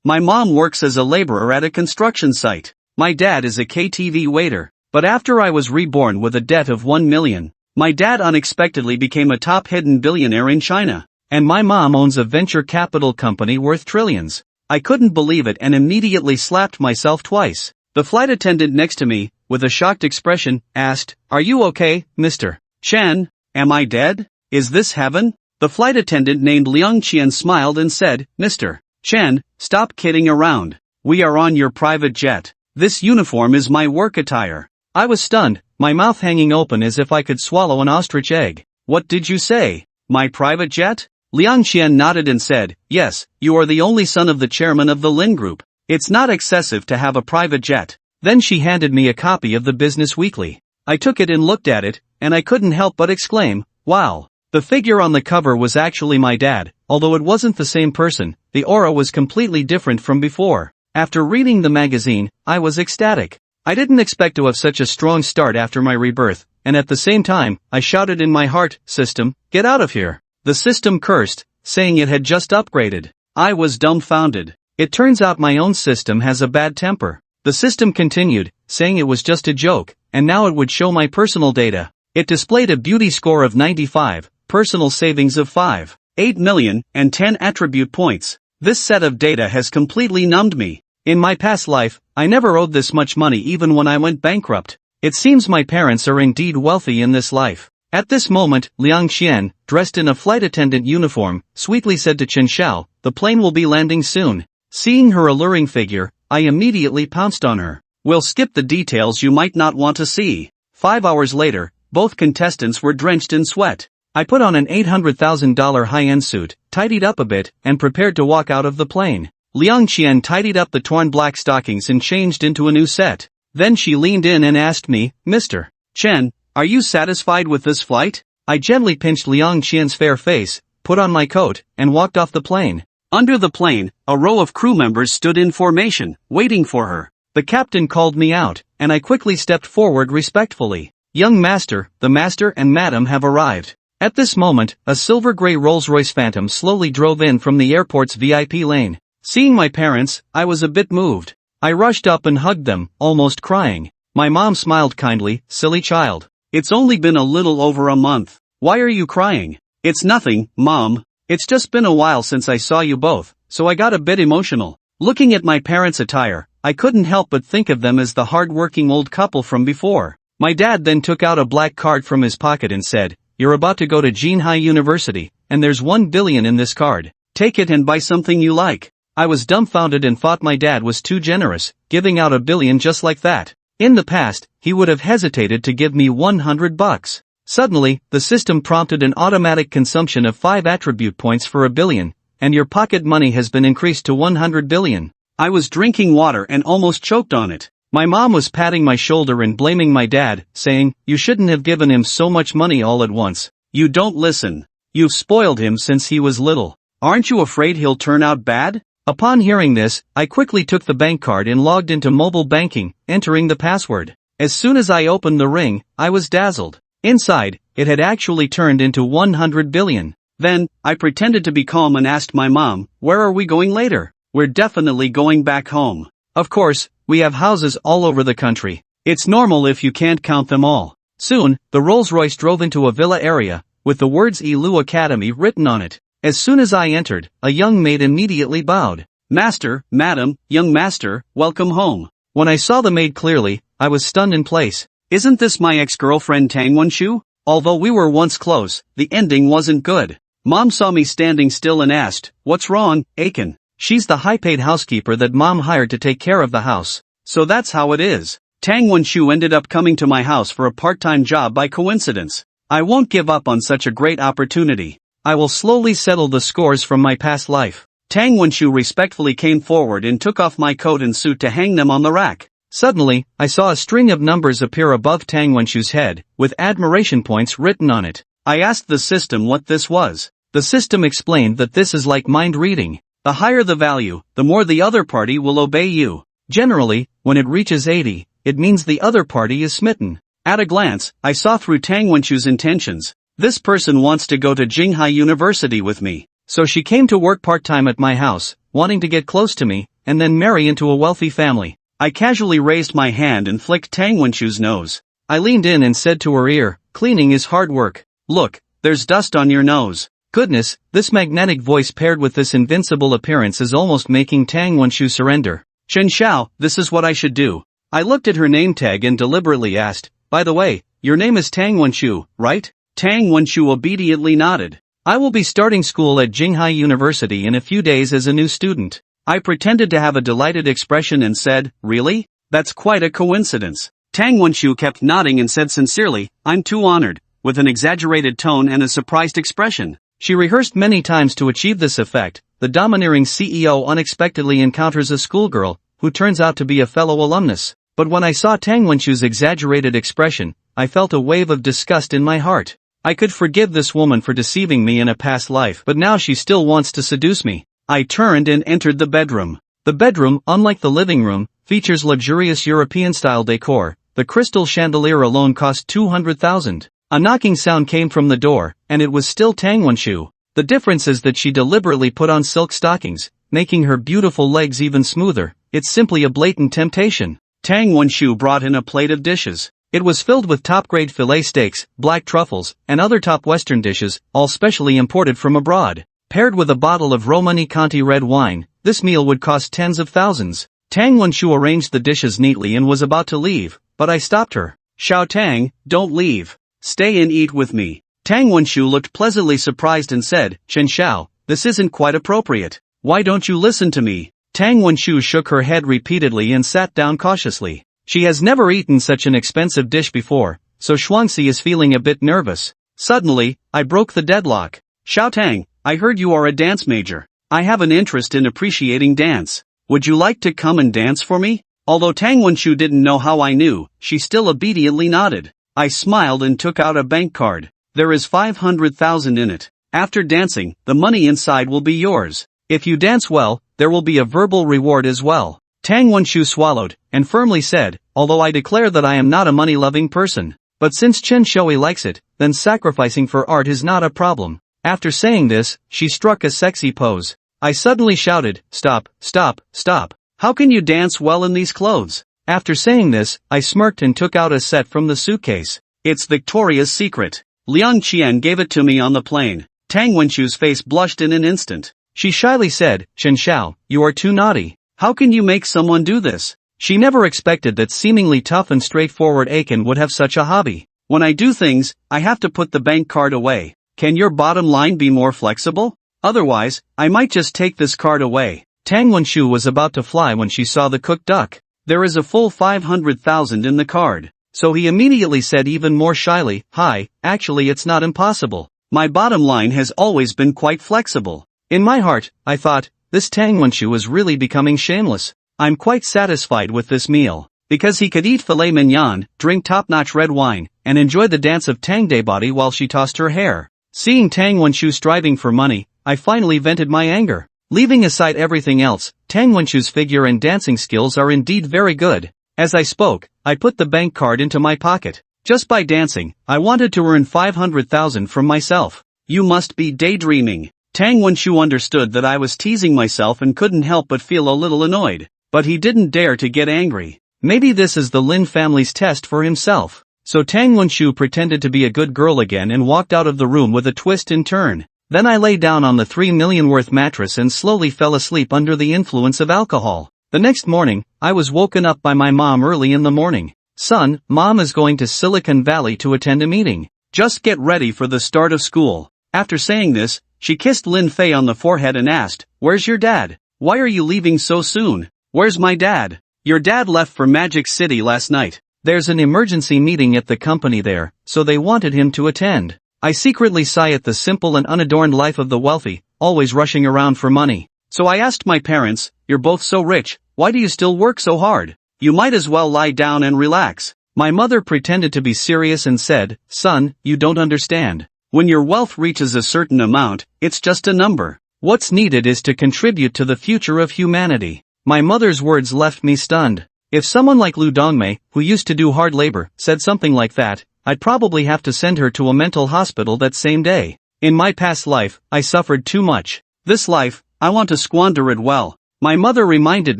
My mom works as a laborer at a construction site. My dad is a KTV waiter. But after I was reborn with a debt of 1 million, my dad unexpectedly became a top hidden billionaire in China. And my mom owns a venture capital company worth trillions. I couldn't believe it and immediately slapped myself twice. The flight attendant next to me, with a shocked expression, asked, "Are you okay, Mr. Chen? Am I dead? Is this heaven?" The flight attendant named Liang Qian smiled and said, "Mr. Chen, stop kidding around. We are on your private jet. This uniform is my work attire." I was stunned, my mouth hanging open as if I could swallow an ostrich egg. "What did you say? My private jet?" Liang Qian nodded and said, "Yes, you are the only son of the chairman of the Lin Group. It's not excessive to have a private jet." Then she handed me a copy of the Business Weekly. I took it and looked at it, and I couldn't help but exclaim, "Wow." The figure on the cover was actually my dad, although it wasn't the same person. The aura was completely different from before. After reading the magazine, I was ecstatic. I didn't expect to have such a strong start after my rebirth, and at the same time, I shouted in my heart, "System, get out of here." The system cursed, saying it had just upgraded. I was dumbfounded. It turns out my own system has a bad temper. The system continued, saying it was just a joke, and now it would show my personal data. It displayed a beauty score of 95, personal savings of 5.8 million, and 10 attribute points. This set of data has completely numbed me. In my past life, I never owed this much money even when I went bankrupt. It seems my parents are indeed wealthy in this life. At this moment, Liang Qian, dressed in a flight attendant uniform, sweetly said to Chen Xiao, "The plane will be landing soon." Seeing her alluring figure, I immediately pounced on her. "We'll skip the details you might not want to see." 5 hours later, both contestants were drenched in sweat. I put on an $800,000 high-end suit, tidied up a bit, and prepared to walk out of the plane. Liang Qian tidied up the torn black stockings and changed into a new set. Then she leaned in and asked me, "Mr. Chen, are you satisfied with this flight?" I gently pinched Liang Qian's fair face, put on my coat, and walked off the plane. Under the plane, a row of crew members stood in formation, waiting for her. The captain called me out, and I quickly stepped forward respectfully. "Young master, the master and madam have arrived." At this moment, a silver-gray Rolls-Royce Phantom slowly drove in from the airport's VIP lane. Seeing my parents, I was a bit moved. I rushed up and hugged them, almost crying. My mom smiled kindly, "Silly child. It's only been a little over a month. Why are you crying?" "It's nothing, Mom. It's just been a while since I saw you both, so I got a bit emotional." Looking at my parents' attire, I couldn't help but think of them as the hard-working old couple from before. My dad then took out a black card from his pocket and said, "You're about to go to Jinhai University, and there's 1 billion in this card. Take it and buy something you like." I was dumbfounded and thought my dad was too generous, giving out $1 billion just like that. In the past, he would have hesitated to give me $100. Suddenly, the system prompted an automatic consumption of 5 attribute points for $1 billion, and your pocket money has been increased to 100 billion. I was drinking water and almost choked on it. My mom was patting my shoulder and blaming my dad, saying, "You shouldn't have given him so much money all at once. You don't listen. You've spoiled him since he was little. Aren't you afraid he'll turn out bad?" Upon hearing this, I quickly took the bank card and logged into mobile banking, entering the password. As soon as I opened the ring, I was dazzled. Inside, it had actually turned into 100 billion. Then, I pretended to be calm and asked my mom, "Where are we going later?" "We're definitely going back home. Of course, we have houses all over the country. It's normal if you can't count them all." Soon, the Rolls-Royce drove into a villa area, with the words Ilu Academy written on it. As soon as I entered, a young maid immediately bowed. "Master, madam, young master, welcome home." When I saw the maid clearly, I was stunned in place. "Isn't this my ex-girlfriend Tang Wenshu?" Although we were once close, the ending wasn't good. Mom saw me standing still and asked, "What's wrong, Aiken?" She's the high-paid housekeeper that Mom hired to take care of the house. So that's how it is. Tang Wenshu ended up coming to my house for a part-time job by coincidence. I won't give up on such a great opportunity. I will slowly settle the scores from my past life. Tang Wenshu respectfully came forward and took off my coat and suit to hang them on the rack. Suddenly, I saw a string of numbers appear above Tang Wenshu's head, with admiration points written on it. I asked the system what this was. The system explained that this is like mind reading. The higher the value, the more the other party will obey you. Generally, when it reaches 80, it means the other party is smitten. At a glance, I saw through Tang Wenshu's intentions. This person wants to go to Jinhai University with me. So she came to work part-time at my house, wanting to get close to me, and then marry into a wealthy family. I casually raised my hand and flicked Tang Wenchu's nose. I leaned in and said to her ear, "Cleaning is hard work. Look, there's dust on your nose." Goodness, this magnetic voice paired with this invincible appearance is almost making Tang Wenchu surrender. "Chen Xiao, this is what I should do." I looked at her name tag and deliberately asked, "By the way, your name is Tang Wenchu, right?" Tang Wenchu obediently nodded. "I will be starting school at Jinghai University in a few days as a new student." I pretended to have a delighted expression and said, "Really? That's quite a coincidence." Tang Wenchu kept nodding and said sincerely, "I'm too honored," with an exaggerated tone and a surprised expression. She rehearsed many times to achieve this effect. The domineering CEO unexpectedly encounters a schoolgirl, who turns out to be a fellow alumnus. But when I saw Tang Wenchu's exaggerated expression, I felt a wave of disgust in my heart. I could forgive this woman for deceiving me in a past life, but now she still wants to seduce me. I turned and entered the bedroom. The bedroom, unlike the living room, features luxurious European-style decor. The crystal chandelier alone cost 200,000. A knocking sound came from the door, and it was still Tang Wenchu. The difference is that she deliberately put on silk stockings, making her beautiful legs even smoother. It's simply a blatant temptation. Tang Wenchu brought in a plate of dishes. It was filled with top-grade filet steaks, black truffles, and other top Western dishes, all specially imported from abroad. Paired with a bottle of Romani Conti red wine, this meal would cost tens of thousands. Tang Wenchu arranged the dishes neatly and was about to leave, but I stopped her. "Xiao Tang, don't leave. Stay and eat with me." Tang Wenchu looked pleasantly surprised and said, "Chen Xiao, this isn't quite appropriate. Why don't you listen to me?" Tang Wenchu shook her head repeatedly and sat down cautiously. She has never eaten such an expensive dish before, so Xuanxi is feeling a bit nervous. Suddenly, I broke the deadlock. "Xiao Tang, I heard you are a dance major. I have an interest in appreciating dance. Would you like to come and dance for me?" Although Tang Wenchu didn't know how I knew, she still obediently nodded. I smiled and took out a bank card. "There is 500,000 in it. After dancing, the money inside will be yours. If you dance well, there will be a verbal reward as well." Tang Wenchu swallowed, and firmly said, "Although I declare that I am not a money-loving person. But since Chen Shui likes it, then sacrificing for art is not a problem." After saying this, she struck a sexy pose. I suddenly shouted, "Stop, stop, stop. How can you dance well in these clothes?" After saying this, I smirked and took out a set from the suitcase. "It's Victoria's Secret. Liang Qian gave it to me on the plane." Tang Wenchu's face blushed in an instant. She shyly said, "Chen Xiao, you are too naughty. How can you make someone do this?" She never expected that seemingly tough and straightforward Aiken would have such a hobby. "When I do things, I have to put the bank card away. Can your bottom line be more flexible? Otherwise, I might just take this card away." Tang Wenchu was about to fly when she saw the cooked duck. "There is a full 500,000 in the card." So he immediately said even more shyly, "Hi, actually it's not impossible. My bottom line has always been quite flexible." In my heart, I thought, this Tang Wenchu is really becoming shameless. I'm quite satisfied with this meal. Because he could eat filet mignon, drink top-notch red wine, and enjoy the dance of Tang Daebody while she tossed her hair. Seeing Tang Wenchu striving for money, I finally vented my anger. Leaving aside everything else, Tang Wenchu's figure and dancing skills are indeed very good. As I spoke, I put the bank card into my pocket. Just by dancing, I wanted to earn 500,000 from myself. "You must be daydreaming." Tang Wenchu understood that I was teasing myself and couldn't help but feel a little annoyed. But he didn't dare to get angry. Maybe this is the Lin family's test for himself. So Tang Wenchu pretended to be a good girl again and walked out of the room with a twist and turn. Then I lay down on the 3 million worth mattress and slowly fell asleep under the influence of alcohol. The next morning, I was woken up by my mom early in the morning. "Son, Mom is going to Silicon Valley to attend a meeting. Just get ready for the start of school." After saying this, she kissed Lin Fei on the forehead and asked, "Where's your dad? Why are you leaving so soon?" "Where's my dad? Your dad left for Magic City last night. There's an emergency meeting at the company there, so they wanted him to attend." I secretly sigh at the simple and unadorned life of the wealthy, always rushing around for money. So I asked my parents, "You're both so rich, why do you still work so hard? You might as well lie down and relax." My mother pretended to be serious and said, "Son, you don't understand. When your wealth reaches a certain amount, it's just a number. What's needed is to contribute to the future of humanity." My mother's words left me stunned. If someone like Lu Dongmei, who used to do hard labor, said something like that, I'd probably have to send her to a mental hospital that same day. In my past life, I suffered too much. This life, I want to squander it well. My mother reminded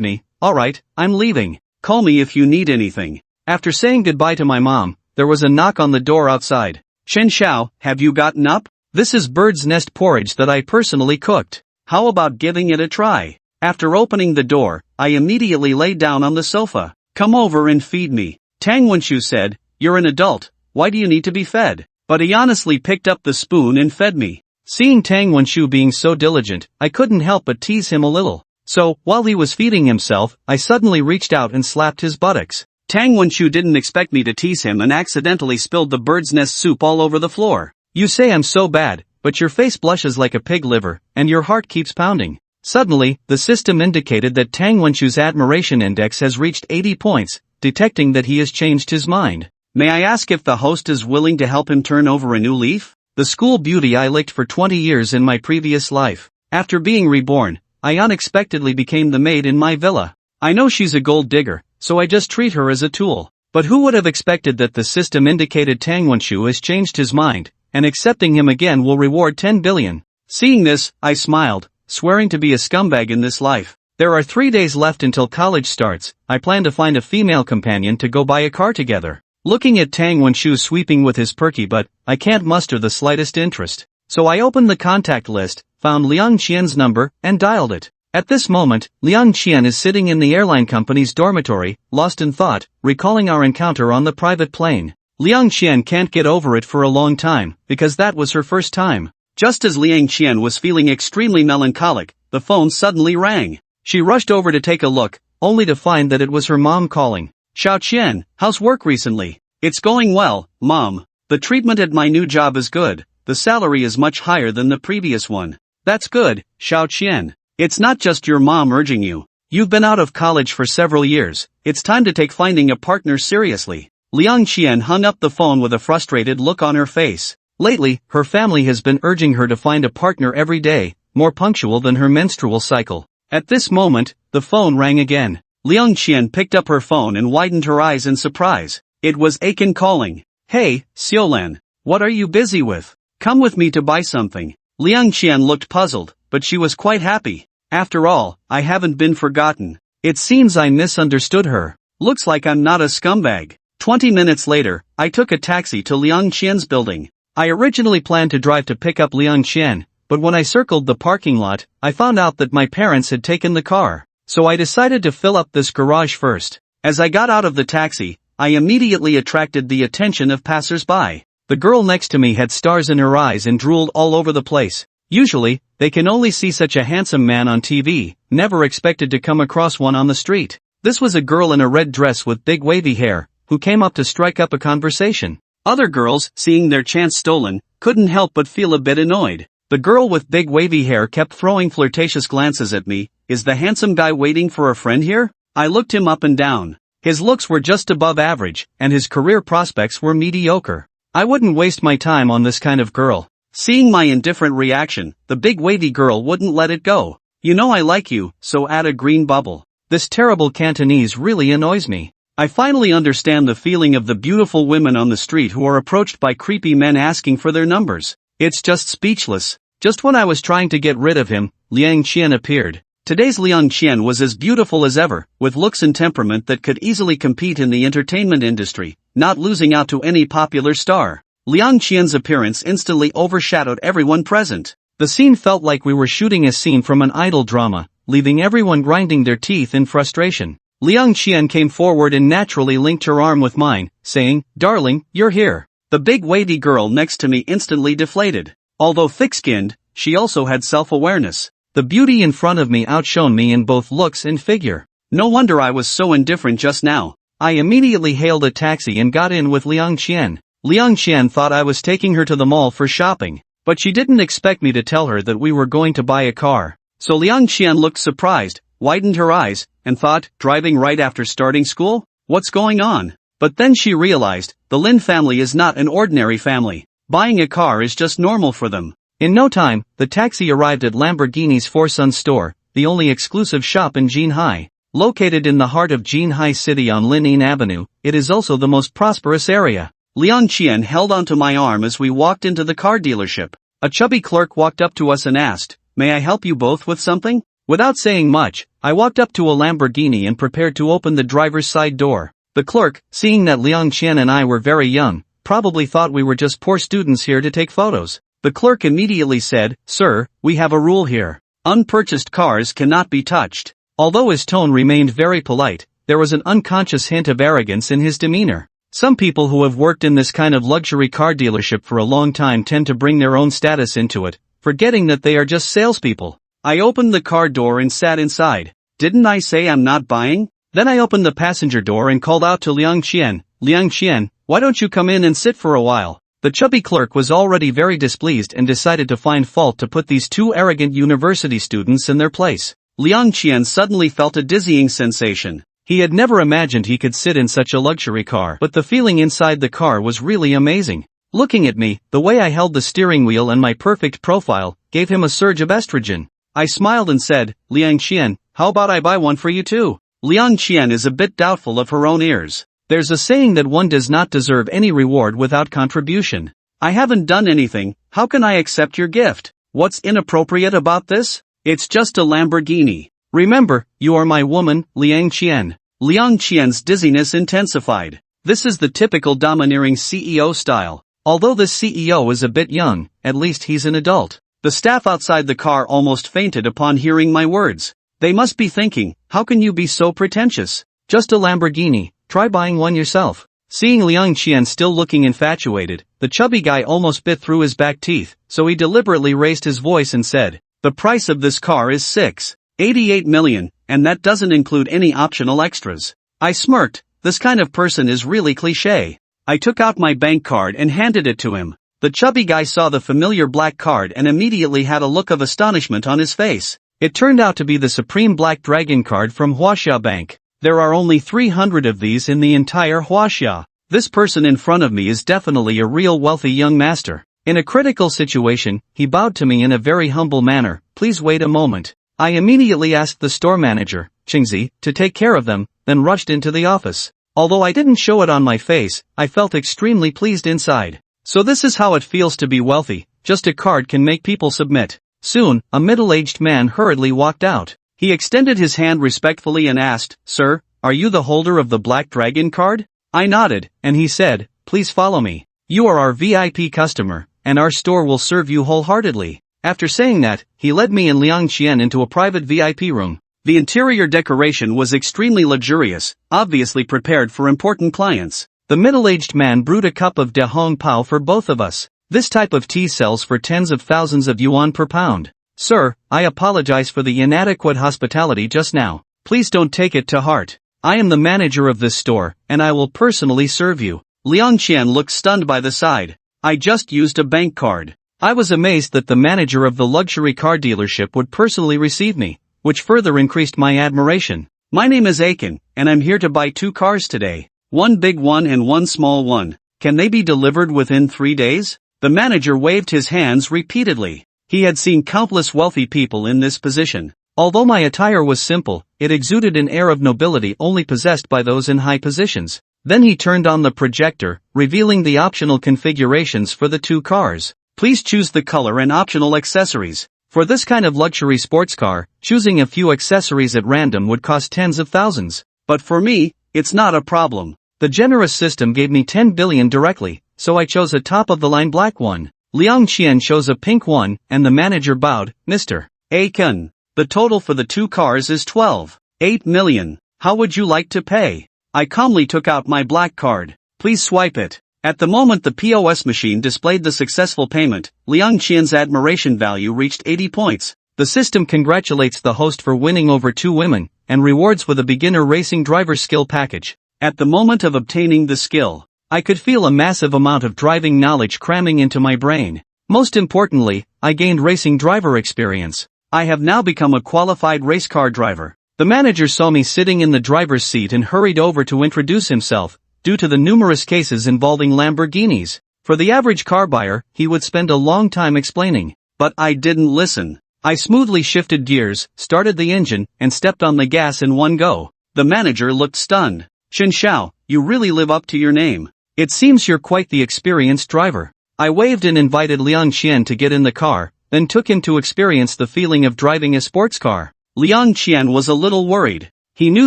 me, "Alright, I'm leaving. Call me if you need anything." After saying goodbye to my mom, there was a knock on the door outside. "Chen Xiao, have you gotten up? This is bird's nest porridge that I personally cooked. How about giving it a try?" After opening the door, I immediately lay down on the sofa. "Come over and feed me." Tang Wenshu said, "You're an adult, why do you need to be fed?" But he honestly picked up the spoon and fed me. Seeing Tang Wenshu being so diligent, I couldn't help but tease him a little. So, while he was feeding himself, I suddenly reached out and slapped his buttocks. Tang Wenshu didn't expect me to tease him and accidentally spilled the bird's nest soup all over the floor. "You say I'm so bad, but your face blushes like a pig liver, and your heart keeps pounding." Suddenly, the system indicated that Tang Wenshu's admiration index has reached 80 points, detecting that he has changed his mind. May I ask if the host is willing to help him turn over a new leaf? The school beauty I licked for 20 years in my previous life. After being reborn, I unexpectedly became the maid in my villa. I know she's a gold digger, so I just treat her as a tool. But who would have expected that the system indicated Tang Wenshu has changed his mind, and accepting him again will reward 10 billion. Seeing this, I smiled, swearing to be a scumbag in this life. There are 3 days left until college starts. I plan to find a female companion to go buy a car together. Looking at Tang Wenshu sweeping with his perky butt, I can't muster the slightest interest. So I opened the contact list, found Liang Qian's number, and dialed it. At this moment, Liang Qian is sitting in the airline company's dormitory, lost in thought, recalling our encounter on the private plane. Liang Qian can't get over it for a long time, because that was her first time. Just as Liang Qian was feeling extremely melancholic, the phone suddenly rang. She rushed over to take a look, only to find that it was her mom calling. "Xiao Qian, how's work recently?" "It's going well, Mom. The treatment at my new job is good. The salary is much higher than the previous one." "That's good, Xiao Qian. It's not just your mom urging you. You've been out of college for several years. It's time to take finding a partner seriously." Liang Qian hung up the phone with a frustrated look on her face. Lately, her family has been urging her to find a partner every day, more punctual than her menstrual cycle. At this moment, the phone rang again. Liang Qian picked up her phone and widened her eyes in surprise. It was Aiken calling. "Hey, Xiaolan, what are you busy with? Come with me to buy something." Liang Qian looked puzzled, but she was quite happy. After all, I haven't been forgotten. It seems I misunderstood her. Looks like I'm not a scumbag. 20 minutes later, I took a taxi to Liang Qian's building. I originally planned to drive to pick up Liang Qian, but when I circled the parking lot, I found out that my parents had taken the car. So I decided to fill up this garage first. As I got out of the taxi, I immediately attracted the attention of passers-by. The girl next to me had stars in her eyes and drooled all over the place. Usually, they can only see such a handsome man on TV, never expected to come across one on the street. This was a girl in a red dress with big wavy hair, who came up to strike up a conversation. Other girls, seeing their chance stolen, couldn't help but feel a bit annoyed. The girl with big wavy hair kept throwing flirtatious glances at me. "Is the handsome guy waiting for a friend here?" I looked him up and down. His looks were just above average, and his career prospects were mediocre. I wouldn't waste my time on this kind of girl. Seeing my indifferent reaction, the big wavy girl wouldn't let it go. "You know I like you, so add a green bubble." This terrible Cantonese really annoys me. I finally understand the feeling of the beautiful women on the street who are approached by creepy men asking for their numbers. It's just speechless. Just when I was trying to get rid of him, Liang Qian appeared. Today's Liang Qian was as beautiful as ever, with looks and temperament that could easily compete in the entertainment industry, not losing out to any popular star. Liang Qian's appearance instantly overshadowed everyone present. The scene felt like we were shooting a scene from an idol drama, leaving everyone grinding their teeth in frustration. Liang Qian came forward and naturally linked her arm with mine, saying, "Darling, you're here." The big wavy girl next to me instantly deflated. Although thick-skinned, she also had self-awareness. The beauty in front of me outshone me in both looks and figure. No wonder I was so indifferent just now. I immediately hailed a taxi and got in with Liang Qian. Liang Qian thought I was taking her to the mall for shopping, but she didn't expect me to tell her that we were going to buy a car. So Liang Qian looked surprised, widened her eyes, and thought, driving right after starting school? What's going on? But then she realized, the Lin family is not an ordinary family. Buying a car is just normal for them. In no time, the taxi arrived at Lamborghini's Four Sons store, the only exclusive shop in Jinhai. Located in the heart of Jinhai City on Linyin Avenue, it is also the most prosperous area. Liang Qian held onto my arm as we walked into the car dealership. A chubby clerk walked up to us and asked, "May I help you both with something?" Without saying much, I walked up to a Lamborghini and prepared to open the driver's side door. The clerk, seeing that Liang Qian and I were very young, probably thought we were just poor students here to take photos. The clerk immediately said, "Sir, we have a rule here. Unpurchased cars cannot be touched." Although his tone remained very polite, there was an unconscious hint of arrogance in his demeanor. Some people who have worked in this kind of luxury car dealership for a long time tend to bring their own status into it, forgetting that they are just salespeople. I opened the car door and sat inside. Didn't I say I'm not buying? Then I opened the passenger door and called out to Liang Qian, "Liang Qian, why don't you come in and sit for a while?" The chubby clerk was already very displeased and decided to find fault to put these two arrogant university students in their place. Liang Qian suddenly felt a dizzying sensation. He had never imagined he could sit in such a luxury car, but the feeling inside the car was really amazing. Looking at me, the way I held the steering wheel and my perfect profile, gave him a surge of estrogen. I smiled and said, "Liang Qian, how about I buy one for you too?" Liang Qian is a bit doubtful of her own ears. There's a saying that one does not deserve any reward without contribution. I haven't done anything, how can I accept your gift? What's inappropriate about this? It's just a Lamborghini. Remember, you are my woman, Liang Qian. Liang Qian's dizziness intensified. This is the typical domineering CEO style. Although this CEO is a bit young, at least he's an adult. The staff outside the car almost fainted upon hearing my words. They must be thinking, how can you be so pretentious? Just a Lamborghini, try buying one yourself. Seeing Liang Qian still looking infatuated, the chubby guy almost bit through his back teeth, so he deliberately raised his voice and said, "The price of this car is 6.88 million, and that doesn't include any optional extras." I smirked, this kind of person is really cliché. I took out my bank card and handed it to him. The chubby guy saw the familiar black card and immediately had a look of astonishment on his face. It turned out to be the Supreme Black Dragon card from Huaxia Bank. There are only 300 of these in the entire Huaxia. This person in front of me is definitely a real wealthy young master. In a critical situation, he bowed to me in a very humble manner, "Please wait a moment." I immediately asked the store manager, Qingzi, to take care of them, then rushed into the office. Although I didn't show it on my face, I felt extremely pleased inside. So this is how it feels to be wealthy, just a card can make people submit. Soon, a middle-aged man hurriedly walked out. He extended his hand respectfully and asked, "Sir, are you the holder of the Black Dragon card?" I nodded, and he said, "Please follow me. You are our VIP customer, and our store will serve you wholeheartedly." After saying that, he led me and Liang Qian into a private VIP room. The interior decoration was extremely luxurious, obviously prepared for important clients. The middle-aged man brewed a cup of De Hong Pao for both of us. This type of tea sells for tens of thousands of yuan per pound. "Sir, I apologize for the inadequate hospitality just now. Please don't take it to heart. I am the manager of this store, and I will personally serve you." Liang Qian looked stunned by the side. I just used a bank card. I was amazed that the manager of the luxury car dealership would personally receive me, which further increased my admiration. "My name is Aiken, and I'm here to buy 2 cars today. One big one and one small one. Can they be delivered within 3 days? The manager waved his hands repeatedly. He had seen countless wealthy people in this position. Although my attire was simple, it exuded an air of nobility only possessed by those in high positions. Then he turned on the projector, revealing the optional configurations for the 2 cars. Please choose the color and optional accessories. For this kind of luxury sports car, choosing a few accessories at random would cost tens of thousands. But for me, it's not a problem. The generous system gave me 10 billion directly, so I chose a top-of-the-line black one. Liang Qian chose a pink one, and the manager bowed, "Mr. Aiken, the total for the 2 cars is 12.8 million. How would you like to pay?" I calmly took out my black card. "Please swipe it." At the moment the POS machine displayed the successful payment, Liang Qian's admiration value reached 80 points. The system congratulates the host for winning over 2 women, and rewards with a beginner racing driver skill package. At the moment of obtaining the skill, I could feel a massive amount of driving knowledge cramming into my brain. Most importantly, I gained racing driver experience. I have now become a qualified race car driver. The manager saw me sitting in the driver's seat and hurried over to introduce himself. Due to the numerous cases involving Lamborghinis, for the average car buyer, he would spend a long time explaining. But I didn't listen. I smoothly shifted gears, started the engine, and stepped on the gas in one go. The manager looked stunned. "Shen Xiao, you really live up to your name. It seems you're quite the experienced driver." I waved and invited Liang Qian to get in the car, then took him to experience the feeling of driving a sports car. Liang Qian was a little worried. He knew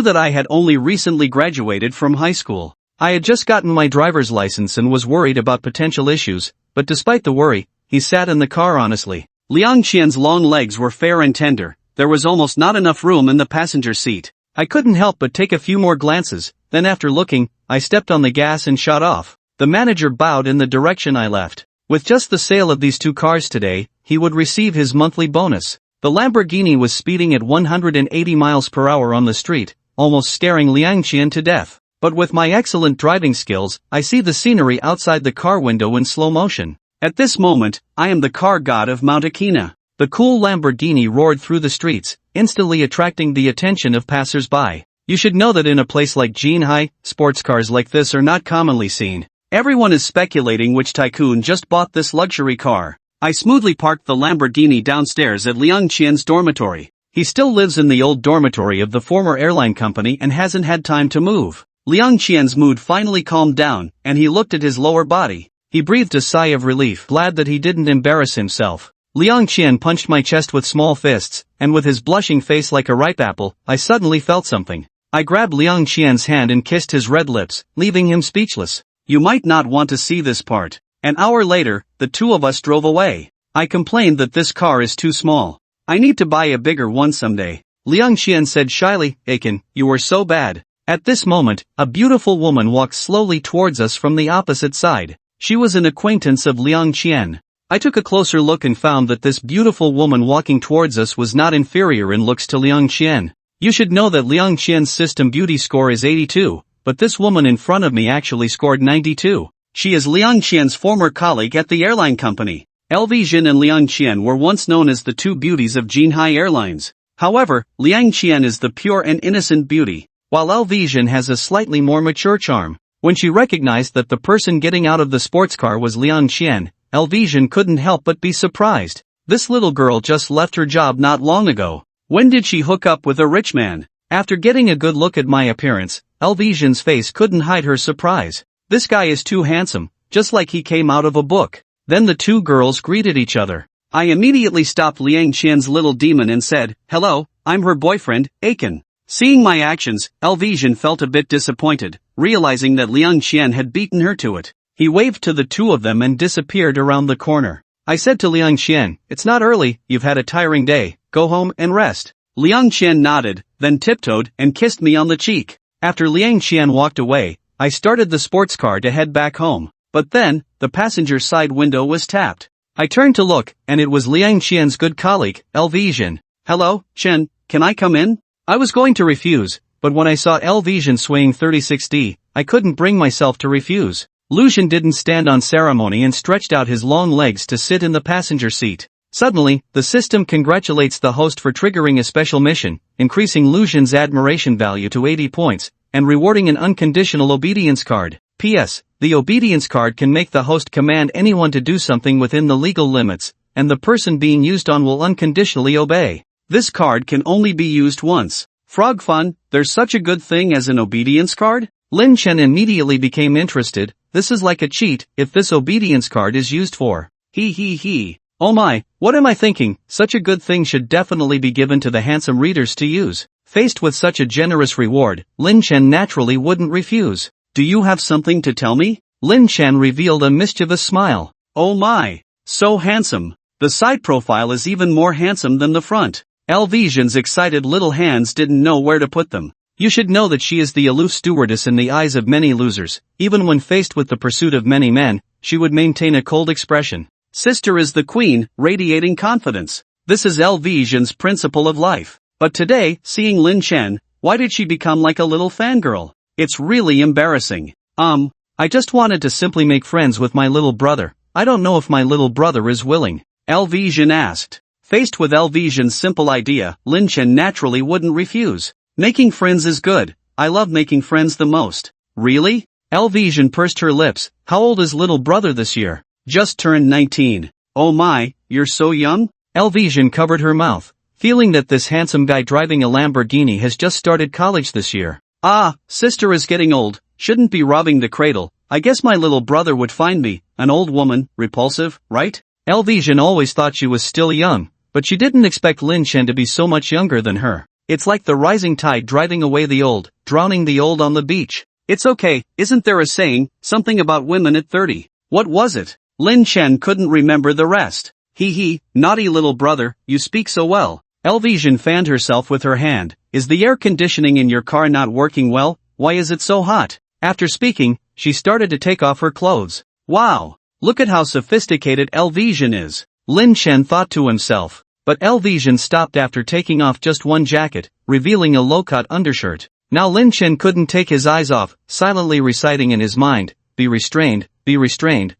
that I had only recently graduated from high school. I had just gotten my driver's license and was worried about potential issues, but despite the worry, he sat in the car honestly. Liang Qian's long legs were fair and tender. There was almost not enough room in the passenger seat. I couldn't help but take a few more glances, then after looking, I stepped on the gas and shot off. The manager bowed in the direction I left. With just the sale of these 2 cars today, he would receive his monthly bonus. The Lamborghini was speeding at 180 miles per hour on the street, almost scaring Liang Qian to death. But with my excellent driving skills, I see the scenery outside the car window in slow motion. At this moment, I am the car god of Mount Aquina. The cool Lamborghini roared through the streets, instantly attracting the attention of passers-by. You should know that in a place like Jinhai, sports cars like this are not commonly seen. Everyone is speculating which tycoon just bought this luxury car. I smoothly parked the Lamborghini downstairs at Liang Qian's dormitory. He still lives in the old dormitory of the former airline company and hasn't had time to move. Liang Qian's mood finally calmed down, and he looked at his lower body. He breathed a sigh of relief, glad that he didn't embarrass himself. Liang Qian punched my chest with small fists, and with his blushing face like a ripe apple, I suddenly felt something. I grabbed Liang Qian's hand and kissed his red lips, leaving him speechless. You might not want to see this part. An hour later, the 2 of us drove away. I complained that this car is too small. I need to buy a bigger one someday. Liang Qian said shyly, Aiken, you were so bad. At this moment, a beautiful woman walked slowly towards us from the opposite side. She was an acquaintance of Liang Qian. I took a closer look and found that this beautiful woman walking towards us was not inferior in looks to Liang Qian. You should know that Liang Qian's system beauty score is 82, but this woman in front of me actually scored 92. She is Liang Qian's former colleague at the airline company. Jin and Liang Qian were once known as the 2 beauties of Jinhai Airlines. However, Liang Qian is the pure and innocent beauty, while Jin has a slightly more mature charm. When she recognized that the person getting out of the sports car was Liang Qian, Jin couldn't help but be surprised. This little girl just left her job not long ago. When did she hook up with a rich man? After getting a good look at my appearance, Jin's face couldn't hide her surprise. This guy is too handsome, just like he came out of a book. Then the 2 girls greeted each other. I immediately stopped Liang Qian's little demon and said, hello, I'm her boyfriend, Aiken. Seeing my actions, Jin felt a bit disappointed, realizing that Liang Qian had beaten her to it. He waved to the 2 of them and disappeared around the corner. I said to Liang Qian, it's not early, you've had a tiring day, go home and rest. Liang Qian nodded, then tiptoed and kissed me on the cheek. After Liang Qian walked away, I started the sports car to head back home. But then, the passenger side window was tapped. I turned to look, and it was Liang Qian's good colleague, Jin. Hello, Chen, can I come in? I was going to refuse, but when I saw Jin swaying 36D, I couldn't bring myself to refuse. Lucian didn't stand on ceremony and stretched out his long legs to sit in the passenger seat. Suddenly, the system congratulates the host for triggering a special mission, increasing Lucian's admiration value to 80 points, and rewarding an unconditional obedience card. P.S. The obedience card can make the host command anyone to do something within the legal limits, and the person being used on will unconditionally obey. This card can only be used once. Frog fun, there's such a good thing as an obedience card? Lin Chen immediately became interested. This is like a cheat if this obedience card is used for. He. Oh my, what am I thinking? Such a good thing should definitely be given to the handsome readers to use. Faced with such a generous reward, Lin Chen naturally wouldn't refuse. Do you have something to tell me? Lin Chen revealed a mischievous smile. Oh my, so handsome. The side profile is even more handsome than the front. Jin's excited little hands didn't know where to put them. You should know that she is the aloof stewardess in the eyes of many losers. Even when faced with the pursuit of many men, she would maintain a cold expression. Sister is the queen, radiating confidence. This is Jin's principle of life. But today, seeing Lin Chen, why did she become like a little fangirl? It's really embarrassing. I just wanted to simply make friends with my little brother. I don't know if my little brother is willing. Jin asked. Faced with Jin's simple idea, Lin Chen naturally wouldn't refuse. Making friends is good. I love making friends the most. Really? Jin pursed her lips. How old is little brother this year? Just turned 19. Oh my, you're so young? Jin covered her mouth, feeling that this handsome guy driving a Lamborghini has just started college this year. Ah, sister is getting old, shouldn't be robbing the cradle. I guess my little brother would find me, an old woman, repulsive, right? Jin always thought she was still young, but she didn't expect Lin Chen to be so much younger than her. It's like the rising tide driving away the old, drowning the old on the beach. It's okay, isn't there a saying, something about women at 30? What was it? Lin Chen couldn't remember the rest. Hee, naughty little brother, you speak so well. Elvision fanned herself with her hand. Is the air conditioning in your car not working well? Why is it so hot? After speaking, she started to take off her clothes. Wow! Look at how sophisticated Elvision is. Lin Chen thought to himself. But Elvision stopped after taking off just one jacket, revealing a low-cut undershirt. Now Lin Chen couldn't take his eyes off, silently reciting in his mind, be restrained,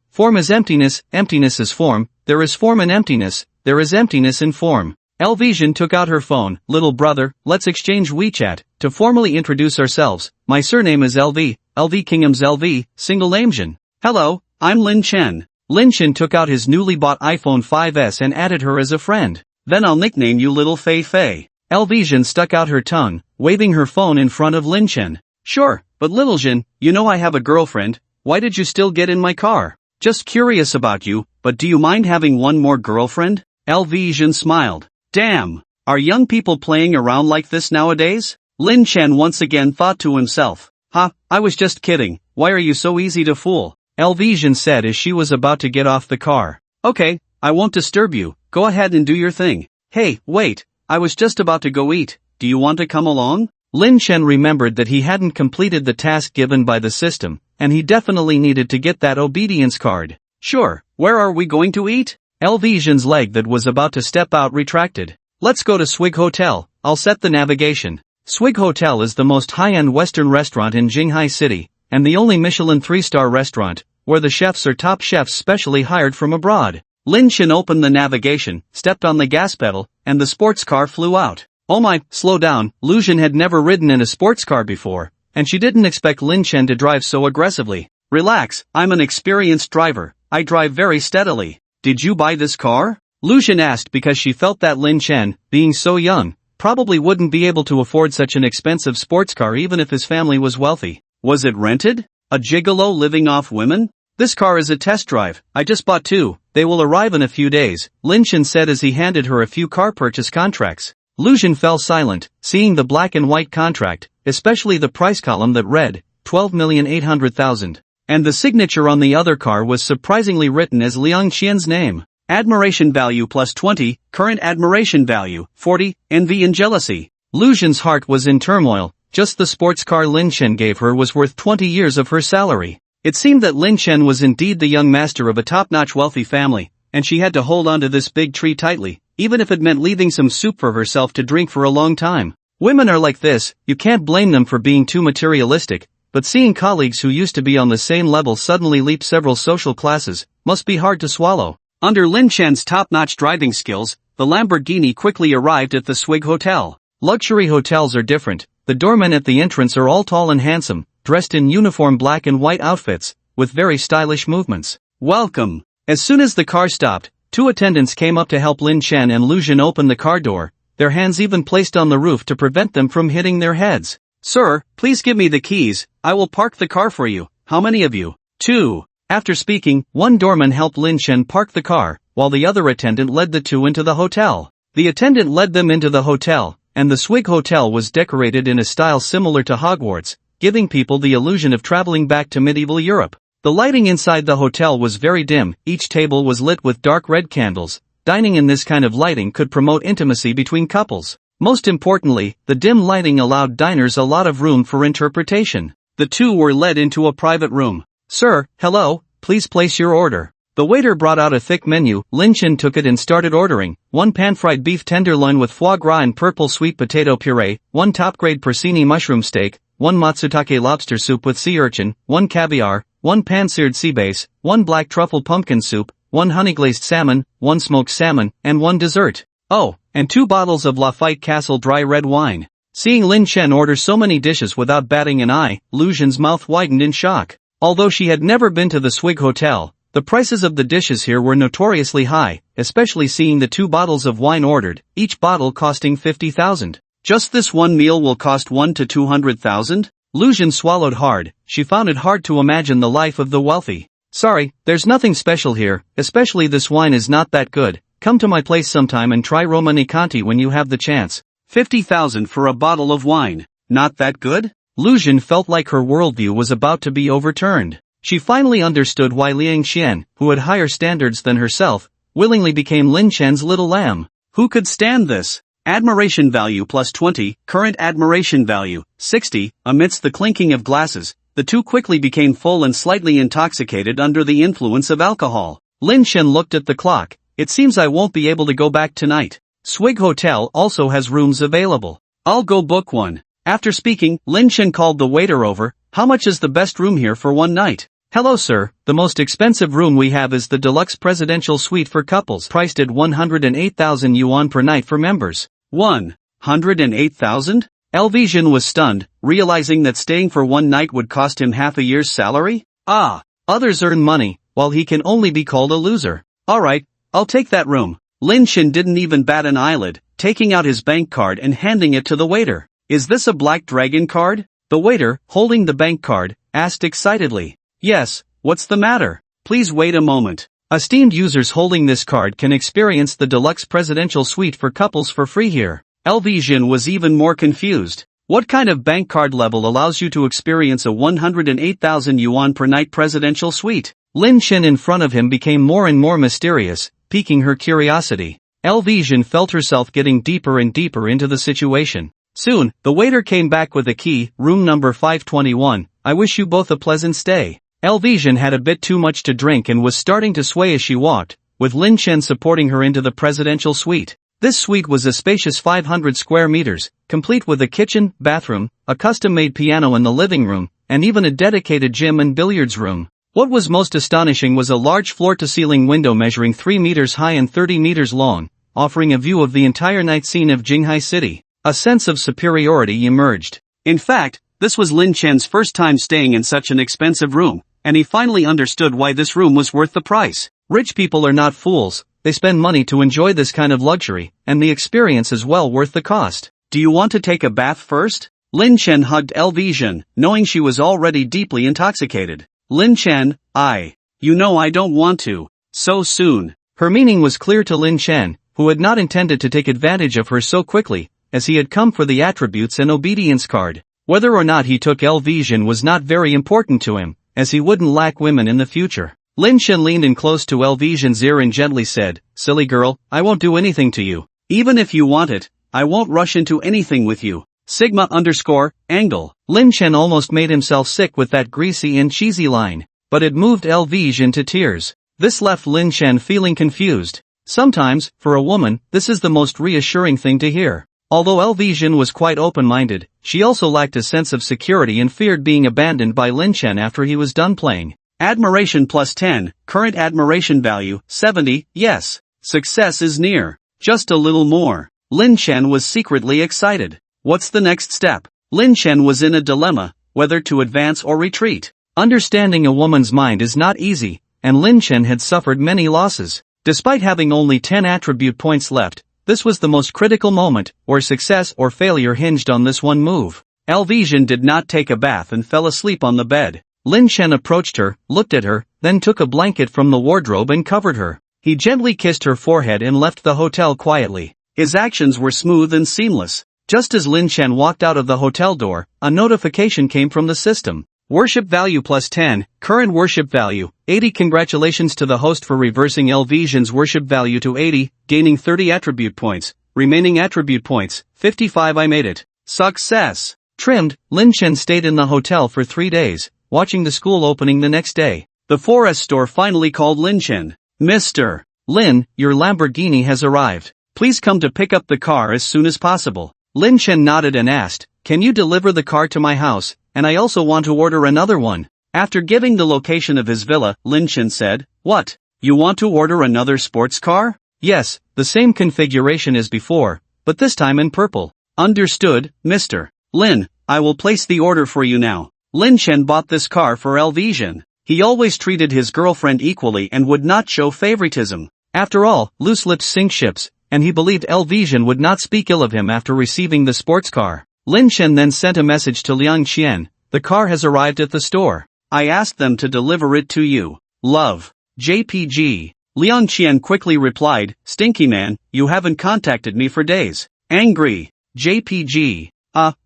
form is emptiness, emptiness is form, there is form in emptiness, there is emptiness in form. Elvision took out her phone. Little brother, let's exchange WeChat, to formally introduce ourselves. My surname is LV Kingdom's LV, single Asian. Hello, I'm Lin Chen. Lin Chen took out his newly bought iPhone 5S and added her as a friend. Then I'll nickname you Little Fei Fei. Elvision stuck out her tongue, waving her phone in front of Lin Chen. Sure, but Little Jin, you know I have a girlfriend, why did you still get in my car? Just curious about you, but do you mind having one more girlfriend? Elvision smiled. Damn, are young people playing around like this nowadays? Lin Chen once again thought to himself. Ha, I was just kidding, why are you so easy to fool? Elvision said as she was about to get off the car. Okay, I won't disturb you, go ahead and do your thing. Hey, wait, I was just about to go eat, do you want to come along? Lin Chen remembered that he hadn't completed the task given by the system, and he definitely needed to get that obedience card. Sure, where are we going to eat? Elvision's leg that was about to step out retracted. Let's go to Swig Hotel, I'll set the navigation. Swig Hotel is the most high-end Western restaurant in Jinghai City, and the only Michelin 3-star restaurant, where the chefs are top chefs specially hired from abroad. Lin Chen opened the navigation, stepped on the gas pedal, and the sports car flew out. Oh my, slow down, Lu Jin had never ridden in a sports car before, and she didn't expect Lin Chen to drive so aggressively. Relax, I'm an experienced driver, I drive very steadily. Did you buy this car? Lu Jin asked because she felt that Lin Chen, being so young, probably wouldn't be able to afford such an expensive sports car even if his family was wealthy. Was it rented? A gigolo living off women? This car is a test drive, I just bought two, they will arrive in a few days, Lin Chen said as he handed her a few car purchase contracts. Lu Jin fell silent, seeing the black and white contract, especially the price column that read, 12,800,000. And the signature on the other car was surprisingly written as Liang Qian's name. Admiration value plus 20, current admiration value, 40, envy and jealousy. Lu Jin's heart was in turmoil, just the sports car Lin Chen gave her was worth 20 years of her salary. It seemed that Lin Chen was indeed the young master of a top-notch wealthy family, and she had to hold on to this big tree tightly, even if it meant leaving some soup for herself to drink for a long time. Women are like this, you can't blame them for being too materialistic, but seeing colleagues who used to be on the same level suddenly leap several social classes, must be hard to swallow. Under Lin Chen's top-notch driving skills, the Lamborghini quickly arrived at the Swig Hotel. Luxury hotels are different, the doormen at the entrance are all tall and handsome, dressed in uniform black and white outfits, with very stylish movements. Welcome! As soon as the car stopped, two attendants came up to help Lin Chen and Lu Jin open the car door, their hands even placed on the roof to prevent them from hitting their heads. Sir, please give me the keys, I will park the car for you. How many of you? 2. After speaking, one doorman helped Lin Chen park the car, while the other attendant led the two into the hotel. The attendant led them into the hotel, and the Swig Hotel was decorated in a style similar to Hogwarts, giving people the illusion of traveling back to medieval Europe. The lighting inside the hotel was very dim, each table was lit with dark red candles. Dining in this kind of lighting could promote intimacy between couples. Most importantly, the dim lighting allowed diners a lot of room for interpretation. The two were led into a private room. Sir, hello, please place your order. The waiter brought out a thick menu, Lin Chen took it and started ordering. 1 pan-fried beef tenderloin with foie gras and purple sweet potato puree, 1 top-grade porcini mushroom steak, 1 matsutake lobster soup with sea urchin, 1 caviar, 1 pan-seared sea bass, 1 black truffle pumpkin soup, 1 honey-glazed salmon, 1 smoked salmon, and 1 dessert. Oh, and 2 bottles of Lafite Castle dry red wine. Seeing Lin Chen order so many dishes without batting an eye, Lu Jin's mouth widened in shock. Although she had never been to the Swig Hotel, the prices of the dishes here were notoriously high, especially seeing the 2 bottles of wine ordered, each bottle costing 50,000. Just this one meal will cost 1 to 200,000? Lu Jin swallowed hard, she found it hard to imagine the life of the wealthy. Sorry, there's nothing special here, especially this wine is not that good, Come to my place sometime and try Romanicanti when you have the chance. 50,000 for a bottle of wine. Not that good? Lu Jin felt like her worldview was about to be overturned. She finally understood why Liang Xian, who had higher standards than herself, willingly became Lin Chen's little lamb. Who could stand this? Admiration value plus 20, current admiration value, 60, amidst the clinking of glasses, the two quickly became full and slightly intoxicated under the influence of alcohol. Lin Chen looked at the clock. It seems I won't be able to go back tonight. Swig Hotel also has rooms available. I'll go book one. After speaking, Lin Chen called the waiter over. How much is the best room here for one night? Hello sir, the most expensive room we have is the deluxe presidential suite for couples priced at 108,000 yuan per night for members. 108,000? Elvisian was stunned, realizing that staying for one night would cost him half a year's salary? Others earn money, while he can only be called a loser. Alright, I'll take that room. Lin Chen didn't even bat an eyelid, taking out his bank card and handing it to the waiter. Is this a Black Dragon card? The waiter, holding the bank card, asked excitedly. Yes, what's the matter? Please wait a moment. Esteemed users holding this card can experience the deluxe presidential suite for couples for free here. Elvisian was even more confused. What kind of bank card level allows you to experience a 108,000 yuan per night presidential suite? Lin Chen in front of him became more and more mysterious, piquing her curiosity. Elvisian felt herself getting deeper and deeper into the situation. Soon, the waiter came back with a key, room number 521, I wish you both a pleasant stay. Elvisian had a bit too much to drink and was starting to sway as she walked, with Lin Chen supporting her into the presidential suite. This suite was a spacious 500 square meters, complete with a kitchen, bathroom, a custom-made piano in the living room, and even a dedicated gym and billiards room. What was most astonishing was a large floor-to-ceiling window measuring 3 meters high and 30 meters long, offering a view of the entire night scene of Jinghai City. A sense of superiority emerged. In fact, this was Lin Chen's first time staying in such an expensive room, and he finally understood why this room was worth the price. Rich people are not fools, they spend money to enjoy this kind of luxury, and the experience is well worth the cost. Do you want to take a bath first? Lin Chen hugged Elvisian, knowing she was already deeply intoxicated. Lin Chen, I don't want to. So soon. Her meaning was clear to Lin Chen, who had not intended to take advantage of her so quickly, as he had come for the attributes and obedience card. Whether or not he took Elvisian was not very important to him, as he wouldn't lack women in the future. Lin Chen leaned in close to Elvisian's ear and gently said, Silly girl, I won't do anything to you. Even if you want it, I won't rush into anything with you. Sigma_angle. Lin Chen almost made himself sick with that greasy and cheesy line, but it moved Elvisian to tears. This left Lin Chen feeling confused. Sometimes, for a woman, this is the most reassuring thing to hear. Although Elvisian was quite open-minded, she also lacked a sense of security and feared being abandoned by Lin Chen after he was done playing. Admiration plus 10, current admiration value, 70, yes. Success is near. Just a little more. Lin Chen was secretly excited. What's the next step? Lin Chen was in a dilemma, whether to advance or retreat. Understanding a woman's mind is not easy, and Lin Chen had suffered many losses. Despite having only 10 attribute points left, this was the most critical moment, where success or failure hinged on this one move. Elvisian did not take a bath and fell asleep on the bed. Lin Chen approached her, looked at her, then took a blanket from the wardrobe and covered her. He gently kissed her forehead and left the hotel quietly. His actions were smooth and seamless. Just as Lin Chen walked out of the hotel door, a notification came from the system. Worship value plus 10, current worship value, 80. Congratulations to the host for reversing Elvisian's worship value to 80, gaining 30 attribute points, remaining attribute points, 55. I made it. Success. Trimmed, Lin Chen stayed in the hotel for 3 days, watching the school opening the next day. The 4S store finally called Lin Chen. Mr. Lin, your Lamborghini has arrived. Please come to pick up the car as soon as possible. Lin Chen nodded and asked, can you deliver the car to my house? And I also want to order another one. After giving the location of his villa, Lin Chen said, what? You want to order another sports car? Yes, the same configuration as before, but this time in purple. Understood, Mr. Lin, I will place the order for you now. Lin Chen bought this car for Elvisian. He always treated his girlfriend equally and would not show favoritism. After all, loose lips sink ships, and he believed Elvisian would not speak ill of him after receiving the sports car. Lin Chen then sent a message to Liang Xian, the car has arrived at the store. I asked them to deliver it to you. Love. JPG. Liang Qian quickly replied, "Stinky man, you haven't contacted me for days." Angry. JPG.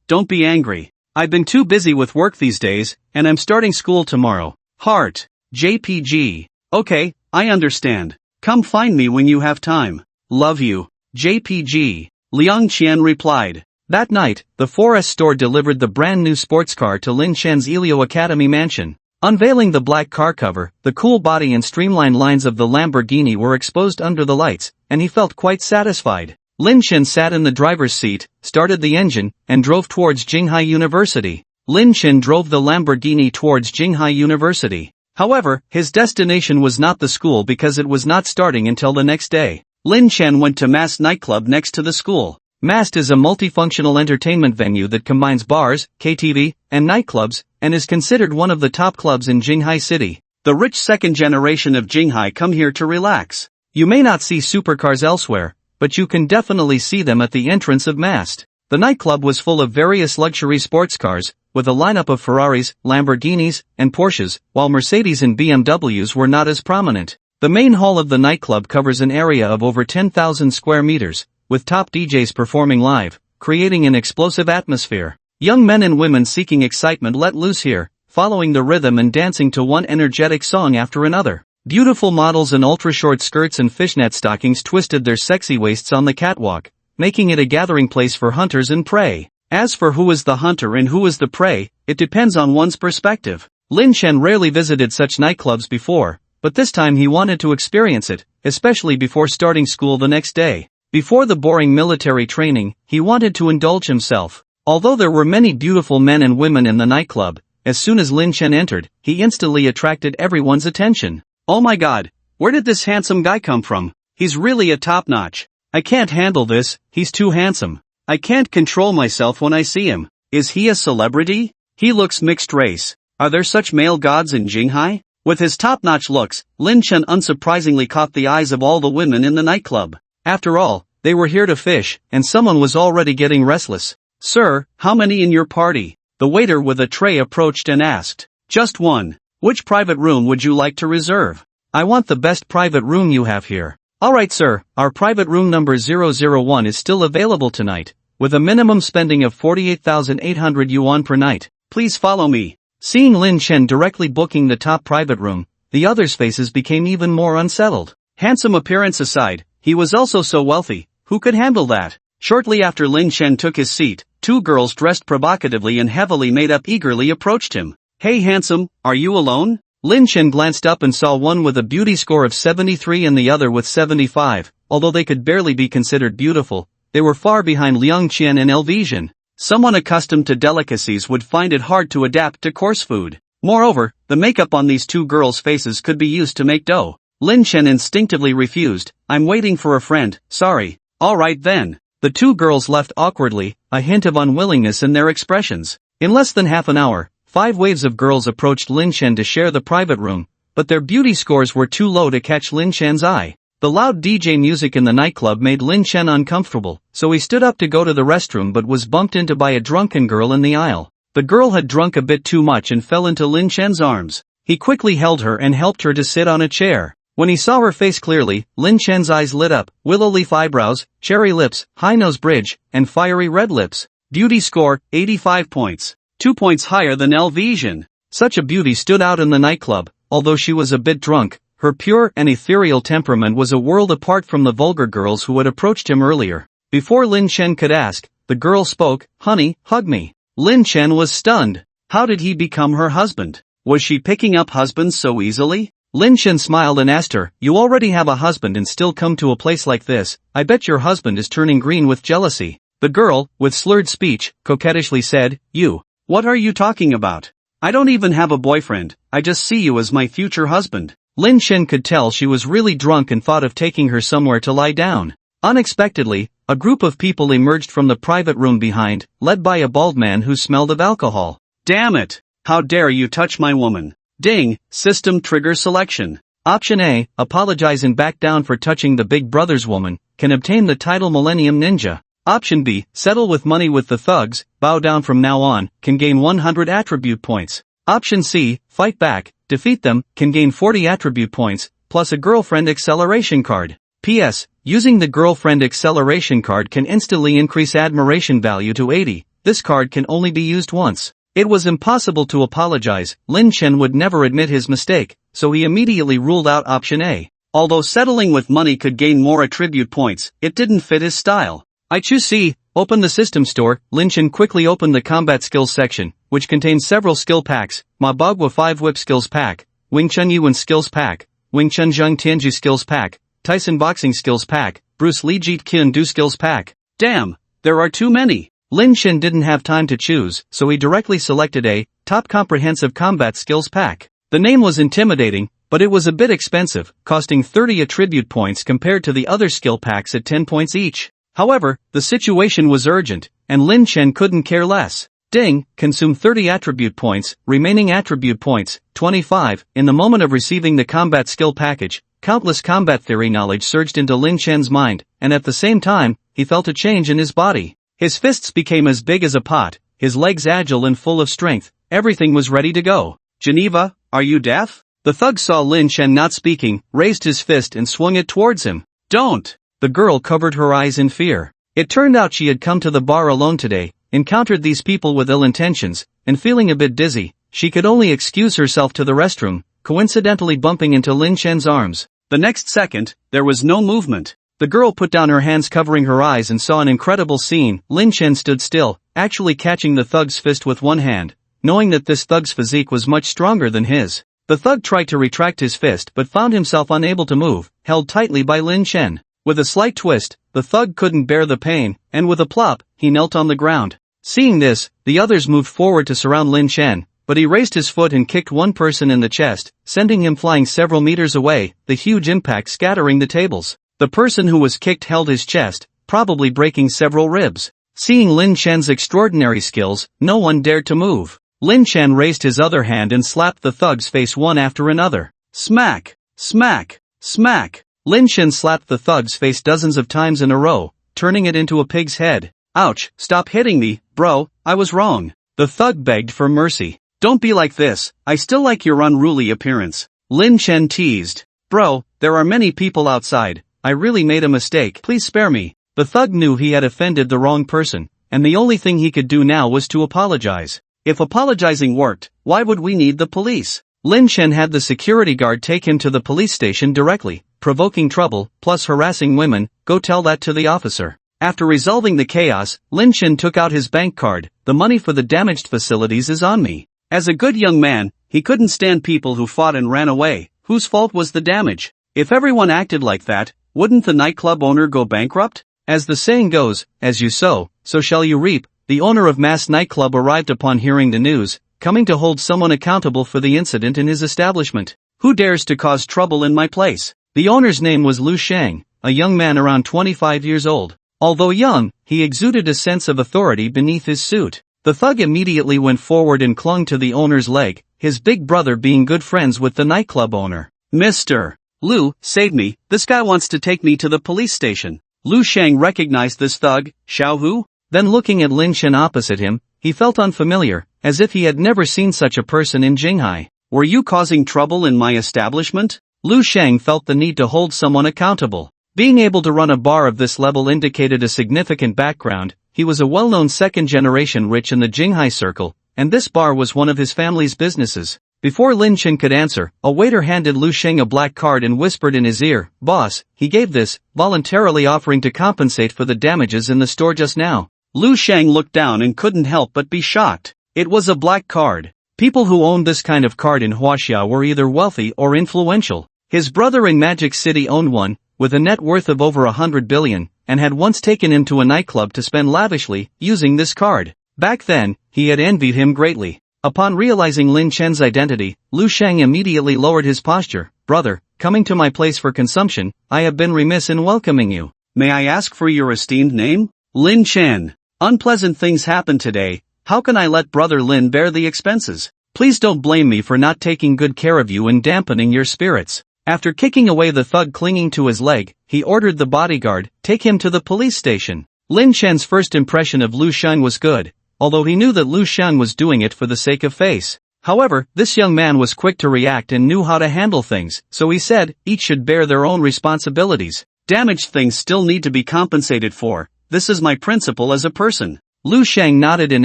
Don't be angry. I've been too busy with work these days, and I'm starting school tomorrow. Heart. JPG. Okay, I understand. Come find me when you have time. Love you. JPG. Liang Qian replied. That night, the 4S store delivered the brand new sports car to Lin Qian's Elio Academy mansion. Unveiling the black car cover, the cool body and streamlined lines of the Lamborghini were exposed under the lights, and he felt quite satisfied. Lin Qian sat in the driver's seat, started the engine, and drove towards Jinghai University. Lin Qian drove the Lamborghini towards Jinghai University. However, his destination was not the school because it was not starting until the next day. Lin Qian went to Mast nightclub next to the school. Mast is a multifunctional entertainment venue that combines bars, KTV, and nightclubs, and is considered one of the top clubs in Jinghai City. The rich second generation of Jinghai come here to relax. You may not see supercars elsewhere, but you can definitely see them at the entrance of Mast. The nightclub was full of various luxury sports cars, with a lineup of Ferraris, Lamborghinis, and Porsches, while Mercedes and BMWs were not as prominent. The main hall of the nightclub covers an area of over 10,000 square meters, with top DJs performing live, creating an explosive atmosphere. Young men and women seeking excitement let loose here, following the rhythm and dancing to one energetic song after another. Beautiful models in ultra-short skirts and fishnet stockings twisted their sexy waists on the catwalk, making it a gathering place for hunters and prey. As for who is the hunter and who is the prey, it depends on one's perspective. Lin Qian rarely visited such nightclubs before, but this time he wanted to experience it, especially before starting school the next day. Before the boring military training, he wanted to indulge himself. Although there were many beautiful men and women in the nightclub, as soon as Lin Qian entered, he instantly attracted everyone's attention. Oh my god, where did this handsome guy come from? He's really a top-notch. I can't handle this, he's too handsome. I can't control myself when I see him. Is he a celebrity? He looks mixed race. Are there such male gods in Jinghai? With his top-notch looks, Lin Qian unsurprisingly caught the eyes of all the women in the nightclub. After all, they were here to fish, and someone was already getting restless. Sir, how many in your party? The waiter with a tray approached and asked. Just one. Which private room would you like to reserve? I want the best private room you have here. Alright sir, our private room number 001 is still available tonight, with a minimum spending of 48,800 yuan per night. Please follow me. Seeing Lin Qian directly booking the top private room, the others' faces became even more unsettled. Handsome appearance aside, he was also so wealthy, who could handle that? Shortly after Lin Qian took his seat, two girls dressed provocatively and heavily made up eagerly approached him. Hey handsome, are you alone? Lin Qian glanced up and saw one with a beauty score of 73 and the other with 75, although they could barely be considered beautiful, they were far behind Liang Qian and Elvesian. Someone accustomed to delicacies would find it hard to adapt to coarse food. Moreover, the makeup on these two girls' faces could be used to make dough. Lin Qian instinctively refused. I'm waiting for a friend, sorry. Alright then. The two girls left awkwardly, a hint of unwillingness in their expressions. In less than half an hour, 5 waves of girls approached Lin Qian to share the private room, but their beauty scores were too low to catch Lin Qian's eye. The loud DJ music in the nightclub made Lin Qian uncomfortable, so he stood up to go to the restroom but was bumped into by a drunken girl in the aisle. The girl had drunk a bit too much and fell into Lin Qian's arms. He quickly held her and helped her to sit on a chair. When he saw her face clearly, Lin Qian's eyes lit up, willow leaf eyebrows, cherry lips, high nose bridge, and fiery red lips. Beauty score, 85 points. 2 points higher than Elvesian. Such a beauty stood out in the nightclub, although she was a bit drunk. Her pure and ethereal temperament was a world apart from the vulgar girls who had approached him earlier. Before Lin Qian could ask, the girl spoke, honey, hug me. Lin Qian was stunned. How did he become her husband? Was she picking up husbands so easily? Lin Qian smiled and asked her, you already have a husband and still come to a place like this, I bet your husband is turning green with jealousy. The girl, with slurred speech, coquettishly said, you. What are you talking about? I don't even have a boyfriend, I just see you as my future husband. Lin Qian could tell she was really drunk and thought of taking her somewhere to lie down. Unexpectedly, a group of people emerged from the private room behind, led by a bald man who smelled of alcohol. Damn it! How dare you touch my woman? Ding, system trigger selection. Option A, apologize and back down for touching the Big Brother's woman, can obtain the title Millennium Ninja. Option B, settle with money with the thugs, bow down from now on, can gain 100 attribute points. Option C, fight back, defeat them, can gain 40 attribute points, plus a girlfriend acceleration card. P.S. Using the girlfriend acceleration card can instantly increase admiration value to 80. This card can only be used once. It was impossible to apologize. Lin Chen would never admit his mistake, so he immediately ruled out option A. Although settling with money could gain more attribute points, it didn't fit his style. I choose C. Open the system store. Lin Chen quickly opened the combat skills section, which contains several skill packs: Ma Bagua 5 Whip Skills Pack, Wing Chun Yuan Skills Pack, Wing Chun Zheng Tianju Skills Pack, Tyson Boxing Skills Pack, Bruce Lee Jeet Kune Do Skills Pack. Damn, there are too many. Lin Chen didn't have time to choose, so he directly selected A, Top Comprehensive Combat Skills Pack. The name was intimidating, but it was a bit expensive, costing 30 attribute points compared to the other skill packs at 10 points each. However, the situation was urgent, and Lin Chen couldn't care less. Ding, consume 30 attribute points, remaining attribute points, 25. In the moment of receiving the combat skill package, countless combat theory knowledge surged into Lin Chen's mind, and at the same time, he felt a change in his body. His fists became as big as a pot, his legs agile and full of strength. Everything was ready to go. Geneva, are you deaf? The thug saw Lin Chen not speaking, raised his fist and swung it towards him. Don't! The girl covered her eyes in fear. It turned out she had come to the bar alone today, encountered these people with ill intentions, and feeling a bit dizzy, she could only excuse herself to the restroom, coincidentally bumping into Lin Chen's arms. The next second, there was no movement. The girl put down her hands covering her eyes and saw an incredible scene. Lin Chen stood still, actually catching the thug's fist with one hand, knowing that this thug's physique was much stronger than his. The thug tried to retract his fist but found himself unable to move, held tightly by Lin Chen. With a slight twist, the thug couldn't bear the pain, and with a plop, he knelt on the ground. Seeing this, the others moved forward to surround Lin Chen, but he raised his foot and kicked one person in the chest, sending him flying several meters away, the huge impact scattering the tables. The person who was kicked held his chest, probably breaking several ribs. Seeing Lin Chen's extraordinary skills, no one dared to move. Lin Chen raised his other hand and slapped the thug's face one after another. Smack! Smack! Smack! Lin Chen slapped the thug's face dozens of times in a row, turning it into a pig's head. Ouch, stop hitting me, bro, I was wrong. The thug begged for mercy. Don't be like this, I still like your unruly appearance. Lin Chen teased. Bro, there are many people outside. I really made a mistake. Please spare me. The thug knew he had offended the wrong person, and the only thing he could do now was to apologize. If apologizing worked, why would we need the police? Lin Chen had the security guard take him to the police station directly, provoking trouble, plus harassing women. Go tell that to the officer. After resolving the chaos, Lin Chen took out his bank card. The money for the damaged facilities is on me. As a good young man, he couldn't stand people who fought and ran away. Whose fault was the damage? If everyone acted like that, wouldn't the nightclub owner go bankrupt? As the saying goes, as you sow, so shall you reap. The owner of Mass Nightclub arrived upon hearing the news, coming to hold someone accountable for the incident in his establishment. Who dares to cause trouble in my place? The owner's name was Lu Shang, a young man around 25 years old. Although young, he exuded a sense of authority beneath his suit. The thug immediately went forward and clung to the owner's leg, his big brother being good friends with the nightclub owner. Mr. Lu, save me, this guy wants to take me to the police station. Lu Shang recognized this thug, Xiao Hu? Then looking at Lin Chen opposite him, he felt unfamiliar, as if he had never seen such a person in Jinghai. Were you causing trouble in my establishment? Lu Shang felt the need to hold someone accountable. Being able to run a bar of this level indicated a significant background. He was a well-known second-generation rich in the Jinghai circle, and this bar was one of his family's businesses. Before Lin Chen could answer, a waiter handed Lu Sheng a black card and whispered in his ear, "Boss," he gave this, voluntarily offering to compensate for the damages in the store just now. Lu Sheng looked down and couldn't help but be shocked. It was a black card. People who owned this kind of card in Huaxia were either wealthy or influential. His brother in Magic City owned one, with a net worth of over 100 billion, and had once taken him to a nightclub to spend lavishly, using this card. Back then, he had envied him greatly. Upon realizing Lin Chen's identity, Lu Sheng immediately lowered his posture. "Brother, coming to my place for consumption, I have been remiss in welcoming you. May I ask for your esteemed name?" Lin Chen. "Unpleasant things happened today. How can I let Brother Lin bear the expenses? Please don't blame me for not taking good care of you and dampening your spirits." After kicking away the thug clinging to his leg, he ordered the bodyguard, "Take him to the police station." Lin Chen's first impression of Lu Sheng was good, although he knew that Lu Sheng was doing it for the sake of face. However, this young man was quick to react and knew how to handle things, so he said, each should bear their own responsibilities. Damaged things still need to be compensated for. This is my principle as a person. Lu Sheng nodded in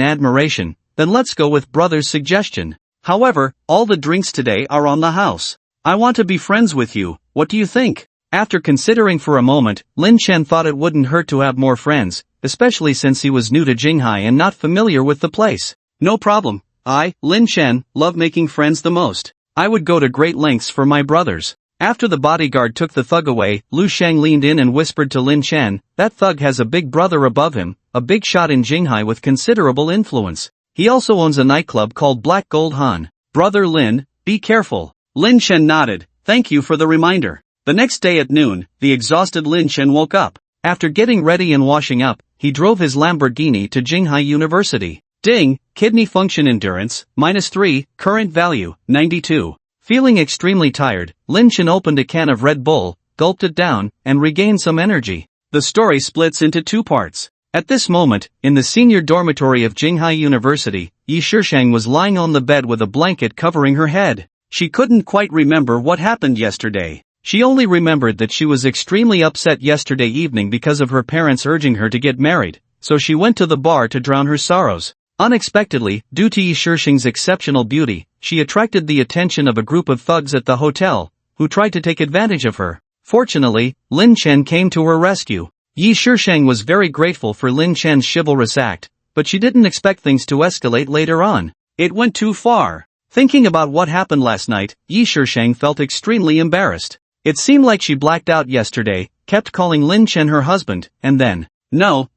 admiration. Then let's go with brother's suggestion. However, all the drinks today are on the house. I want to be friends with you, what do you think? After considering for a moment, Lin Chen thought it wouldn't hurt to have more friends, especially since he was new to Jinghai and not familiar with the place. No problem. I, Lin Chen, love making friends the most. I would go to great lengths for my brothers. After the bodyguard took the thug away, Lu Sheng leaned in and whispered to Lin Chen, that thug has a big brother above him, a big shot in Jinghai with considerable influence. He also owns a nightclub called Black Gold Han. Brother Lin, be careful. Lin Chen nodded, thank you for the reminder. The next day at noon, the exhausted Lin Chen woke up. After getting ready and washing up, he drove his Lamborghini to Jinghai University. Ding, kidney function endurance, -3, current value, 92. Feeling extremely tired, Lin Chen opened a can of Red Bull, gulped it down, and regained some energy. The story splits into two parts. At this moment, in the senior dormitory of Jinghai University, Yi Shishang was lying on the bed with a blanket covering her head. She couldn't quite remember what happened yesterday. She only remembered that she was extremely upset yesterday evening because of her parents urging her to get married, so she went to the bar to drown her sorrows. Unexpectedly, due to Yi Shishang's exceptional beauty, she attracted the attention of a group of thugs at the hotel, who tried to take advantage of her. Fortunately, Lin Chen came to her rescue. Yi Shishang was very grateful for Lin Chen's chivalrous act, but she didn't expect things to escalate later on. It went too far. Thinking about what happened last night, Yi Shishang felt extremely embarrassed. It seemed like she blacked out yesterday, kept calling Lin Chen her husband, and then, no,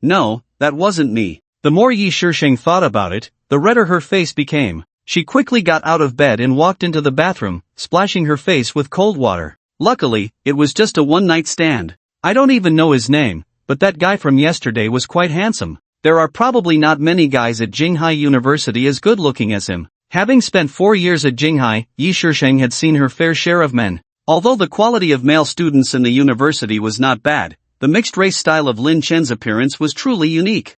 that wasn't me. The more Yi Shishang thought about it, the redder her face became. She quickly got out of bed and walked into the bathroom, splashing her face with cold water. Luckily, it was just a one-night stand. I don't even know his name, but that guy from yesterday was quite handsome. There are probably not many guys at Jinghai University as good-looking as him. Having spent 4 years at Jinghai, Yi Shishang had seen her fair share of men. Although the quality of male students in the university was not bad, the mixed-race style of Lin Chen's appearance was truly unique.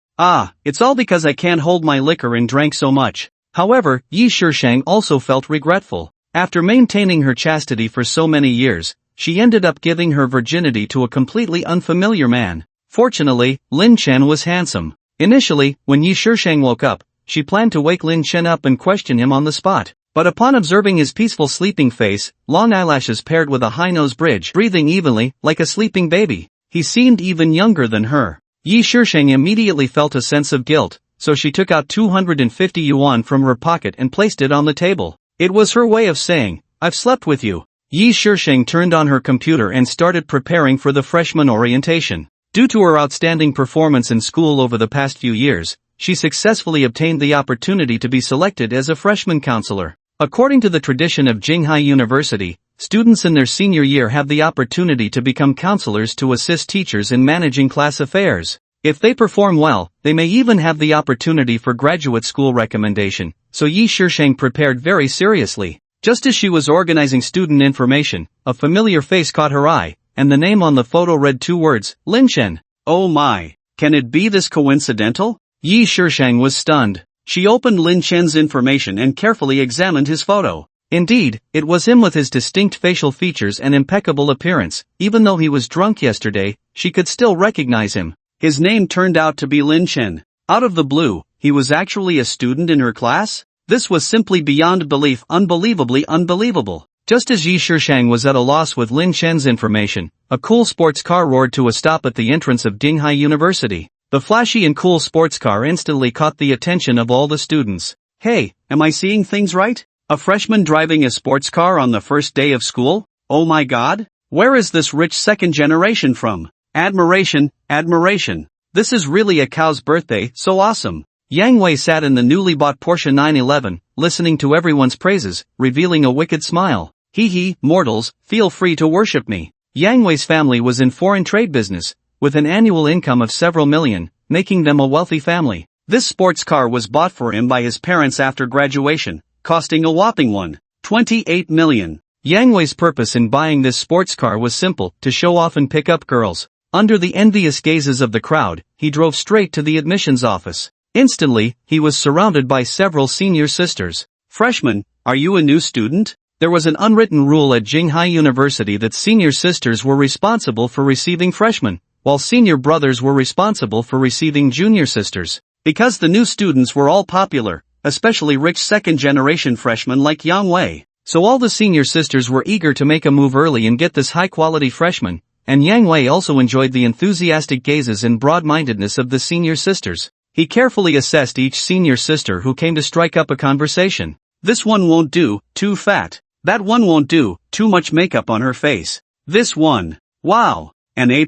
It's all because I can't hold my liquor and drank so much. However, Yi Shishang also felt regretful. After maintaining her chastity for so many years, she ended up giving her virginity to a completely unfamiliar man. Fortunately, Lin Chen was handsome. Initially, when Yi Shishang woke up, she planned to wake Lin Chen up and question him on the spot. But upon observing his peaceful sleeping face, long eyelashes paired with a high nose bridge, breathing evenly, like a sleeping baby, he seemed even younger than her. Yi Shishang immediately felt a sense of guilt, so she took out 250 yuan from her pocket and placed it on the table. It was her way of saying, I've slept with you. Yi Shishang turned on her computer and started preparing for the freshman orientation. Due to her outstanding performance in school over the past few years, she successfully obtained the opportunity to be selected as a freshman counselor. According to the tradition of Jinghai University, students in their senior year have the opportunity to become counselors to assist teachers in managing class affairs. If they perform well, they may even have the opportunity for graduate school recommendation, so Yi Shishang prepared very seriously. Just as she was organizing student information, a familiar face caught her eye, and the name on the photo read two words, Lin Chen. Oh my, can it be this coincidental? Yi Shishang was stunned. She opened Lin Chen's information and carefully examined his photo. Indeed, it was him with his distinct facial features and impeccable appearance. Even though he was drunk yesterday, she could still recognize him. His name turned out to be Lin Chen. Out of the blue, he was actually a student in her class? This was simply beyond belief, unbelievably unbelievable. Just as Yi Shishang was at a loss with Lin Chen's information, a cool sports car roared to a stop at the entrance of Jinghai University. The flashy and cool sports car instantly caught the attention of all the students. Hey, am I seeing things right? A freshman driving a sports car on the first day of school? Oh my god? Where is this rich second generation from? Admiration, admiration. This is really a cow's birthday, so awesome. Yang Wei sat in the newly bought Porsche 911, listening to everyone's praises, revealing a wicked smile. Hee, mortals, feel free to worship me. Yang Wei's family was in foreign trade business, with an annual income of several million, making them a wealthy family. This sports car was bought for him by his parents after graduation, costing a whopping 1.28 million. Yang Wei's purpose in buying this sports car was simple, to show off and pick up girls. Under the envious gazes of the crowd, he drove straight to the admissions office. Instantly, he was surrounded by several senior sisters. Freshman, are you a new student? There was an unwritten rule at Jinghai University that senior sisters were responsible for receiving freshmen, while senior brothers were responsible for receiving junior sisters. Because the new students were all popular, especially rich second-generation freshmen like Yang Wei, so all the senior sisters were eager to make a move early and get this high-quality freshman, and Yang Wei also enjoyed the enthusiastic gazes and broad-mindedness of the senior sisters. He carefully assessed each senior sister who came to strike up a conversation. This one won't do, too fat. That one won't do, too much makeup on her face. This one, wow, an A+?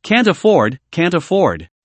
Can't afford.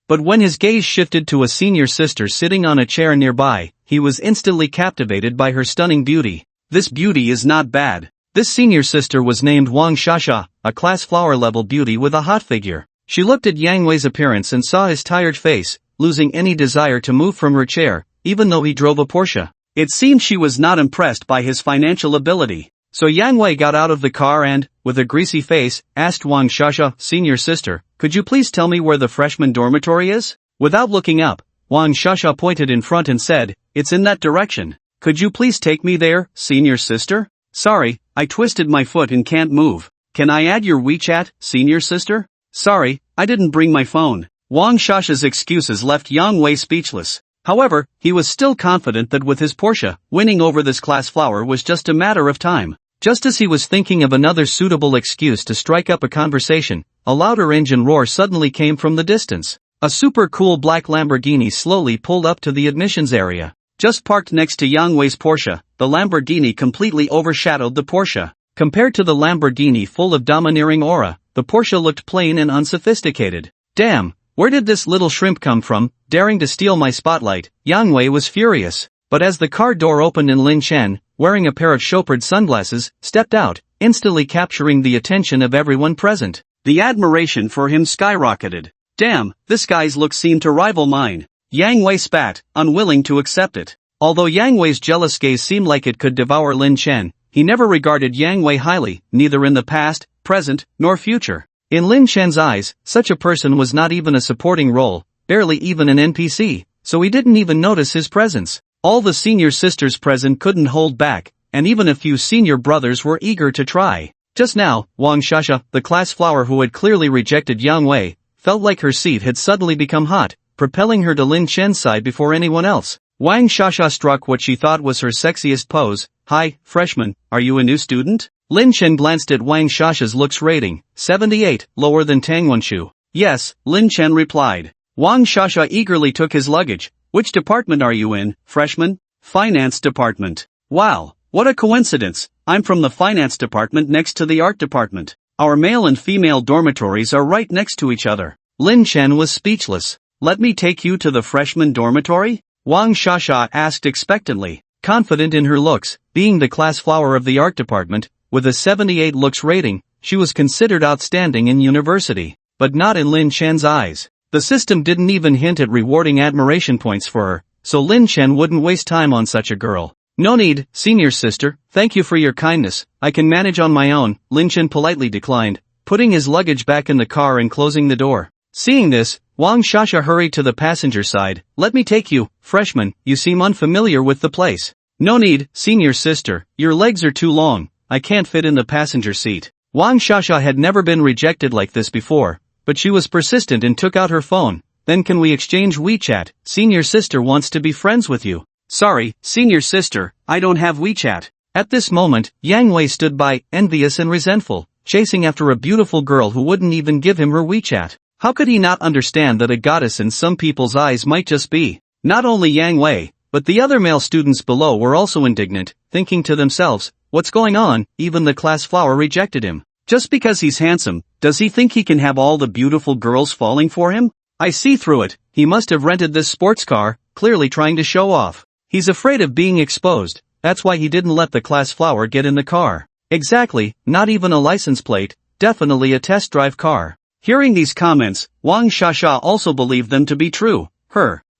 But when his gaze shifted to a senior sister sitting on a chair nearby, he was instantly captivated by her stunning beauty. This beauty is not bad. This senior sister was named Wang Shasha, a class flower-level beauty with a hot figure. She looked at Yang Wei's appearance and saw his tired face, losing any desire to move from her chair, even though he drove a Porsche. It seemed she was not impressed by his financial ability. So Yang Wei got out of the car and, with a greasy face, asked Wang Shasha, senior sister, could you please tell me where the freshman dormitory is? Without looking up, Wang Shasha pointed in front and said, it's in that direction. Could you please take me there, senior sister? Sorry, I twisted my foot and can't move. Can I add your WeChat, senior sister? Sorry, I didn't bring my phone. Wang Shasha's excuses left Yang Wei speechless. However, he was still confident that with his Porsche, winning over this class flower was just a matter of time. Just as he was thinking of another suitable excuse to strike up a conversation, a louder engine roar suddenly came from the distance. A super cool black Lamborghini slowly pulled up to the admissions area. Just parked next to Yang Wei's Porsche, the Lamborghini completely overshadowed the Porsche. Compared to the Lamborghini full of domineering aura, the Porsche looked plain and unsophisticated. Damn, where did this little shrimp come from, daring to steal my spotlight? Yang Wei was furious. But as the car door opened and Lin Chen, wearing a pair of Chopard sunglasses, stepped out, instantly capturing the attention of everyone present. The admiration for him skyrocketed. Damn, this guy's looks seemed to rival mine. Yang Wei spat, unwilling to accept it. Although Yang Wei's jealous gaze seemed like it could devour Lin Chen, he never regarded Yang Wei highly, neither in the past, present, nor future. In Lin Chen's eyes, such a person was not even a supporting role, barely even an NPC, so he didn't even notice his presence. All the senior sisters present couldn't hold back, and even a few senior brothers were eager to try. Just now, Wang Shasha, the class flower who had clearly rejected Yang Wei, felt like her seat had suddenly become hot, propelling her to Lin Chen's side before anyone else. Wang Shasha struck what she thought was her sexiest pose. Hi, freshman, are you a new student? Lin Chen glanced at Wang Shasha's looks rating, 78, lower than Tang Wenshu. Yes, Lin Chen replied. Wang Shasha eagerly took his luggage. Which department are you in, freshman? Finance department. Wow, what a coincidence. I'm from the finance department next to the art department. Our male and female dormitories are right next to each other. Lin Chen was speechless. Let me take you to the freshman dormitory? Wang Shasha asked expectantly. Confident in her looks, being the class flower of the art department, with a 78 looks rating, she was considered outstanding in university, but not in Lin Chen's eyes. The system didn't even hint at rewarding admiration points for her, so Lin Chen wouldn't waste time on such a girl. No need, senior sister, thank you for your kindness, I can manage on my own, Lin Chen politely declined, putting his luggage back in the car and closing the door. Seeing this, Wang Shasha hurried to the passenger side. Let me take you, freshman, you seem unfamiliar with the place. No need, senior sister, your legs are too long, I can't fit in the passenger seat. Wang Shasha had never been rejected like this before, but she was persistent and took out her phone. Then can we exchange WeChat? Senior sister wants to be friends with you. Sorry, senior sister, I don't have WeChat. At this moment, Yang Wei stood by, envious and resentful, chasing after a beautiful girl who wouldn't even give him her WeChat. How could he not understand that a goddess in some people's eyes might just be? Not only Yang Wei, but the other male students below were also indignant, thinking to themselves, what's going on? Even the class flower rejected him. Just because he's handsome, does he think he can have all the beautiful girls falling for him? I see through it, he must have rented this sports car, clearly trying to show off. He's afraid of being exposed, that's why he didn't let the class flower get in the car. Exactly, not even a license plate, definitely a test drive car. Hearing these comments, Wang Shasha also believed them to be true.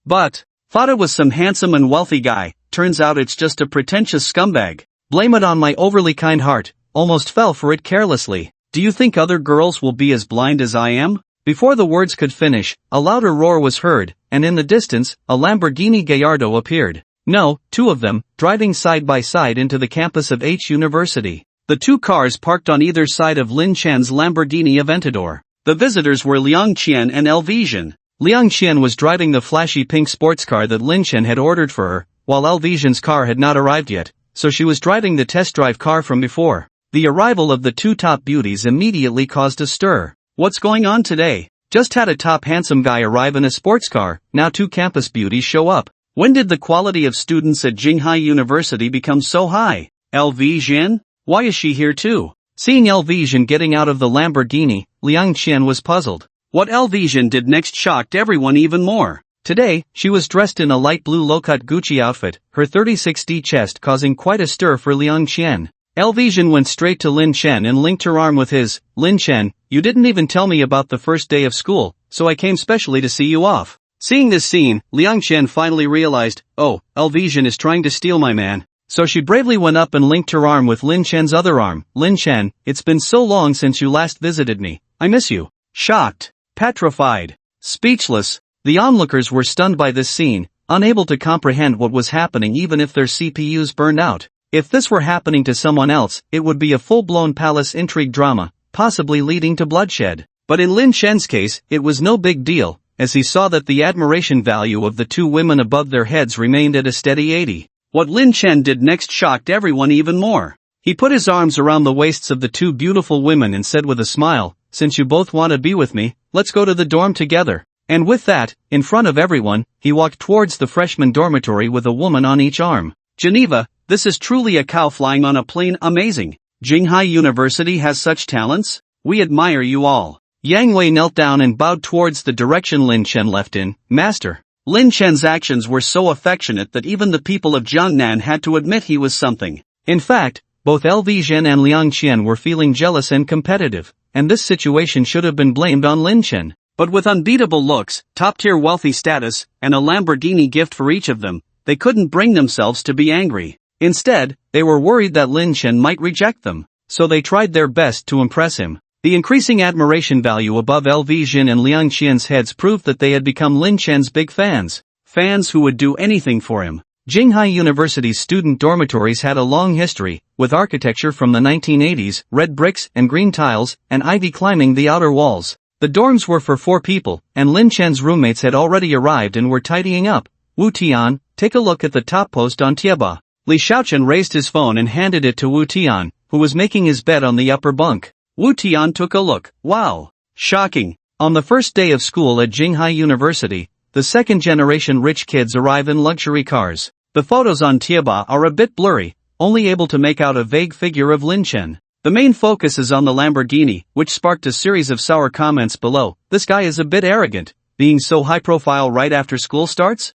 But, thought it was some handsome and wealthy guy, turns out it's just a pretentious scumbag. Blame it on my overly kind heart, almost fell for it carelessly. Do you think other girls will be as blind as I am? Before the words could finish, a louder roar was heard, and in the distance, a Lamborghini Gallardo appeared. No, two of them, driving side by side into the campus of H University. The two cars parked on either side of Lin Chen's Lamborghini Aventador. The visitors were Liang Qian and Elvision. Liang Qian was driving the flashy pink sports car that Lin Chen had ordered for her, while Elvision's car had not arrived yet, so she was driving the test drive car from before. The arrival of the two top beauties immediately caused a stir. What's going on today? Just had a top handsome guy arrive in a sports car, now two campus beauties show up. When did the quality of students at Jinghai University become so high? Elvision? Why is she here too? Seeing Elvision getting out of the Lamborghini, Liang Qian was puzzled. What Elvision did next shocked everyone even more. Today, she was dressed in a light blue low-cut Gucci outfit, her 36D chest causing quite a stir for Liang Qian. Elvision went straight to Lin Chen and linked her arm with his. Lin Chen, you didn't even tell me about the first day of school, so I came specially to see you off. Seeing this scene, Liang Chen finally realized, oh, Elvision is trying to steal my man. So she bravely went up and linked her arm with Lin Chen's other arm. Lin Chen, it's been so long since you last visited me. I miss you. Shocked, petrified, speechless, the onlookers were stunned by this scene, unable to comprehend what was happening even if their CPUs burned out. If this were happening to someone else, it would be a full-blown palace intrigue drama, possibly leading to bloodshed. But in Lin Chen's case, it was no big deal, as he saw that the admiration value of the two women above their heads remained at a steady 80. What Lin Chen did next shocked everyone even more. He put his arms around the waists of the two beautiful women and said with a smile, since you both want to be with me, let's go to the dorm together. And with that, in front of everyone, he walked towards the freshman dormitory with a woman on each arm. Geneva, this is truly a cow flying on a plane, amazing. Jinghai University has such talents? We admire you all. Yang Wei knelt down and bowed towards the direction Lin Chen left in. Master. Lin Chen's actions were so affectionate that even the people of Jiangnan had to admit he was something. In fact, both Elvision and Liang Qian were feeling jealous and competitive, and this situation should have been blamed on Lin Chen. But with unbeatable looks, top-tier wealthy status, and a Lamborghini gift for each of them, they couldn't bring themselves to be angry. Instead, they were worried that Lin Chen might reject them, so they tried their best to impress him. The increasing admiration value above Elvision and Liang Qian's heads proved that they had become Lin Chen's big fans. Fans who would do anything for him. Jinghai University's student dormitories had a long history, with architecture from the 1980s, red bricks and green tiles, and ivy climbing the outer walls. The dorms were for 4 people, and Lin Chen's roommates had already arrived and were tidying up. Wu Tian, take a look at the top post on Tieba. Li Shaochen raised his phone and handed it to Wu Tian, who was making his bed on the upper bunk. Wu Tian took a look. Wow! Shocking! On the first day of school at Jinghai University, the second-generation rich kids arrive in luxury cars. The photos on Tieba are a bit blurry, only able to make out a vague figure of Lin Chen. The main focus is on the Lamborghini, which sparked a series of sour comments below. This guy is a bit arrogant, being so high-profile right after school starts?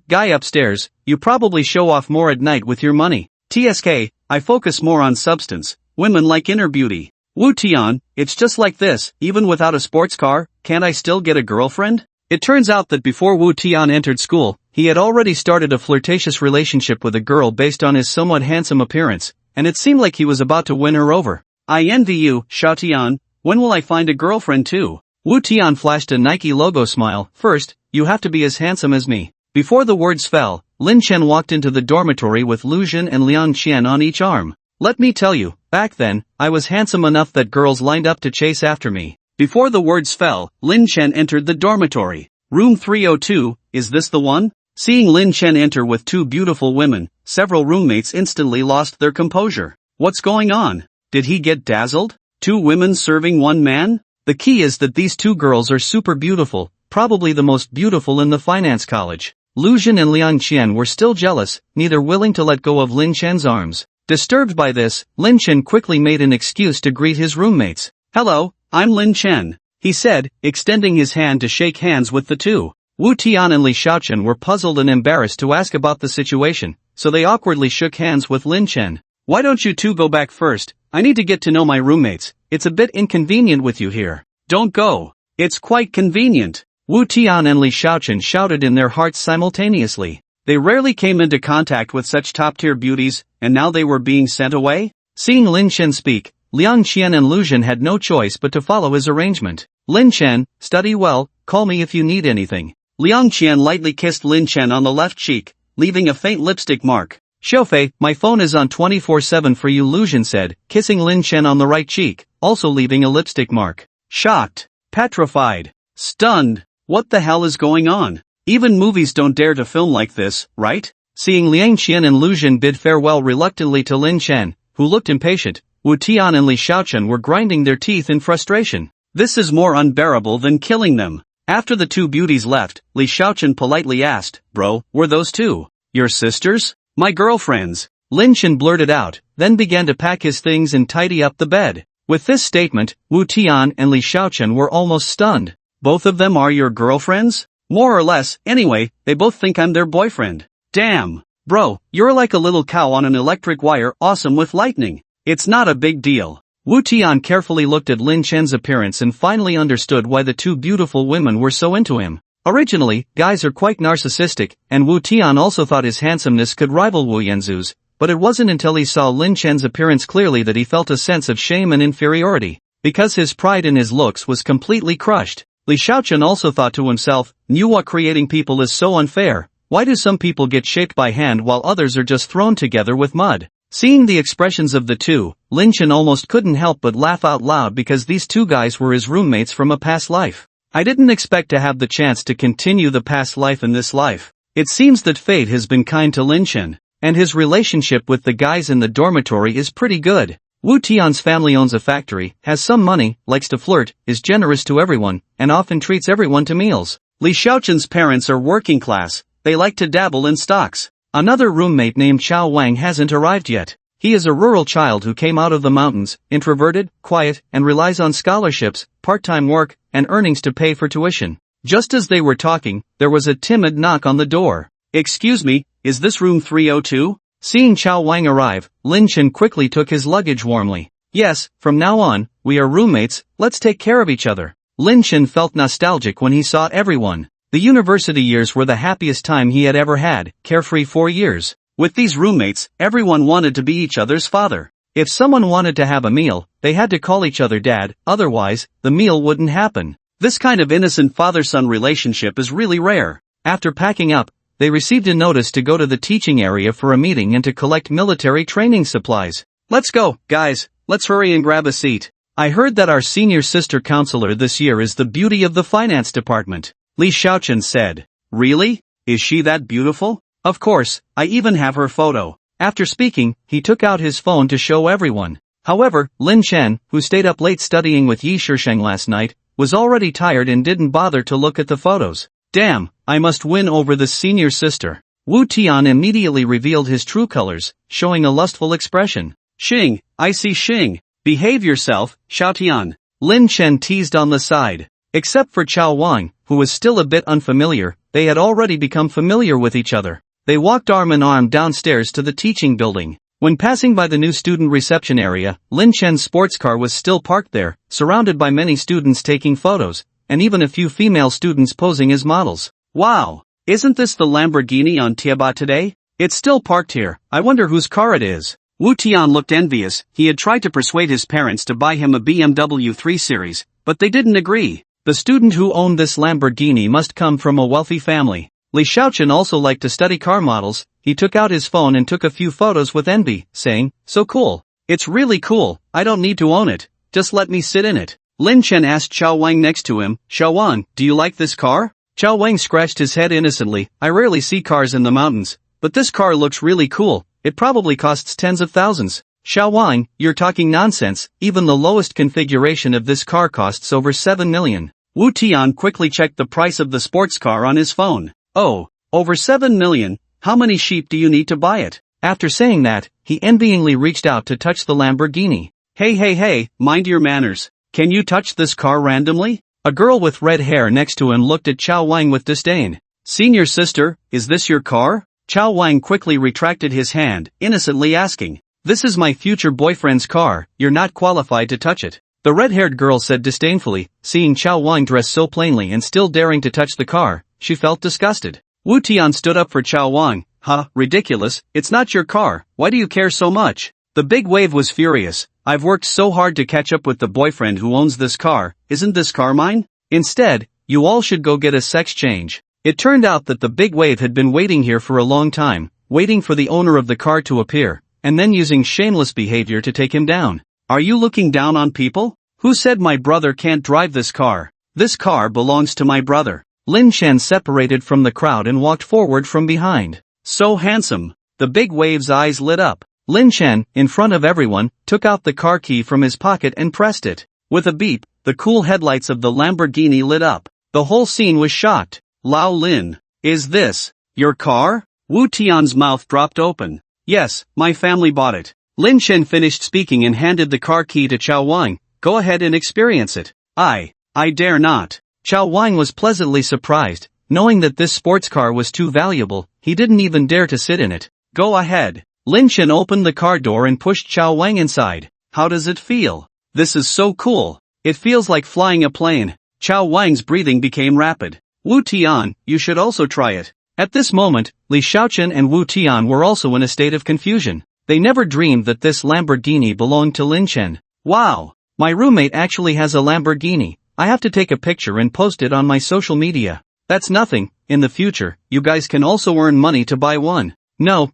Guy upstairs, you probably show off more at night with your money. TSK, I focus more on substance. Women like inner beauty. Wu Tian, it's just like this, even without a sports car, can't I still get a girlfriend? It turns out that before Wu Tian entered school, he had already started a flirtatious relationship with a girl based on his somewhat handsome appearance, and it seemed like he was about to win her over. I envy you, Xiao Tian, when will I find a girlfriend too? Wu Tian flashed a Nike logo smile. First, you have to be as handsome as me. Before the words fell, Lin Chen walked into the dormitory with Lu Jin and Liang Qian on each arm. Let me tell you, back then, I was handsome enough that girls lined up to chase after me. Before the words fell, Lin Chen entered the dormitory. Room 302, is this the one? Seeing Lin Chen enter with 2 beautiful women, several roommates instantly lost their composure. What's going on? Did he get dazzled? 2 women serving 1 man? The key is that these 2 girls are super beautiful, probably the most beautiful in the finance college. Lu Jin and Liang Qian were still jealous, neither willing to let go of Lin Chen's arms. Disturbed by this, Lin Chen quickly made an excuse to greet his roommates. Hello, I'm Lin Chen, he said, extending his hand to shake hands with the 2. Wu Tian and Li Shaochen were puzzled and embarrassed to ask about the situation, so they awkwardly shook hands with Lin Chen. Why don't you 2 go back first? I need to get to know my roommates. It's a bit inconvenient with you here. Don't go. It's quite convenient. Wu Tian and Li Shaochen shouted in their hearts simultaneously. They rarely came into contact with such top-tier beauties, and now they were being sent away? Seeing Lin Chen speak, Liang Qian and Lu Jin had no choice but to follow his arrangement. Lin Chen, study well, call me if you need anything. Liang Qian lightly kissed Lin Chen on the left cheek, leaving a faint lipstick mark. Xiaofei, my phone is on 24/7 for you, Lu Jin said, kissing Lin Chen on the right cheek, also leaving a lipstick mark. Shocked. Petrified. Stunned. What the hell is going on? Even movies don't dare to film like this, right? Seeing Liang Qian and Lu Jin bid farewell reluctantly to Lin Chen, who looked impatient, Wu Tian and Li Xiaochen were grinding their teeth in frustration. This is more unbearable than killing them. After the two beauties left, Li Xiaochen politely asked, Bro, were those two your sisters? My girlfriends. Lin Chen blurted out, then began to pack his things and tidy up the bed. With this statement, Wu Tian and Li Xiaochen were almost stunned. Both of them are your girlfriends? More or less, anyway, they both think I'm their boyfriend. Damn. Bro, you're like a little cow on an electric wire, awesome with lightning. It's not a big deal. Wu Tian carefully looked at Lin Chen's appearance and finally understood why the two beautiful women were so into him. Originally, guys are quite narcissistic, and Wu Tian also thought his handsomeness could rival Wu Yanzu's, but it wasn't until he saw Lin Chen's appearance clearly that he felt a sense of shame and inferiority, because his pride in his looks was completely crushed. Li Xiaochen also thought to himself, Manhwa creating people is so unfair. Why do some people get shaped by hand while others are just thrown together with mud? Seeing the expressions of the two, Lin Chen almost couldn't help but laugh out loud because these two guys were his roommates from a past life. I didn't expect to have the chance to continue the past life in this life. It seems that fate has been kind to Lin Chen, and his relationship with the guys in the dormitory is pretty good. Wu Tian's family owns a factory, has some money, likes to flirt, is generous to everyone, and often treats everyone to meals. Li Xiaochen's parents are working class, they like to dabble in stocks. Another roommate named Chao Wang hasn't arrived yet. He is a rural child who came out of the mountains, introverted, quiet, and relies on scholarships, part-time work, and earnings to pay for tuition. Just as they were talking, there was a timid knock on the door. Excuse me, is this room 302? Seeing Chao Wang arrive, Lin Chen quickly took his luggage warmly. Yes, from now on, we are roommates, let's take care of each other. Lin Chen felt nostalgic when he saw everyone. The university years were the happiest time he had ever had, carefree 4 years. With these roommates, everyone wanted to be each other's father. If someone wanted to have a meal, they had to call each other dad, otherwise, the meal wouldn't happen. This kind of innocent father-son relationship is really rare. After packing up, they received a notice to go to the teaching area for a meeting and to collect military training supplies. Let's go, guys, let's hurry and grab a seat. I heard that our senior sister counselor this year is the beauty of the finance department. Li Xiaochen said. Really? Is she that beautiful? Of course, I even have her photo. After speaking, he took out his phone to show everyone. However, Lin Chen, who stayed up late studying with Yi Shisheng last night, was already tired and didn't bother to look at the photos. Damn, I must win over this senior sister. Wu Tian immediately revealed his true colors, showing a lustful expression. Xing, I see Xing. Behave yourself, Xiaotian. Lin Chen teased on the side. Except for Chao Wang, who was still a bit unfamiliar, they had already become familiar with each other. They walked arm in arm downstairs to the teaching building. When passing by the new student reception area, Lin Chen's sports car was still parked there, surrounded by many students taking photos, and even a few female students posing as models. Wow! Isn't this the Lamborghini on Tiaba today? It's still parked here, I wonder whose car it is. Wu Tian looked envious. He had tried to persuade his parents to buy him a BMW 3 Series, but they didn't agree. The student who owned this Lamborghini must come from a wealthy family. Li Xiaochen also liked to study car models. He took out his phone and took a few photos with envy, saying, so cool. It's really cool, I don't need to own it, just let me sit in it. Lin Chen asked Chao Wang next to him, Chao Wang, do you like this car? Chao Wang scratched his head innocently. I rarely see cars in the mountains, but this car looks really cool, it probably costs tens of thousands. Chao Wang, you're talking nonsense, even the lowest configuration of this car costs over 7 million. Wu Tian quickly checked the price of the sports car on his phone. Oh, over 7 million, how many sheep do you need to buy it? After saying that, he envyingly reached out to touch the Lamborghini. Hey, mind your manners. Can you touch this car randomly? A girl with red hair next to him looked at Chao Wang with disdain. Senior sister, is this your car? Chao Wang quickly retracted his hand, innocently asking. This is my future boyfriend's car, you're not qualified to touch it. The red-haired girl said disdainfully. Seeing Chao Wang dressed so plainly and still daring to touch the car, she felt disgusted. Wu Tian stood up for Chao Wang. Ridiculous, it's not your car, why do you care so much? The big wave was furious. I've worked so hard to catch up with the boyfriend who owns this car, isn't this car mine? Instead, you all should go get a sex change. It turned out that the big wave had been waiting here for a long time, waiting for the owner of the car to appear, and then using shameless behavior to take him down. Are you looking down on people? Who said my brother can't drive this car? This car belongs to my brother. Lin Chen separated from the crowd and walked forward from behind. So handsome. The big wave's eyes lit up. Lin Chen, in front of everyone, took out the car key from his pocket and pressed it. With a beep, the cool headlights of the Lamborghini lit up. The whole scene was shocked. Lao Lin, is this your car? Wu Tian's mouth dropped open. Yes, my family bought it. Lin Chen finished speaking and handed the car key to Chao Wang. Go ahead and experience it. I dare not. Chao Wang was pleasantly surprised, knowing that this sports car was too valuable. He didn't even dare to sit in it. Go ahead. Lin Chen opened the car door and pushed Chao Wang inside. How does it feel? This is so cool. It feels like flying a plane. Chao Wang's breathing became rapid. Wu Tian, you should also try it. At this moment, Li Xiaochen and Wu Tian were also in a state of confusion. They never dreamed that this Lamborghini belonged to Lin Chen. Wow! My roommate actually has a Lamborghini. I have to take a picture and post it on my social media. That's nothing. In the future, you guys can also earn money to buy one. No,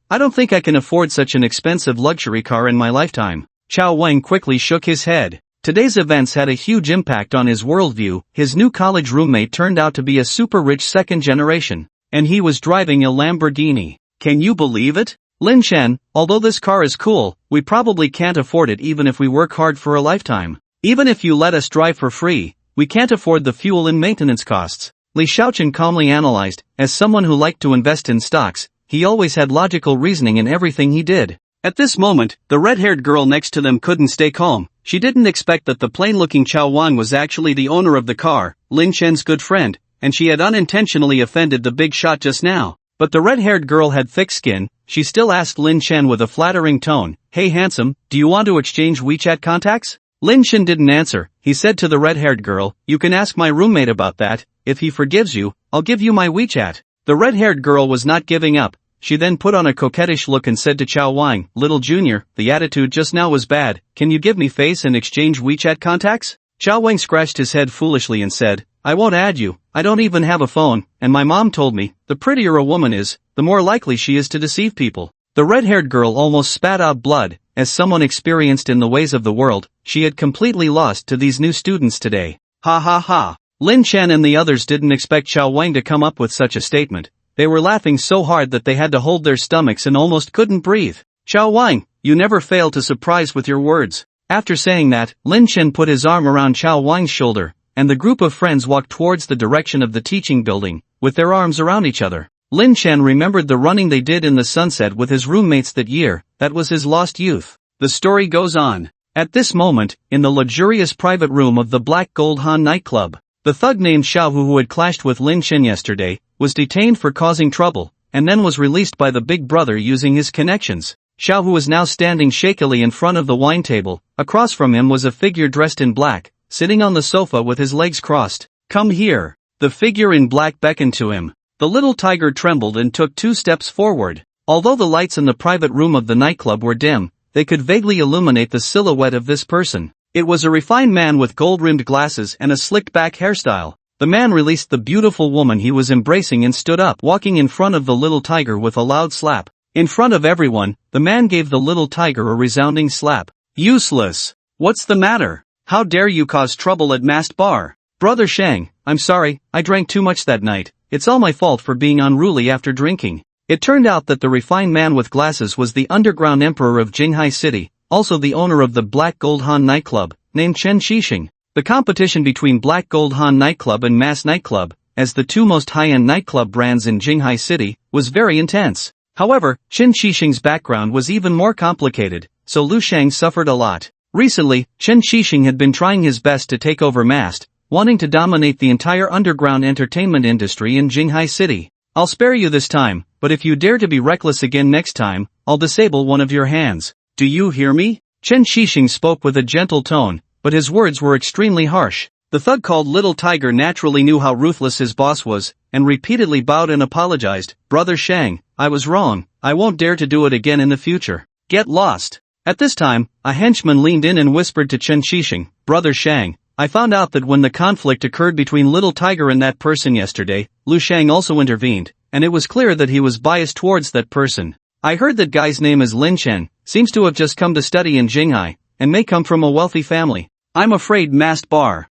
I don't think I can afford such an expensive luxury car in my lifetime. Chao Wang quickly shook his head. Today's events had a huge impact on his worldview. His new college roommate turned out to be a super rich second generation. And he was driving a Lamborghini. Can you believe it? Lin Chen, although this car is cool, we probably can't afford it even if we work hard for a lifetime. Even if you let us drive for free, we can't afford the fuel and maintenance costs. Li Xiaochen calmly analyzed. As someone who liked to invest in stocks, he always had logical reasoning in everything he did. At this moment, the red-haired girl next to them couldn't stay calm. She didn't expect that the plain-looking Chao Wang was actually the owner of the car, Lin Chen's good friend, and she had unintentionally offended the big shot just now. But the red-haired girl had thick skin. She still asked Lin Chen with a flattering tone, "Hey handsome, do you want to exchange WeChat contacts?" Lin Chen didn't answer. He said to the red-haired girl, "You can ask my roommate about that. If he forgives you, I'll give you my WeChat." The red-haired girl was not giving up. She then put on a coquettish look and said to Chao Wang, "Little junior, the attitude just now was bad. Can you give me face and exchange WeChat contacts?" Chao Wang scratched his head foolishly and said, "I won't add you. I don't even have a phone, and my mom told me, the prettier a woman is, the more likely she is to deceive people." The red-haired girl almost spat out blood. As someone experienced in the ways of the world, she had completely lost to these new students today. Ha ha ha. Lin Chen and the others didn't expect Chao Wang to come up with such a statement. They were laughing so hard that they had to hold their stomachs and almost couldn't breathe. Chao Wang, you never fail to surprise with your words. After saying that, Lin Chen put his arm around Chao Wang's shoulder, and the group of friends walked towards the direction of the teaching building, with their arms around each other. Lin Chen remembered the running they did in the sunset with his roommates that year. That was his lost youth. The story goes on. At this moment, in the luxurious private room of the Black Gold Han nightclub, the thug named Xiaohu who had clashed with Lin Chen yesterday, was detained for causing trouble, and then was released by the big brother using his connections. Xiaohu was now standing shakily in front of the wine table. Across from him was a figure dressed in black, sitting on the sofa with his legs crossed. "Come here." The figure in black beckoned to him. The little tiger trembled and took 2 steps forward. Although the lights in the private room of the nightclub were dim, they could vaguely illuminate the silhouette of this person. It was a refined man with gold-rimmed glasses and a slicked-back hairstyle. The man released the beautiful woman he was embracing and stood up, walking in front of the little tiger with a loud slap. In front of everyone, the man gave the little tiger a resounding slap. "Useless! What's the matter? How dare you cause trouble at Mast Bar? Brother Shang, I'm sorry, I drank too much that night. It's all my fault for being unruly after drinking." It turned out that the refined man with glasses was the underground emperor of Jinghai City, also the owner of the Black Gold Han nightclub, named Chen Shixing. The competition between Black Gold Han nightclub and Mass nightclub, as the 2 most high-end nightclub brands in Jinghai City, was very intense. However, Chen Shixing's background was even more complicated, so Lu Shang suffered a lot. Recently, Chen Shixing had been trying his best to take over Mast, wanting to dominate the entire underground entertainment industry in Jinghai City. "I'll spare you this time, but if you dare to be reckless again next time, I'll disable one of your hands. Do you hear me?" Chen Shixing spoke with a gentle tone, but his words were extremely harsh. The thug called Little Tiger naturally knew how ruthless his boss was, and repeatedly bowed and apologized. "Brother Shang, I was wrong. I won't dare to do it again in the future. Get lost." At this time, a henchman leaned in and whispered to Chen Shixing, "Brother Shang, I found out that when the conflict occurred between Little Tiger and that person yesterday, Lu Shang also intervened, and it was clear that he was biased towards that person. I heard that guy's name is Lin Chen, seems to have just come to study in Jinghai, and may come from a wealthy family. I'm afraid Mast Bar.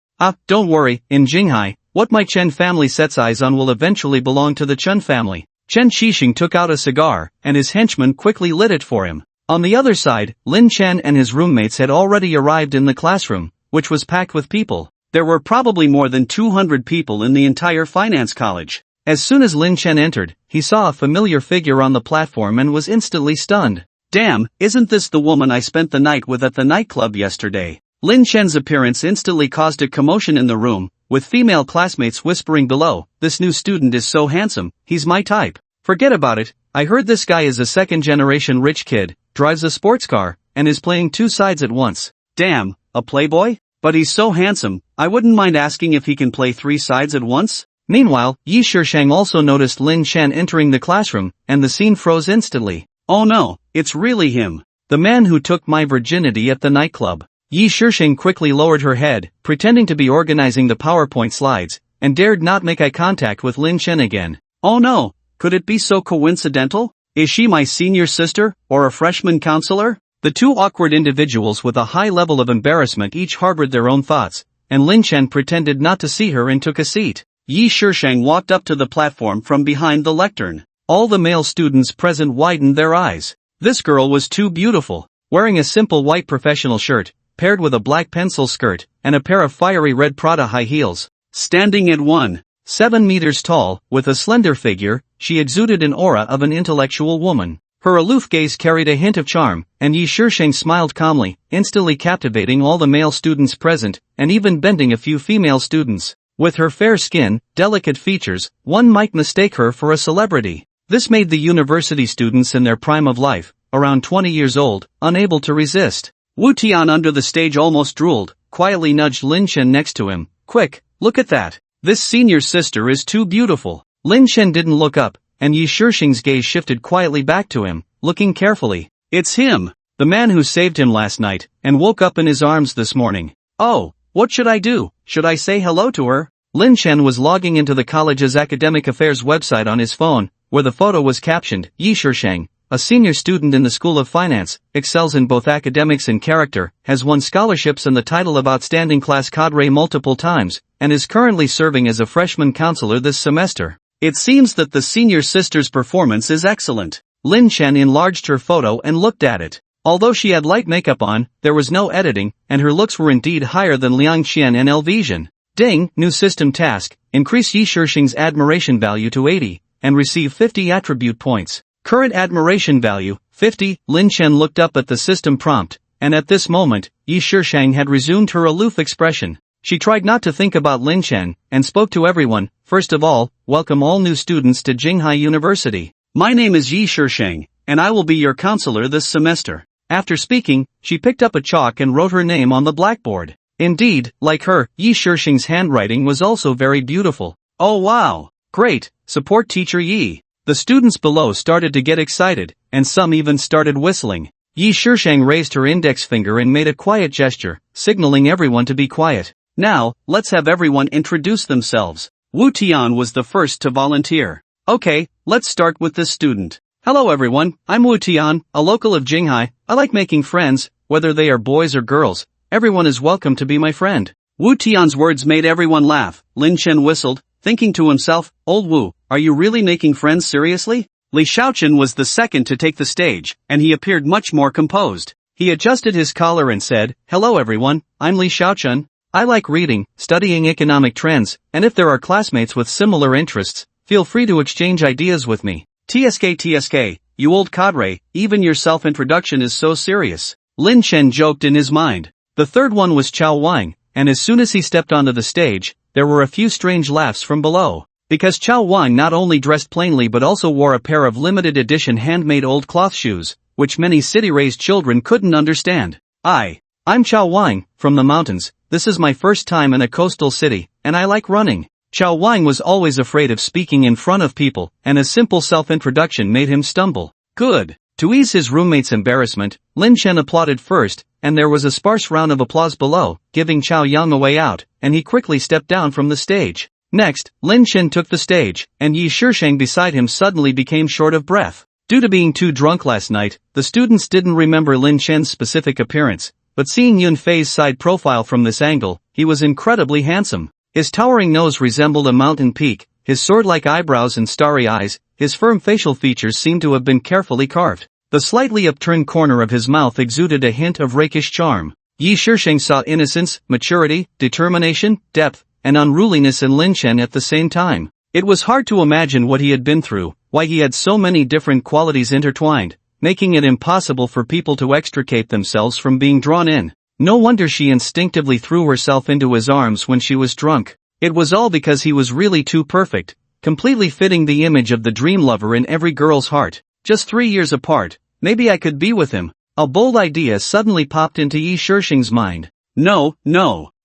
Don't worry, in Jinghai, what my Chen family sets eyes on will eventually belong to the Chen family. Chen Qixing took out a cigar, and his henchman quickly lit it for him. On the other side, Lin Chen and his roommates had already arrived in the classroom, which was packed with people. There were probably more than 200 people in the entire finance college. As soon as Lin Chen entered, he saw a familiar figure on the platform and was instantly stunned. Damn, isn't this the woman I spent the night with at the nightclub yesterday? Lin Chen's appearance instantly caused a commotion in the room, with female classmates whispering below, "This new student is so handsome, he's my type." Forget about it, I heard this guy is a second-generation rich kid, drives a sports car, and is playing two sides at once. Damn, a playboy? But he's so handsome, I wouldn't mind asking if he can play three sides at once? Meanwhile, Yi Shishang also noticed Lin Chen entering the classroom, and the scene froze instantly. Oh no, it's really him. The man who took my virginity at the nightclub. Yi Shishang quickly lowered her head, pretending to be organizing the PowerPoint slides, and dared not make eye contact with Lin Chen again. Oh no, could it be so coincidental? Is she my senior sister, or a freshman counselor? The two awkward individuals with a high level of embarrassment each harbored their own thoughts, and Lin Chen pretended not to see her and took a seat. Yi Shishang walked up to the platform from behind the lectern. All the male students present widened their eyes. This girl was too beautiful, wearing a simple white professional shirt, paired with a black pencil skirt, and a pair of fiery red Prada high heels. Standing at 1.7 meters tall, with a slender figure, she exuded an aura of an intellectual woman. Her aloof gaze carried a hint of charm, and Yi Shishang smiled calmly, instantly captivating all the male students present, and even bending a few female students. With her fair skin, delicate features, one might mistake her for a celebrity. This made the university students in their prime of life, around 20 years old, unable to resist. Wu Tian under the stage almost drooled, quietly nudged Lin Chen next to him. Quick, look at that. This senior sister is too beautiful. Lin Chen didn't look up, and Yi Shishang's gaze shifted quietly back to him, looking carefully. It's him, the man who saved him last night, and woke up in his arms this morning. Oh, what should I do? Should I say hello to her? Lin Chen was logging into the college's academic affairs website on his phone, where the photo was captioned, Yi Shishang, a senior student in the School of Finance, excels in both academics and character, has won scholarships and the title of Outstanding Class Cadre multiple times, and is currently serving as a freshman counselor this semester. It seems that the senior sister's performance is excellent. Lin Chen enlarged her photo and looked at it. Although she had light makeup on, there was no editing, and her looks were indeed higher than Liang Qian and Elvision. Ding, new system task, increase Yi Shishang's admiration value to 80, and receive 50 attribute points. Current admiration value, 50, Lin Chen looked up at the system prompt, and at this moment, Yi Shishang had resumed her aloof expression. She tried not to think about Lin Chen, and spoke to everyone. First of all, welcome all new students to Jinghai University. My name is Yi Shishang, and I will be your counselor this semester. After speaking, she picked up a chalk and wrote her name on the blackboard. Indeed, like her, Yi Shishang's handwriting was also very beautiful. Oh wow! Great, support teacher Yi. The students below started to get excited, and some even started whistling. Yi Shishang raised her index finger and made a quiet gesture, signaling everyone to be quiet. Now, let's have everyone introduce themselves. Wu Tian was the first to volunteer. Okay, let's start with this student. Hello everyone, I'm Wu Tian, a local of Jinghai. I like making friends, whether they are boys or girls. Everyone is welcome to be my friend. Wu Tian's words made everyone laugh. Lin Chen whistled, thinking to himself, Old Wu, are you really making friends seriously? Li Shaochen was the second to take the stage, and he appeared much more composed. He adjusted his collar and said, Hello everyone, I'm Li Shaochen. I like reading, studying economic trends, and if there are classmates with similar interests, feel free to exchange ideas with me. TSK, you old cadre, even your self-introduction is so serious. Lin Chen joked in his mind. The third one was Chao Wang, and as soon as he stepped onto the stage, there were a few strange laughs from below. Because Chao Wang not only dressed plainly but also wore a pair of limited edition handmade old cloth shoes, which many city-raised children couldn't understand. I'm Chao Wang, from the mountains. This is my first time in a coastal city, and I like running. Chao Wang was always afraid of speaking in front of people, and a simple self-introduction made him stumble. Good. To ease his roommate's embarrassment, Lin Chen applauded first, and there was a sparse round of applause below, giving Chao Yang a way out, and he quickly stepped down from the stage. Next, Lin Chen took the stage, and Yi Shisheng beside him suddenly became short of breath. Due to being too drunk last night, the students didn't remember Lin Chen's specific appearance, but seeing Yun Fei's side profile from this angle, he was incredibly handsome. His towering nose resembled a mountain peak, his sword-like eyebrows and starry eyes, his firm facial features seemed to have been carefully carved. The slightly upturned corner of his mouth exuded a hint of rakish charm. Yi Shisheng saw innocence, maturity, determination, depth, and unruliness in Lin Chen at the same time. It was hard to imagine what he had been through, why he had so many different qualities intertwined, making it impossible for people to extricate themselves from being drawn in. No wonder she instinctively threw herself into his arms when she was drunk. It was all because he was really too perfect, completely fitting the image of the dream lover in every girl's heart. Just 3 years apart, maybe I could be with him. A bold idea suddenly popped into Yi Shisheng's mind. No.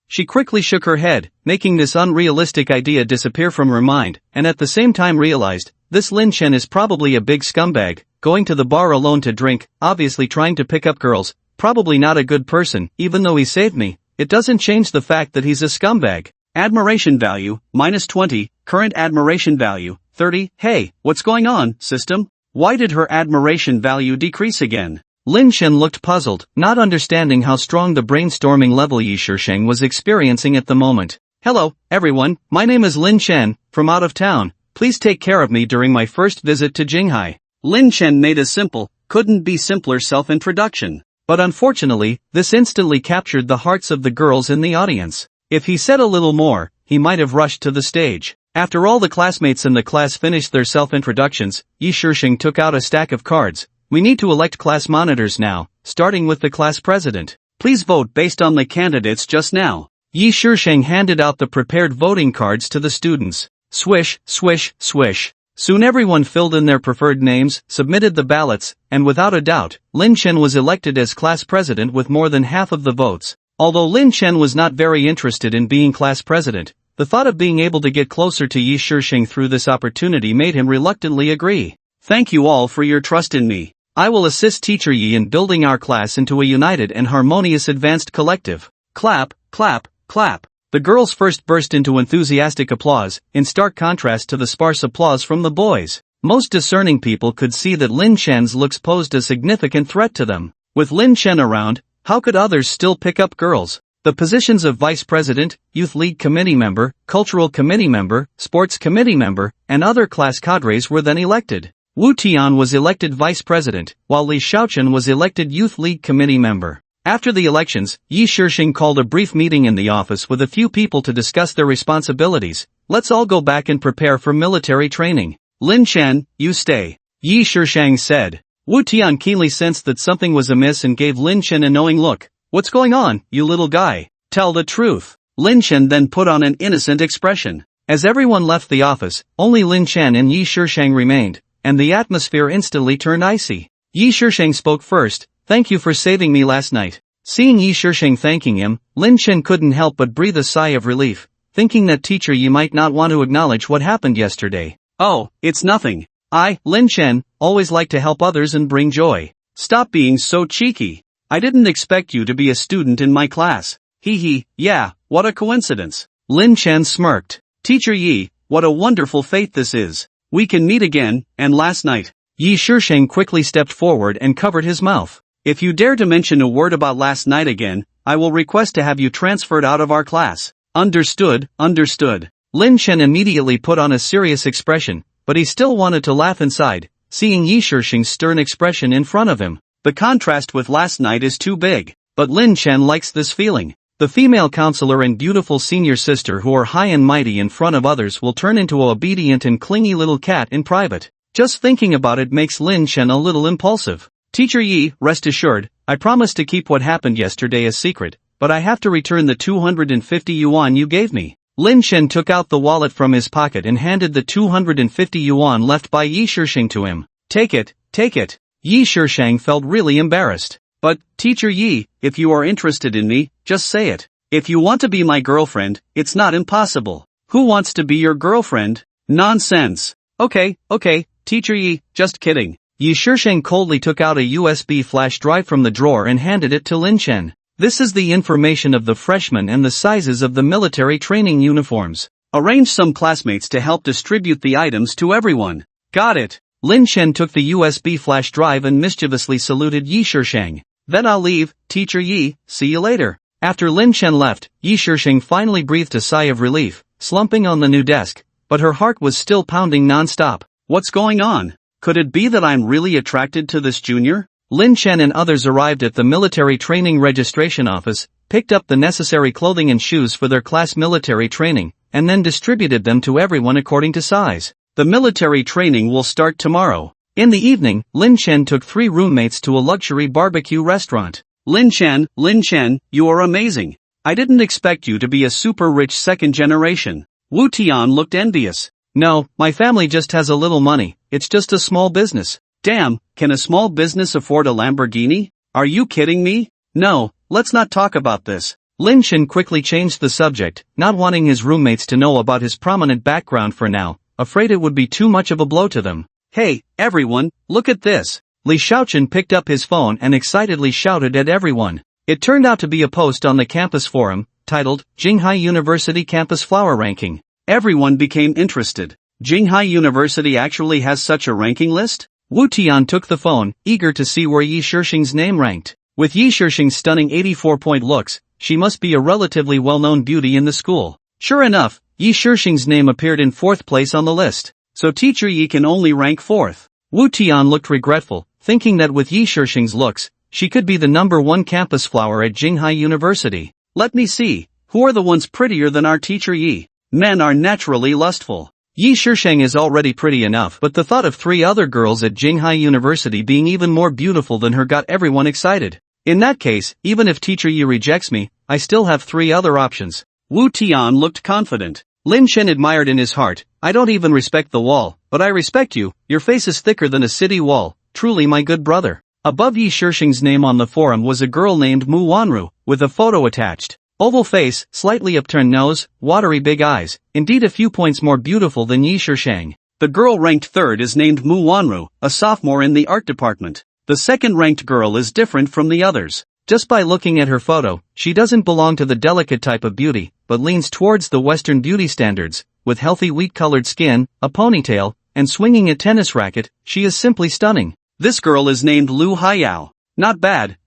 She quickly shook her head, making this unrealistic idea disappear from her mind, and at the same time realized, this Lin Chen is probably a big scumbag, going to the bar alone to drink, obviously trying to pick up girls, probably not a good person, even though he saved me. It doesn't change the fact that he's a scumbag. Admiration value, -20, current admiration value, 30, hey, what's going on, system? Why did her admiration value decrease again? Lin Chen looked puzzled, not understanding how strong the brainstorming level Yi Shisheng was experiencing at the moment. Hello, everyone, my name is Lin Chen, from out of town. Please take care of me during my first visit to Jinghai. Lin Chen made a simple, couldn't be simpler self-introduction. But unfortunately, this instantly captured the hearts of the girls in the audience. If he said a little more, he might have rushed to the stage. After all the classmates in the class finished their self-introductions, Yi Shisheng took out a stack of cards. We need to elect class monitors now, starting with the class president. Please vote based on the candidates just now. Yi Shisheng handed out the prepared voting cards to the students. Swish, swish, swish. Soon everyone filled in their preferred names, submitted the ballots, and without a doubt, Lin Chen was elected as class president with more than half of the votes. Although Lin Chen was not very interested in being class president, the thought of being able to get closer to Yi Shisheng through this opportunity made him reluctantly agree. Thank you all for your trust in me. I will assist Teacher Yi in building our class into a united and harmonious advanced collective. Clap, clap, clap. The girls first burst into enthusiastic applause, in stark contrast to the sparse applause from the boys. Most discerning people could see that Lin Chen's looks posed a significant threat to them. With Lin Chen around, how could others still pick up girls? The positions of vice president, youth league committee member, cultural committee member, sports committee member, and other class cadres were then elected. Wu Tian was elected vice president, while Li Shaochen was elected youth league committee member. After the elections, Yi Shisheng called a brief meeting in the office with a few people to discuss their responsibilities. Let's all go back and prepare for military training. Lin Chen, you stay. Yi Shisheng said. Wu Tian keenly sensed that something was amiss and gave Lin Chen a knowing look. What's going on, you little guy? Tell the truth. Lin Chen then put on an innocent expression. As everyone left the office, only Lin Chen and Yi Shisheng remained, and the atmosphere instantly turned icy. Yi Shisheng spoke first. Thank you for saving me last night. Seeing Yi Shisheng thanking him, Lin Chen couldn't help but breathe a sigh of relief, thinking that Teacher Yi might not want to acknowledge what happened yesterday. Oh, it's nothing. I, Lin Chen, always like to help others and bring joy. Stop being so cheeky. I didn't expect you to be a student in my class. Hee hee, yeah, what a coincidence. Lin Chen smirked. Teacher Yi, what a wonderful fate this is. We can meet again, and last night. Yi Shisheng quickly stepped forward and covered his mouth. If you dare to mention a word about last night again, I will request to have you transferred out of our class. Understood, understood. Lin Chen immediately put on a serious expression, but he still wanted to laugh inside, seeing Yi Shisheng's stern expression in front of him. The contrast with last night is too big, but Lin Chen likes this feeling. The female counselor and beautiful senior sister who are high and mighty in front of others will turn into an obedient and clingy little cat in private. Just thinking about it makes Lin Chen a little impulsive. Teacher Yi, rest assured, I promise to keep what happened yesterday a secret, but I have to return the 250 yuan you gave me. Lin Chen took out the wallet from his pocket and handed the 250 yuan left by Yi Shisheng to him. Take it, take it. Yi Shisheng felt really embarrassed. But, Teacher Yi, if you are interested in me, just say it. If you want to be my girlfriend, it's not impossible. Who wants to be your girlfriend? Nonsense. Okay, Teacher Yi, just kidding. Yi Shisheng coldly took out a USB flash drive from the drawer and handed it to Lin Chen. This is the information of the freshmen and the sizes of the military training uniforms. Arrange some classmates to help distribute the items to everyone. Got it. Lin Chen took the USB flash drive and mischievously saluted Yi Shisheng. Then I'll leave, Teacher Yi, see you later. After Lin Chen left, Yi Shisheng finally breathed a sigh of relief, slumping on the new desk, but her heart was still pounding non-stop. What's going on? Could it be that I'm really attracted to this junior? Lin Chen and others arrived at the military training registration office, picked up the necessary clothing and shoes for their class military training, and then distributed them to everyone according to size. The military training will start tomorrow. In the evening, Lin Chen took 3 roommates to a luxury barbecue restaurant. Lin Chen, you are amazing. I didn't expect you to be a super rich second generation. Wu Tian looked envious. No, my family just has a little money, it's just a small business. Damn, can a small business afford a Lamborghini? Are you kidding me? No, let's not talk about this. Lin Chen quickly changed the subject, not wanting his roommates to know about his prominent background for now, afraid it would be too much of a blow to them. Hey, everyone, look at this. Li Shaochen picked up his phone and excitedly shouted at everyone. It turned out to be a post on the campus forum, titled, Jinghai University Campus Flower Ranking. Everyone became interested. Jinghai University actually has such a ranking list? Wu Tian took the phone, eager to see where Yi Shisheng's name ranked. With Yi Shisheng's stunning 84-point looks, she must be a relatively well-known beauty in the school. Sure enough, Yi Shisheng's name appeared in 4th place on the list. So Teacher Yi can only rank 4th. Wu Tian looked regretful, thinking that with Yi Shisheng's looks, she could be the number 1 campus flower at Jinghai University. Let me see, who are the ones prettier than our Teacher Yi? Men are naturally lustful. Yi Shisheng is already pretty enough, but the thought of 3 other girls at Jinghai University being even more beautiful than her got everyone excited. In that case, even if Teacher Yi rejects me, I still have 3 other options. Wu Tian looked confident. Lin Chen admired in his heart, I don't even respect the wall, but I respect you, your face is thicker than a city wall, truly my good brother. Above Yi Shisheng's name on the forum was a girl named Mu Wanru, with a photo attached. Oval face, slightly upturned nose, watery big eyes, indeed a few points more beautiful than Yi Shisheng. The girl ranked 3rd is named Mu Wanru, a sophomore in the art department. The second-ranked girl is different from the others. Just by looking at her photo, she doesn't belong to the delicate type of beauty, but leans towards the Western beauty standards. With healthy wheat-colored skin, a ponytail, and swinging a tennis racket, she is simply stunning. This girl is named Lu Haiyao. Not bad,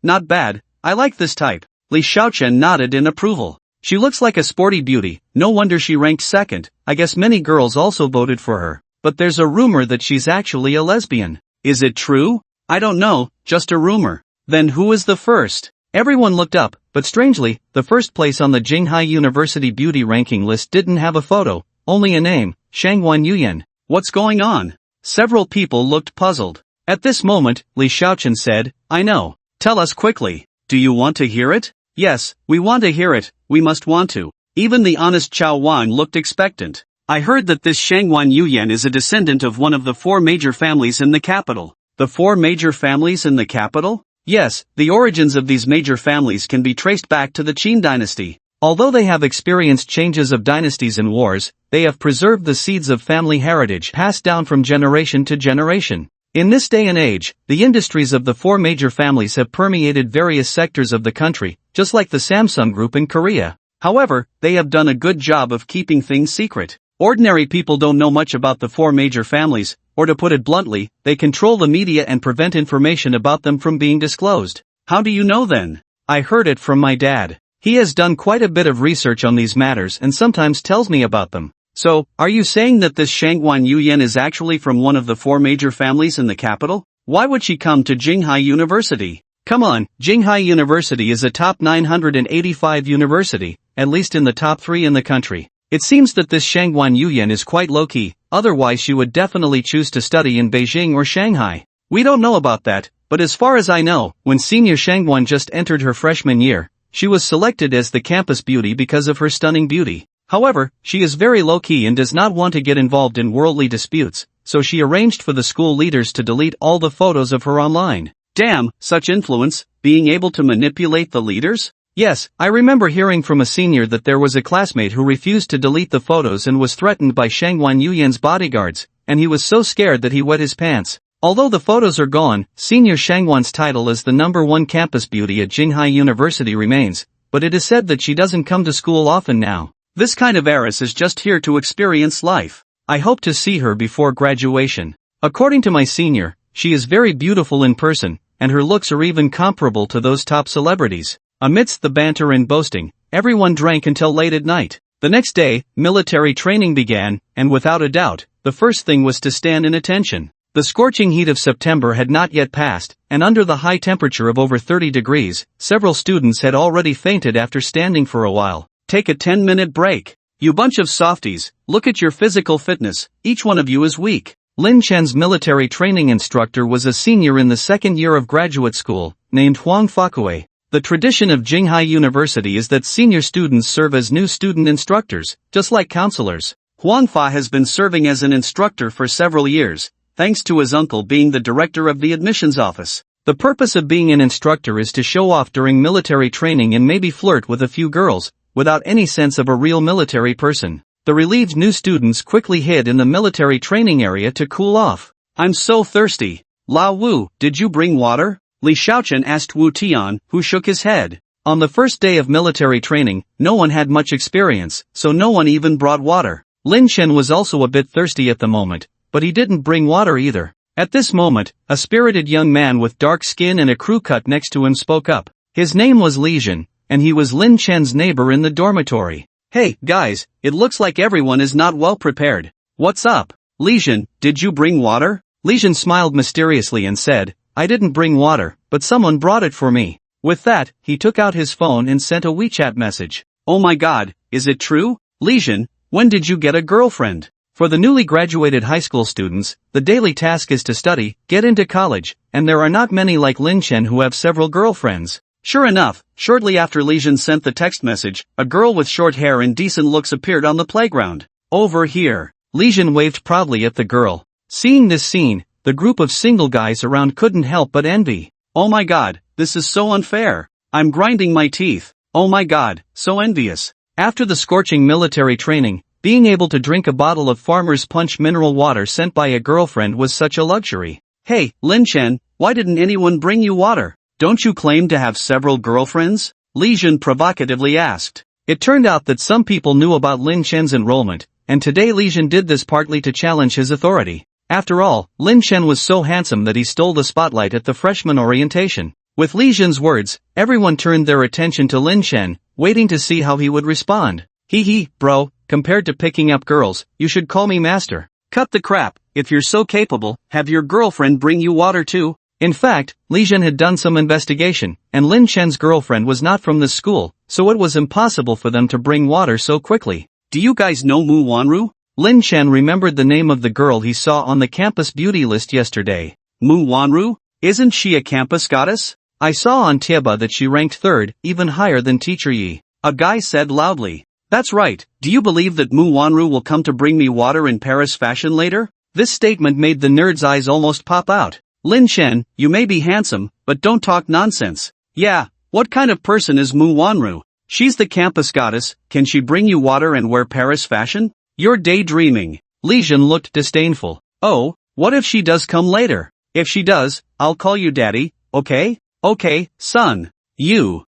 I like this type. Li Shaochen nodded in approval. She looks like a sporty beauty, no wonder she ranked 2nd, I guess many girls also voted for her. But there's a rumor that she's actually a lesbian. Is it true? I don't know, just a rumor. Then who is the first? Everyone looked up, but strangely, the first place on the Jinghai University beauty ranking list didn't have a photo, only a name, Shangwan Yuyan. What's going on? Several people looked puzzled. At this moment, Li Shaochen said, I know. Tell us quickly. Do you want to hear it? Yes, we want to hear it, we must want to. Even the honest Chao Wan looked expectant. I heard that this Shangwan Yuyan is a descendant of one of the 4 major families in the capital. The 4 major families in the capital? Yes, the origins of these major families can be traced back to the Qin dynasty. Although they have experienced changes of dynasties and wars, they have preserved the seeds of family heritage passed down from generation to generation. In this day and age, the industries of the 4 major families have permeated various sectors of the country, just like the Samsung Group in Korea. However, they have done a good job of keeping things secret. Ordinary people don't know much about the 4 major families, or to put it bluntly, they control the media and prevent information about them from being disclosed. How do you know then? I heard it from my dad. He has done quite a bit of research on these matters and sometimes tells me about them. So, are you saying that this Shangwan Yuyan is actually from one of the 4 major families in the capital? Why would she come to Jinghai University? Come on, Jinghai University is a top 985 university, at least in the top 3 in the country. It seems that this Shangwan Yuyan is quite low-key, otherwise she would definitely choose to study in Beijing or Shanghai. We don't know about that, but as far as I know, when senior Shangwan just entered her freshman year, she was selected as the campus beauty because of her stunning beauty. However, she is very low-key and does not want to get involved in worldly disputes, so she arranged for the school leaders to delete all the photos of her online. Damn, such influence, being able to manipulate the leaders? Yes, I remember hearing from a senior that there was a classmate who refused to delete the photos and was threatened by Shangwan Yuyan's bodyguards, and he was so scared that he wet his pants. Although the photos are gone, senior Shangwan's title as the #1 campus beauty at Jinghai University remains, but it is said that she doesn't come to school often now. This kind of heiress is just here to experience life. I hope to see her before graduation. According to my senior, she is very beautiful in person, and her looks are even comparable to those top celebrities. Amidst the banter and boasting, everyone drank until late at night. The next day, military training began, and without a doubt, the first thing was to stand in attention. The scorching heat of September had not yet passed, and under the high temperature of over 30 degrees, several students had already fainted after standing for a while. Take a 10-minute break. You bunch of softies, look at your physical fitness, each one of you is weak. Lin Chen's military training instructor was a senior in the second year of graduate school, named Huang Fakue. The tradition of Jinghai University is that senior students serve as new student instructors, just like counselors. Huang Fa has been serving as an instructor for several years, thanks to his uncle being the director of the admissions office. The purpose of being an instructor is to show off during military training and maybe flirt with a few girls, without any sense of a real military person. The relieved new students quickly hid in the military training area to cool off. I'm so thirsty. Lao Wu, did you bring water? Li Xiaochen asked Wu Tian, who shook his head. On the first day of military training, no one had much experience, so no one even brought water. Lin Chen was also a bit thirsty at the moment, but he didn't bring water either. At this moment, a spirited young man with dark skin and a crew cut next to him spoke up. His name was Li Zhen, and he was Lin Chen's neighbor in the dormitory. Hey, guys, it looks like everyone is not well prepared. What's up? Li Zhen, did you bring water? Li Zhen smiled mysteriously and said, I didn't bring water, but someone brought it for me. With that, he took out his phone and sent a WeChat message. Oh my god, is it true? Li Zhen, when did you get a girlfriend? For the newly graduated high school students, the daily task is to study, get into college, and there are not many like Lin Chen who have several girlfriends. Sure enough, shortly after Li Zhen sent the text message, a girl with short hair and decent looks appeared on the playground. Over here. Li Zhen waved proudly at the girl. Seeing this scene, the group of single guys around couldn't help but envy. Oh my god, this is so unfair. I'm grinding my teeth. Oh my god, so envious. After the scorching military training, being able to drink a bottle of Farmer's Punch mineral water sent by a girlfriend was such a luxury. Hey, Lin Chen, why didn't anyone bring you water? Don't you claim to have several girlfriends? Li Zhen provocatively asked. It turned out that some people knew about Lin Chen's enrollment, and today Li Zhen did this partly to challenge his authority. After all, Lin Chen was so handsome that he stole the spotlight at the freshman orientation. With Li Zhen's words, everyone turned their attention to Lin Chen, waiting to see how he would respond. Hee, bro, compared to picking up girls, you should call me master. Cut the crap, if you're so capable, have your girlfriend bring you water too. In fact, Li Zhen had done some investigation, and Lin Chen's girlfriend was not from this school, so it was impossible for them to bring water so quickly. Do you guys know Mu Wanru? Lin Chen remembered the name of the girl he saw on the campus beauty list yesterday. Mu Wanru? Isn't she a campus goddess? I saw on Tieba that she ranked third, even higher than Teacher Yi. A guy said loudly. That's right, do you believe that Mu Wanru will come to bring me water in Paris fashion later? This statement made the nerd's eyes almost pop out. Lin Chen, you may be handsome, but don't talk nonsense. Yeah, what kind of person is Mu Wanru? She's the campus goddess, can she bring you water and wear Paris fashion? You're daydreaming. Li Zhen looked disdainful. Oh, what if she does come later? If she does, I'll call you daddy, okay? Okay, son. You.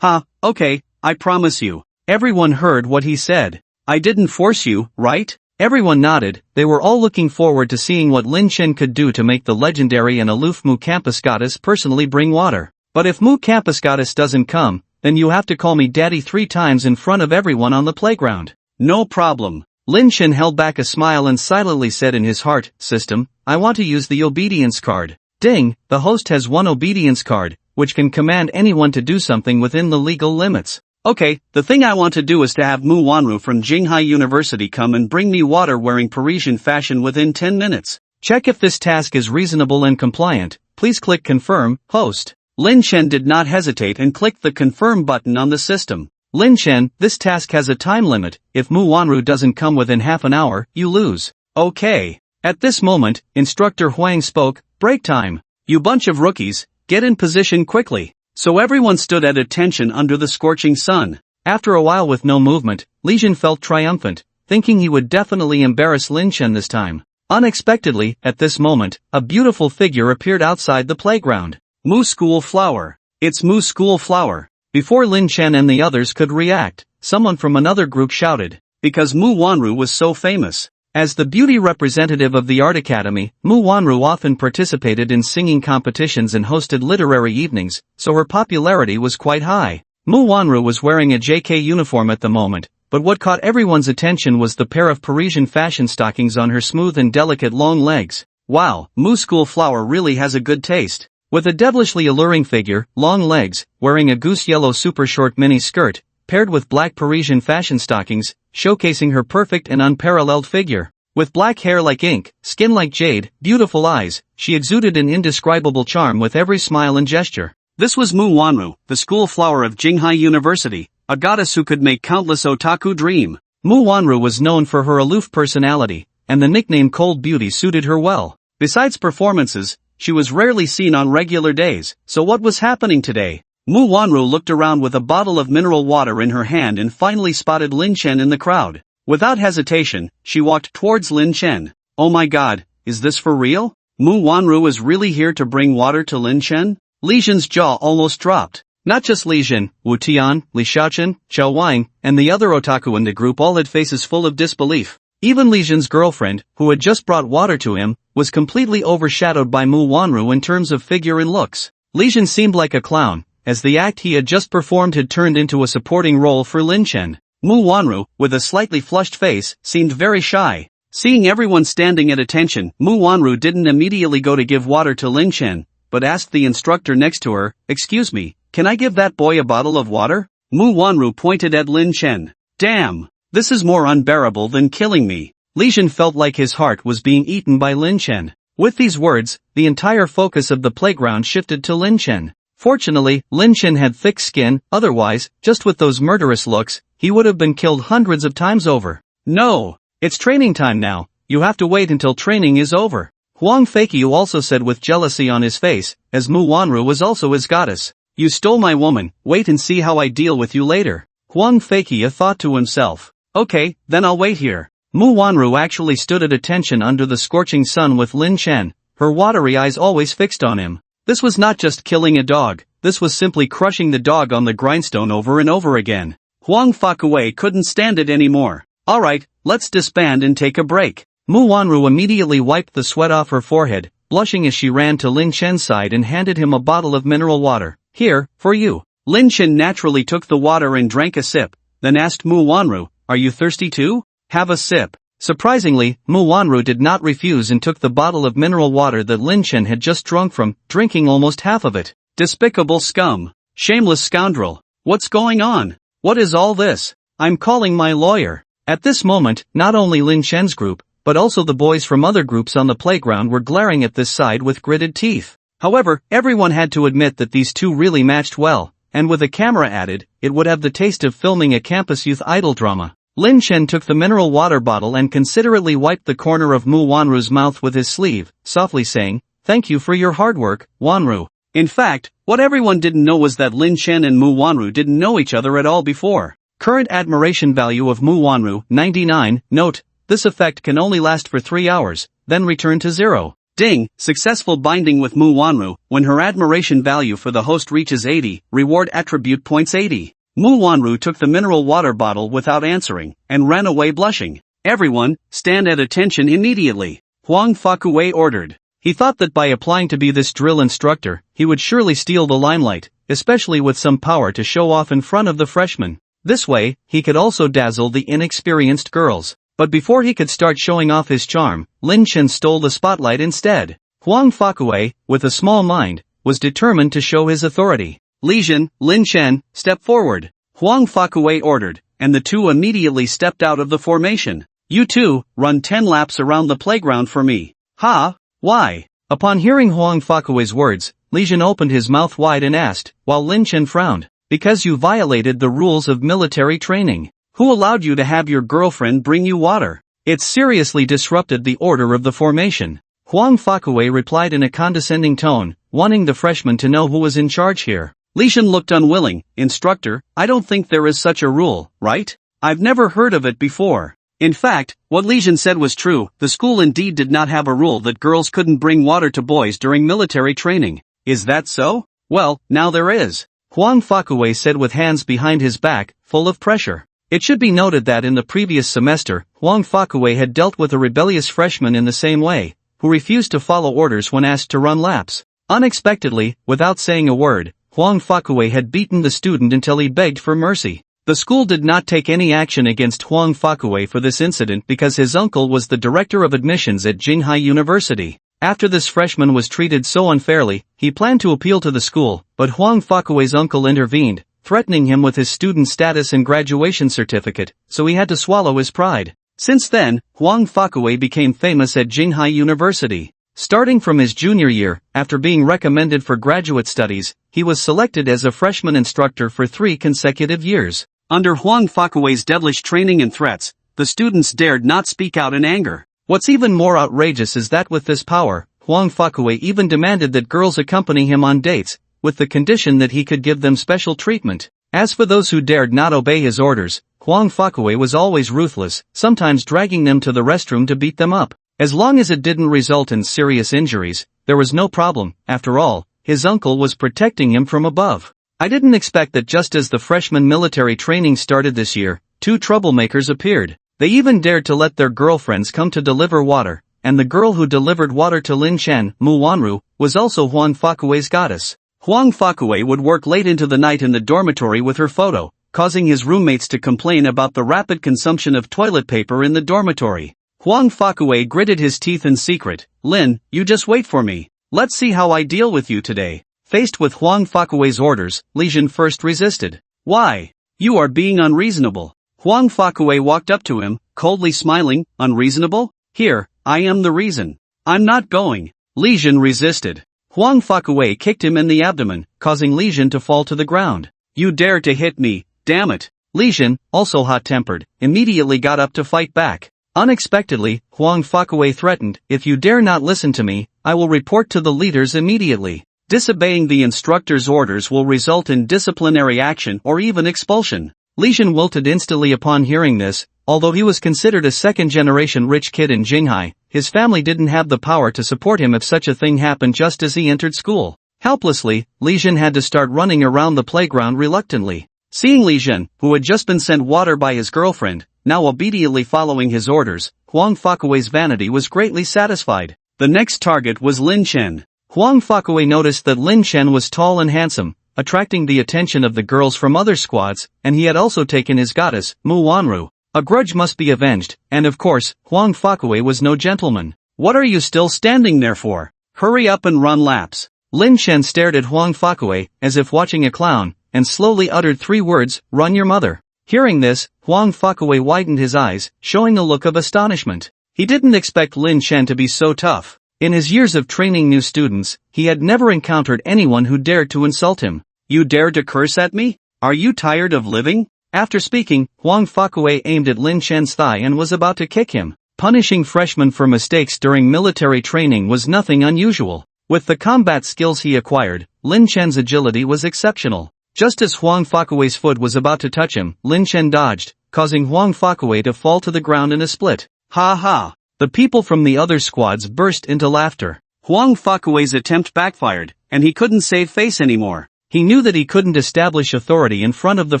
Okay, I promise you. Everyone heard what he said. I didn't force you, right? Everyone nodded. They were all looking forward to seeing what Lin Chen could do to make the legendary and aloof Mu Campus Goddess personally bring water. But if Mu Campus Goddess doesn't come, then you have to call me daddy 3 times in front of everyone on the playground. No problem. Lin Chen held back a smile and silently said in his heart, System, I want to use the obedience card. Ding, the host has one obedience card, which can command anyone to do something within the legal limits. Okay, the thing I want to do is to have Mu Wanru from Jinghai University come and bring me water wearing Parisian fashion within 10 minutes. Check if this task is reasonable and compliant. Please click confirm, host. Lin Chen did not hesitate and clicked the confirm button on the system. Lin Chen, this task has a time limit. If Mu Wanru doesn't come within half an hour, you lose. Okay. At this moment, Instructor Huang spoke, break time. You bunch of rookies, get in position quickly. So everyone stood at attention under the scorching sun. After a while with no movement, Li Zhen felt triumphant, thinking he would definitely embarrass Lin Chen this time. Unexpectedly, at this moment, a beautiful figure appeared outside the playground. Mu School Flower. It's Mu School Flower. Before Lin Chen and the others could react, someone from another group shouted, because Mu Wanru was so famous. As the beauty representative of the art academy, Mu Wanru often participated in singing competitions and hosted literary evenings, so her popularity was quite high. Mu Wanru was wearing a JK uniform at the moment, but what caught everyone's attention was the pair of Parisian fashion stockings on her smooth and delicate long legs. Wow, Mu School Flower really has a good taste. With a devilishly alluring figure, long legs, wearing a goose yellow super short mini skirt, paired with black Parisian fashion stockings, showcasing her perfect and unparalleled figure. With black hair like ink, skin like jade, beautiful eyes, she exuded an indescribable charm with every smile and gesture. This was Mu Wanru, the school flower of Jinghai University, a goddess who could make countless otaku dream. Mu Wanru was known for her aloof personality, and the nickname Cold Beauty suited her well. Besides performances, she was rarely seen on regular days, so what was happening today? Mu Wanru looked around with a bottle of mineral water in her hand and finally spotted Lin Chen in the crowd. Without hesitation, she walked towards Lin Chen. Oh my god, is this for real? Mu Wanru is really here to bring water to Lin Chen? Li Zhen's jaw almost dropped. Not just Li Zhen, Wu Tian, Li Xiaochen, Xiao Wang, and the other otaku in the group all had faces full of disbelief. Even Li Zhen's girlfriend, who had just brought water to him, was completely overshadowed by Mu Wanru in terms of figure and looks. Li Zhen seemed like a clown, as the act he had just performed had turned into a supporting role for Lin Chen. Mu Wanru, with a slightly flushed face, seemed very shy. Seeing everyone standing at attention, Mu Wanru didn't immediately go to give water to Lin Chen, but asked the instructor next to her, "Excuse me, can I give that boy a bottle of water?" Mu Wanru pointed at Lin Chen. Damn, this is more unbearable than killing me. Li Zhen felt like his heart was being eaten by Lin Chen. With these words, the entire focus of the playground shifted to Lin Chen. Fortunately, Lin Chen had thick skin, otherwise, just with those murderous looks, he would have been killed hundreds of times over. No, it's training time now, you have to wait until training is over. Huang Feiqiu also said with jealousy on his face, as Mu Wanru was also his goddess. You stole my woman, wait and see how I deal with you later. Huang Feiqiu thought to himself. Okay, then I'll wait here. Mu Wanru actually stood at attention under the scorching sun with Lin Chen, her watery eyes always fixed on him. This was not just killing a dog, this was simply crushing the dog on the grindstone over and over again. Huang Fakue couldn't stand it anymore. Alright, let's disband and take a break. Mu Wanru immediately wiped the sweat off her forehead, blushing as she ran to Lin Chen's side and handed him a bottle of mineral water. Here, for you. Lin Chen naturally took the water and drank a sip, then asked Mu Wanru, are you thirsty too? Have a sip. Surprisingly, Mu Wanru did not refuse and took the bottle of mineral water that Lin Chen had just drunk from, drinking almost half of it. Despicable scum. Shameless scoundrel. What's going on? What is all this? I'm calling my lawyer. At this moment, not only Lin Chen's group, but also the boys from other groups on the playground were glaring at this side with gritted teeth. However, everyone had to admit that these two really matched well, and with a camera added, it would have the taste of filming a campus youth idol drama. Lin Chen took the mineral water bottle and considerately wiped the corner of Mu Wanru's mouth with his sleeve, softly saying, "Thank you for your hard work, Wanru." In fact, what everyone didn't know was that Lin Chen and Mu Wanru didn't know each other at all before. Current admiration value of Mu Wanru, 99, note, this effect can only last for 3 hours, then return to 0. Ding, successful binding with Mu Wanru, when her admiration value for the host reaches 80, reward attribute points 80. Mu Wanru took the mineral water bottle without answering, and ran away blushing. Everyone, stand at attention immediately. Huang Fakue ordered. He thought that by applying to be this drill instructor, he would surely steal the limelight, especially with some power to show off in front of the freshmen. This way, he could also dazzle the inexperienced girls. But before he could start showing off his charm, Lin Chen stole the spotlight instead. Huang Fakue, with a small mind, was determined to show his authority. Li Zhen, Lin Chen, step forward. Huang Fakue ordered, and the two immediately stepped out of the formation. You two, run 10 laps around the playground for me. Ha? Why? Upon hearing Huang Fakue's words, Li Zhen opened his mouth wide and asked, while Lin Chen frowned, because you violated the rules of military training. Who allowed you to have your girlfriend bring you water? It seriously disrupted the order of the formation. Huang Fakue replied in a condescending tone, wanting the freshman to know who was in charge here. Li Zhen looked unwilling. Instructor, I don't think there is such a rule, right? I've never heard of it before. In fact, what Li Jin said was true. The school indeed did not have a rule that girls couldn't bring water to boys during military training. Is that so? Well, now there is. Huang Fakue said with hands behind his back, full of pressure. It should be noted that in the previous semester, Huang Fakue had dealt with a rebellious freshman in the same way, who refused to follow orders when asked to run laps. Unexpectedly, without saying a word, Huang Fakue had beaten the student until he begged for mercy. The school did not take any action against Huang Fakue for this incident because his uncle was the director of admissions at Jinghai University. After this freshman was treated so unfairly, he planned to appeal to the school, but Huang Fakue's uncle intervened, threatening him with his student status and graduation certificate, so he had to swallow his pride. Since then, Huang Fakue became famous at Jinghai University. Starting from his junior year, after being recommended for graduate studies, he was selected as a freshman instructor for 3 consecutive years. Under Huang Fakue's devilish training and threats, the students dared not speak out in anger. What's even more outrageous is that with this power, Huang Fakue even demanded that girls accompany him on dates, with the condition that he could give them special treatment. As for those who dared not obey his orders, Huang Fakue was always ruthless, sometimes dragging them to the restroom to beat them up. As long as it didn't result in serious injuries, there was no problem. After all, his uncle was protecting him from above. I didn't expect that just as the freshman military training started this year, 2 troublemakers appeared. They even dared to let their girlfriends come to deliver water, and the girl who delivered water to Lin Chen, Mu Wanru, was also Huang Fakue's goddess. Huang Fakue would work late into the night in the dormitory with her photo, causing his roommates to complain about the rapid consumption of toilet paper in the dormitory. Huang Fakue gritted his teeth in secret. "Lin, you just wait for me. Let's see how I deal with you today." Faced with Huang Fakue's orders, Li Jin first resisted. "Why? You are being unreasonable." Huang Fakue walked up to him, coldly smiling. "Unreasonable? Here, I am the reason. I'm not going." Li Jin resisted. Huang Fakue kicked him in the abdomen, causing Li Jin to fall to the ground. "You dare to hit me, damn it." Li Jin, also hot-tempered, immediately got up to fight back. Unexpectedly, Huang Fakue threatened, "If you dare not listen to me, I will report to the leaders immediately. Disobeying the instructor's orders will result in disciplinary action or even expulsion." Li Jin wilted instantly upon hearing this. Although he was considered a second-generation rich kid in Jinghai, his family didn't have the power to support him if such a thing happened just as he entered school. Helplessly, Li Jin had to start running around the playground reluctantly. Seeing Li Jin, who had just been sent water by his girlfriend, now obediently following his orders, Huang Fakue's vanity was greatly satisfied. The next target was Lin Chen. Huang Fakue noticed that Lin Chen was tall and handsome, attracting the attention of the girls from other squads, and he had also taken his goddess, Mu Wanru. A grudge must be avenged, and of course, Huang Fakue was no gentleman. "What are you still standing there for? Hurry up and run laps." Lin Chen stared at Huang Fakue, as if watching a clown, and slowly uttered 3 words, "Run your mother." Hearing this, Huang Fakue widened his eyes, showing a look of astonishment. He didn't expect Lin Chen to be so tough. In his years of training new students, he had never encountered anyone who dared to insult him. "You dare to curse at me? Are you tired of living?" After speaking, Huang Fakue aimed at Lin Chen's thigh and was about to kick him. Punishing freshmen for mistakes during military training was nothing unusual. With the combat skills he acquired, Lin Chen's agility was exceptional. Just as Huang Fakue's foot was about to touch him, Lin Chen dodged, causing Huang Fakue to fall to the ground in a split. "Ha ha!" The people from the other squads burst into laughter. Huang Fakue's attempt backfired, and he couldn't save face anymore. He knew that he couldn't establish authority in front of the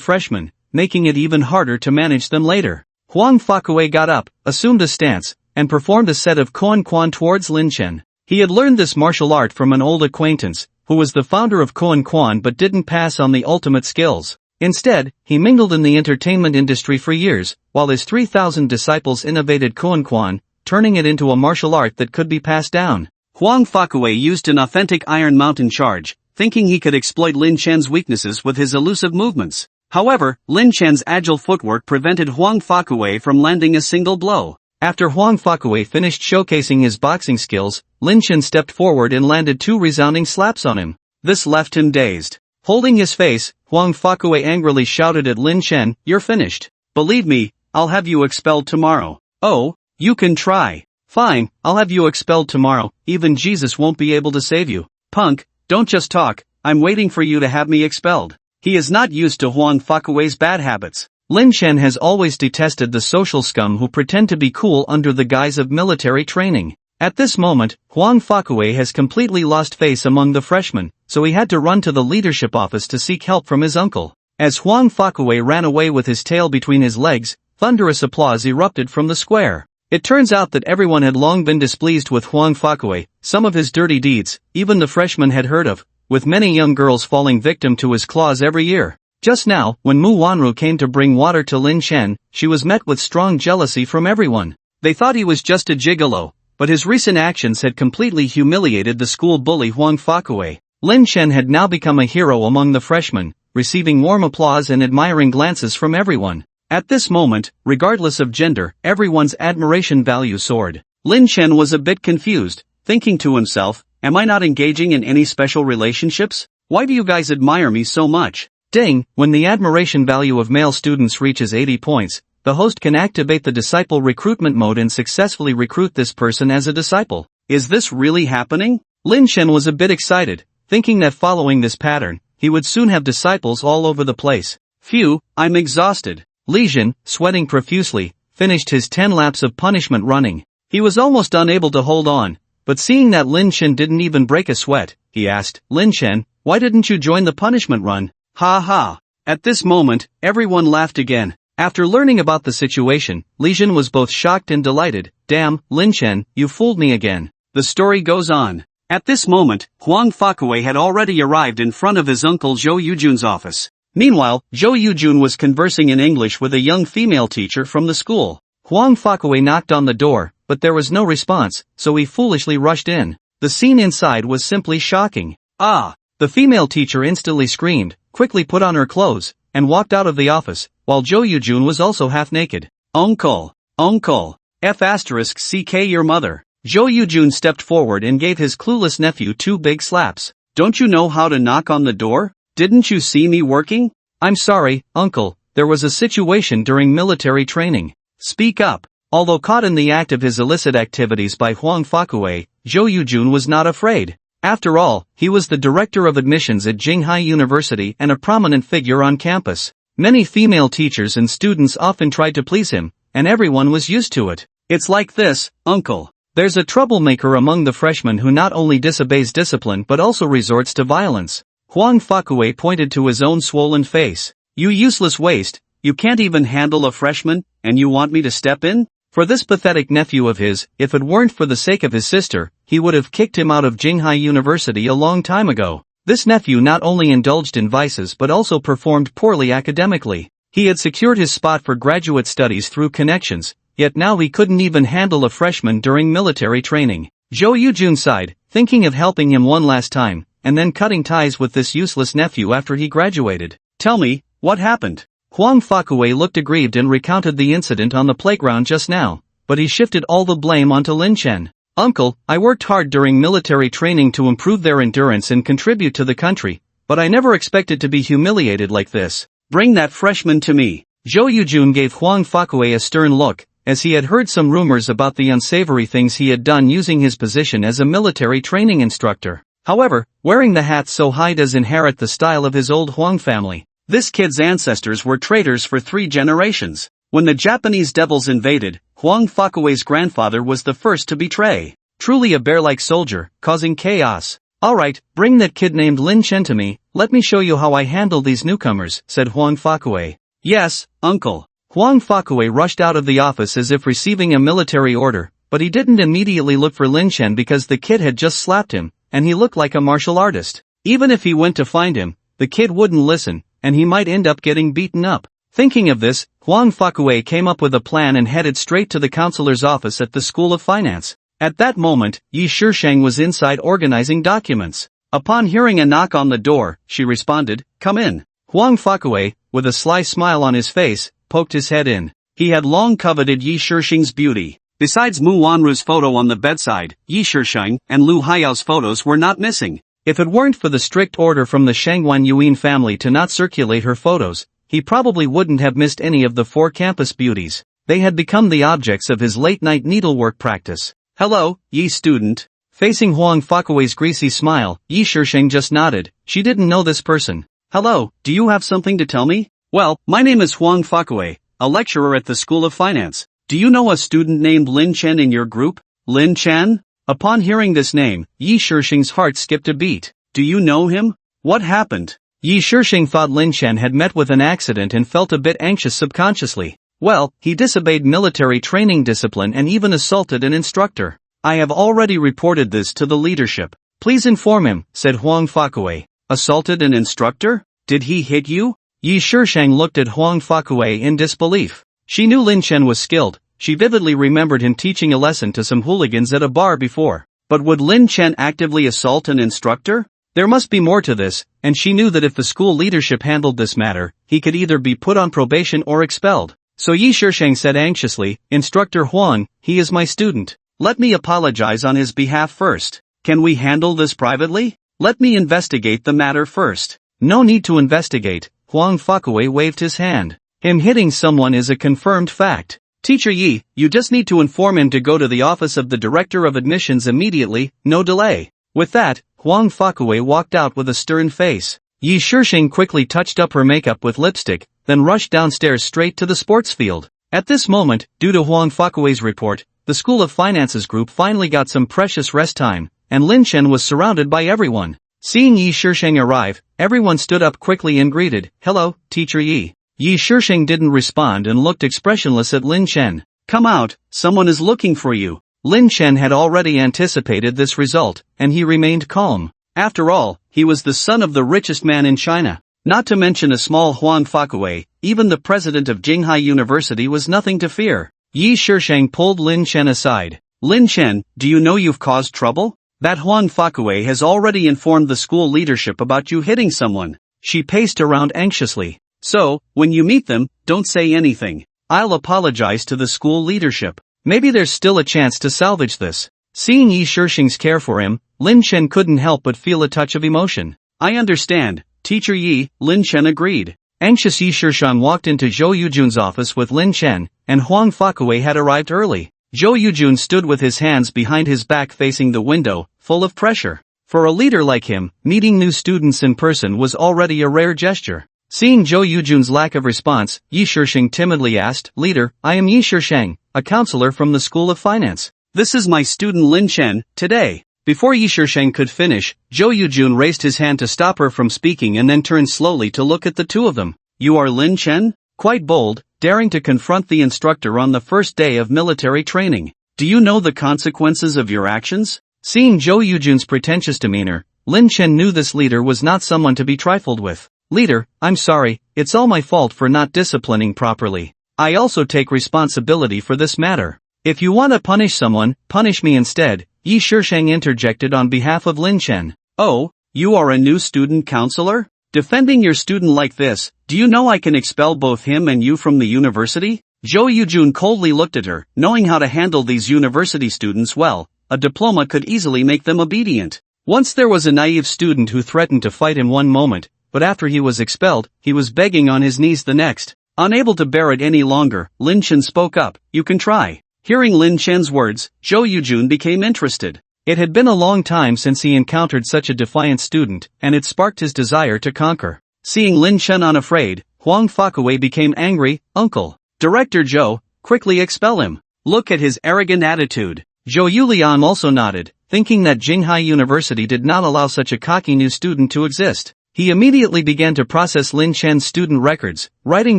freshmen, making it even harder to manage them later. Huang Fakue got up, assumed a stance, and performed a set of koan quan towards Lin Chen. He had learned this martial art from an old acquaintance, who was the founder of koan quan but didn't pass on the ultimate skills. Instead, he mingled in the entertainment industry for years, while his 3,000 disciples innovated koan quan, turning it into a martial art that could be passed down. Huang Fakue used an authentic Iron Mountain charge, thinking he could exploit Lin Chen's weaknesses with his elusive movements. However, Lin Chen's agile footwork prevented Huang Fakue from landing a single blow. After Huang Fakue finished showcasing his boxing skills, Lin Chen stepped forward and landed 2 resounding slaps on him. This left him dazed. Holding his face, Huang Fakue angrily shouted at Lin Chen, "You're finished. Believe me, I'll have you expelled tomorrow." "Oh, you can try. Fine, I'll have you expelled tomorrow. Even Jesus won't be able to save you. Punk, don't just talk, I'm waiting for you to have me expelled." He is not used to Huang Fakue's bad habits. Lin Chen has always detested the social scum who pretend to be cool under the guise of military training. At this moment, Huang Fakue has completely lost face among the freshmen, so he had to run to the leadership office to seek help from his uncle. As Huang Fakue ran away with his tail between his legs, thunderous applause erupted from the square. It turns out that everyone had long been displeased with Huang Fakue, some of his dirty deeds, even the freshmen had heard of, with many young girls falling victim to his claws every year. Just now, when Mu Wanru came to bring water to Lin Chen, she was met with strong jealousy from everyone. They thought he was just a gigolo, but his recent actions had completely humiliated the school bully Huang Fakue. Lin Chen had now become a hero among the freshmen, receiving warm applause and admiring glances from everyone. At this moment, regardless of gender, everyone's admiration value soared. Lin Chen was a bit confused, thinking to himself, am I not engaging in any special relationships? Why do you guys admire me so much? Ding, when the admiration value of male students reaches 80 points, the host can activate the disciple recruitment mode and successfully recruit this person as a disciple. Is this really happening? Lin Chen was a bit excited, thinking that following this pattern, he would soon have disciples all over the place. Phew, I'm exhausted. Li Jin, sweating profusely, finished his 10 laps of punishment running. He was almost unable to hold on, but seeing that Lin Chen didn't even break a sweat, he asked, Lin Chen, why didn't you join the punishment run? Ha ha. At this moment, everyone laughed again. After learning about the situation, Li Jin was both shocked and delighted. Damn, Lin Chen, you fooled me again. The story goes on. At this moment, Huang Fakue had already arrived in front of his uncle Zhou Yujun's office. Meanwhile, Zhou Yujun was conversing in English with a young female teacher from the school. Huang Fakue knocked on the door, but there was no response, so he foolishly rushed in. The scene inside was simply shocking. Ah! The female teacher instantly screamed, quickly put on her clothes, and walked out of the office, while Zhou Yujun was also half naked. Uncle! Uncle! *CK your mother. Zhou Yujun stepped forward and gave his clueless nephew 2 big slaps. Don't you know how to knock on the door? Didn't you see me working? I'm sorry, uncle, there was a situation during military training. Speak up. Although caught in the act of his illicit activities by Huang Fakue, Zhou Yujun was not afraid. After all, he was the director of admissions at Jinghai University and a prominent figure on campus. Many female teachers and students often tried to please him, and everyone was used to it. It's like this, uncle. There's a troublemaker among the freshmen who not only disobeys discipline but also resorts to violence. Huang Fakue pointed to his own swollen face. You useless waste, you can't even handle a freshman, and you want me to step in? For this pathetic nephew of his, if it weren't for the sake of his sister, he would have kicked him out of Jinghai University a long time ago. This nephew not only indulged in vices but also performed poorly academically. He had secured his spot for graduate studies through connections, yet now he couldn't even handle a freshman during military training. Zhou Yujun sighed, thinking of helping him one last time, and then cutting ties with this useless nephew after he graduated. Tell me, what happened? Huang Fakue looked aggrieved and recounted the incident on the playground just now, but he shifted all the blame onto Lin Chen. Uncle, I worked hard during military training to improve their endurance and contribute to the country, but I never expected to be humiliated like this. Bring that freshman to me. Zhou Yujun gave Huang Fakue a stern look, as he had heard some rumors about the unsavory things he had done using his position as a military training instructor. However, wearing the hat so high does inherit the style of his old Huang family. This kid's ancestors were traitors for 3 generations. When the Japanese devils invaded, Huang Fakue's grandfather was the first to betray. Truly a bear-like soldier, causing chaos. Alright, bring that kid named Lin Chen to me, let me show you how I handle these newcomers, said Huang Fakue. Yes, uncle. Huang Fakue rushed out of the office as if receiving a military order, but he didn't immediately look for Lin Chen because the kid had just slapped him, and he looked like a martial artist. Even if he went to find him, the kid wouldn't listen, and he might end up getting beaten up. Thinking of this, Huang Fakue came up with a plan and headed straight to the counselor's office at the School of Finance. At that moment, Yi Shisheng was inside organizing documents. Upon hearing a knock on the door, she responded, "Come in." Huang Fakue, with a sly smile on his face, poked his head in. He had long coveted Yi Shisheng's beauty. Besides Mu Wanru's photo on the bedside, Yi Shisheng and Lu Haiyao's photos were not missing. If it weren't for the strict order from the Shangwan Yuan family to not circulate her photos, he probably wouldn't have missed any of the 4 campus beauties. They had become the objects of his late-night needlework practice. "Hello, Yi student." Facing Huang Fakue's greasy smile, Yi Shisheng just nodded. She didn't know this person. "Hello, do you have something to tell me?" Well, my name is Huang Fakue, a lecturer at the School of Finance. Do you know a student named Lin Chen in your group? Lin Chen? Upon hearing this name, Yi Shixing's heart skipped a beat. Do you know him? What happened? Yi Shixing thought Lin Chen had met with an accident and felt a bit anxious subconsciously. Well, he disobeyed military training discipline and even assaulted an instructor. I have already reported this to the leadership. Please inform him, said Huang Fakue. Assaulted an instructor? Did he hit you? Yi Shixing looked at Huang Fakue in disbelief. She knew Lin Chen was skilled. She vividly remembered him teaching a lesson to some hooligans at a bar before. But would Lin Chen actively assault an instructor? There must be more to this, and she knew that if the school leadership handled this matter, he could either be put on probation or expelled. So Yi Shixing said anxiously, Instructor Huang, he is my student. Let me apologize on his behalf first. Can we handle this privately? Let me investigate the matter first. No need to investigate, Huang Fakue waved his hand. Him hitting someone is a confirmed fact. Teacher Yi, you just need to inform him to go to the office of the Director of Admissions immediately, no delay. With that, Huang Fakue walked out with a stern face. Yi Shixing quickly touched up her makeup with lipstick, then rushed downstairs straight to the sports field. At this moment, due to Huang Fakue's report, the School of Finance's group finally got some precious rest time, and Lin Chen was surrounded by everyone. Seeing Yi Shixing arrive, everyone stood up quickly and greeted, Hello, Teacher Yi. Yi Shixing didn't respond and looked expressionless at Lin Chen. Come out, someone is looking for you. Lin Chen had already anticipated this result, and he remained calm. After all, he was the son of the richest man in China. Not to mention a small Huang Fakue, even the president of Jinghai University was nothing to fear. Yi Shixing pulled Lin Chen aside. Lin Chen, do you know you've caused trouble? That Huang Fakue has already informed the school leadership about you hitting someone. She paced around anxiously. So, when you meet them, don't say anything. I'll apologize to the school leadership. Maybe there's still a chance to salvage this. Seeing Yi Shixing's care for him, Lin Chen couldn't help but feel a touch of emotion. I understand, Teacher Yi, Lin Chen agreed. Anxious Yi Shixing walked into Zhou Yujun's office with Lin Chen, and Huang Fakue had arrived early. Zhou Yujun stood with his hands behind his back facing the window, full of pressure. For a leader like him, meeting new students in person was already a rare gesture. Seeing Zhou Yujun's lack of response, Yi Shixing timidly asked, Leader, I am Yi Shixing, a counselor from the School of Finance. This is my student Lin Chen, today. Before Yi Shixing could finish, Zhou Yujun raised his hand to stop her from speaking and then turned slowly to look at the two of them. You are Lin Chen? Quite bold, daring to confront the instructor on the first day of military training. Do you know the consequences of your actions? Seeing Zhou Yujun's pretentious demeanor, Lin Chen knew this leader was not someone to be trifled with. Leader, I'm sorry, it's all my fault for not disciplining properly. I also take responsibility for this matter. If you want to punish someone, punish me instead, Yi Shixing interjected on behalf of Lin Chen. Oh, you are a new student counselor? Defending your student like this, do you know I can expel both him and you from the university? Zhou Yujun coldly looked at her, knowing how to handle these university students well. A diploma could easily make them obedient. Once there was a naive student who threatened to fight him one moment, but after he was expelled, he was begging on his knees the next. Unable to bear it any longer, Lin Chen spoke up, you can try. Hearing Lin Chen's words, Zhou Yujun became interested. It had been a long time since he encountered such a defiant student, and it sparked his desire to conquer. Seeing Lin Chen unafraid, Huang Fakue became angry, Uncle. Director Zhou, quickly expel him. Look at his arrogant attitude. Zhou Yulian also nodded, thinking that Jinghai University did not allow such a cocky new student to exist. He immediately began to process Lin Chen's student records, writing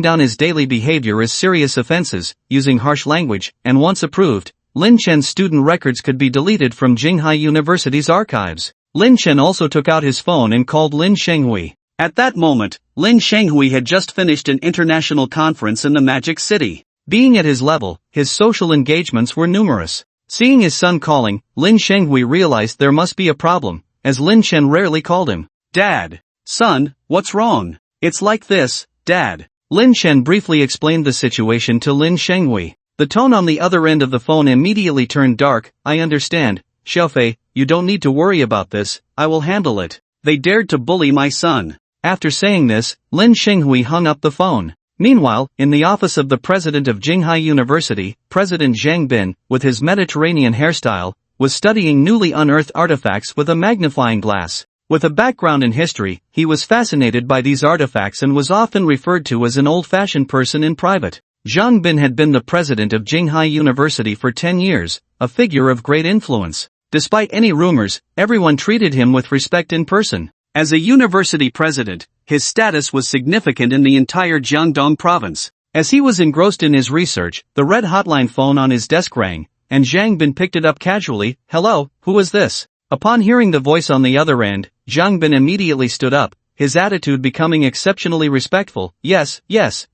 down his daily behavior as serious offenses, using harsh language, and once approved, Lin Chen's student records could be deleted from Jinghai University's archives. Lin Chen also took out his phone and called Lin Shenghui. At that moment, Lin Shenghui had just finished an international conference in the Magic City. Being at his level, his social engagements were numerous. Seeing his son calling, Lin Shenghui realized there must be a problem, as Lin Chen rarely called him. Dad. Son, what's wrong? It's like this, Dad. Lin Chen briefly explained the situation to Lin Shenghui. The tone on the other end of the phone immediately turned dark. I understand, Xiaofei, you don't need to worry about this, I will handle it. They dared to bully my son. After saying this, Lin Shenghui hung up the phone. Meanwhile, in the office of the president of Jinghai University, President Zhang Bin, with his Mediterranean hairstyle, was studying newly unearthed artifacts with a magnifying glass. With a background in history, he was fascinated by these artifacts and was often referred to as an old-fashioned person in private. Zhang Bin had been the president of Jinghai University for 10 years, a figure of great influence. Despite any rumors, everyone treated him with respect in person. As a university president, his status was significant in the entire Jiangdong province. As he was engrossed in his research, the red hotline phone on his desk rang, and Zhang Bin picked it up casually. "Hello, who is this?" Upon hearing the voice on the other end, Zhang Bin immediately stood up, his attitude becoming exceptionally respectful. Yes,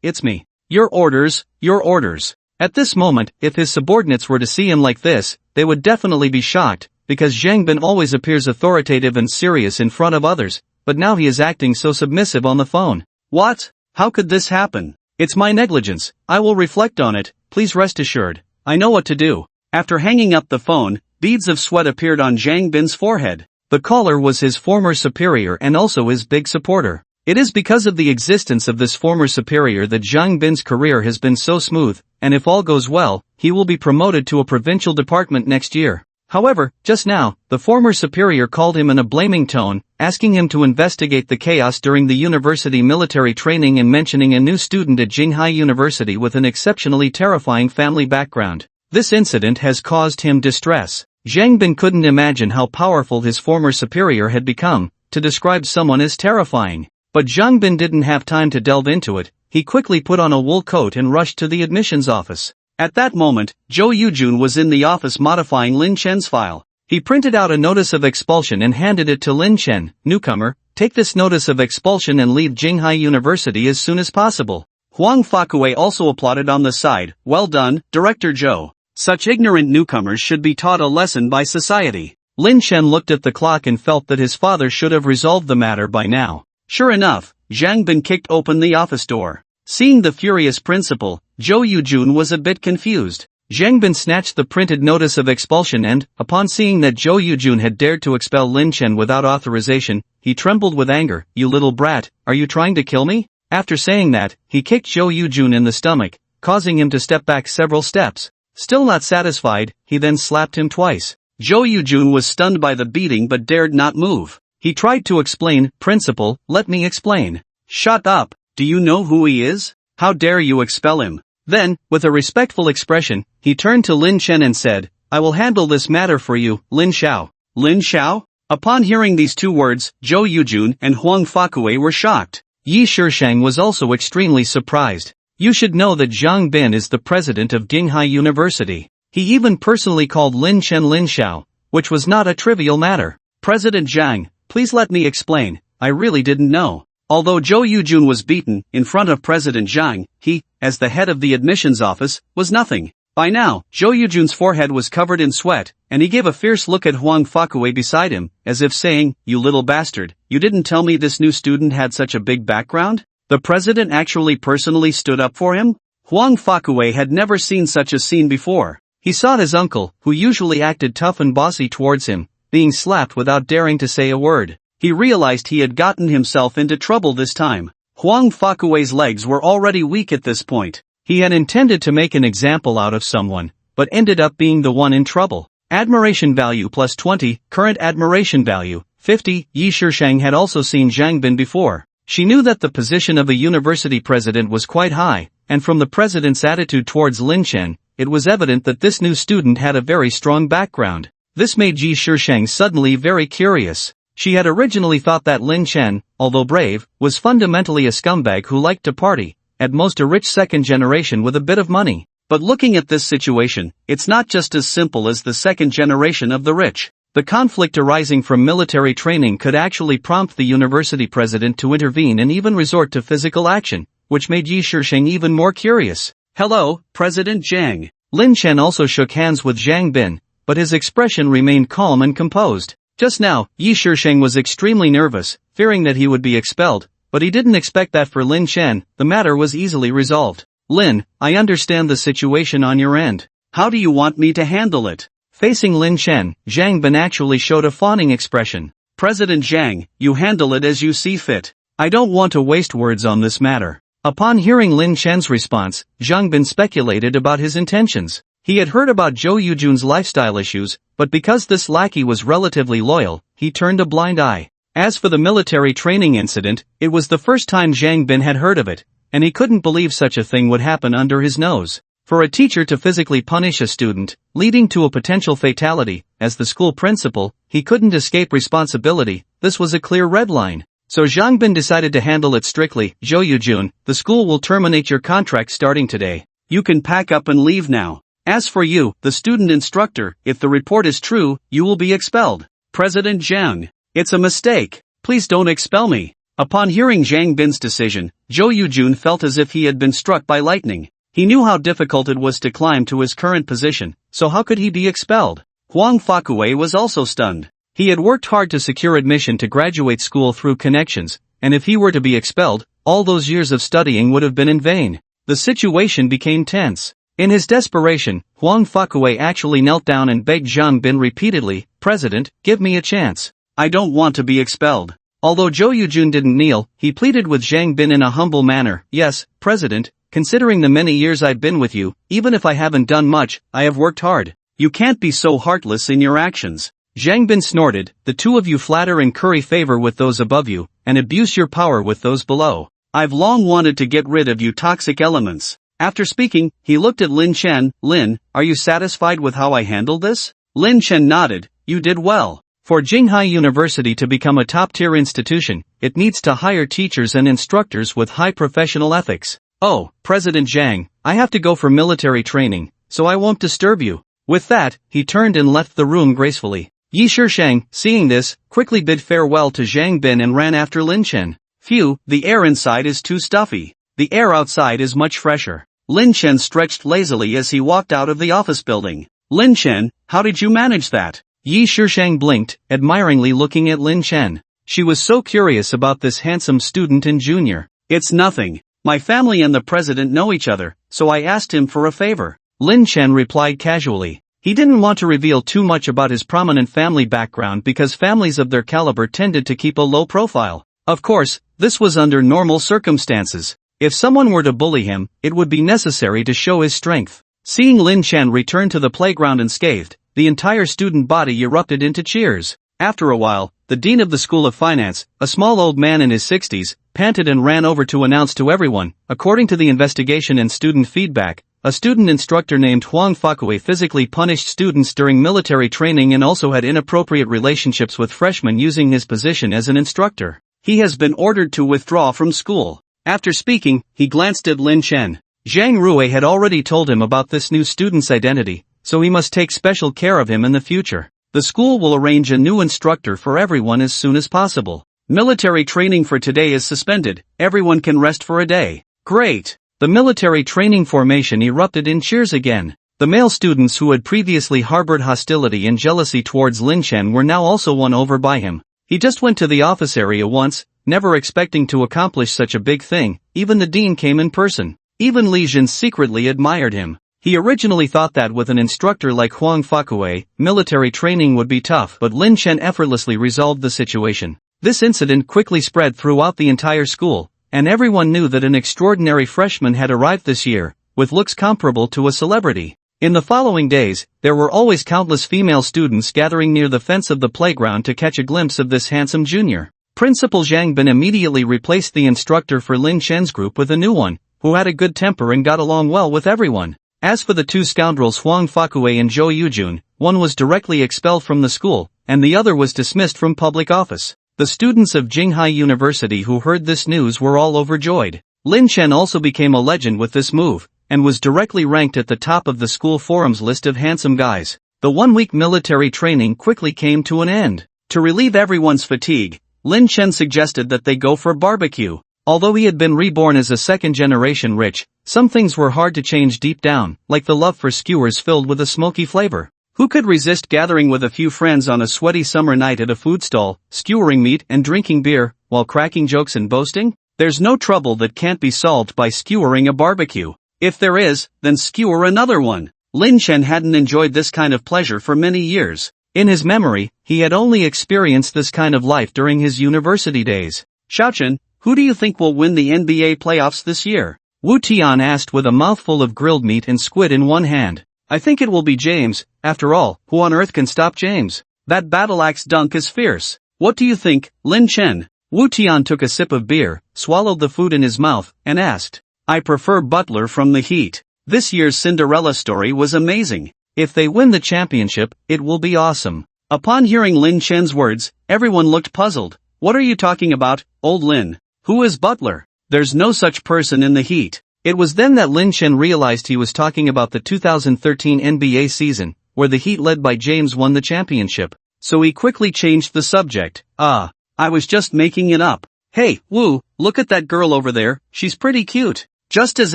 it's me. Your orders, your orders." At this moment, if his subordinates were to see him like this, they would definitely be shocked, because Zhang Bin always appears authoritative and serious in front of others, but now he is acting so submissive on the phone. What? How could this happen? It's my negligence. I will reflect on it, please rest assured. I know what to do. After hanging up the phone, beads of sweat appeared on Zhang Bin's forehead. The caller was his former superior and also his big supporter. It is because of the existence of this former superior that Zhang Bin's career has been so smooth, and if all goes well, he will be promoted to a provincial department next year. However, just now, the former superior called him in a blaming tone, asking him to investigate the chaos during the university military training and mentioning a new student at Jinghai University with an exceptionally terrifying family background. This incident has caused him distress. Zhang Bin couldn't imagine how powerful his former superior had become, to describe someone as terrifying. But Zhang Bin didn't have time to delve into it. He quickly put on a wool coat and rushed to the admissions office. At that moment, Zhou Yujun was in the office modifying Lin Chen's file. He printed out a notice of expulsion and handed it to Lin Chen. "Newcomer, take this notice of expulsion and leave Jinghai University as soon as possible." Huang Fakue also applauded on the side. "Well done, Director Zhou. Such ignorant newcomers should be taught a lesson by society." Lin Chen looked at the clock and felt that his father should have resolved the matter by now. Sure enough, Zhang Bin kicked open the office door. Seeing the furious principal, Zhou Yujun was a bit confused. Zhang Bin snatched the printed notice of expulsion and, upon seeing that Zhou Yujun had dared to expel Lin Chen without authorization, he trembled with anger. "You little brat, are you trying to kill me?" After saying that, he kicked Zhou Yujun in the stomach, causing him to step back several steps. Still not satisfied, he then slapped him twice. Zhou Yujun was stunned by the beating but dared not move. He tried to explain. "Principal, let me explain." "Shut up. Do you know who he is? How dare you expel him?" Then, with a respectful expression, he turned to Lin Chen and said, "I will handle this matter for you, Lin Xiao." Lin Xiao? Upon hearing these two words, Zhou Yujun and Huang Fakue were shocked. Yi Shishang was also extremely surprised. You should know that Zhang Bin is the president of Jinghai University. He even personally called Lin Chen Lin Xiao, which was not a trivial matter. "President Zhang, please let me explain. I really didn't know." Although Zhou Yujun was beaten in front of President Zhang, he, as the head of the admissions office, was nothing. By now, Zhou Yujun's forehead was covered in sweat, and he gave a fierce look at Huang Fakue beside him, as if saying, "You little bastard, you didn't tell me this new student had such a big background?" The president actually personally stood up for him? Huang Fakue had never seen such a scene before. He saw his uncle, who usually acted tough and bossy towards him, being slapped without daring to say a word. He realized he had gotten himself into trouble this time. Huang Fakue's legs were already weak at this point. He had intended to make an example out of someone, but ended up being the one in trouble. Admiration value plus 20, current admiration value, 50. Yi Shishang had also seen Zhang Bin before. She knew that the position of a university president was quite high, and from the president's attitude towards Lin Chen, it was evident that this new student had a very strong background. This made Yi Shishang suddenly very curious. She had originally thought that Lin Chen, although brave, was fundamentally a scumbag who liked to party, at most a rich second generation with a bit of money. But looking at this situation, it's not just as simple as the second generation of the rich. The conflict arising from military training could actually prompt the university president to intervene and even resort to physical action, which made Yi Shishang even more curious. "Hello, President Zhang." Lin Chen also shook hands with Zhang Bin, but his expression remained calm and composed. Just now, Yi Shishang was extremely nervous, fearing that he would be expelled, but he didn't expect that for Lin Chen. The matter was easily resolved. "Lin, I understand the situation on your end. How do you want me to handle it?" Facing Lin Chen, Zhang Bin actually showed a fawning expression. "President Zhang, you handle it as you see fit. I don't want to waste words on this matter." Upon hearing Lin Chen's response, Zhang Bin speculated about his intentions. He had heard about Zhou Yujun's lifestyle issues, but because this lackey was relatively loyal, he turned a blind eye. As for the military training incident, it was the first time Zhang Bin had heard of it, and he couldn't believe such a thing would happen under his nose. For a teacher to physically punish a student, leading to a potential fatality, as the school principal, he couldn't escape responsibility. This was a clear red line. So Zhang Bin decided to handle it strictly. Zhou Yujun, the school will terminate your contract starting today. You can pack up and leave now. As for you, the student instructor, if the report is true, you will be expelled. President Zhang, it's a mistake. Please don't expel me. Upon hearing Zhang Bin's decision, Zhou Yujun felt as if he had been struck by lightning. He knew how difficult it was to climb to his current position, so how could he be expelled? Huang Fakue was also stunned. He had worked hard to secure admission to graduate school through connections, and if he were to be expelled, all those years of studying would have been in vain. The situation became tense. In his desperation, Huang Fakue actually knelt down and begged Zhang Bin repeatedly, "President, give me a chance. I don't want to be expelled." Although Zhou Yujun didn't kneel, he pleaded with Zhang Bin in a humble manner, "Yes, President, considering the many years I've been with you, even if I haven't done much, I have worked hard. You can't be so heartless in your actions." Zhang Bin snorted, "The two of you flatter and curry favor with those above you, and abuse your power with those below. I've long wanted to get rid of you toxic elements." After speaking, he looked at Lin Chen. "Lin, are you satisfied with how I handled this?" Lin Chen nodded, "You did well. For Jinghai University to become a top-tier institution, it needs to hire teachers and instructors with high professional ethics. Oh, President Zhang, I have to go for military training, so I won't disturb you." With that, he turned and left the room gracefully. Yi Shishang, seeing this, quickly bid farewell to Zhang Bin and ran after Lin Chen. "Phew, the air inside is too stuffy. The air outside is much fresher." Lin Chen stretched lazily as he walked out of the office building. "Lin Chen, how did you manage that?" Yi Shishang blinked, admiringly looking at Lin Chen. She was so curious about this handsome student in junior. "It's nothing. My family and the president know each other, so I asked him for a favor." Lin Chen replied casually. He didn't want to reveal too much about his prominent family background because families of their caliber tended to keep a low profile. Of course, this was under normal circumstances. If someone were to bully him, it would be necessary to show his strength. Seeing Lin Chen return to the playground unscathed, the entire student body erupted into cheers. After a while, the dean of the School of Finance, a small old man in his 60s, panted and ran over to announce to everyone, according to the investigation and student feedback, a student instructor named Huang Fakue physically punished students during military training and also had inappropriate relationships with freshmen using his position as an instructor. He has been ordered to withdraw from school. After speaking, he glanced at Lin Chen. Zhang Rui had already told him about this new student's identity, so he must take special care of him in the future. The school will arrange a new instructor for everyone as soon as possible. Military training for today is suspended. Everyone can rest for a day. Great! The military training formation erupted in cheers again. The male students who had previously harbored hostility and jealousy towards Lin Chen were now also won over by him. He just went to the office area once, never expecting to accomplish such a big thing. Even the dean came in person. Even Li Jin secretly admired him. He originally thought that with an instructor like Huang Fakue, military training would be tough, but Lin Chen effortlessly resolved the situation. This incident quickly spread throughout the entire school, and everyone knew that an extraordinary freshman had arrived this year, with looks comparable to a celebrity. In the following days, there were always countless female students gathering near the fence of the playground to catch a glimpse of this handsome junior. Principal Zhang Bin immediately replaced the instructor for Lin Chen's group with a new one, who had a good temper and got along well with everyone. As for the two scoundrels Huang Fakue and Zhou Yujun, one was directly expelled from the school, and the other was dismissed from public office. The students of Jinghai University who heard this news were all overjoyed. Lin Chen also became a legend with this move, and was directly ranked at the top of the school forum's list of handsome guys. The one-week military training quickly came to an end. To relieve everyone's fatigue, Lin Chen suggested that they go for barbecue. Although he had been reborn as a second-generation rich, some things were hard to change deep down, like the love for skewers filled with a smoky flavor. Who could resist gathering with a few friends on a sweaty summer night at a food stall, skewering meat and drinking beer, while cracking jokes and boasting? There's no trouble that can't be solved by skewering a barbecue. If there is, then skewer another one. Lin Chen hadn't enjoyed this kind of pleasure for many years. In his memory, he had only experienced this kind of life during his university days. Xiaochen, who do you think will win the NBA playoffs this year? Wu Tian asked with a mouthful of grilled meat and squid in one hand. I think it will be James. After all, who on earth can stop James? That battle axe dunk is fierce. What do you think, Lin Chen? Wu Tian took a sip of beer, swallowed the food in his mouth, and asked. I prefer Butler from the Heat. This year's Cinderella story was amazing. If they win the championship, it will be awesome. Upon hearing Lin Chen's words, everyone looked puzzled. What are you talking about, old Lin? Who is Butler? There's no such person in the Heat. It was then that Lin Chen realized he was talking about the 2013 NBA season, where the Heat led by James won the championship. So he quickly changed the subject. I was just making it up. Hey, Wu, look at that girl over there, she's pretty cute. Just as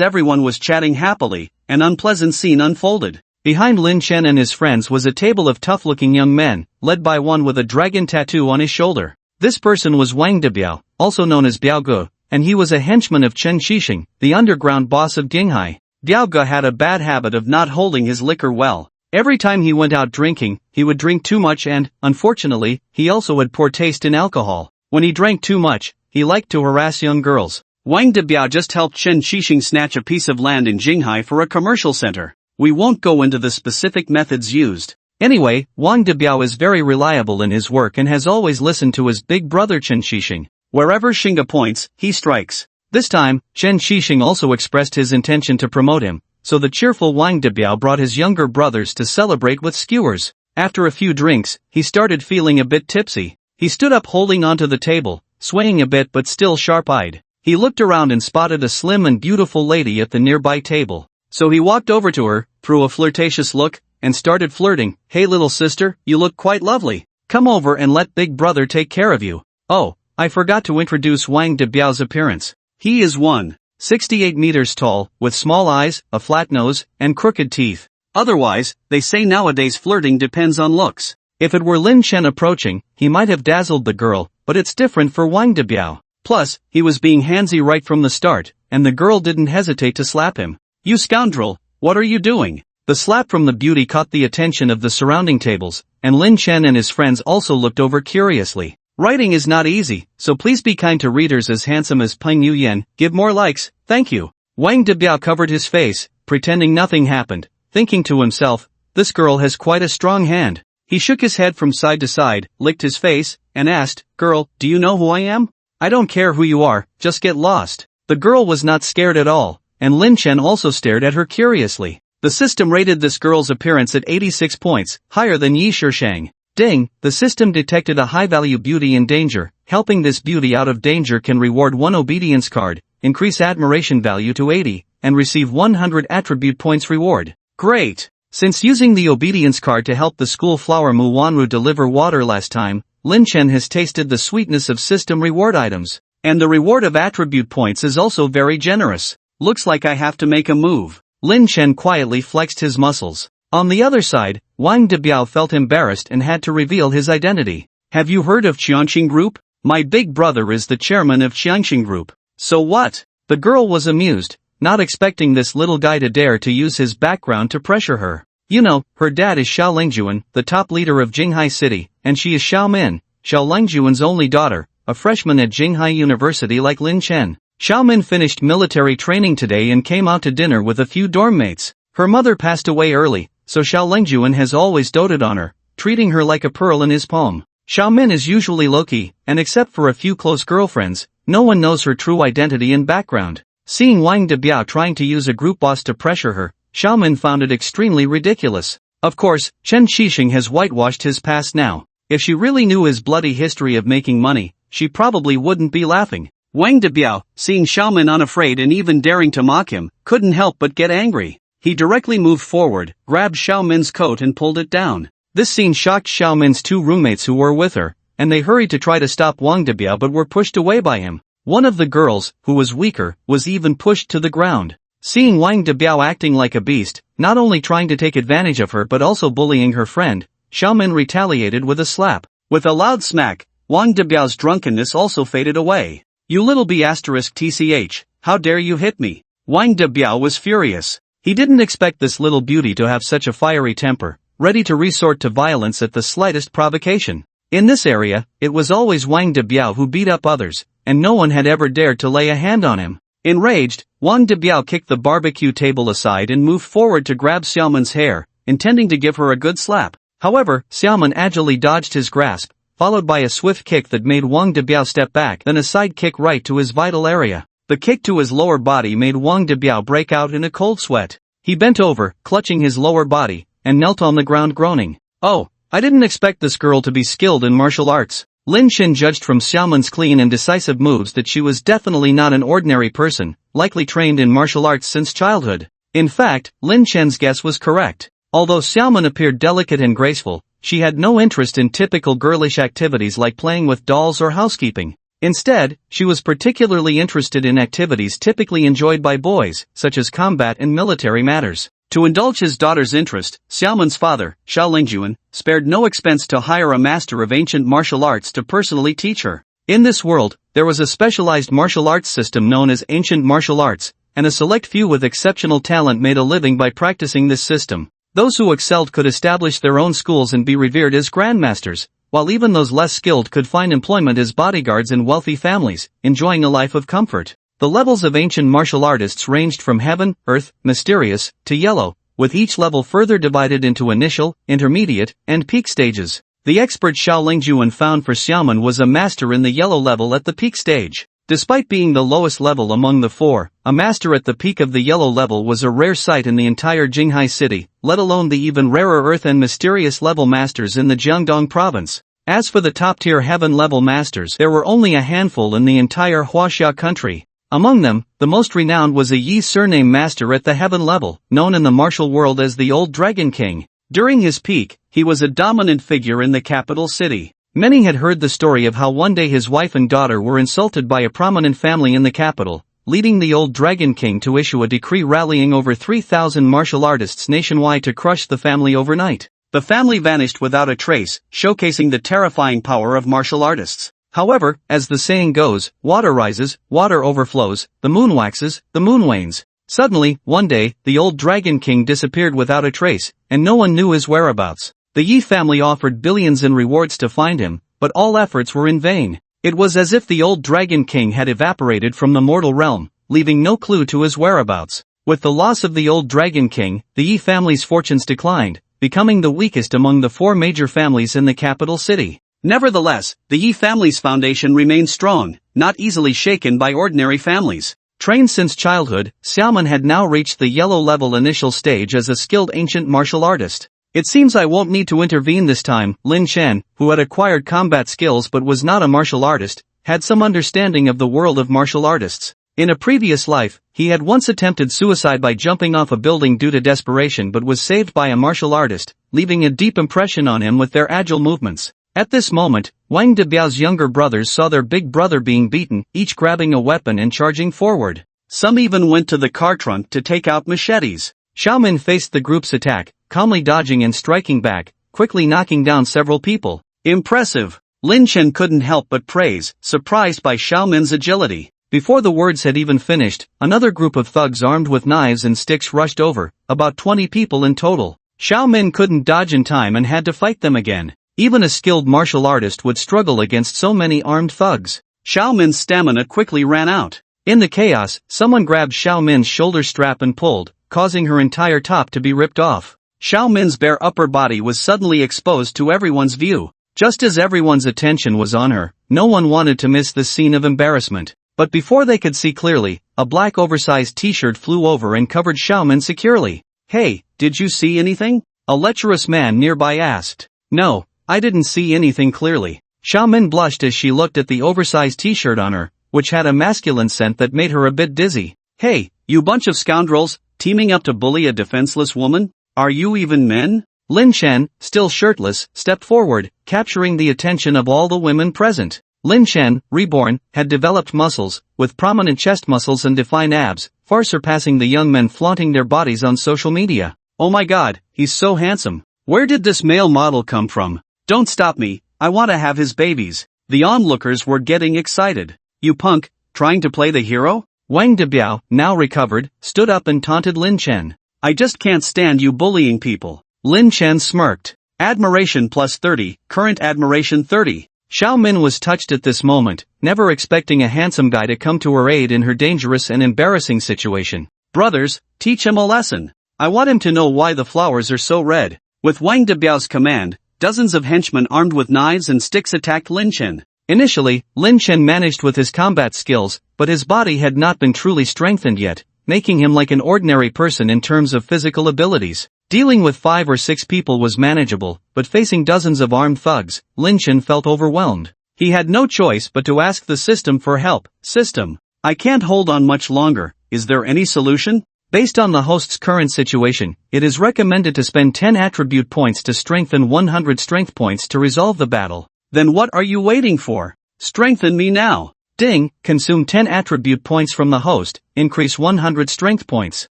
everyone was chatting happily, an unpleasant scene unfolded. Behind Lin Chen and his friends was a table of tough-looking young men, led by one with a dragon tattoo on his shoulder. This person was Wang Debiao, also known as Biao Ge, and he was a henchman of Chen Shixing, the underground boss of Jinghai. Biao Ge had a bad habit of not holding his liquor well. Every time he went out drinking, he would drink too much and, unfortunately, he also had poor taste in alcohol. When he drank too much, he liked to harass young girls. Wang Debiao just helped Chen Shixing snatch a piece of land in Jinghai for a commercial center. We won't go into the specific methods used. Anyway, Wang Debiao is very reliable in his work and has always listened to his big brother Chen Shixing. Wherever Xinga points, he strikes. This time, Chen Shixing also expressed his intention to promote him. So the cheerful Wang Debiao brought his younger brothers to celebrate with skewers. After a few drinks, he started feeling a bit tipsy. He stood up holding onto the table, swaying a bit but still sharp-eyed. He looked around and spotted a slim and beautiful lady at the nearby table. So he walked over to her, threw a flirtatious look, and started flirting. Hey little sister, you look quite lovely. Come over and let big brother take care of you. Oh, I forgot to introduce Wang Debiao's appearance. He is 1.68 meters tall, with small eyes, a flat nose, and crooked teeth. Otherwise, they say nowadays flirting depends on looks. If it were Lin Chen approaching, he might have dazzled the girl, but it's different for Wang Debiao. Plus, he was being handsy right from the start, and the girl didn't hesitate to slap him. You scoundrel, what are you doing? The slap from the beauty caught the attention of the surrounding tables, and Lin Chen and his friends also looked over curiously. Writing is not easy, so please be kind to readers as handsome as Peng Yuyan. Give more likes, thank you. Wang Debiao covered his face, pretending nothing happened, thinking to himself, this girl has quite a strong hand. He shook his head from side to side, licked his face, and asked, girl, do you know who I am? I don't care who you are, just get lost. The girl was not scared at all, and Lin Chen also stared at her curiously. The system rated this girl's appearance at 86 points, higher than Yi Shishang. Ding, the system detected a high-value beauty in danger. Helping this beauty out of danger can reward 1 obedience card, increase admiration value to 80, and receive 100 attribute points reward. Great! Since using the obedience card to help the school flower Mu Wanru deliver water last time, Lin Chen has tasted the sweetness of system reward items. And the reward of attribute points is also very generous. Looks like I have to make a move. Lin Chen quietly flexed his muscles. On the other side, Wang Debiao felt embarrassed and had to reveal his identity. Have you heard of Qianxing Group? My big brother is the chairman of Qianxing Group. So what? The girl was amused, not expecting this little guy to dare to use his background to pressure her. You know, her dad is Xiao Lingjuan, the top leader of Jinghai City, and she is Xiao Min, Xiao Lingjuan's only daughter, a freshman at Jinghai University like Lin Chen. Xiao Min finished military training today and came out to dinner with a few dorm mates. Her mother passed away early, so Xiao Lingjuan has always doted on her, treating her like a pearl in his palm. Xiao Min is usually low-key, and except for a few close girlfriends, no one knows her true identity and background. Seeing Wang Debiao trying to use a group boss to pressure her, Xiao Min found it extremely ridiculous. Of course, Chen Shixing has whitewashed his past now. If she really knew his bloody history of making money, she probably wouldn't be laughing. Wang Debiao, seeing Xiao Min unafraid and even daring to mock him, couldn't help but get angry. He directly moved forward, grabbed Xiao Min's coat and pulled it down. This scene shocked Xiao Min's 2 roommates who were with her, and they hurried to try to stop Wang Debiao but were pushed away by him. One of the girls, who was weaker, was even pushed to the ground. Seeing Wang Debiao acting like a beast, not only trying to take advantage of her but also bullying her friend, Xiao Min retaliated with a slap. With a loud smack, Wang Debiao's drunkenness also faded away. You little b***tch, how dare you hit me? Wang Debiao was furious. He didn't expect this little beauty to have such a fiery temper, ready to resort to violence at the slightest provocation. In this area, it was always Wang Debiao who beat up others, and no one had ever dared to lay a hand on him. Enraged, Wang Debiao kicked the barbecue table aside and moved forward to grab Xiaomin's hair, intending to give her a good slap. However, Xiaomin agilely dodged his grasp, followed by a swift kick that made Wang Debiao step back, then a side kick right to his vital area. The kick to his lower body made Wang Debiao break out in a cold sweat. He bent over, clutching his lower body, and knelt on the ground groaning. "Oh, I didn't expect this girl to be skilled in martial arts." Lin Chen judged from Xiaomen's clean and decisive moves that she was definitely not an ordinary person, likely trained in martial arts since childhood. In fact, Lin Chen's guess was correct. Although Xiaomen appeared delicate and graceful, she had no interest in typical girlish activities like playing with dolls or housekeeping. Instead, she was particularly interested in activities typically enjoyed by boys, such as combat and military matters. To indulge his daughter's interest, Xiaomen's father, Xiao Lingjuan, spared no expense to hire a master of ancient martial arts to personally teach her. In this world, there was a specialized martial arts system known as ancient martial arts, and a select few with exceptional talent made a living by practicing this system. Those who excelled could establish their own schools and be revered as grandmasters, while even those less skilled could find employment as bodyguards in wealthy families, enjoying a life of comfort. The levels of ancient martial artists ranged from heaven, earth, mysterious, to yellow, with each level further divided into initial, intermediate, and peak stages. The expert Xiao Lingjuan found for Xiaomen was a master in the yellow level at the peak stage. Despite being the lowest level among the four, a master at the peak of the yellow level was a rare sight in the entire Jinghai city, let alone the even rarer earth and mysterious level masters in the Jiangdong province. As for the top-tier heaven level masters, there were only a handful in the entire Huaxia country. Among them, the most renowned was a Yi surname master at the heaven level, known in the martial world as the Old Dragon King. During his peak, he was a dominant figure in the capital city. Many had heard the story of how one day his wife and daughter were insulted by a prominent family in the capital, leading the Old Dragon King to issue a decree rallying over 3,000 martial artists nationwide to crush the family overnight. The family vanished without a trace, showcasing the terrifying power of martial artists. However, as the saying goes, water rises, water overflows, the moon waxes, the moon wanes. Suddenly, one day, the Old Dragon King disappeared without a trace, and no one knew his whereabouts. The Yi family offered billions in rewards to find him, but all efforts were in vain. It was as if the Old Dragon King had evaporated from the mortal realm, leaving no clue to his whereabouts. With the loss of the Old Dragon King, the Yi family's fortunes declined, becoming the weakest among the four major families in the capital city. Nevertheless, the Yi family's foundation remained strong, not easily shaken by ordinary families. Trained since childhood, Xiaomen had now reached the yellow level initial stage as a skilled ancient martial artist. "It seems I won't need to intervene this time." Lin Chen, who had acquired combat skills but was not a martial artist, had some understanding of the world of martial artists. In a previous life, he had once attempted suicide by jumping off a building due to desperation but was saved by a martial artist, leaving a deep impression on him with their agile movements. At this moment, Wang Debiao's younger brothers saw their big brother being beaten, each grabbing a weapon and charging forward. Some even went to the car trunk to take out machetes. Xiaomen faced the group's attack, calmly dodging and striking back, quickly knocking down several people. Impressive! Lin Chen couldn't help but praise, surprised by Xiaomen's agility. Before the words had even finished, another group of thugs armed with knives and sticks rushed over, about 20 people in total. Xiaomen couldn't dodge in time and had to fight them again. Even a skilled martial artist would struggle against so many armed thugs. Xiaomen's stamina quickly ran out. In the chaos, someone grabbed Xiaomen's shoulder strap and pulled, causing her entire top to be ripped off. Xiaomen's bare upper body was suddenly exposed to everyone's view. Just as everyone's attention was on her, no one wanted to miss this scene of embarrassment. But before they could see clearly, a black oversized t-shirt flew over and covered Xiaomen securely. "Hey, did you see anything?" a lecherous man nearby asked. "No, I didn't see anything clearly." Xiaomen blushed as she looked at the oversized t-shirt on her, which had a masculine scent that made her a bit dizzy. "Hey, you bunch of scoundrels, teaming up to bully a defenseless woman? Are you even men?" Lin Chen, still shirtless, stepped forward, capturing the attention of all the women present. Lin Chen, Reborn, had developed muscles, with prominent chest muscles and defined abs, far surpassing the young men flaunting their bodies on social media. "Oh my god, he's so handsome. Where did this male model come from? Don't stop me, I want to have his babies." The onlookers were getting excited. "You punk, trying to play the hero?" Wang Debiao, now recovered, stood up and taunted Lin Chen. "I just can't stand you bullying people." Lin Chen smirked. Admiration plus 30, current admiration 30. Xiaomen was touched at this moment, never expecting a handsome guy to come to her aid in her dangerous and embarrassing situation. "Brothers, teach him a lesson. I want him to know why the flowers are so red." With Wang Debiao's command, dozens of henchmen armed with knives and sticks attacked Lin Chen. Initially, Lin Chen managed with his combat skills, but his body had not been truly strengthened yet, making him like an ordinary person in terms of physical abilities. Dealing with 5 or 6 people was manageable, but facing dozens of armed thugs, Lin Chen felt overwhelmed. He had no choice but to ask the system for help. System, I can't hold on much longer, is there any solution? Based on the host's current situation, it is recommended to spend 10 attribute points to strengthen 100 strength points to resolve the battle. Then what are you waiting for? Strengthen me now. Ding, consume 10 attribute points from the host, increase 100 strength points.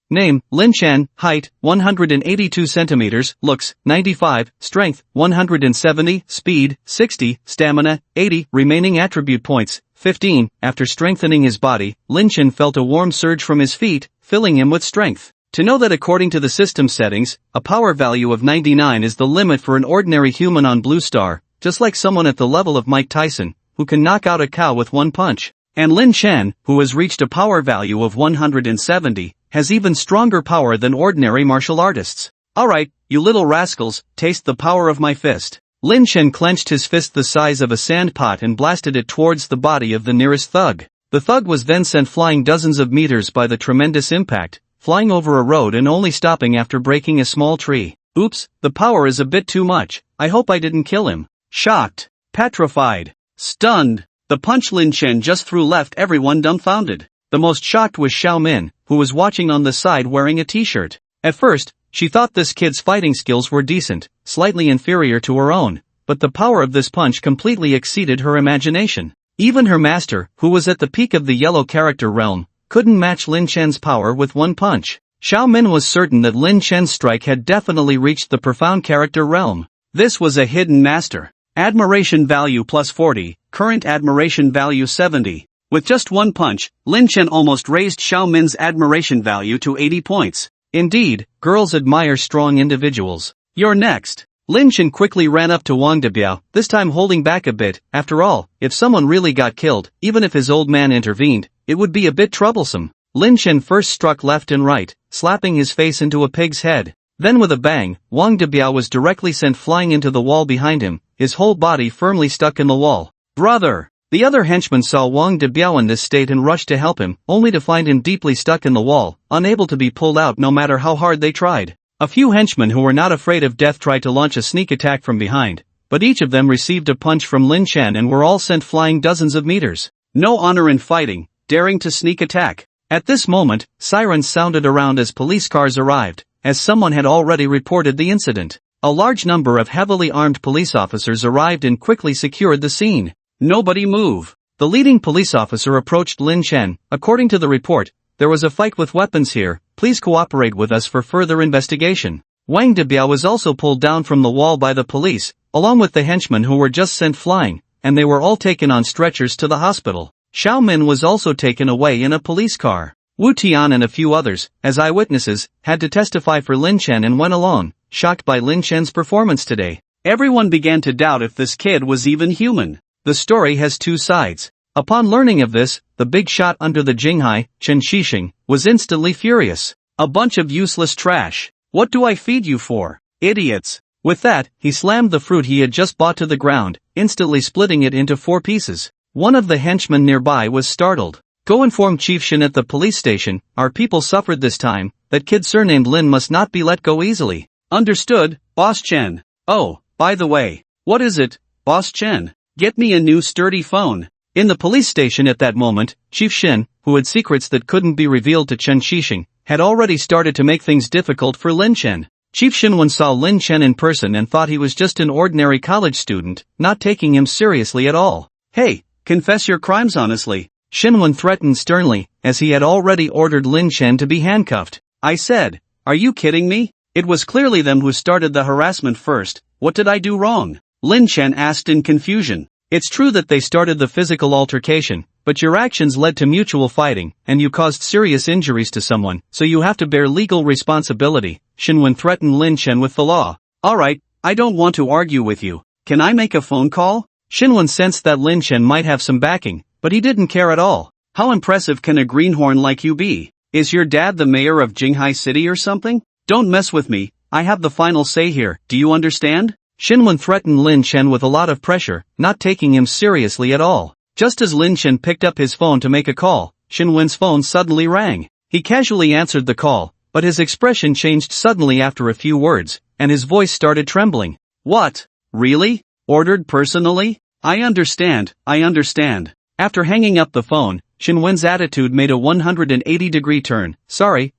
Name, Lin Chen, height, 182 centimeters, looks, 95, strength, 170, speed, 60, stamina, 80, remaining attribute points, 15. After strengthening his body, Lin Chen felt a warm surge from his feet, filling him with strength. To know that according to the system settings, a power value of 99 is the limit for an ordinary human on Blue Star, just like someone at the level of Mike Tyson, who can knock out a cow with one punch. And Lin Chen, who has reached a power value of 170, has even stronger power than ordinary martial artists. Alright, you little rascals, taste the power of my fist. Lin Chen clenched his fist the size of a sand pot and blasted it towards the body of the nearest thug. The thug was then sent flying dozens of meters by the tremendous impact, flying over a road and only stopping after breaking a small tree. Oops, the power is a bit too much. I hope I didn't kill him. Shocked, petrified, stunned, the punch Lin Chen just threw left everyone dumbfounded. The most shocked was Xiao Min, who was watching on the side wearing a t-shirt. At first, she thought this kid's fighting skills were decent, slightly inferior to her own, but the power of this punch completely exceeded her imagination. Even her master, who was at the peak of the yellow character realm, couldn't match Lin Chen's power with one punch. Xiao Min was certain that Lin Chen's strike had definitely reached the profound character realm. This was a hidden master. Admiration value plus 40, current admiration value 70. With just one punch, Lin Chen almost raised Xiao Min's admiration value to 80 points. Indeed, girls admire strong individuals. You're next. Lin Chen quickly ran up to Wang Debiao, this time holding back a bit. After all, if someone really got killed, even if his old man intervened, it would be a bit troublesome. Lin Chen first struck left and right, slapping his face into a pig's head. Then with a bang, Wang Debiao was directly sent flying into the wall behind him, his whole body firmly stuck in the wall. Brother! The other henchmen saw Wang Debiao in this state and rushed to help him, only to find him deeply stuck in the wall, unable to be pulled out no matter how hard they tried. A few henchmen who were not afraid of death tried to launch a sneak attack from behind, but each of them received a punch from Lin Chen and were all sent flying dozens of meters. No honor in fighting, daring to sneak attack. At this moment, sirens sounded around as police cars arrived, as someone had already reported the incident. A large number of heavily armed police officers arrived and quickly secured the scene. Nobody move. The leading police officer approached Lin Chen. According to the report, there was a fight with weapons here, please cooperate with us for further investigation. Wang Debiao was also pulled down from the wall by the police, along with the henchmen who were just sent flying, and they were all taken on stretchers to the hospital. Xiao Min was also taken away in a police car. Wu Tian and a few others, as eyewitnesses, had to testify for Lin Chen and went along, shocked by Lin Chen's performance today. Everyone began to doubt if this kid was even human. The story has two sides. Upon learning of this, the big shot under the Jinghai, Chen Shixing, was instantly furious. A bunch of useless trash. What do I feed you for? Idiots. With that, he slammed the fruit he had just bought to the ground, instantly splitting it into 4 pieces. One of the henchmen nearby was startled. Go inform Chief Shin at the police station, our people suffered this time, that kid surnamed Lin must not be let go easily. Understood, Boss Chen. Oh, by the way, what is it, Boss Chen? Get me a new sturdy phone. In the police station at that moment, Chief Shin, who had secrets that couldn't be revealed to Chen Shixing, had already started to make things difficult for Lin Chen. Chief Shinwen saw Lin Chen in person and thought he was just an ordinary college student, not taking him seriously at all. Hey, confess your crimes honestly. Shinwen threatened sternly, as he had already ordered Lin Chen to be handcuffed. I said, are you kidding me? It was clearly them who started the harassment first. What did I do wrong? Lin Chen asked in confusion. It's true that they started the physical altercation, but your actions led to mutual fighting, and you caused serious injuries to someone, so you have to bear legal responsibility. Shinwen threatened Lin Chen with the law. Alright, I don't want to argue with you. Can I make a phone call? Shinwen sensed that Lin Chen might have some backing, but he didn't care at all. How impressive can a greenhorn like you be? Is your dad the mayor of Jinghai City or something? Don't mess with me, I have the final say here, do you understand? Xinwen threatened Lin Chen with a lot of pressure, not taking him seriously at all. Just as Lin Chen picked up his phone to make a call, Xinwen's phone suddenly rang. He casually answered the call, but his expression changed suddenly after a few words, and his voice started trembling. What? Really? Ordered personally? I understand. After hanging up the phone, Xinwen's attitude made a 180-degree turn. Sorry,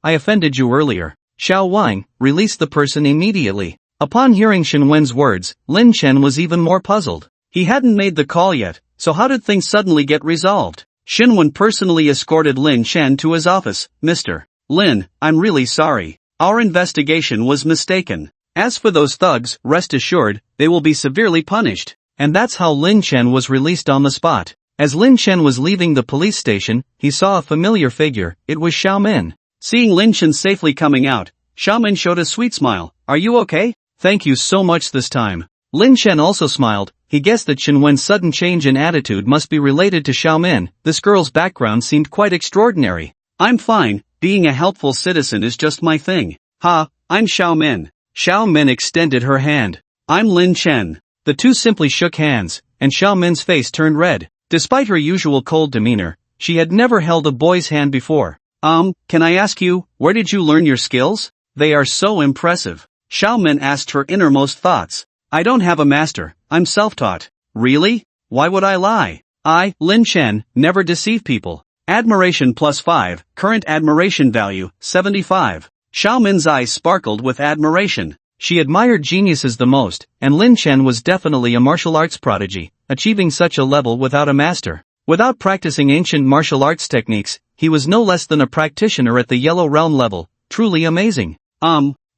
I offended you earlier. Xiao Wang, release the person immediately. Upon hearing Xinwen's words, Lin Chen was even more puzzled. He hadn't made the call yet, so how did things suddenly get resolved? Xinwen personally escorted Lin Chen to his office. Mr. Lin, I'm really sorry. Our investigation was mistaken. As for those thugs, rest assured, they will be severely punished. And that's how Lin Chen was released on the spot. As Lin Chen was leaving the police station, he saw a familiar figure. It was Xiao Min. Seeing Lin Chen safely coming out, Xiao Min showed a sweet smile. Are you okay? Thank you so much this time. Lin Chen also smiled. He guessed that Xinwen's sudden change in attitude must be related to Xiao Min. This girl's background seemed quite extraordinary. I'm fine, being a helpful citizen is just my thing. Ha, I'm Xiao Min. Xiao Min extended her hand. I'm Lin Chen. The two simply shook hands, and Xiao Min's face turned red. Despite her usual cold demeanor, she had never held a boy's hand before. Can I ask you, where did you learn your skills? They are so impressive. Xiao Min asked her innermost thoughts. I don't have a master, I'm self-taught. Really? Why would I lie? I, Lin Chen, never deceive people. Admiration +5, current admiration value, 75. Xiao Min's eyes sparkled with admiration. She admired geniuses the most, and Lin Chen was definitely a martial arts prodigy, achieving such a level without a master. Without practicing ancient martial arts techniques, he was no less than a practitioner at the Yellow Realm level. Truly amazing.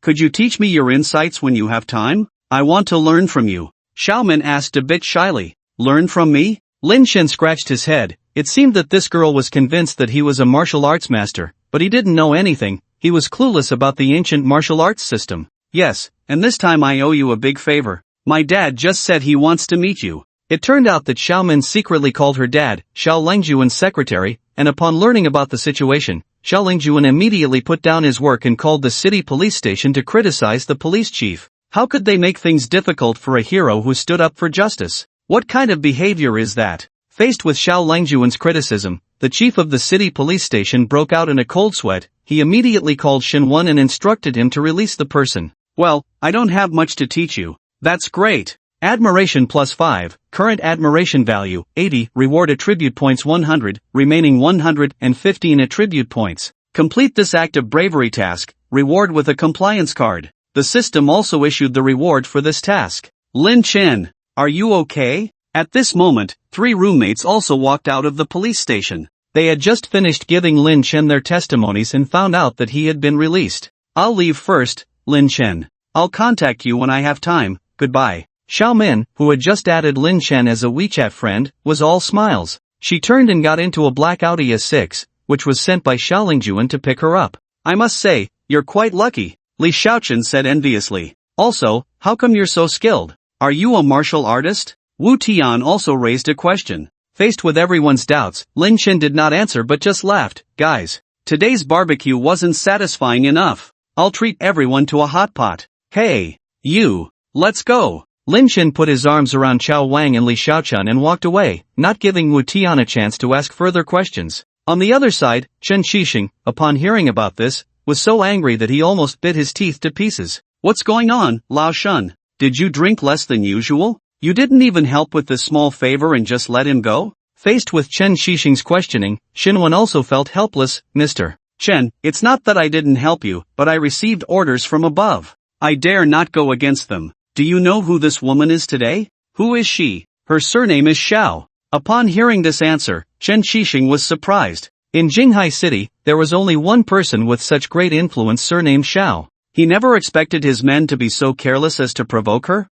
Could you teach me your insights when you have time? I want to learn from you. Xiao Min asked a bit shyly. Learn from me? Lin Chen scratched his head. It seemed that this girl was convinced that he was a martial arts master, but he didn't know anything. He was clueless about the ancient martial arts system. Yes, and this time I owe you a big favor. My dad just said he wants to meet you. It turned out that Xiao Min secretly called her dad, Xiao Langjuan's secretary, and upon learning about the situation, Xiao Langjuan immediately put down his work and called the city police station to criticize the police chief. How could they make things difficult for a hero who stood up for justice? What kind of behavior is that? Faced with Xiao Langjuan's criticism, the chief of the city police station broke out in a cold sweat. He immediately called Xinwen and instructed him to release the person. Well, I don't have much to teach you. That's great. Admiration +5, current admiration value, 80, reward attribute points 100, remaining 115 attribute points. Complete this act of bravery task, reward with a compliance card. The system also issued the reward for this task. Lin Chen, are you okay? At this moment, 3 roommates also walked out of the police station. They had just finished giving Lin Chen their testimonies and found out that he had been released. I'll leave first, Lin Chen. I'll contact you when I have time, goodbye. Xiao Min, who had just added Lin Chen as a WeChat friend, was all smiles. She turned and got into a black Audi S6, which was sent by Xiao Langjuan to pick her up. I must say, you're quite lucky, Li Xiaochen said enviously. Also, how come you're so skilled? Are you a martial artist? Wu Tian also raised a question. Faced with everyone's doubts, Lin Chen did not answer but just laughed. Guys, today's barbecue wasn't satisfying enough. I'll treat everyone to a hot pot. Hey, you, let's go. Lin Chen put his arms around Chao Wang and Li Xiaochen and walked away, not giving Wu Tian a chance to ask further questions. On the other side, Chen Xixing, upon hearing about this, was so angry that he almost bit his teeth to pieces. What's going on, Lao Shun? Did you drink less than usual? You didn't even help with this small favor and just let him go? Faced with Chen Xixing's questioning, Xinwen also felt helpless. Mr. Chen, it's not that I didn't help you, but I received orders from above. I dare not go against them. Do you know who this woman is today? Who is she? Her surname is Xiao. Upon hearing this answer, Chen Xixing was surprised. In Jinghai City, there was only one person with such great influence surnamed Xiao. He never expected his men to be so careless as to provoke her?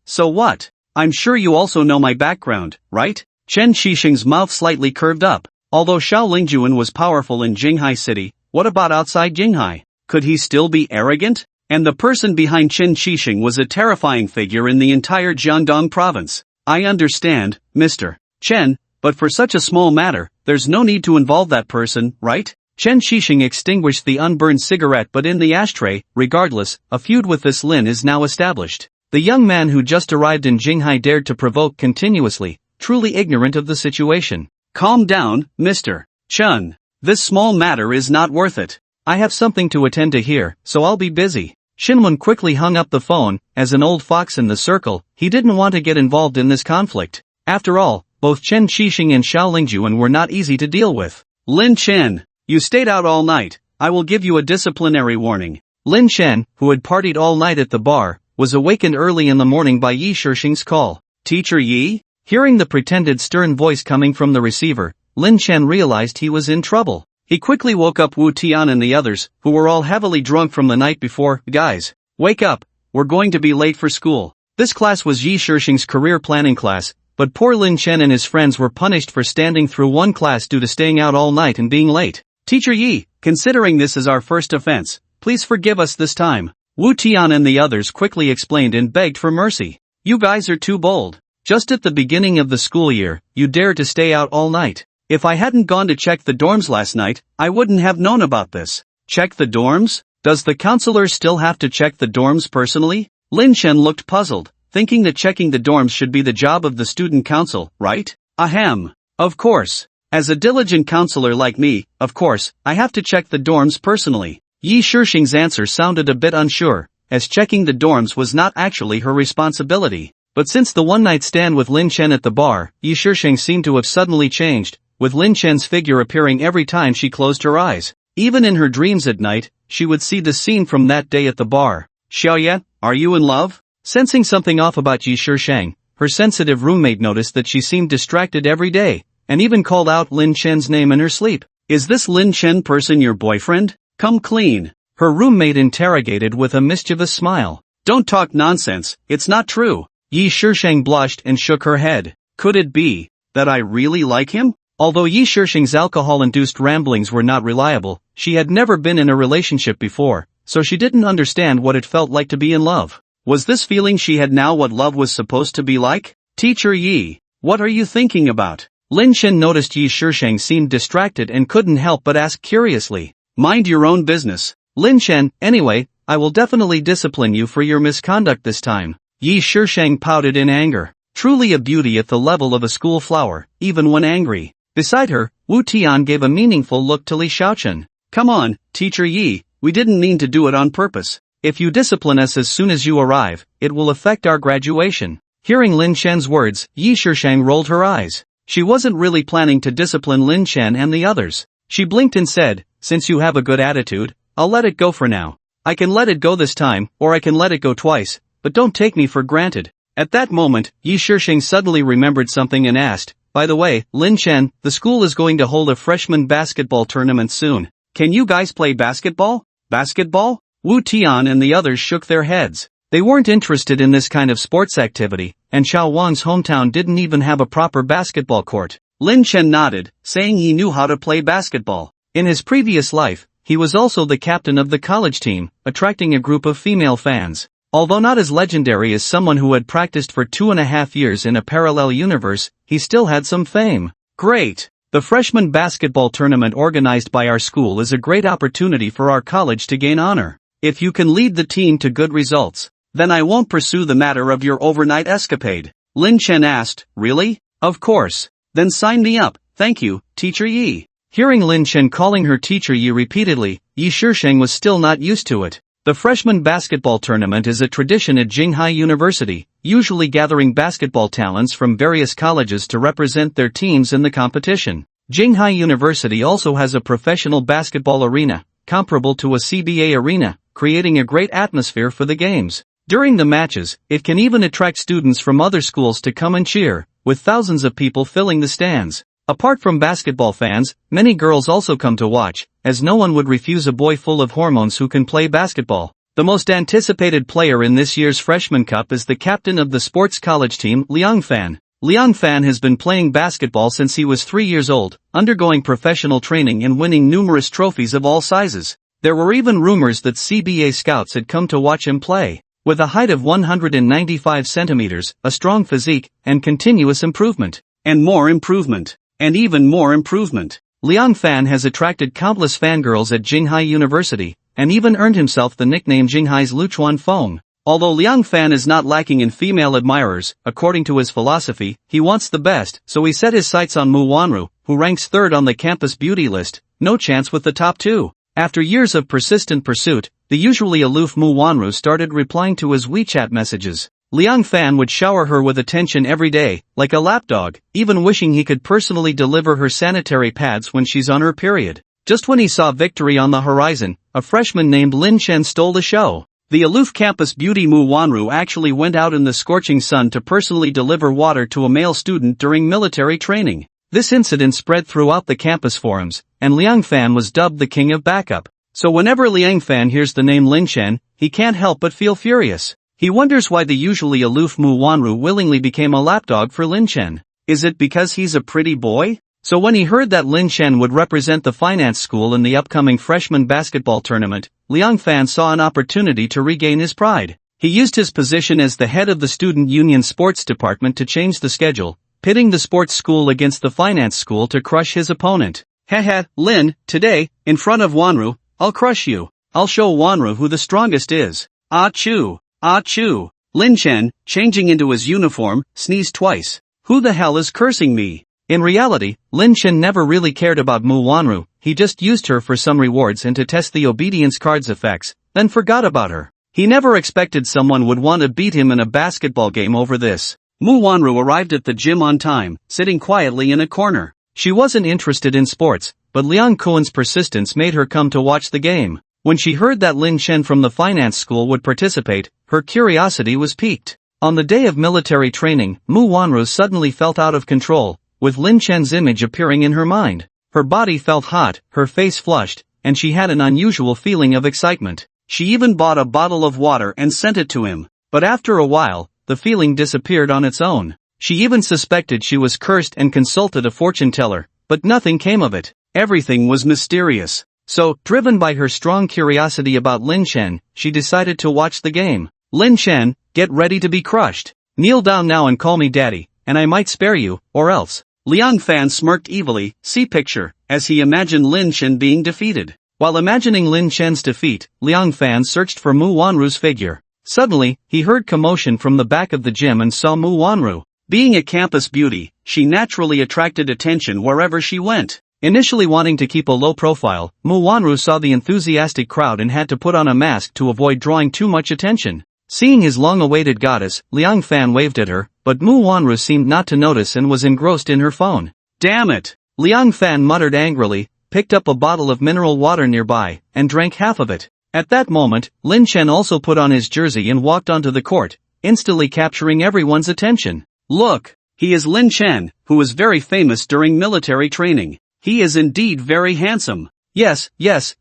So what? I'm sure you also know my background, right? Chen Xixing's mouth slightly curved up. Although Xiao Lingjuan was powerful in Jinghai City, what about outside Jinghai? Could he still be arrogant? And the person behind Chen Xixing was a terrifying figure in the entire Jiangdong province. I understand, Mr. Chen, but for such a small matter, there's no need to involve that person, right? Chen Xixing extinguished the unburned cigarette but in the ashtray. Regardless, a feud with this Lin is now established. The young man who just arrived in Jinghai dared to provoke continuously, truly ignorant of the situation. Calm down, Mr. Chun. This small matter is not worth it. I have something to attend to here, so I'll be busy. Shinwon quickly hung up the phone. As an old fox in the circle, he didn't want to get involved in this conflict. After all, both Chen Qixing and Xiao Lingjuan were not easy to deal with. Lin Chen, you stayed out all night. I will give you a disciplinary warning. Lin Chen, who had partied all night at the bar, was awakened early in the morning by Yi Shixing's call. Teacher Yi? Hearing the pretended stern voice coming from the receiver, Lin Chen realized he was in trouble. He quickly woke up Wu Tian and the others, who were all heavily drunk from the night before. Guys, wake up, we're going to be late for school. This class was Yi Shixing's career planning class, but poor Lin Chen and his friends were punished for standing through one class due to staying out all night and being late. Teacher Yi, considering this is our first offense, please forgive us this time. Wu Tian and the others quickly explained and begged for mercy. You guys are too bold. Just at the beginning of the school year, you dare to stay out all night. If I hadn't gone to check the dorms last night, I wouldn't have known about this. Check the dorms? Does the counselor still have to check the dorms personally? Lin Chen looked puzzled, thinking that checking the dorms should be the job of the student council, right? Ahem. Of course. As a diligent counselor like me, of course, I have to check the dorms personally. Yi Shixing's answer sounded a bit unsure, as checking the dorms was not actually her responsibility. But since the one-night stand with Lin Chen at the bar, Yi Shixing seemed to have suddenly changed, with Lin Chen's figure appearing every time she closed her eyes. Even in her dreams at night, she would see the scene from that day at the bar. Xiaoye, are you in love? Sensing something off about Yi Shixing, her sensitive roommate noticed that she seemed distracted every day, and even called out Lin Chen's name in her sleep. Is this Lin Chen person your boyfriend? Come clean. Her roommate interrogated with a mischievous smile. Don't talk nonsense, it's not true. Yi Shixing blushed and shook her head. Could it be that I really like him? Although Yi Shixing's alcohol-induced ramblings were not reliable, she had never been in a relationship before, so she didn't understand what it felt like to be in love. Was this feeling she had now what love was supposed to be like? Teacher Yi, what are you thinking about? Lin Chen noticed Yi Shixing seemed distracted and couldn't help but ask curiously. Mind your own business. Lin Chen, anyway, I will definitely discipline you for your misconduct this time. Yi Shixing pouted in anger. Truly a beauty at the level of a school flower, even when angry. Beside her, Wu Tian gave a meaningful look to Li Xiaochen. Come on, Teacher Yi, we didn't mean to do it on purpose. If you discipline us as soon as you arrive, it will affect our graduation. Hearing Lin Chen's words, Yi Shixing rolled her eyes. She wasn't really planning to discipline Lin Chen and the others. She blinked and said, since you have a good attitude, I'll let it go for now. I can let it go this time, or I can let it go twice, but don't take me for granted. At that moment, Yi Shixing suddenly remembered something and asked, by the way, Lin Chen, the school is going to hold a freshman basketball tournament soon. Can you guys play basketball? Basketball? Wu Tian and the others shook their heads. They weren't interested in this kind of sports activity, and Xiao Wang's hometown didn't even have a proper basketball court. Lin Chen nodded, saying he knew how to play basketball. In his previous life, he was also the captain of the college team, attracting a group of female fans. Although not as legendary as someone who had practiced for 2.5 years in a parallel universe, he still had some fame. Great! The freshman basketball tournament organized by our school is a great opportunity for our college to gain honor. If you can lead the team to good results, then I won't pursue the matter of your overnight escapade. Lin Chen asked, really? Of course. Then sign me up, thank you, Teacher Yi. Hearing Lin Chen calling her Teacher Yi repeatedly, Yi Shixing was still not used to it. The freshman basketball tournament is a tradition at Jinghai University, usually gathering basketball talents from various colleges to represent their teams in the competition. Jinghai University also has a professional basketball arena, comparable to a CBA arena, creating a great atmosphere for the games. During the matches, it can even attract students from other schools to come and cheer, with thousands of people filling the stands. Apart from basketball fans, many girls also come to watch, as no one would refuse a boy full of hormones who can play basketball. The most anticipated player in this year's Freshman Cup is the captain of the sports college team, Liang Fan. Liang Fan has been playing basketball since he was 3 years old, undergoing professional training and winning numerous trophies of all sizes. There were even rumors that CBA scouts had come to watch him play. With a height of 195 centimeters, a strong physique, and continuous improvement, and more improvement. And even more improvement. Liang Fan has attracted countless fangirls at Jinghai University, and even earned himself the nickname Jinghai's Luchuan Feng. Although Liang Fan is not lacking in female admirers, according to his philosophy, he wants the best, so he set his sights on Mu Wanru, who ranks third on the campus beauty list, no chance with the top two. After years of persistent pursuit, the usually aloof Mu Wanru started replying to his WeChat messages. Liang Fan would shower her with attention every day, like a lapdog, even wishing he could personally deliver her sanitary pads when she's on her period. Just when he saw victory on the horizon, a freshman named Lin Chen stole the show. The aloof campus beauty Mu Wanru actually went out in the scorching sun to personally deliver water to a male student during military training. This incident spread throughout the campus forums, and Liang Fan was dubbed the king of backup. So whenever Liang Fan hears the name Lin Chen, he can't help but feel furious. He wonders why the usually aloof Mu Wanru willingly became a lapdog for Lin Chen. Is it because he's a pretty boy? So when he heard that Lin Chen would represent the finance school in the upcoming freshman basketball tournament, Liang Fan saw an opportunity to regain his pride. He used his position as the head of the student union sports department to change the schedule, pitting the sports school against the finance school to crush his opponent. Haha, Lin, today, in front of Wanru, I'll crush you. I'll show Wanru who the strongest is. Achoo. Achoo. Lin Chen, changing into his uniform, sneezed twice. Who the hell is cursing me? In reality, Lin Chen never really cared about Mu Wanru, he just used her for some rewards and to test the obedience card's effects, then forgot about her. He never expected someone would want to beat him in a basketball game over this. Mu Wanru arrived at the gym on time, sitting quietly in a corner. She wasn't interested in sports, but Liang Kuan's persistence made her come to watch the game. When she heard that Lin Chen from the finance school would participate, her curiosity was piqued. On the day of military training, Mu Wanru suddenly felt out of control, with Lin Chen's image appearing in her mind. Her body felt hot, her face flushed, and she had an unusual feeling of excitement. She even bought a bottle of water and sent it to him. But after a while, the feeling disappeared on its own. She even suspected she was cursed and consulted a fortune teller, but nothing came of it. Everything was mysterious. So, driven by her strong curiosity about Lin Chen, she decided to watch the game. Lin Chen, get ready to be crushed. Kneel down now and call me daddy, and I might spare you, or else. Liang Fan smirked evilly, see picture, as he imagined Lin Chen being defeated. While imagining Lin Chen's defeat, Liang Fan searched for Mu Wanru's figure. Suddenly, he heard commotion from the back of the gym and saw Mu Wanru. Being a campus beauty, she naturally attracted attention wherever she went. Initially wanting to keep a low profile, Mu Wanru saw the enthusiastic crowd and had to put on a mask to avoid drawing too much attention. Seeing his long-awaited goddess, Liang Fan waved at her, but Mu Wanru seemed not to notice and was engrossed in her phone. Damn it! Liang Fan muttered angrily, picked up a bottle of mineral water nearby, and drank half of it. At that moment, Lin Chen also put on his jersey and walked onto the court, instantly capturing everyone's attention. Look! He is Lin Chen, who was very famous during military training. He is indeed very handsome. Yes,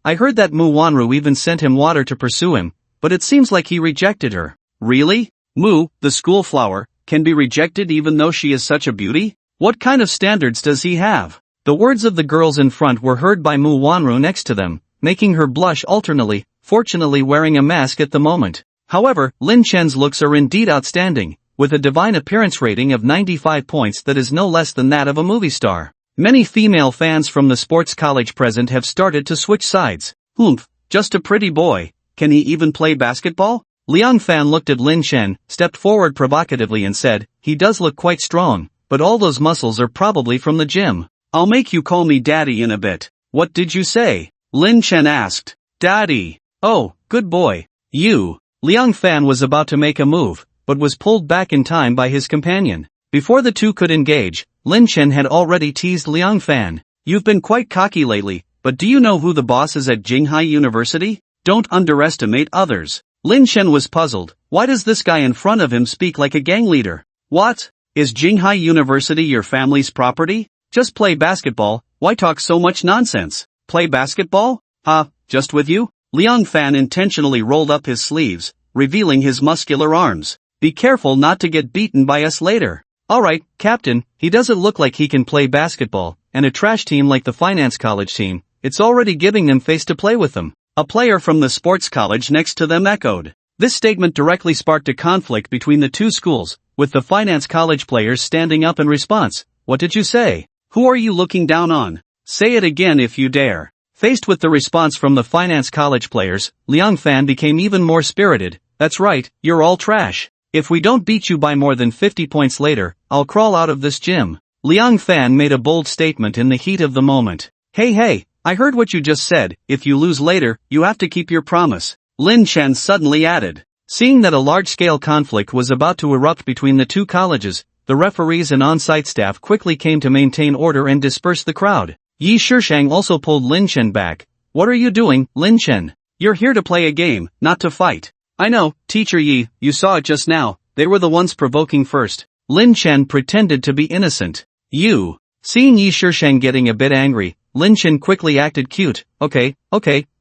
I heard that Mu Wanru even sent him water to pursue him, but it seems like he rejected her. Really? Mu, the school flower, can be rejected even though she is such a beauty? What kind of standards does he have? The words of the girls in front were heard by Mu Wanru next to them, making her blush alternately, fortunately wearing a mask at the moment. However, Lin Chen's looks are indeed outstanding, with a divine appearance rating of 95 points that is no less than that of a movie star. Many female fans from the sports college present have started to switch sides. Just a pretty boy. Can he even play basketball? Liang Fan looked at Lin Chen, stepped forward provocatively and said, he does look quite strong, but all those muscles are probably from the gym. I'll make you call me daddy in a bit. What did you say? Lin Chen asked. Daddy. Oh, good boy. You. Liang Fan was about to make a move, but was pulled back in time by his companion. Before the two could engage, Lin Chen had already teased Liang Fan. You've been quite cocky lately, but do you know who the boss is at Jinghai University? Don't underestimate others. Lin Chen was puzzled. Why does this guy in front of him speak like a gang leader? What? Is Jinghai University your family's property? Just play basketball, why talk so much nonsense? Play basketball? Just with you? Liang Fan intentionally rolled up his sleeves, revealing his muscular arms. Be careful not to get beaten by us later. Alright, Captain, he doesn't look like he can play basketball, and a trash team like the finance college team, it's already giving them face to play with them. A player from the sports college next to them echoed. This statement directly sparked a conflict between the two schools, with the finance college players standing up in response. What did you say? Who are you looking down on? Say it again if you dare. Faced with the response from the finance college players, Liang Fan became even more spirited, That's right, you're all trash. If we don't beat you by more than 50 points later, I'll crawl out of this gym. Liang Fan made a bold statement in the heat of the moment. Hey, I heard what you just said, if you lose later, you have to keep your promise. Lin Chen suddenly added. Seeing that a large-scale conflict was about to erupt between the two colleges, the referees and on-site staff quickly came to maintain order and disperse the crowd. Yi Shishang also pulled Lin Chen back. What are you doing, Lin Chen? You're here to play a game, not to fight. I know, Teacher Yi, you saw it just now, they were the ones provoking first. Lin Chen pretended to be innocent. You. Seeing Yi Shishang getting a bit angry, Lin Chen quickly acted cute. Okay,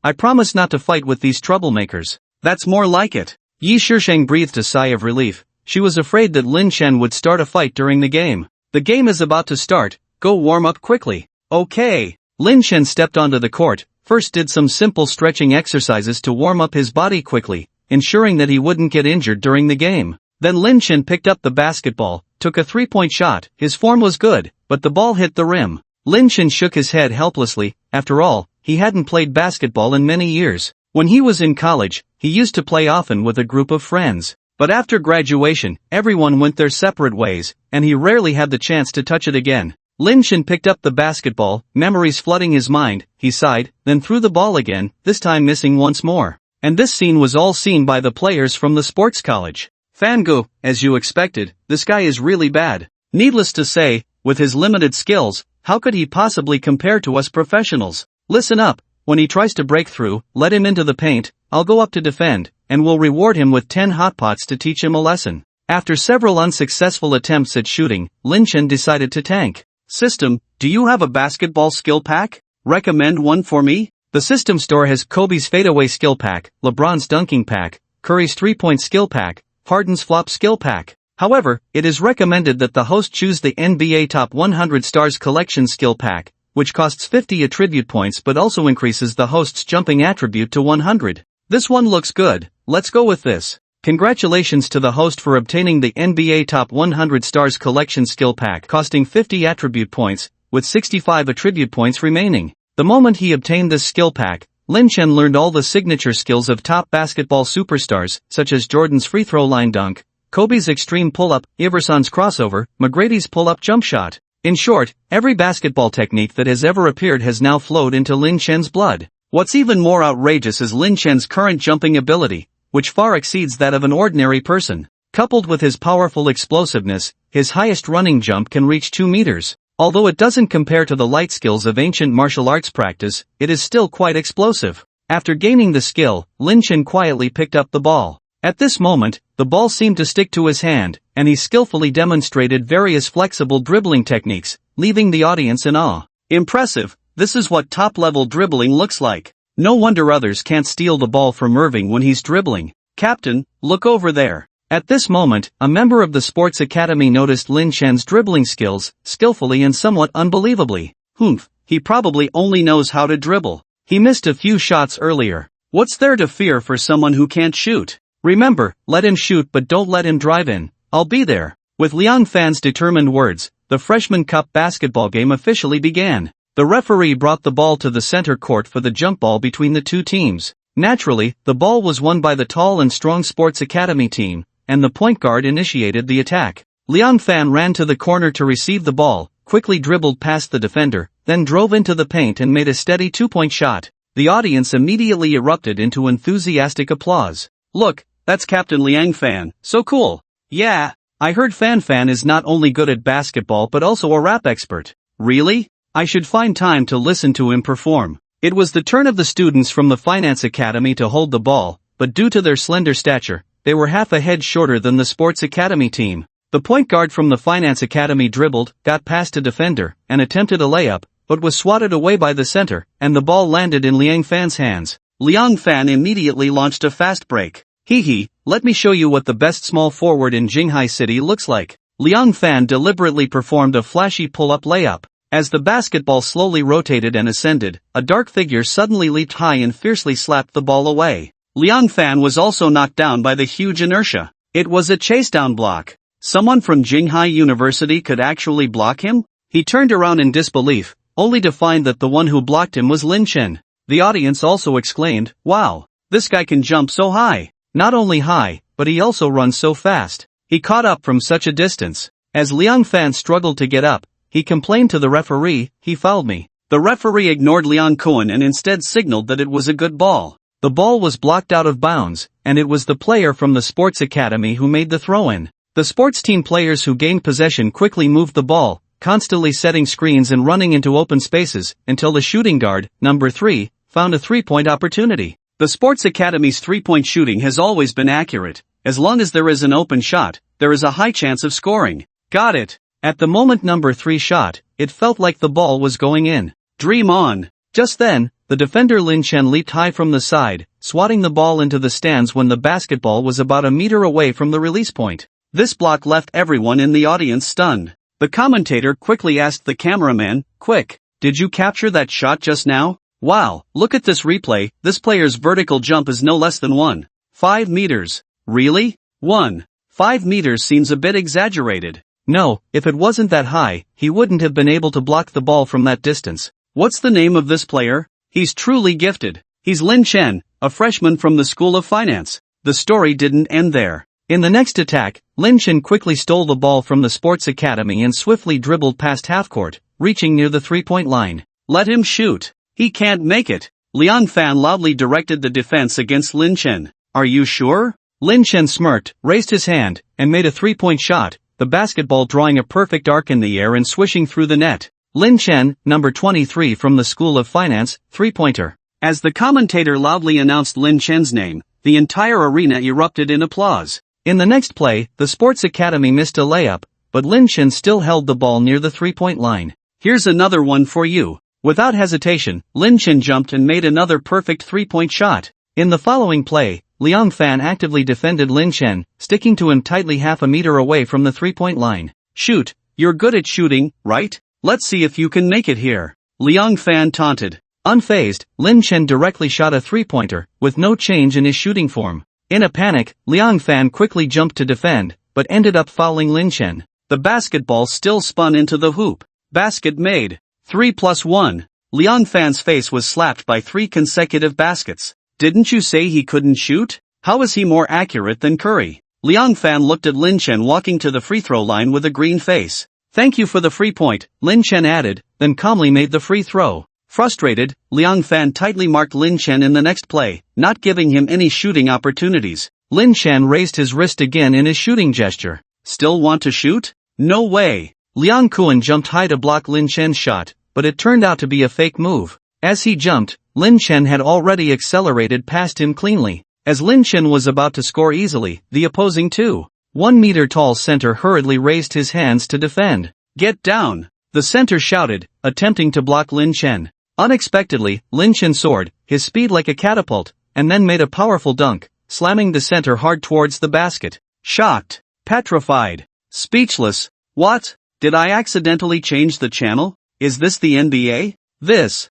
I promise not to fight with these troublemakers. That's more like it. Yi Shishang breathed a sigh of relief. She was afraid that Lin Chen would start a fight during the game. The game is about to start, go warm up quickly. Okay. Lin Chen stepped onto the court, first did some simple stretching exercises to warm up his body quickly, ensuring that he wouldn't get injured during the game. Then Lin Chen picked up the basketball, took a 3-point shot. His form was good, but the ball hit the rim. Lin Chen shook his head helplessly. After all, he hadn't played basketball in many years. When he was in college, he used to play often with a group of friends. But after graduation, everyone went their separate ways, and he rarely had the chance to touch it again. Lin Chen picked up the basketball, memories flooding his mind. He sighed, then threw the ball again, this time missing once more. And this scene was all seen by the players from the sports college. Fangu, as you expected, this guy is really bad. Needless to say, with his limited skills, how could he possibly compare to us professionals? Listen up. When he tries to break through, let him into the paint, I'll go up to defend, and we'll reward him with 10 hot pots to teach him a lesson. After several unsuccessful attempts at shooting, Lin Chen decided to tank. System, do you have a basketball skill pack? Recommend one for me? The system store has Kobe's fadeaway skill pack, LeBron's dunking pack, Curry's 3-point skill pack, Harden's flop skill pack. However, it is recommended that the host choose the NBA Top 100 Stars Collection skill pack, which costs 50 attribute points but also increases the host's jumping attribute to 100. This one looks good, let's go with this. Congratulations to the host for obtaining the NBA Top 100 Stars Collection skill pack costing 50 attribute points, with 65 attribute points remaining. The moment he obtained this skill pack, Lin Chen learned all the signature skills of top basketball superstars, such as Jordan's free throw line dunk, Kobe's extreme pull-up, Iverson's crossover, McGrady's pull-up jump shot. In short, every basketball technique that has ever appeared has now flowed into Lin Chen's blood. What's even more outrageous is Lin Chen's current jumping ability, which far exceeds that of an ordinary person. Coupled with his powerful explosiveness, his highest running jump can reach 2 meters. Although it doesn't compare to the light skills of ancient martial arts practice, it is still quite explosive. After gaining the skill, Lin Chen quietly picked up the ball. At this moment, the ball seemed to stick to his hand, and he skillfully demonstrated various flexible dribbling techniques, leaving the audience in awe. Impressive, this is what top-level dribbling looks like. No wonder others can't steal the ball from Irving when he's dribbling. Captain, look over there. At this moment, a member of the sports academy noticed Lin Chen's dribbling skills, skillfully and somewhat unbelievably. Humph, he probably only knows how to dribble. He missed a few shots earlier. What's there to fear for someone who can't shoot? Remember, let him shoot but don't let him drive in. I'll be there. With Liang Fan's determined words, the Freshman Cup basketball game officially began. The referee brought the ball to the center court for the jump ball between the two teams. Naturally, the ball was won by the tall and strong Sports Academy team, and the point guard initiated the attack. Liang Fan ran to the corner to receive the ball, quickly dribbled past the defender, then drove into the paint and made a steady 2-point shot. The audience immediately erupted into enthusiastic applause. Look, that's Captain Liang Fan, so cool. Yeah, I heard Fan is not only good at basketball but also a rap expert. Really? I should find time to listen to him perform. It was the turn of the students from the Finance Academy to hold the ball, but due to their slender stature, they were half a head shorter than the Sports Academy team. The point guard from the Finance Academy dribbled, got past a defender, and attempted a layup, but was swatted away by the center, and the ball landed in Liang Fan's hands. Liang Fan immediately launched a fast break. Hee, let me show you what the best small forward in Jinghai City looks like. Liang Fan deliberately performed a flashy pull-up layup. As the basketball slowly rotated and ascended, a dark figure suddenly leaped high and fiercely slapped the ball away. Liang Fan was also knocked down by the huge inertia. It was a chasedown block. Someone from Jinghai University could actually block him? He turned around in disbelief, only to find that the one who blocked him was Lin Chen. The audience also exclaimed, "Wow, this guy can jump so high." Not only high, but he also runs so fast. He caught up from such a distance. As Liang Fan struggled to get up, he complained to the referee, "He fouled me." The referee ignored Liang Kuan and instead signaled that it was a good ball. The ball was blocked out of bounds, and it was the player from the sports academy who made the throw-in. The sports team players who gained possession quickly moved the ball, constantly setting screens and running into open spaces, until the shooting guard, number 3, found a three-point opportunity. The sports academy's three-point shooting has always been accurate. As long as there is an open shot, there is a high chance of scoring. Got it. At the moment number 3 shot, it felt like the ball was going in. Dream on. Just then, the defender Lin Chen leaped high from the side, swatting the ball into the stands when the basketball was about a meter away from the release point. This block left everyone in the audience stunned. The commentator quickly asked the cameraman, "Quick, did you capture that shot just now? Wow, look at this replay, this player's vertical jump is no less than 1.5 meters. Really? 1.5 meters seems a bit exaggerated." No, if it wasn't that high, he wouldn't have been able to block the ball from that distance. What's the name of this player? He's truly gifted. He's Lin Chen, a freshman from the School of Finance. The story didn't end there. In the next attack, Lin Chen quickly stole the ball from the sports academy and swiftly dribbled past half-court, reaching near the three-point line. Let him shoot. He can't make it. Liang Fan loudly directed the defense against Lin Chen. Are you sure? Lin Chen smirked, raised his hand, and made a three-point shot, the basketball drawing a perfect arc in the air and swishing through the net. Lin Chen, number 23 from the School of Finance, three-pointer. As the commentator loudly announced Lin Chen's name, the entire arena erupted in applause. In the next play, the sports academy missed a layup, but Lin Chen still held the ball near the three-point line. Here's another one for you. Without hesitation, Lin Chen jumped and made another perfect three-point shot. In the following play, Liang Fan actively defended Lin Chen, sticking to him tightly half a meter away from the three-point line. Shoot, you're good at shooting, right? Let's see if you can make it here. Liang Fan taunted. Unfazed, Lin Chen directly shot a three-pointer, with no change in his shooting form. In a panic, Liang Fan quickly jumped to defend, but ended up fouling Lin Chen. The basketball still spun into the hoop. Basket made. 3+1. Liang Fan's face was slapped by 3 consecutive baskets. Didn't you say he couldn't shoot? How is he more accurate than Curry? Liang Fan looked at Lin Chen walking to the free throw line with a green face. Thank you for the free point, Lin Chen added, then calmly made the free throw. Frustrated, Liang Fan tightly marked Lin Chen in the next play, not giving him any shooting opportunities. Lin Chen raised his wrist again in his shooting gesture. Still want to shoot? No way. Liang Kuan jumped high to block Lin Chen's shot, but it turned out to be a fake move. As he jumped, Lin Chen had already accelerated past him cleanly. As Lin Chen was about to score easily, the opposing 2.1 meter tall center hurriedly raised his hands to defend. Get down! The center shouted, attempting to block Lin Chen. Unexpectedly, Lin Chen soared, his speed like a catapult, and then made a powerful dunk, slamming the center hard towards the basket. Shocked. Petrified. Speechless. What? Did I accidentally change the channel? Is this the NBA? This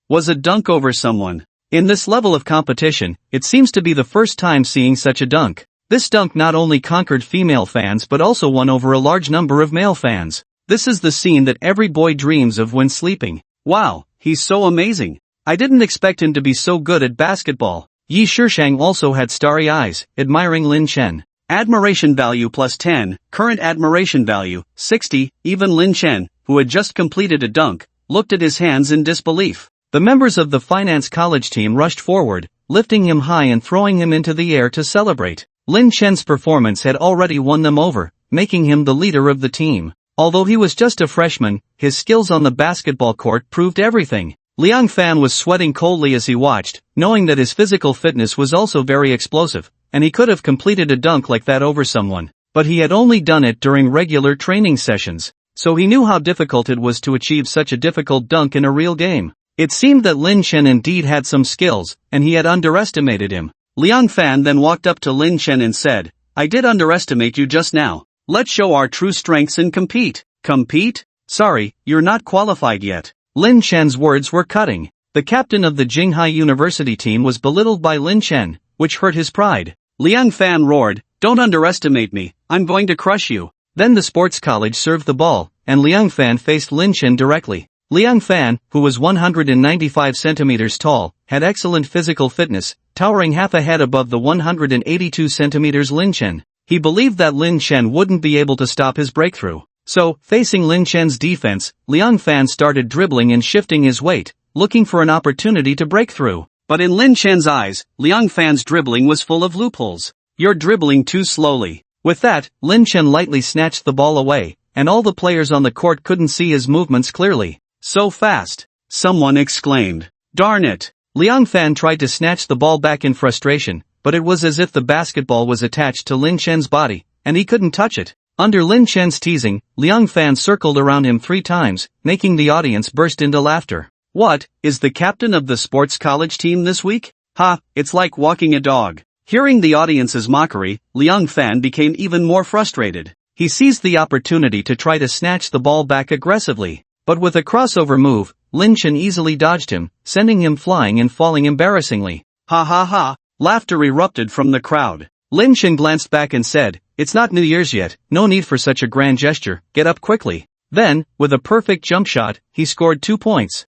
was a dunk over someone. In this level of competition, it seems to be the first time seeing such a dunk. This dunk not only conquered female fans but also won over a large number of male fans. This is the scene that every boy dreams of when sleeping. Wow, he's so amazing. I didn't expect him to be so good at basketball. Yi Shishang also had starry eyes, admiring Lin Chen. Admiration value +10, current admiration value, 60, even Lin Chen, who had just completed a dunk, looked at his hands in disbelief. The members of the finance college team rushed forward, lifting him high and throwing him into the air to celebrate. Lin Chen's performance had already won them over, making him the leader of the team. Although he was just a freshman, his skills on the basketball court proved everything. Liang Fan was sweating coldly as he watched, knowing that his physical fitness was also very explosive, and he could have completed a dunk like that over someone. But he had only done it during regular training sessions, so he knew how difficult it was to achieve such a difficult dunk in a real game. It seemed that Lin Chen indeed had some skills, and he had underestimated him. Liang Fan then walked up to Lin Chen and said, I did underestimate you just now. Let's show our true strengths and compete. Compete? Sorry, you're not qualified yet. Lin Chen's words were cutting. The captain of the Jinghai University team was belittled by Lin Chen, which hurt his pride. Liang Fan roared, don't underestimate me, I'm going to crush you. Then the sports college served the ball, and Liang Fan faced Lin Chen directly. Liang Fan, who was 195 centimeters tall, had excellent physical fitness, towering half a head above the 182 centimeters Lin Chen. He believed that Lin Chen wouldn't be able to stop his breakthrough. So, facing Lin Chen's defense, Liang Fan started dribbling and shifting his weight, looking for an opportunity to break through. But in Lin Chen's eyes, Liang Fan's dribbling was full of loopholes. "You're dribbling too slowly." With that, Lin Chen lightly snatched the ball away, and all the players on the court couldn't see his movements clearly. "So fast!" someone exclaimed. "Darn it!" Liang Fan tried to snatch the ball back in frustration, but it was as if the basketball was attached to Lin Chen's body, and he couldn't touch it. Under Lin Chen's teasing, Liang Fan circled around him 3 times, making the audience burst into laughter. "What, is the captain of the sports college team this week? Ha, it's like walking a dog." Hearing the audience's mockery, Liang Fan became even more frustrated. He seized the opportunity to try to snatch the ball back aggressively. But with a crossover move, Lin Chen easily dodged him, sending him flying and falling embarrassingly. "Ha ha ha!" Laughter erupted from the crowd. Lin Chen glanced back and said, "It's not New Year's yet, no need for such a grand gesture, get up quickly." Then, with a perfect jump shot, he scored 2 points.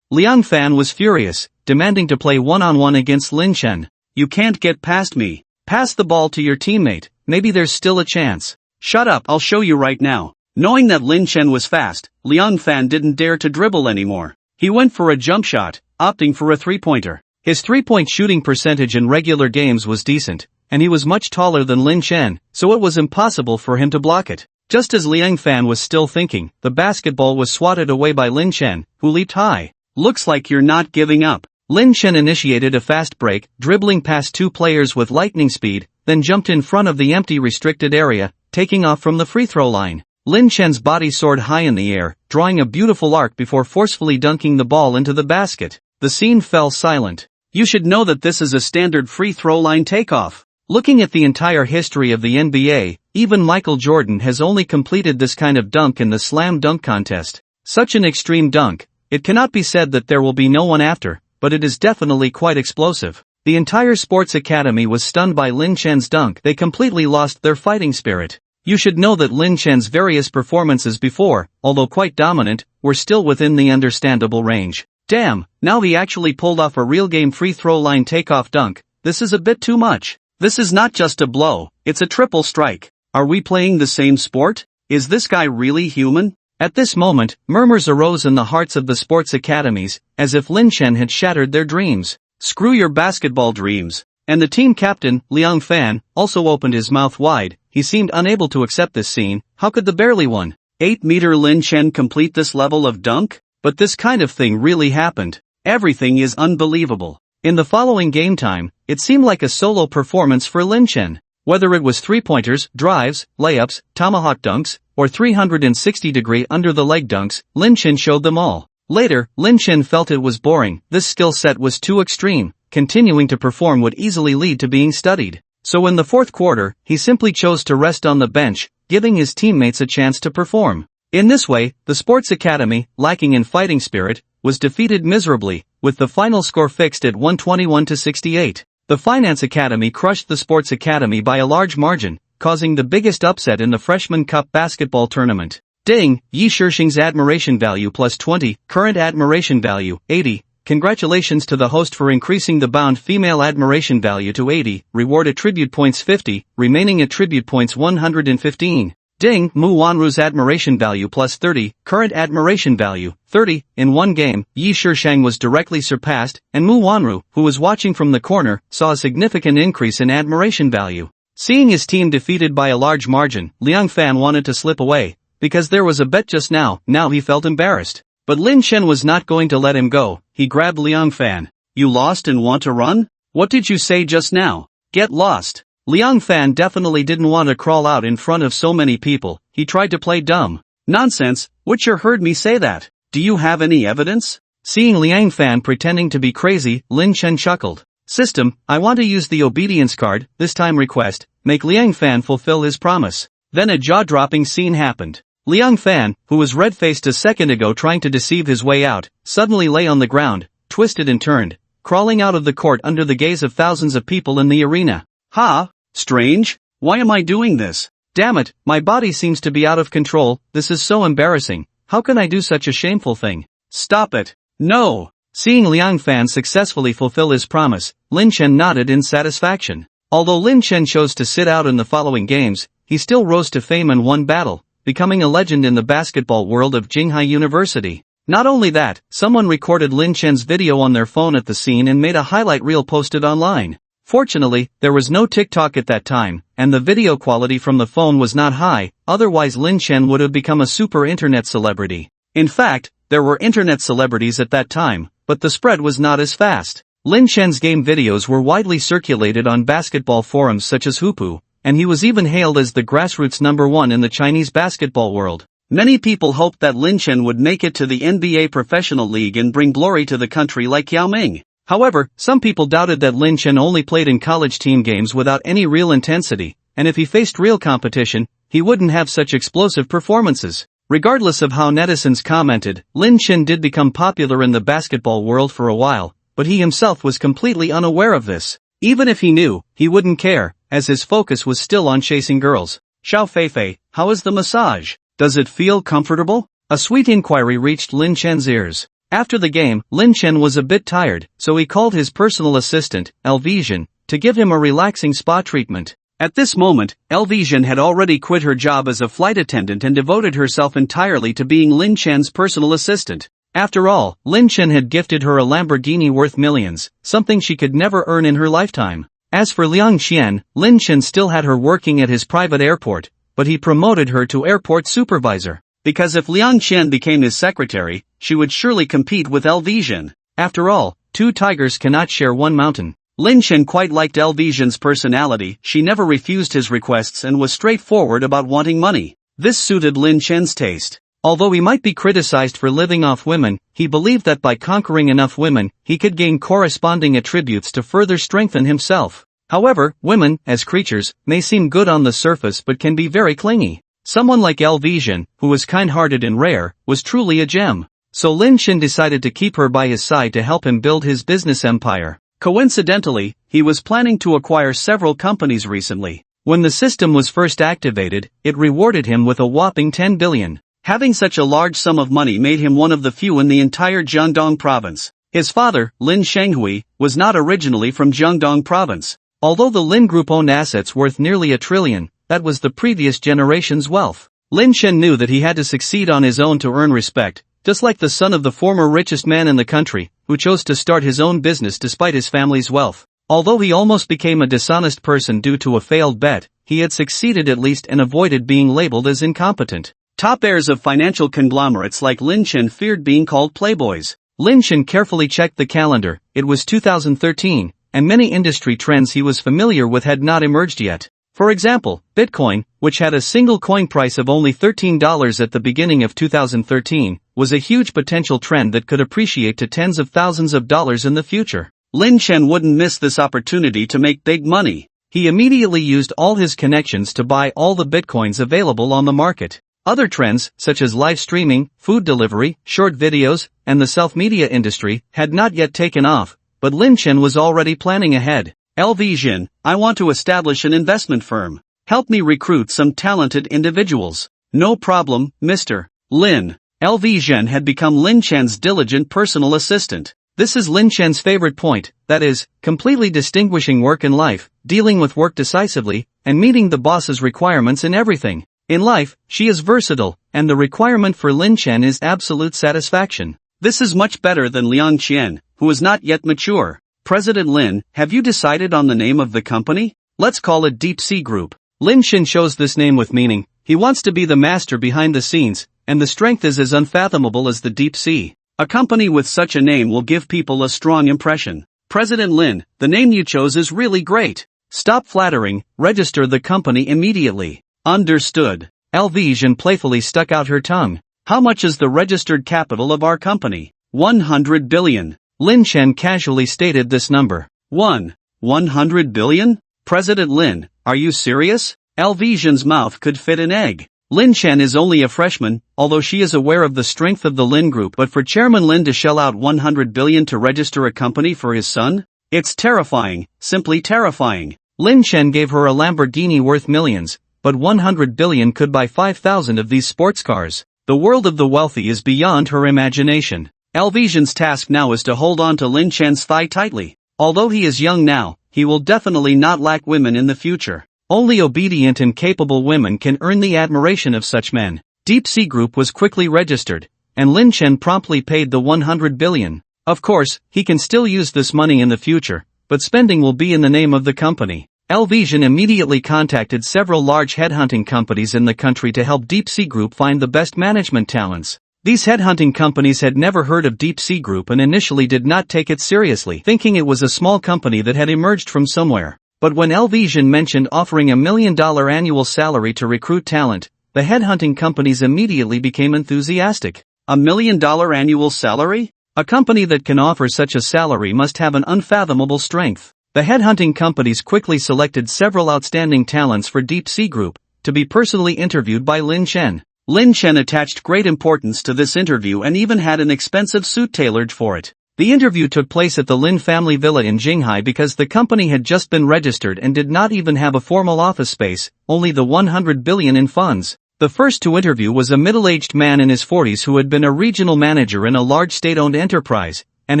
Liang Fan was furious, demanding to play one-on-one against Lin Chen. "You can't get past me. Pass the ball to your teammate, maybe there's still a chance." "Shut up, I'll show you right now." Knowing that Lin Chen was fast, Liang Fan didn't dare to dribble anymore. He went for a jump shot, opting for a 3-pointer. His 3-point shooting percentage in regular games was decent, and he was much taller than Lin Chen, so it was impossible for him to block it. Just as Liang Fan was still thinking, the basketball was swatted away by Lin Chen, who leaped high. "Looks like you're not giving up." Lin Chen initiated a fast break, dribbling past 2 players with lightning speed, then jumped in front of the empty restricted area, taking off from the free throw line. Lin Chen's body soared high in the air, drawing a beautiful arc before forcefully dunking the ball into the basket. The scene fell silent. You should know that this is a standard free throw line takeoff. Looking at the entire history of the NBA, even Michael Jordan has only completed this kind of dunk in the slam dunk contest. Such an extreme dunk, it cannot be said that there will be no one after, but it is definitely quite explosive. The entire sports academy was stunned by Lin Chen's dunk. They completely lost their fighting spirit. You should know that Lin Chen's various performances before, although quite dominant, were still within the understandable range. Damn, now he actually pulled off a real game free throw line takeoff dunk. This is a bit too much. This is not just a blow, it's a triple strike. Are we playing the same sport? Is this guy really human? At this moment, murmurs arose in the hearts of the sports academies, as if Lin Chen had shattered their dreams. Screw your basketball dreams. And the team captain, Liang Fan, also opened his mouth wide. He seemed unable to accept this scene. How could the barely 1.8-meter Lin Chen complete this level of dunk? But this kind of thing really happened. Everything is unbelievable. In the following game time, it seemed like a solo performance for Lin Chen. Whether it was 3-pointers, drives, layups, tomahawk dunks, or 360-degree under-the-leg dunks, Lin Chen showed them all. Later, Lin Chen felt it was boring. This skill set was too extreme. Continuing to perform would easily lead to being studied. So in the 4th quarter, he simply chose to rest on the bench, giving his teammates a chance to perform. In this way, the sports academy, lacking in fighting spirit, was defeated miserably, with the final score fixed at 121-68. The finance academy crushed the sports academy by a large margin, causing the biggest upset in the freshman cup basketball tournament. Ding, Yi Shishing's admiration value plus 20, current admiration value, 80. Congratulations to the host for increasing the bound female admiration value to 80, reward attribute points 50, remaining attribute points 115. Ding, Mu Wanru's admiration value plus 30, current admiration value, 30. In one game, Yi Shishang was directly surpassed, and Mu Wanru, who was watching from the corner, saw a significant increase in admiration value. Seeing his team defeated by a large margin, Liang Fan wanted to slip away, because there was a bet just now he felt embarrassed. But Lin Chen was not going to let him go. He grabbed Liang Fan. "You lost and want to run? What did you say just now? Get lost." Liang Fan definitely didn't want to crawl out in front of so many people. He tried to play dumb. "Nonsense, Witcher heard me say that. Do you have any evidence?" Seeing Liang Fan pretending to be crazy, Lin Chen chuckled. "System, I want to use the obedience card, this time request, make Liang Fan fulfill his promise." Then a jaw-dropping scene happened. Liang Fan, who was red-faced a second ago trying to deceive his way out, suddenly lay on the ground, twisted and turned, crawling out of the court under the gaze of thousands of people in the arena. "Ha! Strange? Why am I doing this? Damn it, my body seems to be out of control. This is so embarrassing. How can I do such a shameful thing? Stop it. No! Seeing Liang Fan successfully fulfill his promise, Lin Chen nodded in satisfaction. Although Lin Chen chose to sit out in the following games, he still rose to fame and won battle, becoming a legend in the basketball world of Jinghai University. Not only that, someone recorded Lin Chen's video on their phone at the scene and made a highlight reel posted online. Fortunately, there was no TikTok at that time, and the video quality from the phone was not high, otherwise Lin Chen would have become a super internet celebrity. In fact, there were internet celebrities at that time, but the spread was not as fast. Lin Chen's game videos were widely circulated on basketball forums such as Hupu, and he was even hailed as the grassroots #1 in the Chinese basketball world. Many people hoped that Lin Chen would make it to the NBA Professional League and bring glory to the country like Yao Ming. However, some people doubted that Lin Chen only played in college team games without any real intensity, and if he faced real competition, he wouldn't have such explosive performances. Regardless of how netizens commented, Lin Chen did become popular in the basketball world for a while, but he himself was completely unaware of this. Even if he knew, he wouldn't care, as his focus was still on chasing girls. Xiao Feifei, how is the massage? Does it feel comfortable? A sweet inquiry reached Lin Chen's ears. After the game, Lin Chen was a bit tired, so he called his personal assistant, Elvision, to give him a relaxing spa treatment. At this moment, Elvision had already quit her job as a flight attendant and devoted herself entirely to being Lin Chen's personal assistant. After all, Lin Chen had gifted her a Lamborghini worth millions, something she could never earn in her lifetime. As for Liang Qian, Lin Chen still had her working at his private airport, but he promoted her to airport supervisor. Because if Liang Qian became his secretary, she would surely compete with Elvision. After all, two tigers cannot share one mountain. Lin Chen quite liked Elvision's personality, she never refused his requests and was straightforward about wanting money. This suited Lin Chen's taste. Although he might be criticized for living off women, he believed that by conquering enough women, he could gain corresponding attributes to further strengthen himself. However, women, as creatures, may seem good on the surface but can be very clingy. Someone like Elvision, who was kind-hearted and rare, was truly a gem. So Lin Chen decided to keep her by his side to help him build his business empire. Coincidentally, he was planning to acquire several companies recently. When the system was first activated, it rewarded him with a whopping 10 billion. Having such a large sum of money made him one of the few in the entire Jiangdong province. His father, Lin Shenghui, was not originally from Jiangdong province. Although the Lin Group owned assets worth nearly $1 trillion, that was the previous generation's wealth. Lin Chen knew that he had to succeed on his own to earn respect, just like the son of the former richest man in the country, who chose to start his own business despite his family's wealth. Although he almost became a dishonest person due to a failed bet, he had succeeded at least and avoided being labeled as incompetent. Top heirs of financial conglomerates like Lin Chen feared being called playboys. Lin Chen carefully checked the calendar, it was 2013, and many industry trends he was familiar with had not emerged yet. For example, Bitcoin, which had a single coin price of only $13 at the beginning of 2013, was a huge potential trend that could appreciate to tens of thousands of dollars in the future. Lin Chen wouldn't miss this opportunity to make big money. He immediately used all his connections to buy all the Bitcoins available on the market. Other trends, such as live streaming, food delivery, short videos, and the self-media industry, had not yet taken off, but Lin Chen was already planning ahead. Elvision, I want to establish an investment firm. Help me recruit some talented individuals. No problem, Mr. Lin. Elvision had become Lin Chen's diligent personal assistant. This is Lin Chen's favorite point, that is, completely distinguishing work and life, dealing with work decisively, and meeting the boss's requirements in everything. In life, she is versatile, and the requirement for Lin Chen is absolute satisfaction. This is much better than Liang Qian, who is not yet mature. President Lin, have you decided on the name of the company? Let's call it Deep Sea Group. Lin Chen chose this name with meaning. He wants to be the master behind the scenes, and the strength is as unfathomable as the deep sea. A company with such a name will give people a strong impression. President Lin, the name you chose is really great. Stop flattering, register the company immediately. Understood. Elvision playfully stuck out her tongue. How much is the registered capital of our company? 100 billion. Lin Chen casually stated this number. 100 billion? President Lin, are you serious? Elvision's mouth could fit an egg. Lin Chen is only a freshman, although she is aware of the strength of the Lin Group, but for Chairman Lin to shell out 100 billion to register a company for his son? It's terrifying, simply terrifying. Lin Chen gave her a Lamborghini worth millions, but 100 billion could buy 5,000 of these sports cars. The world of the wealthy is beyond her imagination. Vision's task now is to hold on to Lin Chen's thigh tightly. Although he is young now, he will definitely not lack women in the future. Only obedient and capable women can earn the admiration of such men. Deep Sea Group was quickly registered, and Lin Chen promptly paid the 100 billion. Of course, he can still use this money in the future, but spending will be in the name of the company. Vision immediately contacted several large headhunting companies in the country to help Deep Sea Group find the best management talents. These headhunting companies had never heard of Deep Sea Group and initially did not take it seriously, thinking it was a small company that had emerged from somewhere. But when Vision mentioned offering $1 million annual salary to recruit talent, the headhunting companies immediately became enthusiastic. $1 million annual salary? A company that can offer such a salary must have an unfathomable strength. The headhunting companies quickly selected several outstanding talents for Deep Sea Group to be personally interviewed by Lin Chen. Lin Chen attached great importance to this interview and even had an expensive suit tailored for it. The interview took place at the Lin family villa in Jinghai because the company had just been registered and did not even have a formal office space, only the 100 billion in funds. The first to interview was a middle-aged man in his 40s who had been a regional manager in a large state-owned enterprise, and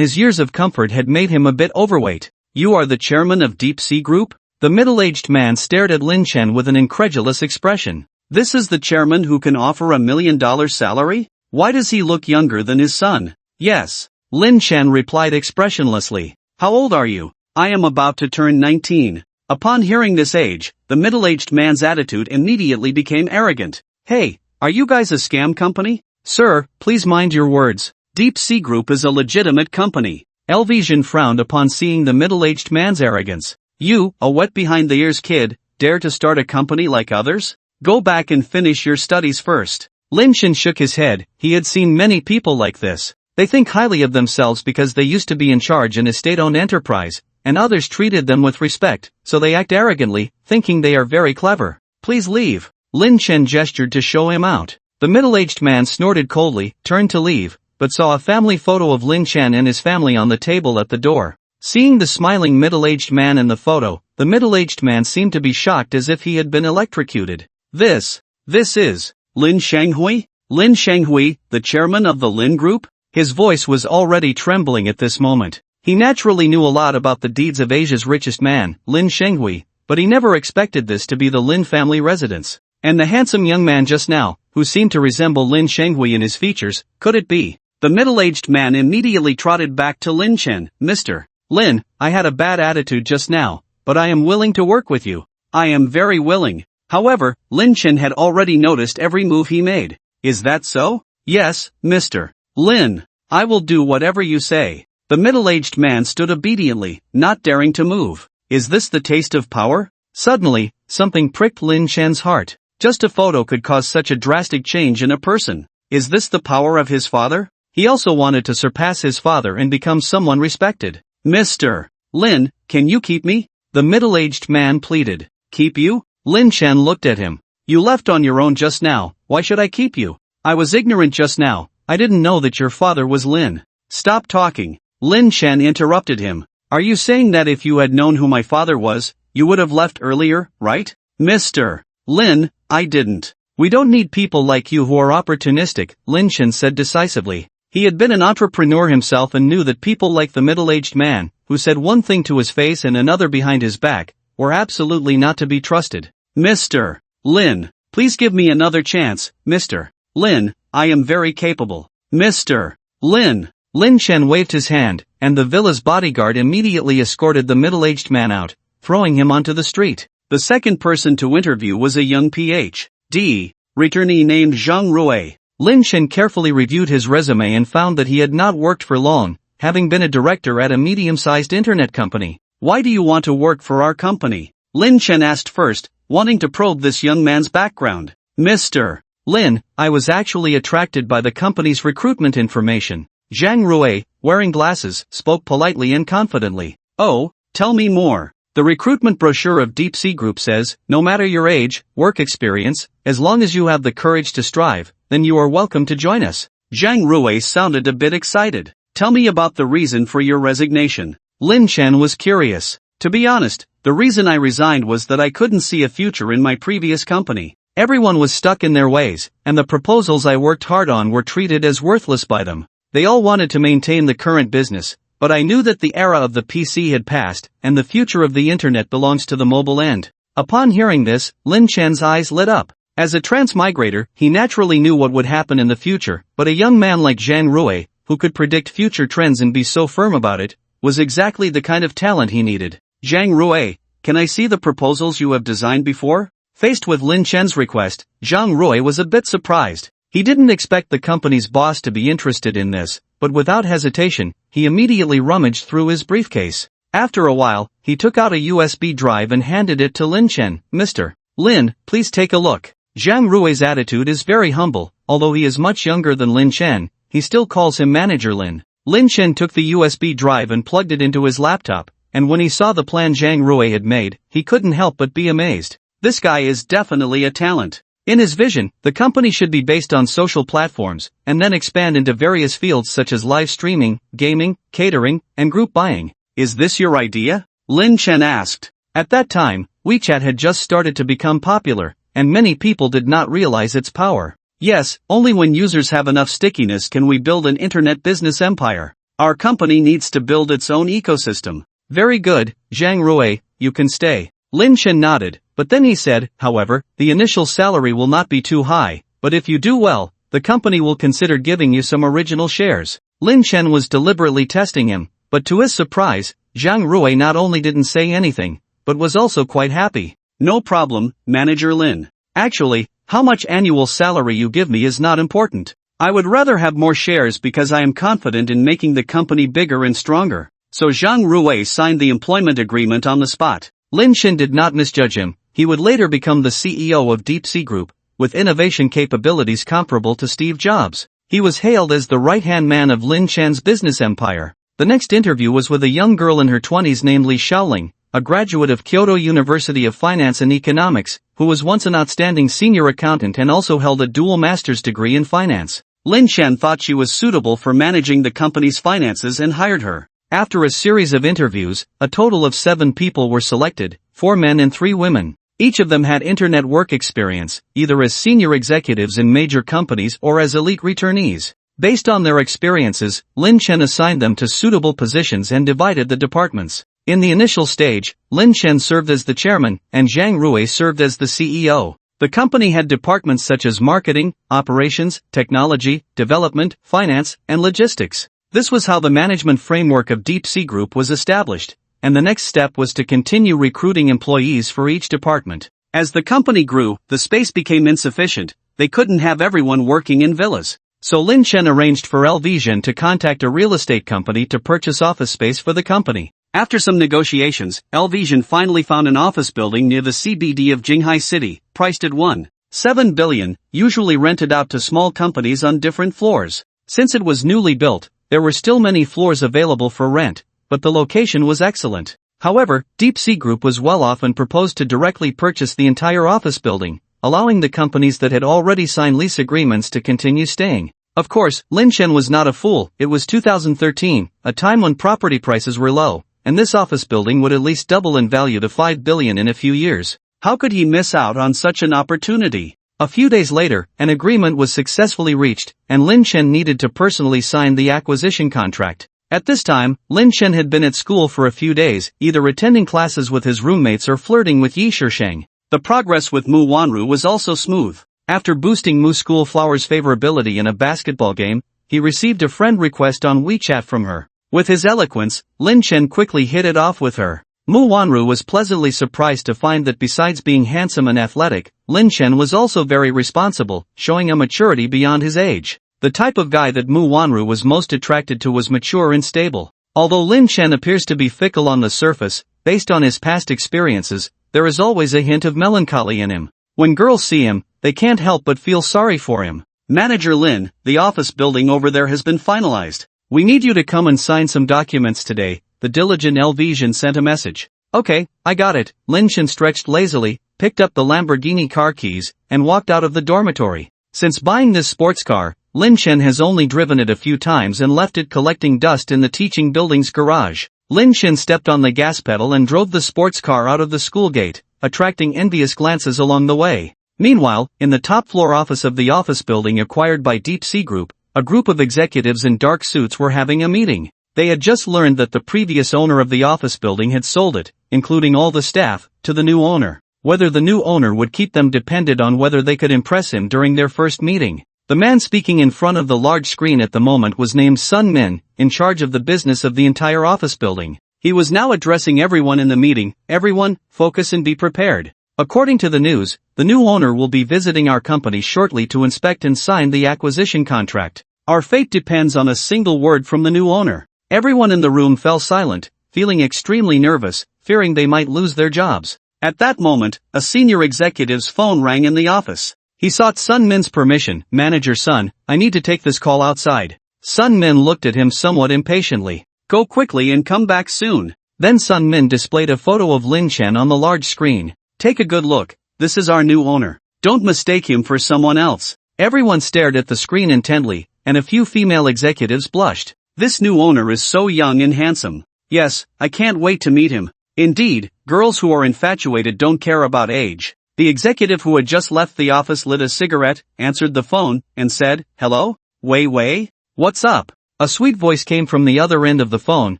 his years of comfort had made him a bit overweight. "You are the chairman of Deep Sea Group?" The middle-aged man stared at Lin Chen with an incredulous expression. "This is the chairman who can offer $1 million salary? Why does he look younger than his son?" "Yes," Lin Chen replied expressionlessly. "How old are you?" "I am about to turn 19. Upon hearing this age, the middle-aged man's attitude immediately became arrogant. "Hey, are you guys a scam company?" "Sir, please mind your words. Deep Sea Group is a legitimate company." Vision frowned upon seeing the middle-aged man's arrogance. "You, a wet behind-the-ears kid, dare to start a company like others? Go back and finish your studies first." Lin Chen shook his head. He had seen many people like this. They think highly of themselves because they used to be in charge in a state-owned enterprise, and others treated them with respect, so they act arrogantly, thinking they are very clever. "Please leave." Lin Chen gestured to show him out. The middle-aged man snorted coldly, turned to leave, but saw a family photo of Lin Chen and his family on the table at the door. Seeing the smiling middle-aged man in the photo, the middle-aged man seemed to be shocked as if he had been electrocuted. This is Lin Shanghui? Lin Shanghui, the chairman of the Lin Group? His voice was already trembling at this moment. He naturally knew a lot about the deeds of Asia's richest man, Lin Shanghui, but he never expected this to be the Lin family residence. And the handsome young man just now, who seemed to resemble Lin Shanghui in his features, could it be? The middle-aged man immediately trotted back to Lin Chen. "Mr. Lin, I had a bad attitude just now, but I am willing to work with you." "I am very willing." However, Lin Chen had already noticed every move he made. "Is that so?" "Yes, Mr. Lin. I will do whatever you say." The middle-aged man stood obediently, not daring to move. Is this the taste of power? Suddenly, something pricked Lin Chen's heart. Just a photo could cause such a drastic change in a person. Is this the power of his father? He also wanted to surpass his father and become someone respected. "Mr. Lin, can you keep me?" the middle-aged man pleaded. "Keep you?" Lin Chen looked at him. "You left on your own just now, why should I keep you?" "I was ignorant just now, I didn't know that your father was Lin." "Stop talking." Lin Chen interrupted him. "Are you saying that if you had known who my father was, you would have left earlier, right?" "Mr. Lin, I didn't." "We don't need people like you who are opportunistic," Lin Chen said decisively. He had been an entrepreneur himself and knew that people like the middle-aged man, who said one thing to his face and another behind his back, were absolutely not to be trusted. "Mr. Lin, please give me another chance, Mr. Lin, I am very capable." "Mr. Lin." Lin Chen waved his hand, and the villa's bodyguard immediately escorted the middle-aged man out, throwing him onto the street. The second person to interview was a young Ph.D. returnee named Zhang Rui. Lin Chen carefully reviewed his resume and found that he had not worked for long, having been a director at a medium-sized internet company. "Why do you want to work for our company?" Lin Chen asked first, wanting to probe this young man's background. "Mr. Lin, I was actually attracted by the company's recruitment information." Zhang Rui, wearing glasses, spoke politely and confidently. "Oh, tell me more." "The recruitment brochure of Deep Sea Group says, no matter your age, work experience, as long as you have the courage to strive, then you are welcome to join us." Zhang Rui sounded a bit excited. "Tell me about the reason for your resignation." Lin Chen was curious. "To be honest, the reason I resigned was that I couldn't see a future in my previous company. Everyone was stuck in their ways, and the proposals I worked hard on were treated as worthless by them. They all wanted to maintain the current business, but I knew that the era of the PC had passed, and the future of the internet belongs to the mobile end. Upon hearing this, Lin Chen's eyes lit up. As a transmigrator, he naturally knew what would happen in the future, but a young man like Zhang Rui, who could predict future trends and be so firm about it, was exactly the kind of talent he needed. Zhang Rui, can I see the proposals you have designed before? Faced with Lin Chen's request, Zhang Rui was a bit surprised. He didn't expect the company's boss to be interested in this, but without hesitation, he immediately rummaged through his briefcase. After a while, he took out a USB drive and handed it to Lin Chen. Mr. Lin, please take a look. Zhang Rui's attitude is very humble. Although he is much younger than Lin Chen, he still calls him Manager Lin. Lin Chen took the USB drive and plugged it into his laptop, and when he saw the plan Zhang Rui had made, he couldn't help but be amazed. This guy is definitely a talent. In his vision, the company should be based on social platforms, and then expand into various fields such as live streaming, gaming, catering, and group buying. Is this your idea? Lin Chen asked. At that time, WeChat had just started to become popular, and many people did not realize its power. Yes, only when users have enough stickiness can we build an internet business empire. Our company needs to build its own ecosystem. Very good, Zhang Rui, you can stay. Lin Chen nodded, but then he said, however, the initial salary will not be too high, but if you do well, the company will consider giving you some original shares. Lin Chen was deliberately testing him, but to his surprise, Zhang Rui not only didn't say anything, but was also quite happy. No problem, Manager Lin. Actually, how much annual salary you give me is not important. I would rather have more shares because I am confident in making the company bigger and stronger. So Zhang Rui signed the employment agreement on the spot. Lin Chen did not misjudge him. He would later become the CEO of Deep Sea Group, with innovation capabilities comparable to Steve Jobs. He was hailed as the right-hand man of Lin Chen's business empire. The next interview was with a young girl in her 20s named Li Xiaoling, a graduate of Kyoto University of Finance and Economics, who was once an outstanding senior accountant and also held a dual master's degree in finance. Lin Chen thought she was suitable for managing the company's finances and hired her. After a series of interviews, a total of 7 people were selected, 4 men and 3 women. Each of them had internet work experience, either as senior executives in major companies or as elite returnees. Based on their experiences, Lin Chen assigned them to suitable positions and divided the departments. In the initial stage, Lin Chen served as the chairman, and Zhang Rui served as the CEO. The company had departments such as marketing, operations, technology, development, finance, and logistics. This was how the management framework of Deep Sea Group was established, and the next step was to continue recruiting employees for each department. As the company grew, the space became insufficient. They couldn't have everyone working in villas. So Lin Chen arranged for LVision to contact a real estate company to purchase office space for the company. After some negotiations, LVision finally found an office building near the CBD of Jinghai City, priced at 1.7 billion, usually rented out to small companies on different floors. Since it was newly built, there were still many floors available for rent, but the location was excellent. However, Deep Sea Group was well off and proposed to directly purchase the entire office building, allowing the companies that had already signed lease agreements to continue staying. Of course, Lin Chen was not a fool. It was 2013, a time when property prices were low, and this office building would at least double in value to 5 billion in a few years. How could he miss out on such an opportunity? A few days later, an agreement was successfully reached, and Lin Chen needed to personally sign the acquisition contract. At this time, Lin Chen had been at school for a few days, either attending classes with his roommates or flirting with Yi Shisheng. The progress with Mu Wanru was also smooth. After boosting Mu School Flower's favorability in a basketball game, he received a friend request on WeChat from her. With his eloquence, Lin Chen quickly hit it off with her. Mu Wanru was pleasantly surprised to find that besides being handsome and athletic, Lin Chen was also very responsible, showing a maturity beyond his age. The type of guy that Mu Wanru was most attracted to was mature and stable. Although Lin Chen appears to be fickle on the surface, based on his past experiences, there is always a hint of melancholy in him. When girls see him, they can't help but feel sorry for him. Manager Lin, the office building over there has been finalized. We need you to come and sign some documents today. The diligent LVision sent a message. Okay, I got it. Lin Chen stretched lazily, picked up the Lamborghini car keys, and walked out of the dormitory. Since buying this sports car, Lin Chen has only driven it a few times and left it collecting dust in the teaching building's garage. Lin Chen stepped on the gas pedal and drove the sports car out of the school gate, attracting envious glances along the way. Meanwhile, in the top floor office of the office building acquired by Deep Sea Group, A group of executives in dark suits were having a meeting. They had just learned that the previous owner of the office building had sold it, including all the staff, to the new owner. Whether the new owner would keep them depended on whether they could impress him during their first meeting. The man speaking in front of the large screen at the moment was named Sun Min, in charge of the business of the entire office building. He was now addressing everyone in the meeting. Everyone, focus and be prepared. According to the news, the new owner will be visiting our company shortly to inspect and sign the acquisition contract. Our fate depends on a single word from the new owner. Everyone in the room fell silent, feeling extremely nervous, fearing they might lose their jobs. At that moment, a senior executive's phone rang in the office. He sought Sun Min's permission. Manager Sun, I need to take this call outside. Sun Min looked at him somewhat impatiently. Go quickly and come back soon. Then Sun Min displayed a photo of Lin Chen on the large screen. Take a good look. This is our new owner. Don't mistake him for someone else. Everyone stared at the screen intently, and a few female executives blushed. This new owner is so young and handsome. Yes, I can't wait to meet him. Indeed, girls who are infatuated don't care about age. The executive who had just left the office lit a cigarette, answered the phone, and said, Hello? Wei Wei? What's up? A sweet voice came from the other end of the phone.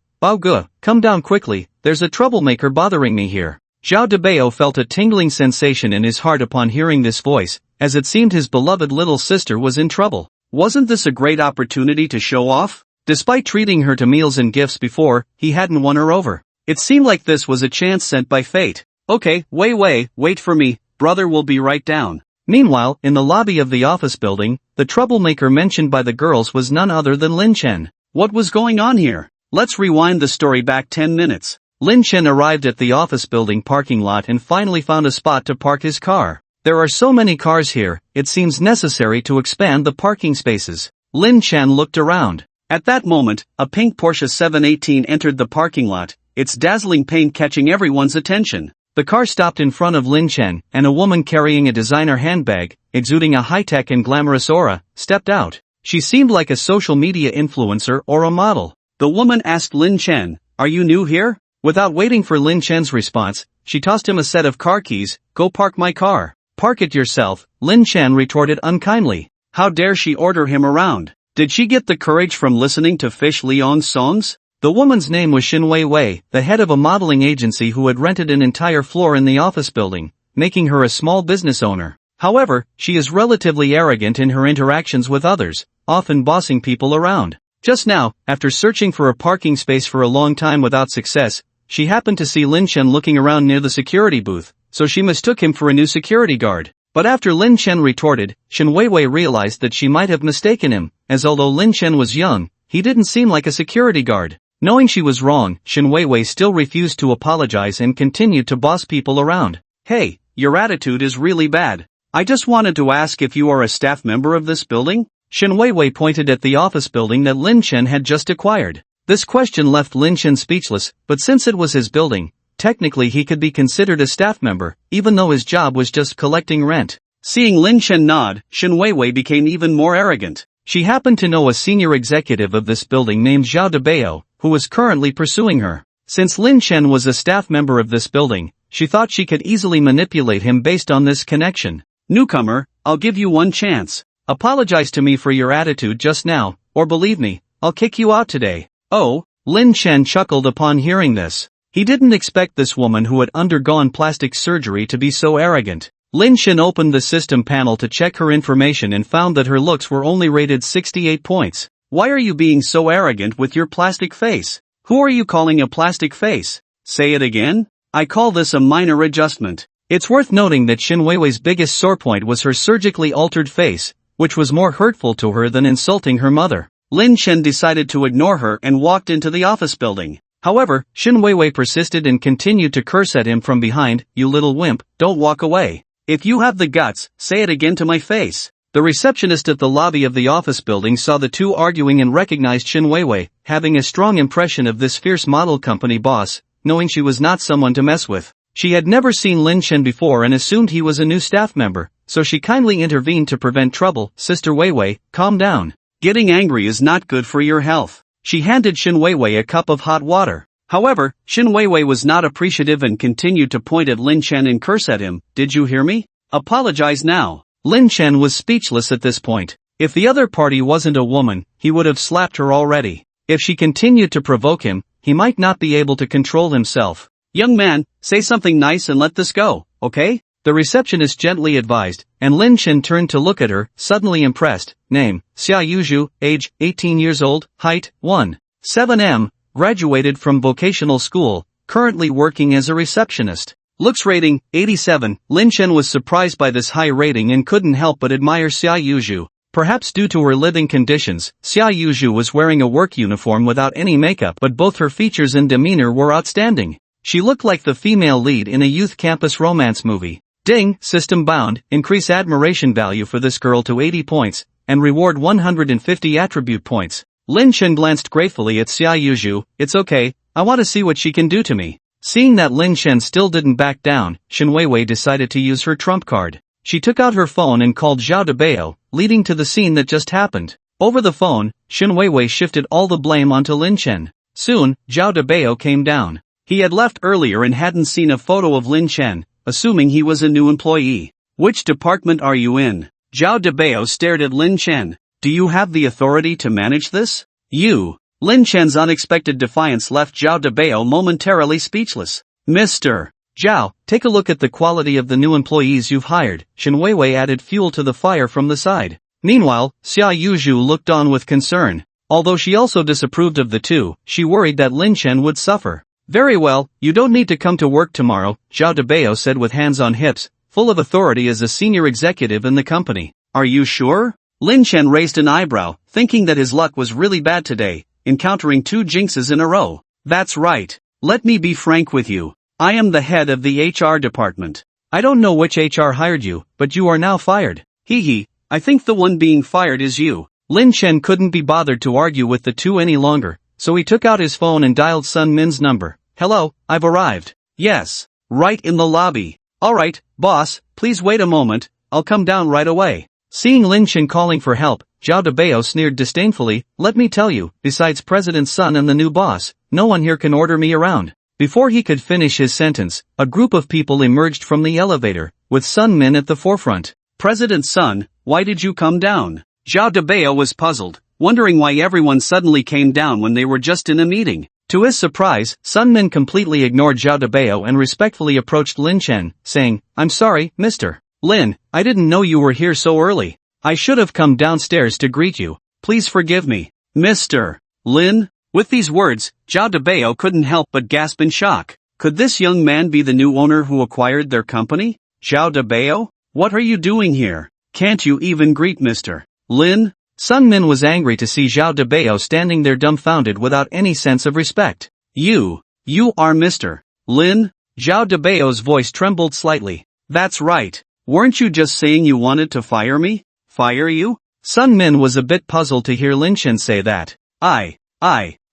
Bao Ge, come down quickly, there's a troublemaker bothering me here. Zhao Debao felt a tingling sensation in his heart upon hearing this voice, as it seemed his beloved little sister was in trouble. Wasn't this a great opportunity to show off? Despite treating her to meals and gifts before, he hadn't won her over. It seemed like this was a chance sent by fate. Okay, Wei Wei, wait for me, brother will be right down. Meanwhile, in the lobby of the office building, the troublemaker mentioned by the girls was none other than Lin Chen. What was going on here? Let's rewind the story back 10 minutes. Lin Chen arrived at the office building parking lot and finally found a spot to park his car. There are so many cars here, it seems necessary to expand the parking spaces. Lin Chen looked around. At that moment, a pink Porsche 718 entered the parking lot, its dazzling paint catching everyone's attention. The car stopped in front of Lin Chen, and a woman carrying a designer handbag, exuding a high-tech and glamorous aura, stepped out. She seemed like a social media influencer or a model. The woman asked Lin Chen, Are you new here? Without waiting for Lin Chen's response, she tossed him a set of car keys. Go park my car. Park it yourself, Lin Chen retorted unkindly. How dare she order him around? Did she get the courage from listening to Fish Liang's songs? The woman's name was Xin Wei Wei, the head of a modeling agency who had rented an entire floor in the office building, making her a small business owner. However, she is relatively arrogant in her interactions with others, often bossing people around. Just now, after searching for a parking space for a long time without success, she happened to see Lin Chen looking around near the security booth, so she mistook him for a new security guard. But after Lin Chen retorted, Xin Weiwei realized that she might have mistaken him, as although Lin Chen was young, he didn't seem like a security guard. Knowing she was wrong, Xin Weiwei still refused to apologize and continued to boss people around. Hey, your attitude is really bad. I just wanted to ask if you are a staff member of this building? Xin Weiwei pointed at the office building that Lin Chen had just acquired. This question left Lin Chen speechless, but since it was his building, technically he could be considered a staff member, even though his job was just collecting rent. Seeing Lin Chen nod, Xin Weiwei became even more arrogant. She happened to know a senior executive of this building named Zhao Debao, who was currently pursuing her. Since Lin Chen was a staff member of this building, she thought she could easily manipulate him based on this connection. Newcomer, I'll give you one chance. Apologize to me for your attitude just now, or believe me, I'll kick you out today. Oh, Lin Chen chuckled upon hearing this. He didn't expect this woman who had undergone plastic surgery to be so arrogant. Lin Chen opened the system panel to check her information and found that her looks were only rated 68 points. Why are you being so arrogant with your plastic face? Who are you calling a plastic face? Say it again? I call this a minor adjustment. It's worth noting that Xin Weiwei's biggest sore point was her surgically altered face, which was more hurtful to her than insulting her mother. Lin Chen decided to ignore her and walked into the office building. However, Xin Weiwei persisted and continued to curse at him from behind. You little wimp, don't walk away. If you have the guts, say it again to my face. The receptionist at the lobby of the office building saw the two arguing and recognized Xin Weiwei, having a strong impression of this fierce model company boss, knowing she was not someone to mess with. She had never seen Lin Chen before and assumed he was a new staff member, so she kindly intervened to prevent trouble. Sister Weiwei, calm down. Getting angry is not good for your health. She handed Xin Weiwei a cup of hot water. However, Xin Weiwei was not appreciative and continued to point at Lin Chen and curse at him. Did you hear me? Apologize now. Lin Chen was speechless at this point. If the other party wasn't a woman, he would have slapped her already. If she continued to provoke him, he might not be able to control himself. Young man, say something nice and let this go, okay? The receptionist gently advised, and Lin Chen turned to look at her, suddenly impressed. Name, Xia Yuzhu, age, 18 years old, height, 1.7 m, graduated from vocational school, currently working as a receptionist. Looks rating, 87. Lin Chen was surprised by this high rating and couldn't help but admire Xia Yuzhu. Perhaps due to her living conditions, Xia Yuzhu was wearing a work uniform without any makeup, but both her features and demeanor were outstanding. She looked like the female lead in a youth campus romance movie. Ding, system bound, increase admiration value for this girl to 80 points, and reward 150 attribute points. Lin Chen glanced gratefully at Xia Yuzhu. It's okay, I want to see what she can do to me. Seeing that Lin Chen still didn't back down, Shen Weiwei decided to use her trump card. She took out her phone and called Zhao Debao, leading to the scene that just happened. Over the phone, Shen Weiwei shifted all the blame onto Lin Chen. Soon, Zhao Debao came down. He had left earlier and hadn't seen a photo of Lin Chen, assuming he was a new employee. Which department are you in? Zhao Debao stared at Lin Chen. Do you have the authority to manage this? You. Lin Chen's unexpected defiance left Zhao Debao momentarily speechless. Mr. Zhao, take a look at the quality of the new employees you've hired. Shen Weiwei added fuel to the fire from the side. Meanwhile, Xia Yuzhu looked on with concern. Although she also disapproved of the two, she worried that Lin Chen would suffer. Very well, you don't need to come to work tomorrow, Zhao Debao said with hands on hips, full of authority as a senior executive in the company. Are you sure? Lin Chen raised an eyebrow, thinking that his luck was really bad today, encountering 2 jinxes in a row. That's right. Let me be frank with you. I am the head of the HR department. I don't know which HR hired you, but you are now fired. Hee, I think the one being fired is you. Lin Chen couldn't be bothered to argue with the two any longer, so he took out his phone and dialed Sun Min's number. Hello, I've arrived. Yes. Right in the lobby. Alright, boss, please wait a moment, I'll come down right away. Seeing Lin Chen calling for help, Zhao Debao sneered disdainfully. Let me tell you, besides President Sun and the new boss, no one here can order me around. Before he could finish his sentence, a group of people emerged from the elevator, with Sun Min at the forefront. President Sun, why did you come down? Zhao Debao was puzzled, wondering why everyone suddenly came down when they were just in a meeting. To his surprise, Sun Min completely ignored Zhao Debao and respectfully approached Lin Chen, saying, I'm sorry, Mr. Lin, I didn't know you were here so early. I should have come downstairs to greet you. Please forgive me. Mr. Lin? With these words, Zhao Debao couldn't help but gasp in shock. Could this young man be the new owner who acquired their company? Zhao Debao? What are you doing here? Can't you even greet Mr. Lin? Sun Min was angry to see Zhao Debao standing there dumbfounded without any sense of respect. You are Mr. Lin? Zhao Debao's voice trembled slightly. That's right. Weren't you just saying you wanted to fire me? Fire you? Sun Min was a bit puzzled to hear Lin Chen say that. I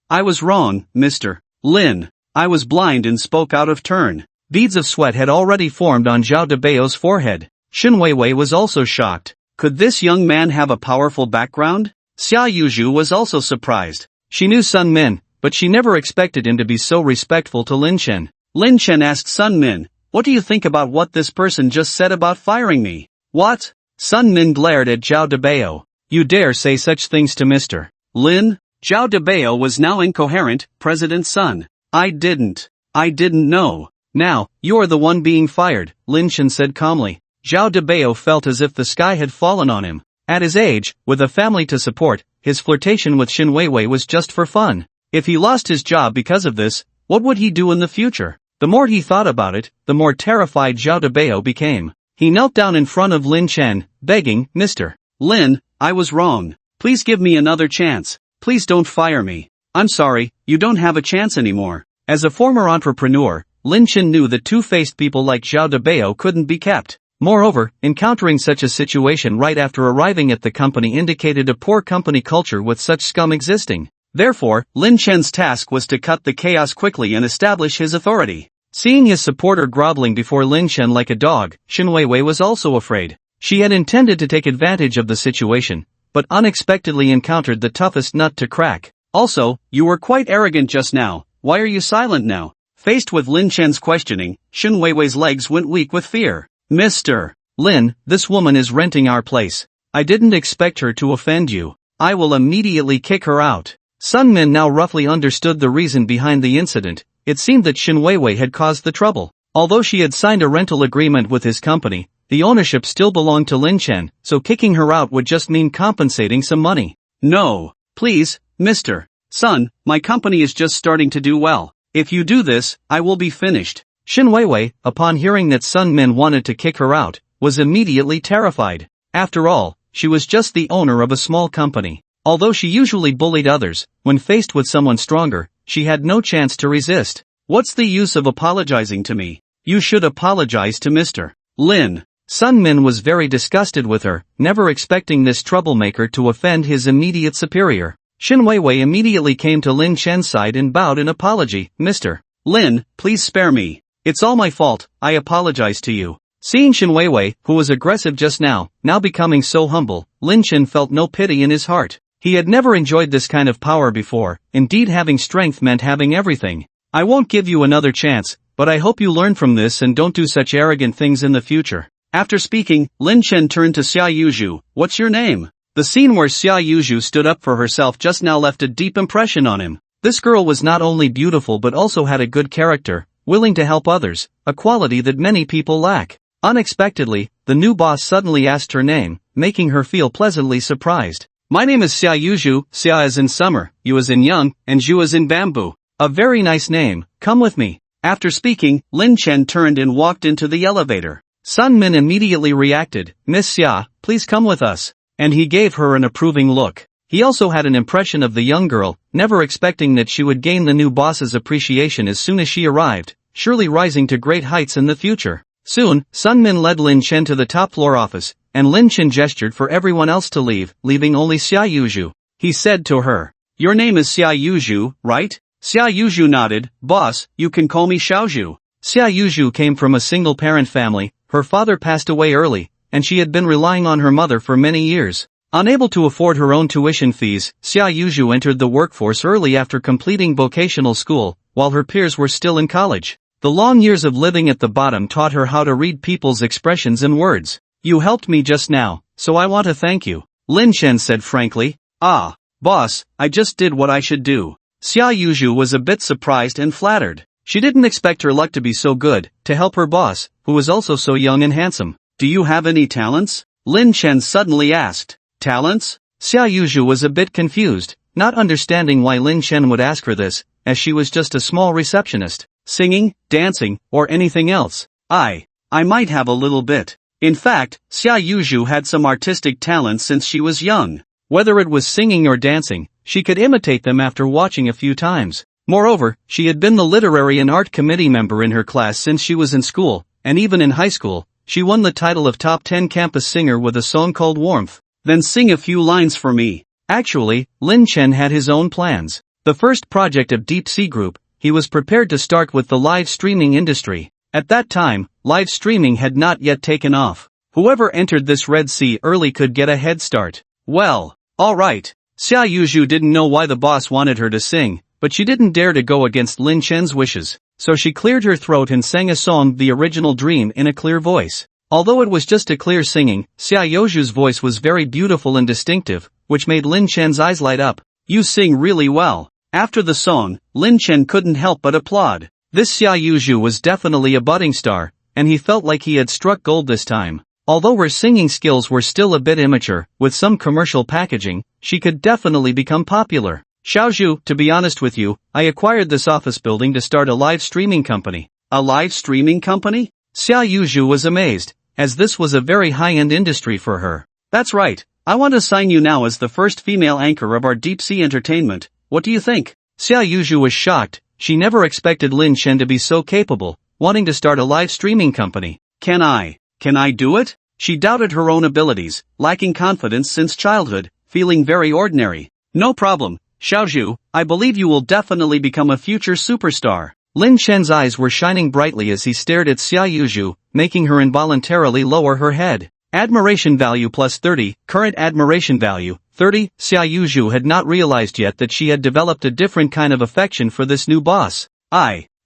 was wrong, Mr. Lin. I was blind and spoke out of turn. Beads of sweat had already formed on Zhao Debao's forehead. Shen Weiwei was also shocked. Could this young man have a powerful background? Xia Yuzhu was also surprised. She knew Sun Min, but she never expected him to be so respectful to Lin Chen. Lin Chen asked Sun Min, what do you think about what this person just said about firing me? What? Sun Min glared at Zhao Debao. You dare say such things to Mr. Lin? Zhao Debao was now incoherent. President Sun. I didn't know. Now, you're the one being fired, Lin Chen said calmly. Zhao Debao felt as if the sky had fallen on him. At his age, with a family to support, his flirtation with Shen Weiwei was just for fun. If he lost his job because of this, what would he do in the future? The more he thought about it, the more terrified Zhao Debao became. He knelt down in front of Lin Chen, begging, Mr. Lin, I was wrong. Please give me another chance. Please don't fire me. I'm sorry, you don't have a chance anymore. As a former entrepreneur, Lin Chen knew that two-faced people like Zhao Debao couldn't be kept. Moreover, encountering such a situation right after arriving at the company indicated a poor company culture with such scum existing. Therefore, Lin Chen's task was to cut the chaos quickly and establish his authority. Seeing his supporter groveling before Lin Chen like a dog, Shen Weiwei was also afraid. She had intended to take advantage of the situation, but unexpectedly encountered the toughest nut to crack. Also, you were quite arrogant just now. Why are you silent now? Faced with Lin Chen's questioning, Shen Weiwei's legs went weak with fear. Mr. Lin, this woman is renting our place. I didn't expect her to offend you. I will immediately kick her out. Sun Min now roughly understood the reason behind the incident. It seemed that Shin Weiwei had caused the trouble. Although she had signed a rental agreement with his company, the ownership still belonged to Lin Chen, so kicking her out would just mean compensating some money. No, please, Mr. Sun, my company is just starting to do well. If you do this, I will be finished. Shin Weiwei, upon hearing that Sun Min wanted to kick her out, was immediately terrified. After all, she was just the owner of a small company. Although she usually bullied others, when faced with someone stronger, she had no chance to resist. What's the use of apologizing to me? You should apologize to Mr. Lin. Sun Min was very disgusted with her, never expecting this troublemaker to offend his immediate superior. Shin Weiwei immediately came to Lin Chen's side and bowed in apology. Mr. Lin, please spare me. It's all my fault, I apologize to you. Seeing Shin Weiwei, who was aggressive just now becoming so humble, Lin Chen felt no pity in his heart. He had never enjoyed this kind of power before, indeed having strength meant having everything. I won't give you another chance, but I hope you learn from this and don't do such arrogant things in the future. After speaking, Lin Chen turned to Xia Yuzhu. What's your name? The scene where Xia Yuzhu stood up for herself just now left a deep impression on him. This girl was not only beautiful but also had a good character, willing to help others, a quality that many people lack. Unexpectedly, the new boss suddenly asked her name, making her feel pleasantly surprised. My name is Xia Yuzhu, Xia as in summer, Yu as in young, and Zhu as in bamboo. A very nice name, come with me. After speaking, Lin Chen turned and walked into the elevator. Sun Min immediately reacted, Miss Xia, please come with us. And he gave her an approving look. He also had an impression of the young girl, never expecting that she would gain the new boss's appreciation as soon as she arrived, surely rising to great heights in the future. Soon, Sun Min led Lin Chen to the top floor office, and Lin Chen gestured for everyone else to leave, leaving only Xia Yuzhu. He said to her, your name is Xia Yuzhu, right? Xia Yuzhu nodded, boss, you can call me Xiaozhu. Xia Yuzhu came from a single-parent family, her father passed away early, and she had been relying on her mother for many years. Unable to afford her own tuition fees, Xia Yuzhu entered the workforce early after completing vocational school, while her peers were still in college. The long years of living at the bottom taught her how to read people's expressions and words. You helped me just now, so I want to thank you, Lin Chen said frankly. Ah, boss, I just did what I should do. Xia Yuzhu was a bit surprised and flattered. She didn't expect her luck to be so good, to help her boss, who was also so young and handsome. Do you have any talents? Lin Chen suddenly asked. Talents? Xia Yuzhu was a bit confused, not understanding why Lin Chen would ask her this, as she was just a small receptionist. Singing, dancing, or anything else? I might have a little bit. In fact, Xia Yuzhu had some artistic talent since she was young. Whether it was singing or dancing, she could imitate them after watching a few times. Moreover, she had been the literary and art committee member in her class since she was in school, and even in high school, she won the title of top 10 campus singer with a song called Warmth. Then sing a few lines for me. Actually, Lin Chen had his own plans. The first project of Deep Sea Group, he was prepared to start with the live streaming industry. At that time, live streaming had not yet taken off. Whoever entered this Red Sea early could get a head start. Well, alright. Xia Yuzhu didn't know why the boss wanted her to sing, but she didn't dare to go against Lin Chen's wishes. So she cleared her throat and sang a song, The Original Dream, in a clear voice. Although it was just a clear singing, Xia Yuzhu's voice was very beautiful and distinctive, which made Lin Chen's eyes light up. You sing really well. After the song, Lin Chen couldn't help but applaud. This Xia Yuzhu was definitely a budding star, and he felt like he had struck gold this time. Although her singing skills were still a bit immature, with some commercial packaging, she could definitely become popular. Xiaozhu, to be honest with you, I acquired this office building to start a live streaming company. A live streaming company? Xia Yuzhu was amazed, as this was a very high-end industry for her. That's right, I want to sign you now as the first female anchor of our Deep Sea Entertainment. What do you think? Xia Yuzhu was shocked. She never expected Lin Chen to be so capable, wanting to start a live streaming company. Can I do it? She doubted her own abilities, lacking confidence since childhood, feeling very ordinary. No problem, Xiaozhu, I believe you will definitely become a future superstar. Lin Chen's eyes were shining brightly as he stared at Xia Yuzhu, making her involuntarily lower her head. Admiration value plus 30, current admiration value, 30, Xia Yuzhu had not realized yet that she had developed a different kind of affection for this new boss.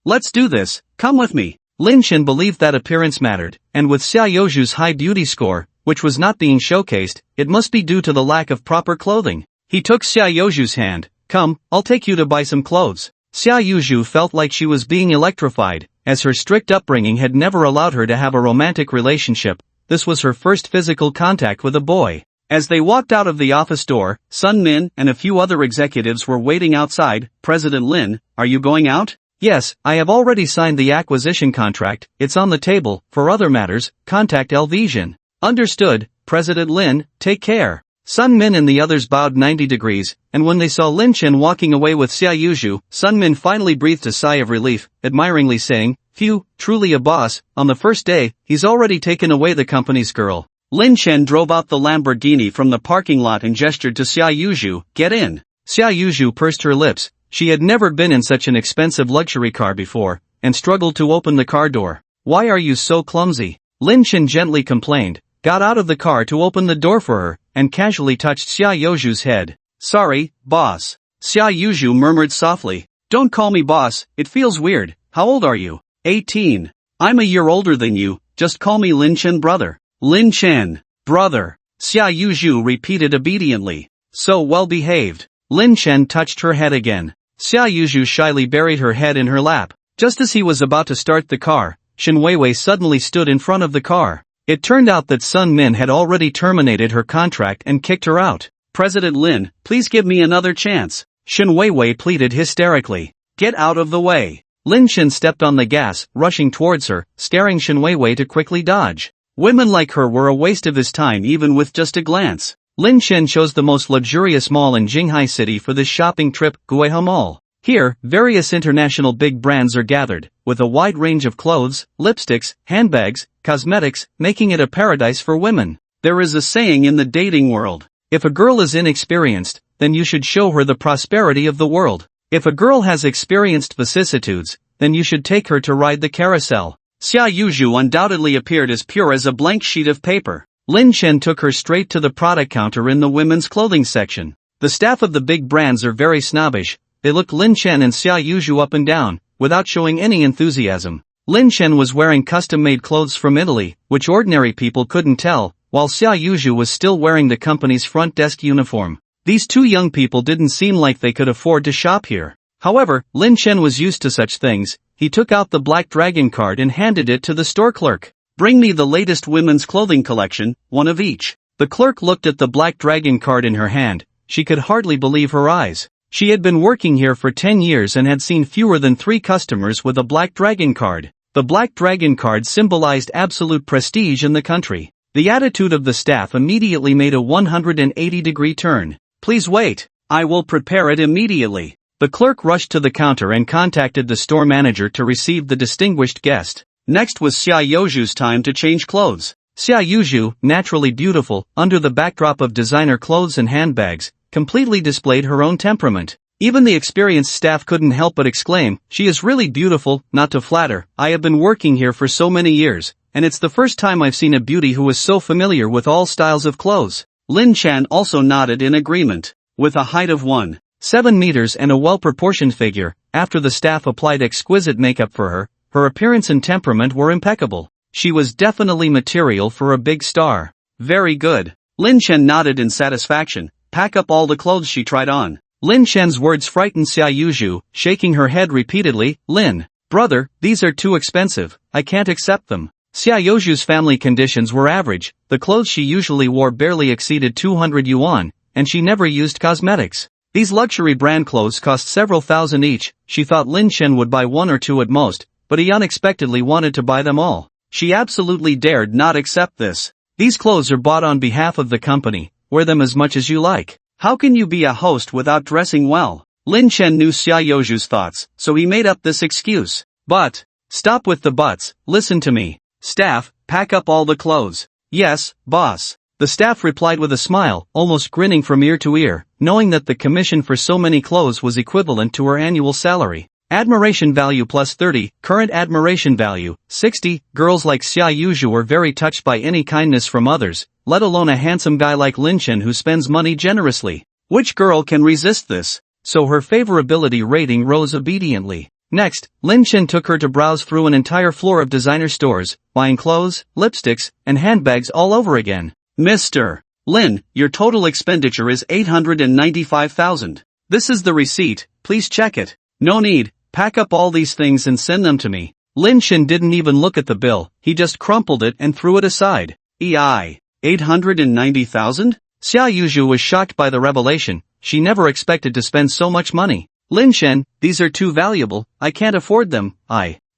Let's do this, come with me. Lin Chen believed that appearance mattered, and with Xia Yuzhu's high beauty score, which was not being showcased. It must be due to the lack of proper clothing. He took Xia Youju's hand. Come, I'll take you to buy some clothes. Xia Youju felt like she was being electrified, as her strict upbringing had never allowed her to have a romantic relationship. This was her first physical contact with a boy. As they walked out of the office door, Sun Min and a few other executives were waiting outside. President Lin, are you going out? Yes, I have already signed the acquisition contract, it's on the table. For other matters, contact El Vision. Understood, President Lin, take care. Sun Min and the others bowed 90 degrees, and when they saw Lin Chen walking away with Xia Youju, Sun Min finally breathed a sigh of relief, admiringly saying, "Phew, truly a boss. On the first day, he's already taken away the company's girl." Lin Chen drove out the Lamborghini from the parking lot and gestured to Xia Youju, "Get in." Xia Youju pursed her lips. She had never been in such an expensive luxury car before, and struggled to open the car door. "Why are you so clumsy?" Lin Chen gently complained, got out of the car to open the door for her, and casually touched Xia Youju's head. "Sorry, boss." Xia Youju murmured softly, "Don't call me boss, it feels weird. How old are you?" 18. "I'm a year older than you, just call me Lin Chen brother." Lin Chen, brother. Xia Youju repeated obediently. "So well behaved." Lin Chen touched her head again. Xia Youju shyly buried her head in her lap. Just as he was about to start the car, Shen Weiwei suddenly stood in front of the car. It turned out that Sun Min had already terminated her contract and kicked her out. "President Lin, please give me another chance," Shen Weiwei pleaded hysterically. "Get out of the way." Lin Chen stepped on the gas, rushing towards her, staring Shen Weiwei to quickly dodge. Women like her were a waste of his time even with just a glance. Lin Chen chose the most luxurious mall in Jinghai City for this shopping trip, Guihe Mall. Here, various international big brands are gathered, with a wide range of clothes, lipsticks, handbags, cosmetics, making it a paradise for women. There is a saying in the dating world, if a girl is inexperienced, then you should show her the prosperity of the world. If a girl has experienced vicissitudes, then you should take her to ride the carousel. Xia Youju undoubtedly appeared as pure as a blank sheet of paper. Lin Chen took her straight to the product counter in the women's clothing section. The staff of the big brands are very snobbish. They looked Lin Chen and Xia Youju up and down, without showing any enthusiasm. Lin Chen was wearing custom-made clothes from Italy, which ordinary people couldn't tell, while Xia Youju was still wearing the company's front desk uniform. These two young people didn't seem like they could afford to shop here. However, Lin Chen was used to such things. He took out the Black Dragon card and handed it to the store clerk. "Bring me the latest women's clothing collection, one of each." The clerk looked at the Black Dragon card in her hand. She could hardly believe her eyes. She had been working here for 10 years and had seen fewer than 3 customers with a Black Dragon card. The Black Dragon card symbolized absolute prestige in the country. The attitude of the staff immediately made a 180-degree turn. "Please wait. I will prepare it immediately." The clerk rushed to the counter and contacted the store manager to receive the distinguished guest. Next was Xia Youju's time to change clothes. Xia Youju, naturally beautiful, under the backdrop of designer clothes and handbags, completely displayed her own temperament. Even the experienced staff couldn't help but exclaim, "She is really beautiful, not to flatter. I have been working here for so many years, and it's the first time I've seen a beauty who is so familiar with all styles of clothes." Lin Chen also nodded in agreement. With a height of 1.7 meters and a well-proportioned figure, after the staff applied exquisite makeup for her, her appearance and temperament were impeccable. She was definitely material for a big star. "Very good." Lin Chen nodded in satisfaction. "Pack up all the clothes she tried on." Lin Chen's words frightened Xia Youju, shaking her head repeatedly. "Lin, brother, these are too expensive, I can't accept them." Xia Youju's family conditions were average. The clothes she usually wore barely exceeded 200 yuan, and she never used cosmetics. These luxury brand clothes cost several thousand each. She thought Lin Chen would buy 1 or 2 at most, but he unexpectedly wanted to buy them all. She absolutely dared not accept this. "These clothes are bought on behalf of the company. Wear them as much as you like. How can you be a host without dressing well?" Lin Chen knew Xia Youju's thoughts, so he made up this excuse. "But," "Stop with the buts, listen to me. Staff, pack up all the clothes." "Yes, boss." The staff replied with a smile, almost grinning from ear to ear, knowing that the commission for so many clothes was equivalent to her annual salary. Admiration value plus 30, current admiration value, 60. Girls like Xia Youju are very touched by any kindness from others, let alone a handsome guy like Lin Chen who spends money generously. Which girl can resist this? So her favorability rating rose obediently. Next, Lin Chen took her to browse through an entire floor of designer stores, buying clothes, lipsticks, and handbags all over again. Mr. Lin, your total expenditure is 895,000. This is the receipt, please check it. No need, pack up all these things and send them to me. Lin Chen didn't even look at the bill, he just crumpled it and threw it aside. 890,000? Xia Yuzhu was shocked by the revelation, she never expected to spend so much money. Lin Chen, these are too valuable, I can't afford them,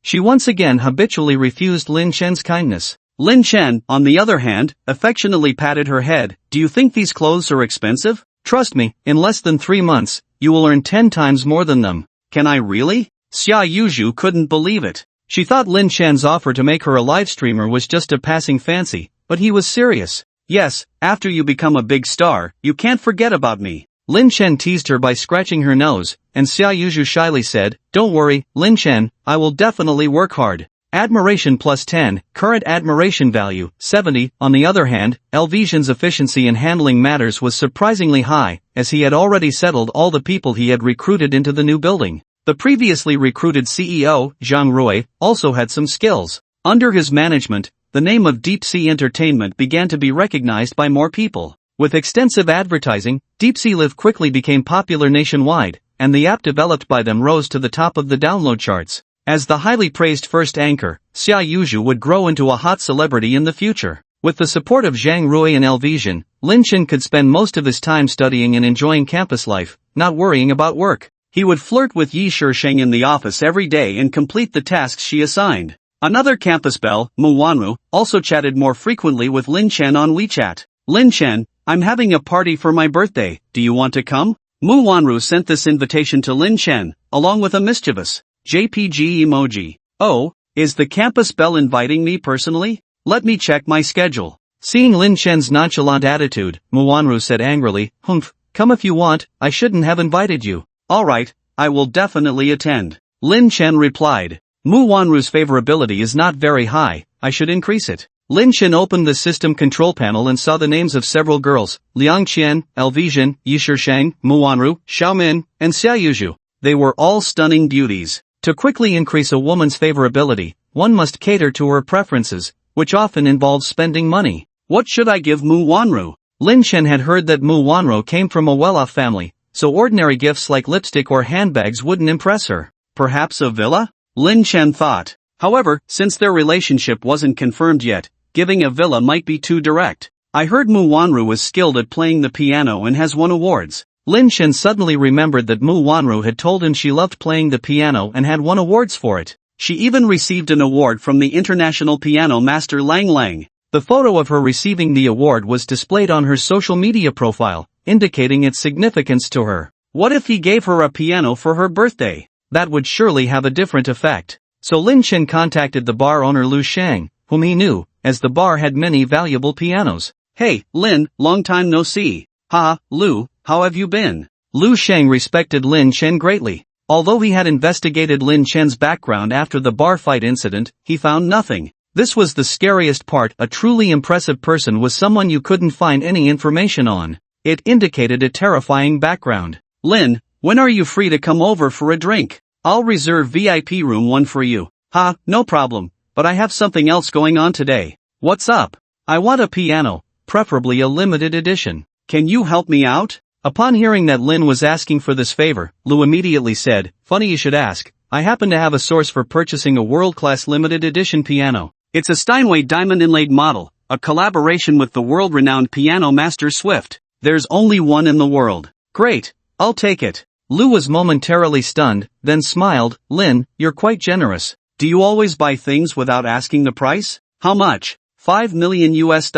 She once again habitually refused Lin Chen's kindness. Lin Chen, on the other hand, affectionately patted her head. Do you think these clothes are expensive? Trust me, in less than 3 months, you will earn 10 times more than them. Can I really? Xia Yuzhu couldn't believe it. She thought Lin Chen's offer to make her a live streamer was just a passing fancy, but he was serious. Yes, after you become a big star, you can't forget about me. Lin Chen teased her by scratching her nose, and Xia Yuzhu shyly said, Don't worry, Lin Chen, I will definitely work hard. Admiration plus 10, current admiration value, 70. On the other hand, Elvision's efficiency in handling matters was surprisingly high, as he had already settled all the people he had recruited into the new building. The previously recruited CEO, Zhang Rui, also had some skills. Under his management, the name of Deep Sea Entertainment began to be recognized by more people. With extensive advertising, Deep Sea Live quickly became popular nationwide, and the app developed by them rose to the top of the download charts. As the highly praised first anchor, Xia Yuzhu would grow into a hot celebrity in the future. With the support of Zhang Rui and Elvision, Lin Chen could spend most of his time studying and enjoying campus life, not worrying about work. He would flirt with Yi Shisheng in the office every day and complete the tasks she assigned. Another campus belle, Mu Wanru, also chatted more frequently with Lin Chen on WeChat. Lin Chen, I'm having a party for my birthday, do you want to come? Mu Wanru sent this invitation to Lin Chen, along with a mischievous JPG emoji. Oh, is the campus belle inviting me personally? Let me check my schedule. Seeing Lin Chen's nonchalant attitude, Mu Wanru said angrily, Humph, come if you want, I shouldn't have invited you. Alright, I will definitely attend. Lin Chen replied. Mu Wanru's favorability is not very high, I should increase it. Lin Chen opened the system control panel and saw the names of several girls, Liang Qian, Elvision, Yi Shisheng, Mu Wanru, Xiaomin, and Xia Yuzhu. They were all stunning beauties. To quickly increase a woman's favorability, one must cater to her preferences, which often involves spending money. What should I give Mu Wanru? Lin Chen had heard that Mu Wanru came from a well-off family, so ordinary gifts like lipstick or handbags wouldn't impress her. Perhaps a villa? Lin Chen thought. However, since their relationship wasn't confirmed yet, giving a villa might be too direct. I heard Mu Wanru was skilled at playing the piano and has won awards. Lin Chen suddenly remembered that Mu Wanru had told him she loved playing the piano and had won awards for it. She even received an award from the international piano master Lang Lang. The photo of her receiving the award was displayed on her social media profile, indicating its significance to her. What if he gave her a piano for her birthday? That would surely have a different effect. So Lin Chen contacted the bar owner Lu Shang, whom he knew, as the bar had many valuable pianos. Hey, Lin, long time no see. Ha, Lu, how have you been? Lu Shang respected Lin Chen greatly. Although he had investigated Lin Chen's background after the bar fight incident, he found nothing. This was the scariest part. A truly impressive person was someone you couldn't find any information on. It indicated a terrifying background. Lin, when are you free to come over for a drink? I'll reserve VIP room 1 for you. Ha, no problem, but I have something else going on today. What's up? I want a piano, preferably a limited edition. Can you help me out? Upon hearing that Lin was asking for this favor, Lu immediately said, Funny you should ask, I happen to have a source for purchasing a world-class limited edition piano. It's a Steinway diamond inlaid model, a collaboration with the world-renowned piano master Swift. There's only one in the world. Great, I'll take it. Lu was momentarily stunned, then smiled. Lin, you're quite generous. Do you always buy things without asking the price? How much? $5 million US.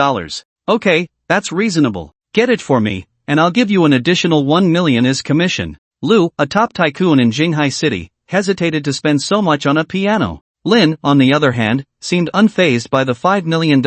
Okay, that's reasonable. Get it for me, and I'll give you an additional 1 million as commission. Lu, a top tycoon in Jinghai City, hesitated to spend so much on a piano. Lin, on the other hand, seemed unfazed by the $5 million,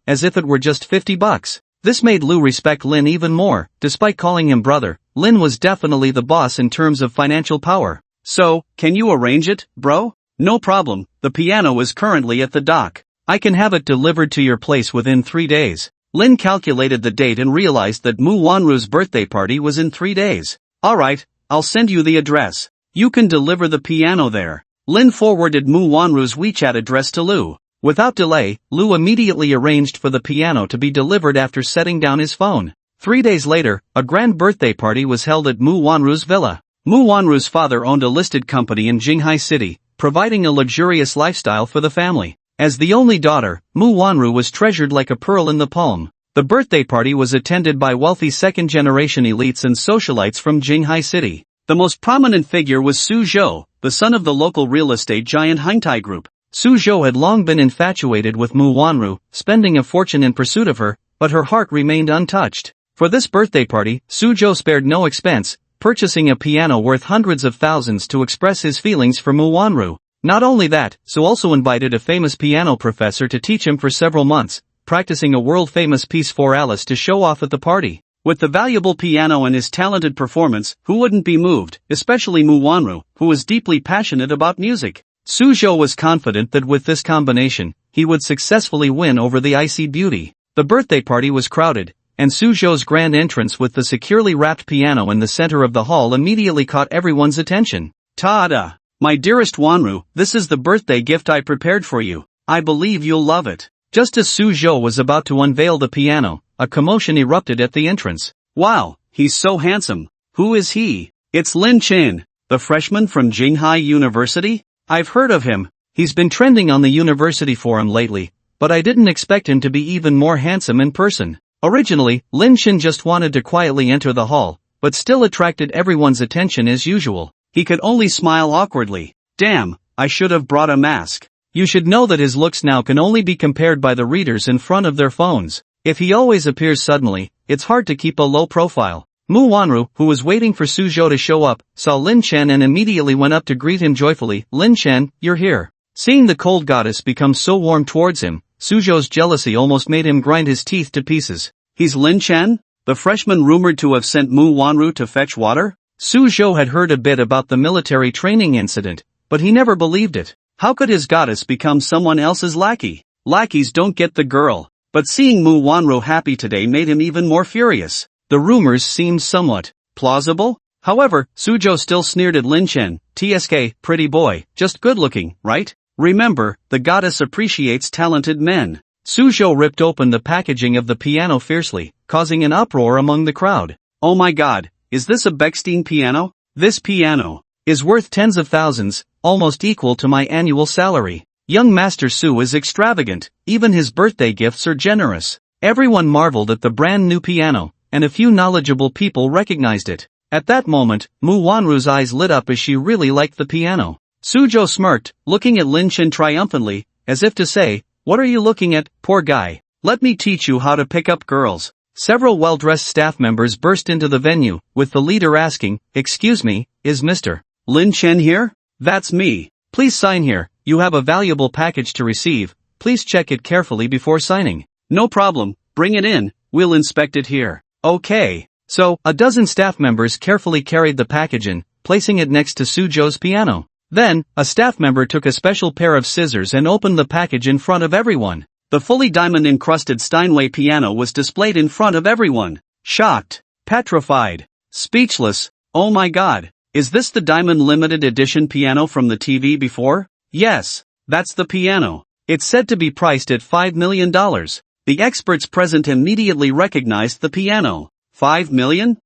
as if it were just $50. This made Lu respect Lin even more. Despite calling him brother, Lin was definitely the boss in terms of financial power. So, can you arrange it, bro? No problem, the piano is currently at the dock. I can have it delivered to your place within 3 days. Lin calculated the date and realized that Mu Wanru's birthday party was in 3 days. Alright, I'll send you the address. You can deliver the piano there. Lin forwarded Mu Wanru's WeChat address to Lu. Without delay, Lu immediately arranged for the piano to be delivered after setting down his phone. 3 days later, a grand birthday party was held at Mu Wanru's villa. Mu Wanru's father owned a listed company in Jinghai City, providing a luxurious lifestyle for the family. As the only daughter, Mu Wanru was treasured like a pearl in the palm. The birthday party was attended by wealthy second-generation elites and socialites from Jinghai City. The most prominent figure was Su Zhou, the son of the local real estate giant Hengtai Group. Su Zhou had long been infatuated with Mu Wanru, spending a fortune in pursuit of her, but her heart remained untouched. For this birthday party, Su Zhou spared no expense, purchasing a piano worth hundreds of thousands to express his feelings for Mu Wanru. Not only that, Su also invited a famous piano professor to teach him for several months, practicing a world-famous piece for Alice to show off at the party. With the valuable piano and his talented performance, who wouldn't be moved, especially Mu Wanru, who was deeply passionate about music? Su Zhou was confident that with this combination, he would successfully win over the icy beauty. The birthday party was crowded, and Su Zhou's grand entrance with the securely wrapped piano in the center of the hall immediately caught everyone's attention. Ta-da! My dearest Wanru, this is the birthday gift I prepared for you. I believe you'll love it. Just as Su Zhou was about to unveil the piano, a commotion erupted at the entrance. Wow, he's so handsome. Who is he? It's Lin Chen, the freshman from Jinghai University? I've heard of him. He's been trending on the university forum lately, but I didn't expect him to be even more handsome in person. Originally, Lin Chen just wanted to quietly enter the hall, but still attracted everyone's attention as usual. He could only smile awkwardly. Damn, I should have brought a mask. You should know that his looks now can only be compared by the readers in front of their phones. If he always appears suddenly, it's hard to keep a low profile. Mu Wanru, who was waiting for Su Zhou to show up, saw Lin Chen and immediately went up to greet him joyfully. Lin Chen, you're here. Seeing the cold goddess become so warm towards him, Su Zhou's jealousy almost made him grind his teeth to pieces. He's Lin Chen? The freshman rumored to have sent Mu Wanru to fetch water? Su Zhou had heard a bit about the military training incident, but he never believed it. How could his goddess become someone else's lackey? Lackeys don't get the girl. But seeing Mu Wanru happy today made him even more furious. The rumors seemed somewhat plausible. However, Su Zhou still sneered at Lin Chen. TSK, pretty boy, just good looking, right? Remember, the goddess appreciates talented men. Su Zhou ripped open the packaging of the piano fiercely, causing an uproar among the crowd. Oh my god, is this a Bechstein piano? This piano is worth tens of thousands, almost equal to my annual salary. Young Master Su is extravagant, even his birthday gifts are generous. Everyone marveled at the brand new piano, and a few knowledgeable people recognized it. At that moment, Mu Wanru's eyes lit up as she really liked the piano. Su Zhou smirked, looking at Lin Chen triumphantly, as if to say, what are you looking at, poor guy? Let me teach you how to pick up girls. Several well-dressed staff members burst into the venue, with the leader asking, excuse me, is Mr. Lin Chen here? That's me. Please sign here. You have a valuable package to receive. Please check it carefully before signing. No problem, bring it in, we'll inspect it here. Okay. So, a dozen staff members carefully carried the package in, placing it next to Su Zhou's piano. Then, a staff member took a special pair of scissors and opened the package in front of everyone. The fully diamond-encrusted Steinway piano was displayed in front of everyone. Shocked, petrified, speechless. Oh my god, is this the diamond limited edition piano from the TV before? Yes, that's the piano. It's said to be priced at $5 million. The experts present immediately recognized the piano. $5 million?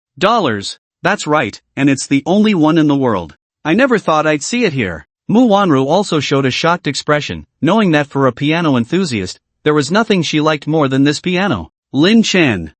That's right, and it's the only one in the world. I never thought I'd see it here. Mu Wanru also showed a shocked expression, knowing that for a piano enthusiast, there was nothing she liked more than this piano. Lin Chen.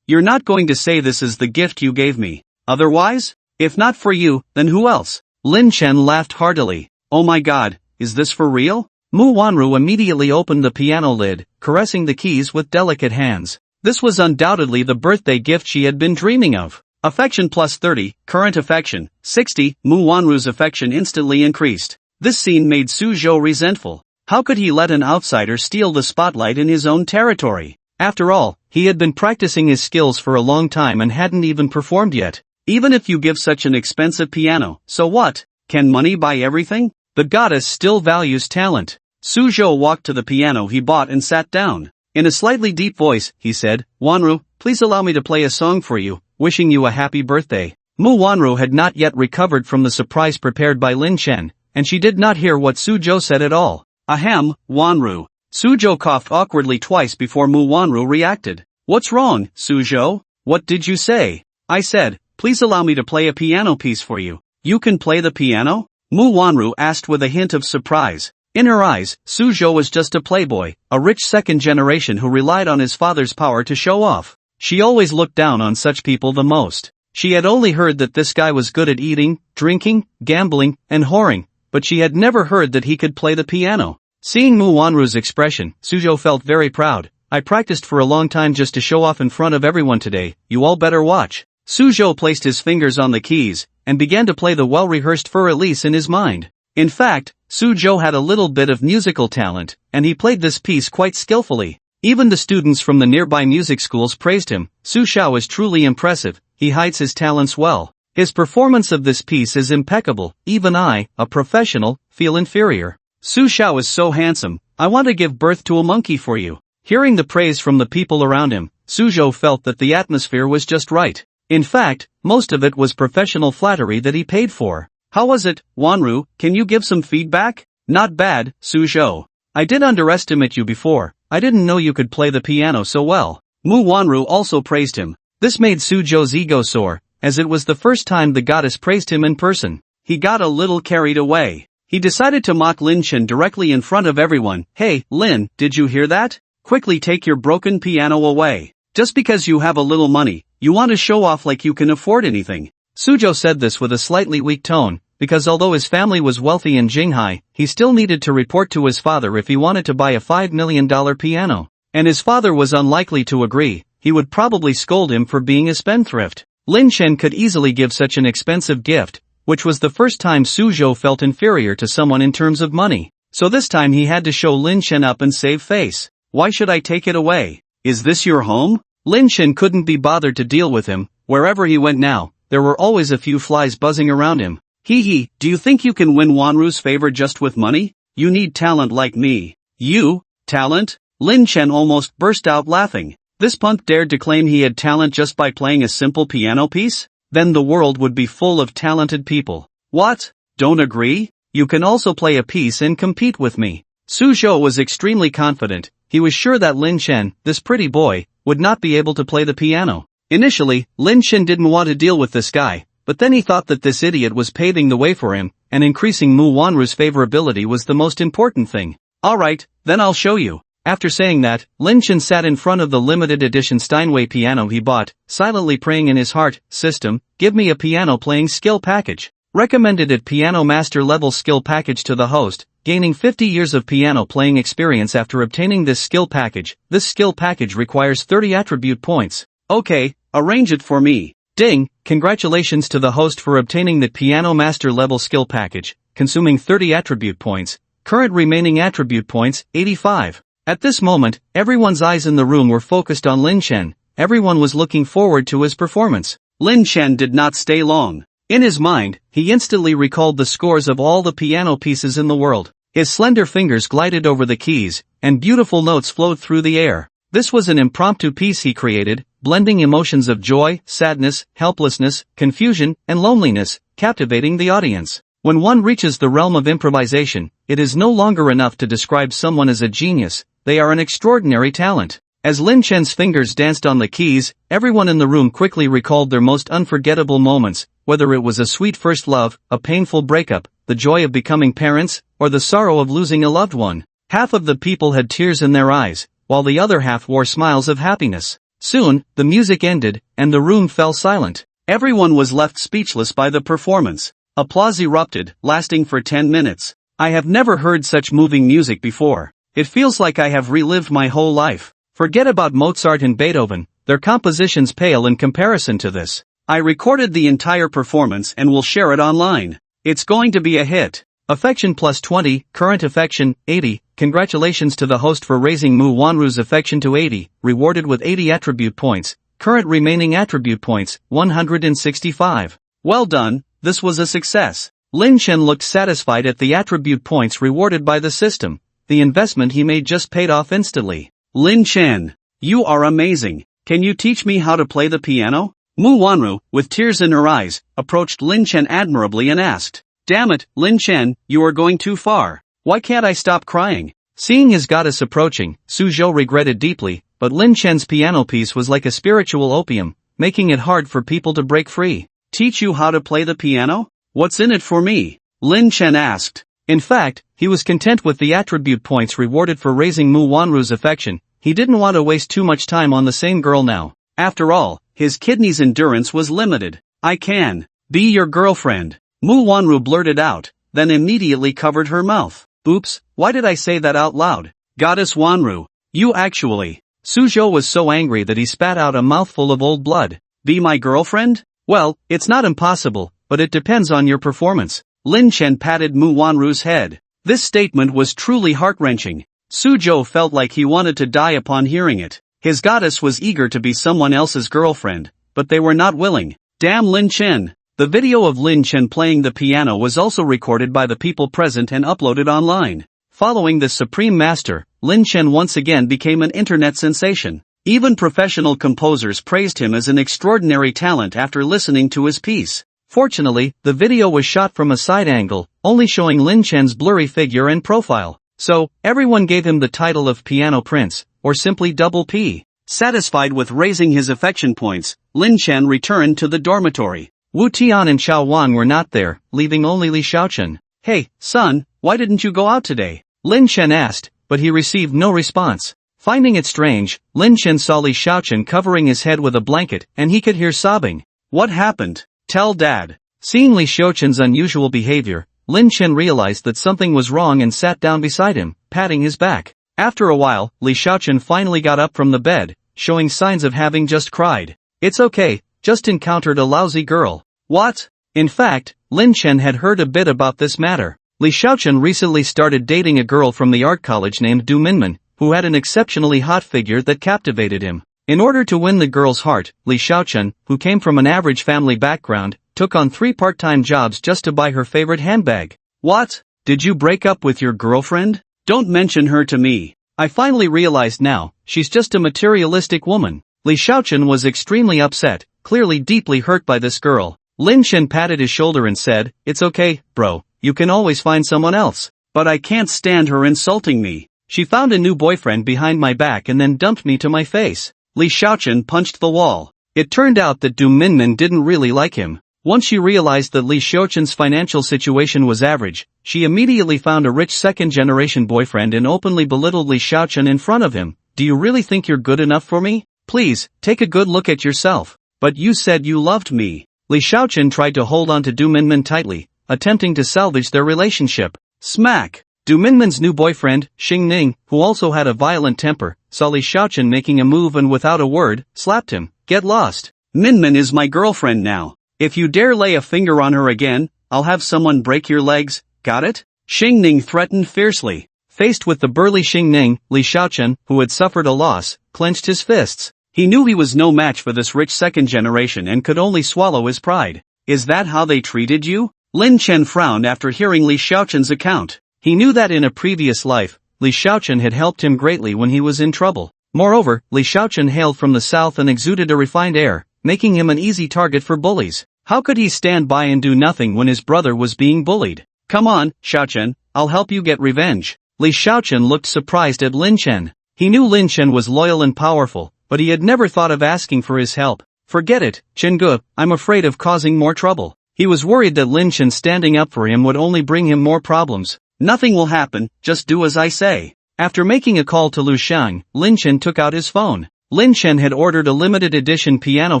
You're not going to say this is the gift you gave me. Otherwise? If not for you, then who else? Lin Chen laughed heartily. Oh my god, is this for real? Mu Wanru immediately opened the piano lid, caressing the keys with delicate hands. This was undoubtedly the birthday gift she had been dreaming of. Affection plus 30, current affection, 60, Mu Wanru's affection instantly increased. This scene made Su Zhou resentful. How could he let an outsider steal the spotlight in his own territory? After all, he had been practicing his skills for a long time and hadn't even performed yet. Even if you give such an expensive piano, so what? Can money buy everything? The goddess still values talent. Su Zhou walked to the piano he bought and sat down. In a slightly deep voice, he said, Wanru, please allow me to play a song for you, wishing you a happy birthday. Mu Wanru had not yet recovered from the surprise prepared by Lin Chen, and she did not hear what Suzhou said at all. Ahem, Wanru. Suzhou coughed awkwardly twice before Mu Wanru reacted. What's wrong, Suzhou? What did you say? I said, please allow me to play a piano piece for you. You can play the piano? Mu Wanru asked with a hint of surprise. In her eyes, Suzhou was just a playboy, a rich second generation who relied on his father's power to show off. She always looked down on such people the most. She had only heard that this guy was good at eating, drinking, gambling, and whoring, but she had never heard that he could play the piano. Seeing Mu Wanru's expression, Suzhou felt very proud. I practiced for a long time just to show off in front of everyone today, you all better watch. Suzhou placed his fingers on the keys, and began to play the well-rehearsed Fur-Elise in his mind. In fact, Suzhou had a little bit of musical talent, and he played this piece quite skillfully. Even the students from the nearby music schools praised him. Suzhou is truly impressive, he hides his talents well. His performance of this piece is impeccable, even I, a professional, feel inferior. Suzhou is so handsome, I want to give birth to a monkey for you. Hearing the praise from the people around him, Suzhou felt that the atmosphere was just right. In fact, most of it was professional flattery that he paid for. How was it, Wanru, can you give some feedback? Not bad, Suzhou. I did underestimate you before, I didn't know you could play the piano so well. Mu Wanru also praised him. This made Suzhou's ego soar, as it was the first time the goddess praised him in person. He got a little carried away. He decided to mock Lin Chen directly in front of everyone. Hey, Lin, did you hear that? Quickly take your broken piano away. Just because you have a little money, you want to show off like you can afford anything. Suzhou said this with a slightly weak tone, because although his family was wealthy in Jinghai, he still needed to report to his father if he wanted to buy a $5 million piano. And his father was unlikely to agree, he would probably scold him for being a spendthrift. Lin Chen could easily give such an expensive gift, which was the first time Suzhou felt inferior to someone in terms of money. So this time he had to show Lin Chen up and save face. Why should I take it away? Is this your home? Lin Chen couldn't be bothered to deal with him. Wherever he went now, there were always a few flies buzzing around him. Hee, do you think you can win Wanru's favor just with money? You need talent like me. You? Talent? Lin Chen almost burst out laughing. This punk dared to claim he had talent just by playing a simple piano piece? Then the world would be full of talented people. What? Don't agree? You can also play a piece and compete with me. Suzhou was extremely confident. He was sure that Lin Chen, this pretty boy, would not be able to play the piano. Initially, Lin Chen didn't want to deal with this guy, but then he thought that this idiot was paving the way for him, and increasing Mu Wanru's favorability was the most important thing. Alright, then I'll show you. After saying that, Lin Chen sat in front of the limited edition Steinway piano he bought, silently praying in his heart, System, give me a piano playing skill package. Recommended at Piano Master level skill package to the host, gaining 50 years of piano playing experience after obtaining this skill package. This skill package requires 30 attribute points. Okay, arrange it for me. Ding, congratulations to the host for obtaining the Piano Master level skill package, consuming 30 attribute points. Current remaining attribute points, 85. At this moment, everyone's eyes in the room were focused on Lin Chen. Everyone was looking forward to his performance. Lin Chen did not stay long. In his mind, he instantly recalled the scores of all the piano pieces in the world. His slender fingers glided over the keys, and beautiful notes flowed through the air. This was an impromptu piece he created, blending emotions of joy, sadness, helplessness, confusion, and loneliness, captivating the audience. When one reaches the realm of improvisation, it is no longer enough to describe someone as a genius, they are an extraordinary talent. As Lin Chen's fingers danced on the keys, everyone in the room quickly recalled their most unforgettable moments, whether it was a sweet first love, a painful breakup, the joy of becoming parents, or the sorrow of losing a loved one. Half of the people had tears in their eyes, while the other half wore smiles of happiness. Soon, the music ended, and the room fell silent. Everyone was left speechless by the performance. Applause erupted, lasting for 10 minutes. I have never heard such moving music before. It feels like I have relived my whole life. Forget about Mozart and Beethoven, their compositions pale in comparison to this. I recorded the entire performance and will share it online. It's going to be a hit. Affection plus 20, current affection, 80. Congratulations to the host for raising Mu Wanru's affection to 80, rewarded with 80 attribute points. Current remaining attribute points, 165. Well done, this was a success. Lin Chen looked satisfied at the attribute points rewarded by the system. The investment he made just paid off instantly. Lin Chen, you are amazing. Can you teach me how to play the piano? Mu Wanru, with tears in her eyes, approached Lin Chen admirably and asked. Damn it, Lin Chen, you are going too far. Why can't I stop crying? Seeing his goddess approaching, Suzhou regretted deeply, but Lin Chen's piano piece was like a spiritual opium, making it hard for people to break free. Teach you how to play the piano? What's in it for me? Lin Chen asked. In fact, he was content with the attribute points rewarded for raising Mu Wanru's affection. He didn't want to waste too much time on the same girl now. After all, his kidney's endurance was limited. I can be your girlfriend, Mu Wanru blurted out, then immediately covered her mouth. Oops, why did I say that out loud? Goddess Wanru, you actually. Suzhou was so angry that he spat out a mouthful of old blood. Be my girlfriend? Well, it's not impossible, but it depends on your performance. Lin Chen patted Mu Wanru's head. This statement was truly heart-wrenching. Suzhou felt like he wanted to die upon hearing it. His goddess was eager to be someone else's girlfriend, but they were not willing. Damn Lin Chen. The video of Lin Chen playing the piano was also recorded by the people present and uploaded online. Following this supreme master, Lin Chen once again became an internet sensation. Even professional composers praised him as an extraordinary talent after listening to his piece. Fortunately, the video was shot from a side angle, only showing Lin Chen's blurry figure and profile. So, everyone gave him the title of Piano Prince, or simply Double P. Satisfied with raising his affection points, Lin Chen returned to the dormitory. Wu Tian and Xiao Wang were not there, leaving only Li Xiaochen. Hey, son, why didn't you go out today? Lin Chen asked, but he received no response. Finding it strange, Lin Chen saw Li Xiaochen covering his head with a blanket, and he could hear sobbing. What happened? Tell Dad. Seeing Li Xiaochen's unusual behavior, Lin Chen realized that something was wrong and sat down beside him, patting his back. After a while, Li Xiaochen finally got up from the bed, showing signs of having just cried. It's okay, just encountered a lousy girl. What? In fact, Lin Chen had heard a bit about this matter. Li Xiaochen recently started dating a girl from the art college named Du Minmin, who had an exceptionally hot figure that captivated him. In order to win the girl's heart, Li Xiaochen, who came from an average family background, took on 3 part-time jobs just to buy her favorite handbag. What? Did you break up with your girlfriend? Don't mention her to me. I finally realized now, she's just a materialistic woman. Li Xiaochen was extremely upset, clearly deeply hurt by this girl. Lin Chen patted his shoulder and said, It's okay, bro, you can always find someone else. But I can't stand her insulting me. She found a new boyfriend behind my back and then dumped me to my face. Li Xiaochen punched the wall. It turned out that Du Minmin didn't really like him. Once she realized that Li Xiaochen's financial situation was average, she immediately found a rich second-generation boyfriend and openly belittled Li Xiaochen in front of him. Do you really think you're good enough for me? Please, take a good look at yourself. But you said you loved me. Li Xiaochen tried to hold on to Du Minmin tightly, attempting to salvage their relationship. Smack! Du Minmin's new boyfriend, Xing Ning, who also had a violent temper, saw Li Xiaochen making a move and without a word, slapped him. Get lost. Minmin is my girlfriend now. If you dare lay a finger on her again, I'll have someone break your legs, got it? Xing Ning threatened fiercely. Faced with the burly Xing Ning, Li Xiaochen, who had suffered a loss, clenched his fists. He knew he was no match for this rich second generation and could only swallow his pride. Is that how they treated you? Lin Chen frowned after hearing Li Xiaochen's account. He knew that in a previous life, Li Xiaochen had helped him greatly when he was in trouble. Moreover, Li Xiaochen hailed from the south and exuded a refined air, making him an easy target for bullies. How could he stand by and do nothing when his brother was being bullied? Come on, Xiaochen, I'll help you get revenge. Li Xiaochen looked surprised at Lin Chen. He knew Lin Chen was loyal and powerful, but he had never thought of asking for his help. Forget it, Chengge, I'm afraid of causing more trouble. He was worried that Lin Chen standing up for him would only bring him more problems. Nothing will happen, just do as I say. After making a call to Lu Shang, Lin Chen took out his phone. Lin Chen had ordered a limited edition piano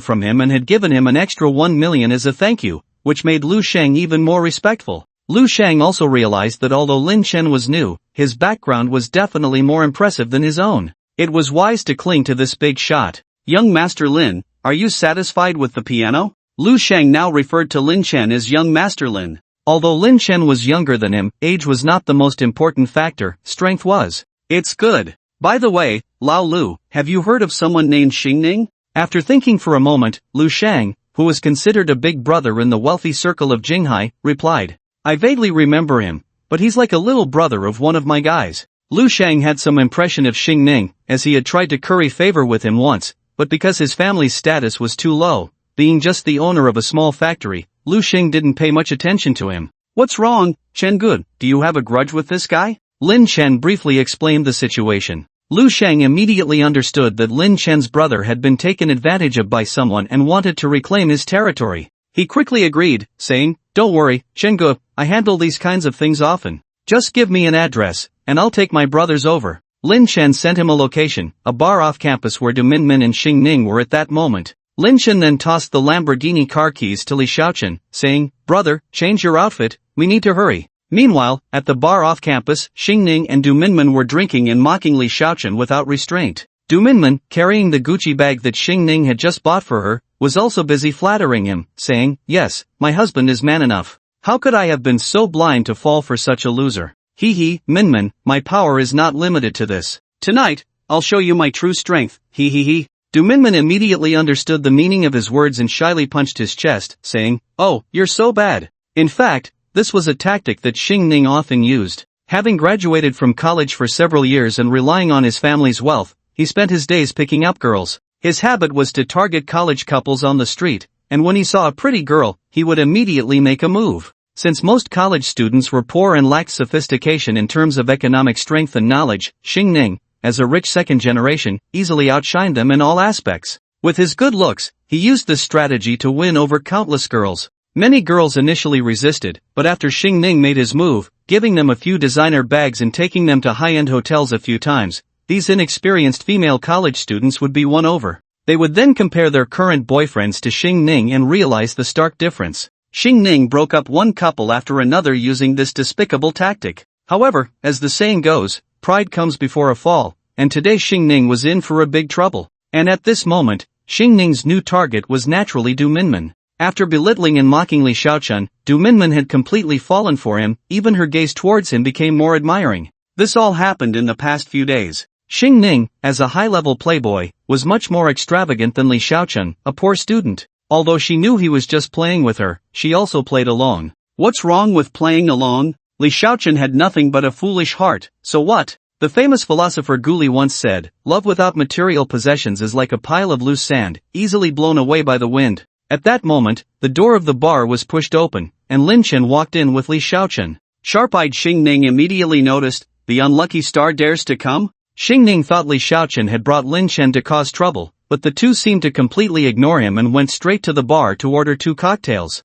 from him and had given him an extra 1 million as a thank you, which made Lu Shang even more respectful. Lu Shang also realized that although Lin Chen was new, his background was definitely more impressive than his own. It was wise to cling to this big shot. Young Master Lin, are you satisfied with the piano? Lu Shang now referred to Lin Chen as Young Master Lin. Although Lin Chen was younger than him, age was not the most important factor, strength was. It's good. By the way, Lao Lu, have you heard of someone named Xing Ning? After thinking for a moment, Lu Shang, who was considered a big brother in the wealthy circle of Jinghai, replied. I vaguely remember him, but he's like a little brother of one of my guys. Lu Shang had some impression of Xing Ning, as he had tried to curry favor with him once, but because his family's status was too low, being just the owner of a small factory, Lu Xing didn't pay much attention to him. What's wrong, Chen Good? Do you have a grudge with this guy? Lin Chen briefly explained the situation. Lu Sheng immediately understood that Lin Chen's brother had been taken advantage of by someone and wanted to reclaim his territory. He quickly agreed, saying, "Don't worry, Shengu, I handle these kinds of things often. Just give me an address, and I'll take my brothers over." Lin Chen sent him a location, a bar off campus where Du Minmin and Xing Ning were at that moment. Lin Chen then tossed the Lamborghini car keys to Li Xiaochen, saying, "Brother, change your outfit, we need to hurry." Meanwhile, at the bar off campus, Xing Ning and Du Minmin were drinking and mocking Li Xiaochen without restraint. Du Minmin, carrying the Gucci bag that Xing Ning had just bought for her, was also busy flattering him, saying, "Yes, my husband is man enough. How could I have been so blind to fall for such a loser? Hee, Minmin, my power is not limited to this. Tonight, I'll show you my true strength, hee. Du Minmin immediately understood the meaning of his words and shyly punched his chest, saying, "Oh, you're so bad." In fact, this was a tactic that Xing Ning often used. Having graduated from college for several years and relying on his family's wealth, he spent his days picking up girls. His habit was to target college couples on the street, and when he saw a pretty girl, he would immediately make a move. Since most college students were poor and lacked sophistication in terms of economic strength and knowledge, Xing Ning, as a rich second generation, easily outshined them in all aspects. With his good looks, he used this strategy to win over countless girls. Many girls initially resisted, but after Xing Ning made his move, giving them a few designer bags and taking them to high-end hotels a few times, these inexperienced female college students would be won over. They would then compare their current boyfriends to Xing Ning and realize the stark difference. Xing Ning broke up one couple after another using this despicable tactic. However, as the saying goes, pride comes before a fall, and today Xing Ning was in for a big trouble. And at this moment, Xing Ning's new target was naturally Du Minmin. After belittling and mocking Li Xiaochen, Du Minmin had completely fallen for him, even her gaze towards him became more admiring. This all happened in the past few days. Xing Ning, as a high-level playboy, was much more extravagant than Li Xiaochen, a poor student. Although she knew he was just playing with her, she also played along. What's wrong with playing along? Li Xiaochen had nothing but a foolish heart, so what? The famous philosopher Guli once said, "Love without material possessions is like a pile of loose sand, easily blown away by the wind." At that moment, the door of the bar was pushed open, and Lin Chen walked in with Li Xiaochen. Sharp-eyed Xing Ning immediately noticed, "The unlucky star dares to come?" Xing Ning thought Li Xiaochen had brought Lin Chen to cause trouble, but the two seemed to completely ignore him and went straight to the bar to order 2 cocktails.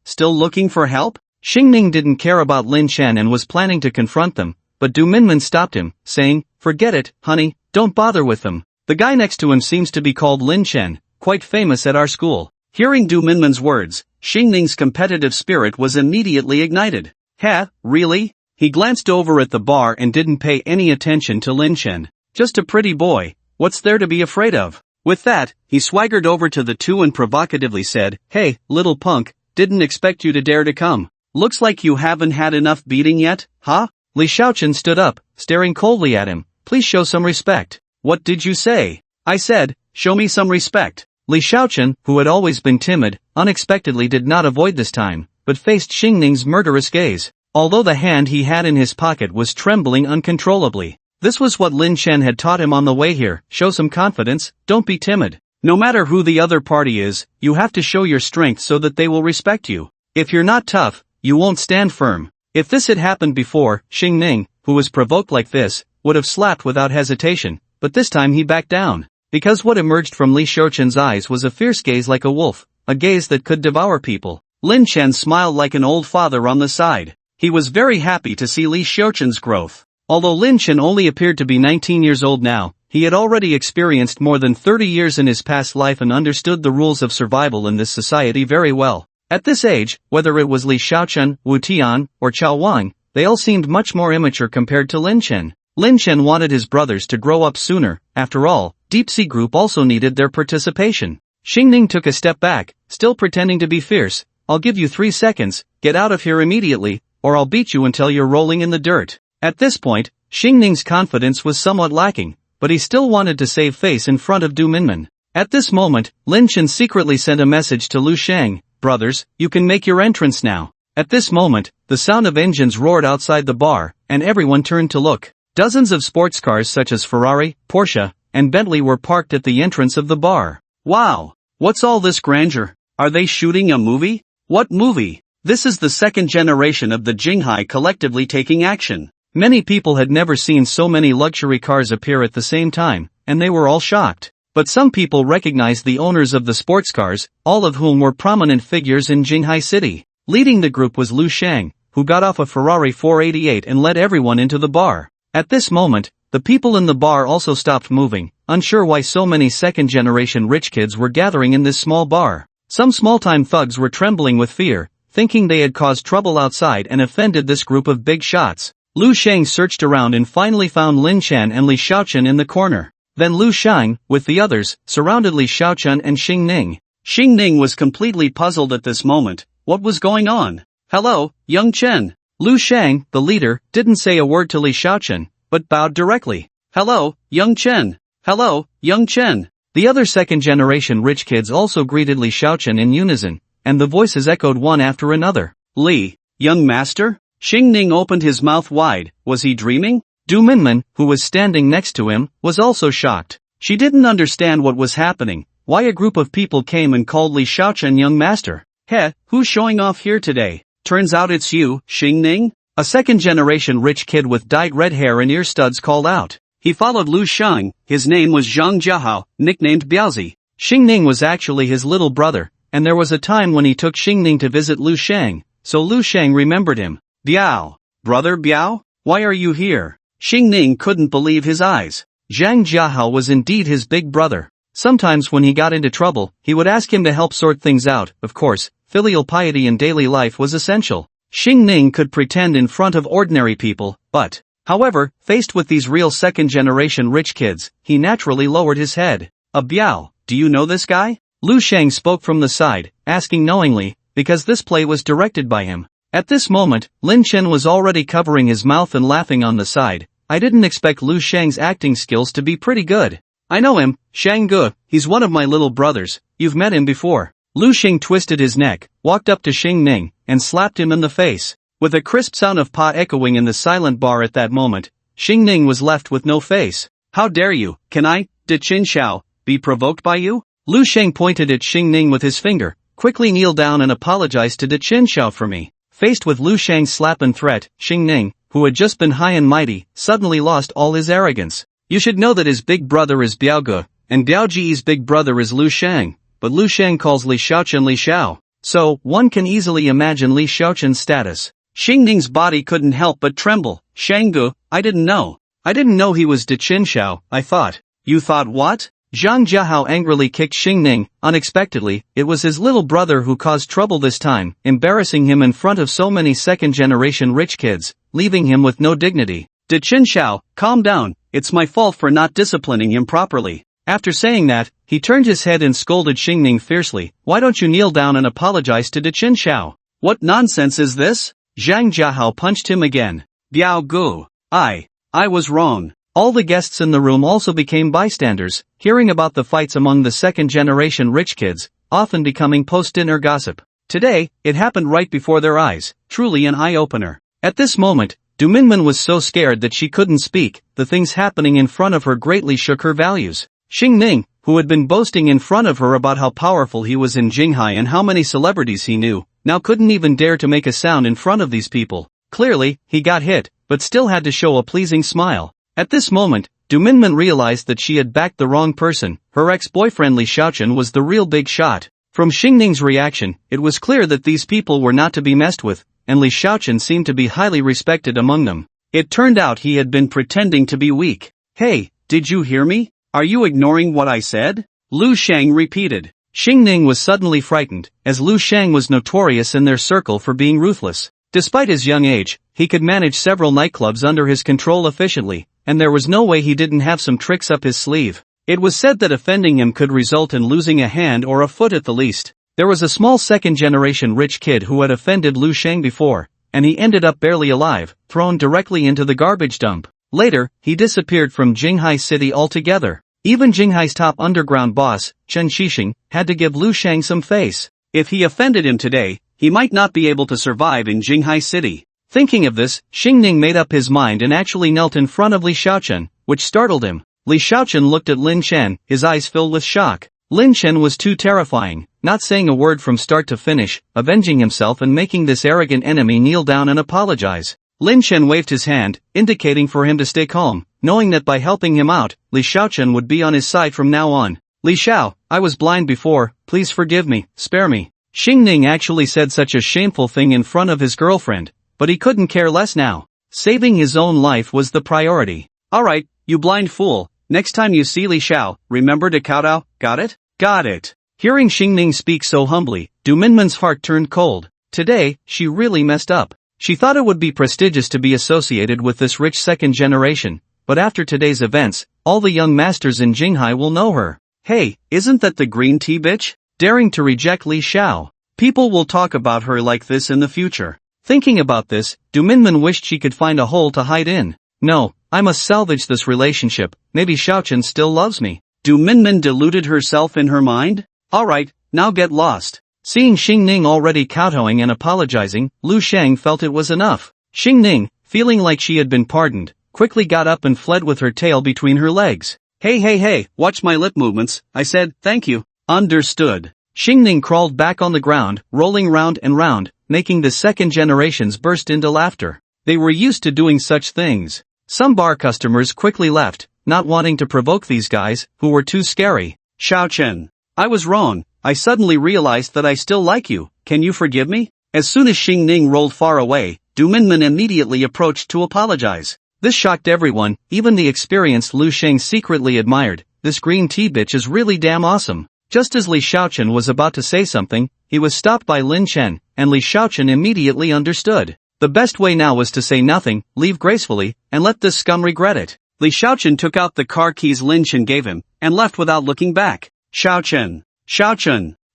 Still looking for help? Xing Ning didn't care about Lin Chen and was planning to confront them, but Du Minmin stopped him, saying, "Forget it, honey, don't bother with them. The guy next to him seems to be called Lin Chen, quite famous at our school." Hearing Du Minmin's words, Xing Ning's competitive spirit was immediately ignited. Really? He glanced over at the bar and didn't pay any attention to Lin Chen. Just a pretty boy, what's there to be afraid of? With that, he swaggered over to the two and provocatively said, "Hey, little punk, didn't expect you to dare to come. Looks like you haven't had enough beating yet, huh?" Li Xiaochen stood up, staring coldly at him. "Please show some respect." "What did you say?" "I said, show me some respect." Li Xiaochen, who had always been timid, unexpectedly did not avoid this time, but faced Xing Ning's murderous gaze. Although the hand he had in his pocket was trembling uncontrollably. This was what Lin Chen had taught him on the way here: show some confidence, don't be timid. No matter who the other party is, you have to show your strength so that they will respect you. If you're not tough, you won't stand firm. If this had happened before, Xing Ning, who was provoked like this, would have slapped without hesitation, but this time he backed down. Because what emerged from Li Xiaochen's eyes was a fierce gaze like a wolf, a gaze that could devour people. Lin Chen smiled like an old father on the side. He was very happy to see Li Xiaochen's growth. Although Lin Chen only appeared to be 19 years old now, he had already experienced more than 30 years in his past life and understood the rules of survival in this society very well. At this age, whether it was Li Xiaochen, Wu Tian, or Chao Wang, they all seemed much more immature compared to Lin Chen. Lin Chen wanted his brothers to grow up sooner. After all, Deep Sea Group also needed their participation. Xing Ning took a step back, still pretending to be fierce. "I'll give you 3 seconds, get out of here immediately, or I'll beat you until you're rolling in the dirt." At this point, Xing Ning's confidence was somewhat lacking, but he still wanted to save face in front of Du Minmin. At this moment, Lin Chen secretly sent a message to Lu Sheng, "Brothers, you can make your entrance now." At this moment, the sound of engines roared outside the bar, and everyone turned to look. Dozens of sports cars such as Ferrari, Porsche, and Bentley were parked at the entrance of the bar. "Wow! What's all this grandeur? Are they shooting a movie?" "What movie?" This is the second generation of the Jinghai collectively taking action. Many people had never seen so many luxury cars appear at the same time, and they were all shocked. But some people recognized the owners of the sports cars, all of whom were prominent figures in Jinghai City. Leading the group was Liu Shang, who got off a Ferrari 488 and led everyone into the bar. At this moment, the people in the bar also stopped moving, unsure why so many second-generation rich kids were gathering in this small bar. Some small-time thugs were trembling with fear, thinking they had caused trouble outside and offended this group of big shots. Liu Shang searched around and finally found Lin Chan and Li Xiaochen in the corner. Then Liu Shang, with the others, surrounded Li Xiaochen and Xing Ning. Xing Ning was completely puzzled at this moment. What was going on? Hello, young Chen. Liu Shang, the leader, didn't say a word to Li Xiaochen, but bowed directly. Hello, young Chen. Hello, young Chen. The other second-generation rich kids also greeted Li Xiaochen in unison, and the voices echoed one after another. Li, young master? Xing Ning opened his mouth wide. Was he dreaming? Du Minmin, who was standing next to him, was also shocked. She didn't understand what was happening, why a group of people came and called Li Xiaochen young master. Heh, who's showing off here today? Turns out it's you, Xing Ning? A second-generation rich kid with dyed red hair and ear studs called out. He followed Liu Shang. His name was Zhang Jiahao, nicknamed Biaozi. Xing Ning was actually his little brother, and there was a time when he took Xing Ning to visit Liu Shang, so Liu Shang remembered him. Biao. Brother Biao? Why are you here? Xing Ning couldn't believe his eyes. Zhang Jiahao was indeed his big brother. Sometimes when he got into trouble, he would ask him to help sort things out. Of course, filial piety in daily life was essential. Xing Ning could pretend in front of ordinary people, but, however, faced with these real second-generation rich kids, he naturally lowered his head. Biao, do you know this guy? Liu Shang spoke from the side, asking knowingly, because this play was directed by him. At this moment, Lin Chen was already covering his mouth and laughing on the side. I didn't expect Liu Shang's acting skills to be pretty good. I know him, Shang Ge, he's one of my little brothers, you've met him before. Liu Shang twisted his neck, walked up to Xing Ning, and slapped him in the face. With a crisp sound of pa echoing in the silent bar at that moment, Xing Ning was left with no face. How dare you, can I, De Qin Xiao, be provoked by you? Liu Shang pointed at Xing Ning with his finger. Quickly kneel down and apologize to De Qin Xiao for me. Faced with Liu Shang's slap and threat, Xing Ning, who had just been high and mighty, suddenly lost all his arrogance. You should know that his big brother is Biao Ge, and Biao Ji's big brother is Liu Shang, but Liu Shang calls Li Xiaochen Li Xiao. So, one can easily imagine Li Xiaochen's status. Xing Ning's body couldn't help but tremble. Shang Ge, I didn't know. I didn't know he was De Qin Xiao, I thought. You thought what? Zhang Jiahao angrily kicked Xing Ning. Unexpectedly, it was his little brother who caused trouble this time, embarrassing him in front of so many second-generation rich kids, leaving him with no dignity. De Qin Xiao, calm down, it's my fault for not disciplining him properly. After saying that, he turned his head and scolded Xing Ning fiercely. Why don't you kneel down and apologize to De Qin Xiao? What nonsense is this? Zhang Jiahao punched him again. Biao Gu. I was wrong. All the guests in the room also became bystanders, hearing about the fights among the second-generation rich kids, often becoming post-dinner gossip. Today, it happened right before their eyes, truly an eye-opener. At this moment, Du Minmin was so scared that she couldn't speak. The things happening in front of her greatly shook her values. Xing Ning, who had been boasting in front of her about how powerful he was in Jinghai and how many celebrities he knew, now couldn't even dare to make a sound in front of these people. Clearly, he got hit, but still had to show a pleasing smile. At this moment, Du Minmin realized that she had backed the wrong person. Her ex-boyfriend Li Xiaochen was the real big shot. From Xing Ning's reaction, it was clear that these people were not to be messed with, and Li Xiaochen seemed to be highly respected among them. It turned out he had been pretending to be weak. Hey, did you hear me? Are you ignoring what I said? Liu Shang repeated. Xing Ning was suddenly frightened, as Liu Shang was notorious in their circle for being ruthless. Despite his young age, he could manage several nightclubs under his control efficiently, and there was no way he didn't have some tricks up his sleeve. It was said that offending him could result in losing a hand or a foot at the least. There was a small second-generation rich kid who had offended Liu Shang before, and he ended up barely alive, thrown directly into the garbage dump. Later, he disappeared from Jinghai City altogether. Even Jinghai's top underground boss, Chen Shixing, had to give Liu Shang some face. If he offended him today, he might not be able to survive in Jinghai City. Thinking of this, Xing Ning made up his mind and actually knelt in front of Li Xiaochen, which startled him. Li Xiaochen looked at Lin Chen, his eyes filled with shock. Lin Chen was too terrifying, not saying a word from start to finish, avenging himself and making this arrogant enemy kneel down and apologize. Lin Chen waved his hand, indicating for him to stay calm, knowing that by helping him out, Li Xiaochen would be on his side from now on. Li Xiao, I was blind before, please forgive me, spare me. Xing Ning actually said such a shameful thing in front of his girlfriend, but he couldn't care less now. Saving his own life was the priority. Alright, you blind fool, next time you see Li Xiao, remember to kowtow, got it? Got it. Hearing Xing Ning speak so humbly, Du Minmin's heart turned cold. Today, she really messed up. She thought it would be prestigious to be associated with this rich second generation, but after today's events, all the young masters in Jinghai will know her. Hey, isn't that the green tea bitch? Daring to reject Li Xiao. People will talk about her like this in the future. Thinking about this, Du Minmin wished she could find a hole to hide in. No, I must salvage this relationship, maybe Xiaochen still loves me. Du Minmin deluded herself in her mind? Alright, now get lost. Seeing Xing Ning already kowtowing and apologizing, Lu Sheng felt it was enough. Xing Ning, feeling like she had been pardoned, quickly got up and fled with her tail between her legs. Hey, watch my lip movements, I said, thank you. Understood. Xing Ning crawled back on the ground, rolling round and round, making the second generations burst into laughter. They were used to doing such things. Some bar customers quickly left, not wanting to provoke these guys, who were too scary. Xiaochen. I was wrong, I suddenly realized that I still like you, can you forgive me? As soon as Xing Ning rolled far away, Du Minmin immediately approached to apologize. This shocked everyone, even the experienced Lu Sheng secretly admired, this green tea bitch is really damn awesome. Just as Li Xiaochen was about to say something, he was stopped by Lin Chen, and Li Xiaochen immediately understood. The best way now was to say nothing, leave gracefully, and let this scum regret it. Li Xiaochen took out the car keys Lin Chen gave him, and left without looking back. Xiaochen.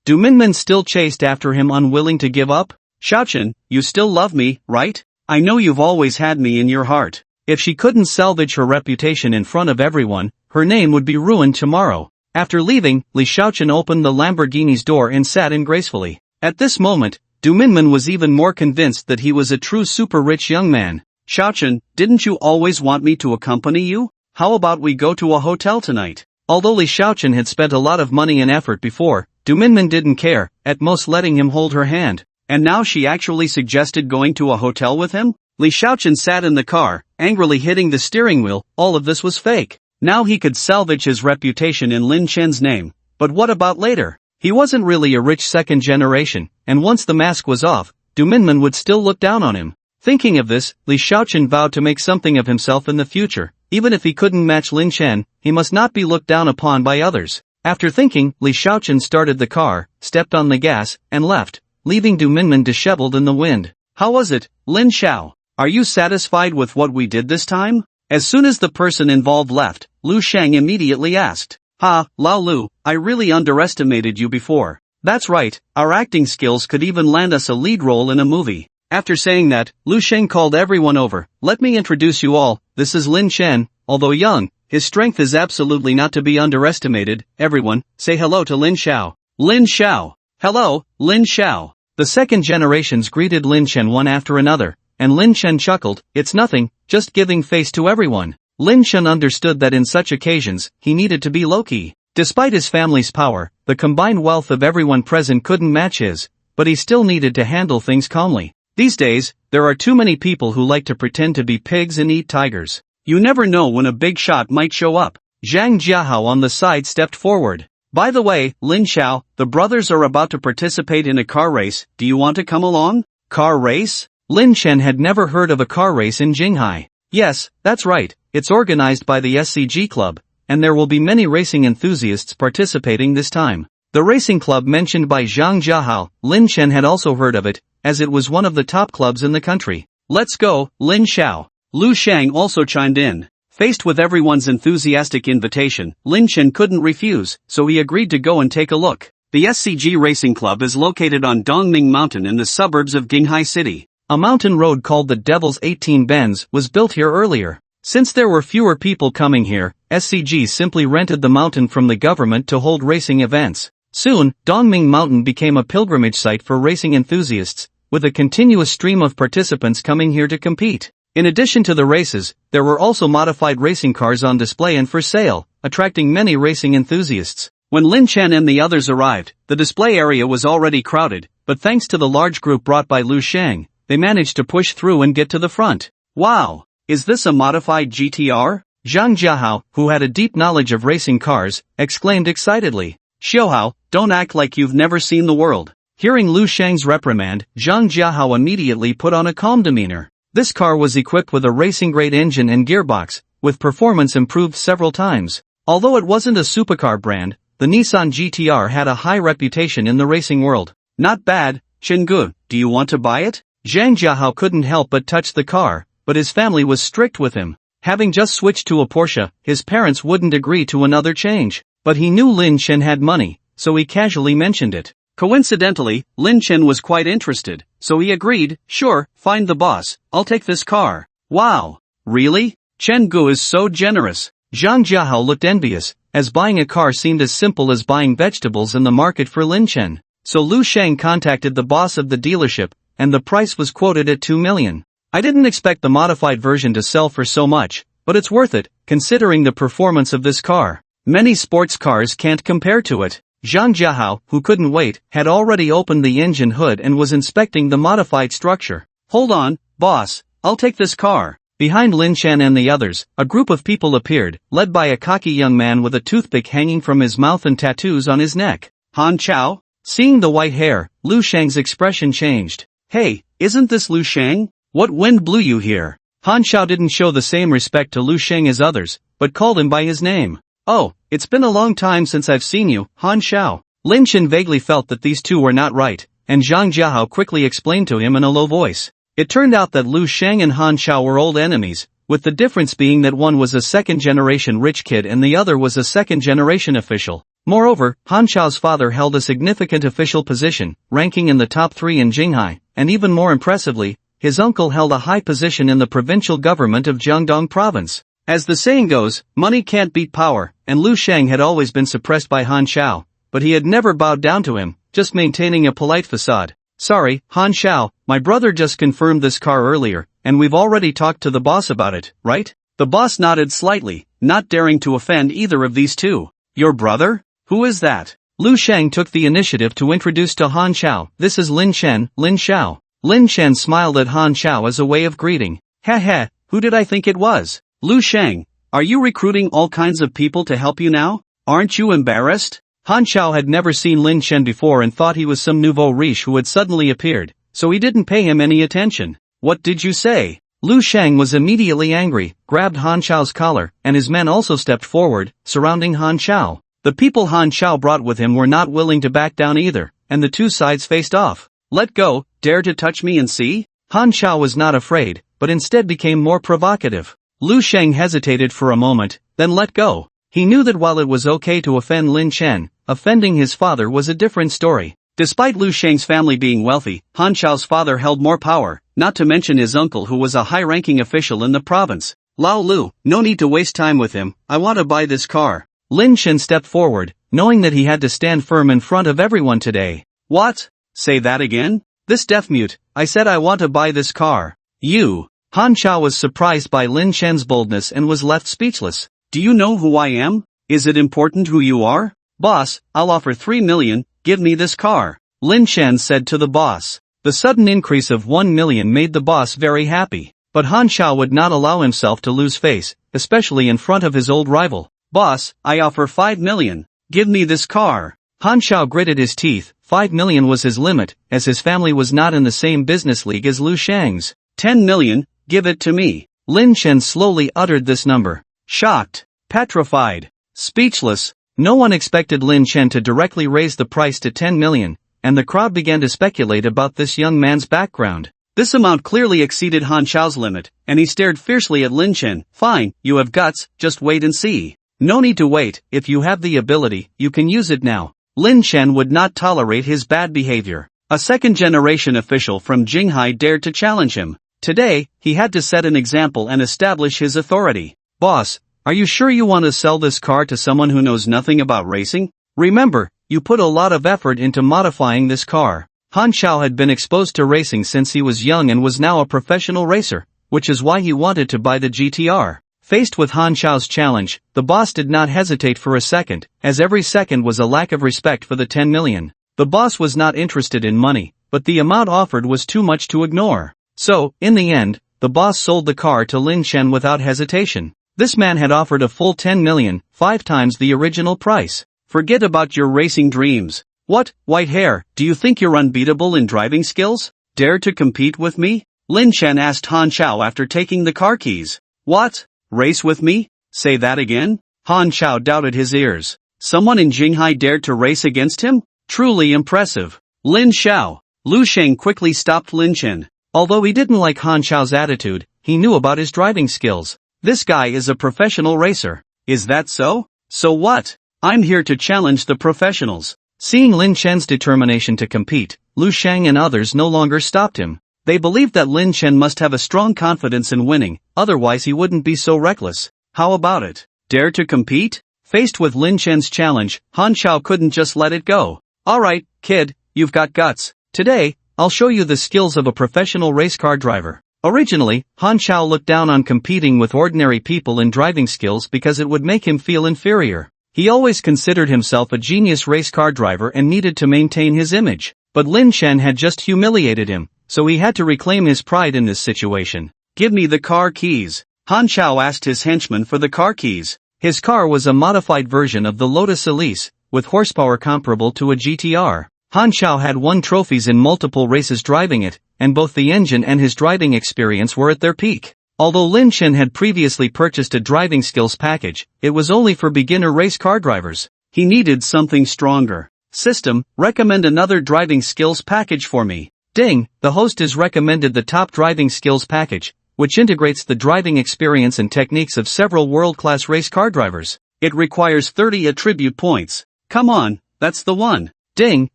Du Minmin still chased after him, unwilling to give up. Xiaochen, you still love me, right? I know you've always had me in your heart. If she couldn't salvage her reputation in front of everyone, her name would be ruined tomorrow. After leaving, Li Xiaochen opened the Lamborghini's door and sat in gracefully. At this moment, Du Minmin was even more convinced that he was a true super rich young man. Xiaochen, didn't you always want me to accompany you? How about we go to a hotel tonight? Although Li Xiaochen had spent a lot of money and effort before, Du Minmin didn't care, at most letting him hold her hand. And now she actually suggested going to a hotel with him? Li Xiaochen sat in the car, angrily hitting the steering wheel. All of this was fake. Now he could salvage his reputation in Lin Chen's name. But what about later? He wasn't really a rich second generation, and once the mask was off, Du Minmin would still look down on him. Thinking of this, Li Xiaochen vowed to make something of himself in the future. Even if he couldn't match Lin Chen, he must not be looked down upon by others. After thinking, Li Xiaochen started the car, stepped on the gas, and left, leaving Du Minmin disheveled in the wind. How was it, Lin Xiao? Are you satisfied with what we did this time? As soon as the person involved left, Lu Sheng immediately asked. Ha, Lao Lu, I really underestimated you before. That's right, our acting skills could even land us a lead role in a movie. After saying that, Lu Sheng called everyone over. Let me introduce you all, this is Lin Chen. Although young, his strength is absolutely not to be underestimated. Everyone, say hello to Lin Xiao. Lin Xiao. Hello, Lin Xiao. The second generations greeted Lin Chen one after another, and Lin Chen chuckled, it's nothing, just giving face to everyone. Lin Chen understood that in such occasions, he needed to be low-key. Despite his family's power, the combined wealth of everyone present couldn't match his, but he still needed to handle things calmly. These days, there are too many people who like to pretend to be pigs and eat tigers. You never know when a big shot might show up. Zhang Jiahao on the side stepped forward. By the way, Lin Xiao, the brothers are about to participate in a car race, do you want to come along? Car race? Lin Chen had never heard of a car race in Jinghai. Yes, that's right, it's organized by the SCG Club, and there will be many racing enthusiasts participating this time. The racing club mentioned by Zhang Jiahao, Lin Chen had also heard of it, as it was one of the top clubs in the country. Let's go, Lin Xiao. Lu Sheng also chimed in. Faced with everyone's enthusiastic invitation, Lin Chen couldn't refuse, so he agreed to go and take a look. The SCG Racing Club is located on Dongming Mountain in the suburbs of Jinghai City. A mountain road called the Devil's 18 Bends was built here earlier. Since there were fewer people coming here, SCG simply rented the mountain from the government to hold racing events. Soon, Dongming Mountain became a pilgrimage site for racing enthusiasts, with a continuous stream of participants coming here to compete. In addition to the races, there were also modified racing cars on display and for sale, attracting many racing enthusiasts. When Lin Chen and the others arrived, the display area was already crowded, but thanks to the large group brought by Lu Sheng, they managed to push through and get to the front. Wow! Is this a modified GTR? Zhang Jiahao, who had a deep knowledge of racing cars, exclaimed excitedly. Xiaohao, don't act like you've never seen the world. Hearing Lu Sheng's reprimand, Zhang Jiahao immediately put on a calm demeanor. This car was equipped with a racing-grade engine and gearbox, with performance improved several times. Although it wasn't a supercar brand, the Nissan GTR had a high reputation in the racing world. Not bad, Chenggu, do you want to buy it? Zhang Jiahao couldn't help but touch the car, but his family was strict with him. Having just switched to a Porsche, his parents wouldn't agree to another change. But he knew Lin Chen had money, so he casually mentioned it. Coincidentally, Lin Chen was quite interested, so he agreed, sure, find the boss, I'll take this car. Wow! Really? Chen Gu is so generous. Zhang Jiahao looked envious, as buying a car seemed as simple as buying vegetables in the market for Lin Chen. So Lu Sheng contacted the boss of the dealership, and the price was quoted at 2 million. I didn't expect the modified version to sell for so much, but it's worth it, considering the performance of this car. Many sports cars can't compare to it. Zhang Jiahao, who couldn't wait, had already opened the engine hood and was inspecting the modified structure. Hold on, boss, I'll take this car. Behind Lin Chen and the others, a group of people appeared, led by a cocky young man with a toothpick hanging from his mouth and tattoos on his neck. Han Chao? Seeing the white hair, Lu Sheng's expression changed. Hey, isn't this Lu Sheng? What wind blew you here? Han Chao didn't show the same respect to Lu Sheng as others, but called him by his name. Oh, it's been a long time since I've seen you, Han Chao. Lin Chen vaguely felt that these two were not right, and Zhang Jiahao quickly explained to him in a low voice. It turned out that Lu Sheng and Han Chao were old enemies, with the difference being that one was a second-generation rich kid and the other was a second-generation official. Moreover, Han Chao's father held a significant official position, ranking in the top 3 in Jinghai, and even more impressively, his uncle held a high position in the provincial government of Jiangdong province. As the saying goes, money can't beat power, and Lu Sheng had always been suppressed by Han Chao, but he had never bowed down to him, just maintaining a polite facade. Sorry, Han Chao, my brother just confirmed this car earlier, and we've already talked to the boss about it, right? The boss nodded slightly, not daring to offend either of these two. Your brother? Who is that? Lu Sheng took the initiative to introduce to Han Chao. This is Lin Chen, Lin Xiao. Lin Chen smiled at Han Chao as a way of greeting. Ha, who did I think it was? Lu Sheng, are you recruiting all kinds of people to help you now? Aren't you embarrassed? Han Chao had never seen Lin Chen before and thought he was some nouveau riche who had suddenly appeared, so he didn't pay him any attention. What did you say? Lu Sheng was immediately angry, grabbed Han Chao's collar, and his men also stepped forward, surrounding Han Chao. The people Han Chao brought with him were not willing to back down either, and the two sides faced off. Let go, dare to touch me and see? Han Chao was not afraid, but instead became more provocative. Lu Sheng hesitated for a moment, then let go. He knew that while it was okay to offend Lin Chen, offending his father was a different story. Despite Lu Sheng's family being wealthy, Han Chao's father held more power, not to mention his uncle who was a high-ranking official in the province. Lao Lu, no need to waste time with him, I want to buy this car. Lin Chen stepped forward, knowing that he had to stand firm in front of everyone today. What? Say that again? This deaf-mute, I said I want to buy this car. You. Han Chao was surprised by Lin Chen's boldness and was left speechless. Do you know who I am? Is it important who you are? Boss, I'll offer 3 million, give me this car. Lin Chen said to the boss. The sudden increase of 1 million made the boss very happy, but Han Chao would not allow himself to lose face, especially in front of his old rival. Boss, I offer 5 million, give me this car. Han Chao gritted his teeth. 5 million was his limit, as his family was not in the same business league as Lu Sheng's. 10 million, give it to me. Lin Chen slowly uttered this number. Shocked, petrified, speechless, no one expected Lin Chen to directly raise the price to 10 million, and the crowd began to speculate about this young man's background. This amount clearly exceeded Han Chao's limit, and he stared fiercely at Lin Chen. Fine, you have guts, just wait and see. No need to wait, if you have the ability, you can use it now. Lin Chen would not tolerate his bad behavior. A second-generation official from Jinghai dared to challenge him. Today, he had to set an example and establish his authority. Boss, are you sure you want to sell this car to someone who knows nothing about racing? Remember, you put a lot of effort into modifying this car. Han Chao had been exposed to racing since he was young and was now a professional racer, which is why he wanted to buy the GTR. Faced with Han Xiao's challenge, the boss did not hesitate for a second, as every second was a lack of respect for the 10 million. The boss was not interested in money, but the amount offered was too much to ignore. So, in the end, the boss sold the car to Lin Chen without hesitation. This man had offered a full 10 million, 5 times the original price. Forget about your racing dreams. What, white hair, do you think you're unbeatable in driving skills? Dare to compete with me? Lin Chen asked Han Xiao after taking the car keys. What? Race with me? Say that again? Han Xiao doubted his ears. Someone in Jinghai dared to race against him? Truly impressive. Lin Xiao. Lu Sheng quickly stopped Lin Chen. Although he didn't like Han Xiao's attitude, he knew about his driving skills. This guy is a professional racer. Is that so? So what? I'm here to challenge the professionals. Seeing Lin Chen's determination to compete, Lu Sheng and others no longer stopped him. They believed that Lin Chen must have a strong confidence in winning, otherwise he wouldn't be so reckless. How about it? Dare to compete? Faced with Lin Chen's challenge, Han Xiao couldn't just let it go. Alright, kid, you've got guts. Today, I'll show you the skills of a professional race car driver. Originally, Han Xiao looked down on competing with ordinary people in driving skills because it would make him feel inferior. He always considered himself a genius race car driver and needed to maintain his image. But Lin Chen had just humiliated him, so he had to reclaim his pride in this situation. Give me the car keys. Han Xiao asked his henchman for the car keys. His car was a modified version of the Lotus Elise, with horsepower comparable to a GTR. Han Xiao had won trophies in multiple races driving it, and both the engine and his driving experience were at their peak. Although Lin Chen had previously purchased a driving skills package, it was only for beginner race car drivers. He needed something stronger. System, recommend another driving skills package for me. Ding, the host has recommended the top driving skills package, which integrates the driving experience and techniques of several world-class race car drivers. It requires 30 attribute points. Come on, that's the one. Ding,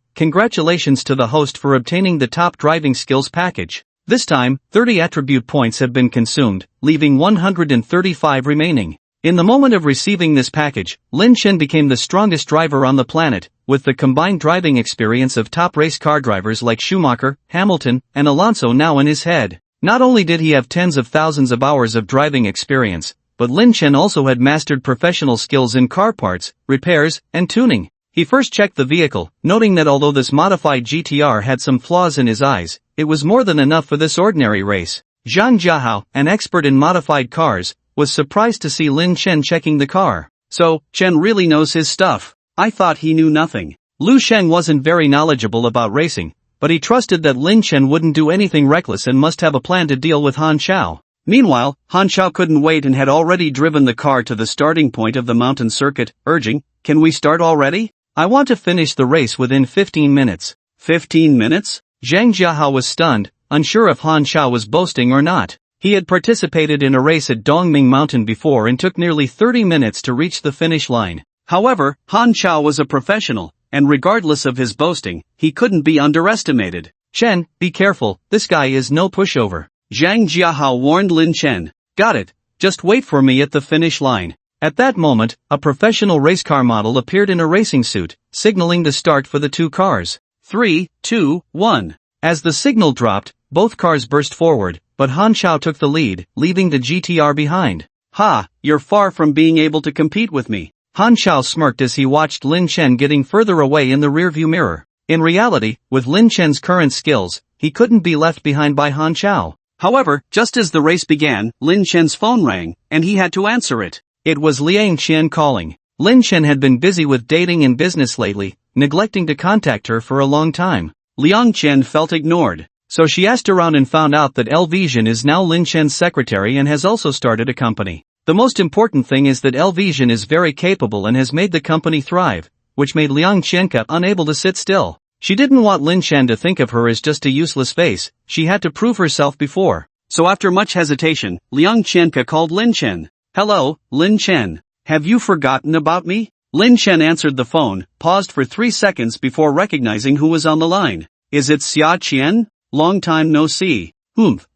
congratulations to the host for obtaining the top driving skills package. This time, 30 attribute points have been consumed, leaving 135 remaining. In the moment of receiving this package, Lin Chen became the strongest driver on the planet, with the combined driving experience of top race car drivers like Schumacher, Hamilton, and Alonso now in his head. Not only did he have tens of thousands of hours of driving experience, but Lin Chen also had mastered professional skills in car parts, repairs, and tuning. He first checked the vehicle, noting that although this modified GTR had some flaws in his eyes, it was more than enough for this ordinary race. Zhang Jiahao, an expert in modified cars, was surprised to see Lin Chen checking the car. So, Chen really knows his stuff. I thought he knew nothing. Lu Sheng wasn't very knowledgeable about racing, but he trusted that Lin Chen wouldn't do anything reckless and must have a plan to deal with Han Xiao. Meanwhile, Han Xiao couldn't wait and had already driven the car to the starting point of the mountain circuit, urging, "Can we start already? I want to finish the race within 15 minutes. 15 minutes? Zhang Jiahao was stunned, unsure if Han Xiao was boasting or not. He had participated in a race at Dongming Mountain before and took nearly 30 minutes to reach the finish line. However, Han Xiao was a professional, and regardless of his boasting, he couldn't be underestimated. Chen, be careful, this guy is no pushover. Zhang Jiahao warned Lin Chen. Got it, just wait for me at the finish line. At that moment, a professional race car model appeared in a racing suit, signaling the start for the two cars. 3, 2, 1. As the signal dropped, both cars burst forward, but Han Xiao took the lead, leaving the GTR behind. Ha, you're far from being able to compete with me. Han Xiao smirked as he watched Lin Chen getting further away in the rearview mirror. In reality, with Lin Chen's current skills, he couldn't be left behind by Han Xiao. However, just as the race began, Lin Chen's phone rang, and he had to answer it. It was Liang Qian calling. Lin Chen had been busy with dating and business lately, neglecting to contact her for a long time. Liang Qian felt ignored, so she asked around and found out that L Vision is now Lin Chen's secretary and has also started a company. The most important thing is that L Vision is very capable and has made the company thrive, which made Liang Qianka unable to sit still. She didn't want Lin Chen to think of her as just a useless face, she had to prove herself before. So after much hesitation, Liang Qianka called Lin Chen. Hello, Lin Chen. Have you forgotten about me? Lin Chen answered the phone, paused for 3 seconds before recognizing who was on the line. Is it Xia Qian? Long time no see.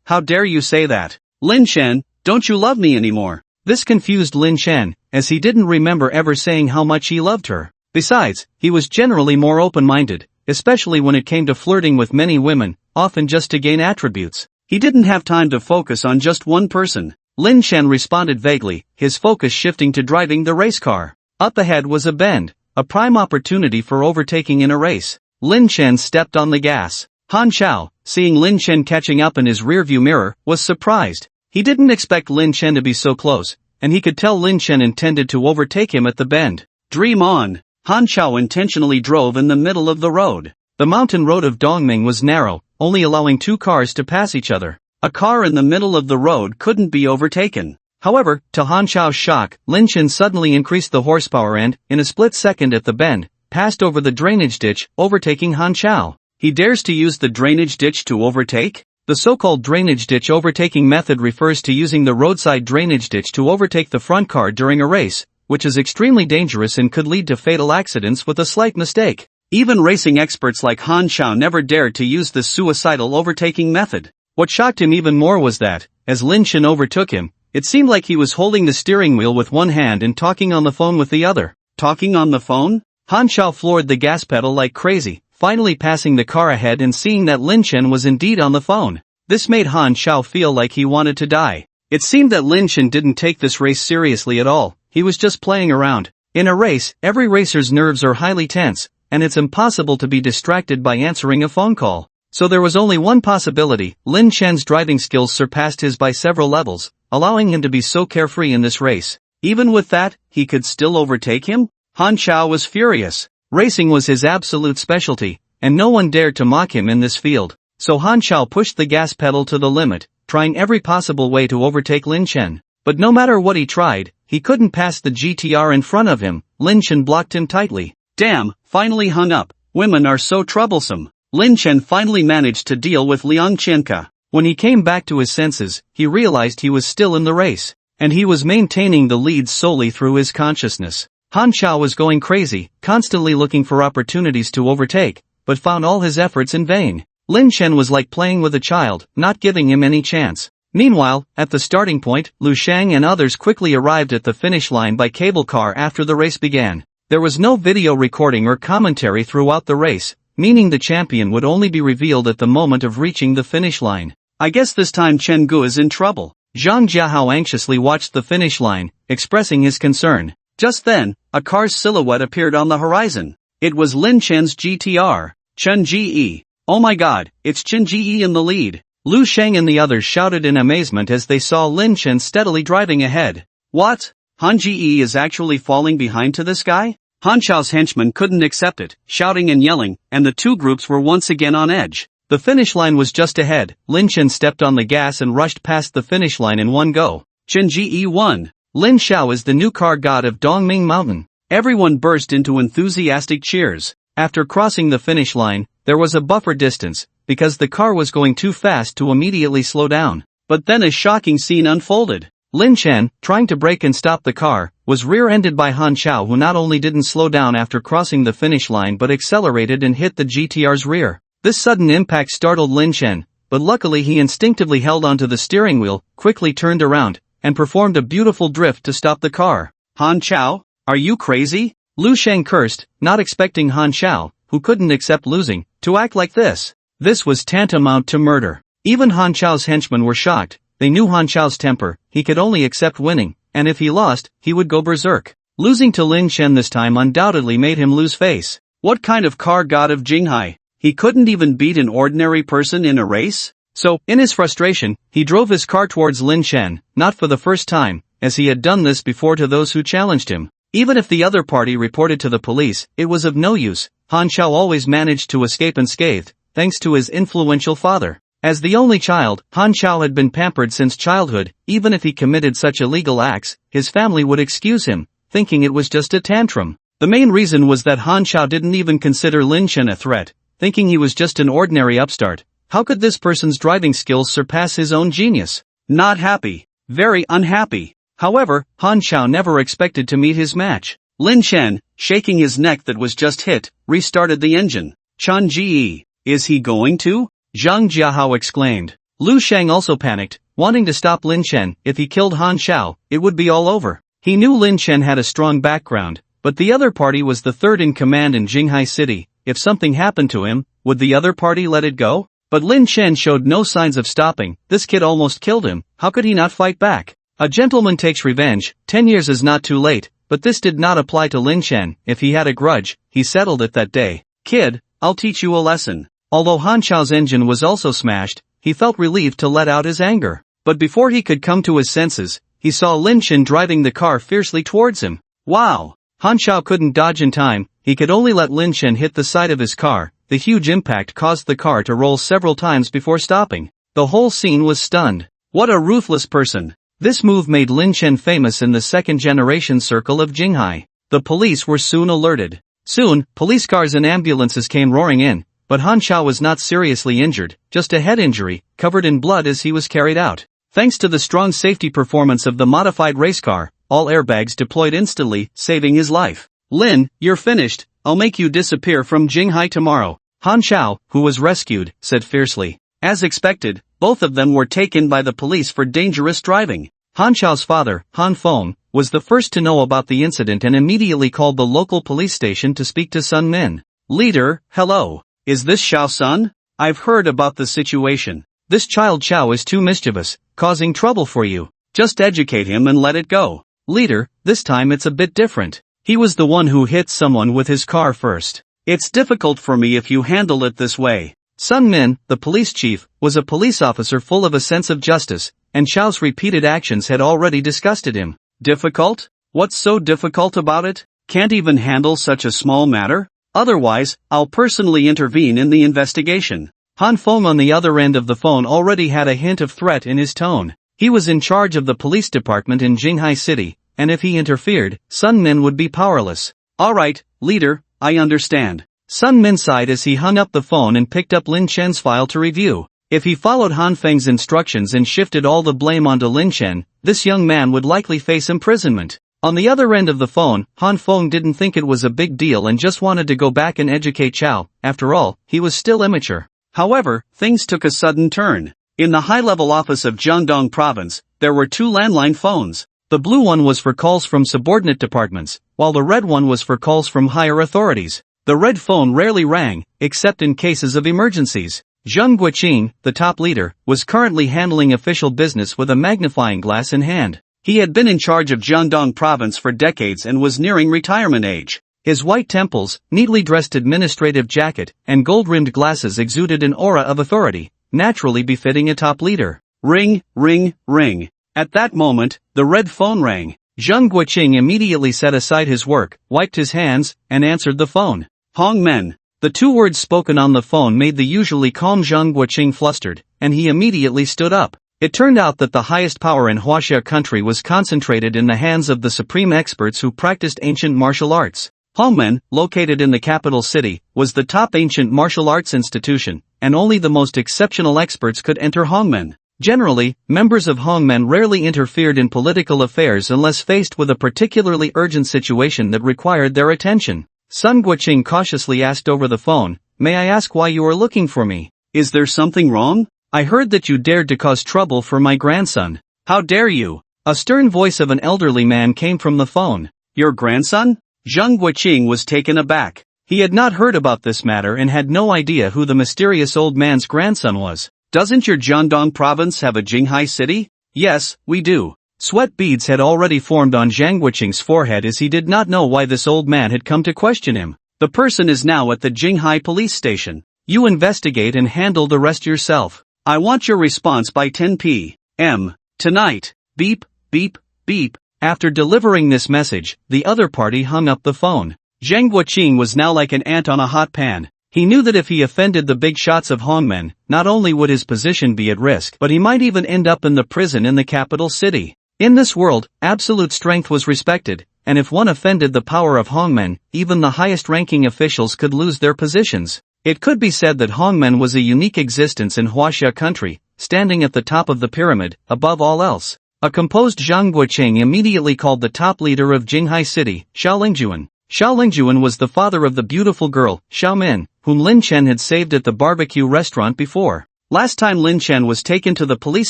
How dare you say that? Lin Chen, don't you love me anymore? This confused Lin Chen, as he didn't remember ever saying how much he loved her. Besides, he was generally more open-minded, especially when it came to flirting with many women, often just to gain attributes. He didn't have time to focus on just one person. Lin Chen responded vaguely, his focus shifting to driving the race car. Up ahead was a bend, a prime opportunity for overtaking in a race. Lin Chen stepped on the gas. Han Xiao, seeing Lin Chen catching up in his rearview mirror, was surprised. He didn't expect Lin Chen to be so close, and he could tell Lin Chen intended to overtake him at the bend. Dream on! Han Xiao intentionally drove in the middle of the road. The mountain road of Dongming was narrow, only allowing 2 cars to pass each other. A car in the middle of the road couldn't be overtaken. However, to Han Xiao's shock, Lin Chen suddenly increased the horsepower and, in a split second at the bend, passed over the drainage ditch, overtaking Han Xiao. He dares to use the drainage ditch to overtake? The so-called drainage ditch overtaking method refers to using the roadside drainage ditch to overtake the front car during a race, which is extremely dangerous and could lead to fatal accidents with a slight mistake. Even racing experts like Han Xiao never dared to use this suicidal overtaking method. What shocked him even more was that, as Lin Chen overtook him, it seemed like he was holding the steering wheel with one hand and talking on the phone with the other. Talking on the phone? Han Xiao floored the gas pedal like crazy, finally passing the car ahead and seeing that Lin Chen was indeed on the phone. This made Han Xiao feel like he wanted to die. It seemed that Lin Chen didn't take this race seriously at all, he was just playing around. In a race, every racer's nerves are highly tense, and it's impossible to be distracted by answering a phone call. So there was only one possibility: Lin Chen's driving skills surpassed his by several levels, allowing him to be so carefree in this race. Even with that, he could still overtake him? Han Xiao was furious. Racing was his absolute specialty, and no one dared to mock him in this field. So Han Xiao pushed the gas pedal to the limit, trying every possible way to overtake Lin Chen. But no matter what he tried, he couldn't pass the GTR in front of him. Lin Chen blocked him tightly. Damn, finally hung up. Women are so troublesome. Lin Chen finally managed to deal with Liang Qianke. When he came back to his senses, he realized he was still in the race, and he was maintaining the lead solely through his consciousness. Han Xiao was going crazy, constantly looking for opportunities to overtake, but found all his efforts in vain. Lin Chen was like playing with a child, not giving him any chance. Meanwhile, at the starting point, Lu Shang and others quickly arrived at the finish line by cable car after the race began. There was no video recording or commentary throughout the race, meaning the champion would only be revealed at the moment of reaching the finish line. I guess this time Chen Gu is in trouble. Zhang Jiahao anxiously watched the finish line, expressing his concern. Just then, a car's silhouette appeared on the horizon. It was Lin Chen's GTR. Chen Ji. Oh my god, it's Chen Ji in the lead. Lu Sheng and the others shouted in amazement as they saw Lin Chen steadily driving ahead. What? Han Ji is actually falling behind to this guy? Han Xiao's henchmen couldn't accept it, shouting and yelling, and the two groups were once again on edge. The finish line was just ahead. Lin Chen stepped on the gas and rushed past the finish line in one go. Chen Ji won. Lin Xiao is the new car god of Dongming Mountain. Everyone burst into enthusiastic cheers. After crossing the finish line, there was a buffer distance, because the car was going too fast to immediately slow down. But then a shocking scene unfolded. Lin Chen, trying to brake and stop the car, was rear-ended by Han Xiao, who not only didn't slow down after crossing the finish line but accelerated and hit the GTR's rear. This sudden impact startled Lin Chen, but luckily he instinctively held onto the steering wheel, quickly turned around, and performed a beautiful drift to stop the car. Han Xiao? Are you crazy? Lu Sheng cursed, not expecting Han Xiao, who couldn't accept losing, to act like this. This was tantamount to murder. Even Han Xiao's henchmen were shocked. They knew Han Xiao's temper, he could only accept winning, and if he lost, he would go berserk. Losing to Lin Chen this time undoubtedly made him lose face. What kind of car god of Jinghai? He couldn't even beat an ordinary person in a race? So, in his frustration, he drove his car towards Lin Chen, not for the first time, as he had done this before to those who challenged him. Even if the other party reported to the police, it was of no use. Han Xiao always managed to escape unscathed, thanks to his influential father. As the only child, Han Xiao had been pampered since childhood. Even if he committed such illegal acts, his family would excuse him, thinking it was just a tantrum. The main reason was that Han Xiao didn't even consider Lin Chen a threat, thinking he was just an ordinary upstart. How could this person's driving skills surpass his own genius? Not happy. Very unhappy. However, Han Xiao never expected to meet his match. Lin Chen, shaking his neck that was just hit, restarted the engine. Chen Ji, is he going to? Zhang Jiahao exclaimed. Lu Sheng also panicked, wanting to stop Lin Chen. If he killed Han Xiao, it would be all over. He knew Lin Chen had a strong background, but the other party was the third in command in Jinghai City. If something happened to him, would the other party let it go? But Lin Chen showed no signs of stopping. This kid almost killed him. How could he not fight back? A gentleman takes revenge, 10 years is not too late, but this did not apply to Lin Chen. If he had a grudge, he settled it that day. Kid, I'll teach you a lesson. Although Han Chao's engine was also smashed, he felt relieved to let out his anger. But before he could come to his senses, he saw Lin Chen driving the car fiercely towards him. Wow! Han Chao couldn't dodge in time, he could only let Lin Chen hit the side of his car. The huge impact caused the car to roll several times before stopping. The whole scene was stunned. What a ruthless person! This move made Lin Chen famous in the second-generation circle of Jinghai. The police were soon alerted. Soon, police cars and ambulances came roaring in, but Han Chao was not seriously injured, just a head injury, covered in blood as he was carried out. Thanks to the strong safety performance of the modified race car, all airbags deployed instantly, saving his life. Lin, you're finished, I'll make you disappear from Jinghai tomorrow. Han Chao, who was rescued, said fiercely. As expected, both of them were taken by the police for dangerous driving. Han Chao's father, Han Feng, was the first to know about the incident and immediately called the local police station to speak to Sun Min. Leader, hello. Is this Xiao's son? I've heard about the situation. This child Xiao is too mischievous, causing trouble for you. Just educate him and let it go. Leader, this time it's a bit different. He was the one who hit someone with his car first. It's difficult for me if you handle it this way. Sun Min, the police chief, was a police officer full of a sense of justice, and Xiao's repeated actions had already disgusted him. Difficult? What's so difficult about it? Can't even handle such a small matter? Otherwise, I'll personally intervene in the investigation. Han Feng on the other end of the phone already had a hint of threat in his tone. He was in charge of the police department in Jinghai City, and if he interfered, Sun Min would be powerless. Alright, leader, I understand. Sun Min sighed as he hung up the phone and picked up Lin Chen's file to review. If he followed Han Feng's instructions and shifted all the blame onto Lin Chen, this young man would likely face imprisonment. On the other end of the phone, Han Feng didn't think it was a big deal and just wanted to go back and educate Xiao. After all, he was still immature. However, things took a sudden turn. In the high-level office of Jiangdong province, there were two landline phones. The blue one was for calls from subordinate departments, while the red one was for calls from higher authorities. The red phone rarely rang, except in cases of emergencies. Zheng Guoqing, the top leader, was currently handling official business with a magnifying glass in hand. He had been in charge of Jiangdong province for decades and was nearing retirement age. His white temples, neatly dressed administrative jacket, and gold-rimmed glasses exuded an aura of authority, naturally befitting a top leader. Ring, ring, ring. At that moment, the red phone rang. Zheng Guoqing immediately set aside his work, wiped his hands, and answered the phone. Hong Men. The two words spoken on the phone made the usually calm Zheng Guoqing flustered, and he immediately stood up. It turned out that the highest power in Huaxia country was concentrated in the hands of the supreme experts who practiced ancient martial arts. Hongmen, located in the capital city, was the top ancient martial arts institution, and only the most exceptional experts could enter Hongmen. Generally, members of Hongmen rarely interfered in political affairs unless faced with a particularly urgent situation that required their attention. Sun Guoqing cautiously asked over the phone, "May I ask why you are looking for me? Is there something wrong? I heard that you dared to cause trouble for my grandson. How dare you?" A stern voice of an elderly man came from the phone. Your grandson? Zheng Guoqing was taken aback. He had not heard about this matter and had no idea who the mysterious old man's grandson was. Doesn't your Jiangdong province have a Jinghai city? Yes, we do. Sweat beads had already formed on Zhang Guoqing's forehead as he did not know why this old man had come to question him. The person is now at the Jinghai police station. You investigate and handle the rest yourself. I want your response by 10 p.m. tonight. Beep, beep, beep. After delivering this message, the other party hung up the phone. Zheng Guoqing was now like an ant on a hot pan. He knew that if he offended the big shots of Hongmen, not only would his position be at risk, but he might even end up in the prison in the capital city. In this world, absolute strength was respected, and if one offended the power of Hongmen, even the highest-ranking officials could lose their positions. It could be said that Hongmen was a unique existence in Huaxia country, standing at the top of the pyramid, above all else. A composed Zhang Guoqing immediately called the top leader of Jinghai city, Xiao Lingjuan. Xiao Lingjuan was the father of the beautiful girl, Xiao Min, whom Lin Chen had saved at the barbecue restaurant before. Last time Lin Chen was taken to the police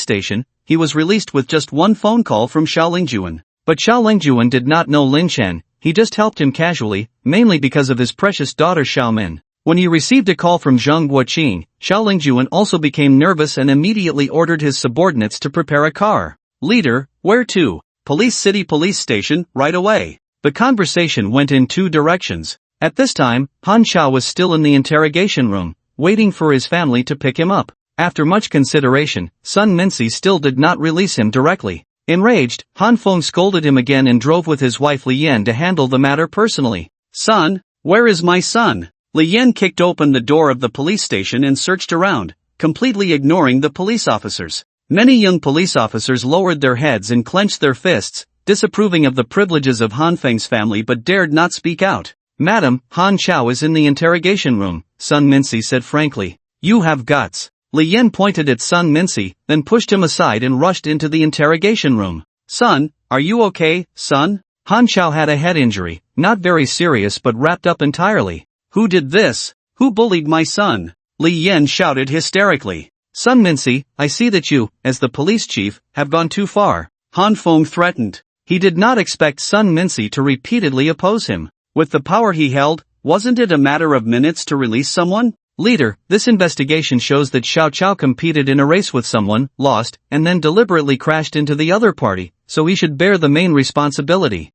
station, he was released with just one phone call from Xiao Lingjuan. But Xiao Lingjuan did not know Lin Chen, he just helped him casually, mainly because of his precious daughter Xiao Min. When he received a call from Zheng Guoqing, Xiao Lingjuan also became nervous and immediately ordered his subordinates to prepare a car. Leader, where to? Police City Police Station, right away. The conversation went in two directions. At this time, Han Xiao was still in the interrogation room, waiting for his family to pick him up. After much consideration, Sun Minci still did not release him directly. Enraged, Han Feng scolded him again and drove with his wife Li Yan to handle the matter personally. Son, where is my son? Li Yan kicked open the door of the police station and searched around, completely ignoring the police officers. Many young police officers lowered their heads and clenched their fists, disapproving of the privileges of Han Feng's family but dared not speak out. Madam, Han Xiao is in the interrogation room, Sun Minci said frankly. You have guts. Li Yan pointed at Sun Minci, then pushed him aside and rushed into the interrogation room. Son, are you okay, son? Han Xiao had a head injury, not very serious but wrapped up entirely. Who did this? Who bullied my son? Li Yan shouted hysterically. Sun Minci, I see that you, as the police chief, have gone too far. Han Feng threatened. He did not expect Sun Minci to repeatedly oppose him. With the power he held, wasn't it a matter of minutes to release someone? Leader, this investigation shows that Xiao Chao competed in a race with someone, lost, and then deliberately crashed into the other party, so he should bear the main responsibility.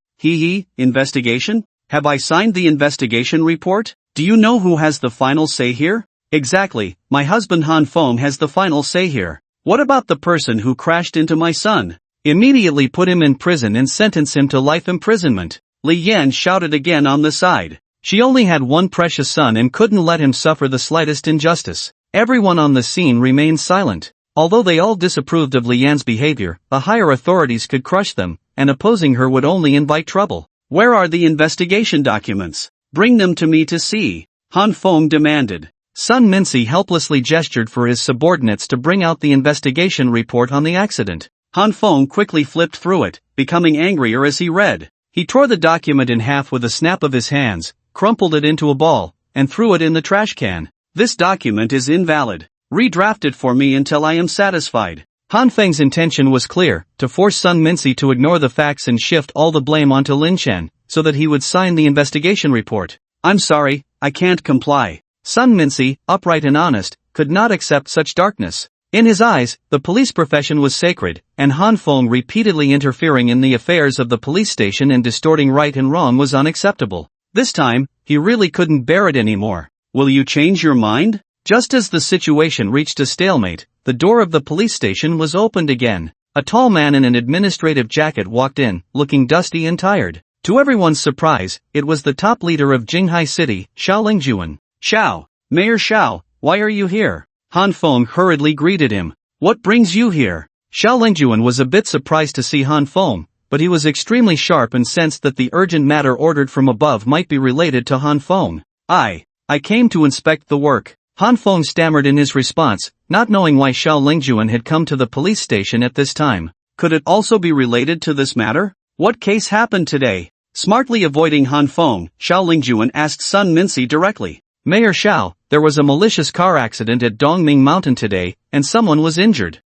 Investigation? Have I signed the investigation report? Do you know who has the final say here? Exactly, my husband Han Feng has the final say here. What about the person who crashed into my son? Immediately put him in prison and sentence him to life imprisonment. Li Yan shouted again on the side. She only had one precious son and couldn't let him suffer the slightest injustice. Everyone on the scene remained silent. Although they all disapproved of Li Yan's behavior, the higher authorities could crush them, and opposing her would only invite trouble. Where are the investigation documents? Bring them to me to see. Han Feng demanded. Sun Minci helplessly gestured for his subordinates to bring out the investigation report on the accident. Han Feng quickly flipped through it, becoming angrier as he read. He tore the document in half with a snap of his hands, crumpled it into a ball, and threw it in the trash can. This document is invalid. Redraft it for me until I am satisfied. Han Feng's intention was clear, to force Sun Minci to ignore the facts and shift all the blame onto Lin Chen, so that he would sign the investigation report. I'm sorry, I can't comply. Sun Minci, upright and honest, could not accept such darkness. In his eyes, the police profession was sacred, and Han Feng repeatedly interfering in the affairs of the police station and distorting right and wrong was unacceptable. This time, he really couldn't bear it anymore. Will you change your mind? Just as the situation reached a stalemate, the door of the police station was opened again. A tall man in an administrative jacket walked in, looking dusty and tired. To everyone's surprise, it was the top leader of Jinghai City, Xiao Lingjuan. Xiao, Mayor Xiao, why are you here? Han Feng hurriedly greeted him. What brings you here? Xiao Lingjuan was a bit surprised to see Han Feng, but he was extremely sharp and sensed that the urgent matter ordered from above might be related to Han Feng. I came to inspect the work. Han Feng stammered in his response, not knowing why Xiao Lingjuan had come to the police station at this time. Could it also be related to this matter? What case happened today? Smartly avoiding Han Feng, Xiao Lingjuan asked Sun Minci directly. Mayor Xiao, there was a malicious car accident at Dongming Mountain today, and someone was injured.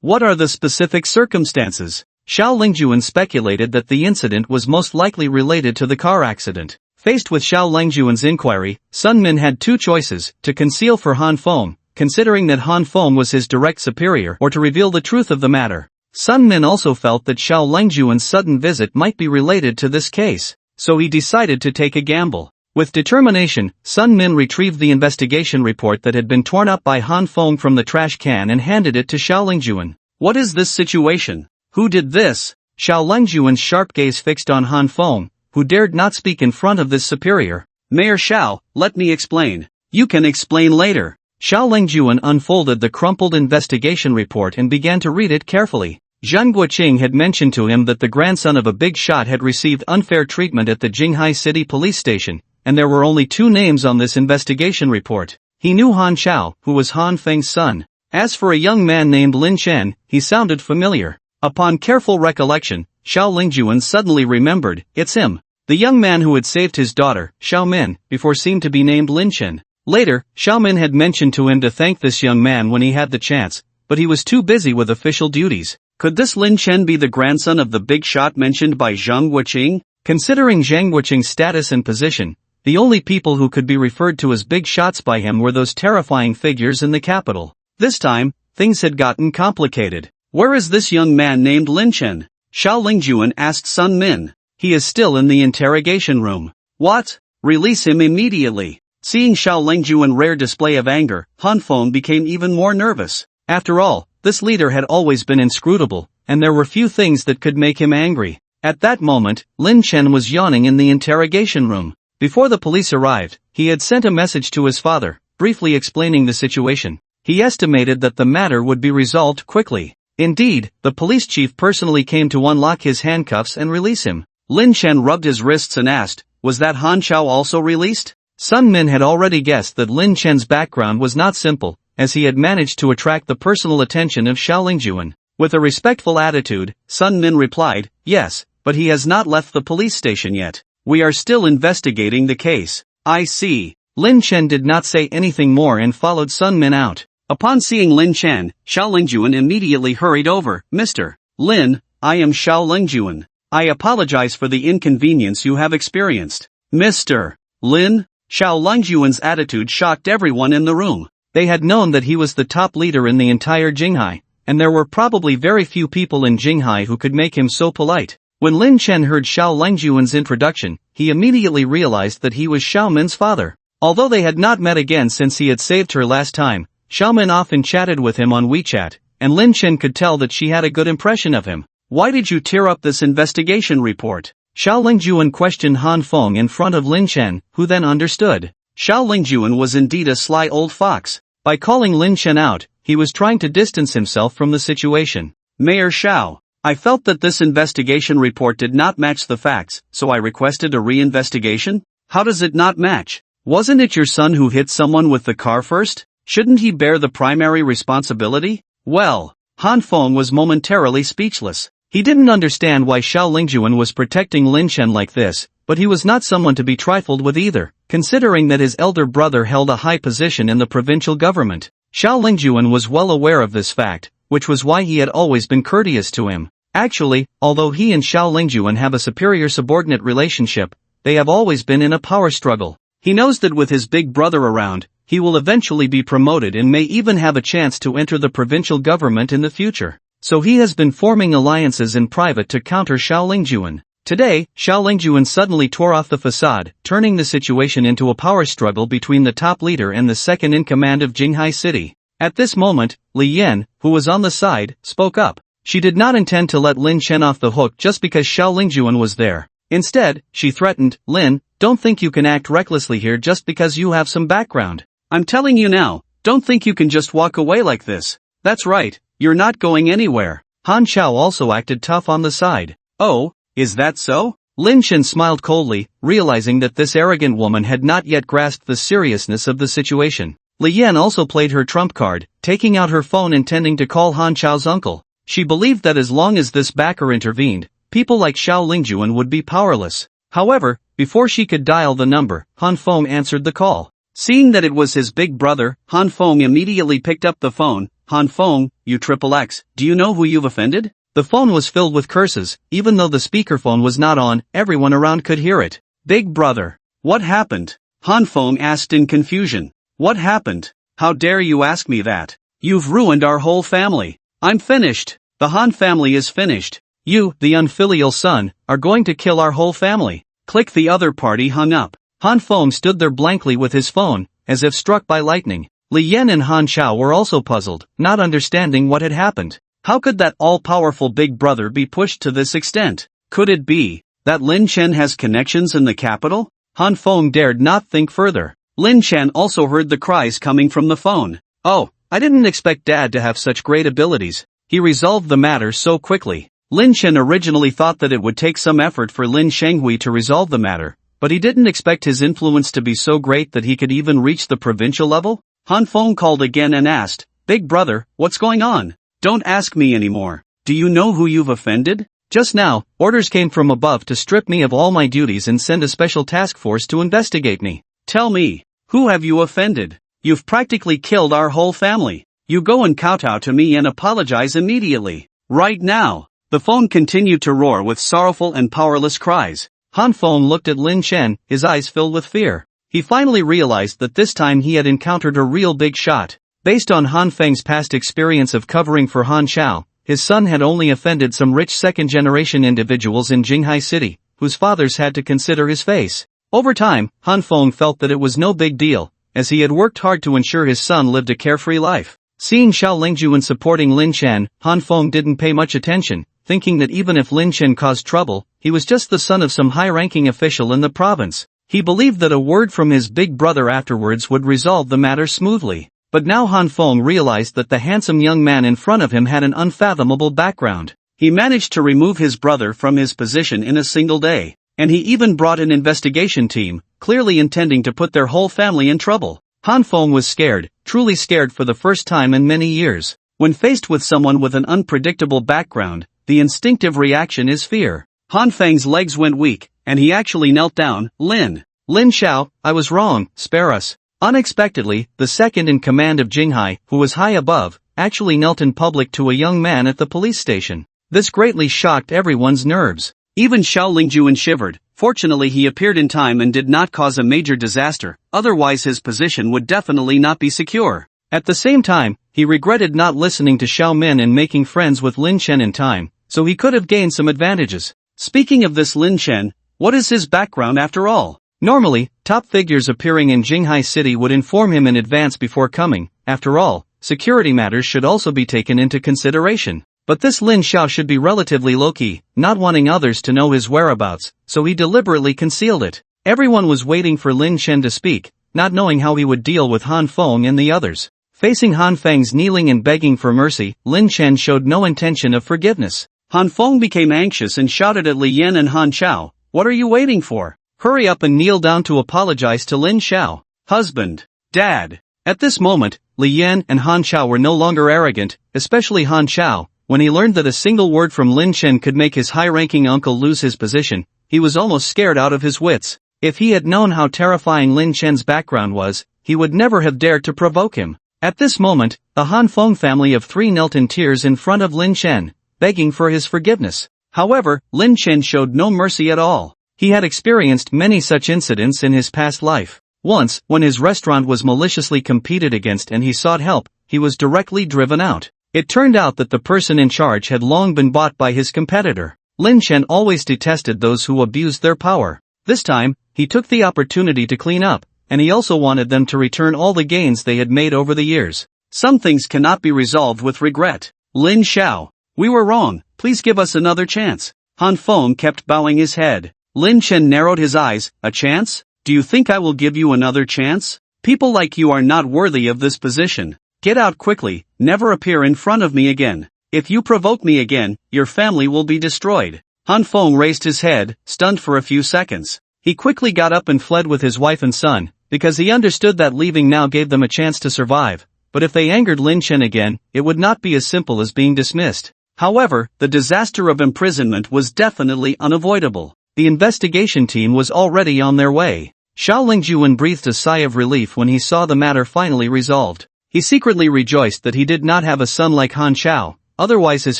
What are the specific circumstances? Xiao Lingjuan speculated that the incident was most likely related to the car accident. Faced with Xiao Lingjuan's inquiry, Sun Min had two choices, to conceal for Han Feng, considering that Han Feng was his direct superior, or to reveal the truth of the matter. Sun Min also felt that Xiao Lingjuan's sudden visit might be related to this case, so he decided to take a gamble. With determination, Sun Min retrieved the investigation report that had been torn up by Han Feng from the trash can and handed it to Xiao Lingjuan. What is this situation? Who did this? Xiao Lingjuan's sharp gaze fixed on Han Feng, who dared not speak in front of this superior. Mayor Xiao, let me explain. You can explain later. Xiao Lingjuan unfolded the crumpled investigation report and began to read it carefully. Zhang Guoqing had mentioned to him that the grandson of a big shot had received unfair treatment at the Jinghai City police station, and there were only two names on this investigation report. He knew Han Xiao, who was Han Feng's son. As for a young man named Lin Chen, he sounded familiar. Upon careful recollection, Xiao Lingjuan suddenly remembered, it's him. The young man who had saved his daughter, Xiao Min, before seemed to be named Lin Chen. Later, Xiao Min had mentioned to him to thank this young man when he had the chance, but he was too busy with official duties. Could this Lin Chen be the grandson of the big shot mentioned by Zhang Guoqing? Considering Zhang Guoqing's status and position, the only people who could be referred to as big shots by him were those terrifying figures in the capital. This time, things had gotten complicated. Where is this young man named Lin Chen? Xiao Lingjuan asked Sun Min. He is still in the interrogation room. What? Release him immediately. Seeing Xiao Lingjuan's rare display of anger, Han Feng became even more nervous. After all, this leader had always been inscrutable, and there were few things that could make him angry. At that moment, Lin Chen was yawning in the interrogation room. Before the police arrived, he had sent a message to his father, briefly explaining the situation. He estimated that the matter would be resolved quickly. Indeed, the police chief personally came to unlock his handcuffs and release him. Lin Chen rubbed his wrists and asked, was that Han Chao also released? Sun Min had already guessed that Lin Chen's background was not simple, as he had managed to attract the personal attention of Xiao Lingjuan. With a respectful attitude, Sun Min replied, yes, but he has not left the police station yet. We are still investigating the case. I see. Lin Chen did not say anything more and followed Sun Min out. Upon seeing Lin Chen, Xiao Lingjuan immediately hurried over. Mr. Lin, I am Xiao Lingjuan. I apologize for the inconvenience you have experienced. Mr. Lin? Xiao Lingjuan's attitude shocked everyone in the room. They had known that he was the top leader in the entire Jinghai, and there were probably very few people in Jinghai who could make him so polite. When Lin Chen heard Xiao Lingjuan's introduction, he immediately realized that he was Xiao Min's father. Although they had not met again since he had saved her last time, Xiao Min often chatted with him on WeChat, and Lin Chen could tell that she had a good impression of him. Why did you tear up this investigation report? Xiao Lingjuan questioned Han Feng in front of Lin Chen, who then understood. Xiao Lingjuan was indeed a sly old fox. By calling Lin Chen out, he was trying to distance himself from the situation. Mayor Xiao, I felt that this investigation report did not match the facts, so I requested a re-investigation. How does it not match? Wasn't it your son who hit someone with the car first? Shouldn't he bear the primary responsibility? Well, Han Feng was momentarily speechless. He didn't understand why Xiao Lingjuan was protecting Lin Chen like this, but he was not someone to be trifled with either, considering that his elder brother held a high position in the provincial government. Xiao Lingjuan was well aware of this fact, which was why he had always been courteous to him. Actually, although he and Xiao Lingjuan have a superior-subordinate relationship, they have always been in a power struggle. He knows that with his big brother around, he will eventually be promoted and may even have a chance to enter the provincial government in the future. So he has been forming alliances in private to counter Xiao Lingjuan. Today, Xiao Lingjuan suddenly tore off the facade, turning the situation into a power struggle between the top leader and the second-in-command of Jinghai City. At this moment, Li Yan, who was on the side, spoke up. She did not intend to let Lin Chen off the hook just because Xiao Lingjuan was there. Instead, she threatened, Lin, don't think you can act recklessly here just because you have some background. I'm telling you now, don't think you can just walk away like this. That's right, you're not going anywhere. Han Chao also acted tough on the side. Oh, is that so? Lin Chen smiled coldly, realizing that this arrogant woman had not yet grasped the seriousness of the situation. Li Yan also played her trump card, taking out her phone intending to call Han Chao's uncle. She believed that as long as this backer intervened, people like Xiao Lingjuan would be powerless. However, before she could dial the number, Han Feng answered the call. Seeing that it was his big brother, Han Feng immediately picked up the phone. Han Feng, you XXX, do you know who you've offended? The phone was filled with curses. Even though the speakerphone was not on, everyone around could hear it. Big brother. What happened? Han Feng asked in confusion. What happened? How dare you ask me that? You've ruined our whole family. I'm finished. The Han family is finished. You, the unfilial son, are going to kill our whole family. Click. The other party hung up. Han Feng stood there blankly with his phone, as if struck by lightning. Li Yan and Han Chao were also puzzled, not understanding what had happened. How could that all-powerful big brother be pushed to this extent? Could it be that Lin Chen has connections in the capital? Han Feng dared not think further. Lin Chen also heard the cries coming from the phone. Oh, I didn't expect Dad to have such great abilities. He resolved the matter so quickly. Lin Chen originally thought that it would take some effort for Lin Shenghui to resolve the matter, but he didn't expect his influence to be so great that he could even reach the provincial level. Han Feng called again and asked, Big brother, what's going on? Don't ask me anymore. Do you know who you've offended? Just now, orders came from above to strip me of all my duties and send a special task force to investigate me. Tell me, who have you offended? You've practically killed our whole family. You go and kowtow to me and apologize immediately. Right now. The phone continued to roar with sorrowful and powerless cries. Han Feng looked at Lin Chen, his eyes filled with fear. He finally realized that this time he had encountered a real big shot. Based on Han Feng's past experience of covering for Han Chao, his son had only offended some rich second-generation individuals in Jinghai City, whose fathers had to consider his face. Over time, Han Feng felt that it was no big deal, as he had worked hard to ensure his son lived a carefree life. Seeing Xiao Lingjuan supporting Lin Chen, Han Feng didn't pay much attention, thinking that even if Lin Chen caused trouble, he was just the son of some high-ranking official in the province. He believed that a word from his big brother afterwards would resolve the matter smoothly. But now Han Feng realized that the handsome young man in front of him had an unfathomable background. He managed to remove his brother from his position in a single day, and he even brought an investigation team, clearly intending to put their whole family in trouble. Han Feng was scared, truly scared for the first time in many years. When faced with someone with an unpredictable background, the instinctive reaction is fear. Han Feng's legs went weak, and he actually knelt down. Lin Xiao, I was wrong, spare us. Unexpectedly, the second in command of Jinghai, who was high above, actually knelt in public to a young man at the police station. This greatly shocked everyone's nerves. Even Xiao Lingjuan shivered. Fortunately he appeared in time and did not cause a major disaster, otherwise his position would definitely not be secure. At the same time, he regretted not listening to Xiao Min and making friends with Lin Chen in time, so he could have gained some advantages. Speaking of this Lin Chen, what is his background after all? Normally, top figures appearing in Jinghai City would inform him in advance before coming. After all, security matters should also be taken into consideration. But this Lin Xiao should be relatively low-key, not wanting others to know his whereabouts, so he deliberately concealed it. Everyone was waiting for Lin Chen to speak, not knowing how he would deal with Han Feng and the others. Facing Han Feng's kneeling and begging for mercy, Lin Chen showed no intention of forgiveness. Han Feng became anxious and shouted at Li Yan and Han Chao, "What are you waiting for? Hurry up and kneel down to apologize to Lin Xiao. Husband, dad." At this moment, Li Yan and Han Chao were no longer arrogant, especially Han Chao. When he learned that a single word from Lin Chen could make his high-ranking uncle lose his position, he was almost scared out of his wits. If he had known how terrifying Lin Chen's background was, he would never have dared to provoke him. At this moment, the Han Feng family of three knelt in tears in front of Lin Chen, begging for his forgiveness. However, Lin Chen showed no mercy at all. He had experienced many such incidents in his past life. Once, when his restaurant was maliciously competed against and he sought help, he was directly driven out. It turned out that the person in charge had long been bought by his competitor. Lin Chen always detested those who abused their power. This time, he took the opportunity to clean up, and he also wanted them to return all the gains they had made over the years. Some things cannot be resolved with regret. Lin Xiao, we were wrong, please give us another chance. Han Feng kept bowing his head. Lin Chen narrowed his eyes. A chance? Do you think I will give you another chance? People like you are not worthy of this position. Get out quickly, never appear in front of me again. If you provoke me again, your family will be destroyed. Han Feng raised his head, stunned for a few seconds. He quickly got up and fled with his wife and son, because he understood that leaving now gave them a chance to survive. But if they angered Lin Chen again, it would not be as simple as being dismissed. However, the disaster of imprisonment was definitely unavoidable. The investigation team was already on their way. Xiao Lingjuan breathed a sigh of relief when he saw the matter finally resolved. He secretly rejoiced that he did not have a son like Han Chao, otherwise his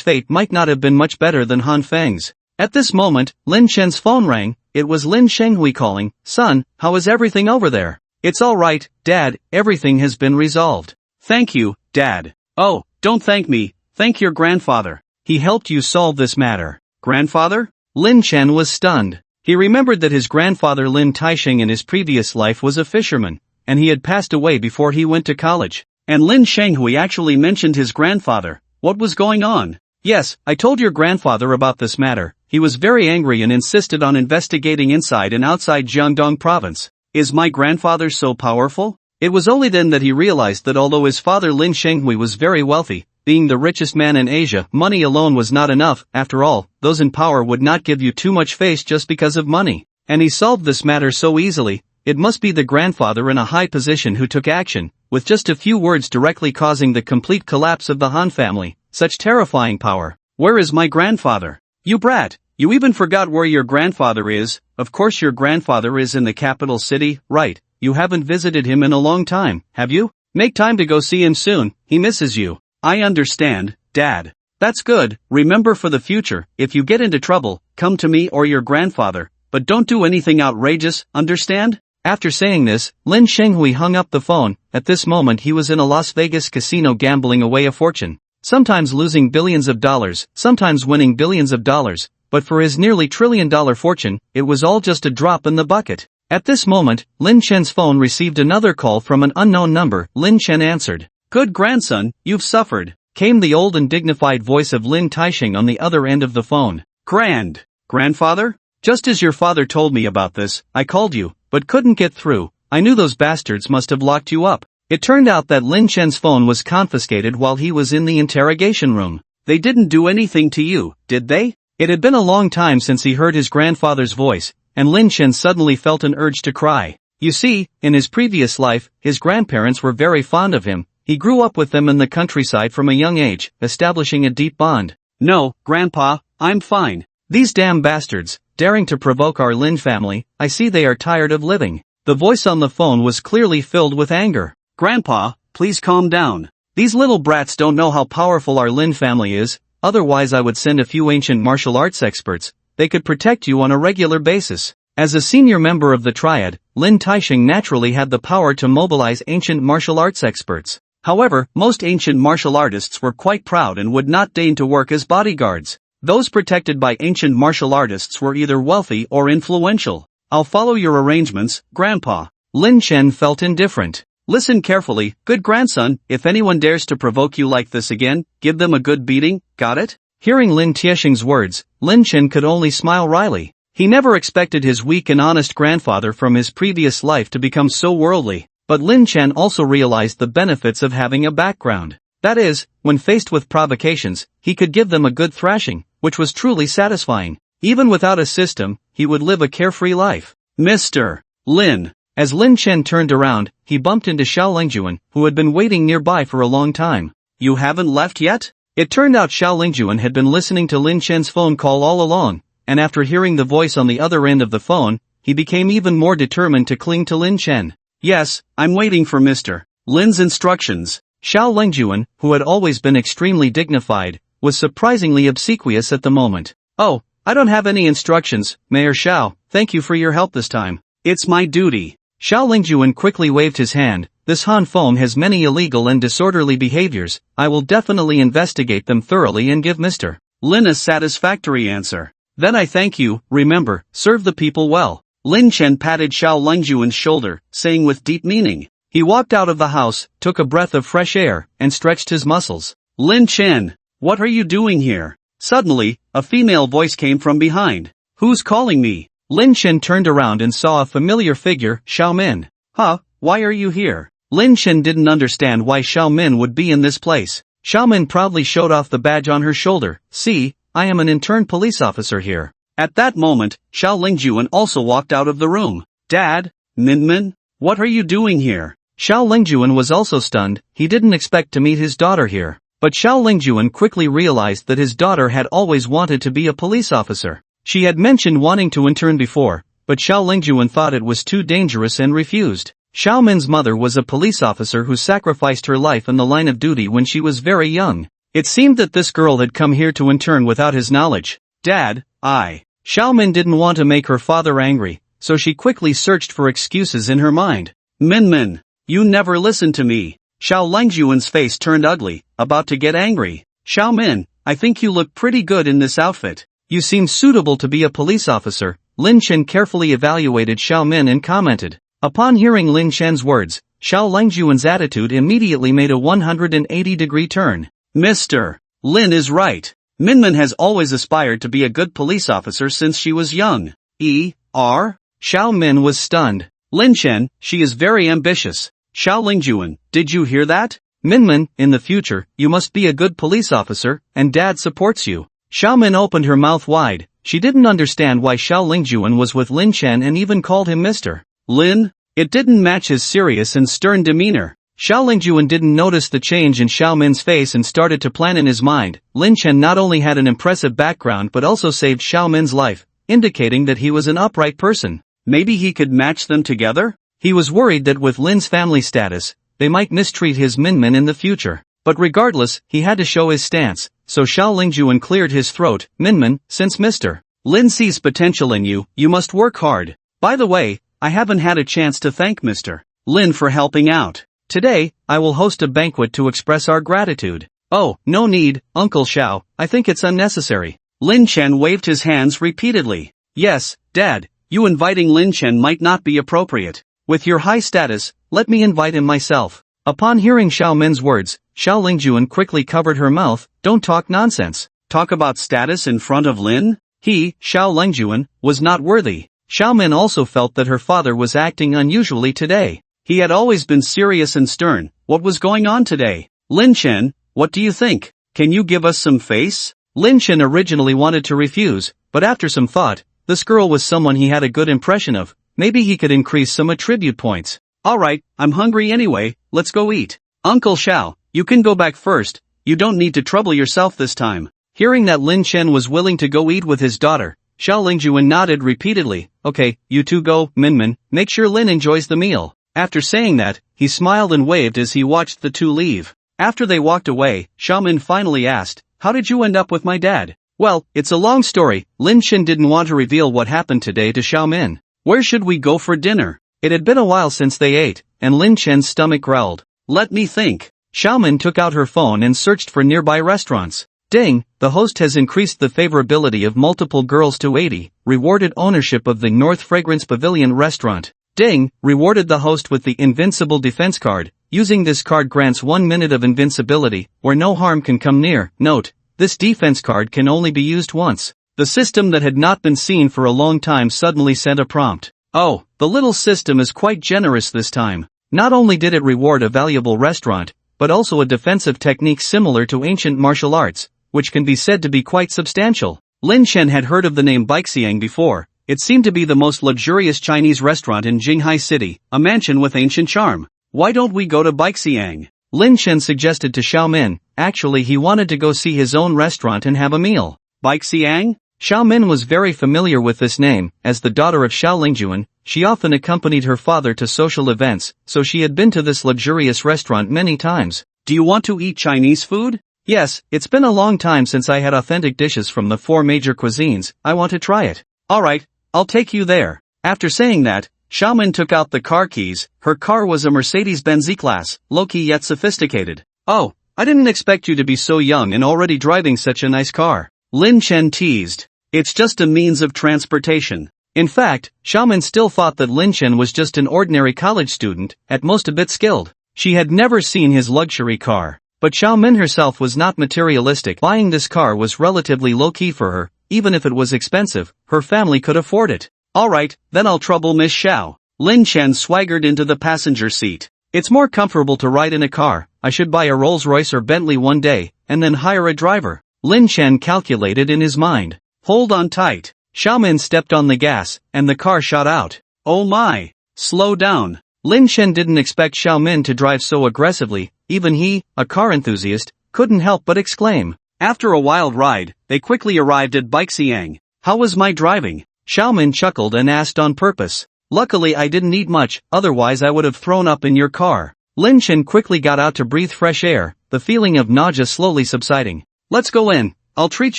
fate might not have been much better than Han Feng's. At this moment, Lin Chen's phone rang. It was Lin Shenghui calling. "Son, how is everything over there?" "It's all right, Dad, everything has been resolved." "Thank you, Dad." "Oh, don't thank me, thank your grandfather. He helped you solve this matter." "Grandfather?" Lin Chen was stunned. He remembered that his grandfather Lin Taisheng in his previous life was a fisherman, and he had passed away before he went to college. And Lin Shenghui actually mentioned his grandfather. What was going on? "Yes, I told your grandfather about this matter. He was very angry and insisted on investigating inside and outside Jiangdong province." "Is my grandfather so powerful?" It was only then that he realized that although his father Lin Shenghui was very wealthy, being the richest man in Asia, money alone was not enough. After all, those in power would not give you too much face just because of money. And he solved this matter so easily. It must be the grandfather in a high position who took action, with just a few words directly causing the complete collapse of the Han family. Such terrifying power. "Where is my grandfather?" "You brat, you even forgot where your grandfather is." "Of course your grandfather is in the capital city, right? You haven't visited him in a long time, have you? Make time to go see him soon, he misses you." "I understand, Dad." "That's good. Remember for the future, if you get into trouble, come to me or your grandfather, but don't do anything outrageous, understand?" After saying this, Lin Shenghui hung up the phone. At this moment he was in a Las Vegas casino gambling away a fortune. sometimes losing billions of dollars, sometimes winning billions of dollars, but for his nearly trillion-dollar fortune, it was all just a drop in the bucket. At this moment, Lin Chen's phone received another call from an unknown number. Lin Chen answered. "Good grandson, you've suffered," came the old and dignified voice of Lin Taixing on the other end of the phone. Grandfather? Just as your father told me about this, I called you, but couldn't get through. I knew those bastards must have locked you up. It turned out that Lin Chen's phone was confiscated while he was in the interrogation room. They didn't do anything to you, did they? It had been a long time since he heard his grandfather's voice, and Lin Chen suddenly felt an urge to cry. You see, in his previous life, his grandparents were very fond of him. He grew up with them in the countryside from a young age, establishing a deep bond. "No, Grandpa, I'm fine. These damn bastards, daring to provoke our Lin family, I see they are tired of living." The voice on the phone was clearly filled with anger. "Grandpa, please calm down. These little brats don't know how powerful our Lin family is, otherwise I would send a few ancient martial arts experts. They could protect you on a regular basis." As a senior member of the triad, Lin Taixing naturally had the power to mobilize ancient martial arts experts. However, most ancient martial artists were quite proud and would not deign to work as bodyguards. Those protected by ancient martial artists were either wealthy or influential. "I'll follow your arrangements, Grandpa." Lin Chen felt indifferent. "Listen carefully, good grandson, if anyone dares to provoke you like this again, give them a good beating, got it?" Hearing Lin Taixing's words, Lin Chen could only smile wryly. He never expected his weak and honest grandfather from his previous life to become so worldly, but Lin Chen also realized the benefits of having a background. That is, when faced with provocations, he could give them a good thrashing, which was truly satisfying. Even without a system, he would live a carefree life. "Mr. Lin." As Lin Chen turned around, he bumped into Xiao Lingjuan, who had been waiting nearby for a long time. "You haven't left yet?" It turned out Xiao Lingjuan had been listening to Lin Chen's phone call all along, and after hearing the voice on the other end of the phone, he became even more determined to cling to Lin Chen. "Yes, I'm waiting for Mr. Lin's instructions." Xiao Lingjuan, who had always been extremely dignified, was surprisingly obsequious at the moment. "Oh, I don't have any instructions, Mayor Xiao, thank you for your help this time. It's my duty." Xiao Lingjuan quickly waved his hand. "This Han Feng has many illegal and disorderly behaviors. I will definitely investigate them thoroughly and give Mr. Lin a satisfactory answer. Then I thank you. Remember, serve the people well." Lin Chen patted Xiao Lingjuan's shoulder, saying with deep meaning. He walked out of the house, took a breath of fresh air, and stretched his muscles. "Lin Chen, what are you doing here?" Suddenly, a female voice came from behind. "Who's calling me?" Lin Chen turned around and saw a familiar figure, Xiao Min. "Huh, why are you here?" Lin Chen didn't understand why Xiao Min would be in this place. Xiao Min proudly showed off the badge on her shoulder. "See, I am an intern police officer here." At that moment, Xiao Lingjuan also walked out of the room. "Dad, Min, what are you doing here?" Xiao Lingjuan was also stunned. He didn't expect to meet his daughter here. But Xiao Lingjuan quickly realized that his daughter had always wanted to be a police officer. She had mentioned wanting to intern before, but Xiao Lingjuan thought it was too dangerous and refused. Xiao Min's mother was a police officer who sacrificed her life in the line of duty when she was very young. It seemed that this girl had come here to intern without his knowledge. "Dad, Xiao Min didn't want to make her father angry, so she quickly searched for excuses in her mind. Min, you never listened to me." Xiao Lingjuan's face turned ugly, about to get angry. "Xiao Min, I think you look pretty good in this outfit. You seem suitable to be a police officer." Lin Chen carefully evaluated Xiao Min and commented. Upon hearing Lin Chen's words, Xiao Lingjuan's attitude immediately made a 180-degree turn. "Mr. Lin is right. Min has always aspired to be a good police officer since she was young." Xiao Min was stunned. "Lin Chen, she is very ambitious." "Xiao Lingjuan, did you hear that? Min, in the future, you must be a good police officer, and Dad supports you." Xiao Min opened her mouth wide. She didn't understand why Xiao Lingjuan was with Lin Chen and even called him Mr. Lin. It didn't match his serious and stern demeanor. Xiao Lingjuan didn't notice the change in Xiao Min's face and started to plan in his mind. Lin Chen not only had an impressive background but also saved Xiao Min's life, indicating that he was an upright person. Maybe he could match them together? He was worried that with Lin's family status, they might mistreat his Min in the future. But regardless, he had to show his stance, so Xiao Lingjuan cleared his throat. "Min, since Mr. Lin sees potential in you, you must work hard. By the way, I haven't had a chance to thank Mr. Lin for helping out. Today, I will host a banquet to express our gratitude. Oh, no need, Uncle Xiao, I think it's unnecessary. Lin Chen waved his hands repeatedly. Yes, Dad, you inviting Lin Chen might not be appropriate. With your high status, let me invite him myself. Upon hearing Xiao Min's words, Xiao Lingjuan quickly covered her mouth. Don't talk nonsense. Talk about status in front of Lin? He, Xiao Lingjuan, was not worthy. Xiao Min also felt that her father was acting unusually today. He had always been serious and stern. What was going on today? Lin Chen, what do you think? Can you give us some face? Lin Chen originally wanted to refuse, but after some thought, this girl was someone he had a good impression of. Maybe he could increase some attribute points. Alright, I'm hungry anyway, let's go eat. Uncle Xiao, you can go back first, you don't need to trouble yourself this time. Hearing that Lin Chen was willing to go eat with his daughter, Xiao Lingjuan nodded repeatedly. Okay, you two go, Minmin, make sure Lin enjoys the meal. After saying that, he smiled and waved as he watched the two leave. After they walked away, Xiao Min finally asked, how did you end up with my dad? Well, it's a long story. Lin Chen didn't want to reveal what happened today to Xiao Min. Where should we go for dinner? It had been a while since they ate, and Lin Chen's stomach growled. Let me think. Xiao Min took out her phone and searched for nearby restaurants. Ding, the host has increased the favorability of multiple girls to 80, rewarded ownership of the North Fragrance Pavilion restaurant. Ding, rewarded the host with the Invincible Defense card. Using this card grants 1 minute of invincibility, where no harm can come near. Note, this defense card can only be used once. The system that had not been seen for a long time suddenly sent a prompt. Oh, the little system is quite generous this time. Not only did it reward a valuable restaurant, but also a defensive technique similar to ancient martial arts, which can be said to be quite substantial. Lin Chen had heard of the name Baixiang before. It seemed to be the most luxurious Chinese restaurant in Jinghai City, a mansion with ancient charm. Why don't we go to Baixiang? Lin Chen suggested to Xiao Min. Actually, he wanted to go see his own restaurant and have a meal. Baixiang? Xiao Min was very familiar with this name. As the daughter of Xiao Lingjuan, she often accompanied her father to social events, so she had been to this luxurious restaurant many times. Do you want to eat Chinese food? Yes, it's been a long time since I had authentic dishes from the 4 major cuisines. I want to try it. Alright, I'll take you there. After saying that, Xiao Min took out the car keys. Her car was a Mercedes-Benz E-Class, low-key yet sophisticated. Oh, I didn't expect you to be so young and already driving such a nice car. Lin Chen teased. It's just a means of transportation. In fact, Xiao Min still thought that Lin Chen was just an ordinary college student, at most a bit skilled. She had never seen his luxury car. But Xiao Min herself was not materialistic. Buying this car was relatively low-key for her. Even if it was expensive, her family could afford it. Alright, then I'll trouble Miss Xiao. Lin Chen swaggered into the passenger seat. It's more comfortable to ride in a car. I should buy a Rolls-Royce or Bentley one day, and then hire a driver. Lin Chen calculated in his mind. Hold on tight. Xiao Min stepped on the gas, and the car shot out. Oh my! Slow down. Lin Chen didn't expect Xiao Min to drive so aggressively. Even he, a car enthusiast, couldn't help but exclaim. After a wild ride, they quickly arrived at Baixiang. How was my driving? Xiao Min chuckled and asked on purpose. Luckily I didn't need much, otherwise I would have thrown up in your car. Lin Chen quickly got out to breathe fresh air, the feeling of nausea slowly subsiding. Let's go in, I'll treat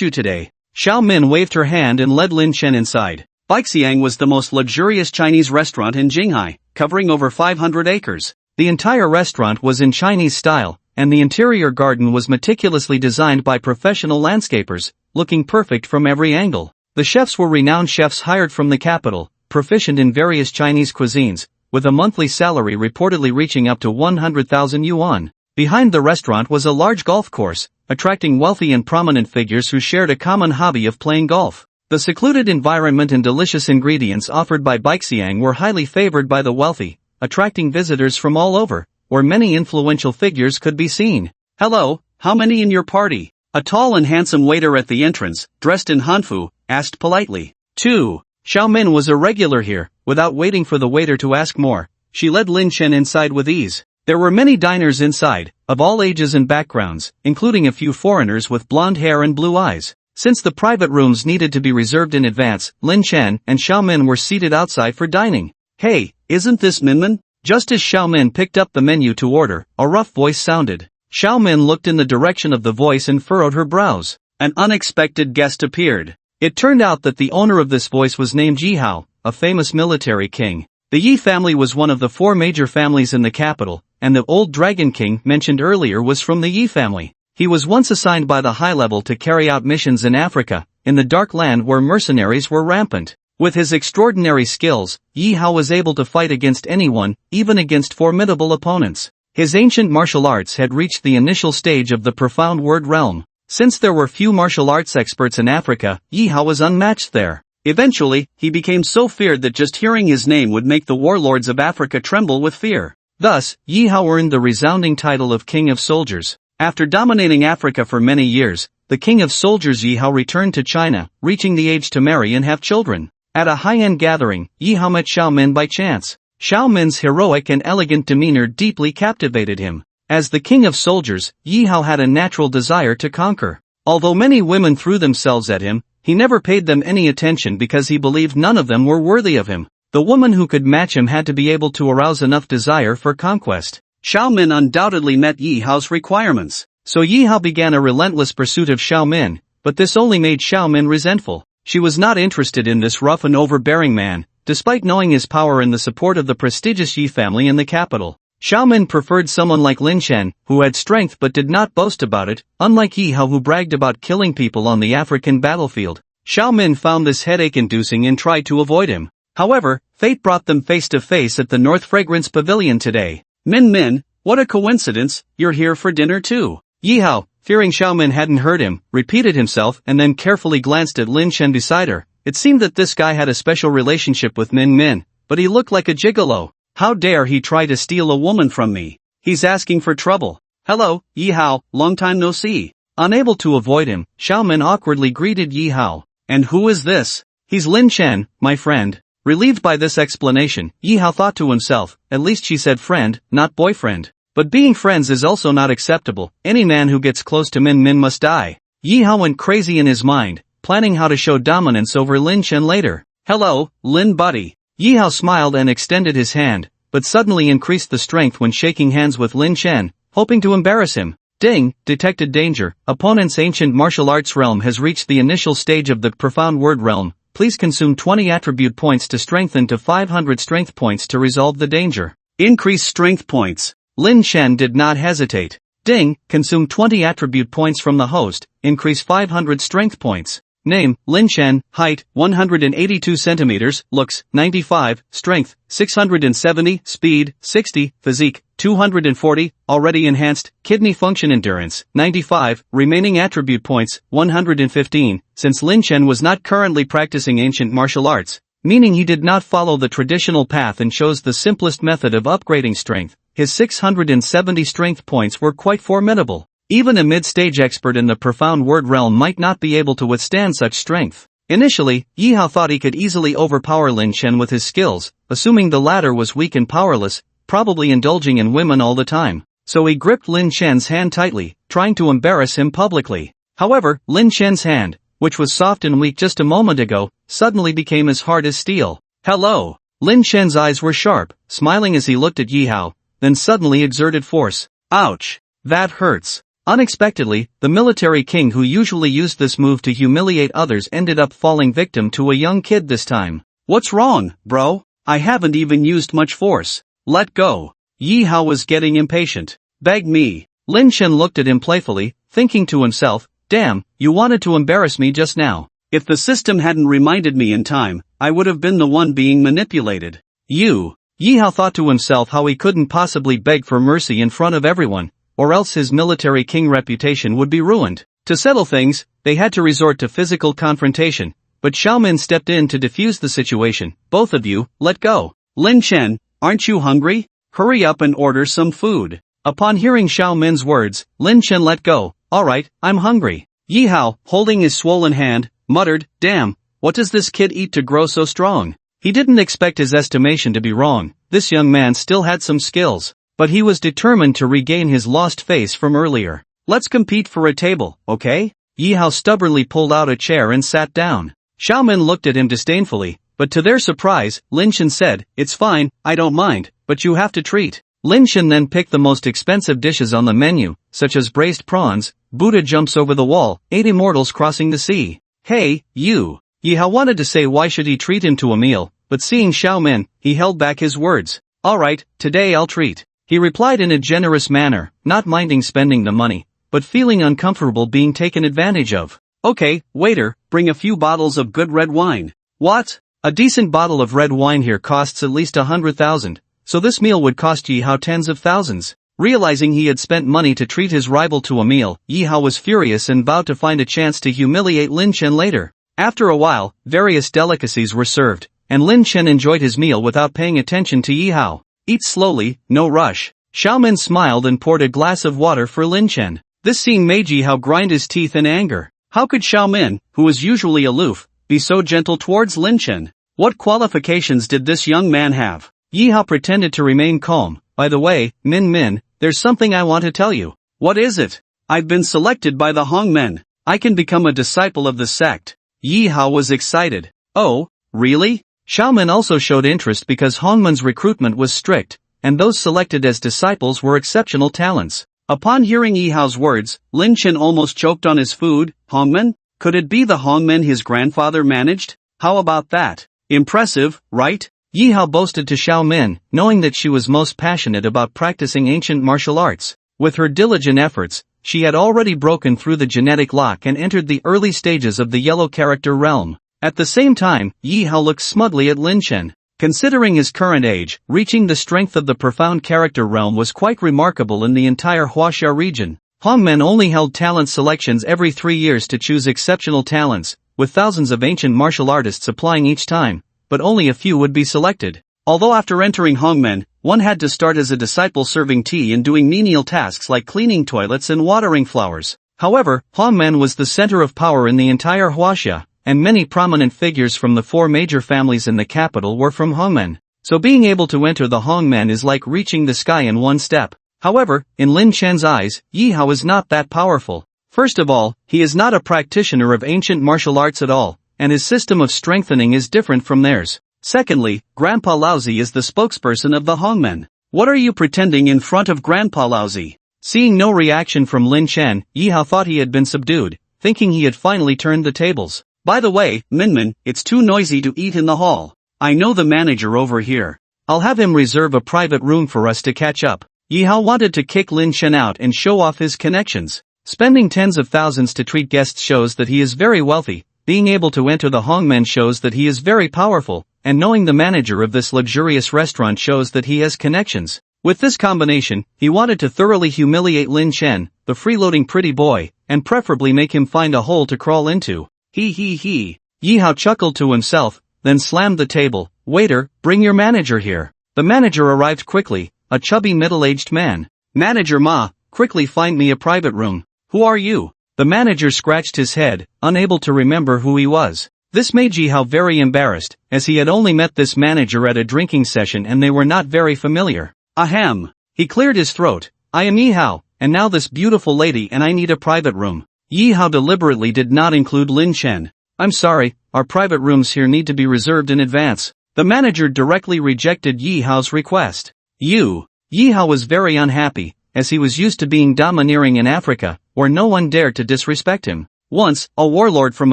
you today. Xiao Min waved her hand and led Lin Chen inside. Baixiang was the most luxurious Chinese restaurant in Jinghai, covering over 500 acres. The entire restaurant was in Chinese style, and the interior garden was meticulously designed by professional landscapers, looking perfect from every angle. The chefs were renowned chefs hired from the capital, proficient in various Chinese cuisines, with a monthly salary reportedly reaching up to 100,000 yuan. Behind the restaurant was a large golf course, attracting wealthy and prominent figures who shared a common hobby of playing golf. The secluded environment and delicious ingredients offered by Baixiang were highly favored by the wealthy, attracting visitors from all over, where many influential figures could be seen. Hello, how many in your party? A tall and handsome waiter at the entrance, dressed in hanfu, asked politely. 2. Xiao Min was a regular here. Without waiting for the waiter to ask more, she led Lin Chen inside with ease. There were many diners inside, of all ages and backgrounds, including a few foreigners with blonde hair and blue eyes. Since the private rooms needed to be reserved in advance, Lin Chen and Xiao Min were seated outside for dining. Hey, isn't this Minmin? Just as Xiao Min picked up the menu to order, a rough voice sounded. Xiao Min looked in the direction of the voice and furrowed her brows. An unexpected guest appeared. It turned out that the owner of this voice was named Yi Hao, a famous military king. The Yi family was one of the 4 major families in the capital, and the old Dragon King mentioned earlier was from the Yi family. He was once assigned by the high level to carry out missions in Africa, in the dark land where mercenaries were rampant. With his extraordinary skills, Yi Hao was able to fight against anyone, even against formidable opponents. His ancient martial arts had reached the initial stage of the profound word realm. Since there were few martial arts experts in Africa, Yi Hao was unmatched there. Eventually, he became so feared that just hearing his name would make the warlords of Africa tremble with fear. Thus, Yi Hao earned the resounding title of King of Soldiers. After dominating Africa for many years, the King of Soldiers Yi Hao returned to China, reaching the age to marry and have children. At a high-end gathering, Yi Hao met Xiao Min by chance. Xiao Min's heroic and elegant demeanor deeply captivated him. As the King of Soldiers, Yi Hao had a natural desire to conquer. Although many women threw themselves at him, he never paid them any attention because he believed none of them were worthy of him. The woman who could match him had to be able to arouse enough desire for conquest. Xiao Min undoubtedly met Yi Hao's requirements. So Yi Hao began a relentless pursuit of Xiao Min, but this only made Xiao Min resentful. She was not interested in this rough and overbearing man, despite knowing his power and the support of the prestigious Yi family in the capital. Xiao Min preferred someone like Lin Chen, who had strength but did not boast about it, unlike Yi Hao who bragged about killing people on the African battlefield. Xiao Min found this headache-inducing and tried to avoid him. However, fate brought them face to face at the North Fragrance Pavilion today. Min, what a coincidence, you're here for dinner too. Yi Hao, fearing Xiao Min hadn't heard him, repeated himself and then carefully glanced at Lin Chen beside her. It seemed that this guy had a special relationship with Min, but he looked like a gigolo. How dare he try to steal a woman from me? He's asking for trouble. Hello, Yi Hao, long time no see. Unable to avoid him, Xiao Min awkwardly greeted Yi Hao. And who is this? He's Lin Chen, my friend. Relieved by this explanation, Yi Hao thought to himself, at least she said friend, not boyfriend. But being friends is also not acceptable. Any man who gets close to Min must die. Yi Hao went crazy in his mind, planning how to show dominance over Lin Chen later. Hello, Lin buddy. Yi Hao smiled and extended his hand, but suddenly increased the strength when shaking hands with Lin Chen, hoping to embarrass him. Ding, detected danger. Opponent's ancient martial arts realm has reached the initial stage of the profound word realm. Please consume 20 attribute points to strengthen to 500 strength points to resolve the danger. Increase strength points. Lin Chen did not hesitate. Ding, consume 20 attribute points from the host, increase 500 strength points. Name, Lin Chen, height, 182 centimeters, looks, 95, strength, 670, speed, 60, physique, 240, already enhanced, kidney function endurance, 95, remaining attribute points, 115, since Lin Chen was not currently practicing ancient martial arts, meaning he did not follow the traditional path and chose the simplest method of upgrading strength, his 670 strength points were quite formidable. Even a mid-stage expert in the profound word realm might not be able to withstand such strength. Initially, Yi Hao thought he could easily overpower Lin Chen with his skills, assuming the latter was weak and powerless, probably indulging in women all the time. So he gripped Lin Chen's hand tightly, trying to embarrass him publicly. However, Lin Chen's hand, which was soft and weak just a moment ago, suddenly became as hard as steel. Hello! Lin Chen's eyes were sharp, smiling as he looked at Yi Hao, then suddenly exerted force. Ouch! That hurts. Unexpectedly, the military king who usually used this move to humiliate others ended up falling victim to a young kid this time. What's wrong, bro? I haven't even used much force. Let go. Yi Hao was getting impatient. Beg me. Lin Chen looked at him playfully, thinking to himself, damn, you wanted to embarrass me just now. If the system hadn't reminded me in time, I would have been the one being manipulated. Yi Hao thought to himself how he couldn't possibly beg for mercy in front of everyone, or else his military king reputation would be ruined. To settle things, they had to resort to physical confrontation, but Xiao Min stepped in to defuse the situation. Both of you, let go. Lin Chen, aren't you hungry? Hurry up and order some food. Upon hearing Xiao Min's words, Lin Chen let go. Alright, I'm hungry. Yi Hao, holding his swollen hand, muttered, damn, what does this kid eat to grow so strong? He didn't expect his estimation to be wrong. This young man still had some skills. But he was determined to regain his lost face from earlier. Let's compete for a table, okay? Yi Hao stubbornly pulled out a chair and sat down. Xiao Min looked at him disdainfully, but to their surprise, Lin Chen said, it's fine, I don't mind, but you have to treat. Lin Chen then picked the most expensive dishes on the menu, such as braised prawns, Buddha jumps over the wall, 8 immortals crossing the sea. Hey, you! Yi Hao wanted to say why should he treat him to a meal, but seeing Xiao Min, he held back his words. Alright, today I'll treat. He replied in a generous manner, not minding spending the money, but feeling uncomfortable being taken advantage of. Okay, waiter, bring a few bottles of good red wine. What? A decent bottle of red wine here costs at least 100,000, so this meal would cost Yi Hao tens of thousands. Realizing he had spent money to treat his rival to a meal, Yi Hao was furious and vowed to find a chance to humiliate Lin Chen later. After a while, various delicacies were served, and Lin Chen enjoyed his meal without paying attention to Yi Hao. Eat slowly, no rush. Xiaomin smiled and poured a glass of water for Lin Chen. This scene made Yi Hao grind his teeth in anger. How could Xiaomin, who was usually aloof, be so gentle towards Lin Chen? What qualifications did this young man have? Yi Hao pretended to remain calm. By the way, Min, there's something I want to tell you. What is it? I've been selected by the Hongmen. I can become a disciple of the sect. Yi Hao was excited. Oh, really? Xiaomin also showed interest because Hongmen's recruitment was strict, and those selected as disciples were exceptional talents. Upon hearing Yi Hao's words, Lin Chen almost choked on his food. Hongmen? Could it be the Hongmen his grandfather managed? How about that? Impressive, right? Yi Hao boasted to Xiaomin, knowing that she was most passionate about practicing ancient martial arts. With her diligent efforts, she had already broken through the genetic lock and entered the early stages of the yellow character realm. At the same time, Yi Hao looked smugly at Lin Chen. Considering his current age, reaching the strength of the profound character realm was quite remarkable in the entire Huaxia region. Hongmen only held talent selections every 3 years to choose exceptional talents, with thousands of ancient martial artists applying each time, but only a few would be selected. Although after entering Hongmen, one had to start as a disciple serving tea and doing menial tasks like cleaning toilets and watering flowers. However, Hongmen was the center of power in the entire Huaxia, and many prominent figures from the 4 major families in the capital were from Hongmen. So being able to enter the Hongmen is like reaching the sky in one step. However, in Lin Chen's eyes, Yi Hao is not that powerful. First of all, he is not a practitioner of ancient martial arts at all, and his system of strengthening is different from theirs. Secondly, Grandpa Laozi is the spokesperson of the Hongmen. What are you pretending in front of Grandpa Laozi? Seeing no reaction from Lin Chen, Yi Hao thought he had been subdued, thinking he had finally turned the tables. By the way, Min, it's too noisy to eat in the hall. I know the manager over here. I'll have him reserve a private room for us to catch up. Yi Hao wanted to kick Lin Chen out and show off his connections. Spending tens of thousands to treat guests shows that he is very wealthy, being able to enter the Hongmen shows that he is very powerful, and knowing the manager of this luxurious restaurant shows that he has connections. With this combination, he wanted to thoroughly humiliate Lin Chen, the freeloading pretty boy, and preferably make him find a hole to crawl into. He. Yi Hao chuckled to himself, then slammed the table. Waiter, bring your manager here. The manager arrived quickly, a chubby middle-aged man. Manager Ma, quickly find me a private room. Who are you? The manager scratched his head, unable to remember who he was. This made Yi Hao very embarrassed, as he had only met this manager at a drinking session and they were not very familiar. Ahem. He cleared his throat. I am Yi Hao, and now this beautiful lady and I need a private room. Yi Hao deliberately did not include Lin Chen. I'm sorry, our private rooms here need to be reserved in advance. The manager directly rejected Yi Hao's request. Yi Hao was very unhappy, as he was used to being domineering in Africa, where no one dared to disrespect him. Once, a warlord from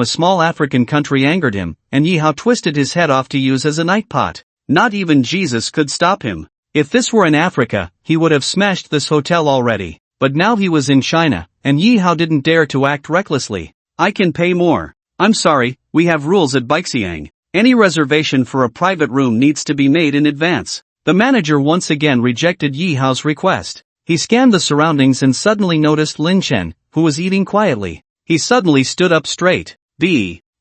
a small African country angered him, and Yi Hao twisted his head off to use as a night pot. Not even Jesus could stop him. If this were in Africa, he would have smashed this hotel already. But now he was in China, and Yi Hao didn't dare to act recklessly. I can pay more. I'm sorry, we have rules at Baixiang. Any reservation for a private room needs to be made in advance. The manager once again rejected Yi Hao's request. He scanned the surroundings and suddenly noticed Lin Chen, who was eating quietly. He suddenly stood up straight.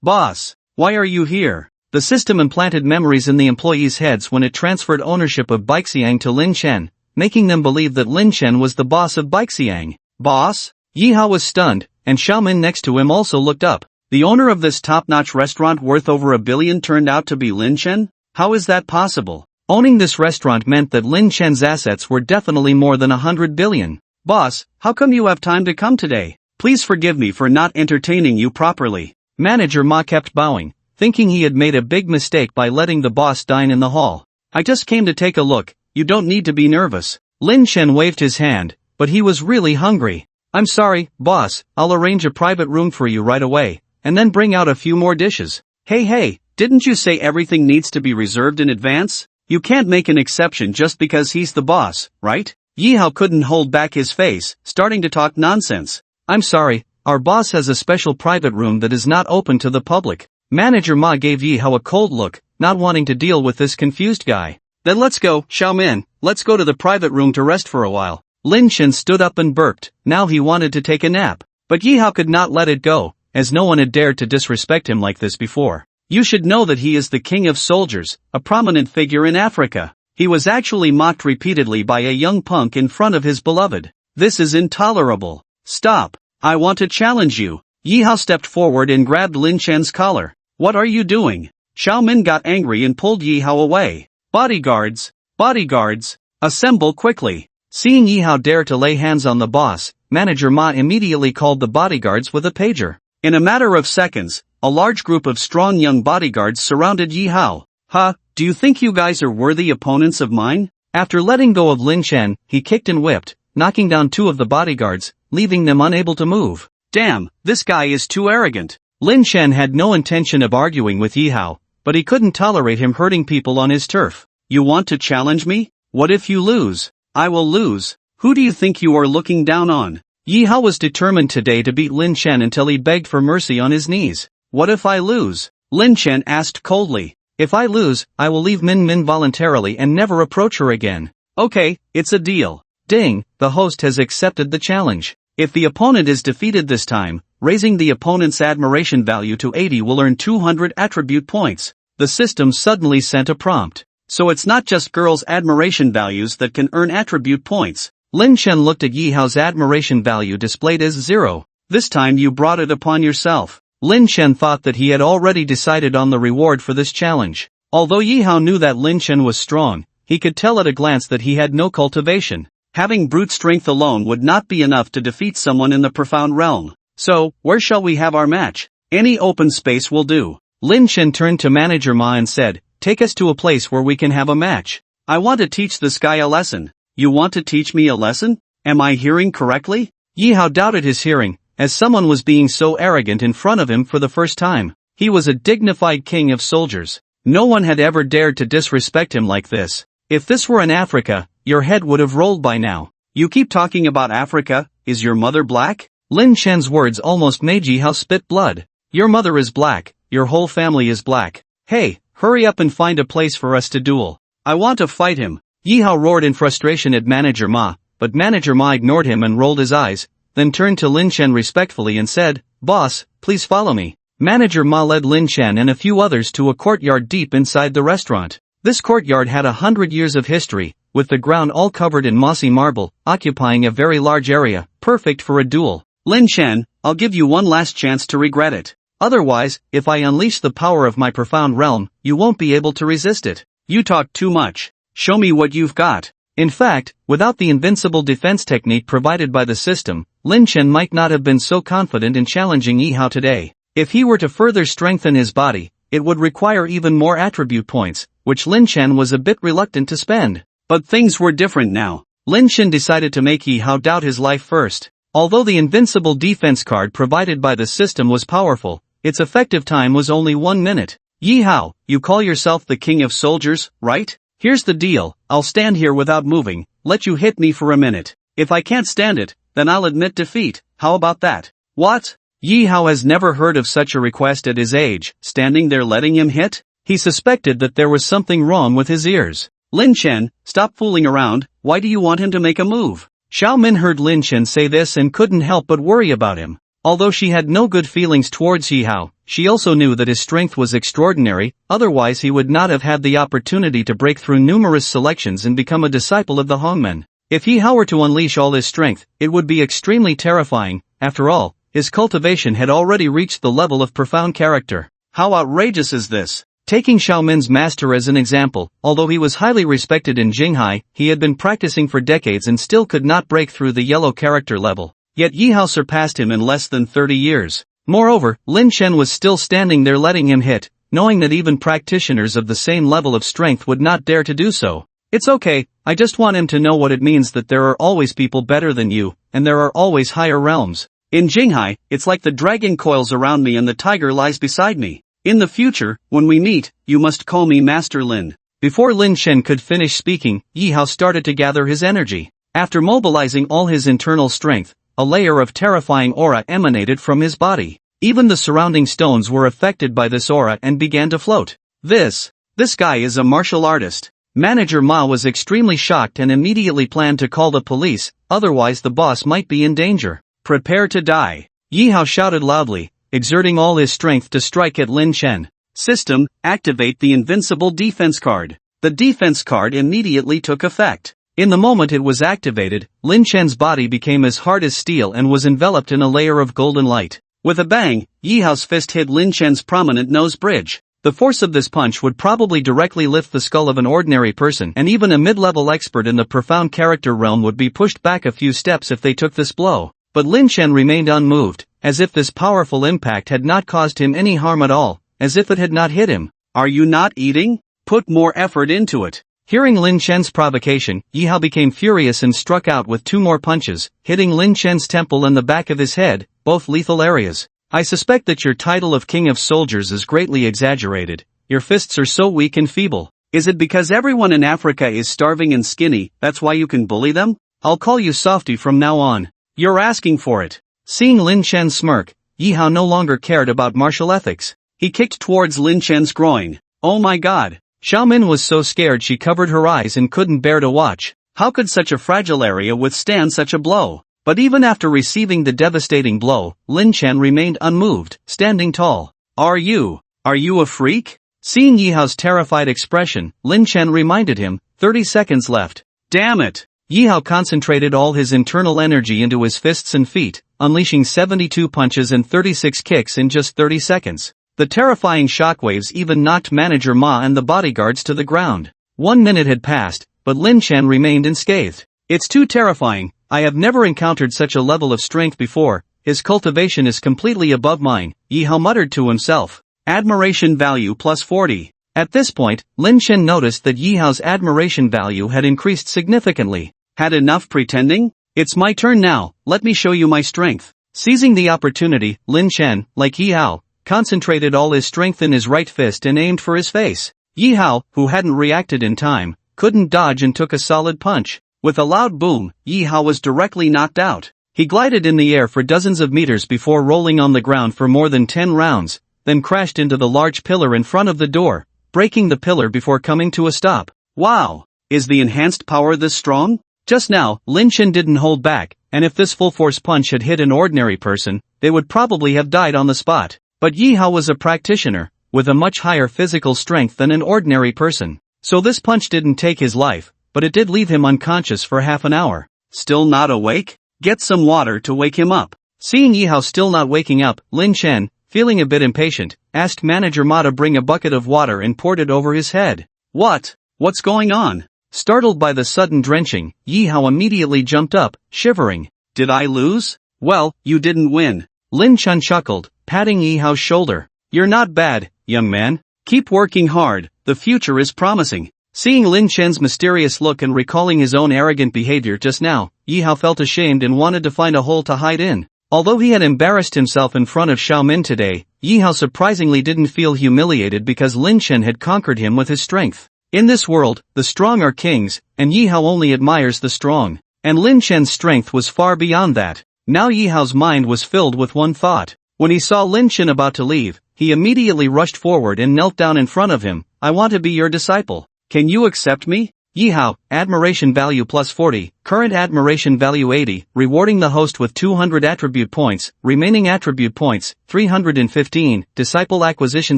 Boss, why are you here? The system implanted memories in the employees' heads when it transferred ownership of Baixiang to Lin Chen, making them believe that Lin Chen was the boss of Baixiang. Boss? Yi Hao was stunned, and Xiaomin next to him also looked up. The owner of this top-notch restaurant worth over $1 billion turned out to be Lin Chen? How is that possible? Owning this restaurant meant that Lin Chen's assets were definitely more than 100 billion. Boss, how come you have time to come today? Please forgive me for not entertaining you properly. Manager Ma kept bowing, thinking he had made a big mistake by letting the boss dine in the hall. I just came to take a look. You don't need to be nervous. Lin Chen waved his hand, but he was really hungry. I'm sorry, boss, I'll arrange a private room for you right away, and then bring out a few more dishes. Hey, didn't you say everything needs to be reserved in advance? You can't make an exception just because he's the boss, right? Yi Hao couldn't hold back his face, starting to talk nonsense. I'm sorry, our boss has a special private room that is not open to the public. Manager Ma gave Yi Hao a cold look, not wanting to deal with this confused guy. Then let's go, Xiaomin, let's go to the private room to rest for a while. Lin Chen stood up and burped, now he wanted to take a nap. But Yi Hao could not let it go, as no one had dared to disrespect him like this before. You should know that he is the king of soldiers, a prominent figure in Africa. He was actually mocked repeatedly by a young punk in front of his beloved. This is intolerable. Stop. I want to challenge you. Yi Hao stepped forward and grabbed Lin Chen's collar. What are you doing? Xiaomin got angry and pulled Yi Hao away. Bodyguards! Bodyguards! Assemble quickly! Seeing Yi Hao dare to lay hands on the boss, Manager Ma immediately called the bodyguards with a pager. In a matter of seconds, a large group of strong young bodyguards surrounded Yi Hao. Huh, do you think you guys are worthy opponents of mine? After letting go of Lin Chen, he kicked and whipped, knocking down 2 of the bodyguards, leaving them unable to move. Damn, this guy is too arrogant. Lin Chen had no intention of arguing with Yi Hao, but he couldn't tolerate him hurting people on his turf. You want to challenge me? What if you lose? I will lose. Who do you think you are looking down on? Yi Hao was determined today to beat Lin Chen until he begged for mercy on his knees. What if I lose? Lin Chen asked coldly. If I lose, I will leave Min Min voluntarily and never approach her again. Okay, it's a deal. Ding, the host has accepted the challenge. If the opponent is defeated this time, raising the opponent's admiration value to 80 will earn 200 attribute points. The system suddenly sent a prompt. So it's not just girls' admiration values that can earn attribute points. Lin Chen looked at Yi Hao's admiration value displayed as 0. This time you brought it upon yourself. Lin Chen thought that he had already decided on the reward for this challenge. Although Yi Hao knew that Lin Chen was strong, he could tell at a glance that he had no cultivation. Having brute strength alone would not be enough to defeat someone in the profound realm. So, where shall we have our match? Any open space will do. Lin Chen turned to Manager Ma and said, take us to a place where we can have a match. I want to teach this guy a lesson. You want to teach me a lesson? Am I hearing correctly? Yi Hao doubted his hearing, as someone was being so arrogant in front of him for the first time. He was a dignified king of soldiers. No one had ever dared to disrespect him like this. If this were in Africa, your head would have rolled by now. You keep talking about Africa, is your mother black? Lin Chen's words almost made Yi Hao spit blood. Your mother is black, your whole family is black. Hey, hurry up and find a place for us to duel. I want to fight him. Yi Hao roared in frustration at Manager Ma, but Manager Ma ignored him and rolled his eyes, then turned to Lin Chen respectfully and said, Boss, please follow me. Manager Ma led Lin Chen and a few others to a courtyard deep inside the restaurant. This courtyard had 100 years of history, with the ground all covered in mossy marble, occupying a very large area, perfect for a duel. Lin Chen, I'll give you one last chance to regret it. Otherwise, if I unleash the power of my profound realm, you won't be able to resist it. You talk too much. Show me what you've got. In fact, without the invincible defense technique provided by the system, Lin Chen might not have been so confident in challenging Yi Hao today. If he were to further strengthen his body, it would require even more attribute points, which Lin Chen was a bit reluctant to spend. But things were different now. Lin Chen decided to make Yi Hao doubt his life first. Although the invincible defense card provided by the system was powerful, its effective time was only 1 minute. Yi Hao, you call yourself the king of soldiers, right? Here's the deal, I'll stand here without moving, let you hit me for a minute. If I can't stand it, then I'll admit defeat, how about that? What? Yi Hao has never heard of such a request at his age, standing there letting him hit? He suspected that there was something wrong with his ears. Lin Chen, stop fooling around, why do you want him to make a move? Xiao Min heard Lin Chen say this and couldn't help but worry about him. Although she had no good feelings towards Yi Hao, she also knew that his strength was extraordinary, otherwise he would not have had the opportunity to break through numerous selections and become a disciple of the Hongmen. If Yi Hao were to unleash all his strength, it would be extremely terrifying. After all, his cultivation had already reached the level of profound character. How outrageous is this? Taking Xiao Min's master as an example, although he was highly respected in Jinghai, he had been practicing for decades and still could not break through the yellow character level. Yet Yi Hao surpassed him in less than 30 years. Moreover, Lin Chen was still standing there letting him hit, knowing that even practitioners of the same level of strength would not dare to do so. It's okay, I just want him to know what it means that there are always people better than you, and there are always higher realms. In Jinghai, it's like the dragon coils around me and the tiger lies beside me. In the future, when we meet, you must call me Master Lin. Before Lin Chen could finish speaking, Yi Hao started to gather his energy. After mobilizing all his internal strength, a layer of terrifying aura emanated from his body. Even the surrounding stones were affected by this aura and began to float. This guy is a martial artist. Manager Ma was extremely shocked and immediately planned to call the police, otherwise the boss might be in danger. Prepare to die. Yi Hao shouted loudly, exerting all his strength to strike at Lin Chen. System, activate the invincible defense card. The defense card immediately took effect. In the moment it was activated, Lin Chen's body became as hard as steel and was enveloped in a layer of golden light. With a bang, Yi Hao's fist hit Lin Chen's prominent nose bridge. The force of this punch would probably directly lift the skull of an ordinary person, and even a mid-level expert in the profound character realm would be pushed back a few steps if they took this blow. But Lin Chen remained unmoved, as if this powerful impact had not caused him any harm at all, as if it had not hit him. Are you not eating? Put more effort into it. Hearing Lin Chen's provocation, Yi Hao became furious and struck out with 2 more punches, hitting Lin Chen's temple and the back of his head, both lethal areas. I suspect that your title of King of Soldiers is greatly exaggerated. Your fists are so weak and feeble. Is it because everyone in Africa is starving and skinny, that's why you can bully them? I'll call you Softy from now on. You're asking for it. Seeing Lin Chen smirk, Yi Hao no longer cared about martial ethics. He kicked towards Lin Chen's groin. Oh my god. Xiaomin was so scared she covered her eyes and couldn't bear to watch. How could such a fragile area withstand such a blow? But even after receiving the devastating blow, Lin Chen remained unmoved, standing tall. Are you a freak? Seeing Yi Hao's terrified expression, Lin Chen reminded him, 30 seconds left. Damn it! Yi Hao concentrated all his internal energy into his fists and feet, unleashing 72 punches and 36 kicks in just 30 seconds. The terrifying shockwaves even knocked Manager Ma and the bodyguards to the ground. 1 minute had passed, but Lin Chen remained unscathed. It's too terrifying. I have never encountered such a level of strength before. His cultivation is completely above mine, Yi Hao muttered to himself. Admiration value plus 40. At this point, Lin Chen noticed that Yi Hao's admiration value had increased significantly. Had enough pretending? It's my turn now, let me show you my strength. Seizing the opportunity, Lin Chen, like Yi Hao, concentrated all his strength in his right fist and aimed for his face. Yi Hao, who hadn't reacted in time, couldn't dodge and took a solid punch. With a loud boom, Yi Hao was directly knocked out. He glided in the air for dozens of meters before rolling on the ground for more than 10 rounds, then crashed into the large pillar in front of the door, breaking the pillar before coming to a stop. Wow! Is the enhanced power this strong? Just now, Lin Chen didn't hold back, and if this full-force punch had hit an ordinary person, they would probably have died on the spot. But Yi Hao was a practitioner, with a much higher physical strength than an ordinary person. So this punch didn't take his life, but it did leave him unconscious for half an hour. Still not awake? Get some water to wake him up. Seeing Yi Hao still not waking up, Lin Chen, feeling a bit impatient, asked Manager Ma to bring a bucket of water and poured it over his head. What's going on? Startled by the sudden drenching, Yi Hao immediately jumped up, shivering. Did I lose? Well, you didn't win. Lin Chen chuckled, patting Yi Hao's shoulder. You're not bad, young man. Keep working hard, the future is promising. Seeing Lin Chen's mysterious look and recalling his own arrogant behavior just now, Yi Hao felt ashamed and wanted to find a hole to hide in. Although he had embarrassed himself in front of Xiaomin today, Yi Hao surprisingly didn't feel humiliated because Lin Chen had conquered him with his strength. In this world, the strong are kings, and Yi Hao only admires the strong. And Lin Chen's strength was far beyond that. Now Yi Hao's mind was filled with one thought. When he saw Lin Chen about to leave, he immediately rushed forward and knelt down in front of him. I want to be your disciple. Can you accept me? Yi Hao, admiration value plus 40, current admiration value 80, rewarding the host with 200 attribute points, remaining attribute points, 315, disciple acquisition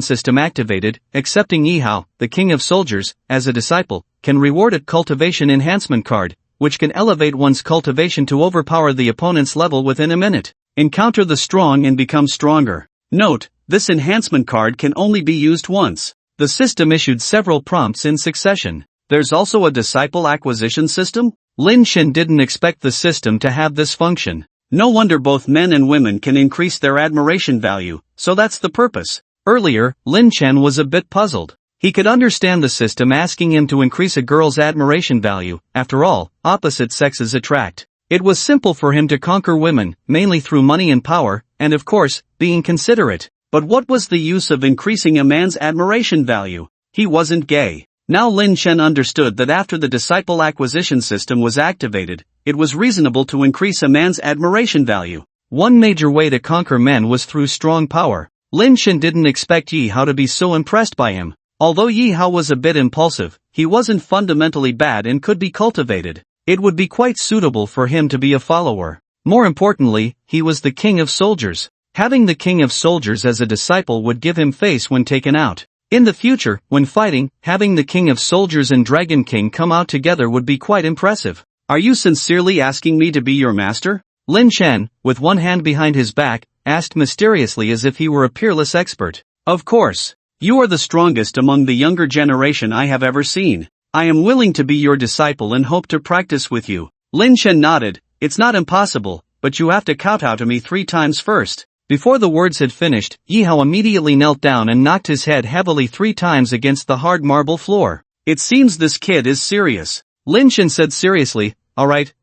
system activated, accepting Yi Hao, the king of soldiers, as a disciple, can reward a cultivation enhancement card, which can elevate one's cultivation to overpower the opponent's level within a minute. Encounter the strong and become stronger. Note, this enhancement card can only be used once. The system issued several prompts in succession. There's also a disciple acquisition system? Lin Chen didn't expect the system to have this function. No wonder both men and women can increase their admiration value, so that's the purpose. Earlier, Lin Chen was a bit puzzled. He could understand the system asking him to increase a girl's admiration value. After all, opposite sexes attract. It was simple for him to conquer women, mainly through money and power, and of course, being considerate. But what was the use of increasing a man's admiration value? He wasn't gay. Now Lin Chen understood that after the disciple acquisition system was activated, it was reasonable to increase a man's admiration value. One major way to conquer men was through strong power. Lin Chen didn't expect Yi Hao to be so impressed by him. Although Yi Hao was a bit impulsive, he wasn't fundamentally bad and could be cultivated. It would be quite suitable for him to be a follower. More importantly, he was the king of soldiers. Having the king of soldiers as a disciple would give him face when taken out. In the future, when fighting, having the king of soldiers and Dragon King come out together would be quite impressive. Are you sincerely asking me to be your master? Lin Chen, with one hand behind his back, asked mysteriously as if he were a peerless expert. Of course. You are the strongest among the younger generation I have ever seen. I am willing to be your disciple and hope to practice with you. Lin Chen nodded. It's not impossible, but you have to kowtow to me 3 times first. Before the words had finished, Yi Hao immediately knelt down and knocked his head heavily 3 times against the hard marble floor. It seems this kid is serious. Lin Chen said seriously, alright,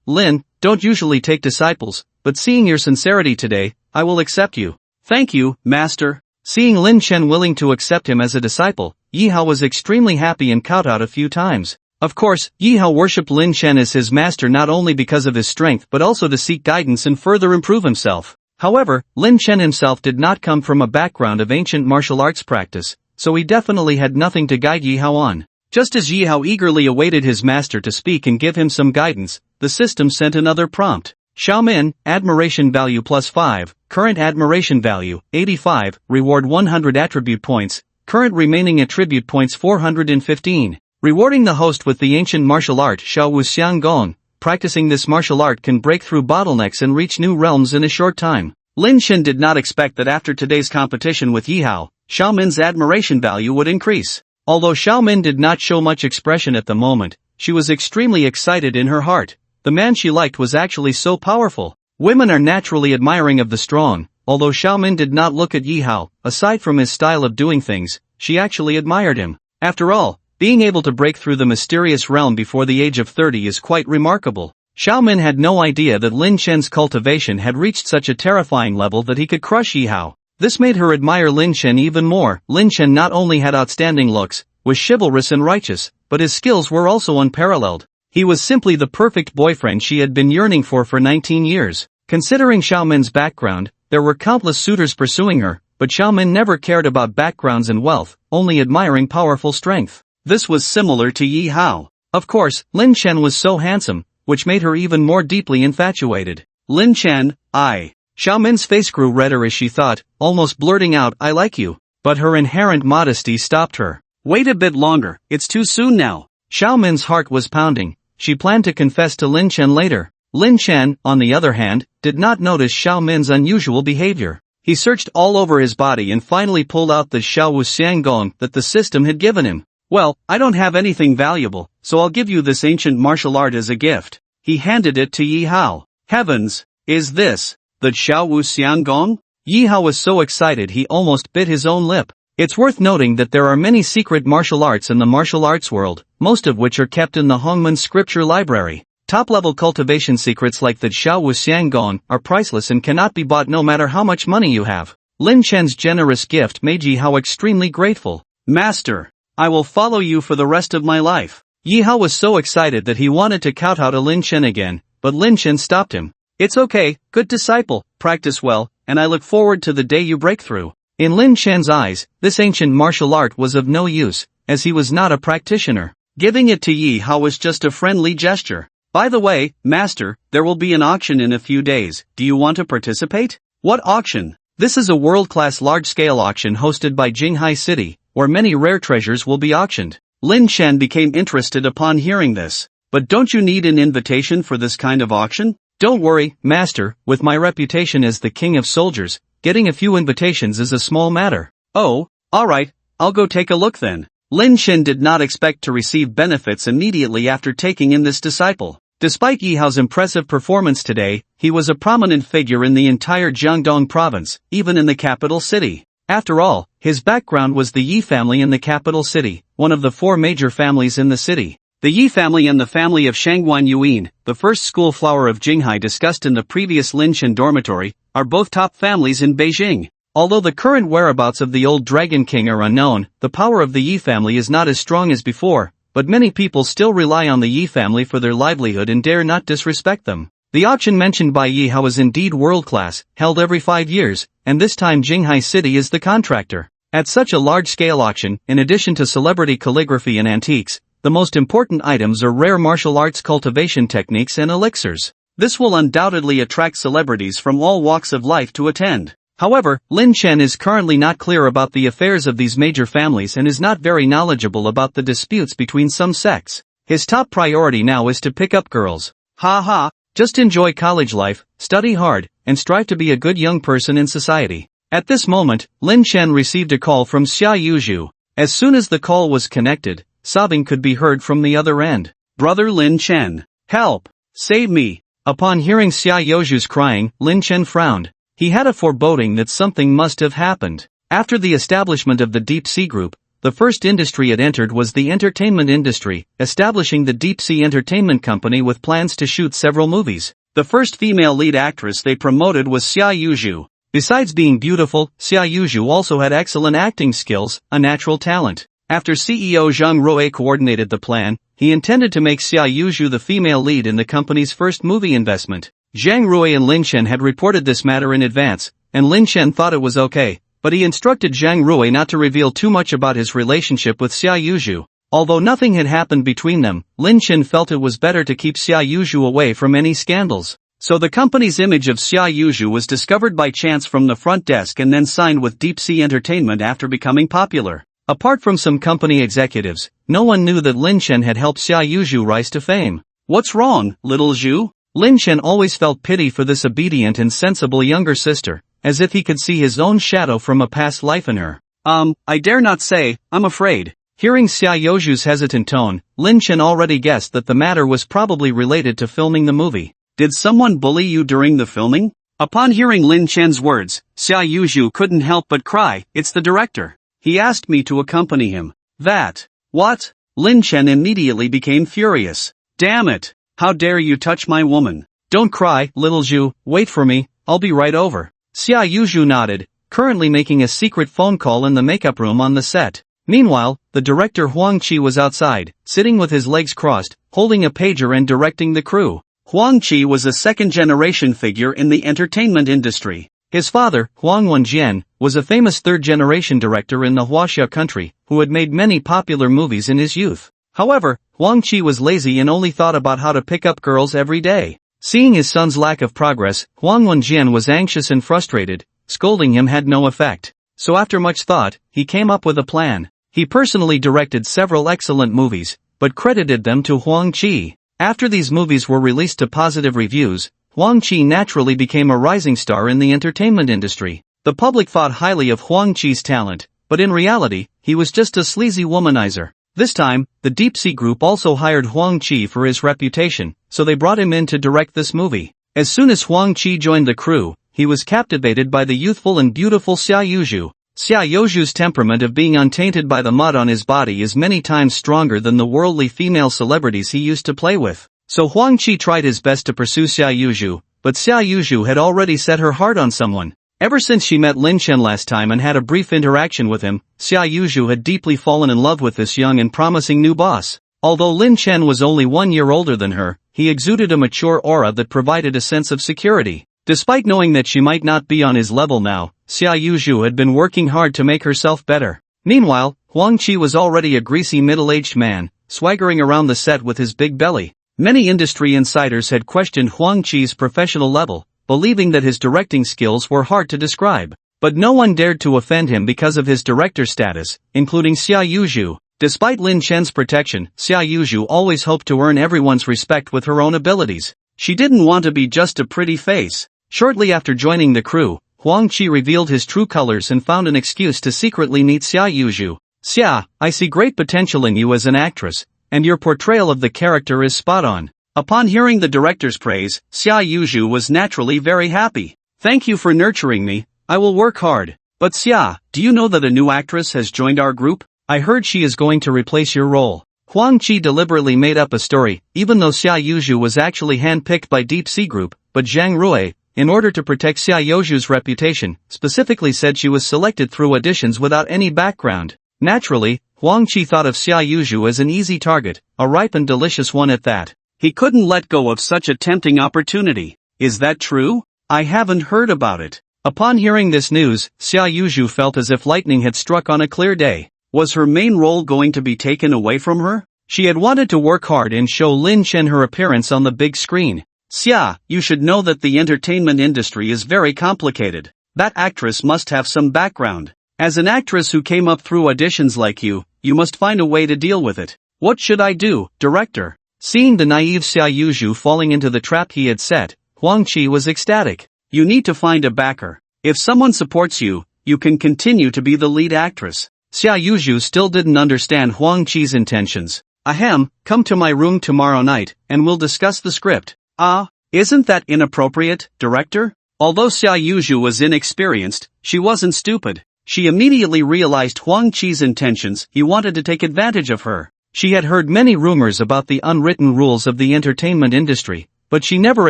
Lin, don't usually take disciples, but seeing your sincerity today, I will accept you. Thank you, master. Seeing Lin Chen willing to accept him as a disciple, Yi Hao was extremely happy and kowtowed a few times. Of course, Yi Hao worshipped Lin Chen as his master not only because of his strength but also to seek guidance and further improve himself. However, Lin Chen himself did not come from a background of ancient martial arts practice, so he definitely had nothing to guide Yi Hao on. Just as Yi Hao eagerly awaited his master to speak and give him some guidance, the system sent another prompt. Xiaomin, admiration value +5, current admiration value, 85, reward 100 attribute points, current remaining attribute points 415. Rewarding the host with the ancient martial art Xiao Wu Xiang Gong. Practicing this martial art can break through bottlenecks and reach new realms in a short time. Lin Chen did not expect that after today's competition with Yi Hao, Xiaomin's admiration value would increase. Although Xiaomin did not show much expression at the moment, she was extremely excited in her heart. The man she liked was actually so powerful. Women are naturally admiring of the strong. Although Xiaomin did not look at Yi Hao, aside from his style of doing things, she actually admired him. After all, being able to break through the mysterious realm before the age of 30 is quite remarkable. Xiaomin had no idea that Lin Chen's cultivation had reached such a terrifying level that he could crush Yi Hao. This made her admire Lin Chen even more. Lin Chen not only had outstanding looks, was chivalrous and righteous, but his skills were also unparalleled. He was simply the perfect boyfriend she had been yearning for 19 years. Considering Xiaomin's background, there were countless suitors pursuing her, but Xiaomin never cared about backgrounds and wealth, only admiring powerful strength. This was similar to Yi Hao. Of course, Lin Chen was so handsome, which made her even more deeply infatuated. Lin Chen, Xiaomin's face grew redder as she thought, almost blurting out, I like you. But her inherent modesty stopped her. Wait a bit longer, it's too soon now. Xiaomin's heart was pounding. She planned to confess to Lin Chen later. Lin Chen, on the other hand, did not notice Xiaomin's unusual behavior. He searched all over his body and finally pulled out the Xiao Wu Xiang Gong that the system had given him. Well, I don't have anything valuable, so I'll give you this ancient martial art as a gift. He handed it to Yi Hao. Heavens, is this the Xiao Wu Xiang Gong? Yi Hao was so excited he almost bit his own lip. It's worth noting that there are many secret martial arts in the martial arts world, most of which are kept in the Hongmen scripture library. Top-level cultivation secrets like the Xiao Wu Xiang Gong are priceless and cannot be bought no matter how much money you have. Lin Chen's generous gift made Yi Hao extremely grateful. Master, I will follow you for the rest of my life. Yi Hao was so excited that he wanted to kowtow to Lin Chen again, but Lin Chen stopped him. It's okay, good disciple, practice well, and I look forward to the day you break through. In Lin Chen's eyes, this ancient martial art was of no use, as he was not a practitioner. Giving it to Yi Hao was just a friendly gesture. By the way, master, there will be an auction in a few days. Do you want to participate? What auction? This is a world-class large-scale auction hosted by Jinghai City, where many rare treasures will be auctioned. Lin Chen became interested upon hearing this. But don't you need an invitation for this kind of auction? Don't worry, master, with my reputation as the king of soldiers, getting a few invitations is a small matter. Oh, alright, I'll go take a look then. Lin Chen did not expect to receive benefits immediately after taking in this disciple. Despite Yi Hao's impressive performance today, he was a prominent figure in the entire Jiangdong province, even in the capital city. After all, his background was the Yi family in the capital city, one of the 4 major families in the city. The Yi family and the family of Shangguan Yuan, the first school flower of Jinghai discussed in the previous Lin Chen dormitory, are both top families in Beijing. Although the current whereabouts of the old Dragon King are unknown, the power of the Yi family is not as strong as before, but many people still rely on the Yi family for their livelihood and dare not disrespect them. The auction mentioned by Yi Hao is indeed world-class, held every 5 years, and this time Jinghai City is the contractor. At such a large-scale auction, in addition to celebrity calligraphy and antiques, the most important items are rare martial arts cultivation techniques and elixirs. This will undoubtedly attract celebrities from all walks of life to attend. However, Lin Chen is currently not clear about the affairs of these major families and is not very knowledgeable about the disputes between some sects. His top priority now is to pick up girls. Ha. Just enjoy college life, study hard, and strive to be a good young person in society. At this moment, Lin Chen received a call from Xia Yuzhu. As soon as the call was connected, sobbing could be heard from the other end. Brother Lin Chen. Help! Save me! Upon hearing Xia Yuzhu's crying, Lin Chen frowned. He had a foreboding that something must have happened. After the establishment of the Deep Sea Group, the first industry it entered was the entertainment industry, establishing the Deep Sea Entertainment Company with plans to shoot several movies. The first female lead actress they promoted was Xia Yuzhu. Besides being beautiful, Xia Yuzhu also had excellent acting skills, a natural talent. After CEO Zhang Ruo coordinated the plan, he intended to make Xia Yuzhu the female lead in the company's first movie investment. Zhang Ruo and Lin Chen had reported this matter in advance, and Lin Chen thought it was okay, but he instructed Zhang Ruo not to reveal too much about his relationship with Xia Yuzhu. Although nothing had happened between them, Lin Chen felt it was better to keep Xia Yuzhu away from any scandals. So the company's image of Xia Yuzhu was discovered by chance from the front desk and then signed with Deep Sea Entertainment after becoming popular. Apart from some company executives, no one knew that Lin Chen had helped Xia Yuzhu rise to fame. What's wrong, little Zhu? Lin Chen always felt pity for this obedient and sensible younger sister, as if he could see his own shadow from a past life in her. I dare not say, I'm afraid. Hearing Xia Yuzhu's hesitant tone, Lin Chen already guessed that the matter was probably related to filming the movie. Did someone bully you during the filming? Upon hearing Lin Chen's words, Xia Yuzhu couldn't help but cry. It's the director. He asked me to accompany him. That. What? Lin Chen immediately became furious. Damn it! How dare you touch my woman? Don't cry, little Zhu, wait for me, I'll be right over. Xia Yuzhu nodded, currently making a secret phone call in the makeup room on the set. Meanwhile, the director Huang Qi was outside, sitting with his legs crossed, holding a pager and directing the crew. Huang Qi was a second-generation figure in the entertainment industry. His father, Huang Wenjian, was a famous third-generation director in the Huaxia country, who had made many popular movies in his youth. However, Huang Qi was lazy and only thought about how to pick up girls every day. Seeing his son's lack of progress, Huang Wenjian was anxious and frustrated. Scolding him had no effect. So after much thought, he came up with a plan. He personally directed several excellent movies, but credited them to Huang Qi. After these movies were released to positive reviews, Huang Qi naturally became a rising star in the entertainment industry. The public thought highly of Huang Qi's talent, but in reality, he was just a sleazy womanizer. This time, the Deep Sea Group also hired Huang Qi for his reputation, so they brought him in to direct this movie. As soon as Huang Qi joined the crew, he was captivated by the youthful and beautiful Xia Yuzhu. Xia Yuzhu's temperament of being untainted by the mud on his body is many times stronger than the worldly female celebrities he used to play with. So Huang Qi tried his best to pursue Xia Yuzhu, but Xia Yuzhu had already set her heart on someone. Ever since she met Lin Chen last time and had a brief interaction with him, Xia Yuzhu had deeply fallen in love with this young and promising new boss. Although Lin Chen was only 1 year older than her, he exuded a mature aura that provided a sense of security. Despite knowing that she might not be on his level now, Xia Yuzhu had been working hard to make herself better. Meanwhile, Huang Qi was already a greasy middle-aged man, swaggering around the set with his big belly. Many industry insiders had questioned Huang Qi's professional level, believing that his directing skills were hard to describe. But no one dared to offend him because of his director status, including Xia Yuzhu. Despite Lin Chen's protection, Xia Yuzhu always hoped to earn everyone's respect with her own abilities. She didn't want to be just a pretty face. Shortly after joining the crew, Huang Qi revealed his true colors and found an excuse to secretly meet Xia Yuzhu. Xia, I see great potential in you as an actress, and your portrayal of the character is spot on. Upon hearing the director's praise, Xia Yuzhu was naturally very happy. Thank you for nurturing me, I will work hard. But Xia, do you know that a new actress has joined our group? I heard she is going to replace your role. Huang Qi deliberately made up a story, even though Xia Yuzhu was actually handpicked by Deep Sea Group, but Zhang Ruo, in order to protect Xia Youju's reputation, specifically said she was selected through auditions without any background. Naturally, Huang Qi thought of Xia Youju as an easy target, a ripe and delicious one at that. He couldn't let go of such a tempting opportunity. Is that true? I haven't heard about it. Upon hearing this news, Xia Youju felt as if lightning had struck on a clear day. Was her main role going to be taken away from her? She had wanted to work hard and show Lin Chen her appearance on the big screen. Xia, you should know that the entertainment industry is very complicated. That actress must have some background. As an actress who came up through auditions like you must find a way to deal with it. What should I do, director? Seeing the naive Xia Youju falling into the trap he had set, Huang Qi was ecstatic. You need to find a backer. If someone supports you, you can continue to be the lead actress. Xia Youju still didn't understand Huang Qi's intentions. Ahem, come to my room tomorrow night, and we'll discuss the script. Ah, isn't that inappropriate, director? Although Xia Youju was inexperienced, she wasn't stupid. She immediately realized Huang Qi's intentions. He wanted to take advantage of her. She had heard many rumors about the unwritten rules of the entertainment industry, but she never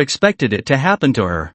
expected it to happen to her.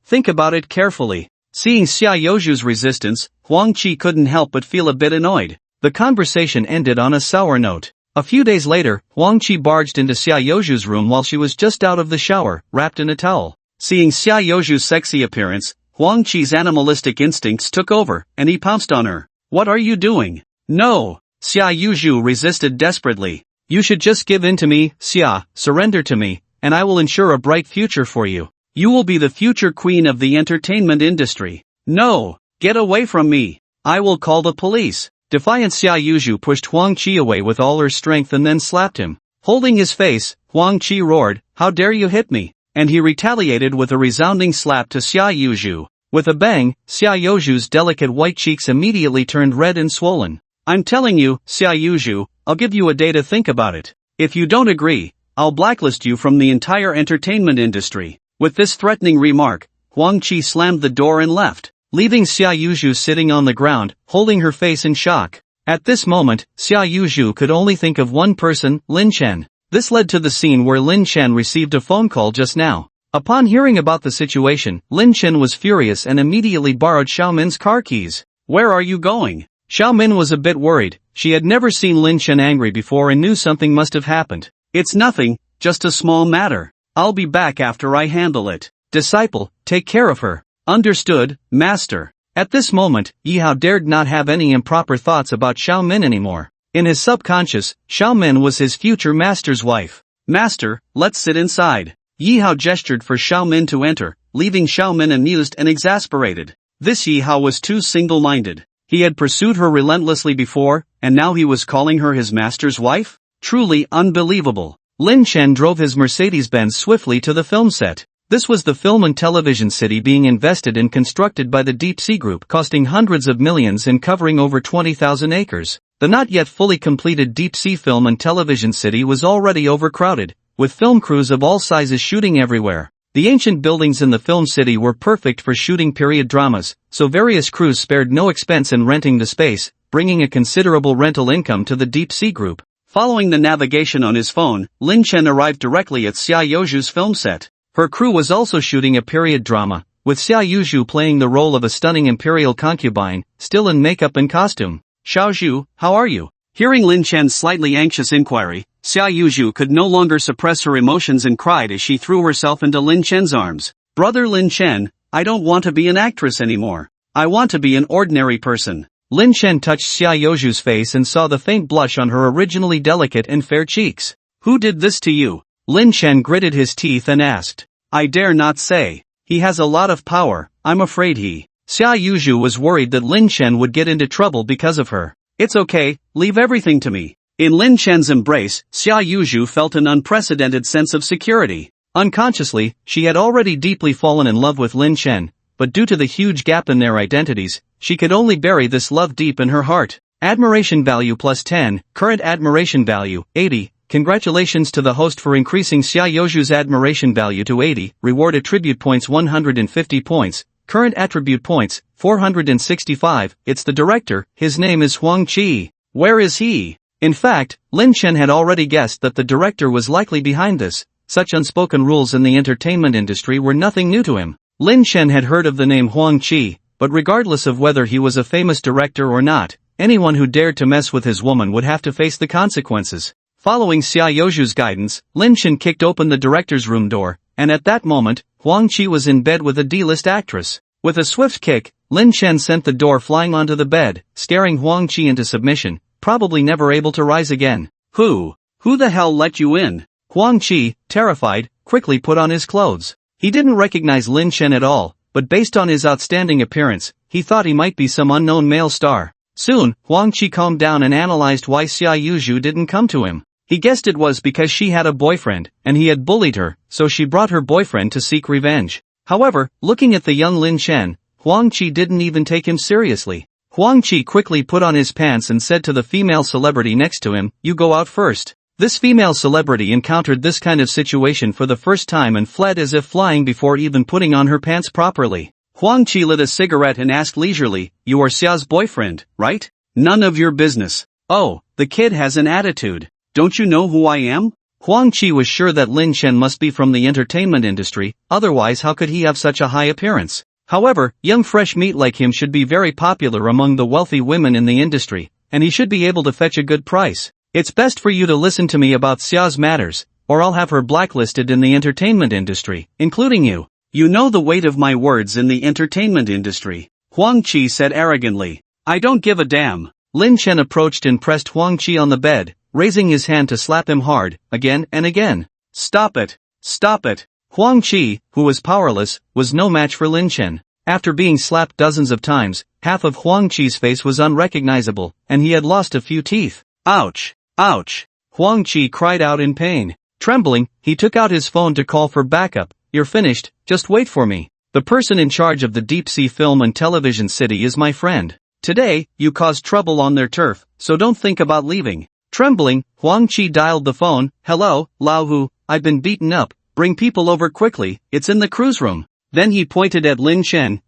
Think about it carefully. Seeing Xia Youju's resistance, Huang Qi couldn't help but feel a bit annoyed. The conversation ended on a sour note. A few days later, Huang Qi barged into Xia Youju's room while she was just out of the shower, wrapped in a towel. Seeing Xia Youju's sexy appearance, Huang Qi's animalistic instincts took over, and he pounced on her. What are you doing? No! Xia Youju resisted desperately. You should just give in to me, Xia, surrender to me, and I will ensure a bright future for you. You will be the future queen of the entertainment industry. No! Get away from me! I will call the police. Defiant Xia Youju pushed Huang Qi away with all her strength and then slapped him. Holding his face, Huang Qi roared, "How dare you hit me!" And he retaliated with a resounding slap to Xia Youju. With a bang, Xia Youju's delicate white cheeks immediately turned red and swollen. I'm telling you, Xia Youju, I'll give you a day to think about it. If you don't agree, I'll blacklist you from the entire entertainment industry. With this threatening remark, Huang Qi slammed the door and left, leaving Xia Youju sitting on the ground, holding her face in shock. At this moment, Xia Youju could only think of one person, Lin Chen. This led to the scene where Lin Chen received a phone call just now. Upon hearing about the situation, Lin Chen was furious and immediately borrowed Xiaomin's car keys. Where are you going? Xiaomin was a bit worried. She had never seen Lin Chen angry before and knew something must have happened. It's nothing, just a small matter. I'll be back after I handle it. Disciple, take care of her. Understood, master. At this moment, Yi Hao dared not have any improper thoughts about Xiaomin anymore. In his subconscious, Xiaomin was his future master's wife. Master, let's sit inside. Yi Hao gestured for Xiaomin to enter, leaving Xiaomin amused and exasperated. This Yi Hao was too single-minded. He had pursued her relentlessly before, and now he was calling her his master's wife? Truly unbelievable. Lin Chen drove his Mercedes-Benz swiftly to the film set. This was the film and television city being invested and constructed by the Deep Sea Group, costing hundreds of millions and covering over 20,000 acres. The not yet fully completed Deep Sea Film and Television City was already overcrowded, with film crews of all sizes shooting everywhere. The ancient buildings in the film city were perfect for shooting period dramas, so various crews spared no expense in renting the space, bringing a considerable rental income to the Deep Sea Group. Following the navigation on his phone, Lin Chen arrived directly at Xia Youju's film set. Her crew was also shooting a period drama, with Xia Youju playing the role of a stunning imperial concubine, still in makeup and costume. Xiaozhu, how are you? Hearing Lin Chen's slightly anxious inquiry, Xia Youju could no longer suppress her emotions and cried as she threw herself into Lin Chen's arms. Brother Lin Chen, I don't want to be an actress anymore. I want to be an ordinary person. Lin Chen touched Xia Youju's face and saw the faint blush on her originally delicate and fair cheeks. Who did this to you? Lin Chen gritted his teeth and asked. I dare not say. He has a lot of power, I'm afraid he. Xia Youju was worried that Lin Chen would get into trouble because of her. It's okay, leave everything to me. In Lin Chen's embrace, Xia Youju felt an unprecedented sense of security. Unconsciously, she had already deeply fallen in love with Lin Chen, but due to the huge gap in their identities, she could only bury this love deep in her heart. Admiration value plus 10, current admiration value, 80. Congratulations to the host for increasing Xia Youju's admiration value to 80, reward attribute points 150 points, current attribute points, 465, it's the director, his name is Huang Qi. Where is he? In fact, Lin Chen had already guessed that the director was likely behind this. Such unspoken rules in the entertainment industry were nothing new to him. Lin Chen had heard of the name Huang Qi, but regardless of whether he was a famous director or not, anyone who dared to mess with his woman would have to face the consequences. Following Xia Youju's guidance, Lin Chen kicked open the director's room door, and at that moment, Huang Qi was in bed with a D-list actress. With a swift kick, Lin Chen sent the door flying onto the bed, scaring Huang Qi into submission, probably never able to rise again. Who the hell let you in? Huang Qi, terrified, quickly put on his clothes. He didn't recognize Lin Chen at all, but based on his outstanding appearance, he thought he might be some unknown male star. Soon, Huang Qi calmed down and analyzed why Xia Youju didn't come to him. He guessed it was because she had a boyfriend, and he had bullied her, so she brought her boyfriend to seek revenge. However, looking at the young Lin Chen, Huang Qi didn't even take him seriously. Huang Qi quickly put on his pants and said to the female celebrity next to him, "You go out first." This female celebrity encountered this kind of situation for the first time and fled as if flying before even putting on her pants properly. Huang Qi lit a cigarette and asked leisurely, "You are Xia's boyfriend, right?" "None of your business." "Oh, the kid has an attitude. Don't you know who I am?" Huang Qi was sure that Lin Chen must be from the entertainment industry, otherwise how could he have such a high appearance? However, young fresh meat like him should be very popular among the wealthy women in the industry, and he should be able to fetch a good price. It's best for you to listen to me about Xia's matters, or I'll have her blacklisted in the entertainment industry, including you. You know the weight of my words in the entertainment industry, Huang Qi said arrogantly. I don't give a damn. Lin Chen approached and pressed Huang Qi on the bed, raising his hand to slap him hard, again and again. Stop it. Stop it. Huang Qi, who was powerless, was no match for Lin Chen. After being slapped dozens of times, half of Huang Qi's face was unrecognizable, and he had lost a few teeth. Ouch! Ouch! Huang Qi cried out in pain. Trembling, he took out his phone to call for backup. You're finished, just wait for me. The person in charge of the deep-sea film and television city is my friend. Today, you caused trouble on their turf, so don't think about leaving. Trembling, Huang Qi dialed the phone. Hello, Lao Hu, I've been beaten up. Bring people over quickly, it's in the cruise room. Then he pointed at Lin Chen.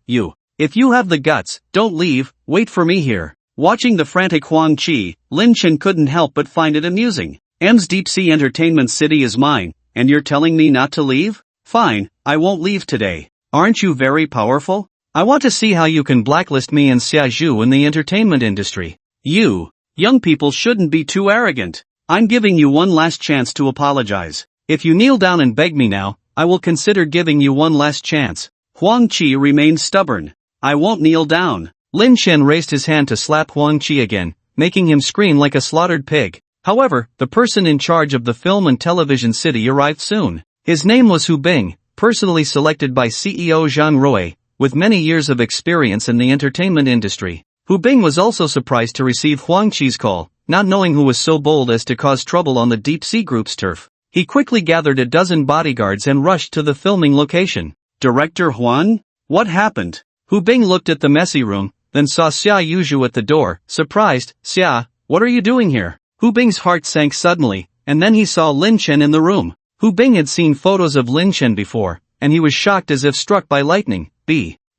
If you have the guts, don't leave, wait for me here. Watching the frantic Huang Qi, Lin Chen couldn't help but find it amusing. M's Deep Sea Entertainment City is mine, and you're telling me not to leave? Fine, I won't leave today. Aren't you very powerful? I want to see how you can blacklist me and Xia Zhu in the entertainment industry. You, young people shouldn't be too arrogant. I'm giving you one last chance to apologize. If you kneel down and beg me now, I will consider giving you one last chance. Huang Qi remained stubborn. I won't kneel down. Lin Chen raised his hand to slap Huang Qi again, making him scream like a slaughtered pig. However, the person in charge of the film and television city arrived soon. His name was Hu Bing, personally selected by CEO Zhang Rui, with many years of experience in the entertainment industry. Hu Bing was also surprised to receive Huang Qi's call, not knowing who was so bold as to cause trouble on the Deep Sea Group's turf. He quickly gathered a dozen bodyguards and rushed to the filming location. Director Huan? What happened? Hu Bing looked at the messy room, then saw Xia Youju at the door, surprised. Xia, what are you doing here? Hu Bing's heart sank suddenly, and then he saw Lin Chen in the room. Hu Bing had seen photos of Lin Chen before, and he was shocked as if struck by lightning.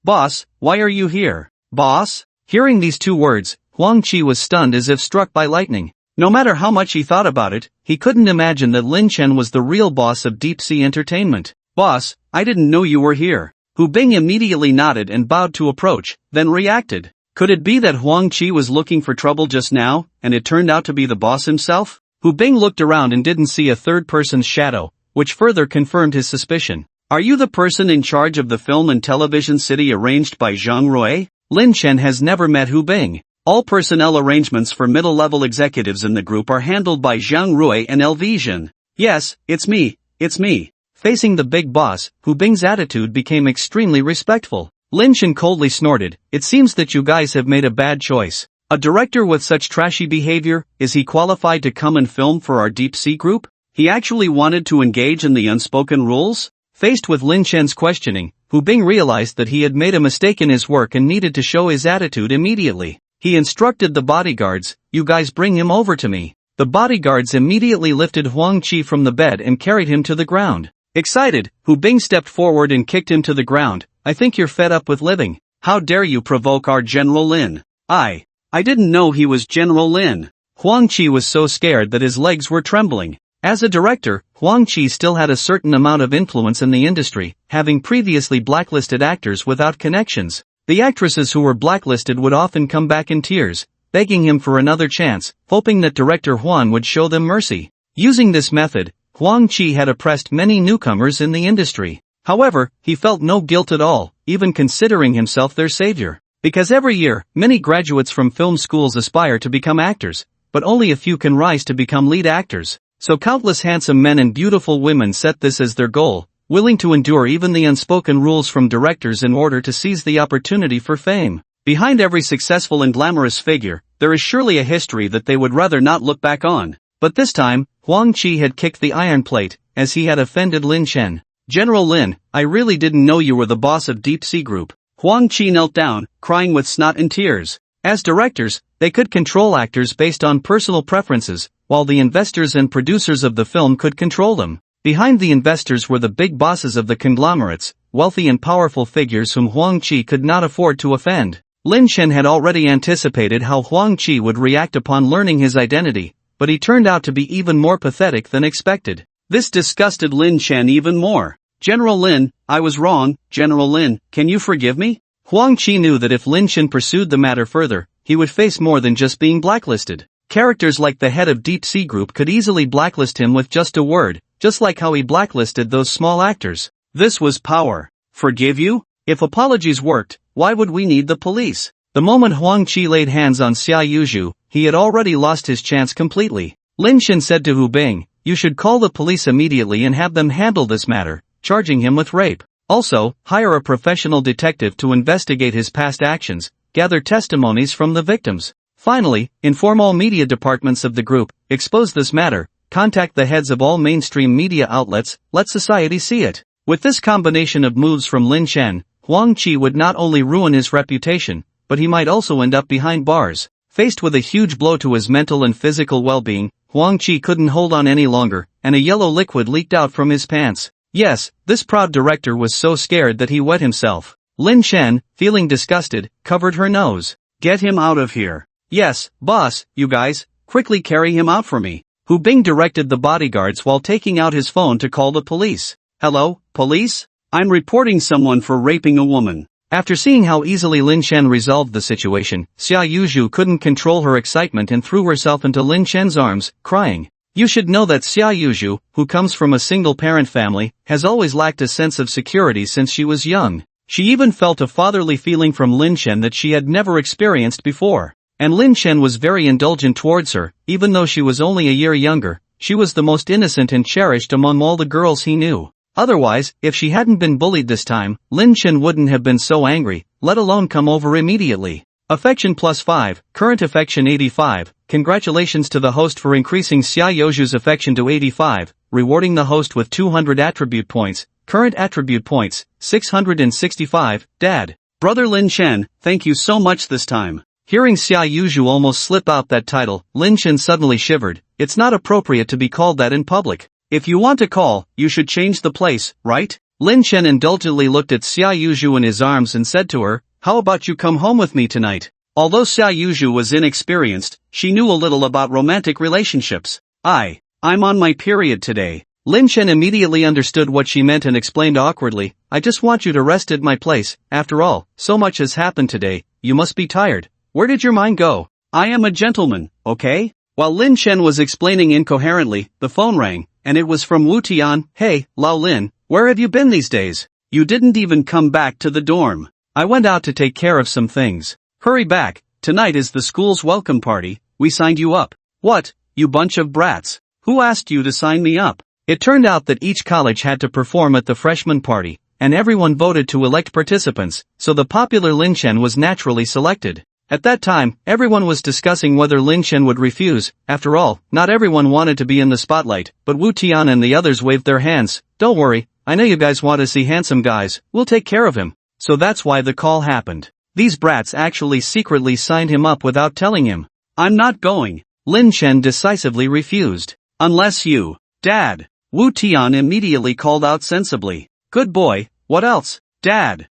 Boss, why are you here? Boss? Hearing these two words, Huang Qi was stunned as if struck by lightning. No matter how much he thought about it, he couldn't imagine that Lin Chen was the real boss of Deep Sea Entertainment. Boss, I didn't know you were here. Hu Bing immediately nodded and bowed to approach, then reacted. Could it be that Huang Qi was looking for trouble just now, and it turned out to be the boss himself? Hu Bing looked around and didn't see a third person's shadow, which further confirmed his suspicion. Are you the person in charge of the film and television city arranged by Zhang Rui? Lin Chen has never met Hu Bing. All personnel arrangements for middle-level executives in the group are handled by Zhang Rui and LV. Yes, it's me. Facing the big boss, Hu Bing's attitude became extremely respectful. Lin Chen coldly snorted, it seems that you guys have made a bad choice. A director with such trashy behavior, is he qualified to come and film for our Deep Sea Group? He actually wanted to engage in the unspoken rules? Faced with Lin Chen's questioning, Hu Bing realized that he had made a mistake in his work and needed to show his attitude immediately. He instructed the bodyguards, you guys bring him over to me. The bodyguards immediately lifted Huang Qi from the bed and carried him to the ground. Excited, Hu Bing stepped forward and kicked him to the ground. I think you're fed up with living. How dare you provoke our General Lin? I didn't know he was General Lin. Huang Qi was so scared that his legs were trembling. As a director, Huang Qi still had a certain amount of influence in the industry, having previously blacklisted actors without connections. The actresses who were blacklisted would often come back in tears, begging him for another chance, hoping that director Huan would show them mercy. Using this method, Huang Qi had oppressed many newcomers in the industry. However, he felt no guilt at all, even considering himself their savior. Because every year, many graduates from film schools aspire to become actors, but only a few can rise to become lead actors. So countless handsome men and beautiful women set this as their goal, willing to endure even the unspoken rules from directors in order to seize the opportunity for fame. Behind every successful and glamorous figure, there is surely a history that they would rather not look back on. But this time, Huang Qi had kicked the iron plate, as he had offended Lin Chen. General Lin, I really didn't know you were the boss of Deep Sea Group. Huang Qi knelt down, crying with snot and tears. As directors, they could control actors based on personal preferences, while the investors and producers of the film could control them. Behind the investors were the big bosses of the conglomerates, wealthy and powerful figures whom Huang Qi could not afford to offend. Lin Chen had already anticipated how Huang Qi would react upon learning his identity, but he turned out to be even more pathetic than expected. This disgusted Lin Chen even more. General Lin, I was wrong. General Lin, can you forgive me? Huang Qi knew that if Lin Chen pursued the matter further, he would face more than just being blacklisted. Characters like the head of Deep Sea Group could easily blacklist him with just a word, just like how he blacklisted those small actors. This was power. Forgive you? If apologies worked, why would we need the police? The moment Huang Qi laid hands on Xia Yuzhu, he had already lost his chance completely. Lin Chen said to Hu Bing, you should call the police immediately and have them handle this matter, charging him with rape. Also, hire a professional detective to investigate his past actions, gather testimonies from the victims. Finally, inform all media departments of the group, expose this matter, contact the heads of all mainstream media outlets, let society see it. With this combination of moves from Lin Chen, Huang Qi would not only ruin his reputation, but he might also end up behind bars. Faced with a huge blow to his mental and physical well-being, Huang Qi couldn't hold on any longer, and a yellow liquid leaked out from his pants. Yes, this proud director was so scared that he wet himself. Lin Chen, feeling disgusted, covered her nose. Get him out of here. Yes, boss, you guys, quickly carry him out for me. Hu Bing directed the bodyguards while taking out his phone to call the police. Hello, police? I'm reporting someone for raping a woman. After seeing how easily Lin Chen resolved the situation, Xia Yuzhu couldn't control her excitement and threw herself into Lin Chen's arms, crying. You should know that Xia Yuzhu, who comes from a single-parent family, has always lacked a sense of security since she was young. She even felt a fatherly feeling from Lin Chen that she had never experienced before. And Lin Chen was very indulgent towards her, even though she was only a year younger. She was the most innocent and cherished among all the girls he knew. Otherwise, if she hadn't been bullied this time, Lin Chen wouldn't have been so angry, let alone come over immediately. Affection +5, current affection 85, congratulations to the host for increasing Xia Yuzhu's affection to 85, rewarding the host with 200 attribute points, current attribute points, 665, Dad. Brother Lin Chen, thank you so much this time. Hearing Xia Yuzhu almost slip out that title, Lin Chen suddenly shivered. It's not appropriate to be called that in public. If you want to call, you should change the place, right? Lin Chen indulgently looked at Xia Yuzhu in his arms and said to her, how about you come home with me tonight? Although Xia Yuzhu was inexperienced, she knew a little about romantic relationships. I'm on my period today. Lin Chen immediately understood what she meant and explained awkwardly, I just want you to rest at my place. After all, so much has happened today, you must be tired. Where did your mind go? I am a gentleman, okay? While Lin Chen was explaining incoherently, the phone rang, and it was from Wu Tian. Hey, Lao Lin, where have you been these days? You didn't even come back to the dorm. I went out to take care of some things. Hurry back, tonight is the school's welcome party, we signed you up. What, you bunch of brats? Who asked you to sign me up? It turned out that each college had to perform at the freshman party, and everyone voted to elect participants, so the popular Lin Chen was naturally selected. At that time, everyone was discussing whether Lin Chen would refuse. After all, not everyone wanted to be in the spotlight, but Wu Tian and the others waved their hands. Don't worry, I know you guys want to see handsome guys, we'll take care of him. So that's why the call happened. These brats actually secretly signed him up without telling him. I'm not going. Lin Chen decisively refused. Unless you, Dad. Wu Tian immediately called out sensibly. Good boy, what else? Dad.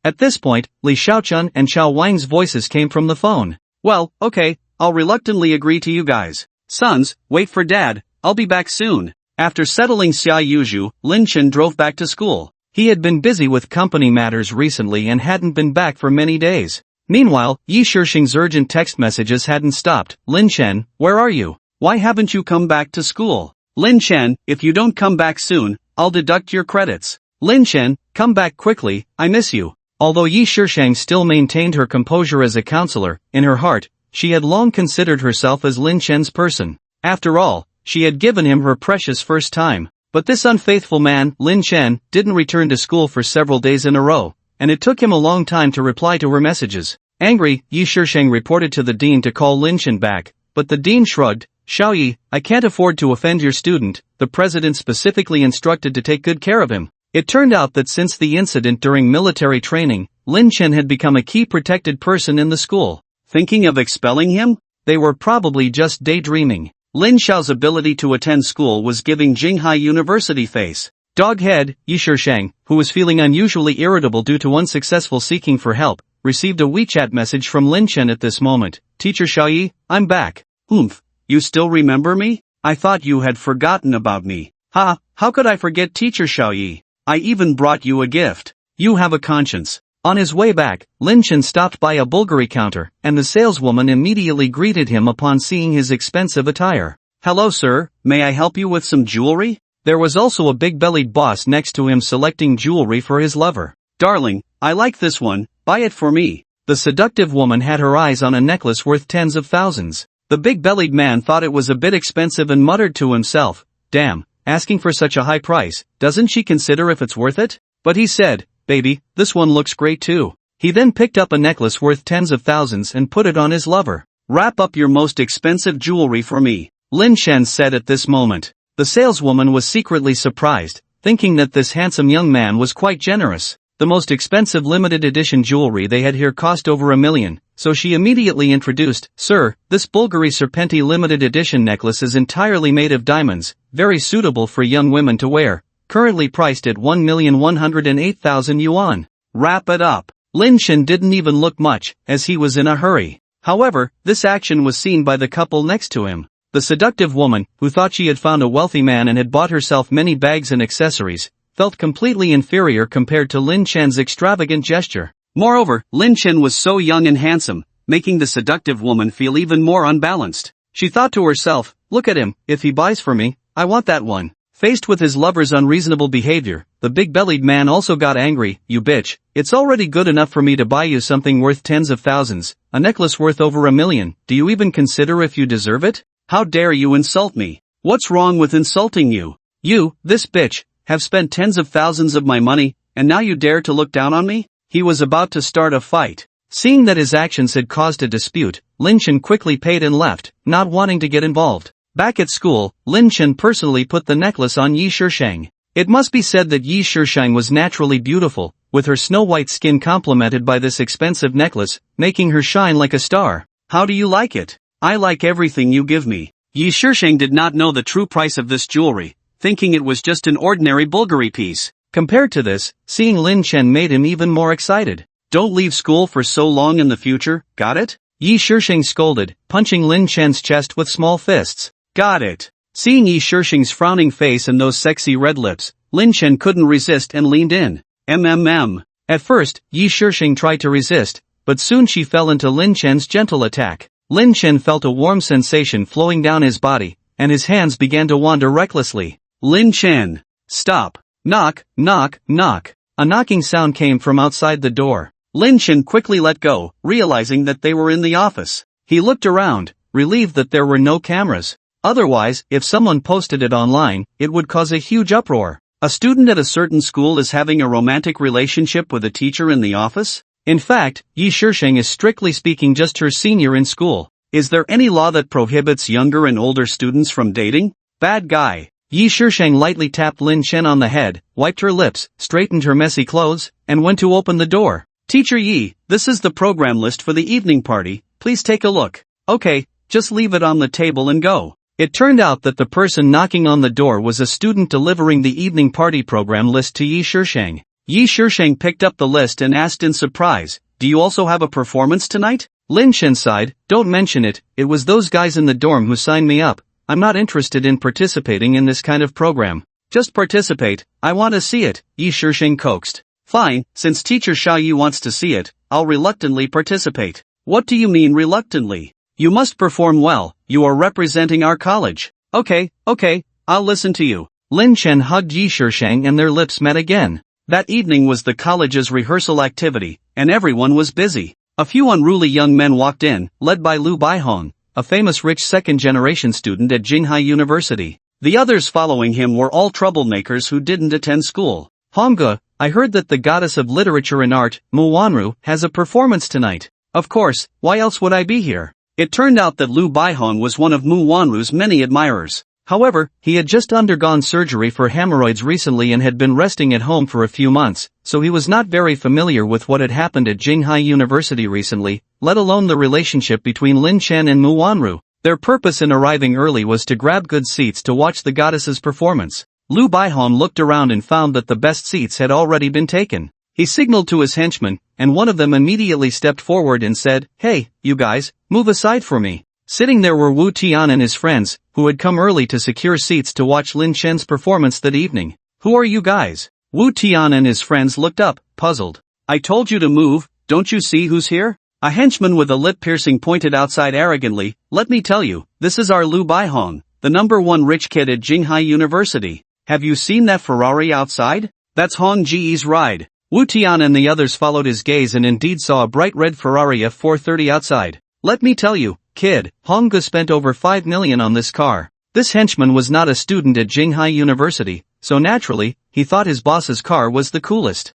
At this point, Li Xiaochun and Xiao Wang's voices came from the phone. Well, okay, I'll reluctantly agree to you guys. Sons, wait for Dad, I'll be back soon. After settling Xia Yuzhu, Lin Chen drove back to school. He had been busy with company matters recently and hadn't been back for many days. Meanwhile, Yi Shishing's urgent text messages hadn't stopped. Lin Chen, where are you? Why haven't you come back to school? Lin Chen, if you don't come back soon, I'll deduct your credits. Lin Chen, come back quickly, I miss you. Although Yi Shishang still maintained her composure as a counselor, in her heart, she had long considered herself as Lin Chen's person. After all, she had given him her precious first time. But this unfaithful man, Lin Chen, didn't return to school for several days in a row, and it took him a long time to reply to her messages. Angry, Yi Shishang reported to the dean to call Lin Chen back, but the dean shrugged. Xiaoyi, I can't afford to offend your student, the president specifically instructed to take good care of him. It turned out that since the incident during military training, Lin Chen had become a key protected person in the school. Thinking of expelling him? They were probably just daydreaming. Lin Xiao's ability to attend school was giving Jinghai University face. Doghead, Yi Shishang, who was feeling unusually irritable due to unsuccessful seeking for help, received a WeChat message from Lin Chen at this moment. Teacher Xiaoyi, I'm back. Oomph, you still remember me? I thought you had forgotten about me. Ha, how could I forget Teacher Xiaoyi? I even brought you a gift. You have a conscience. On his way back, Lin Chen stopped by a Bulgari counter, and the saleswoman immediately greeted him upon seeing his expensive attire. Hello sir, may I help you with some jewelry? There was also a big-bellied boss next to him selecting jewelry for his lover. Darling, I like this one, buy it for me. The seductive woman had her eyes on a necklace worth tens of thousands. The big-bellied man thought it was a bit expensive and muttered to himself, damn, asking for such a high price, doesn't she consider if it's worth it? But he said, baby, this one looks great too. He then picked up a necklace worth tens of thousands and put it on his lover. Wrap up your most expensive jewelry for me, Lin Chen said at this moment. The saleswoman was secretly surprised, thinking that this handsome young man was quite generous. The most expensive limited edition jewelry they had here cost over $1 million, so she immediately introduced, Sir, this Bulgari Serpenti limited edition necklace is entirely made of diamonds, very suitable for young women to wear. Currently priced at 1,108,000 yuan. Wrap it up. Lin Chen didn't even look much, as he was in a hurry. However, this action was seen by the couple next to him. The seductive woman, who thought she had found a wealthy man and had bought herself many bags and accessories, felt completely inferior compared to Lin Chen's extravagant gesture. Moreover, Lin Chen was so young and handsome, making the seductive woman feel even more unbalanced. She thought to herself, look at him, if he buys for me, I want that one. Faced with his lover's unreasonable behavior, the big-bellied man also got angry. You bitch, it's already good enough for me to buy you something worth tens of thousands, a necklace worth over $1 million. Do you even consider if you deserve it? How dare you insult me? What's wrong with insulting you? You, this bitch, have spent tens of thousands of my money, and now you dare to look down on me? He was about to start a fight. Seeing that his actions had caused a dispute, Lin Chen quickly paid and left, not wanting to get involved. Back at school, Lin Chen personally put the necklace on Yi Shishang. It must be said that Yi Shishang was naturally beautiful, with her snow-white skin complemented by this expensive necklace, making her shine like a star. How do you like it? I like everything you give me. Yi Shishang did not know the true price of this jewelry, thinking it was just an ordinary Bulgari piece. Compared to this, seeing Lin Chen made him even more excited. Don't leave school for so long in the future, got it? Yi Shishang scolded, punching Lin Chen's chest with small fists. Got it. Seeing Yi Shishang's frowning face and those sexy red lips, Lin Chen couldn't resist and leaned in. At first, Yi Shishang tried to resist, but soon she fell into Lin Chen's gentle attack. Lin Chen felt a warm sensation flowing down his body, and his hands began to wander recklessly. Lin Chen! Stop! Knock, knock, knock. A knocking sound came from outside the door. Lin Chen quickly let go, realizing that they were in the office. He looked around, relieved that there were no cameras. Otherwise, if someone posted it online, it would cause a huge uproar. A student at a certain school is having a romantic relationship with a teacher in the office? In fact, Yi Shishang is strictly speaking just her senior in school. Is there any law that prohibits younger and older students from dating? Bad guy. Yi Shishang lightly tapped Lin Chen on the head, wiped her lips, straightened her messy clothes, and went to open the door. Teacher Yi, this is the program list for the evening party, please take a look. Okay, just leave it on the table and go. It turned out that the person knocking on the door was a student delivering the evening party program list to Yi Shishang. Yi Shishang picked up the list and asked in surprise, do you also have a performance tonight? Lin Chen sighed, don't mention it, it was those guys in the dorm who signed me up. I'm not interested in participating in this kind of program. Just participate, I want to see it, Yi Shisheng coaxed. Fine, since teacher Xiaoyu wants to see it, I'll reluctantly participate. What do you mean reluctantly? You must perform well, you are representing our college. Okay, I'll listen to you. Lin Chen hugged Yi Shisheng and their lips met again. That evening was the college's rehearsal activity, and everyone was busy. A few unruly young men walked in, led by Lu Baihong, a famous rich second-generation student at Jinghai University. The others following him were all troublemakers who didn't attend school. Hongge, I heard that the goddess of literature and art, Mu Wanru, has a performance tonight. Of course, why else would I be here? It turned out that Lu Baihong was one of Mu Wanru's many admirers. However, he had just undergone surgery for hemorrhoids recently and had been resting at home for a few months, so he was not very familiar with what had happened at Jinghai University recently, let alone the relationship between Lin Chen and Mu Wanru. Their purpose in arriving early was to grab good seats to watch the goddess's performance. Lu Baihong looked around and found that the best seats had already been taken. He signaled to his henchmen, and one of them immediately stepped forward and said, "Hey, you guys, move aside for me." Sitting there were Wu Tian and his friends, who had come early to secure seats to watch Lin Chen's performance that evening. "Who are you guys?" Wu Tian and his friends looked up, puzzled. "I told you to move, don't you see who's here?" A henchman with a lip piercing pointed outside arrogantly, "Let me tell you, this is our Lu Baihong, the #1 rich kid at Jinghai University. Have you seen that Ferrari outside? That's Hong Ji's ride." Wu Tian and the others followed his gaze and indeed saw a bright red Ferrari F430 outside. "Let me tell you, kid, Hongge spent over 5 million on this car." This henchman was not a student at Jinghai University, so naturally, he thought his boss's car was the coolest.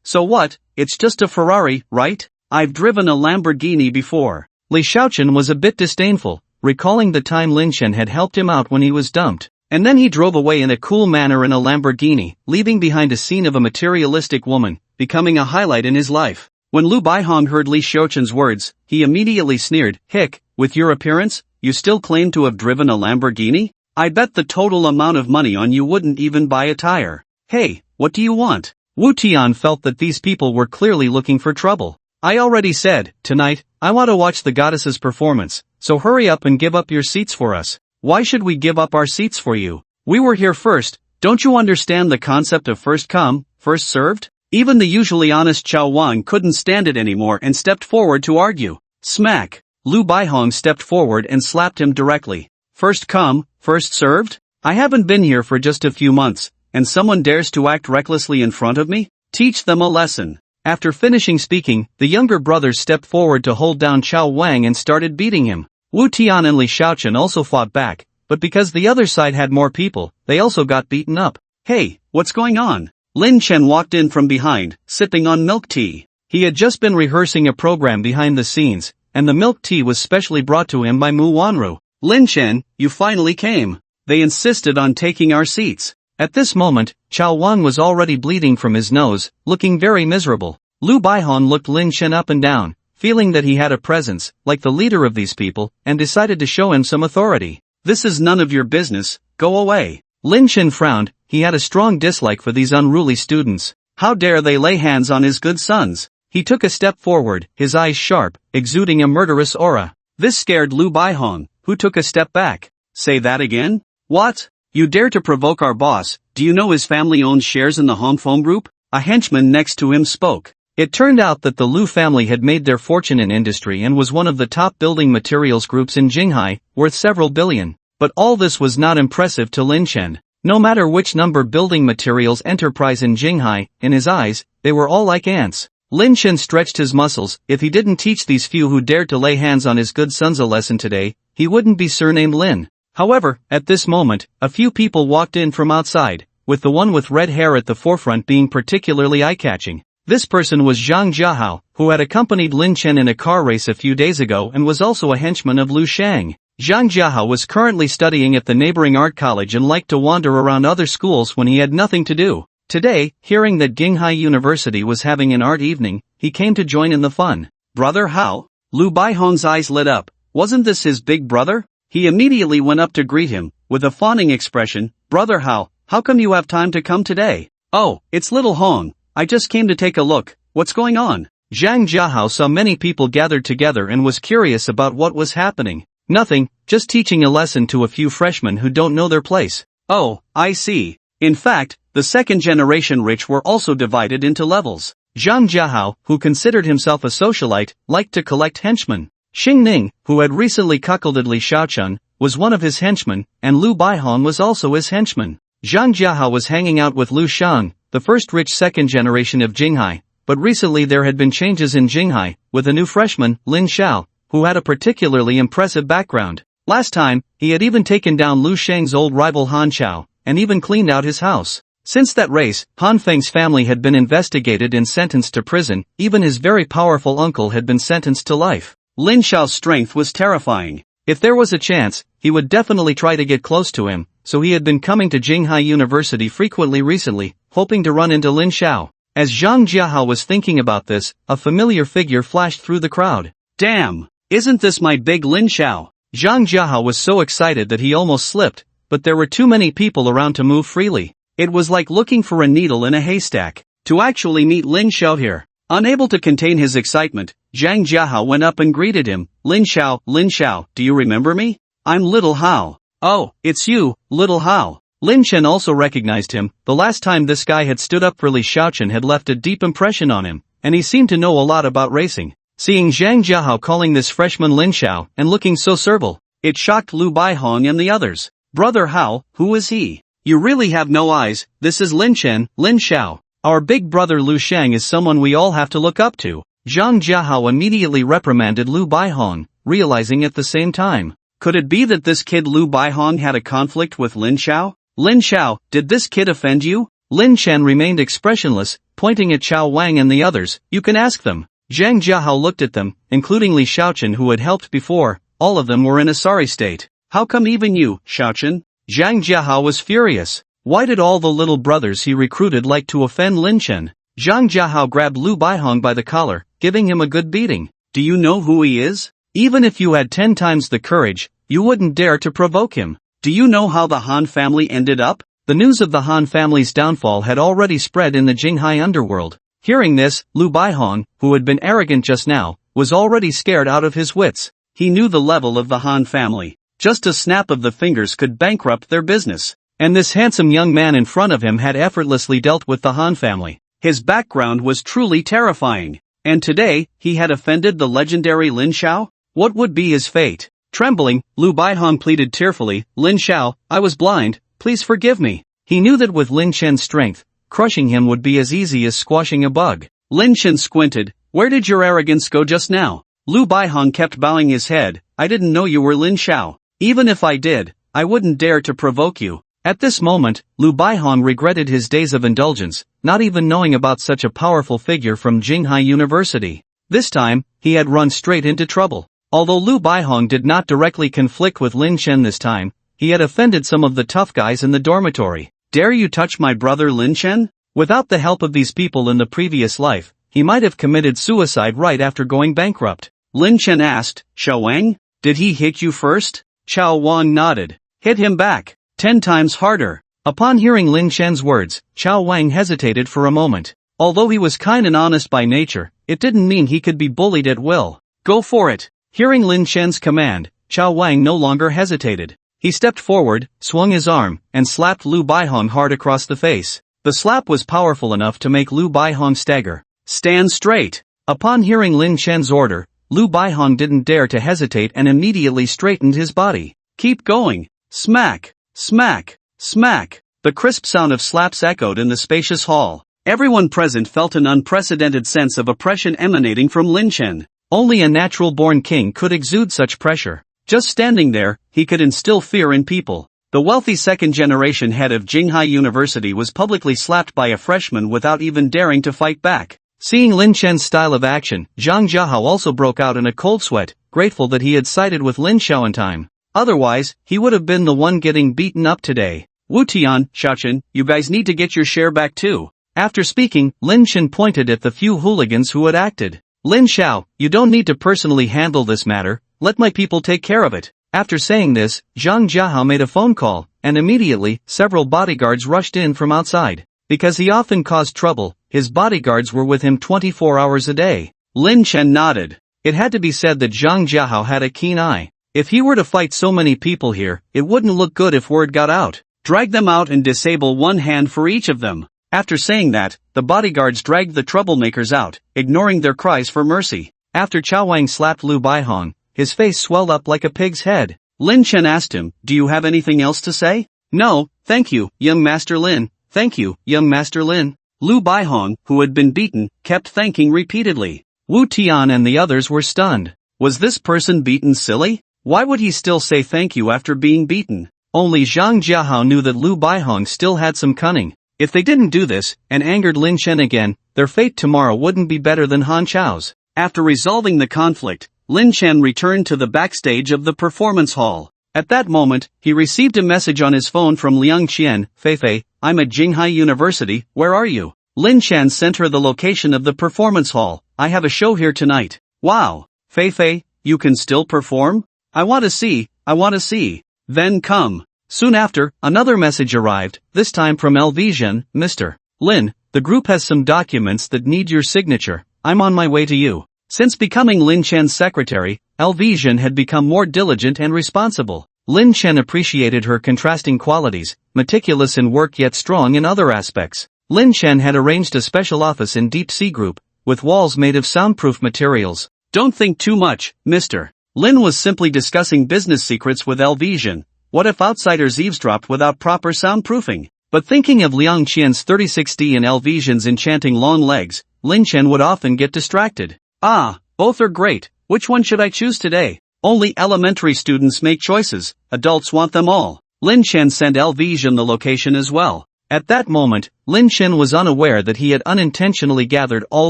So what, it's just a Ferrari, right? I've driven a Lamborghini before. Li Xiaochen was a bit disdainful, recalling the time Lin Chen had helped him out when he was dumped. And then he drove away in a cool manner in a Lamborghini, leaving behind a scene of a materialistic woman, becoming a highlight in his life. When Lu Baihong heard Li Xiaochen's words, he immediately sneered, "Hick, with your appearance, you still claim to have driven a Lamborghini? I bet the total amount of money on you wouldn't even buy a tire. Hey, what do you want?" Wu Tian felt that these people were clearly looking for trouble. "I already said, tonight, I want to watch the goddess's performance, so hurry up and give up your seats for us." "Why should we give up our seats for you? We were here first, don't you understand the concept of first come, first served?" Even the usually honest Chao Wang couldn't stand it anymore and stepped forward to argue. Smack! Lu Baihong stepped forward and slapped him directly. "First come, first served? I haven't been here for just a few months, and someone dares to act recklessly in front of me? Teach them a lesson." After finishing speaking, the younger brothers stepped forward to hold down Chao Wang and started beating him. Wu Tian and Li Xiaochen also fought back, but because the other side had more people, they also got beaten up. "Hey, what's going on?" Lin Chen walked in from behind, sipping on milk tea. He had just been rehearsing a program behind the scenes, and the milk tea was specially brought to him by Mu Wanru. "Lin Chen, you finally came. They insisted on taking our seats." At this moment, Chao Wang was already bleeding from his nose, looking very miserable. Lu Baihong looked Lin Chen up and down, feeling that he had a presence, like the leader of these people, and decided to show him some authority. "This is none of your business, go away." Lin Chen frowned, he had a strong dislike for these unruly students. How dare they lay hands on his good sons? He took a step forward, his eyes sharp, exuding a murderous aura. This scared Lu Baihong, who took a step back. "Say that again? What? You dare to provoke our boss? Do you know his family owns shares in the Hongfeng Group?" A henchman next to him spoke. It turned out that the Lu family had made their fortune in industry and was one of the top building materials groups in Jinghai, worth several billion. But all this was not impressive to Lin Chen. No matter which number building materials enterprise in Jinghai, in his eyes, they were all like ants. Lin Chen stretched his muscles. If he didn't teach these few who dared to lay hands on his good sons a lesson today, he wouldn't be surnamed Lin. However, at this moment, a few people walked in from outside, with the one with red hair at the forefront being particularly eye-catching. This person was Zhang Jiahao, who had accompanied Lin Chen in a car race a few days ago and was also a henchman of Lu Shang. Zhang Jiahao was currently studying at the neighboring art college and liked to wander around other schools when he had nothing to do. Today, hearing that Jinghai University was having an art evening, he came to join in the fun. "Brother Hao?" Lu Baihong's eyes lit up. Wasn't this his big brother? He immediately went up to greet him, with a fawning expression. "Brother Hao, how come you have time to come today?" "Oh, it's little Hong. I just came to take a look. What's going on?" Zhang Jiahao saw many people gathered together and was curious about what was happening. "Nothing, just teaching a lesson to a few freshmen who don't know their place. Oh, I see. In fact, the second generation rich were also divided into levels. Zhang Jiahao, who considered himself a socialite, liked to collect henchmen. Xing Ning, who had recently cuckolded Li Shaochun, was one of his henchmen, and Lu Baihong was also his henchman. Zhang Jiahao was hanging out with Lu Shang, the first rich second generation of Jinghai, but recently there had been changes in Jinghai, with a new freshman, Lin Xiao, who had a particularly impressive background. Last time, he had even taken down Lu Shang's old rival Han Chao, and even cleaned out his house. Since that race, Han Feng's family had been investigated and sentenced to prison, even his very powerful uncle had been sentenced to life. Lin Xiao's strength was terrifying. If there was a chance, he would definitely try to get close to him, so he had been coming to Jinghai University frequently recently, hoping to run into Lin Xiao. As Zhang Jiahao was thinking about this, a familiar figure flashed through the crowd. Damn! Isn't this my big Lin Xiao? Zhang Jiahao was so excited that he almost slipped, but there were too many people around to move freely. It was like looking for a needle in a haystack. To actually meet Lin Xiao here. Unable to contain his excitement, Zhang Jiahao went up and greeted him. Lin Xiao, do you remember me? I'm Little Hao. Oh, it's you, Little Hao. Lin Chen also recognized him. The last time this guy had stood up for Li Shaochun had left a deep impression on him, and he seemed to know a lot about racing. Seeing Zhang Jiahao calling this freshman Lin Xiao and looking so servile, it shocked Lu Baihong and the others. Brother Hao, who is he? You really have no eyes. This is Lin Chen, Lin Xiao. Our big brother Lu Shang is someone we all have to look up to. Zhang Jiahao immediately reprimanded Lu Baihong, realizing at the same time. Could it be that this kid Lu Baihong had a conflict with Lin Xiao? Lin Xiao, did this kid offend you? Lin Chen remained expressionless, pointing at Chao Wang and the others. You can ask them. Zhang Jiahao looked at them, including Li Shaochun who had helped before. All of them were in a sorry state. How come even you, Shaochun? Zhang Jiahao was furious. Why did all the little brothers he recruited like to offend Lin Chen? Zhang Jiahao grabbed Lu Baihong by the collar, giving him a good beating. Do you know who he is? Even if you had 10 times the courage, you wouldn't dare to provoke him. Do you know how the Han family ended up? The news of the Han family's downfall had already spread in the Jinghai underworld. Hearing this, Lu Baihong, who had been arrogant just now, was already scared out of his wits. He knew the level of the Han family. Just a snap of the fingers could bankrupt their business. And this handsome young man in front of him had effortlessly dealt with the Han family. His background was truly terrifying. And today, he had offended the legendary Lin Xiao? What would be his fate? Trembling, Lu Baihong pleaded tearfully, Lin Xiao, I was blind, please forgive me. He knew that with Lin Chen's strength, crushing him would be as easy as squashing a bug. Lin Chen squinted. Where did your arrogance go just now? Lu Baihong kept bowing his head. I didn't know you were Lin Xiao. Even if I did, I wouldn't dare to provoke you. At this moment, Lu Baihong regretted his days of indulgence, not even knowing about such a powerful figure from Jinghai University. This time, he had run straight into trouble. Although Lu Baihong did not directly conflict with Lin Chen this time, he had offended some of the tough guys in the dormitory. Dare you touch my brother Lin Chen? Without the help of these people in the previous life, he might have committed suicide right after going bankrupt. Lin Chen asked, Chao Wang? Did he hit you first? Chao Wang nodded. Hit him back. 10 times harder. Upon hearing Lin Chen's words, Chao Wang hesitated for a moment. Although he was kind and honest by nature, it didn't mean he could be bullied at will. Go for it. Hearing Lin Chen's command, Chao Wang no longer hesitated. He stepped forward, swung his arm, and slapped Lu Baihong hard across the face. The slap was powerful enough to make Lu Baihong stagger. Stand straight. Upon hearing Lin Chen's order, Lu Baihong didn't dare to hesitate and immediately straightened his body. Keep going. Smack. Smack. Smack. The crisp sound of slaps echoed in the spacious hall. Everyone present felt an unprecedented sense of oppression emanating from Lin Chen. Only a natural-born king could exude such pressure. Just standing there, he could instill fear in people. The wealthy second-generation head of Jinghai University was publicly slapped by a freshman without even daring to fight back. Seeing Lin Chen's style of action, Zhang Jiahao also broke out in a cold sweat, grateful that he had sided with Lin Xiao in time. Otherwise, he would have been the one getting beaten up today. Wu Tian, Shaochun, you guys need to get your share back too. After speaking, Lin Chen pointed at the few hooligans who had acted. Lin Xiao, you don't need to personally handle this matter, let my people take care of it. After saying this, Zhang Jiahao made a phone call, and immediately, several bodyguards rushed in from outside. Because he often caused trouble, his bodyguards were with him 24 hours a day. Lin Chen nodded. It had to be said that Zhang Jiahao had a keen eye. If he were to fight so many people here, it wouldn't look good if word got out. Drag them out and disable one hand for each of them. After saying that, the bodyguards dragged the troublemakers out, ignoring their cries for mercy. After Chao Wang slapped Lu Baihong, his face swelled up like a pig's head. Lin Chen asked him, "Do you have anything else to say?" "No, thank you, young Master Lin. Thank you, young Master Lin." Lu Baihong, who had been beaten, kept thanking repeatedly. Wu Tian and the others were stunned. Was this person beaten silly? Why would he still say thank you after being beaten? Only Zhang Jiahao knew that Lu Baihong still had some cunning. If they didn't do this, and angered Lin Chen again, their fate tomorrow wouldn't be better than Han Chao's. After resolving the conflict, Lin Chen returned to the backstage of the performance hall. At that moment, he received a message on his phone from Liang Qian. "Feifei, I'm at Jinghai University, where are you?" Lin Chen sent her the location of the performance hall. "I have a show here tonight." "Wow, Feifei, you can still perform? I want to see. Then come." Soon after, another message arrived, this time from LVision. "Mr. Lin, the group has some documents that need your signature. I'm on my way to you." Since becoming Lin Chen's secretary, LVision had become more diligent and responsible. Lin Chen appreciated her contrasting qualities, meticulous in work yet strong in other aspects. Lin Chen had arranged a special office in Deep Sea Group, with walls made of soundproof materials. "Don't think too much, Mr. Lin was simply discussing business secrets with LVision. What if outsiders eavesdropped without proper soundproofing?" But thinking of Liang Qian's 36D and LVision's enchanting long legs, Lin Chen would often get distracted. Both are great. Which one should I choose today? Only elementary students make choices, adults want them all. Lin Chen sent LVision the location as well. At that moment, Lin Chen was unaware that he had unintentionally gathered all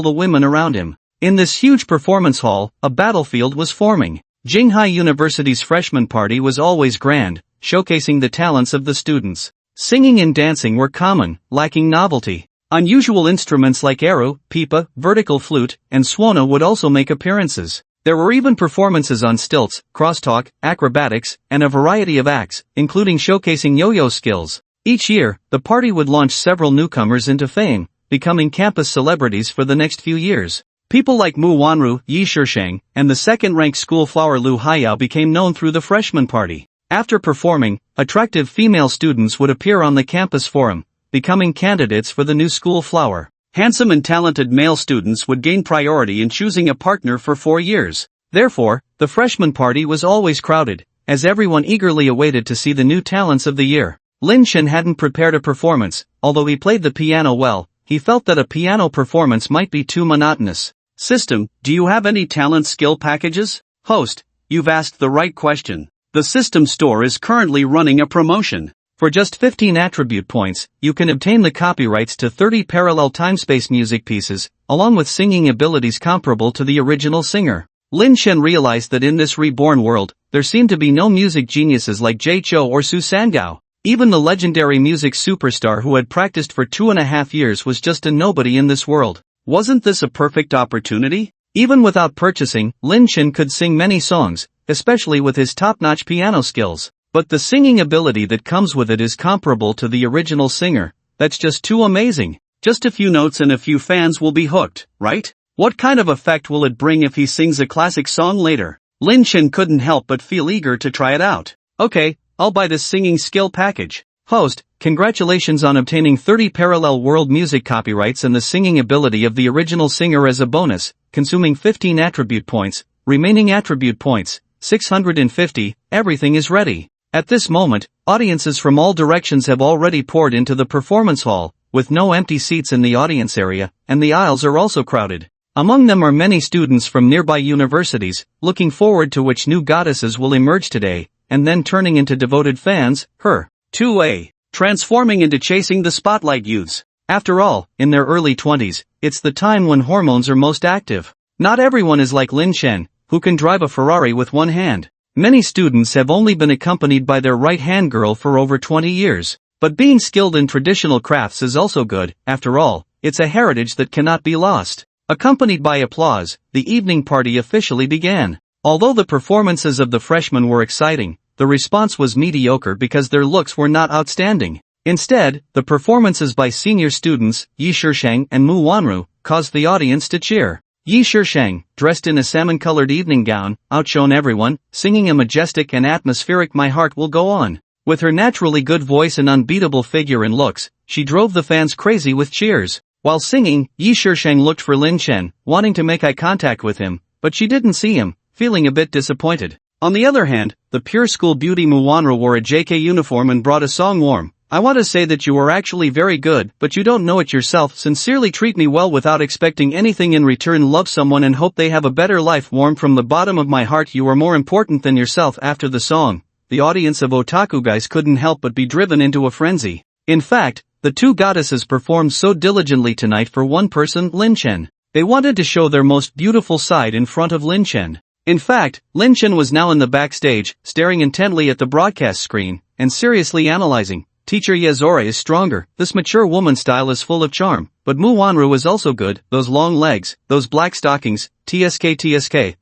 the women around him. In this huge performance hall, a battlefield was forming. Jinghai University's freshman party was always grand, showcasing the talents of the students. Singing and dancing were common, lacking novelty. Unusual instruments like eru, pipa, vertical flute, and swana would also make appearances. There were even performances on stilts, crosstalk, acrobatics, and a variety of acts, including showcasing yo-yo skills. Each year, the party would launch several newcomers into fame, becoming campus celebrities for the next few years. People like Mu Wanru, Yi Shishang, and the second-ranked school flower Lu Haiyao became known through the freshman party. After performing, attractive female students would appear on the campus forum, becoming candidates for the new school flower. Handsome and talented male students would gain priority in choosing a partner for 4 years. Therefore, the freshman party was always crowded, as everyone eagerly awaited to see the new talents of the year. Lin Chen hadn't prepared a performance. Although he played the piano well, he felt that a piano performance might be too monotonous. System, do you have any talent skill packages? Host, you've asked the right question. The system store is currently running a promotion. For just 15 attribute points, you can obtain the copyrights to 30 parallel time-space music pieces, along with singing abilities comparable to the original singer. Lin Chen realized that in this reborn world, there seemed to be no music geniuses like Jay Chou or Su Sangao. Even the legendary music superstar who had practiced for 2.5 years was just a nobody in this world. Wasn't this a perfect opportunity? Even without purchasing, Lin Chen could sing many songs, especially with his top-notch piano skills. But the singing ability that comes with it is comparable to the original singer. That's just too amazing. Just a few notes and a few fans will be hooked, right? What kind of effect will it bring if he sings a classic song later? Lin Chen couldn't help but feel eager to try it out. Okay, I'll buy this singing skill package. Host, congratulations on obtaining 30 parallel world music copyrights and the singing ability of the original singer as a bonus, consuming 15 attribute points, remaining attribute points, 650, everything is ready. At this moment, audiences from all directions have already poured into the performance hall, with no empty seats in the audience area, and the aisles are also crowded. Among them are many students from nearby universities, looking forward to which new goddesses will emerge today, and then turning into devoted fans. 2A. Transforming into chasing the spotlight youths. After all, in their early 20s, it's the time when hormones are most active. Not everyone is like Lin Chen, who can drive a Ferrari with one hand. Many students have only been accompanied by their right-hand girl for over 20 years. But being skilled in traditional crafts is also good. After all, it's a heritage that cannot be lost. Accompanied by applause, the evening party officially began. Although the performances of the freshmen were exciting, the response was mediocre because their looks were not outstanding. Instead, the performances by senior students, Yi Shishang and Mu Wanru, caused the audience to cheer. Yi Shishang, dressed in a salmon-colored evening gown, outshone everyone, singing a majestic and atmospheric "My Heart Will Go On." With her naturally good voice and unbeatable figure and looks, she drove the fans crazy with cheers. While singing, Yi Shishang looked for Lin Chen, wanting to make eye contact with him, but she didn't see him, feeling a bit disappointed. On the other hand, the pure school beauty Manhwa wore a JK uniform and brought a song warm. "I want to say that you are actually very good, but you don't know it yourself. Sincerely treat me well without expecting anything in return. Love someone and hope they have a better life. Warm from the bottom of my heart. You are more important than yourself." After the song, the audience of otaku guys couldn't help but be driven into a frenzy. In fact, the two goddesses performed so diligently tonight for one person, Lin Chen. They wanted to show their most beautiful side in front of Lin Chen. In fact, Lin Chen was now in the backstage, staring intently at the broadcast screen, and seriously analyzing. "Teacher Yezora is stronger, this mature woman style is full of charm, but Muwanru is also good, those long legs, those black stockings, tsk,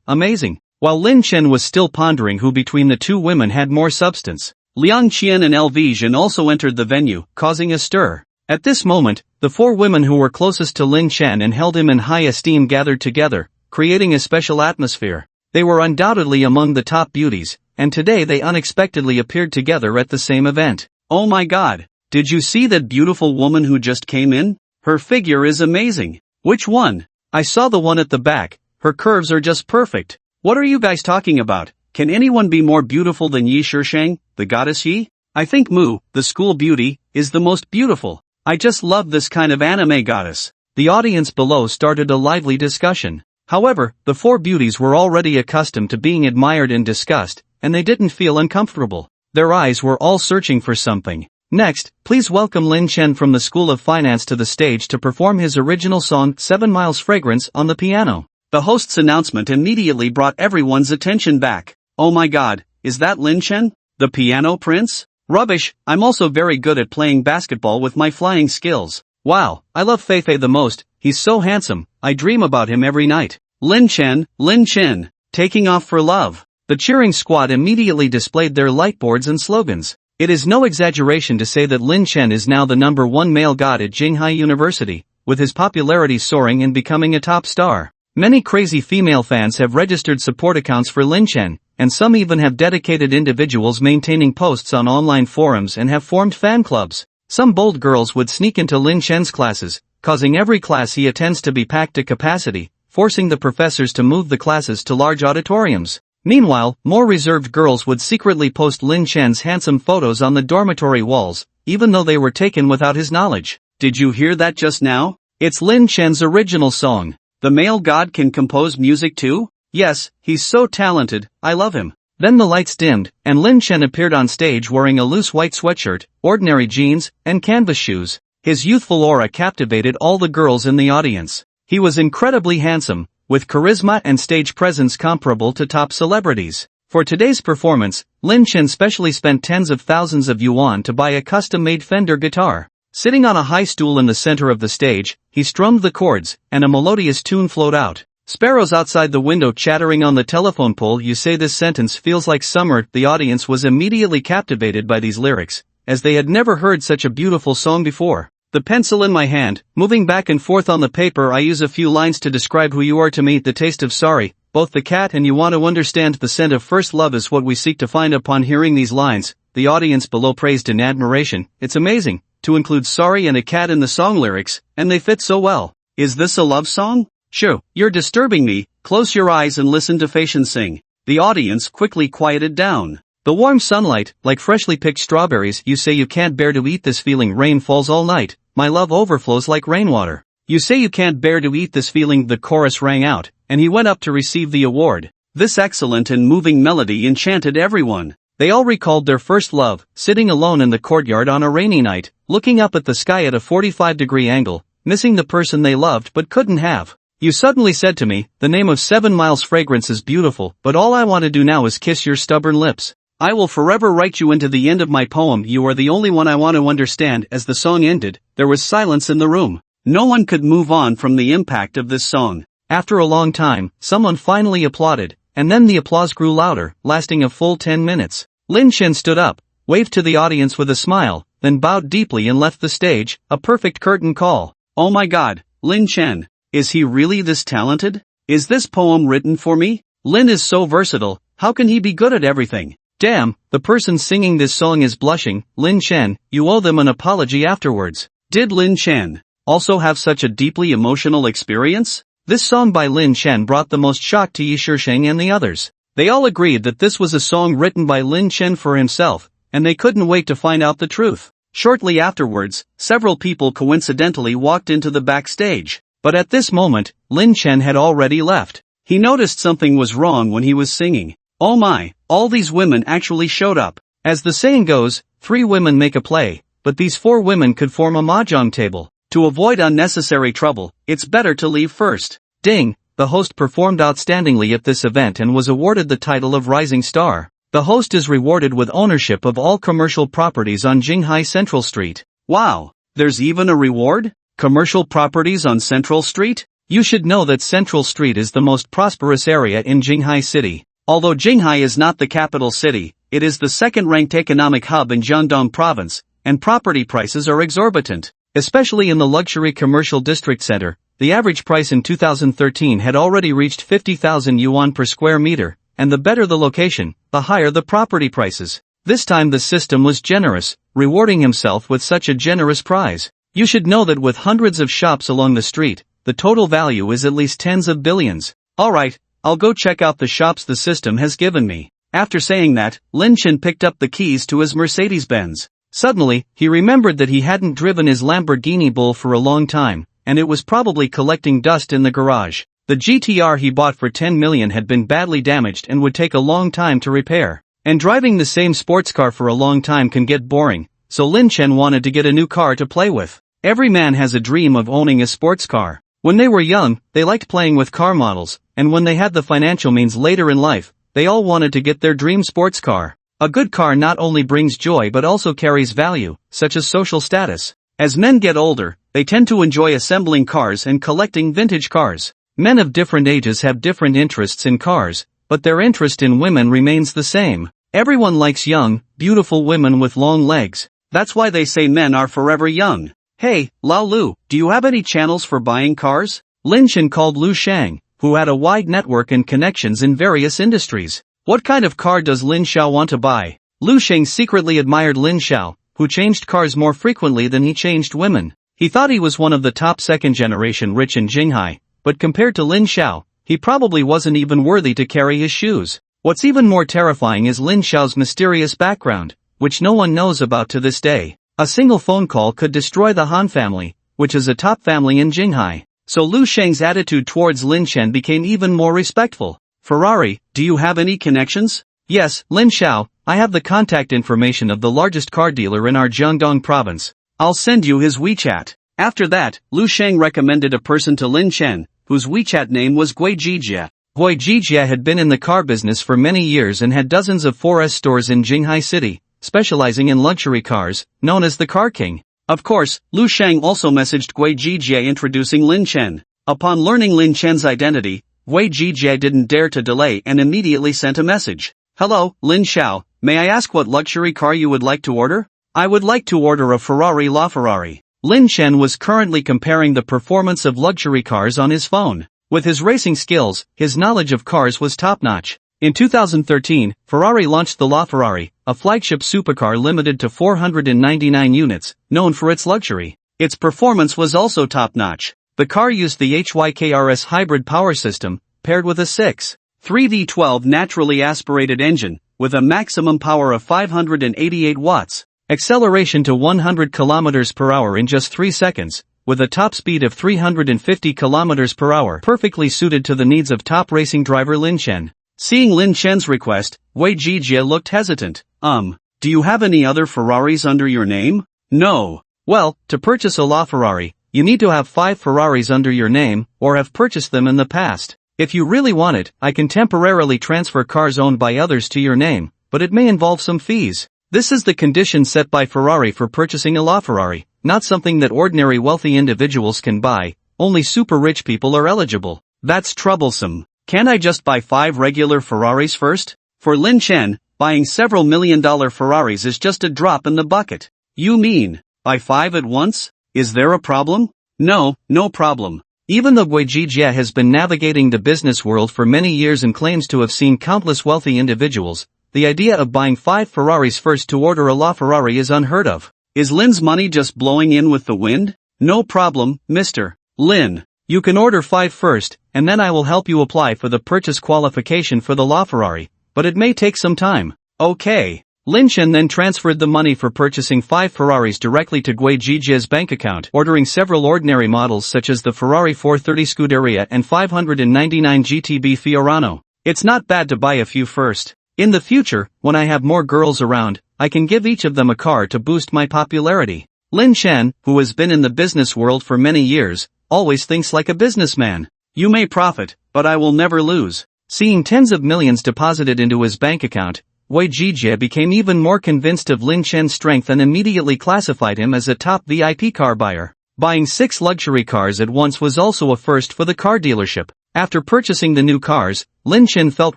amazing." While Lin Chen was still pondering who between the two women had more substance, Liang Qian and LV Jin also entered the venue, causing a stir. At this moment, the four women who were closest to Lin Chen and held him in high esteem gathered together, creating a special atmosphere. They were undoubtedly among the top beauties, and today they unexpectedly appeared together at the same event. "Oh my god, did you see that beautiful woman who just came in? Her figure is amazing." "Which one?" "I saw the one at the back, her curves are just perfect." "What are you guys talking about? Can anyone be more beautiful than Yi Shishang, the goddess Yi? I think Mu, the school beauty, is the most beautiful. I just love this kind of anime goddess." The audience below started a lively discussion. However, the four beauties were already accustomed to being admired and discussed, and they didn't feel uncomfortable. Their eyes were all searching for something. Next, please welcome Lin Chen from the School of Finance to the stage to perform his original song, 7 Miles Fragrance, on the piano. The host's announcement immediately brought everyone's attention back. "Oh my god, is that Lin Chen? The piano prince? Rubbish, I'm also very good at playing basketball with my flying skills. Wow, I love Feifei the most, he's so handsome, I dream about him every night. Lin Chen, taking off for love." The cheering squad immediately displayed their lightboards and slogans. It is no exaggeration to say that Lin Chen is now the #1 male god at Jinghai University, with his popularity soaring and becoming a top star. Many crazy female fans have registered support accounts for Lin Chen, and some even have dedicated individuals maintaining posts on online forums and have formed fan clubs. Some bold girls would sneak into Lin Chen's classes, causing every class he attends to be packed to capacity, forcing the professors to move the classes to large auditoriums. Meanwhile, more reserved girls would secretly post Lin Chen's handsome photos on the dormitory walls, even though they were taken without his knowledge. Did you hear that just now? It's Lin Chen's original song. The male god can compose music too? Yes, he's so talented, I love him. Then the lights dimmed, and Lin Chen appeared on stage wearing a loose white sweatshirt, ordinary jeans, and canvas shoes. His youthful aura captivated all the girls in the audience. He was incredibly handsome, with charisma and stage presence comparable to top celebrities. For today's performance, Lin Chen specially spent tens of thousands of yuan to buy a custom-made Fender guitar. Sitting on a high stool in the center of the stage, he strummed the chords, and a melodious tune flowed out. Sparrows outside the window chattering on the telephone pole. You say this sentence feels like summer. The audience was immediately captivated by these lyrics, as they had never heard such a beautiful song before. The pencil in my hand, moving back and forth on the paper, I use a few lines to describe who you are to me. The taste of sorry, both the cat and you want to understand. The scent of first love is what we seek to find. Upon hearing these lines, the audience below praised in admiration. It's amazing to include sorry and a cat in the song lyrics, and they fit so well. Is this a love song? Shoo, you're disturbing me. Close your eyes and listen to Faishan sing. The audience quickly quieted down. The warm sunlight, like freshly picked strawberries. You say you can't bear to eat this feeling. Rain falls all night. My love overflows like rainwater. You say you can't bear to eat this feeling. The chorus rang out, and he went up to receive the award. This excellent and moving melody enchanted everyone. They all recalled their first love, sitting alone in the courtyard on a rainy night, looking up at the sky at a 45-degree angle, missing the person they loved but couldn't have. You suddenly said to me, the name of 7 Miles Fragrance is beautiful, but all I want to do now is kiss your stubborn lips. I will forever write you into the end of my poem. You are the only one I want to understand. As the song ended, there was silence in the room. No one could move on from the impact of this song. After a long time, someone finally applauded, and then the applause grew louder, lasting a full 10 minutes. Lin Chen stood up, waved to the audience with a smile, then bowed deeply and left the stage, a perfect curtain call. Oh my god, Lin Chen. Is he really this talented? Is this poem written for me? Lin is so versatile, how can he be good at everything? Damn, the person singing this song is blushing. Lin Chen, you owe them an apology afterwards. Did Lin Chen also have such a deeply emotional experience? This song by Lin Chen brought the most shock to Yi Shisheng and the others. They all agreed that this was a song written by Lin Chen for himself, and they couldn't wait to find out the truth. Shortly afterwards, several people coincidentally walked into the backstage. But at this moment, Lin Chen had already left. He noticed something was wrong when he was singing. Oh my, all these women actually showed up. As the saying goes, 3 women make a play, but these 4 women could form a mahjong table. To avoid unnecessary trouble, it's better to leave first. Ding, the host performed outstandingly at this event and was awarded the title of Rising Star. The host is rewarded with ownership of all commercial properties on Jinghai Central Street. Wow, there's even a reward? Commercial properties on Central Street? You should know that Central Street is the most prosperous area in Jinghai City. Although Jinghai is not the capital city, it is the second-ranked economic hub in Jiangdong Province, and property prices are exorbitant. Especially in the luxury commercial district center, the average price in 2013 had already reached 50,000 yuan per square meter, and the better the location, the higher the property prices. This time the system was generous, rewarding himself with such a generous prize. You should know that with hundreds of shops along the street, the total value is at least tens of billions. Alright, I'll go check out the shops the system has given me. After saying that, Lin Chen picked up the keys to his Mercedes-Benz. Suddenly, he remembered that he hadn't driven his Lamborghini Bull for a long time, and it was probably collecting dust in the garage. The GTR he bought for 10 million had been badly damaged and would take a long time to repair. And driving the same sports car for a long time can get boring, so Lin Chen wanted to get a new car to play with. Every man has a dream of owning a sports car. When they were young, they liked playing with car models, and when they had the financial means later in life, they all wanted to get their dream sports car. A good car not only brings joy but also carries value, such as social status. As men get older, they tend to enjoy assembling cars and collecting vintage cars. Men of different ages have different interests in cars, but their interest in women remains the same. Everyone likes young, beautiful women with long legs. That's why they say men are forever young. Hey, Lao Lu, do you have any channels for buying cars? Lin Chen called Lu Shang, who had a wide network and connections in various industries. What kind of car does Lin Xiao want to buy? Lu Sheng secretly admired Lin Xiao, who changed cars more frequently than he changed women. He thought he was one of the top second-generation rich in Jinghai, but compared to Lin Xiao, he probably wasn't even worthy to carry his shoes. What's even more terrifying is Lin Xiao's mysterious background, which no one knows about to this day. A single phone call could destroy the Han family, which is a top family in Jinghai. So Lu Sheng's attitude towards Lin Chen became even more respectful. Ferrari, do you have any connections? Yes, Lin Xiao, I have the contact information of the largest car dealer in our Jiangdong province. I'll send you his WeChat. After that, Lu Sheng recommended a person to Lin Chen, whose WeChat name was Gui Jijie. Gui Jijie had been in the car business for many years and had dozens of 4S stores in Jinghai City, specializing in luxury cars, known as the Car King. Of course, Lu Sheng also messaged Gui Jijie introducing Lin Chen. Upon learning Lin Chen's identity, Gui Jijie didn't dare to delay and immediately sent a message. Hello, Lin Xiao, may I ask what luxury car you would like to order? I would like to order a Ferrari LaFerrari. Lin Chen was currently comparing the performance of luxury cars on his phone. With his racing skills, his knowledge of cars was top-notch. In 2013, Ferrari launched the LaFerrari, a flagship supercar limited to 499 units, known for its luxury. Its performance was also top-notch. The car used the HYKRS hybrid power system, paired with a 6.3V12 naturally aspirated engine, with a maximum power of 588 watts, acceleration to 100 km per hour in just 3 seconds, with a top speed of 350 km per hour, perfectly suited to the needs of top racing driver Lin Chen. Seeing Lin Chen's request, Wei Jijie looked hesitant. Do you have any other Ferraris under your name? No. Well, to purchase a LaFerrari, you need to have 5 Ferraris under your name, or have purchased them in the past. If you really want it, I can temporarily transfer cars owned by others to your name, but it may involve some fees. This is the condition set by Ferrari for purchasing a LaFerrari, not something that ordinary wealthy individuals can buy, only super rich people are eligible. That's troublesome. Can't I just buy 5 regular Ferraris first? For Lin Chen, buying several $1 million Ferraris is just a drop in the bucket. You mean, buy 5 at once? Is there a problem? No, no problem. Even though Guijijia has been navigating the business world for many years and claims to have seen countless wealthy individuals, the idea of buying 5 Ferraris first to order a LaFerrari is unheard of. Is Lin's money just blowing in with the wind? No problem, Mr. Lin. You can order 5 first, and then I will help you apply for the purchase qualification for the LaFerrari, but it may take some time. Okay. Lin Chen then transferred the money for purchasing 5 Ferraris directly to Guijijia's bank account, ordering several ordinary models such as the Ferrari 430 Scuderia and 599 GTB Fiorano. It's not bad to buy a few first. In the future, when I have more girls around, I can give each of them a car to boost my popularity. Lin Chen, who has been in the business world for many years, always thinks like a businessman. You may profit, but I will never lose. Seeing tens of millions deposited into his bank account, Wei Jijie became even more convinced of Lin Chen's strength and immediately classified him as a top VIP car buyer. Buying 6 luxury cars at once was also a first for the car dealership. After purchasing the new cars, Lin Chen felt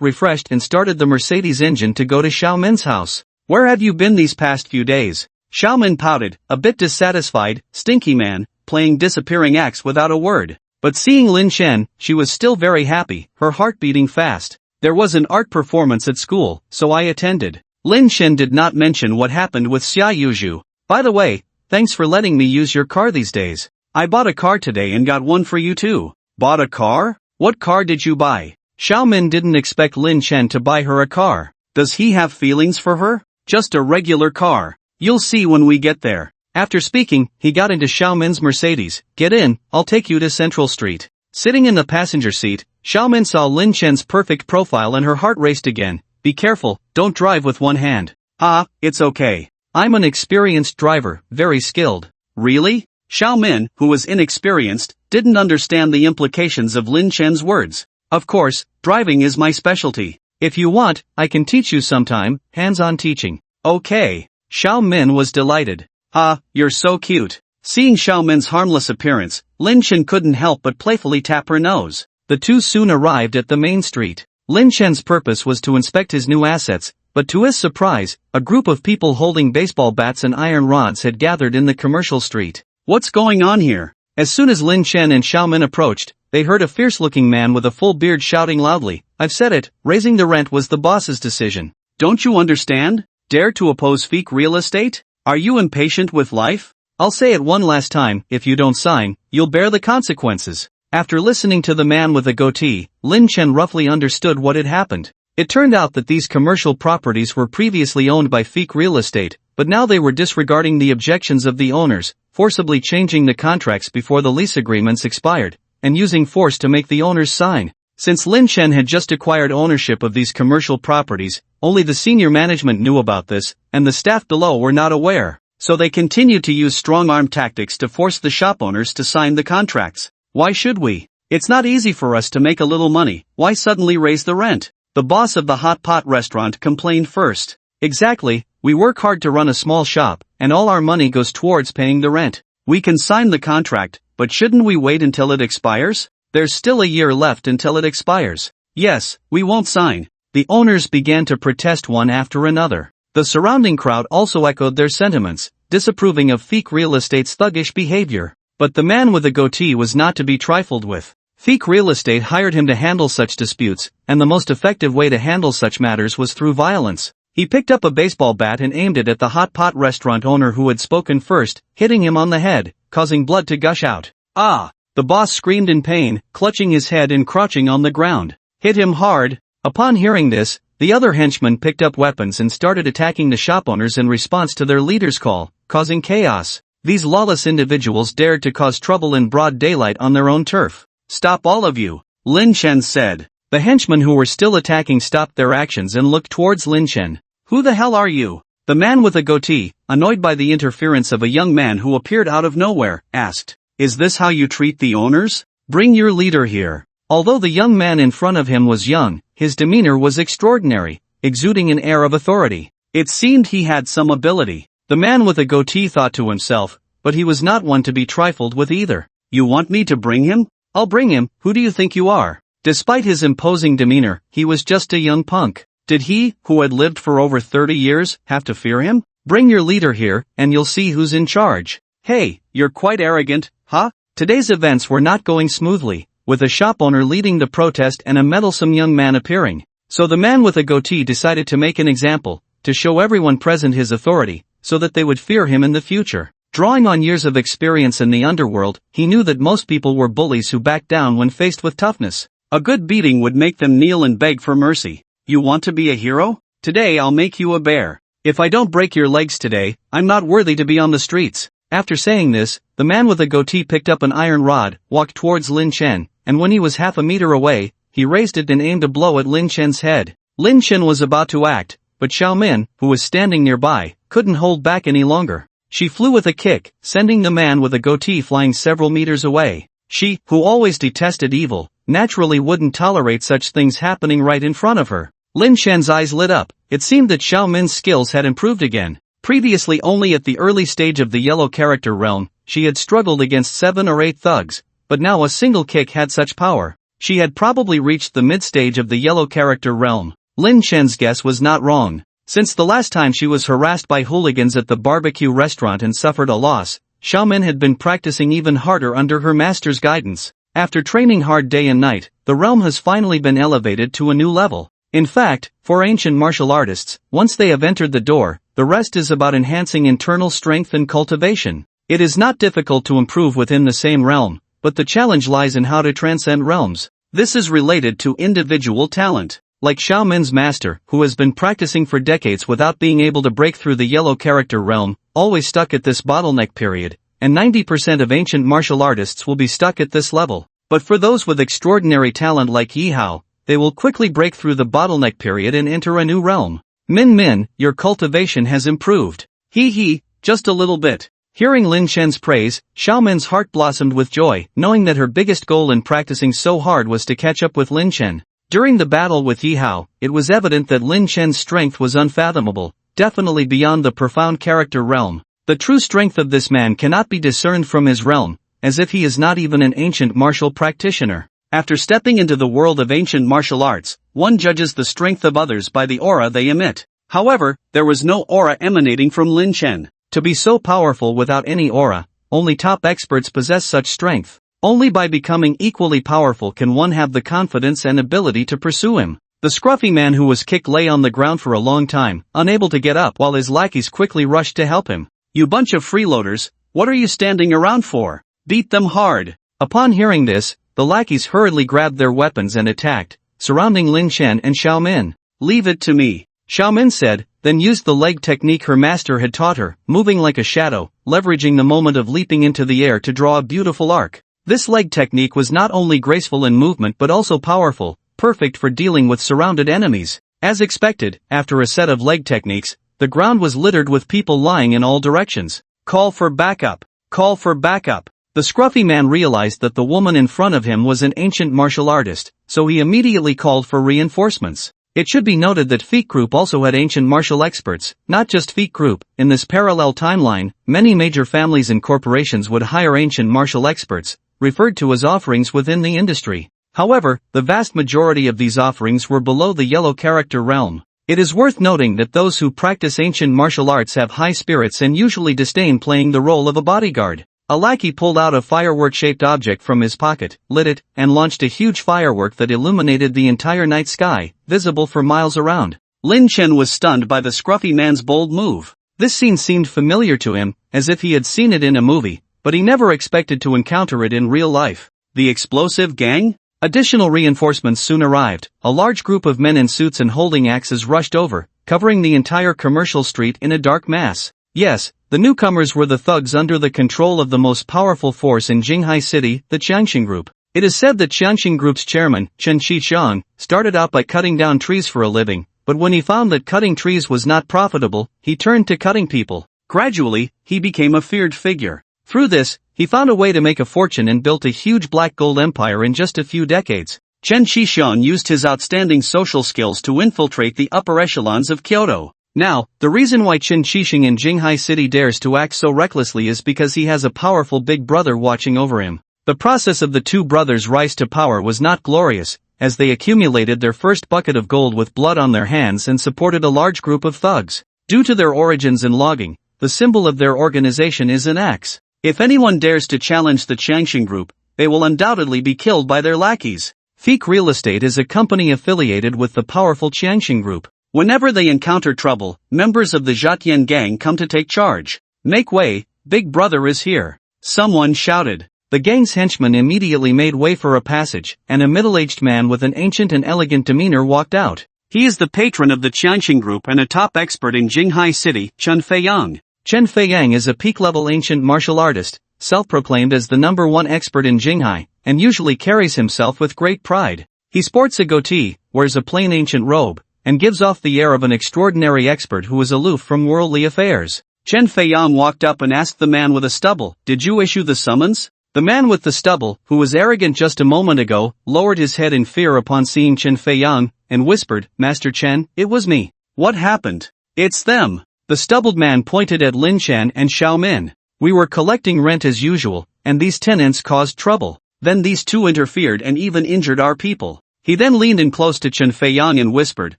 refreshed and started the Mercedes engine to go to Xiaomin's house. Where have you been these past few days? Xiaomin pouted, a bit dissatisfied. Stinky man, playing disappearing acts without a word. But seeing Lin Chen, she was still very happy, her heart beating fast. There was an art performance at school, so I attended. Lin Chen did not mention what happened with Xia Yuzhu. By the way, thanks for letting me use your car these days. I bought a car today and got one for you too. Bought a car? What car did you buy? Xiaomin didn't expect Lin Chen to buy her a car. Does he have feelings for her? Just a regular car. You'll see when we get there. After speaking, he got into Xiaomin's Mercedes. Get in, I'll take you to Central Street. Sitting in the passenger seat, Xiaomin saw Lin Chen's perfect profile and her heart raced again. Be careful, don't drive with one hand. Ah, it's okay. I'm an experienced driver, very skilled. Really? Xiaomin, who was inexperienced, didn't understand the implications of Lin Chen's words. Of course, driving is my specialty. If you want, I can teach you sometime, hands-on teaching. Okay. Xiaomin was delighted. Ah, you're so cute. Seeing Xiaomin's harmless appearance, Lin Chen couldn't help but playfully tap her nose. The two soon arrived at the main street. Lin Chen's purpose was to inspect his new assets, but to his surprise, a group of people holding baseball bats and iron rods had gathered in the commercial street. What's going on here? As soon as Lin Chen and Xiaomin approached, they heard a fierce-looking man with a full beard shouting loudly, I've said it, raising the rent was the boss's decision. Don't you understand? Dare to oppose fake real estate? Are you impatient with life? I'll say it one last time, if you don't sign, you'll bear the consequences. After listening to the man with a goatee, Lin Chen roughly understood what had happened. It turned out that these commercial properties were previously owned by fake real estate, but now they were disregarding the objections of the owners, forcibly changing the contracts before the lease agreements expired, and using force to make the owners sign. Since Lin Chen had just acquired ownership of these commercial properties, only the senior management knew about this, and the staff below were not aware. So they continued to use strong-arm tactics to force the shop owners to sign the contracts. Why should we? It's not easy for us to make a little money, why suddenly raise the rent? The boss of the hot pot restaurant complained first. Exactly, we work hard to run a small shop, and all our money goes towards paying the rent. We can sign the contract, but shouldn't we wait until it expires? There's still a year left until it expires. Yes, we won't sign. The owners began to protest one after another. The surrounding crowd also echoed their sentiments, disapproving of fake real estate's thuggish behavior. But the man with the goatee was not to be trifled with. Fake real estate hired him to handle such disputes, and the most effective way to handle such matters was through violence. He picked up a baseball bat and aimed it at the hot pot restaurant owner who had spoken first, hitting him on the head, causing blood to gush out. Ah! The boss screamed in pain, clutching his head and crouching on the ground. Hit him hard. Upon hearing this, the other henchmen picked up weapons and started attacking the shop owners in response to their leader's call, causing chaos. These lawless individuals dared to cause trouble in broad daylight on their own turf. Stop all of you, Lin Chen said. The henchmen who were still attacking stopped their actions and looked towards Lin Chen. Who the hell are you? The man with a goatee, annoyed by the interference of a young man who appeared out of nowhere, asked, Is this how you treat the owners? Bring your leader here. Although the young man in front of him was young, his demeanor was extraordinary, exuding an air of authority. It seemed he had some ability. The man with a goatee thought to himself, but he was not one to be trifled with either. You want me to bring him? I'll bring him, who do you think you are? Despite his imposing demeanor, he was just a young punk. Did he, who had lived for over 30 years, have to fear him? Bring your leader here, and you'll see who's in charge. Hey, you're quite arrogant, huh? Today's events were not going smoothly, with a shop owner leading the protest and a meddlesome young man appearing. So the man with a goatee decided to make an example, to show everyone present his authority, so that they would fear him in the future. Drawing on years of experience in the underworld, he knew that most people were bullies who backed down when faced with toughness. A good beating would make them kneel and beg for mercy. You want to be a hero? Today I'll make you a bear. If I don't break your legs today, I'm not worthy to be on the streets. After saying this, the man with a goatee picked up an iron rod, walked towards Lin Chen, and when he was half a meter away, he raised it and aimed a blow at Lin Chen's head. Lin Chen was about to act, but Xiao Min, who was standing nearby, couldn't hold back any longer. She flew with a kick, sending the man with a goatee flying several meters away. She, who always detested evil, naturally wouldn't tolerate such things happening right in front of her. Lin Chen's eyes lit up. It seemed that Xiao Min's skills had improved again. Previously only at the early stage of the yellow character realm, she had struggled against 7 or 8 thugs, but now a single kick had such power. She had probably reached the mid-stage of the yellow character realm. Lin Chen's guess was not wrong. Since the last time she was harassed by hooligans at the barbecue restaurant and suffered a loss, Xiao Min had been practicing even harder under her master's guidance. After training hard day and night, the realm has finally been elevated to a new level. In fact, for ancient martial artists, once they have entered the door, the rest is about enhancing internal strength and cultivation. It is not difficult to improve within the same realm, but the challenge lies in how to transcend realms. This is related to individual talent. Like Xiao Min's master, who has been practicing for decades without being able to break through the yellow character realm, always stuck at this bottleneck period, and 90% of ancient martial artists will be stuck at this level. But for those with extraordinary talent like Yi Hao, they will quickly break through the bottleneck period and enter a new realm. Min, your cultivation has improved. He, just a little bit. Hearing Lin Chen's praise, Xiao Min's heart blossomed with joy, knowing that her biggest goal in practicing so hard was to catch up with Lin Chen. During the battle with Yi Hao, it was evident that Lin Chen's strength was unfathomable, definitely beyond the profound character realm. The true strength of this man cannot be discerned from his realm, as if he is not even an ancient martial practitioner. After stepping into the world of ancient martial arts, one judges the strength of others by the aura they emit. However, there was no aura emanating from Lin Chen. To be so powerful without any aura, only top experts possess such strength. Only by becoming equally powerful can one have the confidence and ability to pursue him. The scruffy man who was kicked lay on the ground for a long time, unable to get up while his lackeys quickly rushed to help him. You bunch of freeloaders, what are you standing around for? Beat them hard. Upon hearing this, the lackeys hurriedly grabbed their weapons and attacked, surrounding Lin Chen and Xiao Min. Leave it to me, Xiao Min said, then used the leg technique her master had taught her, moving like a shadow, leveraging the moment of leaping into the air to draw a beautiful arc. This leg technique was not only graceful in movement but also powerful, perfect for dealing with surrounded enemies. As expected, after a set of leg techniques, the ground was littered with people lying in all directions. Call for backup. Call for backup. The scruffy man realized that the woman in front of him was an ancient martial artist, so he immediately called for reinforcements. It should be noted that Feet Group also had ancient martial experts, not just Feet Group. In this parallel timeline, many major families and corporations would hire ancient martial experts, referred to as offerings within the industry. However, the vast majority of these offerings were below the yellow character realm. It is worth noting that those who practice ancient martial arts have high spirits and usually disdain playing the role of a bodyguard. A lackey pulled out a firework-shaped object from his pocket, lit it, and launched a huge firework that illuminated the entire night sky, visible for miles around. Lin Chen was stunned by the scruffy man's bold move. This scene seemed familiar to him, as if he had seen it in a movie, but he never expected to encounter it in real life. The explosive gang? Additional reinforcements soon arrived. A large group of men in suits and holding axes rushed over, covering the entire commercial street in a dark mass. Yes, the newcomers were the thugs under the control of the most powerful force in Jinghai City, the Qiangxing Group. It is said that Qiangxing Group's chairman, Chen Qixiang, started out by cutting down trees for a living, but when he found that cutting trees was not profitable, he turned to cutting people. Gradually, he became a feared figure. Through this, he found a way to make a fortune and built a huge black gold empire in just a few decades. Chen Qixiang used his outstanding social skills to infiltrate the upper echelons of Kyoto. Now, the reason why Chen Qixiang in Jinghai City dares to act so recklessly is because he has a powerful big brother watching over him. The process of the two brothers' rise to power was not glorious, as they accumulated their first bucket of gold with blood on their hands and supported a large group of thugs. Due to their origins in logging, the symbol of their organization is an axe. If anyone dares to challenge the Changxing Group, they will undoubtedly be killed by their lackeys. Feek Real Estate is a company affiliated with the powerful Changxing Group. Whenever they encounter trouble, members of the Zhatian gang come to take charge. Make way, Big Brother is here. Someone shouted. The gang's henchmen immediately made way for a passage, and a middle-aged man with an ancient and elegant demeanor walked out. He is the patron of the Changxing Group and a top expert in Jinghai City, Chen Feiyang. Chen Feiyang is a peak-level ancient martial artist, self-proclaimed as the #1 expert in Jinghai, and usually carries himself with great pride. He sports a goatee, wears a plain ancient robe, and gives off the air of an extraordinary expert who is aloof from worldly affairs. Chen Feiyang walked up and asked the man with a stubble, "Did you issue the summons?" The man with the stubble, who was arrogant just a moment ago, lowered his head in fear upon seeing Chen Feiyang, and whispered, "Master Chen, it was me." "What happened?" "It's them." The stubbled man pointed at Lin Chen and Xiao Min. "We were collecting rent as usual, and these tenants caused trouble. Then these two interfered and even injured our people." He then leaned in close to Chen Feiyang and whispered,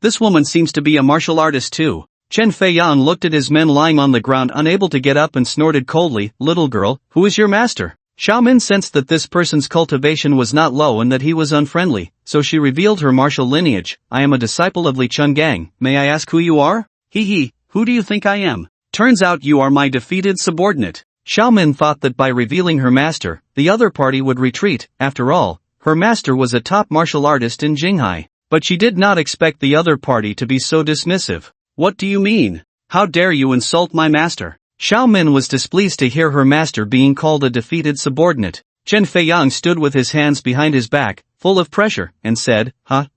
"This woman seems to be a martial artist too." Chen Feiyang looked at his men lying on the ground unable to get up and snorted coldly, "Little girl, who is your master?" Xiao Min sensed that this person's cultivation was not low and that he was unfriendly, so she revealed her martial lineage. "I am a disciple of Li Chun Gang. May I ask who you are?" "Hee, who do you think I am? Turns out you are my defeated subordinate." Xiao Min thought that by revealing her master, the other party would retreat. After all, her master was a top martial artist in Jinghai. But she did not expect the other party to be so dismissive. "What do you mean? How dare you insult my master?" Xiao Min was displeased to hear her master being called a defeated subordinate. Chen Feiyang stood with his hands behind his back, full of pressure, and said,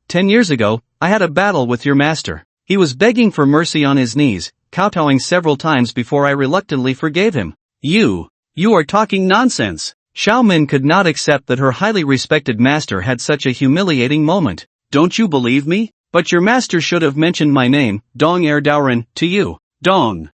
10 years ago, I had a battle with your master. He was begging for mercy on his knees, kowtowing several times before I reluctantly forgave him." You are talking nonsense." Xiao Min could not accept that her highly respected master had such a humiliating moment. "Don't you believe me? But your master should have mentioned my name, Dong Er Daoren, to you." Dong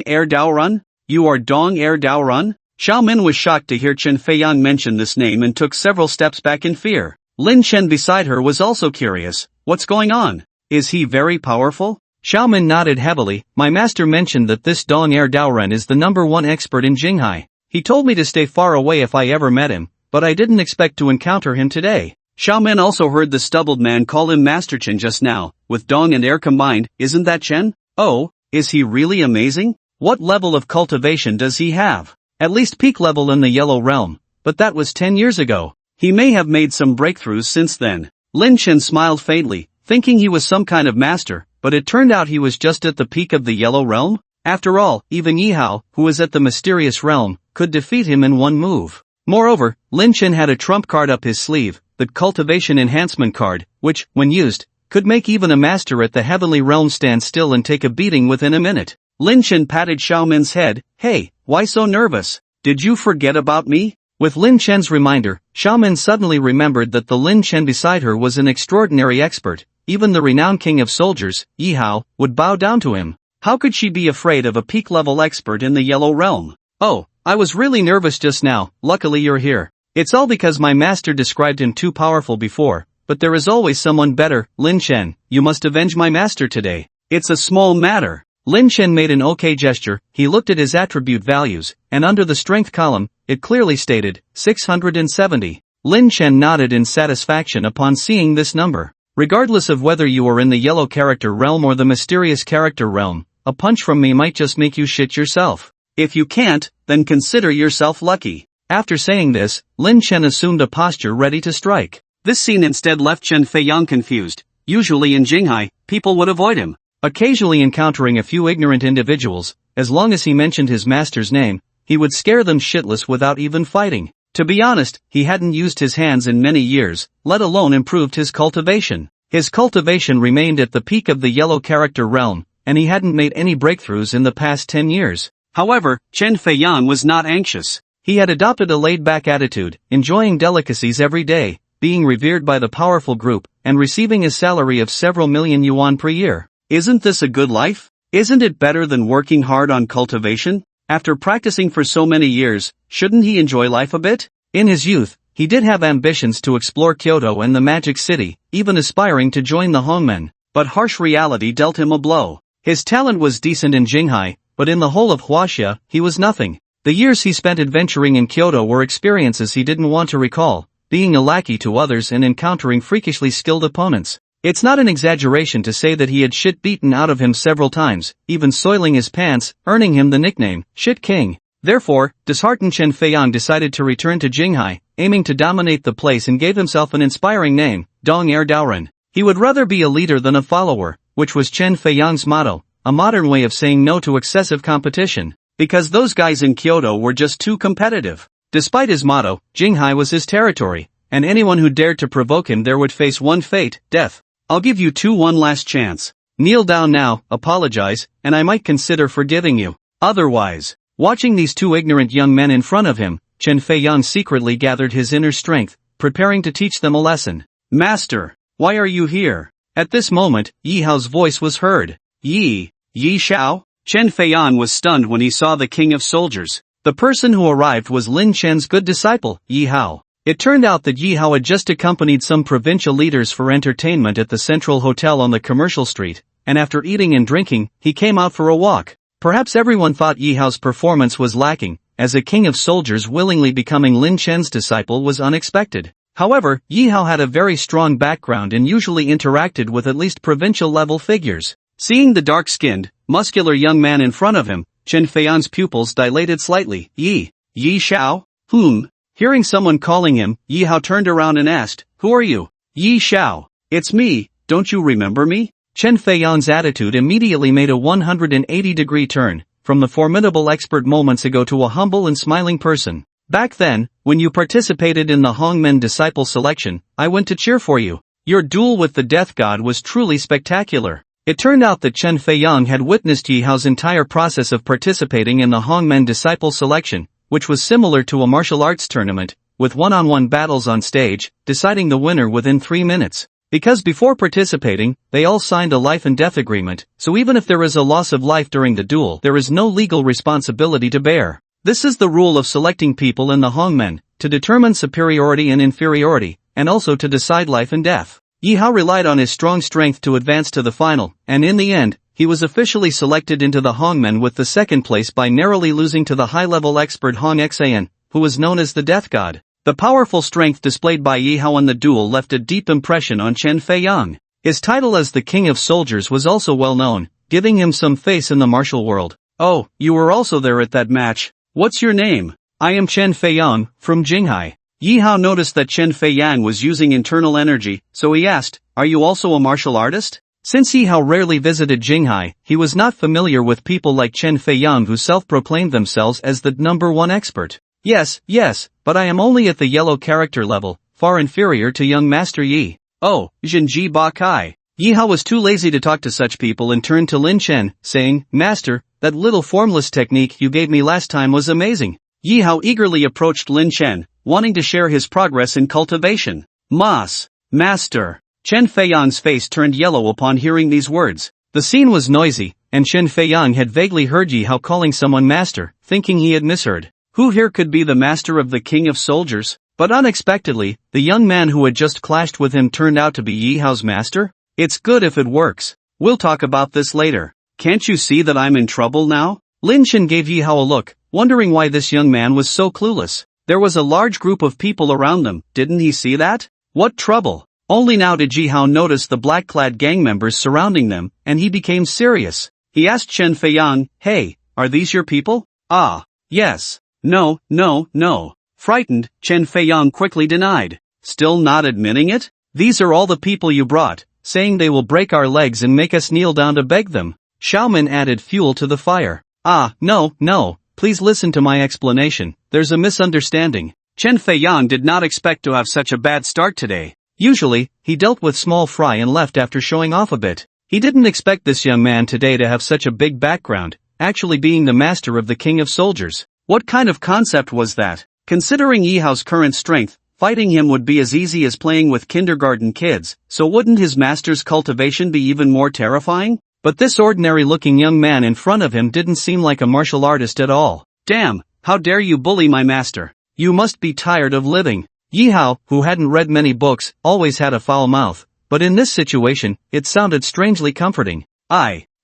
Er Daoren? You are Dong Er Daoren? Xiao Min was shocked to hear Chen Feiyang mention this name and took several steps back in fear. Lin Chen beside her was also curious. "What's going on? Is he very powerful?" Xiao Min nodded heavily. "My master mentioned that this Dong Er Daoren is the #1 expert in Jinghai. He told me to stay far away if I ever met him, but I didn't expect to encounter him today." Xiao Min also heard the stubbled man call him Master Chen just now, with Dong and Er combined. "Isn't that Chen? Oh, is he really amazing? What level of cultivation does he have?" "At least peak level in the Yellow Realm, but that was 10 years ago. He may have made some breakthroughs since then." Lin Chen smiled faintly, thinking he was some kind of master, but it turned out he was just at the peak of the Yellow Realm. After all, even Yihao, who was at the mysterious realm, could defeat him in one move. Moreover, Lin Chen had a trump card up his sleeve, the cultivation enhancement card, which, when used, could make even a master at the heavenly realm stand still and take a beating within a minute. Lin Chen patted Xiao Min's head. "Hey, why so nervous? Did you forget about me?" With Lin Chen's reminder, Xiao Min suddenly remembered that the Lin Chen beside her was an extraordinary expert. Even the renowned king of soldiers, Yihao, would bow down to him. How could she be afraid of a peak-level expert in the Yellow Realm? "Oh, I was really nervous just now. Luckily you're here. It's all because my master described him too powerful before, but there is always someone better." "Lin Chen, you must avenge my master today." "It's a small matter." Lin Chen made an okay gesture. He looked at his attribute values, and under the strength column, it clearly stated, 670. Lin Chen nodded in satisfaction upon seeing this number. "Regardless of whether you are in the yellow character realm or the mysterious character realm, a punch from me might just make you shit yourself. If you can't, then consider yourself lucky." After saying this, Lin Chen assumed a posture ready to strike. This scene instead left Chen Feiyang confused. Usually in Jinghai, people would avoid him. Occasionally encountering a few ignorant individuals, as long as he mentioned his master's name, he would scare them shitless without even fighting. To be honest, he hadn't used his hands in many years, let alone improved his cultivation. His cultivation remained at the peak of the yellow character realm, and he hadn't made any breakthroughs in the past 10 years. However, Chen Feiyang was not anxious. He had adopted a laid-back attitude, enjoying delicacies every day, being revered by the powerful group, and receiving a salary of several million yuan per year. Isn't this a good life? Isn't it better than working hard on cultivation? After practicing for so many years, shouldn't he enjoy life a bit? In his youth, he did have ambitions to explore Kyoto and the Magic City, even aspiring to join the Honmen, but harsh reality dealt him a blow. His talent was decent in Jinghai, but in the whole of Huaxia, he was nothing. The years he spent adventuring in Kyoto were experiences he didn't want to recall, being a lackey to others and encountering freakishly skilled opponents. It's not an exaggeration to say that he had shit beaten out of him several times, even soiling his pants, earning him the nickname, Shit King. Therefore, disheartened Chen Feiyang decided to return to Jinghai, aiming to dominate the place, and gave himself an inspiring name, Dong Er Daoren. He would rather be a leader than a follower, which was Chen Feiyang's motto, a modern way of saying no to excessive competition. Because those guys in Kyoto were just too competitive. Despite his motto, Jinghai was his territory, and anyone who dared to provoke him there would face one fate, death. I'll give you one last chance. Kneel down now, apologize, and I might consider forgiving you. Otherwise. Watching these two ignorant young men in front of him, Chen Feiyang secretly gathered his inner strength, preparing to teach them a lesson. Master, why are you here? At this moment, Yi Hao's voice was heard. Yi Xiao? Chen Feiyang was stunned when he saw the king of soldiers. The person who arrived was Lin Chen's good disciple, Yi Hao. It turned out that Yi Hao had just accompanied some provincial leaders for entertainment at the Central Hotel on the commercial street, and after eating and drinking, he came out for a walk. Perhaps everyone thought Yi Hao's performance was lacking, as a king of soldiers willingly becoming Lin Chen's disciple was unexpected. However, Yi Hao had a very strong background and usually interacted with at least provincial-level figures. Seeing the dark-skinned, muscular young man in front of him, Chen Feiyang's pupils dilated slightly. Yi Xiao? Hearing someone calling him, Yi Hao turned around and asked, "Who are you?" "Yi Xiao. It's me, don't you remember me?" Chen Feiyang's attitude immediately made a 180-degree turn, from the formidable expert moments ago to a humble and smiling person. "Back then, when you participated in the Hongmen disciple selection, I went to cheer for you. Your duel with the death god was truly spectacular." It turned out that Chen Feiyang had witnessed Yi Hao's entire process of participating in the Hongmen disciple selection, which was similar to a martial arts tournament, with one-on-one battles on stage, deciding the winner within 3 minutes. Because before participating, they all signed a life and death agreement, so even if there is a loss of life during the duel, there is no legal responsibility to bear. This is the rule of selecting people in the Hongmen, to determine superiority and inferiority, and also to decide life and death. Yi Hao relied on his strong strength to advance to the final, and in the end, he was officially selected into the Hongmen with the second place by narrowly losing to the high-level expert Hong Xan, who was known as the Death God. The powerful strength displayed by Yi Hao in the duel left a deep impression on Chen Feiyang. His title as the King of Soldiers was also well known, giving him some face in the martial world. "Oh, you were also there at that match. What's your name?" "I am Chen Feiyang, from Jinghai." Yi Hao noticed that Chen Feiyang was using internal energy, so he asked, "Are you also a martial artist?" Since Yi Hao rarely visited Jinghai, he was not familiar with people like Chen Feiyang who self-proclaimed themselves as the #1 expert. Yes, but I am only at the yellow character level, far inferior to young Master Yi." "Oh, Jinji Ba Kai." Yi Hao was too lazy to talk to such people and turned to Lin Chen, saying, "Master, that little formless technique you gave me last time was amazing." Yi Hao eagerly approached Lin Chen, wanting to share his progress in cultivation. Master. Chen Feiyang's face turned yellow upon hearing these words. The scene was noisy, and Chen Feiyang had vaguely heard Yi Hao calling someone master, thinking he had misheard. Who here could be the master of the King of Soldiers? But unexpectedly, the young man who had just clashed with him turned out to be Yi Hao's master? It's good if it works. We'll talk about this later. Can't you see that I'm in trouble now? Lin Chen gave Yi Hao a look, wondering why this young man was so clueless. There was a large group of people around them, didn't he see that? What trouble? Only now did Yi Hao notice the black-clad gang members surrounding them, and he became serious. He asked Chen Feiyang, "Hey, are these your people?" "Ah, yes." No. Frightened, Chen Feiyang quickly denied. "Still not admitting it? These are all the people you brought, saying they will break our legs and make us kneel down to beg them." Xiaomin added fuel to the fire. No, please listen to my explanation, there's a misunderstanding. Chen Feiyang did not expect to have such a bad start today. Usually, he dealt with small fry and left after showing off a bit. He didn't expect this young man today to have such a big background, actually being the master of the King of Soldiers. What kind of concept was that? Considering Yi Hao's current strength, fighting him would be as easy as playing with kindergarten kids, so wouldn't his master's cultivation be even more terrifying? But this ordinary-looking young man in front of him didn't seem like a martial artist at all. "Damn, how dare you bully my master? You must be tired of living." Yi Hao, who hadn't read many books, always had a foul mouth, but in this situation, it sounded strangely comforting.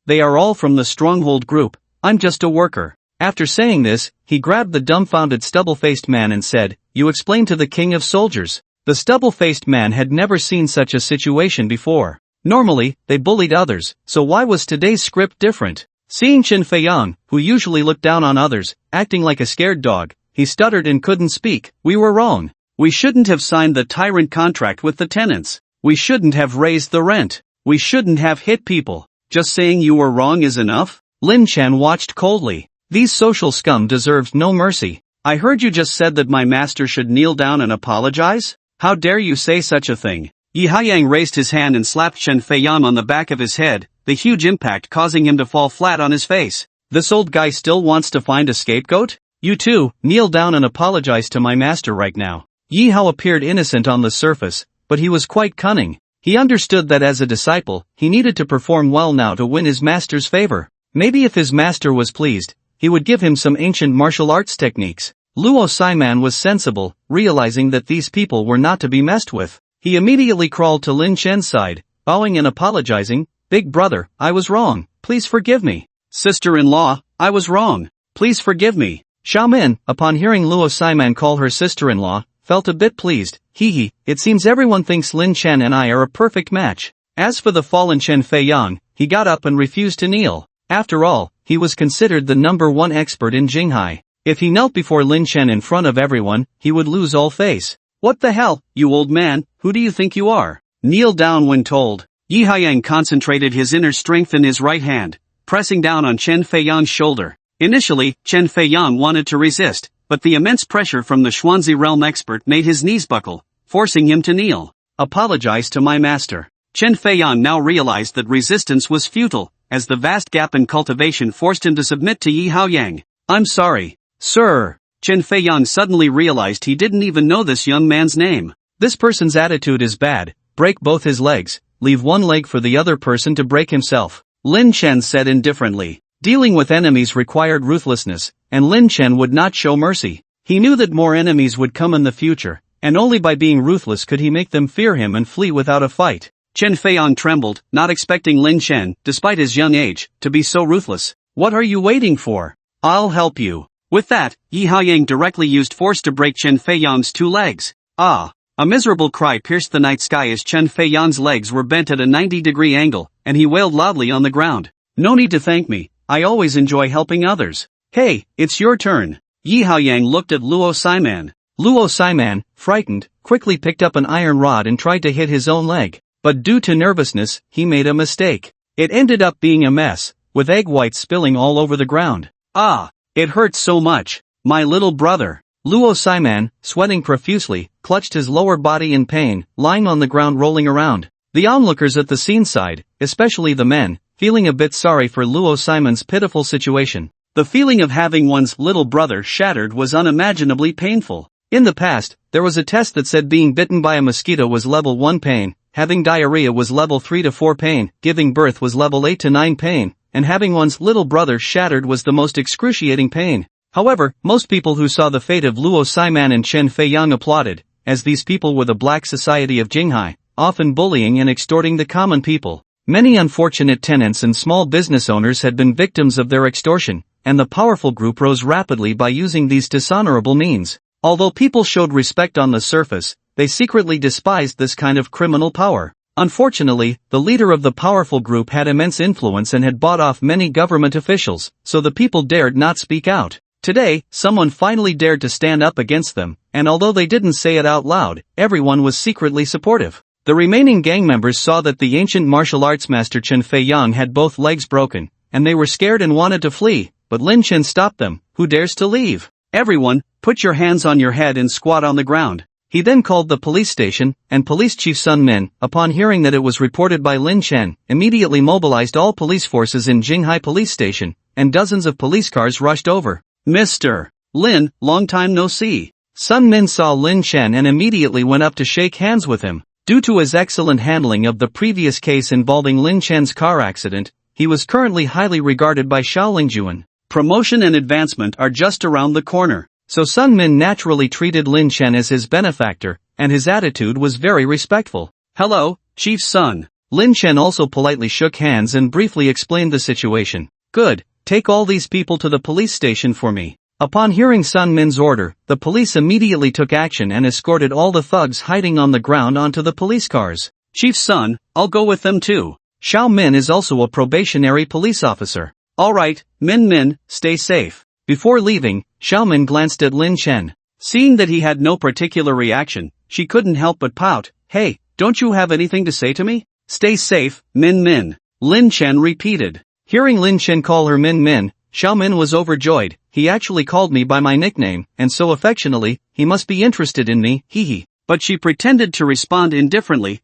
They are all from the Stronghold group, I'm just a worker. After saying this, he grabbed the dumbfounded stubble-faced man and said, "You explain to the king of soldiers." The stubble-faced man had never seen such a situation before. Normally, they bullied others, so why was today's script different? Seeing Chen Feiyang, who usually looked down on others, acting like a scared dog, he stuttered and couldn't speak. "We were wrong. We shouldn't have signed the tyrant contract with the tenants. We shouldn't have raised the rent. We shouldn't have hit people. Just saying you were wrong is enough?" Lin Chen watched coldly. These social scum deserved no mercy. "I heard you just said that my master should kneel down and apologize? How dare you say such a thing?" Yi Haiyang raised his hand and slapped Chen Feiyang on the back of his head, the huge impact causing him to fall flat on his face. "This old guy still wants to find a scapegoat? You too, kneel down and apologize to my master right now." Yi Hao appeared innocent on the surface, but he was quite cunning. He understood that as a disciple, he needed to perform well now to win his master's favor. Maybe if his master was pleased, he would give him some ancient martial arts techniques. Luo Saiman was sensible, realizing that these people were not to be messed with. He immediately crawled to Lin Chen's side, bowing and apologizing. "Big brother, I was wrong, please forgive me." "Sister-in-law, I was wrong, please forgive me." Xiaomin, upon hearing Luo Saiman call her sister-in-law, felt a bit pleased. Hee, it seems everyone thinks Lin Chen and I are a perfect match. As for the fallen Chen Feiyang, he got up and refused to kneel. After all, he was considered the #1 expert in Jinghai. If he knelt before Lin Chen in front of everyone, he would lose all face. "What the hell, you old man, who do you think you are? Kneel down when told." Yi Haiyang concentrated his inner strength in his right hand, pressing down on Chen Feiyang's shoulder. Initially, Chen Feiyang wanted to resist, but the immense pressure from the Xuanzi realm expert made his knees buckle, forcing him to kneel. "Apologize to my master." Chen Feiyang now realized that resistance was futile, as the vast gap in cultivation forced him to submit to Yi Haiyang. "I'm sorry, sir." Chen Feiyang suddenly realized he didn't even know this young man's name. This person's attitude is bad. Break both his legs, leave one leg for the other person to break himself. Lin Chen said indifferently. Dealing with enemies required ruthlessness, and Lin Chen would not show mercy. He knew that more enemies would come in the future, and only by being ruthless could he make them fear him and flee without a fight. Chen Feiyang trembled, not expecting Lin Chen, despite his young age, to be so ruthless. "What are you waiting for? I'll help you." With that, Yi Haiyang directly used force to break Chen Feiyang's 2 legs. "Ah!" A miserable cry pierced the night sky as Chen Feiyang's legs were bent at a 90-degree angle, and he wailed loudly on the ground. "No need to thank me, I always enjoy helping others. Hey, it's your turn." Yi Haiyang looked at Luo Saiman. Luo Saiman, frightened, quickly picked up an iron rod and tried to hit his own leg. But due to nervousness, he made a mistake. It ended up being a mess, with egg whites spilling all over the ground. "Ah, it hurts so much, my little brother." Luo Saiman, sweating profusely, clutched his lower body in pain, lying on the ground rolling around. The onlookers at the scene sighed, especially the men, feeling a bit sorry for Luo Saiman's pitiful situation. The feeling of having one's little brother shattered was unimaginably painful. In the past, there was a test that said being bitten by a mosquito was level 1 pain, having diarrhea was level 3 to 4 pain, giving birth was level 8 to 9 pain, and having one's little brother shattered was the most excruciating pain. However, most people who saw the fate of Luo Saiman and Chen Feiyang applauded, as these people were the black society of Jinghai, often bullying and extorting the common people. Many unfortunate tenants and small business owners had been victims of their extortion, and the powerful group rose rapidly by using these dishonorable means. Although people showed respect on the surface, they secretly despised this kind of criminal power. Unfortunately, the leader of the powerful group had immense influence and had bought off many government officials, so the people dared not speak out. Today, someone finally dared to stand up against them, and although they didn't say it out loud, everyone was secretly supportive. The remaining gang members saw that the ancient martial arts master Chen Feiyang had both legs broken, and they were scared and wanted to flee, but Lin Chen stopped them. "Who dares to leave? Everyone, put your hands on your head and squat on the ground." He then called the police station, and Police Chief Sun Min, upon hearing that it was reported by Lin Chen, immediately mobilized all police forces in Jinghai Police Station, and dozens of police cars rushed over. "Mr. Lin, long time no see." Sun Min saw Lin Chen and immediately went up to shake hands with him. Due to his excellent handling of the previous case involving Lin Chen's car accident, he was currently highly regarded by Shaolingjuan. Promotion and advancement are just around the corner. So Sun Min naturally treated Lin Chen as his benefactor, and his attitude was very respectful. "Hello, Chief Sun." Lin Chen also politely shook hands and briefly explained the situation. "Good, take all these people to the police station for me. Upon hearing Sun Min's order, the police immediately took action and escorted all the thugs hiding on the ground onto the police cars. Chief Sun, I'll go with them too. Xiao Min is also a probationary police officer. Alright, Min, stay safe. Before leaving, Xiao Min glanced at Lin Chen. Seeing that he had no particular reaction, she couldn't help but pout. Hey, don't you have anything to say to me? Stay safe, Min. Lin Chen repeated. Hearing Lin Chen call her Min, Xiao Min was overjoyed. He actually called me by my nickname, and so affectionately, he must be interested in me, hee. But she pretended to respond indifferently.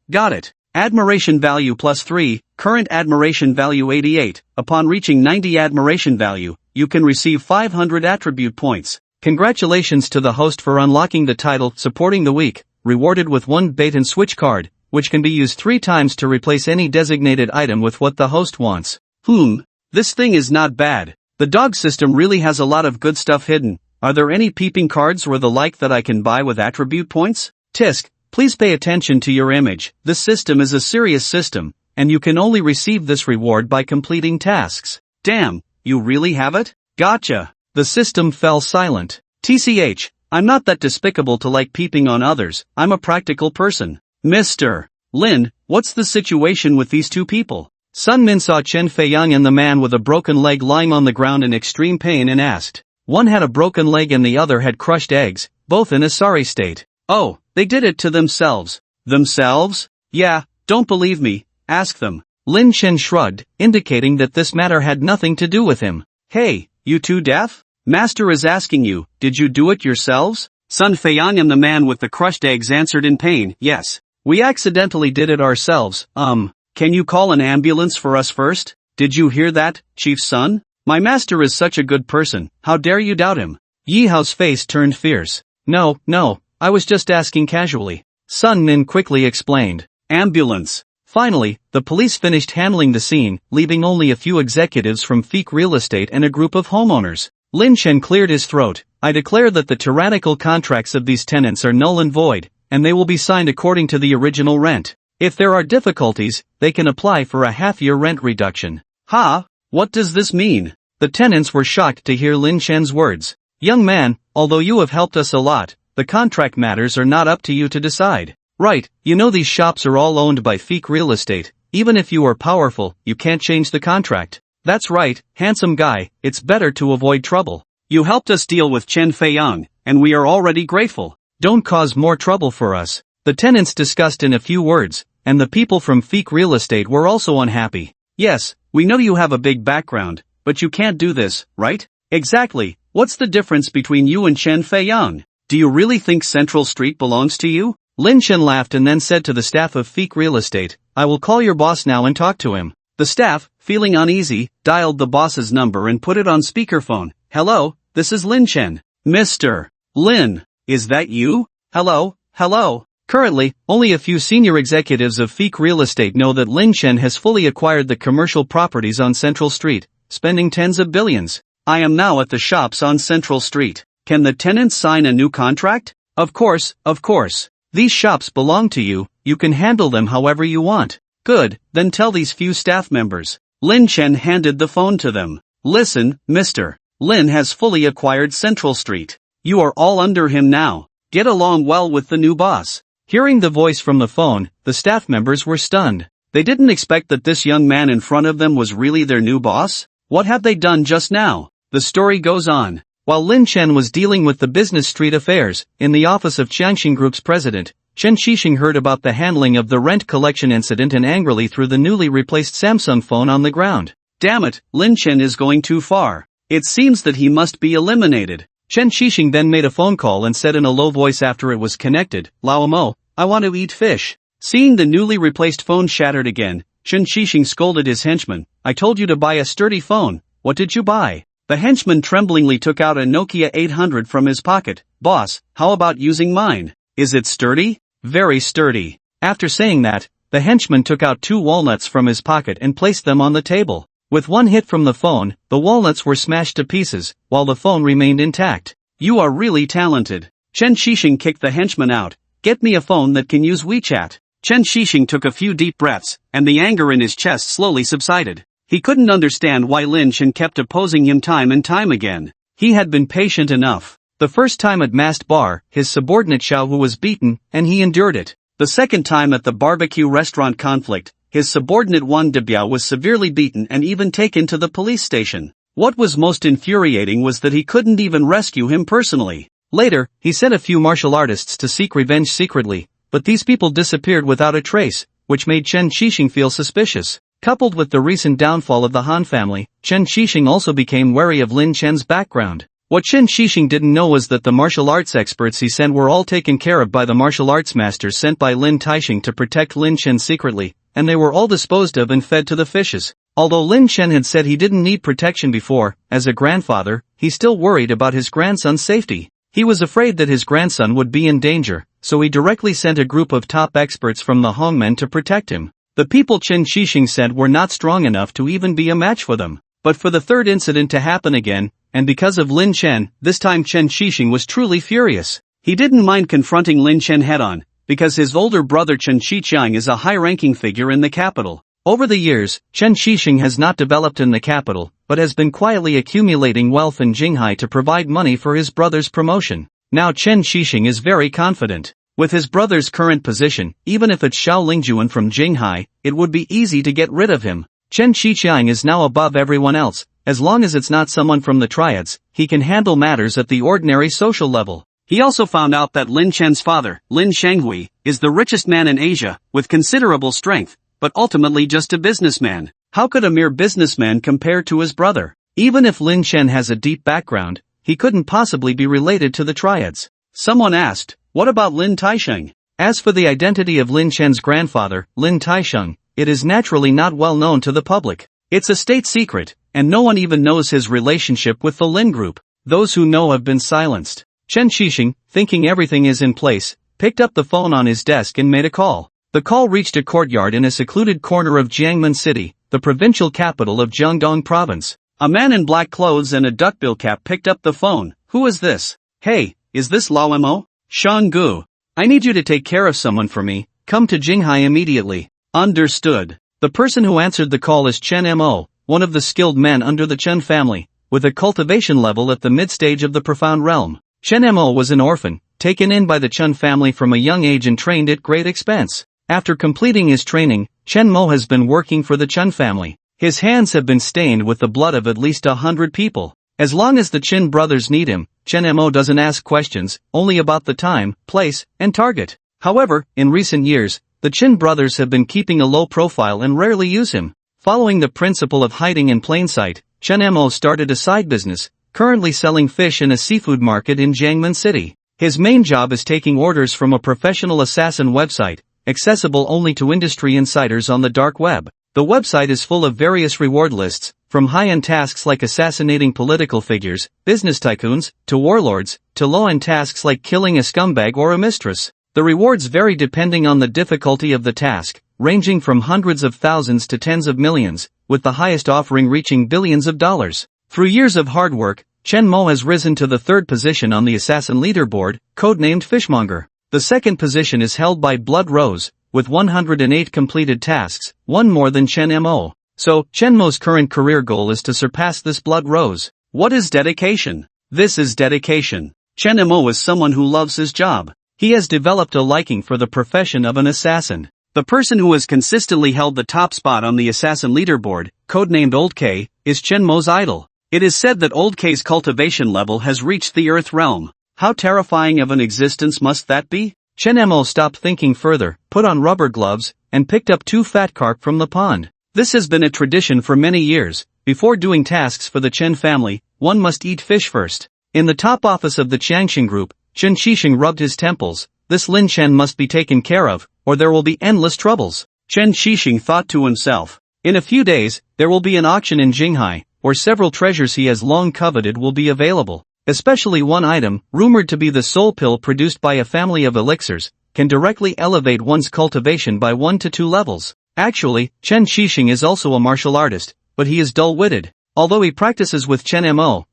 Got it. Admiration value +3, current admiration value 88. Upon reaching 90 admiration value, you can receive 500 attribute points. Congratulations to the host for unlocking the title Supporting the Weak, rewarded with 1 bait and switch card, which can be used 3 times to replace any designated item with what the host wants. This thing is not bad. The dog system really has a lot of good stuff hidden. Are there any peeping cards or the like that I can buy with attribute points? Tisk, please pay attention to your image. This system is a serious system, and you can only receive this reward by completing tasks. Damn, you really have it? Gotcha. The system fell silent. TCH, I'm not that despicable to like peeping on others. I'm a practical person. Mr. Lin, what's the situation with these 2 people? Sun Min saw Chen Feiyang and the man with a broken leg lying on the ground in extreme pain and asked. One had a broken leg and the other had crushed eggs, both in a sorry state. Oh, they did it to themselves. Themselves? Yeah, don't believe me, ask them. Lin Chen shrugged, indicating that this matter had nothing to do with him. Hey, you 2 deaf? Master is asking you, did you do it yourselves? Sun Feiyang and the man with the crushed eggs answered in pain. Yes, we accidentally did it ourselves. Can you call an ambulance for us first? Did you hear that, Chief Sun? My master is such a good person, how dare you doubt him? Yi Hao's face turned fierce. No, I was just asking casually. Sun Min quickly explained. Ambulance. Finally, the police finished handling the scene, leaving only a few executives from Feek Real Estate and a group of homeowners. Lin Chen cleared his throat. I declare that the tyrannical contracts of these tenants are null and void, and they will be signed according to the original rent. If there are difficulties, they can apply for a half-year rent reduction. What does this mean? The tenants were shocked to hear Lin Chen's words. Young man, although you have helped us a lot, the contract matters are not up to you to decide. Right, you know these shops are all owned by Feek Real Estate. Even if you are powerful, you can't change the contract. That's right, handsome guy, it's better to avoid trouble. You helped us deal with Chen Feiyang, and we are already grateful. Don't cause more trouble for us. The tenants discussed in a few words, and the people from Feek Real Estate were also unhappy. Yes, we know you have a big background, but you can't do this, right? Exactly, what's the difference between you and Chen Feiyang? Do you really think Central Street belongs to you? Lin Chen laughed and then said to the staff of Feek Real Estate, I will call your boss now and talk to him. The staff, feeling uneasy, dialed the boss's number and put it on speakerphone. Hello, this is Lin Chen. Mr. Lin, is that you? Hello. Currently, only a few senior executives of Feek Real Estate know that Lin Chen has fully acquired the commercial properties on Central Street, spending tens of billions. I am now at the shops on Central Street. Can the tenants sign a new contract? Of course. These shops belong to you, you can handle them however you want. Good, then tell these few staff members. Lin Chen handed the phone to them. Listen, Mr. Lin has fully acquired Central Street. You are all under him now. Get along well with the new boss. Hearing the voice from the phone, the staff members were stunned. They didn't expect that this young man in front of them was really their new boss. What have they done just now? The story goes on. While Lin Chen was dealing with the business street affairs, in the office of Qianxing Group's president, Chen Shixing heard about the handling of the rent collection incident and angrily threw the newly replaced Samsung phone on the ground. Damn it, Lin Chen is going too far. It seems that he must be eliminated. Chen Shixing then made a phone call and said in a low voice after it was connected, Lao Mo, I want to eat fish. Seeing the newly replaced phone shattered again, Chen Shixing scolded his henchman. I told you to buy a sturdy phone. What did you buy? The henchman tremblingly took out a Nokia 800 from his pocket. Boss, how about using mine? Is it sturdy? Very sturdy. After saying that, the henchman took out 2 walnuts from his pocket and placed them on the table. With one hit from the phone, the walnuts were smashed to pieces, while the phone remained intact. You are really talented. Chen Shixing kicked the henchman out. Get me a phone that can use WeChat. Chen Shixing took a few deep breaths, and the anger in his chest slowly subsided. He couldn't understand why Lin Chen kept opposing him time and time again. He had been patient enough. The first time at Mast Bar, his subordinate Xiao Hu was beaten, and he endured it. The second time at the barbecue restaurant conflict, his subordinate Wang Debiao was severely beaten and even taken to the police station. What was most infuriating was that he couldn't even rescue him personally. Later, he sent a few martial artists to seek revenge secretly, but these people disappeared without a trace, which made Chen Shixing feel suspicious. Coupled with the recent downfall of the Han family, Chen Shixing also became wary of Lin Chen's background. What Chen Shixing didn't know was that the martial arts experts he sent were all taken care of by the martial arts masters sent by Lin Taixing to protect Lin Chen secretly, and they were all disposed of and fed to the fishes. Although Lin Chen had said he didn't need protection before, as a grandfather, he still worried about his grandson's safety. He was afraid that his grandson would be in danger, so he directly sent a group of top experts from the Hongmen to protect him. The people Chen Shixing sent were not strong enough to even be a match for them. But for the third incident to happen again, and because of Lin Chen, this time Chen Shixing was truly furious. He didn't mind confronting Lin Chen head-on, because his older brother Chen Shiqiang is a high-ranking figure in the capital. Over the years, Chen Shixing has not developed in the capital, but has been quietly accumulating wealth in Jinghai to provide money for his brother's promotion. Now Chen Shixing is very confident. With his brother's current position, even if it's Xiao Lingjuan from Jinghai, it would be easy to get rid of him. Chen Shiqiang is now above everyone else. As long as it's not someone from the triads, he can handle matters at the ordinary social level. He also found out that Lin Chen's father, Lin Shanghui, is the richest man in Asia, with considerable strength, but ultimately just a businessman. How could a mere businessman compare to his brother? Even if Lin Chen has a deep background, he couldn't possibly be related to the triads. Someone asked, what about Lin Taisheng? As for the identity of Lin Chen's grandfather, Lin Taisheng, it is naturally not well known to the public. It's a state secret, and no one even knows his relationship with the Lin group. Those who know have been silenced. Chen Shixing, thinking everything is in place, picked up the phone on his desk and made a call. The call reached a courtyard in a secluded corner of Jiangmen City, the provincial capital of Jiangdong province. A man in black clothes and a duckbill cap picked up the phone. Who is this? Hey, is this Lao Mo? Sean Gu. I need you to take care of someone for me. Come to Jinghai immediately. Understood. The person who answered the call is Chen Mo, one of the skilled men under the Chen family, with a cultivation level at the mid-stage of the profound realm. Chen Mo was an orphan, taken in by the Chen family from a young age and trained at great expense. After completing his training, Chen Mo has been working for the Chen family. His hands have been stained with the blood of at least 100 people. As long as the Chen brothers need him, Chen Mo doesn't ask questions, only about the time, place, and target. However, in recent years, the Chen brothers have been keeping a low profile and rarely use him. Following the principle of hiding in plain sight, Chen Mo started a side business, currently selling fish in a seafood market in Jiangmen City. His main job is taking orders from a professional assassin website, accessible only to industry insiders on the dark web. The website is full of various reward lists, from high-end tasks like assassinating political figures, business tycoons, to warlords, to low-end tasks like killing a scumbag or a mistress. The rewards vary depending on the difficulty of the task, ranging from hundreds of thousands to tens of millions, with the highest offering reaching billions of dollars. Through years of hard work, Chen Mo has risen to the third position on the assassin leaderboard, codenamed Fishmonger. The second position is held by Blood Rose, with 108 completed tasks, one more than Chen Mo. So, Chen Mo's current career goal is to surpass this Blood Rose. What is dedication? This is dedication. Chen Mo is someone who loves his job. He has developed a liking for the profession of an assassin. The person who has consistently held the top spot on the assassin leaderboard, codenamed Old K, is Chen Mo's idol. It is said that Old K's cultivation level has reached the Earth realm. How terrifying of an existence must that be? Chen Mo stopped thinking further, put on rubber gloves, and picked up 2 fat carp from the pond. This has been a tradition for many years. Before doing tasks for the Chen family, one must eat fish first. In the top office of the Qiangxing group, Chen Shixing rubbed his temples. This Lin Chen must be taken care of, or there will be endless troubles. Chen Shixing thought to himself. In a few days, there will be an auction in Jinghai, where several treasures he has long coveted will be available. Especially one item, rumored to be the soul pill produced by a family of elixirs, can directly elevate one's cultivation by 1 to 2 levels. Actually, Chen Shixing is also a martial artist, but he is dull-witted. Although he practices with Chen Mo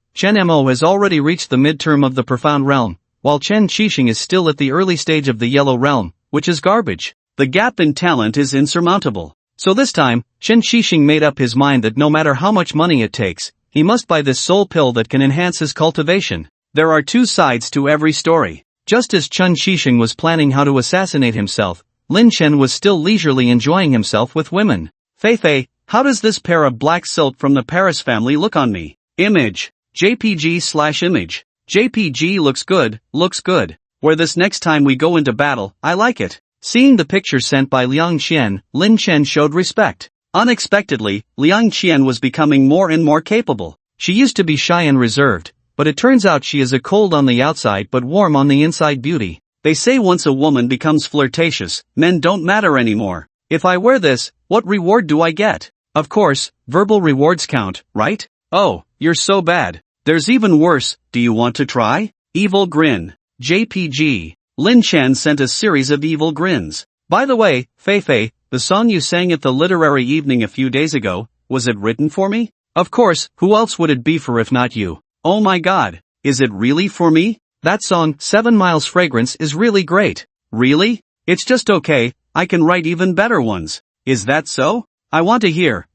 has already reached the midterm of the profound realm, while Chen Shixing is still at the early stage of the yellow realm, which is garbage. The gap in talent is insurmountable. So this time, Chen Shixing made up his mind that no matter how much money it takes, he must buy this soul pill that can enhance his cultivation. There are two sides to every story. Just as Chen Shixing was planning how to assassinate himself, Lin Chen was still leisurely enjoying himself with women. Fei, how does this pair of black silk from the Paris family look on me? Image. JPG/image. JPG looks good. Where this next time we go into battle, I like it. Seeing the picture sent by Liang Qian, Lin Chen showed respect. Unexpectedly, Liang Qian was becoming more and more capable. She used to be shy and reserved, but it turns out she is a cold on the outside but warm on the inside beauty. They say once a woman becomes flirtatious, men don't matter anymore. If I wear this, what reward do I get? Of course, verbal rewards count, right? Oh, you're so bad. There's even worse, do you want to try? Evil grin. JPG. Lin Chen sent a series of evil grins. By the way, Fei, the song you sang at the literary evening a few days ago, was it written for me? Of course, who else would it be for if not you? Oh my god, is it really for me? That song, 7 Miles Fragrance, is really great. Really? It's just okay, I can write even better ones. Is that so? I want to hear.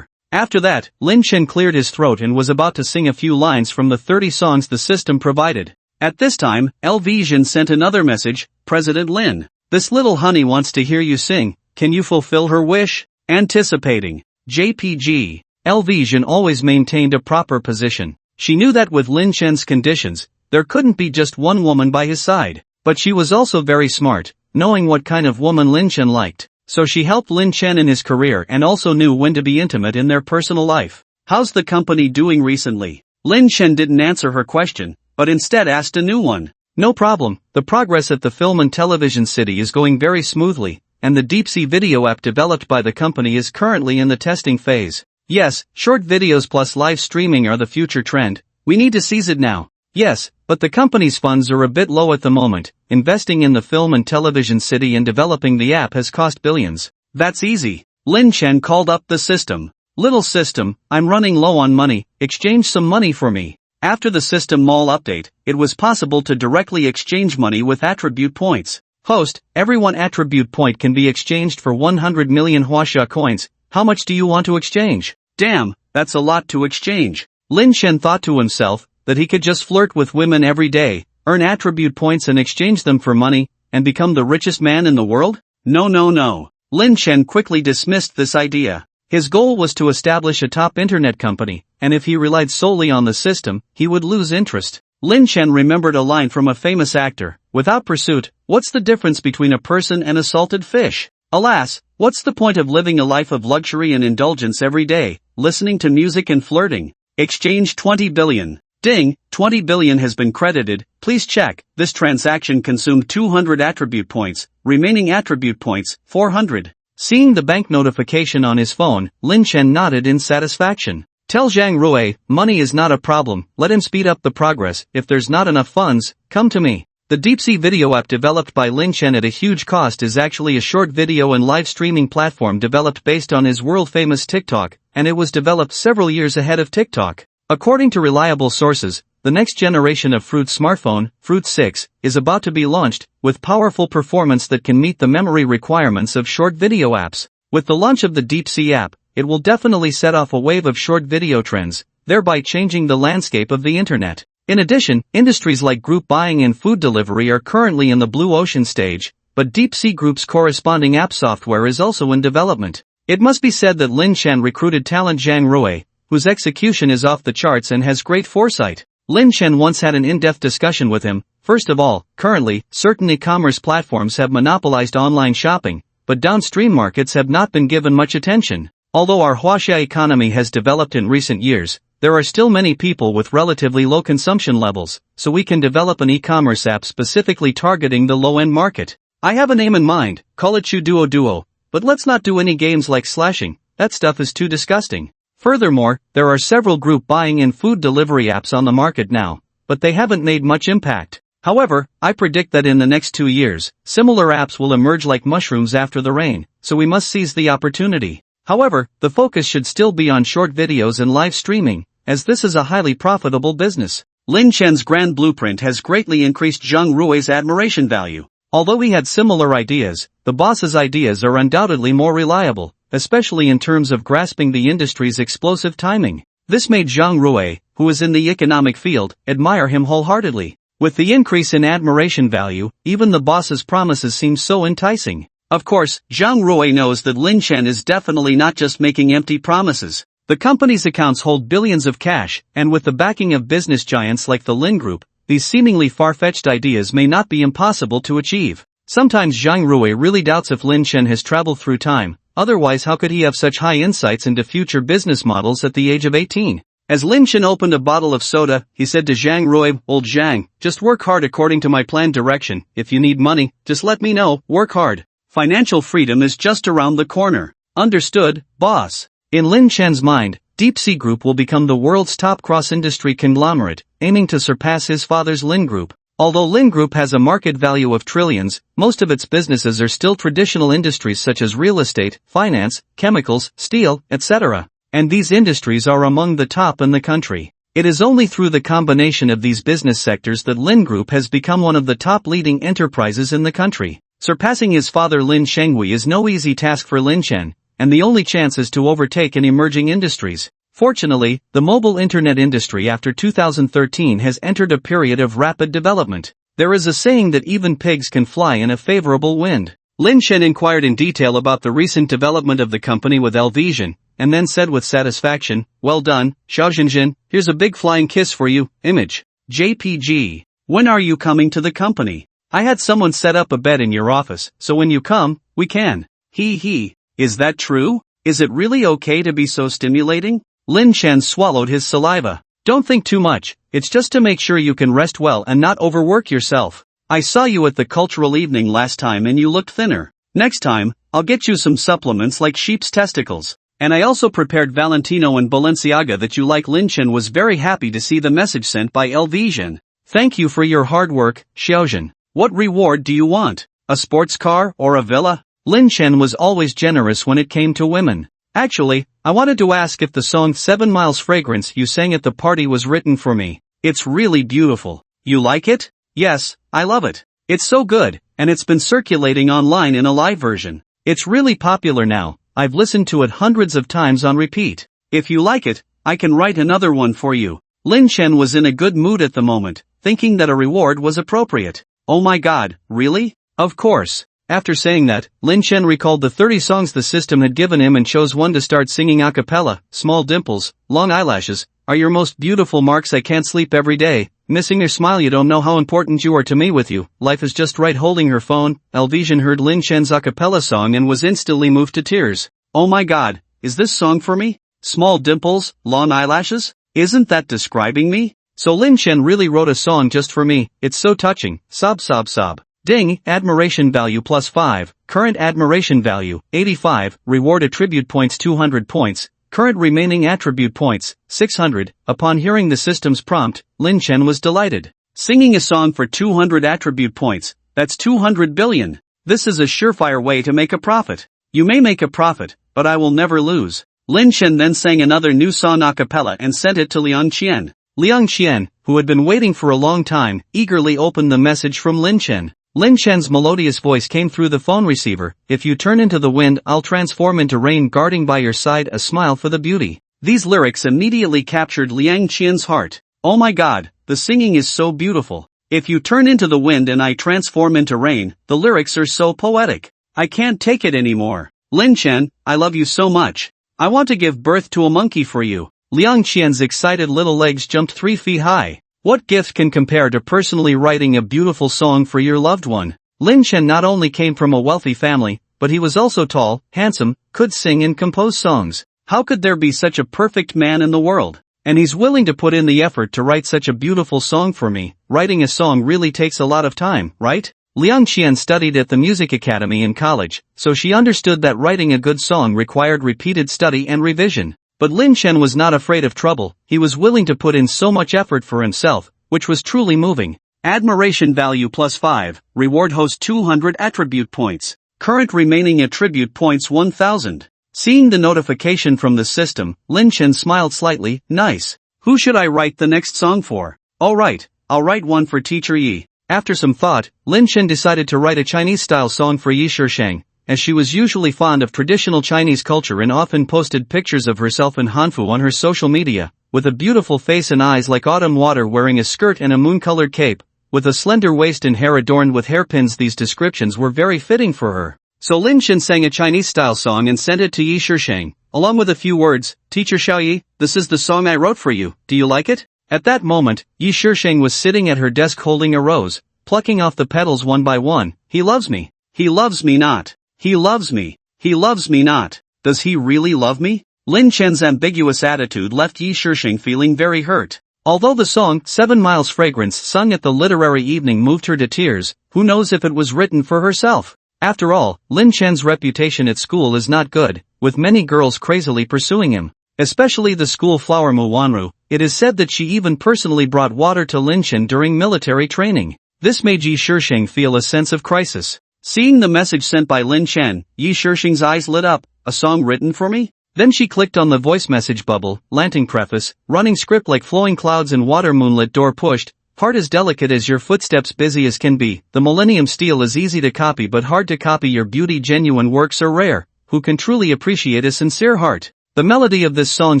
After that, Lin Chen cleared his throat and was about to sing a few lines from the 30 songs the system provided. At this time, Vision sent another message, President Lin. This little honey wants to hear you sing, can you fulfill her wish? Anticipating. JPG. Vision always maintained a proper position. She knew that with Lin Chen's conditions, there couldn't be just one woman by his side. But she was also very smart, knowing what kind of woman Lin Chen liked. So she helped Lin Chen in his career and also knew when to be intimate in their personal life. How's the company doing recently? Lin Chen didn't answer her question, but instead asked a new one. No problem, the progress at the film and television city is going very smoothly, and the deep-sea video app developed by the company is currently in the testing phase. Yes, short videos plus live streaming are the future trend. We need to seize it now. Yes, but the company's funds are a bit low at the moment. Investing in the film and television city and developing the app has cost billions. That's easy. Lin Chen called up the system. Little system, I'm running low on money, exchange some money for me. After the system mall update, it was possible to directly exchange money with attribute points. Host, every one attribute point can be exchanged for 100 million Huaxia coins. How much do you want to exchange? Damn, that's a lot to exchange. Lin Chen thought to himself that he could just flirt with women every day, earn attribute points and exchange them for money, and become the richest man in the world? No. Lin Chen quickly dismissed this idea. His goal was to establish a top internet company, and if he relied solely on the system, he would lose interest. Lin Chen remembered a line from a famous actor, without pursuit, what's the difference between a person and a salted fish? Alas, what's the point of living a life of luxury and indulgence every day, listening to music and flirting? Exchange 20 billion. Ding, 20 billion has been credited, please check. This transaction consumed 200 attribute points, remaining attribute points, 400. Seeing the bank notification on his phone, Lin Chen nodded in satisfaction. Tell Zhang Rui, money is not a problem, let him speed up the progress. If there's not enough funds, come to me. The deep-sea video app developed by Lin Chen at a huge cost is actually a short video and live streaming platform developed based on his world-famous TikTok, and it was developed several years ahead of TikTok. According to reliable sources, the next generation of Fruit smartphone, Fruit 6, is about to be launched, with powerful performance that can meet the memory requirements of short video apps. With the launch of the deep-sea app, it will definitely set off a wave of short video trends, thereby changing the landscape of the internet. In addition, industries like group buying and food delivery are currently in the blue ocean stage, but deep-sea group's corresponding app software is also in development. It must be said that Lin Chen recruited talent Zhang Rui, whose execution is off the charts and has great foresight. Lin Chen once had an in-depth discussion with him. First of all, currently, certain e-commerce platforms have monopolized online shopping, but downstream markets have not been given much attention. Although our Huaxia economy has developed in recent years, there are still many people with relatively low consumption levels, so we can develop an e-commerce app specifically targeting the low-end market. I have a name in mind, call it Duo, but let's not do any games like slashing, that stuff is too disgusting. Furthermore, there are several group buying and food delivery apps on the market now, but they haven't made much impact. However, I predict that in the next 2 years, similar apps will emerge like mushrooms after the rain, so we must seize the opportunity. However, the focus should still be on short videos and live streaming, as this is a highly profitable business. Lin Chen's grand blueprint has greatly increased Zhang Rui's admiration value. Although he had similar ideas, the boss's ideas are undoubtedly more reliable, especially in terms of grasping the industry's explosive timing. This made Zhang Rui, who is in the economic field, admire him wholeheartedly. With the increase in admiration value, even the boss's promises seem so enticing. Of course, Zhang Rui knows that Lin Chen is definitely not just making empty promises. The company's accounts hold billions of cash, and with the backing of business giants like the Lin Group, these seemingly far-fetched ideas may not be impossible to achieve. Sometimes Zhang Rui really doubts if Lin Chen has traveled through time, otherwise how could he have such high insights into future business models at the age of 18? As Lin Chen opened a bottle of soda, he said to Zhang Rui, "Old Zhang, just work hard according to my planned direction. If you need money, just let me know, work hard. Financial freedom is just around the corner." Understood, boss. In Lin Chen's mind, Deep Sea Group will become the world's top cross-industry conglomerate, aiming to surpass his father's Lin Group. Although Lin Group has a market value of trillions, most of its businesses are still traditional industries such as real estate, finance, chemicals, steel, etc. And these industries are among the top in the country. It is only through the combination of these business sectors that Lin Group has become one of the top leading enterprises in the country. Surpassing his father Lin Shenghui is no easy task for Lin Chen, and the only chance is to overtake in emerging industries. Fortunately, the mobile internet industry after 2013 has entered a period of rapid development. There is a saying that even pigs can fly in a favorable wind. Lin Chen inquired in detail about the recent development of the company with LVision, and then said with satisfaction, "Well done, Xiaozhenjin, here's a big flying kiss for you." Image. JPG. When are you coming to the company? I had someone set up a bed in your office, so when you come, we can. He. Is that true? Is it really okay to be so stimulating? Lin Chen swallowed his saliva. Don't think too much, it's just to make sure you can rest well and not overwork yourself. I saw you at the cultural evening last time and you looked thinner. Next time, I'll get you some supplements like sheep's testicles. And I also prepared Valentino and Balenciaga that you like. Lin Chen was very happy to see the message sent by LVision. Thank you for your hard work, Xiaozhen. What reward do you want? A sports car or a villa? Lin Chen was always generous when it came to women. Actually, I wanted to ask if the song 7 Miles Fragrance you sang at the party was written for me. It's really beautiful. You like it? Yes, I love it. It's so good, and it's been circulating online in a live version. It's really popular now. I've listened to it hundreds of times on repeat. If you like it, I can write another one for you. Lin Chen was in a good mood at the moment, thinking that a reward was appropriate. Oh my god, really? Of course. After saying that, Lin Chen recalled the 30 songs the system had given him and chose one to start singing a cappella. Small dimples, long eyelashes, are your most beautiful marks. I can't sleep every day, missing your smile. You don't know how important you are to me. With you, life is just right. Holding her phone, LVision heard Lin Chen's a cappella song and was instantly moved to tears. Oh my god, is this song for me? Small dimples, long eyelashes? Isn't that describing me? So Lin Chen really wrote a song just for me. It's so touching. Sob sob sob. Ding, admiration value plus 5, current admiration value, 85, reward attribute points 200 points, current remaining attribute points, 600. Upon hearing the system's prompt, Lin Chen was delighted. Singing a song for 200 attribute points, that's 200 billion. This is a surefire way to make a profit. You may make a profit, but I will never lose. Lin Chen then sang another new song a cappella and sent it to Liang Qian. Liang Qian, who had been waiting for a long time, eagerly opened the message from Lin Chen. Lin Chen's melodious voice came through the phone receiver. If you turn into the wind, I'll transform into rain, guarding by your side, a smile for the beauty. These lyrics immediately captured Liang Qian's heart. Oh my god, the singing is so beautiful. If you turn into the wind and I transform into rain, the lyrics are so poetic. I can't take it anymore. Lin Chen, I love you so much. I want to give birth to a monkey for you. Liang Qian's excited little legs jumped 3 feet high. What gift can compare to personally writing a beautiful song for your loved one? Lin Chen not only came from a wealthy family, but he was also tall, handsome, could sing and compose songs. How could there be such a perfect man in the world? And he's willing to put in the effort to write such a beautiful song for me. Writing a song really takes a lot of time, right? Liang Qian studied at the music academy in college, so she understood that writing a good song required repeated study and revision. But Lin Chen was not afraid of trouble. He was willing to put in so much effort for himself, which was truly moving. Admiration value plus 5, reward host 200 attribute points, current remaining attribute points 1000. Seeing the notification from the system, Lin Chen smiled slightly. Nice. Who should I write the next song for? Alright, I'll write one for Teacher Yi. After some thought, Lin Chen decided to write a Chinese-style song for Yi Shisheng, as she was usually fond of traditional Chinese culture and often posted pictures of herself in Hanfu on her social media, with a beautiful face and eyes like autumn water, wearing a skirt and a moon-colored cape, with a slender waist and hair adorned with hairpins. These descriptions were very fitting for her. So Lin Chen sang a Chinese-style song and sent it to Yi Shisheng, along with a few words. "Teacher Xiaoyi, this is the song I wrote for you, do you like it?" At that moment, Yi Shisheng was sitting at her desk holding a rose, plucking off the petals one by one. "He loves me. He loves me not. He loves me. He loves me not. Does he really love me?" Lin Chen's ambiguous attitude left Yi Shisheng feeling very hurt. Although the song, 7 Miles Fragrance, sung at the literary evening, moved her to tears, who knows if it was written for herself? After all, Lin Chen's reputation at school is not good, with many girls crazily pursuing him. Especially the school flower Mu Wanru. It is said that she even personally brought water to Lin Chen during military training. This made Yi Shisheng feel a sense of crisis. Seeing the message sent by Lin Chen, Yi Shisheng's eyes lit up. "A song written for me?" Then she clicked on the voice message bubble, Lanting preface, running script like flowing clouds and water, moonlit door pushed, heart as delicate as your footsteps, busy as can be, the millennium steel is easy to copy but hard to copy, your beauty genuine works are rare, who can truly appreciate a sincere heart. The melody of this song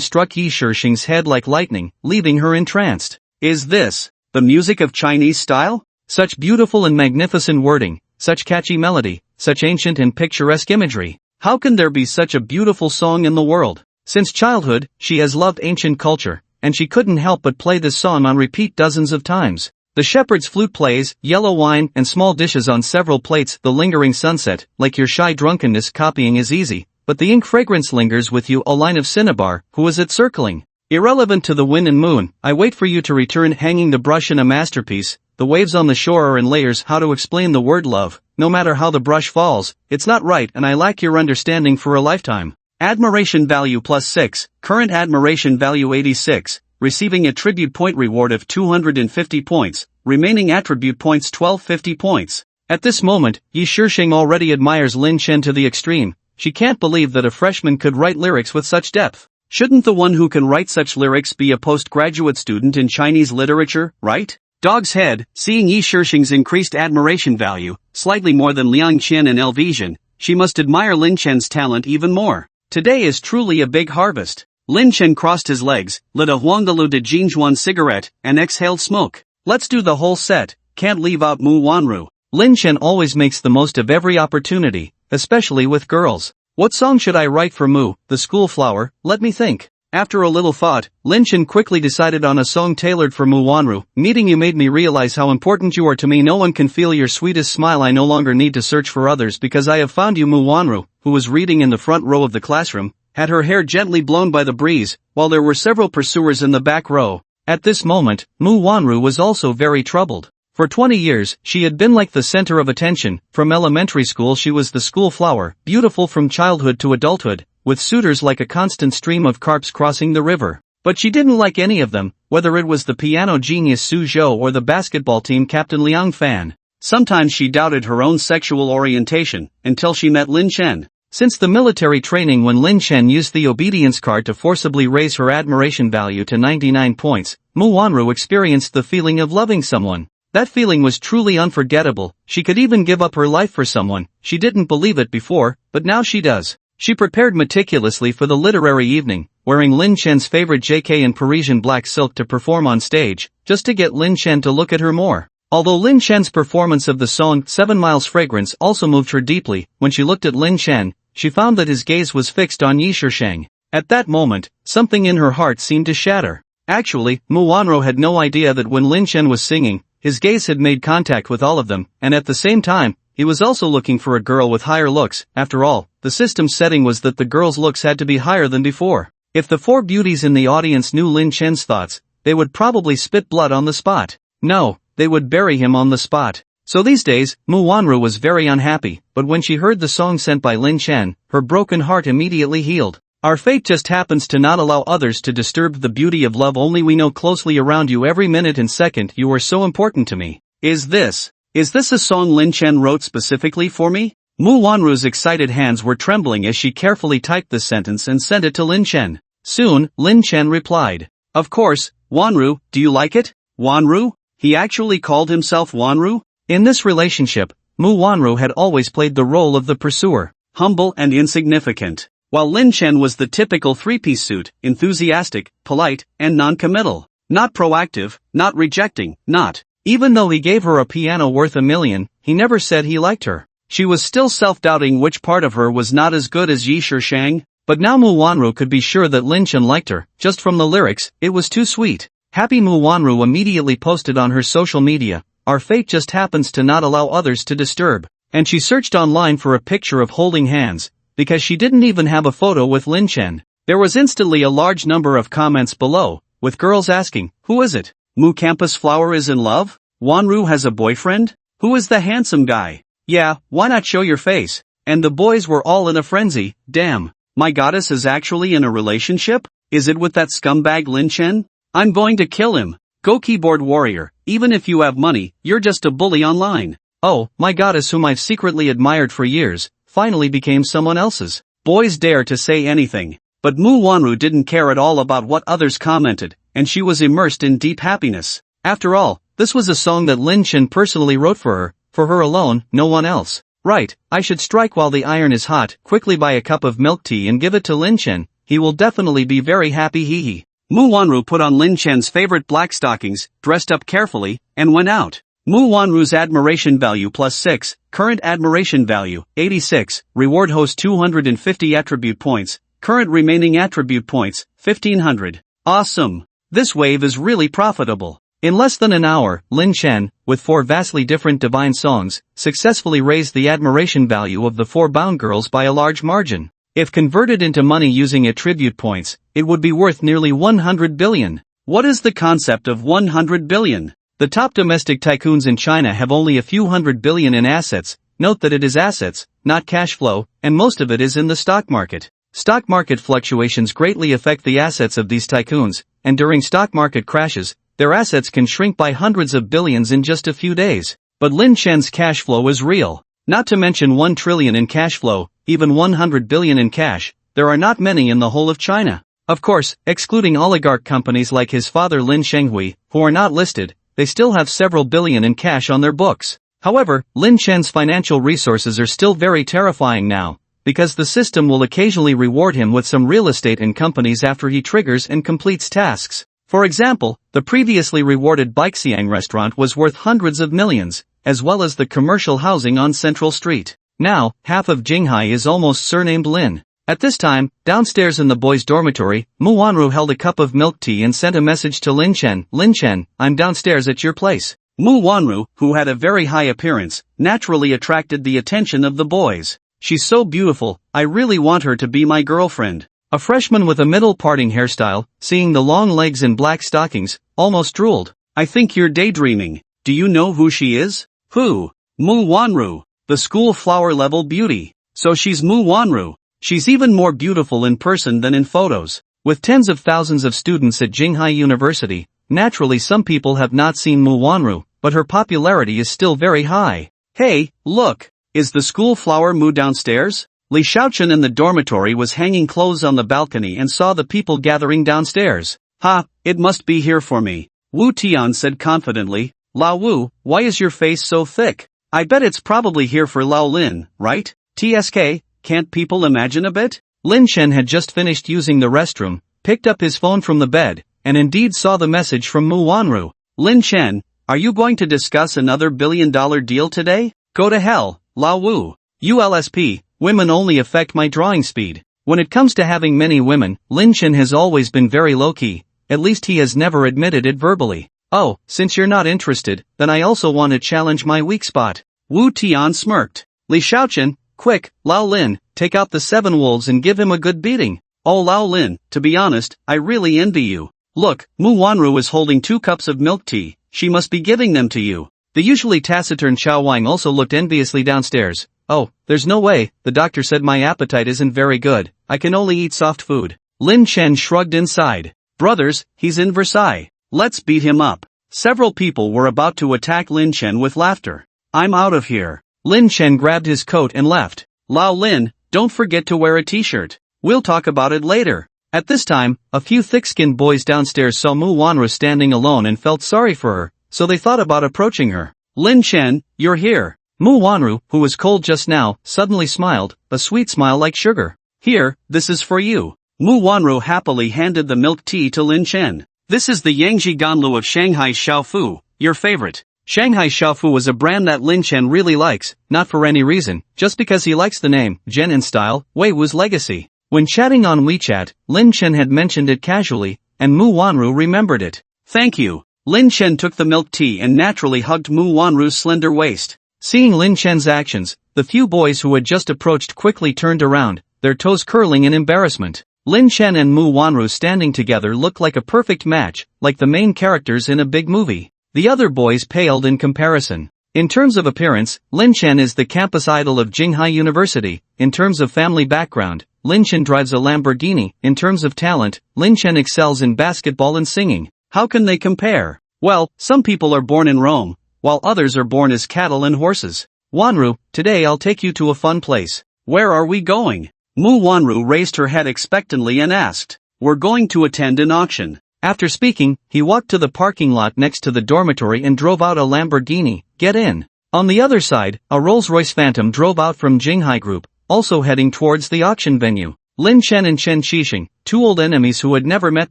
struck Yi Shisheng's head like lightning, leaving her entranced. Is this the music of Chinese style? Such beautiful and magnificent wording, such catchy melody, such ancient and picturesque imagery. How can there be such a beautiful song in the world? Since childhood, she has loved ancient culture, and she couldn't help but play this song on repeat dozens of times. The shepherd's flute plays, yellow wine and small dishes on several plates, the lingering sunset, like your shy drunkenness, copying is easy, but the ink fragrance lingers with you, a line of cinnabar, who is it circling? Irrelevant to the wind and moon, I wait for you to return, hanging the brush in a masterpiece, the waves on the shore are in layers, how to explain the word love, no matter how the brush falls, it's not right and I lack your understanding for a lifetime. Admiration value +6, current admiration value 86, receiving attribute point reward of 250 points, remaining attribute points 1250 points. At this moment, Yi Shisheng already admires Lin Chen to the extreme. She can't believe that a freshman could write lyrics with such depth. Shouldn't the one who can write such lyrics be a postgraduate student in Chinese literature, right? Dog's head, seeing Yi Shisheng's increased admiration value, slightly more than Liang Qian and El Vision, she must admire Lin Chen's talent even more. Today is truly a big harvest. Lin Chen crossed his legs, lit a Huangdalu de Jingjuan cigarette, and exhaled smoke. Let's do the whole set, can't leave out Mu Wanru. Lin Chen always makes the most of every opportunity, especially with girls. What song should I write for Mu, the school flower? Let me think. After a little thought, Lin Chen quickly decided on a song tailored for Mu Wanru. Meeting you made me realize how important you are to me. No one can feel your sweetest smile. I no longer need to search for others because I have found you. Mu Wanru, who was reading in the front row of the classroom, had her hair gently blown by the breeze, while there were several pursuers in the back row. At this moment, Mu Wanru was also very troubled. For 20 years, she had been like the center of attention. From elementary school she was the school flower, beautiful from childhood to adulthood, with suitors like a constant stream of carps crossing the river. But she didn't like any of them, whether it was the piano genius Su Zhou or the basketball team captain Liang Fan. Sometimes she doubted her own sexual orientation, until she met Lin Chen. Since the military training, when Lin Chen used the obedience card to forcibly raise her admiration value to 99 points, Mu Wanru experienced the feeling of loving someone. That feeling was truly unforgettable. She could even give up her life for someone. She didn't believe it before, but now she does. She prepared meticulously for the literary evening, wearing Lin Chen's favorite JK and Parisian black silk to perform on stage, just to get Lin Chen to look at her more. Although Lin Chen's performance of the song 7 Miles Fragrance also moved her deeply, when she looked at Lin Chen, she found that his gaze was fixed on Yi Shisheng. At that moment, something in her heart seemed to shatter. Actually, Mu Wanru had no idea that when Lin Chen was singing, his gaze had made contact with all of them, and at the same time, he was also looking for a girl with higher looks. After all, the system's setting was that the girl's looks had to be higher than before. If the 4 beauties in the audience knew Lin Chen's thoughts, they would probably spit blood on the spot. No, they would bury him on the spot. So these days, Mu Wanru was very unhappy, but when she heard the song sent by Lin Chen, her broken heart immediately healed. Our fate just happens to not allow others to disturb the beauty of love. Only we know closely around you every minute and second. You are so important to me. Is this a song Lin Chen wrote specifically for me? Mu Wanru's excited hands were trembling as she carefully typed the sentence and sent it to Lin Chen. Soon, Lin Chen replied, "Of course, Wanru, do you like it? Wanru? He actually called himself Wanru? In this relationship, Mu Wanru had always played the role of the pursuer, humble and insignificant, while Lin Chen was the typical three-piece suit, enthusiastic, polite, and non-committal. Not proactive, not rejecting, not. Even though he gave her a piano worth $1 million, he never said he liked her. She was still self-doubting which part of her was not as good as Yi Shishang. But now Mu Wanru could be sure that Lin Chen liked her, just from the lyrics, it was too sweet. Happy Mu Wanru immediately posted on her social media, "Our fate just happens to not allow others to disturb." And she searched online for a picture of holding hands, because she didn't even have a photo with Lin Chen. There was instantly a large number of comments below, with girls asking, "Who is it? Mu Campus Flower is in love? Wanru has a boyfriend? Who is the handsome guy? Yeah, why not show your face?" And the boys were all in a frenzy. Damn, my goddess is actually in a relationship? Is it with that scumbag Lin Chen? I'm going to kill him. Go keyboard warrior, even if you have money, you're just a bully online. Oh, my goddess whom I've secretly admired for years, finally became someone else's. Boys dare to say anything. But Mu Wanru didn't care at all about what others commented, and she was immersed in deep happiness. After all, this was a song that Lin Chen personally wrote for her alone, no one else. Right, I should strike while the iron is hot, quickly buy a cup of milk tea and give it to Lin Chen, he will definitely be very happy hee. Mu Wanru put on Lin Chen's favorite black stockings, dressed up carefully, and went out. Mu Wanru's admiration value +6, current admiration value, 86, reward host 250 attribute points, current remaining attribute points, 1500. Awesome. This wave is really profitable. In less than an hour, Lin Chen, with 4 vastly different divine songs, successfully raised the admiration value of the 4 bound girls by a large margin. If converted into money using attribute points, it would be worth nearly 100 billion. What is the concept of 100 billion? The top domestic tycoons in China have only a few hundred billion in assets. Note that it is assets, not cash flow, and most of it is in the stock market. Stock market fluctuations greatly affect the assets of these tycoons, and during stock market crashes, their assets can shrink by hundreds of billions in just a few days. But Lin Chen's cash flow is real. Not to mention 1 trillion in cash flow, even 100 billion in cash, there are not many in the whole of China. Of course, excluding oligarch companies like his father Lin Shenghui, who are not listed, they still have several billion in cash on their books. However, Lin Chen's financial resources are still very terrifying now, because the system will occasionally reward him with some real estate in companies after he triggers and completes tasks. For example, the previously rewarded Baixiang restaurant was worth hundreds of millions, as well as the commercial housing on Central Street. Now, half of Jinghai is almost surnamed Lin. At this time, downstairs in the boys' dormitory, Mu Wanru held a cup of milk tea and sent a message to Lin Chen. "Lin Chen, I'm downstairs at your place." Mu Wanru, who had a very high appearance, naturally attracted the attention of the boys. "She's so beautiful, I really want her to be my girlfriend." A freshman with a middle parting hairstyle, seeing the long legs in black stockings, almost drooled. "I think you're daydreaming. Do you know who she is?" "Who?" "Mu Wanru, the school flower level beauty." "So she's Mu Wanru. She's even more beautiful in person than in photos." With tens of thousands of students at Jinghai University, naturally some people have not seen Mu Wanru, but her popularity is still very high. "Hey, look, is the school flower Mu downstairs?" Li Shaochen in the dormitory was hanging clothes on the balcony and saw the people gathering downstairs. "Ha, it must be here for me," Wu Tian said confidently. "Lao Wu, why is your face so thick? I bet it's probably here for Lao Lin, right? TSK, can't people imagine a bit?" Lin Chen had just finished using the restroom, picked up his phone from the bed, and indeed saw the message from Mu Wanru. "Lin Chen, are you going to discuss another billion-dollar deal today? Go to hell, Lao Wu. ULSP, women only affect my drawing speed." When it comes to having many women, Lin Chen has always been very low-key, at least he has never admitted it verbally. "Oh, since you're not interested, then I also want to challenge my weak spot." Wu Tian smirked. "Li Shaochen, quick, Lao Lin, take out the 7 wolves and give him a good beating." "Oh Lao Lin, to be honest, I really envy you. Look, Mu Wanru is holding 2 cups of milk tea, she must be giving them to you." The usually taciturn Chao Wang also looked enviously downstairs. "Oh, there's no way, the doctor said my appetite isn't very good, I can only eat soft food." Lin Chen shrugged inside. "Brothers, he's in Versailles. Let's beat him up." Several people were about to attack Lin Chen with laughter. "I'm out of here." Lin Chen grabbed his coat and left. "Lao Lin, don't forget to wear a t-shirt. We'll talk about it later." At this time, a few thick-skinned boys downstairs saw Mu Wanru standing alone and felt sorry for her. so they thought about approaching her. Lin Chen, you're here. Mu Wanru, who was cold just now, suddenly smiled, a sweet smile like sugar. Here, this is for you. Mu Wanru happily handed the milk tea to Lin Chen. This is the Yangji Ganlu of Shanghai Xiaofu, your favorite. Shanghai Xiaofu was a brand that Lin Chen really likes, not for any reason, just because he likes the name, Zhen in style, Wei Wu's legacy. When chatting on WeChat, Lin Chen had mentioned it casually, and Mu Wanru remembered it. Thank you. Lin Chen took the milk tea and naturally hugged Mu Wanru's slender waist. Seeing Lin Chen's actions, the few boys who had just approached quickly turned around, their toes curling in embarrassment. Lin Chen and Mu Wanru standing together looked like a perfect match, like the main characters in a big movie. The other boys paled in comparison. In terms of appearance, Lin Chen is the campus idol of Jinghai University. In terms of family background, Lin Chen drives a Lamborghini. In terms of talent, Lin Chen excels in basketball and singing. How can they compare? Well, some people are born in Rome, while others are born as cattle and horses. Wanru, today I'll take you to a fun place. Where are we going? Mu Wanru raised her head expectantly and asked. We're going to attend an auction. After speaking, he walked to the parking lot next to the dormitory and drove out a Lamborghini. Get in. On the other side, a Rolls-Royce Phantom drove out from Jinghai Group, also heading towards the auction venue. Lin Chen and Chen Qixing, two old enemies who had never met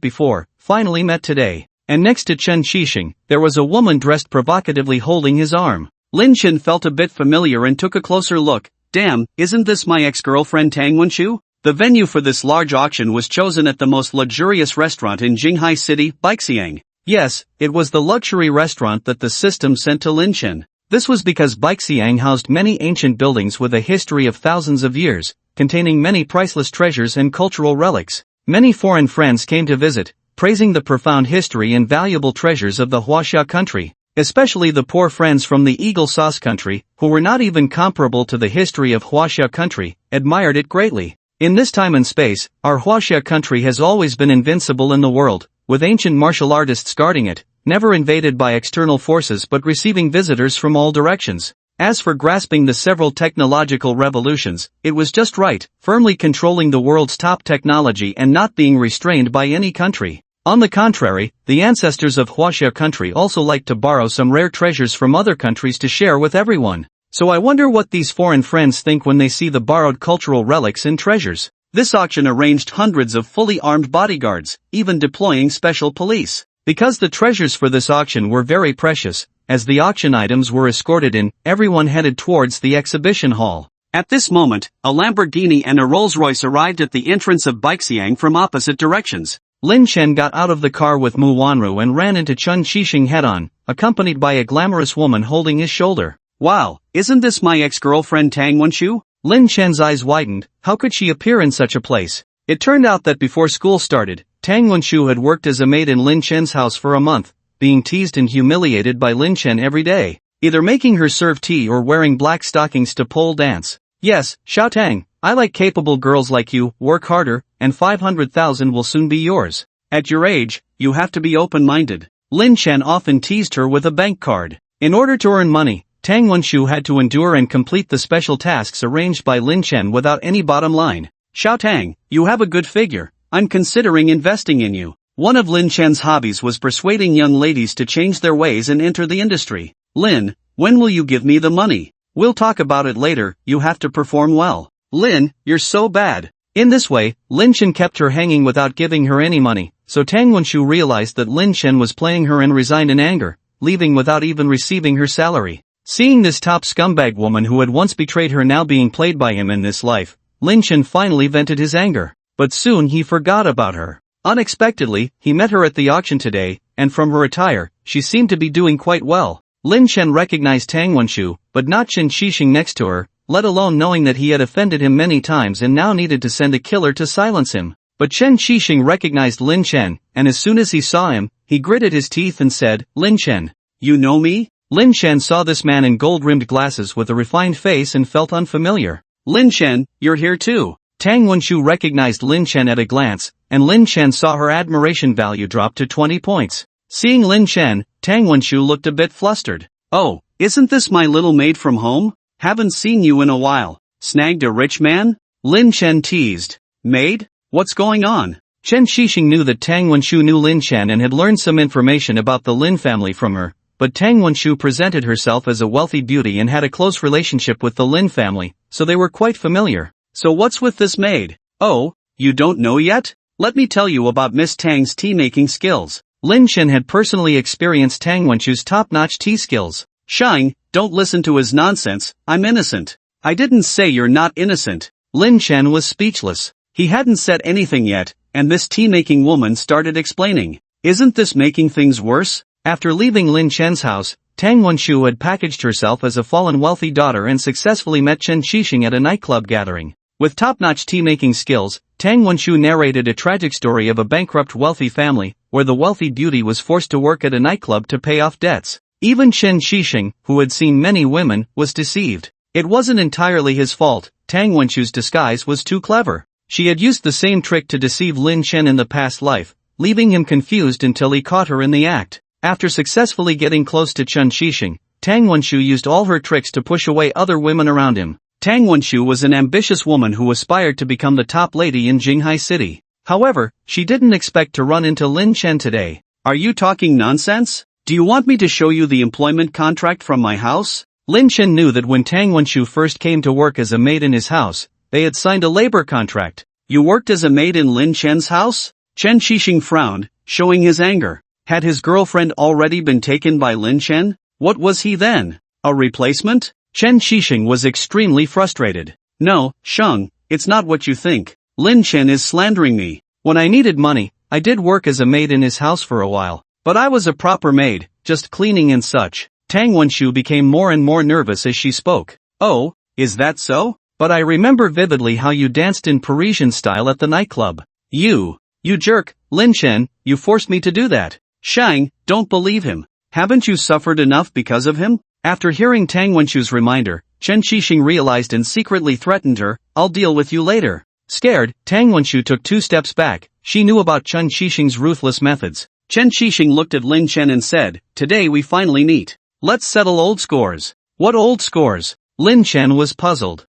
before, finally met today. And next to Chen Qixing, there was a woman dressed provocatively holding his arm. Lin Chen felt a bit familiar and took a closer look. Damn, isn't this my ex-girlfriend Tang Wenqiu? The venue for this large auction was chosen at the most luxurious restaurant in Jinghai City, Baixiang. Yes, it was the luxury restaurant that the system sent to Lin Chen. This was because Baixiang housed many ancient buildings with a history of thousands of years, containing many priceless treasures and cultural relics. Many foreign friends came to visit, praising the profound history and valuable treasures of the Huaxia country, especially the poor friends from the Eagle Sauce country, who were not even comparable to the history of Huaxia country, admired it greatly. In this time and space, our Huaxia country has always been invincible in the world, with ancient martial artists guarding it, never invaded by external forces but receiving visitors from all directions. As for grasping the several technological revolutions, it was just right, firmly controlling the world's top technology and not being restrained by any country. On the contrary, the ancestors of Huaxia country also liked to borrow some rare treasures from other countries to share with everyone. So I wonder what these foreign friends think when they see the borrowed cultural relics and treasures. This auction arranged hundreds of fully armed bodyguards, even deploying special police. Because the treasures for this auction were very precious, as the auction items were escorted in, everyone headed towards the exhibition hall. At this moment, a Lamborghini and a Rolls-Royce arrived at the entrance of Baixiang from opposite directions. Lin Chen got out of the car with Mu Wanru and ran into Chen Qixing head-on, accompanied by a glamorous woman holding his shoulder. Wow, isn't this my ex-girlfriend Tang Wenqiu? Lin Chen's eyes widened. How could she appear in such a place? It turned out that before school started, Tang Wenqiu had worked as a maid in Lin Chen's house for a month, being teased and humiliated by Lin Chen every day, either making her serve tea or wearing black stockings to pole dance. Yes, Xiao Tang, I like capable girls like you. Work harder, and 500,000 will soon be yours. At your age, you have to be open-minded. Lin Chen often teased her with a bank card. In order to earn money, Tang Wenqiu had to endure and complete the special tasks arranged by Lin Chen without any bottom line. Xiao Tang, you have a good figure. I'm considering investing in you. One of Lin Chen's hobbies was persuading young ladies to change their ways and enter the industry. Lin, when will you give me the money? We'll talk about it later. You have to perform well. Lin, you're so bad. In this way, Lin Chen kept her hanging without giving her any money, so Tang Wenqiu realized that Lin Chen was playing her and resigned in anger, leaving without even receiving her salary. Seeing this top scumbag woman who had once betrayed her now being played by him in this life, Lin Chen finally vented his anger. But soon he forgot about her. Unexpectedly, he met her at the auction today, and from her attire, she seemed to be doing quite well. Lin Chen recognized Tang Wenqiu, but not Chen Qixing next to her, let alone knowing that he had offended him many times and now needed to send a killer to silence him. But Chen Qixing recognized Lin Chen, and as soon as he saw him, he gritted his teeth and said, Lin Chen, you know me? Lin Chen saw this man in gold-rimmed glasses with a refined face and felt unfamiliar. Lin Chen, you're here too. Tang Wenqiu recognized Lin Chen at a glance, and Lin Chen saw her admiration value drop to 20 points. Seeing Lin Chen, Tang Wenqiu looked a bit flustered. Oh, isn't this my little maid from home? Haven't seen you in a while. Snagged a rich man? Lin Chen teased. Maid? What's going on? Chen Qixing knew that Tang Wenqiu knew Lin Chen and had learned some information about the Lin family from her, but Tang Wenshu presented herself as a wealthy beauty and had a close relationship with the Lin family, so they were quite familiar. So what's with this maid? Oh, you don't know yet? Let me tell you about Miss Tang's tea-making skills. Lin Chen had personally experienced Tang Wenshu's top-notch tea skills. Shang, don't listen to his nonsense, I'm innocent. I didn't say you're not innocent. Lin Chen was speechless. He hadn't said anything yet, and this tea-making woman started explaining. Isn't this making things worse? After leaving Lin Chen's house, Tang Wenshu had packaged herself as a fallen wealthy daughter and successfully met Chen Shixing at a nightclub gathering. With top-notch tea-making skills, Tang Wenshu narrated a tragic story of a bankrupt wealthy family, where the wealthy beauty was forced to work at a nightclub to pay off debts. Even Chen Shixing, who had seen many women, was deceived. It wasn't entirely his fault. Tang Wenshu's disguise was too clever. She had used the same trick to deceive Lin Chen in the past life, leaving him confused until he caught her in the act. After successfully getting close to Chen Shixing, Tang Wenshu used all her tricks to push away other women around him. Tang Wenshu was an ambitious woman who aspired to become the top lady in Jinghai City. However, she didn't expect to run into Lin Chen today. Are you talking nonsense? Do you want me to show you the employment contract from my house? Lin Chen knew that when Tang Wenshu first came to work as a maid in his house, they had signed a labor contract. You worked as a maid in Lin Chen's house? Chen Shixing frowned, showing his anger. Had his girlfriend already been taken by Lin Chen? What was he then? A replacement? Chen Shixing was extremely frustrated. No, Sheng, it's not what you think. Lin Chen is slandering me. When I needed money, I did work as a maid in his house for a while. But I was a proper maid, just cleaning and such. Tang Wenshu became more and more nervous as she spoke. Oh, is that so? But I remember vividly how you danced in Parisian style at the nightclub. You jerk, Lin Chen, you forced me to do that. Shang, don't believe him. Haven't you suffered enough because of him? After hearing Tang Wenshu's reminder, Chen Shixing realized and secretly threatened her, I'll deal with you later. Scared, Tang Wenshu took 2 steps back. She knew about Chen Shixing's ruthless methods. Chen Shixing looked at Lin Chen and said, today we finally meet. Let's settle old scores. What old scores? Lin Chen was puzzled.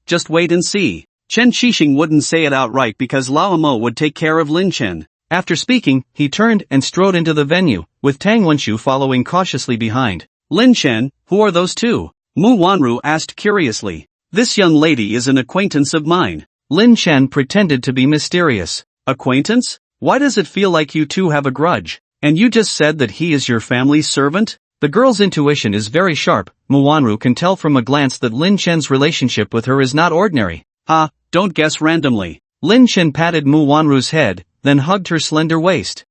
Just wait and see. Chen Shixing wouldn't say it outright because Lao Mo would take care of Lin Chen. After speaking, he turned and strode into the venue, with Tang Wenshu following cautiously behind. Lin Chen, who are those two? Mu Wanru asked curiously. This young lady is an acquaintance of mine. Lin Chen pretended to be mysterious. Acquaintance? Why does it feel like you two have a grudge? And you just said that he is your family's servant? The girl's intuition is very sharp. Mu Wanru can tell from a glance that Lin Chen's relationship with her is not ordinary. Don't guess randomly. Lin Chen patted Mu Wanru's head, then hugged her slender waist.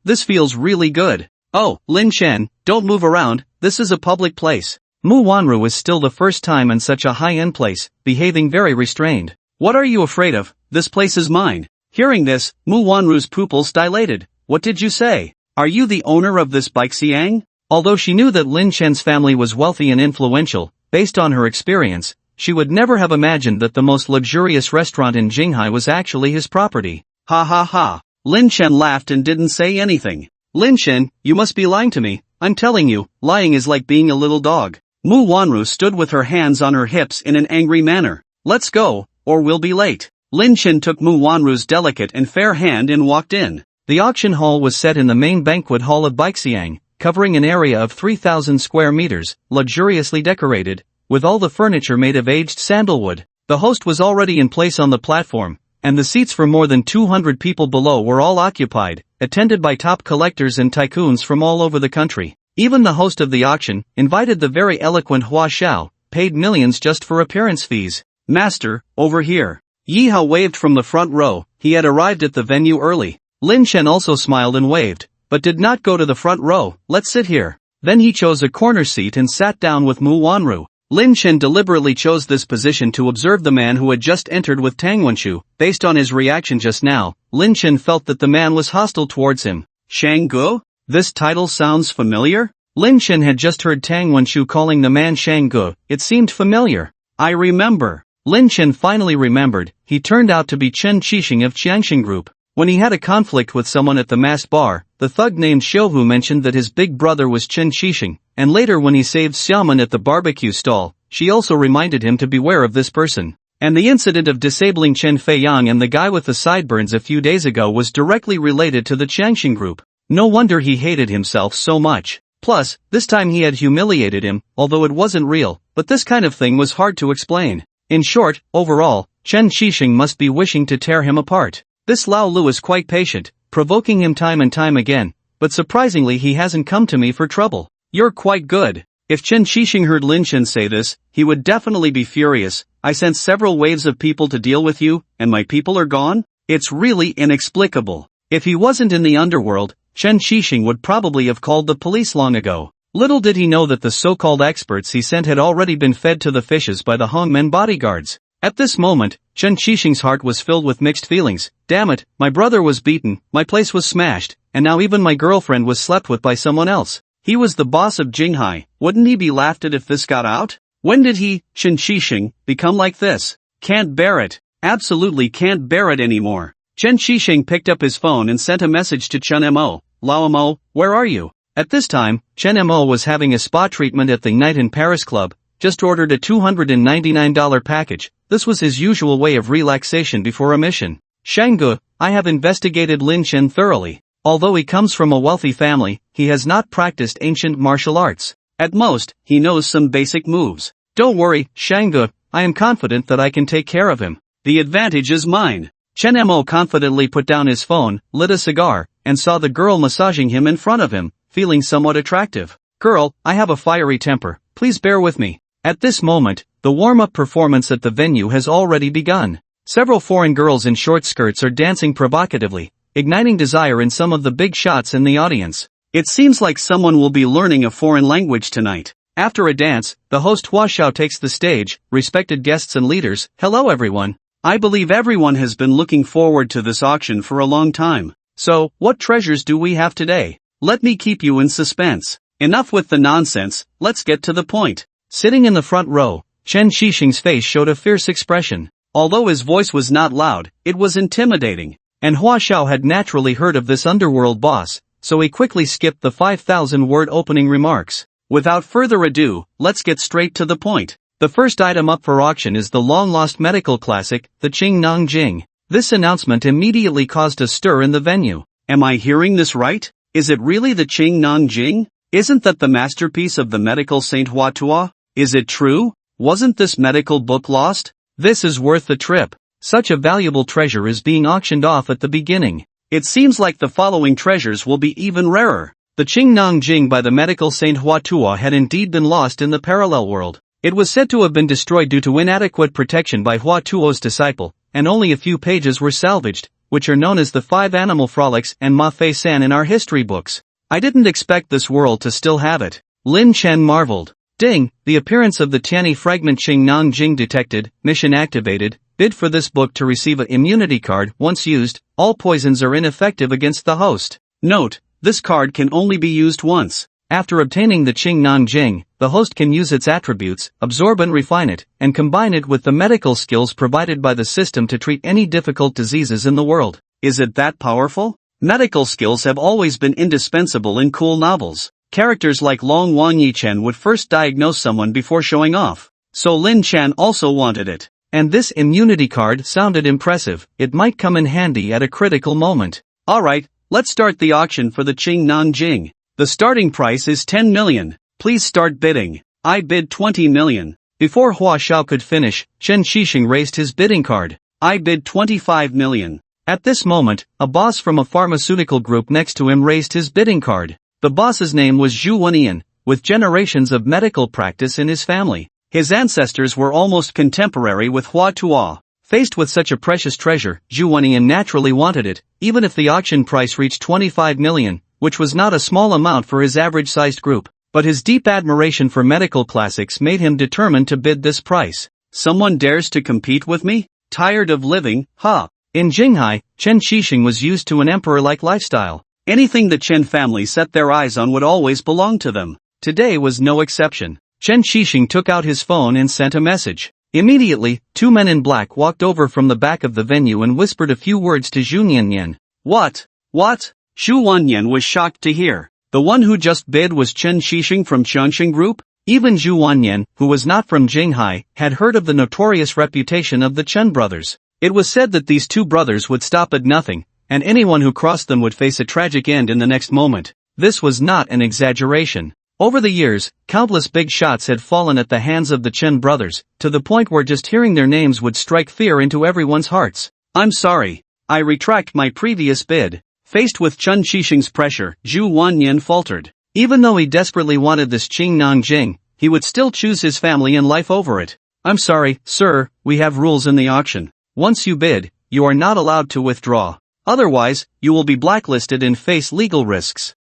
This feels really good. Oh, Lin Chen, don't move around, this is a public place. Mu Wanru is still the first time in such a high-end place, behaving very restrained. What are you afraid of? This place is mine. Hearing this, Mu Wanru's pupils dilated. What did you say? Are you the owner of this Baixiang? Although she knew that Lin Chen's family was wealthy and influential, based on her experience, she would never have imagined that the most luxurious restaurant in Jinghai was actually his property. Ha ha ha. Lin Chen laughed and didn't say anything. Lin Chen, you must be lying to me. I'm telling you, lying is like being a little dog. Mu Wanru stood with her hands on her hips in an angry manner. Let's go, or we'll be late. Lin Chen took Mu Wanru's delicate and fair hand and walked in. The auction hall was set in the main banquet hall of Baixiang, covering an area of 3,000 square meters, luxuriously decorated, with all the furniture made of aged sandalwood. The host was already in place on the platform, and the seats for more than 200 people below were all occupied, attended by top collectors and tycoons from all over the country. Even the host of the auction, invited the very eloquent Hua Xiao, paid millions just for appearance fees. Master, over here. Yi Hao waved from the front row. He had arrived at the venue early. Lin Chen also smiled and waved, but did not go to the front row. Let's sit here. Then he chose a corner seat and sat down with Mu Wanru. Lin Chen deliberately chose this position to observe the man who had just entered with Tang Wenshu. Based on his reaction just now, Lin Chen felt that the man was hostile towards him. Shang Gu? This title sounds familiar? Lin Chen had just heard Tang Wenshu calling the man Shang Gu. It seemed familiar. I remember. Lin Chen finally remembered. He turned out to be Chen Shixing of Qiangxing Group. When he had a conflict with someone at the masked bar, the thug named Xiuhu mentioned that his big brother was Chen Shixing, and later when he saved Xiaoman at the barbecue stall, she also reminded him to beware of this person. And the incident of disabling Chen Feiyang and the guy with the sideburns a few days ago was directly related to the Qiangxing Group. No wonder he hated himself so much. Plus, this time he had humiliated him, although it wasn't real, but this kind of thing was hard to explain. In short, overall, Chen Shixing must be wishing to tear him apart. This Lao Lu is quite patient, provoking him time and time again, but surprisingly he hasn't come to me for trouble. You're quite good. If Chen Shixing heard Lin Chen say this, he would definitely be furious. I sent several waves of people to deal with you, and my people are gone? It's really inexplicable. If he wasn't in the underworld, Chen Shixing would probably have called the police long ago. Little did he know that the so-called experts he sent had already been fed to the fishes by the Hongmen bodyguards. At this moment, Chen Shixing's heart was filled with mixed feelings. Damn it, my brother was beaten, my place was smashed, and now even my girlfriend was slept with by someone else. He was the boss of Jinghai, wouldn't he be laughed at if this got out? When did he, Chen Shixing, become like this? Can't bear it. Absolutely can't bear it anymore. Chen Shixing picked up his phone and sent a message to Chen Mo. Lao Mo, where are you? At this time, Chen Mo was having a spa treatment at the Night in Paris club, just ordered a $299 package. This was his usual way of relaxation before a mission. Shanggu, I have investigated Lin Chen thoroughly. Although he comes from a wealthy family, he has not practiced ancient martial arts. At most, he knows some basic moves. Don't worry, Shanggu, I am confident that I can take care of him. The advantage is mine. Chen Mo confidently put down his phone, lit a cigar, and saw the girl massaging him in front of him, feeling somewhat attractive. Girl, I have a fiery temper, please bear with me. At this moment, the warm-up performance at the venue has already begun. Several foreign girls in short skirts are dancing provocatively, igniting desire in some of the big shots in the audience. It seems like someone will be learning a foreign language tonight. After a dance, the host Hua Xiao takes the stage. Respected guests and leaders, hello everyone. I believe everyone has been looking forward to this auction for a long time. So, what treasures do we have today? Let me keep you in suspense. Enough with the nonsense, let's get to the point. Sitting in the front row, Chen Shixing's face showed a fierce expression. Although his voice was not loud, it was intimidating. And Hua Xiao had naturally heard of this underworld boss, so he quickly skipped the 5,000-word opening remarks. Without further ado, let's get straight to the point. The first item up for auction is the long-lost medical classic, the Qing Nang Jing. This announcement immediately caused a stir in the venue. Am I hearing this right? Is it really the Qing Nang Jing? Isn't that the masterpiece of the medical Saint Hua Tua? Is it true? Wasn't this medical book lost? This is worth the trip. Such a valuable treasure is being auctioned off at the beginning. It seems like the following treasures will be even rarer. The Qing Nang Jing by the medical Saint Hua Tua had indeed been lost in the parallel world. It was said to have been destroyed due to inadequate protection by Hua Tuo's disciple, and only a few pages were salvaged, which are known as the 5 Animal Frolics and Ma Fei San in our history books. I didn't expect this world to still have it. Lin Chen marveled. Ding, the appearance of the Tianyi fragment Qing Nang Jing detected, mission activated. Bid for this book to receive an immunity card. Once used, all poisons are ineffective against the host. Note, this card can only be used once. After obtaining the Qing Nang Jing, the host can use its attributes, absorb and refine it, and combine it with the medical skills provided by the system to treat any difficult diseases in the world. Is it that powerful? Medical skills have always been indispensable in cool novels. Characters like Long Wan Yichen would first diagnose someone before showing off. So Lin Chen also wanted it. And this immunity card sounded impressive. It might come in handy at a critical moment. Alright, let's start the auction for the Qing Nang Jing. The starting price is 10 million. Please start bidding. I bid 20 million. Before Hua Xiao could finish, Chen Shixing raised his bidding card. I bid 25 million. At this moment, a boss from a pharmaceutical group next to him raised his bidding card. The boss's name was Zhu Wenian, with generations of medical practice in his family. His ancestors were almost contemporary with Hua Tuo. Faced with such a precious treasure, Zhu Wenian naturally wanted it, even if the auction price reached 25 million, which was not a small amount for his average-sized group. But his deep admiration for medical classics made him determined to bid this price. Someone dares to compete with me? Tired of living, huh? In Jinghai, Chen Shixing was used to an emperor-like lifestyle. Anything the Chen family set their eyes on would always belong to them. Today was no exception. Chen Shixing took out his phone and sent a message. Immediately, 2 men in black walked over from the back of the venue and whispered a few words to Zhu Wanyan. What? Zhu Wanyan was shocked to hear. The one who just bid was Chen Shixing from Qianxing Group? Even Zhu Wanyan, who was not from Jinghai, had heard of the notorious reputation of the Chen brothers. It was said that these two brothers would stop at nothing, and anyone who crossed them would face a tragic end in the next moment. This was not an exaggeration. Over the years, countless big shots had fallen at the hands of the Chen brothers, to the point where just hearing their names would strike fear into everyone's hearts. I'm sorry. I retract my previous bid. Faced with Chen Shishing's pressure, Zhu Wanyan faltered. Even though he desperately wanted this Qing Nanjing, he would still choose his family and life over it. I'm sorry, sir, we have rules in the auction. Once you bid, you are not allowed to withdraw. Otherwise, you will be blacklisted and face legal risks.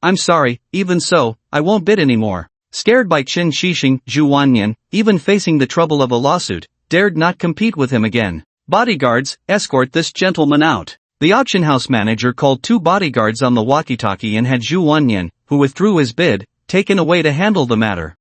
I'm sorry, even so, I won't bid anymore. Scared by Chen Shishing, Zhu Wanyan, even facing the trouble of a lawsuit, dared not compete with him again. Bodyguards, escort this gentleman out. The auction house manager called 2 bodyguards on the walkie-talkie and had Zhu Wanyan, who withdrew his bid, taken away to handle the matter.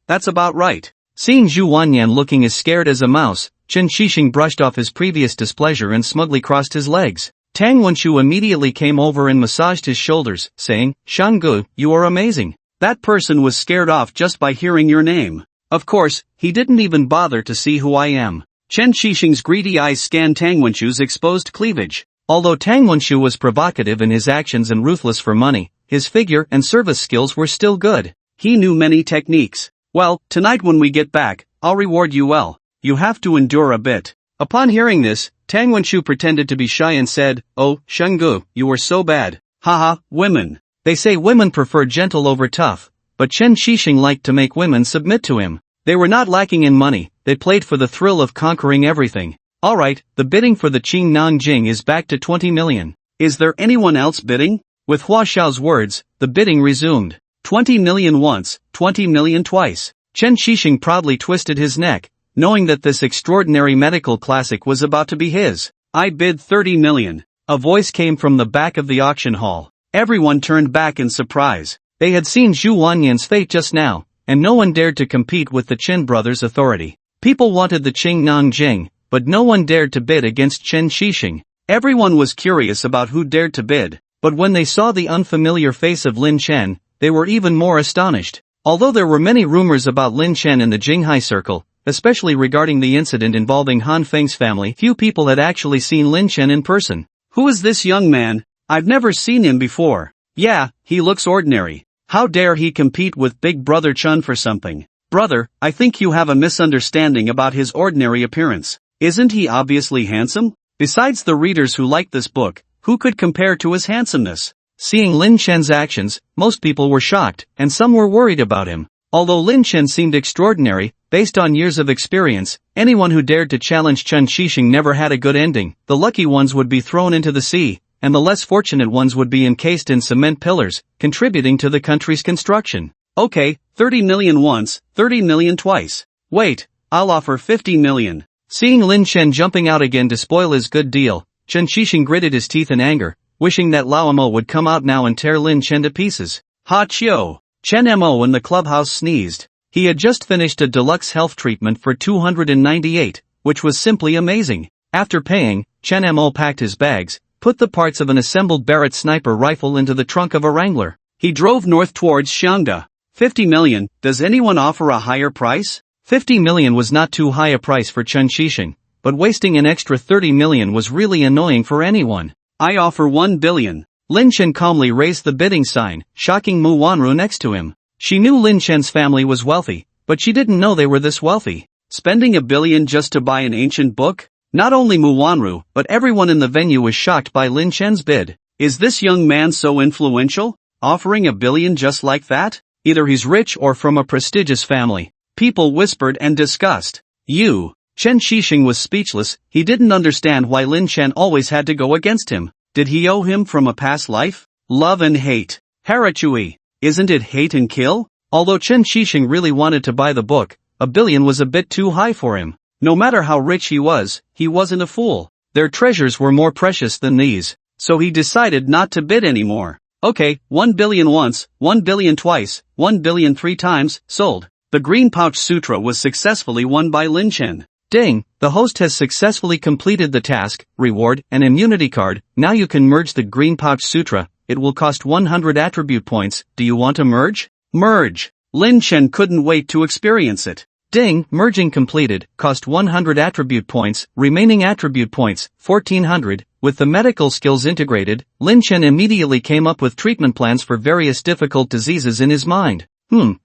That's about right. Seeing Zhu Wanyan looking as scared as a mouse, Chen Shishing brushed off his previous displeasure and smugly crossed his legs. Tang Wenshu immediately came over and massaged his shoulders, saying, "Shanggu, you are amazing." That person was scared off just by hearing your name. Of course, he didn't even bother to see who I am. Chen Shishing's greedy eyes scanned Tang Wenshu's exposed cleavage. Although Tang Wenshu was provocative in his actions and ruthless for money, his figure and service skills were still good. He knew many techniques. Well, tonight when we get back, I'll reward you well. You have to endure a bit. Upon hearing this, Tang Wenshu pretended to be shy and said, "Oh, Shanggu, you were so bad." Haha, women. They say women prefer gentle over tough, but Chen Shishing liked to make women submit to him. They were not lacking in money, they played for the thrill of conquering everything. Alright, the bidding for the Qing Nanjing is back to 20 million. Is there anyone else bidding? With Hua Xiao's words, the bidding resumed. 20 million once, 20 million twice. Chen Shishing proudly twisted his neck, knowing that this extraordinary medical classic was about to be his. I bid 30 million. A voice came from the back of the auction hall. Everyone turned back in surprise. They had seen Zhu Wanyan's fate just now, and no one dared to compete with the Chen brothers' authority. People wanted the Qing Nanjing, but no one dared to bid against Chen Shishing. Everyone was curious about who dared to bid, but when they saw the unfamiliar face of Lin Chen, they were even more astonished. Although there were many rumors about Lin Chen in the Jinghai circle, especially regarding the incident involving Han Feng's family, few people had actually seen Lin Chen in person. Who is this young man? I've never seen him before. Yeah, he looks ordinary. How dare he compete with Big Brother Chun for something? Brother, I think you have a misunderstanding about his ordinary appearance. Isn't he obviously handsome? Besides the readers who like this book, who could compare to his handsomeness? Seeing Lin Chen's actions, most people were shocked, and some were worried about him. Although Lin Chen seemed extraordinary, based on years of experience, anyone who dared to challenge Chen Shishing never had a good ending. The lucky ones would be thrown into the sea, and the less fortunate ones would be encased in cement pillars, contributing to the country's construction. Okay, 30 million once, 30 million twice. Wait, I'll offer 50 million. Seeing Lin Chen jumping out again to spoil his good deal, Chen Shishing gritted his teeth in anger, wishing that Lao Mo would come out now and tear Lin Chen to pieces. Ha Chio! Chen Mo in the clubhouse sneezed. He had just finished a deluxe health treatment for 298, which was simply amazing. After paying, Chen Mo packed his bags, put the parts of an assembled Barrett sniper rifle into the trunk of a Wrangler. He drove north towards Xiangda. 50 million, does anyone offer a higher price? 50 million was not too high a price for Chen Shishing, but wasting an extra 30 million was really annoying for anyone. I offer 1 billion. Lin Chen calmly raised the bidding sign, shocking Mu Wanru next to him. She knew Lin Chen's family was wealthy, but she didn't know they were this wealthy. Spending 1 billion just to buy an ancient book? Not only Mu Wanru, but everyone in the venue was shocked by Lin Chen's bid. Is this young man so influential? Offering 1 billion just like that? Either he's rich or from a prestigious family. People whispered and discussed. Chen Shishing was speechless. He didn't understand why Lin Chen always had to go against him. Did he owe him from a past life? Love and hate. Harachui. Isn't it hate and kill? Although Chen Shishing really wanted to buy the book, 1 billion was a bit too high for him. No matter how rich he wasn't a fool. Their treasures were more precious than these. So he decided not to bid anymore. Okay, 1 billion once, 1 billion twice, 1 billion 3 times, sold. The Green Pouch Sutra was successfully won by Lin Chen. Ding, the host has successfully completed the task, reward, and immunity card. Now you can merge the Green Pouch Sutra. It will cost 100 attribute points. Do you want to merge? Merge. Lin Chen couldn't wait to experience it. Ding, merging completed, cost 100 attribute points, remaining attribute points, 1400. With the medical skills integrated, Lin Chen immediately came up with treatment plans for various difficult diseases in his mind.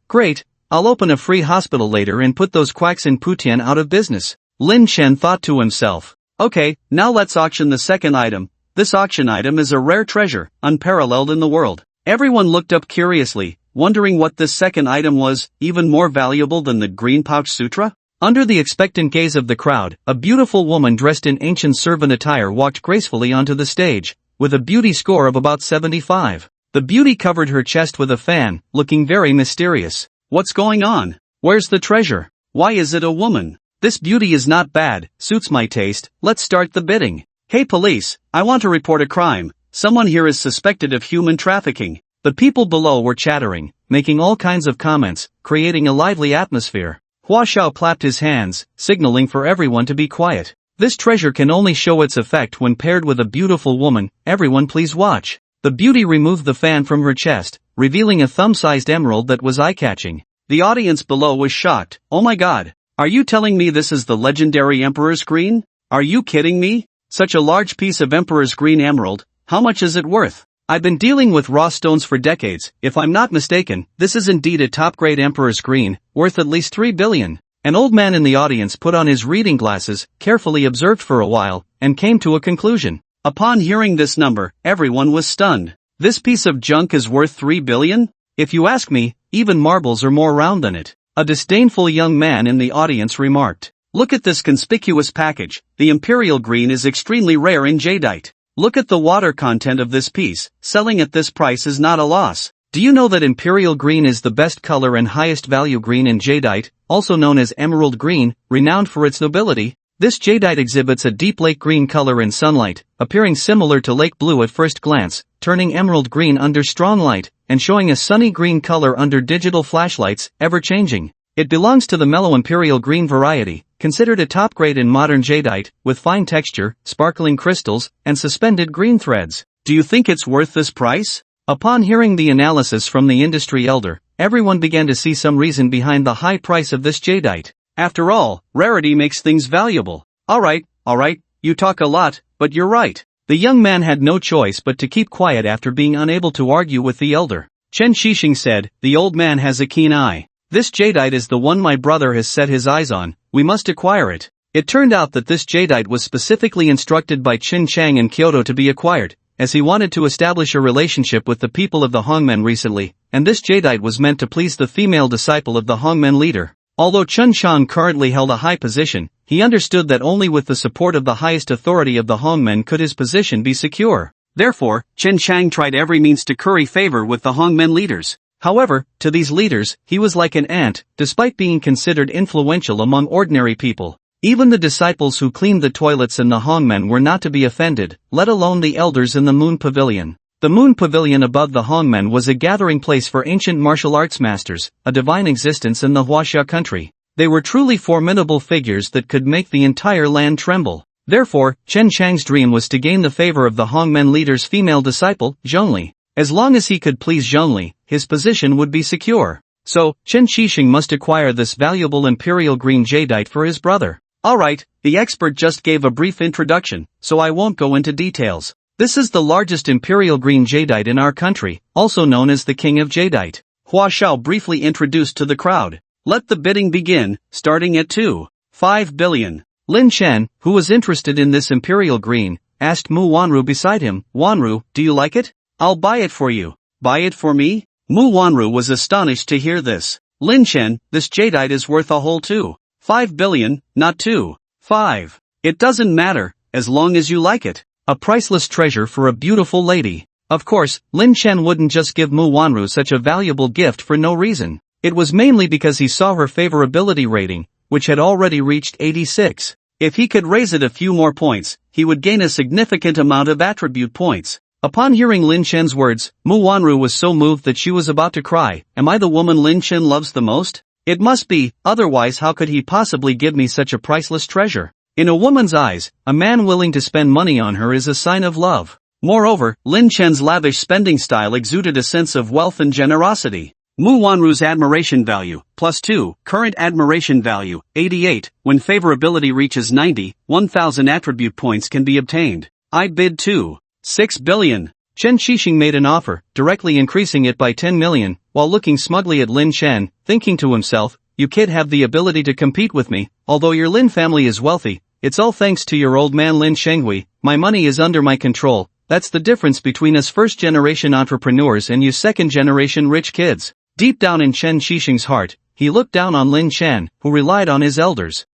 Great, I'll open a free hospital later and put those quacks in Putian out of business. Lin Chen thought to himself. Okay, now let's auction the second item. This auction item is a rare treasure, unparalleled in the world. Everyone looked up curiously, wondering what this second item was, even more valuable than the Green Pouch Sutra? Under the expectant gaze of the crowd, a beautiful woman dressed in ancient servant attire walked gracefully onto the stage, with a beauty score of about 75. The beauty covered her chest with a fan, looking very mysterious. What's going on? Where's the treasure? Why is it a woman? This beauty is not bad, suits my taste, let's start the bidding. Hey police, I want to report a crime. Someone here is suspected of human trafficking. The people below were chattering, making all kinds of comments, creating a lively atmosphere. Hua Xiao clapped his hands, signaling for everyone to be quiet. This treasure can only show its effect when paired with a beautiful woman, everyone please watch. The beauty removed the fan from her chest, revealing a thumb-sized emerald that was eye-catching. The audience below was shocked. Oh my god. Are you telling me this is the legendary Emperor's Green? Are you kidding me? Such a large piece of Emperor's Green emerald, how much is it worth? I've been dealing with raw stones for decades, if I'm not mistaken, this is indeed a top-grade Emperor's Green, worth at least 3 billion. An old man in the audience put on his reading glasses, carefully observed for a while, and came to a conclusion. Upon hearing this number, everyone was stunned. This piece of junk is worth 3 billion? If you ask me, even marbles are more round than it. A disdainful young man in the audience remarked. Look at this conspicuous package, the Imperial Green is extremely rare in jadeite. Look at the water content of this piece, selling at this price is not a loss. Do you know that Imperial Green is the best color and highest value green in jadeite, also known as Emerald Green, renowned for its nobility? This jadeite exhibits a deep lake green color in sunlight, appearing similar to lake blue at first glance, turning emerald green under strong light, and showing a sunny green color under digital flashlights, ever-changing. It belongs to the mellow Imperial Green variety, considered a top grade in modern jadeite, with fine texture, sparkling crystals, and suspended green threads. Do you think it's worth this price? Upon hearing the analysis from the industry elder, everyone began to see some reason behind the high price of this jadeite. After all, rarity makes things valuable. Alright, you talk a lot, but you're right. The young man had no choice but to keep quiet after being unable to argue with the elder. Chen Shixing said, the old man has a keen eye. This jadeite is the one my brother has set his eyes on, we must acquire it. It turned out that this jadeite was specifically instructed by Qin Chang in Kyoto to be acquired, as he wanted to establish a relationship with the people of the Hongmen recently, and this jadeite was meant to please the female disciple of the Hongmen leader. Although Chen Chang currently held a high position, he understood that only with the support of the highest authority of the Hongmen could his position be secure. Therefore, Chen Chang tried every means to curry favor with the Hongmen leaders. However, to these leaders, he was like an ant, despite being considered influential among ordinary people. Even the disciples who cleaned the toilets in the Hongmen were not to be offended, let alone the elders in the Moon Pavilion. The Moon Pavilion above the Hongmen was a gathering place for ancient martial arts masters, a divine existence in the Huaxia country. They were truly formidable figures that could make the entire land tremble. Therefore, Chen Chang's dream was to gain the favor of the Hongmen leader's female disciple, Zhongli. As long as he could please Zhongli, his position would be secure. So, Chen Shixing must acquire this valuable Imperial Green jadeite for his brother. Alright, the expert just gave a brief introduction, so I won't go into details. This is the largest Imperial Green jadeite in our country, also known as the King of Jadeite. Hua Xiao briefly introduced to the crowd. Let the bidding begin, starting at 2.5 billion. Lin Chen, who was interested in this Imperial Green, asked Mu Wanru beside him, Wanru, do you like it? I'll buy it for you. Buy it for me? Mu Wanru was astonished to hear this. Lin Chen, this jadeite is worth a whole 2.5 billion, not 2.5. It doesn't matter, as long as you like it. A priceless treasure for a beautiful lady. Of course, Lin Chen wouldn't just give Mu Wanru such a valuable gift for no reason. It was mainly because he saw her favorability rating, which had already reached 86. If he could raise it a few more points, he would gain a significant amount of attribute points. Upon hearing Lin Chen's words, Mu Wanru was so moved that she was about to cry. Am I the woman Lin Chen loves the most? It must be, otherwise how could he possibly give me such a priceless treasure? In a woman's eyes, a man willing to spend money on her is a sign of love. Moreover, Lin Chen's lavish spending style exuded a sense of wealth and generosity. Mu Wanru's admiration value, +2, current admiration value, 88, when favorability reaches 90, 1000 attribute points can be obtained. I bid 6 billion. Chen Shixing made an offer, directly increasing it by 10 million, while looking smugly at Lin Chen, thinking to himself, you kid have the ability to compete with me, although your Lin family is wealthy, it's all thanks to your old man Lin Shenghui, my money is under my control, that's the difference between us first-generation entrepreneurs and you second-generation rich kids. Deep down in Chen Shixing's heart, he looked down on Lin Chen, who relied on his elders.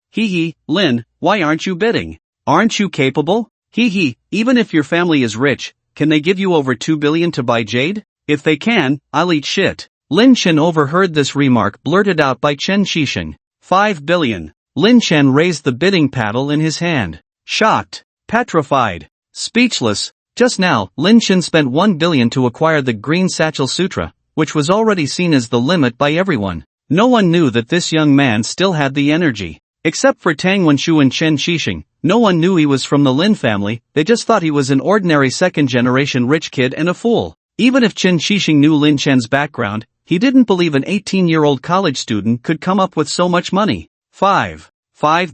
Lin, why aren't you bidding? Aren't you capable? Even if your family is rich, can they give you over 2 billion to buy jade? If they can, I'll eat shit. Lin Chen overheard this remark blurted out by Chen Shixing. 5 billion. Lin Chen raised the bidding paddle in his hand. Shocked, petrified, speechless. Just now, Lin Chen spent 1 billion to acquire the Green Satchel Sutra, which was already seen as the limit by everyone. No one knew that this young man still had the energy. Except for Tang Wenshu and Chen Shixing, no one knew he was from the Lin family, they just thought he was an ordinary second-generation rich kid and a fool. Even if Chen Shixing knew Lin Chen's background, he didn't believe an 18-year-old college student could come up with so much money. 5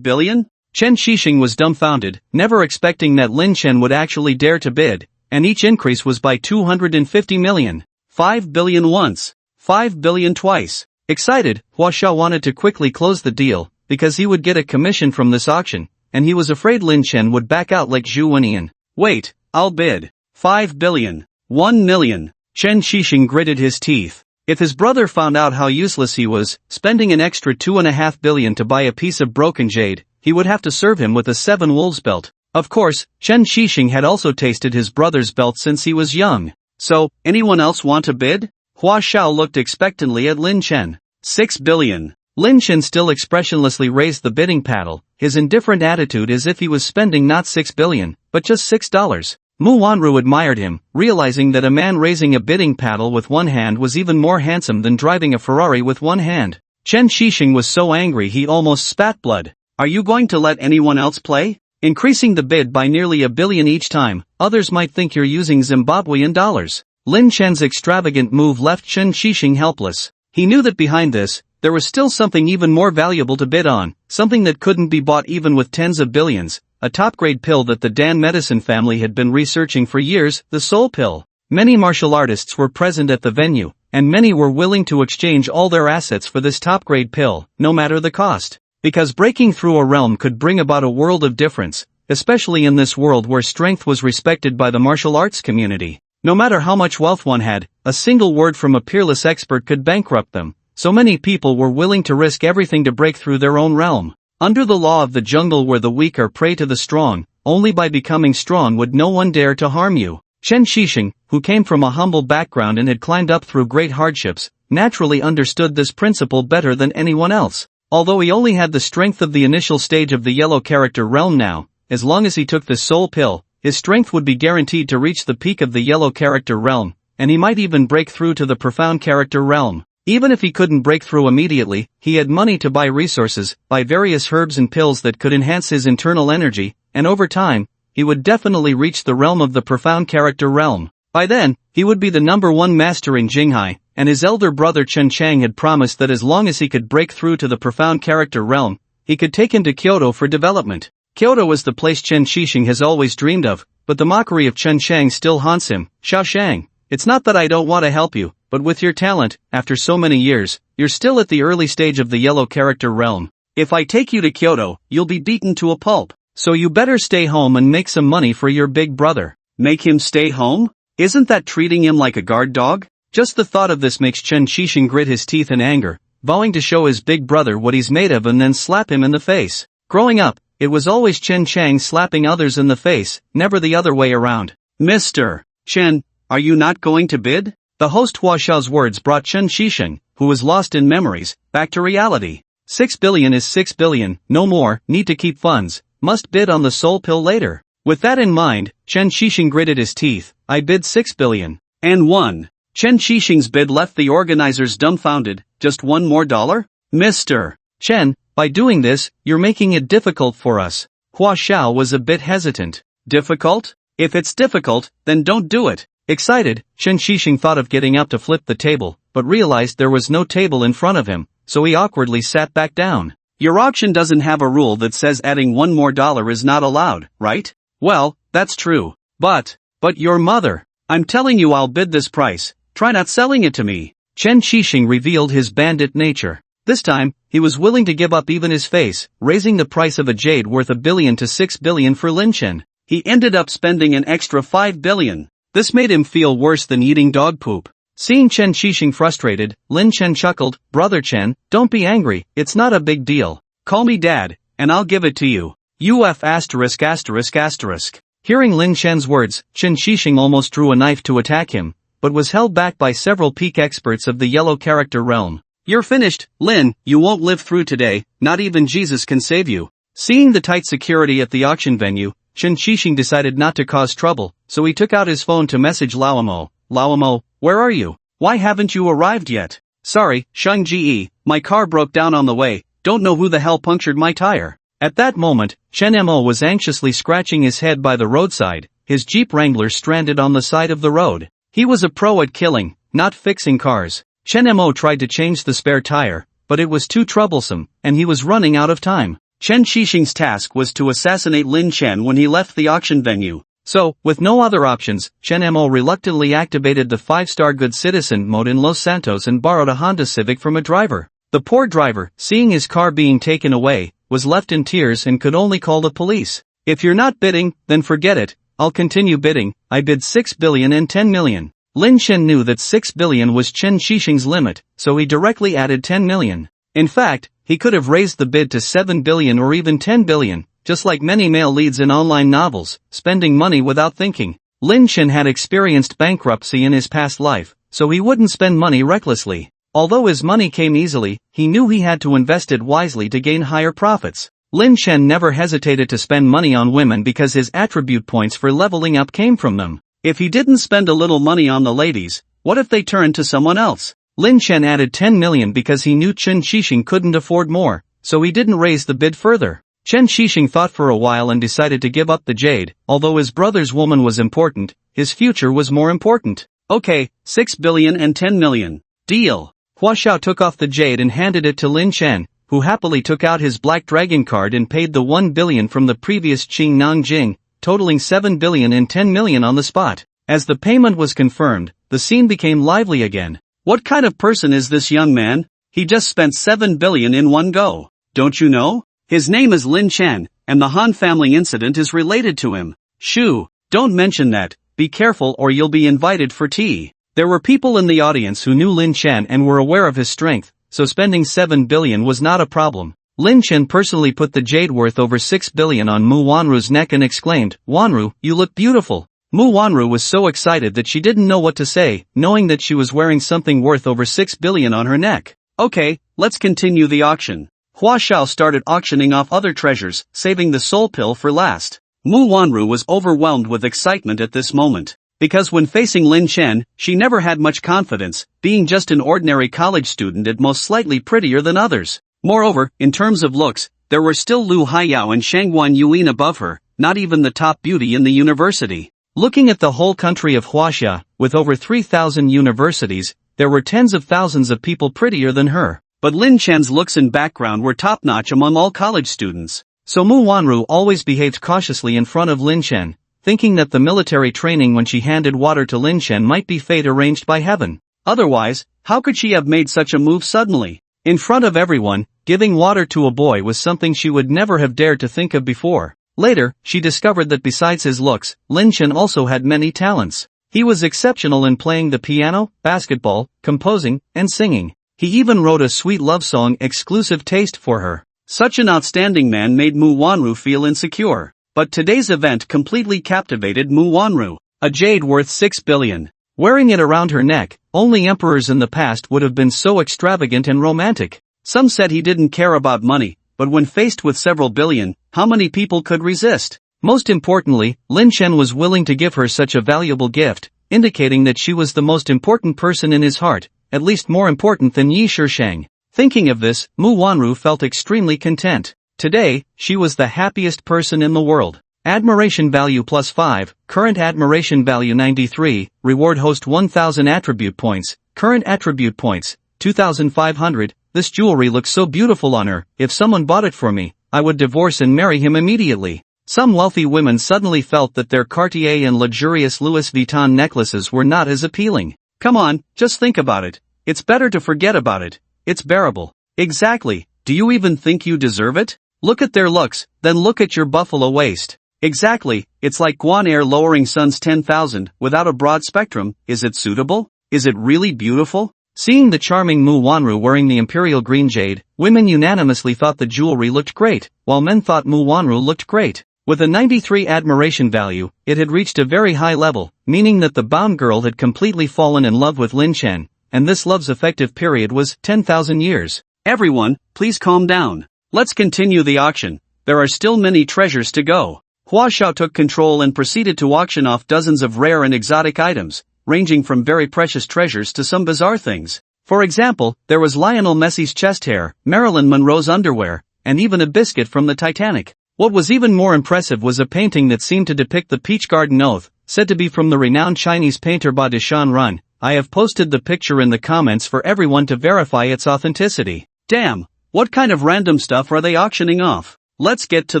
billion? Chen Shixing was dumbfounded, never expecting that Lin Chen would actually dare to bid, and each increase was by 250 million. 5 billion once, 5 billion twice. Excited, Hua Xiao wanted to quickly close the deal, because he would get a commission from this auction, and he was afraid Lin Chen would back out like Zhu Wenian. Wait, I'll bid 5 billion, 1 million. Chen Shixing gritted his teeth. If his brother found out how useless he was, spending an extra 2.5 billion to buy a piece of broken jade, he would have to serve him with a 7 wolves belt. Of course, Chen Shixing had also tasted his brother's belt since he was young. So, anyone else want to bid? Hua Xiao looked expectantly at Lin Chen. 6 billion. Lin Chen still expressionlessly raised the bidding paddle, his indifferent attitude as if he was spending not 6 billion, but just $6. Mu Wanru admired him, realizing that a man raising a bidding paddle with one hand was even more handsome than driving a Ferrari with one hand. Chen Shixing was so angry he almost spat blood. Are you going to let anyone else play? Increasing the bid by nearly $1 billion each time, others might think you're using Zimbabwean dollars. Lin Chen's extravagant move left Chen Shixing helpless. He knew that behind this, there was still something even more valuable to bid on, something that couldn't be bought even with tens of billions, a top-grade pill that the Dan medicine family had been researching for years, the soul pill. Many martial artists were present at the venue, and many were willing to exchange all their assets for this top-grade pill, no matter the cost. Because breaking through a realm could bring about a world of difference, especially in this world where strength was respected by the martial arts community. No matter how much wealth one had, a single word from a peerless expert could bankrupt them. So many people were willing to risk everything to break through their own realm. Under the law of the jungle where the weak are prey to the strong, only by becoming strong would no one dare to harm you. Chen Shixing, who came from a humble background and had climbed up through great hardships, naturally understood this principle better than anyone else. Although he only had the strength of the initial stage of the yellow character realm now, as long as he took this soul pill, his strength would be guaranteed to reach the peak of the yellow character realm, and he might even break through to the profound character realm. Even if he couldn't break through immediately, he had money to buy resources, buy various herbs and pills that could enhance his internal energy, and over time, he would definitely reach the realm of the profound character realm. By then, he would be the #1 master in Jinghai, and his elder brother Chen Chang had promised that as long as he could break through to the profound character realm, he could take him to Kyoto for development. Kyoto was the place Chen Shixing has always dreamed of, but the mockery of Chen Chang still haunts him. Xiaoshang, it's not that I don't want to help you, but with your talent, after so many years, you're still at the early stage of the yellow character realm. If I take you to Kyoto, you'll be beaten to a pulp. So you better stay home and make some money for your big brother. Make him stay home? Isn't that treating him like a guard dog? Just the thought of this makes Chen Shixing grit his teeth in anger, vowing to show his big brother what he's made of and then slap him in the face. Growing up, it was always Chen Chang slapping others in the face, never the other way around. Mr. Chen, are you not going to bid? The host Hua Xiao's words brought Chen Shixing, who was lost in memories, back to reality. 6 billion is 6 billion, no more, need to keep funds, must bid on the soul pill later. With that in mind, Chen Shixing gritted his teeth, I bid 6 billion. And won. Chen Shixing's bid left the organizers dumbfounded, just $1 more? Mr. Chen, by doing this, you're making it difficult for us. Hua Xiao was a bit hesitant. Difficult? If it's difficult, then don't do it. Excited, Chen Shishing thought of getting up to flip the table, but realized there was no table in front of him, so he awkwardly sat back down. Your auction doesn't have a rule that says adding one more dollar is not allowed, right? Well, that's true. But your mother. I'm telling you I'll bid this price, try not selling it to me. Chen Shishing revealed his bandit nature. This time, he was willing to give up even his face, raising the price of a jade worth $1 billion to $6 billion for Lin Chen. He ended up spending an extra $5 billion. This made him feel worse than eating dog poop. Seeing Chen Shishing frustrated, Lin Chen chuckled, "Brother Chen, don't be angry, it's not a big deal. Call me Dad, and I'll give it to you. UF asterisk asterisk asterisk." Hearing Lin Chen's words, Chen Shishing almost drew a knife to attack him, but was held back by several peak experts of the yellow character realm. You're finished, Lin, you won't live through today, not even Jesus can save you. Seeing the tight security at the auction venue, Chen Shishing decided not to cause trouble, so he took out his phone to message Laomo. "Laomo, where are you? Why haven't you arrived yet?" "Sorry, Shang Ji, my car broke down on the way, don't know who the hell punctured my tire." At that moment, Chen Mo was anxiously scratching his head by the roadside, his Jeep Wrangler stranded on the side of the road. He was a pro at killing, not fixing cars. Chen Mo tried to change the spare tire, but it was too troublesome, and he was running out of time. Chen Shishing's task was to assassinate Lin Chen when he left the auction venue. So, with no other options, Chen Mo reluctantly activated the 5-star good citizen mode in Los Santos and borrowed a Honda Civic from a driver. The poor driver, seeing his car being taken away, was left in tears and could only call the police. "If you're not bidding, then forget it, I'll continue bidding, I bid $6 billion and $10 million. Lin Chen knew that $6 billion was Chen Shishing's limit, so he directly added $10 million. In fact, he could have raised the bid to $7 billion or even $10 billion, just like many male leads in online novels, spending money without thinking. Lin Chen had experienced bankruptcy in his past life, so he wouldn't spend money recklessly. Although his money came easily, he knew he had to invest it wisely to gain higher profits. Lin Chen never hesitated to spend money on women because his attribute points for leveling up came from them. If he didn't spend a little money on the ladies, what if they turned to someone else? Lin Chen added $10 million because he knew Chen Shishing couldn't afford more, so he didn't raise the bid further. Chen Shishing thought for a while and decided to give up the jade. Although his brother's woman was important, his future was more important. Okay, $6 billion and $10 million. Deal. Hua Xiao took off the jade and handed it to Lin Chen, who happily took out his Black Dragon card and paid the $1 billion from the previous Qing Nang Jing, totaling $7 billion and $10 million on the spot. As the payment was confirmed, the scene became lively again. What kind of person is this young man? He just spent $7 billion in one go. Don't you know? His name is Lin Chen, and the Han family incident is related to him. Shoo, don't mention that, be careful or you'll be invited for tea. There were people in the audience who knew Lin Chen and were aware of his strength, so spending $7 billion was not a problem. Lin Chen personally put the jade worth over $6 billion on Mu Wanru's neck and exclaimed, "Wanru, you look beautiful." Mu Wanru was so excited that she didn't know what to say, knowing that she was wearing something worth over $6 billion on her neck. Okay, let's continue the auction. Hua Xiao started auctioning off other treasures, saving the soul pill for last. Mu Wanru was overwhelmed with excitement at this moment. Because when facing Lin Chen, she never had much confidence, being just an ordinary college student at most slightly prettier than others. Moreover, in terms of looks, there were still Lu Haiyao and Shangguan Yuan above her, not even the top beauty in the university. Looking at the whole country of Huaxia, with over 3,000 universities, there were tens of thousands of people prettier than her. But Lin Chen's looks and background were top-notch among all college students. So Mu Wanru always behaved cautiously in front of Lin Chen, thinking that the military training when she handed water to Lin Chen might be fate arranged by heaven. Otherwise, how could she have made such a move suddenly? In front of everyone, giving water to a boy was something she would never have dared to think of before. Later, she discovered that besides his looks, Lin Chen also had many talents. He was exceptional in playing the piano, basketball, composing, and singing. He even wrote a sweet love song exclusive taste for her. Such an outstanding man made Mu Wanru feel insecure. But today's event completely captivated Mu Wanru. A jade worth $6 billion. Wearing it around her neck, only emperors in the past would have been so extravagant and romantic. Some said he didn't care about money, but when faced with several billion, how many people could resist? Most importantly, Lin Chen was willing to give her such a valuable gift, indicating that she was the most important person in his heart, at least more important than Yi Shishang. Thinking of this, Mu Wanru felt extremely content. Today, she was the happiest person in the world. Admiration value plus 5, current admiration value 93, reward host 1000 attribute points, current attribute points, 2500, this jewelry looks so beautiful on her, if someone bought it for me, I would divorce and marry him immediately. Some wealthy women suddenly felt that their Cartier and luxurious Louis Vuitton necklaces were not as appealing. Come on, just think about it. It's better to forget about it. It's bearable. Exactly. Do you even think you deserve it? Look at their looks, then look at your buffalo waist. Exactly, it's like Heir lowering Sun's 10,000 without a broad spectrum. Is it suitable? Is it really beautiful? Seeing the charming Mu Wanru wearing the imperial green jade, women unanimously thought the jewelry looked great, while men thought Mu Wanru looked great. With a 93 admiration value, it had reached a very high level, meaning that the bound girl had completely fallen in love with Lin Chen, and this love's effective period was 10,000 years. Everyone, please calm down. Let's continue the auction. There are still many treasures to go. Hua Xiao took control and proceeded to auction off dozens of rare and exotic items, ranging from very precious treasures to some bizarre things. For example, there was Lionel Messi's chest hair, Marilyn Monroe's underwear, and even a biscuit from the Titanic. What was even more impressive was a painting that seemed to depict the Peach Garden Oath, said to be from the renowned Chinese painter Ba Dishan Run. I have posted the picture in the comments for everyone to verify its authenticity. Damn, what kind of random stuff are they auctioning off? Let's get to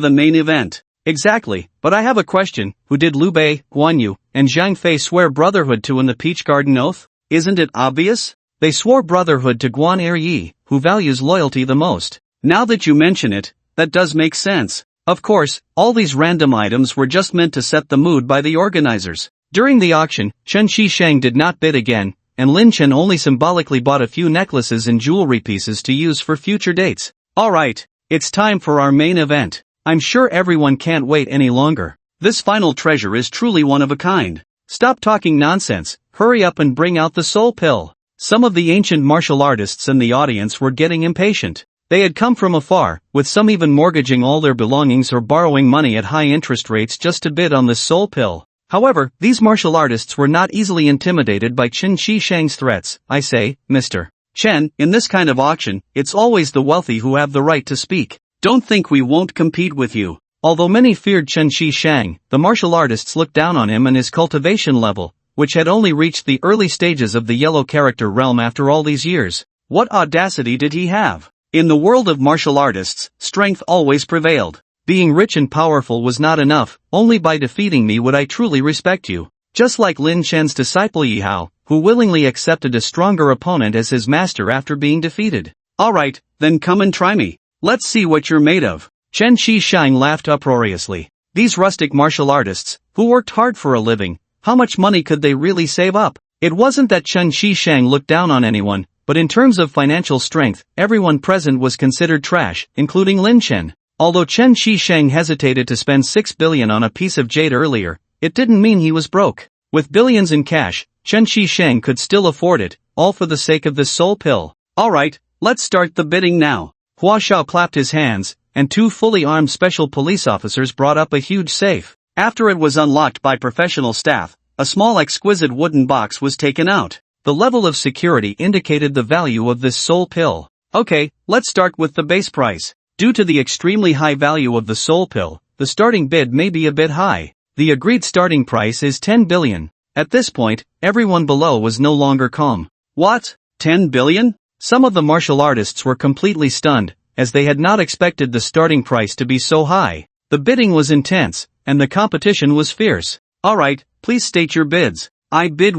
the main event. Exactly, but I have a question, who did Liu Bei, Guan Yu, and Zhang Fei swear brotherhood to in the Peach Garden Oath? Isn't it obvious? They swore brotherhood to Guan Yi, who values loyalty the most. Now that you mention it, that does make sense. Of course, all these random items were just meant to set the mood by the organizers. During the auction, Chen Shisheng did not bid again, and Lin Chen only symbolically bought a few necklaces and jewelry pieces to use for future dates. Alright, it's time for our main event. I'm sure everyone can't wait any longer. This final treasure is truly one of a kind. Stop talking nonsense, hurry up and bring out the soul pill. Some of the ancient martial artists in the audience were getting impatient. They had come from afar, with some even mortgaging all their belongings or borrowing money at high interest rates just to bid on this soul pill. However, these martial artists were not easily intimidated by Chen Shisheng's threats. I say, Mr. Chen, in this kind of auction, it's always the wealthy who have the right to speak. Don't think we won't compete with you. Although many feared Chen Shisheng, the martial artists looked down on him and his cultivation level, which had only reached the early stages of the yellow character realm after all these years. What audacity did he have? In the world of martial artists, strength always prevailed. Being rich and powerful was not enough, only by defeating me would I truly respect you. Just like Lin Chen's disciple Yi Hao, who willingly accepted a stronger opponent as his master after being defeated. Alright, then come and try me. Let's see what you're made of. Chen Shisheng laughed uproariously. These rustic martial artists, who worked hard for a living, how much money could they really save up? It wasn't that Chen Shisheng looked down on anyone, but in terms of financial strength, everyone present was considered trash, including Lin Chen. Although Chen Shisheng hesitated to spend 6 billion on a piece of jade earlier, it didn't mean he was broke. With billions in cash, Chen Shisheng could still afford it, all for the sake of this soul pill. Alright, let's start the bidding now. Hua Xiao clapped his hands, and two fully armed special police officers brought up a huge safe. After it was unlocked by professional staff, a small exquisite wooden box was taken out. The level of security indicated the value of this soul pill. Okay, let's start with the base price. Due to the extremely high value of the soul pill, the starting bid may be a bit high. The agreed starting price is 10 billion. At this point, everyone below was no longer calm. What? 10 billion? Some of the martial artists were completely stunned, as they had not expected the starting price to be so high. The bidding was intense, and the competition was fierce. Alright, please state your bids. I bid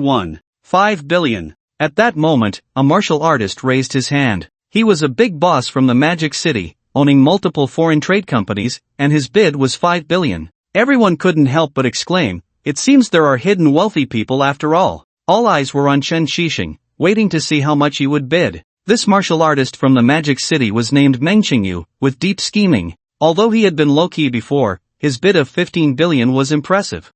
5 billion. At that moment, a martial artist raised his hand. He was a big boss from the Magic City, owning multiple foreign trade companies, and his bid was 5 billion. Everyone couldn't help but exclaim, it seems there are hidden wealthy people after all. All eyes were on Chen Shisheng, waiting to see how much he would bid. This martial artist from the Magic City was named Meng Qingyu, with deep scheming. Although he had been low-key before, his bid of 15 billion was impressive.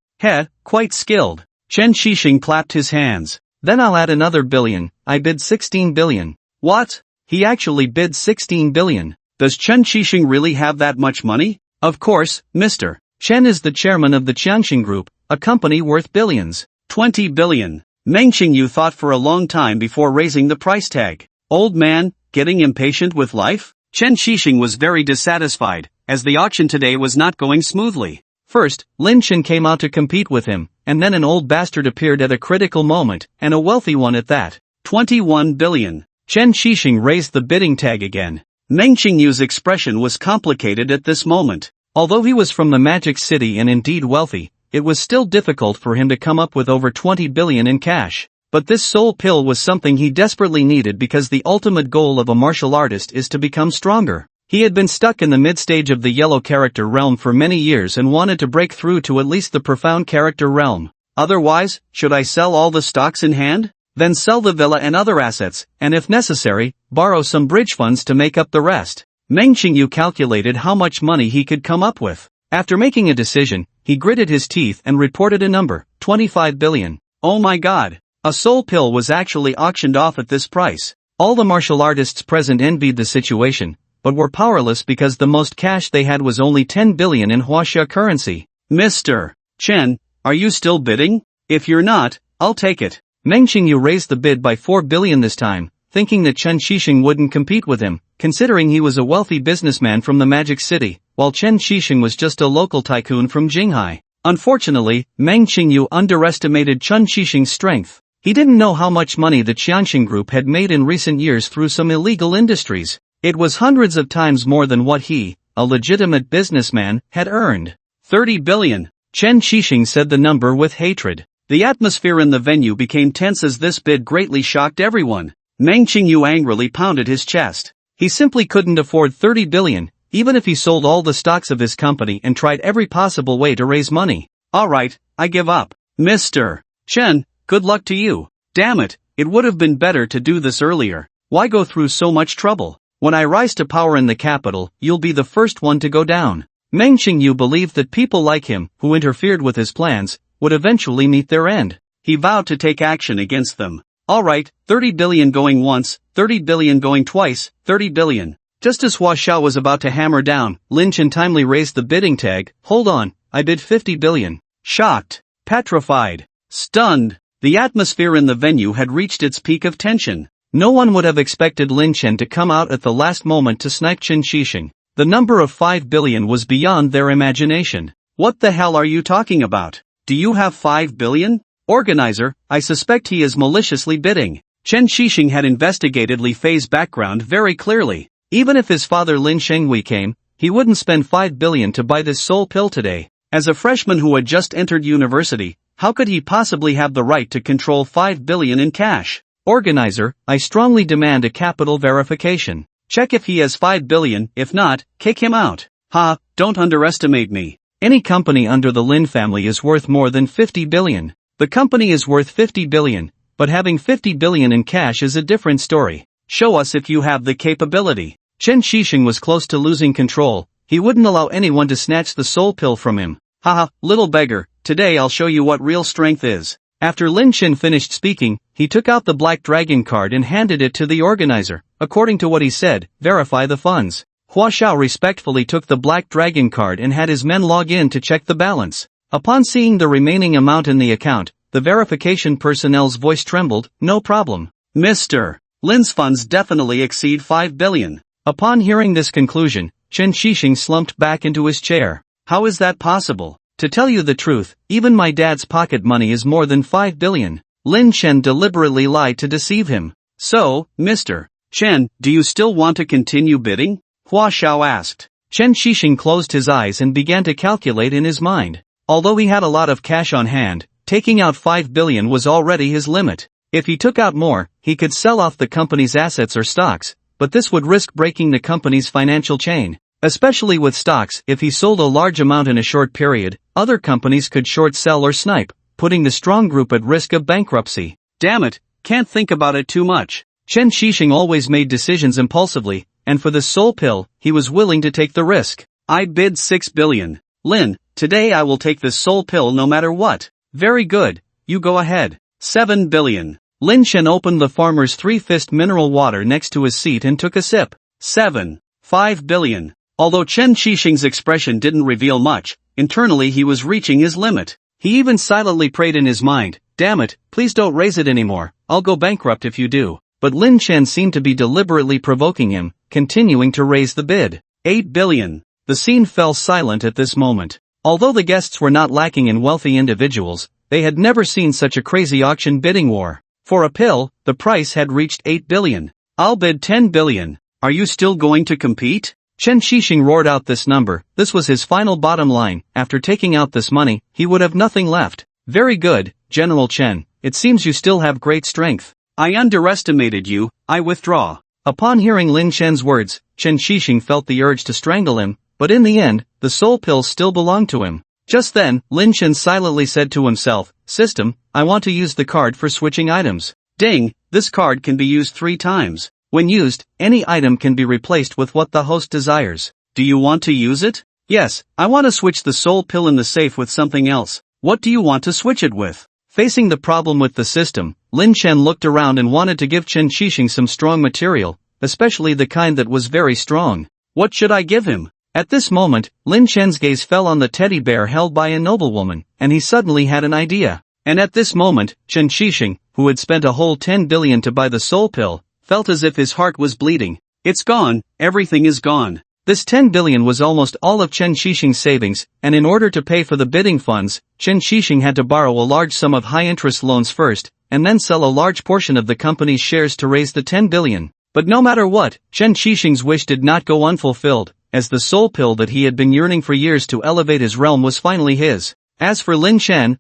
Quite skilled. Chen Shisheng clapped his hands. Then I'll add another billion, I bid 16 billion. What? He actually bid 16 billion. Does Chen Shisheng really have that much money? Of course, Mr. Chen is the chairman of the Qianxing Group, a company worth billions. 20 billion. Meng Qingyu thought for a long time before raising the price tag. Old man, getting impatient with life? Chen Shisheng was very dissatisfied, as the auction today was not going smoothly. First, Lin Chen came out to compete with him, and then an old bastard appeared at a critical moment, and a wealthy one at that. 21 billion. Chen Shixing raised the bidding tag again. Meng Qingyu's expression was complicated at this moment. Although he was from the Magic City and indeed wealthy, it was still difficult for him to come up with over 20 billion in cash. But this soul pill was something he desperately needed because the ultimate goal of a martial artist is to become stronger. He had been stuck in the mid-stage of the yellow character realm for many years and wanted to break through to at least the profound character realm. Otherwise, should I sell all the stocks in hand? Then sell the villa and other assets, and if necessary, borrow some bridge funds to make up the rest. Meng Qingyu calculated how much money he could come up with. After making a decision, he gritted his teeth and reported a number, 25 billion. Oh my god! A soul pill was actually auctioned off at this price. All the martial artists present envied the situation, but were powerless because the most cash they had was only 10 billion in Huaxia currency. Mr. Chen, are you still bidding? If you're not, I'll take it. Meng Qingyu raised the bid by 4 billion this time, thinking that Chen Shixing wouldn't compete with him, considering he was a wealthy businessman from the Magic City, while Chen Shixing was just a local tycoon from Jinghai. Unfortunately, Meng Qingyu underestimated Chen Shixing's strength. He didn't know how much money the Qianxing Group had made in recent years through some illegal industries. It was hundreds of times more than what he, a legitimate businessman, had earned. 30 billion. Chen Shixing said the number with hatred. The atmosphere in the venue became tense as this bid greatly shocked everyone. Meng Qingyu angrily pounded his chest. He simply couldn't afford 30 billion, even if he sold all the stocks of his company and tried every possible way to raise money. Alright, I give up. Mr. Chen, good luck to you. Damn it, it would have been better to do this earlier. Why go through so much trouble? When I rise to power in the capital, you'll be the first one to go down. Meng Qingyu believed that people like him, who interfered with his plans, would eventually meet their end. He vowed to take action against them. Alright, 30 billion going once, 30 billion going twice, 30 billion. Just as Hua Xiao was about to hammer down, Lin Chen timely raised the bidding tag. Hold on, I bid 50 billion. Shocked, petrified, stunned, the atmosphere in the venue had reached its peak of tension. No one would have expected Lin Chen to come out at the last moment to snipe Chen Shixing. The number of 5 billion was beyond their imagination. What the hell are you talking about? Do you have 5 billion? Organizer, I suspect he is maliciously bidding. Chen Shixing had investigated Li Fei's background very clearly. Even if his father Lin Shenghui came, he wouldn't spend 5 billion to buy this soul pill today. As a freshman who had just entered university, how could he possibly have the right to control 5 billion in cash? Organizer, I strongly demand a capital verification. Check if he has 5 billion, if not, kick him out. Ha, don't underestimate me. Any company under the Lin family is worth more than 50 billion. The company is worth 50 billion, but having 50 billion in cash is a different story. Show us if you have the capability. Chen Shixing was close to losing control. He wouldn't allow anyone to snatch the soul pill from him. Haha, little beggar, today I'll show you what real strength is. After Lin Chen finished speaking, he took out the Black Dragon card and handed it to the organizer. According to what he said, verify the funds. Hua Xiao respectfully took the Black Dragon card and had his men log in to check the balance. Upon seeing the remaining amount in the account, the verification personnel's voice trembled. No problem. Mr. Lin's funds definitely exceed 5 billion. Upon hearing this conclusion, Chen Shixing slumped back into his chair. How is that possible? To tell you the truth, even my dad's pocket money is more than 5 billion. Lin Chen deliberately lied to deceive him. So, Mr. Chen, do you still want to continue bidding? Hua Xiao asked. Chen Shixing closed his eyes and began to calculate in his mind. Although he had a lot of cash on hand, taking out 5 billion was already his limit. If he took out more, he could sell off the company's assets or stocks, but this would risk breaking the company's financial chain. Especially with stocks, if he sold a large amount in a short period, other companies could short sell or snipe, putting the strong group at risk of bankruptcy. Damn it, can't think about it too much. Chen Shixing always made decisions impulsively, and for this soul pill, he was willing to take the risk. I bid 6 billion. Lin, today I will take this soul pill no matter what. Very good, you go ahead. 7 billion. Lin Chen opened the farmer's 3-fist mineral water next to his seat and took a sip. 5 billion. Although Chen Shixing's expression didn't reveal much, internally he was reaching his limit. He even silently prayed in his mind, damn it, please don't raise it anymore, I'll go bankrupt if you do. But Lin Chen seemed to be deliberately provoking him, continuing to raise the bid. 8 billion. The scene fell silent at this moment. Although the guests were not lacking in wealthy individuals, they had never seen such a crazy auction bidding war. For a pill, the price had reached 8 billion. I'll bid 10 billion. Are you still going to compete? Chen Shixing roared out this number. This was his final bottom line. After taking out this money, he would have nothing left. Very good, General Chen. It seems you still have great strength. I underestimated you, I withdraw. Upon hearing Lin Chen's words, Chen Shixing felt the urge to strangle him, but in the end, the soul pill still belonged to him. Just then, Lin Chen silently said to himself, "System, I want to use the card for switching items." Ding, this card can be used 3 times. When used, any item can be replaced with what the host desires. Do you want to use it? Yes, I want to switch the soul pill in the safe with something else. What do you want to switch it with? Facing the problem with the system, Lin Chen looked around and wanted to give Chen Shixing some strong material, especially the kind that was very strong. What should I give him? At this moment, Lin Chen's gaze fell on the teddy bear held by a noblewoman, and he suddenly had an idea. And at this moment, Chen Shixing, who had spent a whole 10 billion to buy the soul pill, felt as if his heart was bleeding. It's gone, everything is gone. This 10 billion was almost all of Chen Shixing's savings, and in order to pay for the bidding funds, Chen Shixing had to borrow a large sum of high-interest loans first, and then sell a large portion of the company's shares to raise the 10 billion. But no matter what, Chen Shixing's wish did not go unfulfilled, as the soul pill that he had been yearning for years to elevate his realm was finally his. As for Lin Chen,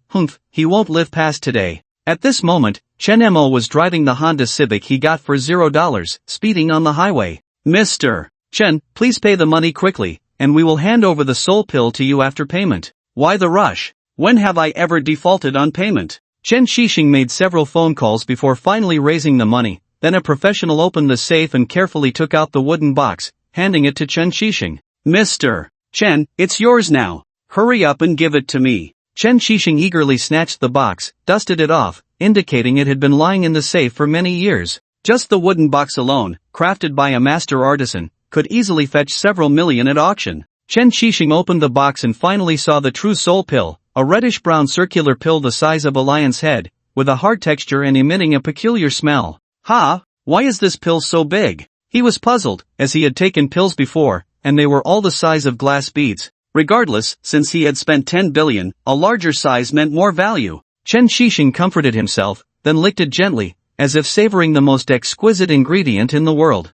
he won't live past today. At this moment, Chen Mo was driving the Honda Civic he got for $0, speeding on the highway. Mr. Chen, please pay the money quickly, and we will hand over the soul pill to you after payment. Why the rush? When have I ever defaulted on payment? Chen Shixing made several phone calls before finally raising the money, then a professional opened the safe and carefully took out the wooden box, handing it to Chen Shixing. Mr. Chen, it's yours now. Hurry up and give it to me. Chen Shixing eagerly snatched the box, dusted it off, indicating it had been lying in the safe for many years. Just the wooden box alone, crafted by a master artisan, could easily fetch several million at auction. Chen Shixing opened the box and finally saw the true soul pill, a reddish-brown circular pill the size of a lion's head, with a hard texture and emitting a peculiar smell. Why is this pill so big? He was puzzled, as he had taken pills before, and they were all the size of glass beads. Regardless, since he had spent 10 billion, a larger size meant more value. Chen Shixing comforted himself, then licked it gently, as if savoring the most exquisite ingredient in the world.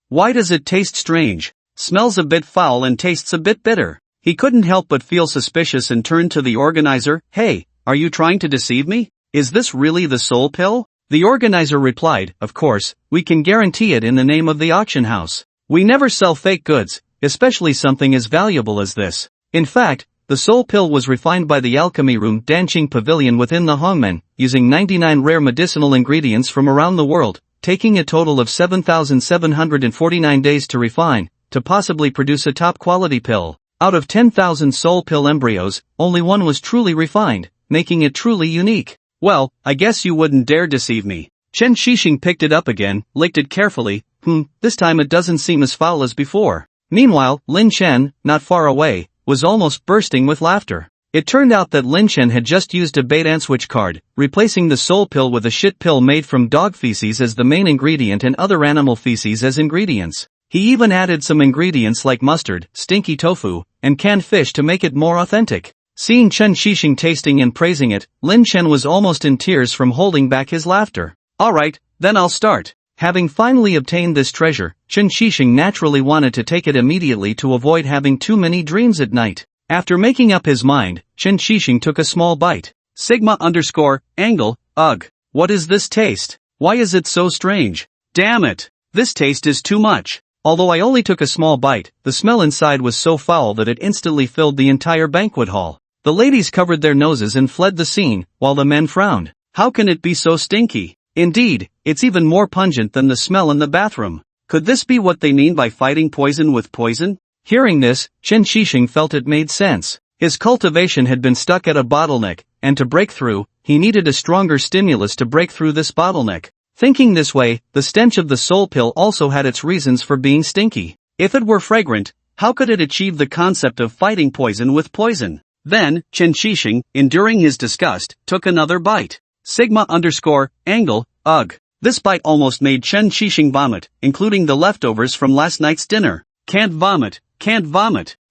Why does it taste strange? Smells a bit foul and tastes a bit bitter. He couldn't help but feel suspicious and turned to the organizer. Hey, are you trying to deceive me? Is this really the soul pill? The organizer replied, of course, we can guarantee it in the name of the auction house. We never sell fake goods, especially something as valuable as this. In fact, the soul pill was refined by the alchemy room Danqing Pavilion within the Hongmen, using 99 rare medicinal ingredients from around the world, taking a total of 7,749 days to refine, to possibly produce a top-quality pill. Out of 10,000 soul pill embryos, only one was truly refined, making it truly unique. Well, I guess you wouldn't dare deceive me. Chen Shixing picked it up again, licked it carefully. This time it doesn't seem as foul as before. Meanwhile, Lin Chen, not far away, was almost bursting with laughter. It turned out that Lin Chen had just used a bait and switch card, replacing the soul pill with a shit pill made from dog feces as the main ingredient and other animal feces as ingredients. He even added some ingredients like mustard, stinky tofu, and canned fish to make it more authentic. Seeing Chen Shixing tasting and praising it, Lin Chen was almost in tears from holding back his laughter. Alright, then I'll start. Having finally obtained this treasure, Chen Shixing naturally wanted to take it immediately to avoid having too many dreams at night. After making up his mind, Chen Shixing took a small bite. Sigma_angle, ugh. What is this taste? Why is it so strange? Damn it. This taste is too much. Although I only took a small bite, the smell inside was so foul that it instantly filled the entire banquet hall. The ladies covered their noses and fled the scene, while the men frowned. How can it be so stinky? Indeed, it's even more pungent than the smell in the bathroom. Could this be what they mean by fighting poison with poison? Hearing this, Chen Shixing felt it made sense. His cultivation had been stuck at a bottleneck, and to break through, he needed a stronger stimulus to break through this bottleneck. Thinking this way, the stench of the soul pill also had its reasons for being stinky. If it were fragrant, how could it achieve the concept of fighting poison with poison? Then, Chen Shixing, enduring his disgust, took another bite. Sigma_angle, ugh. This bite almost made Chen Shixing vomit, including the leftovers from last night's dinner. Can't vomit.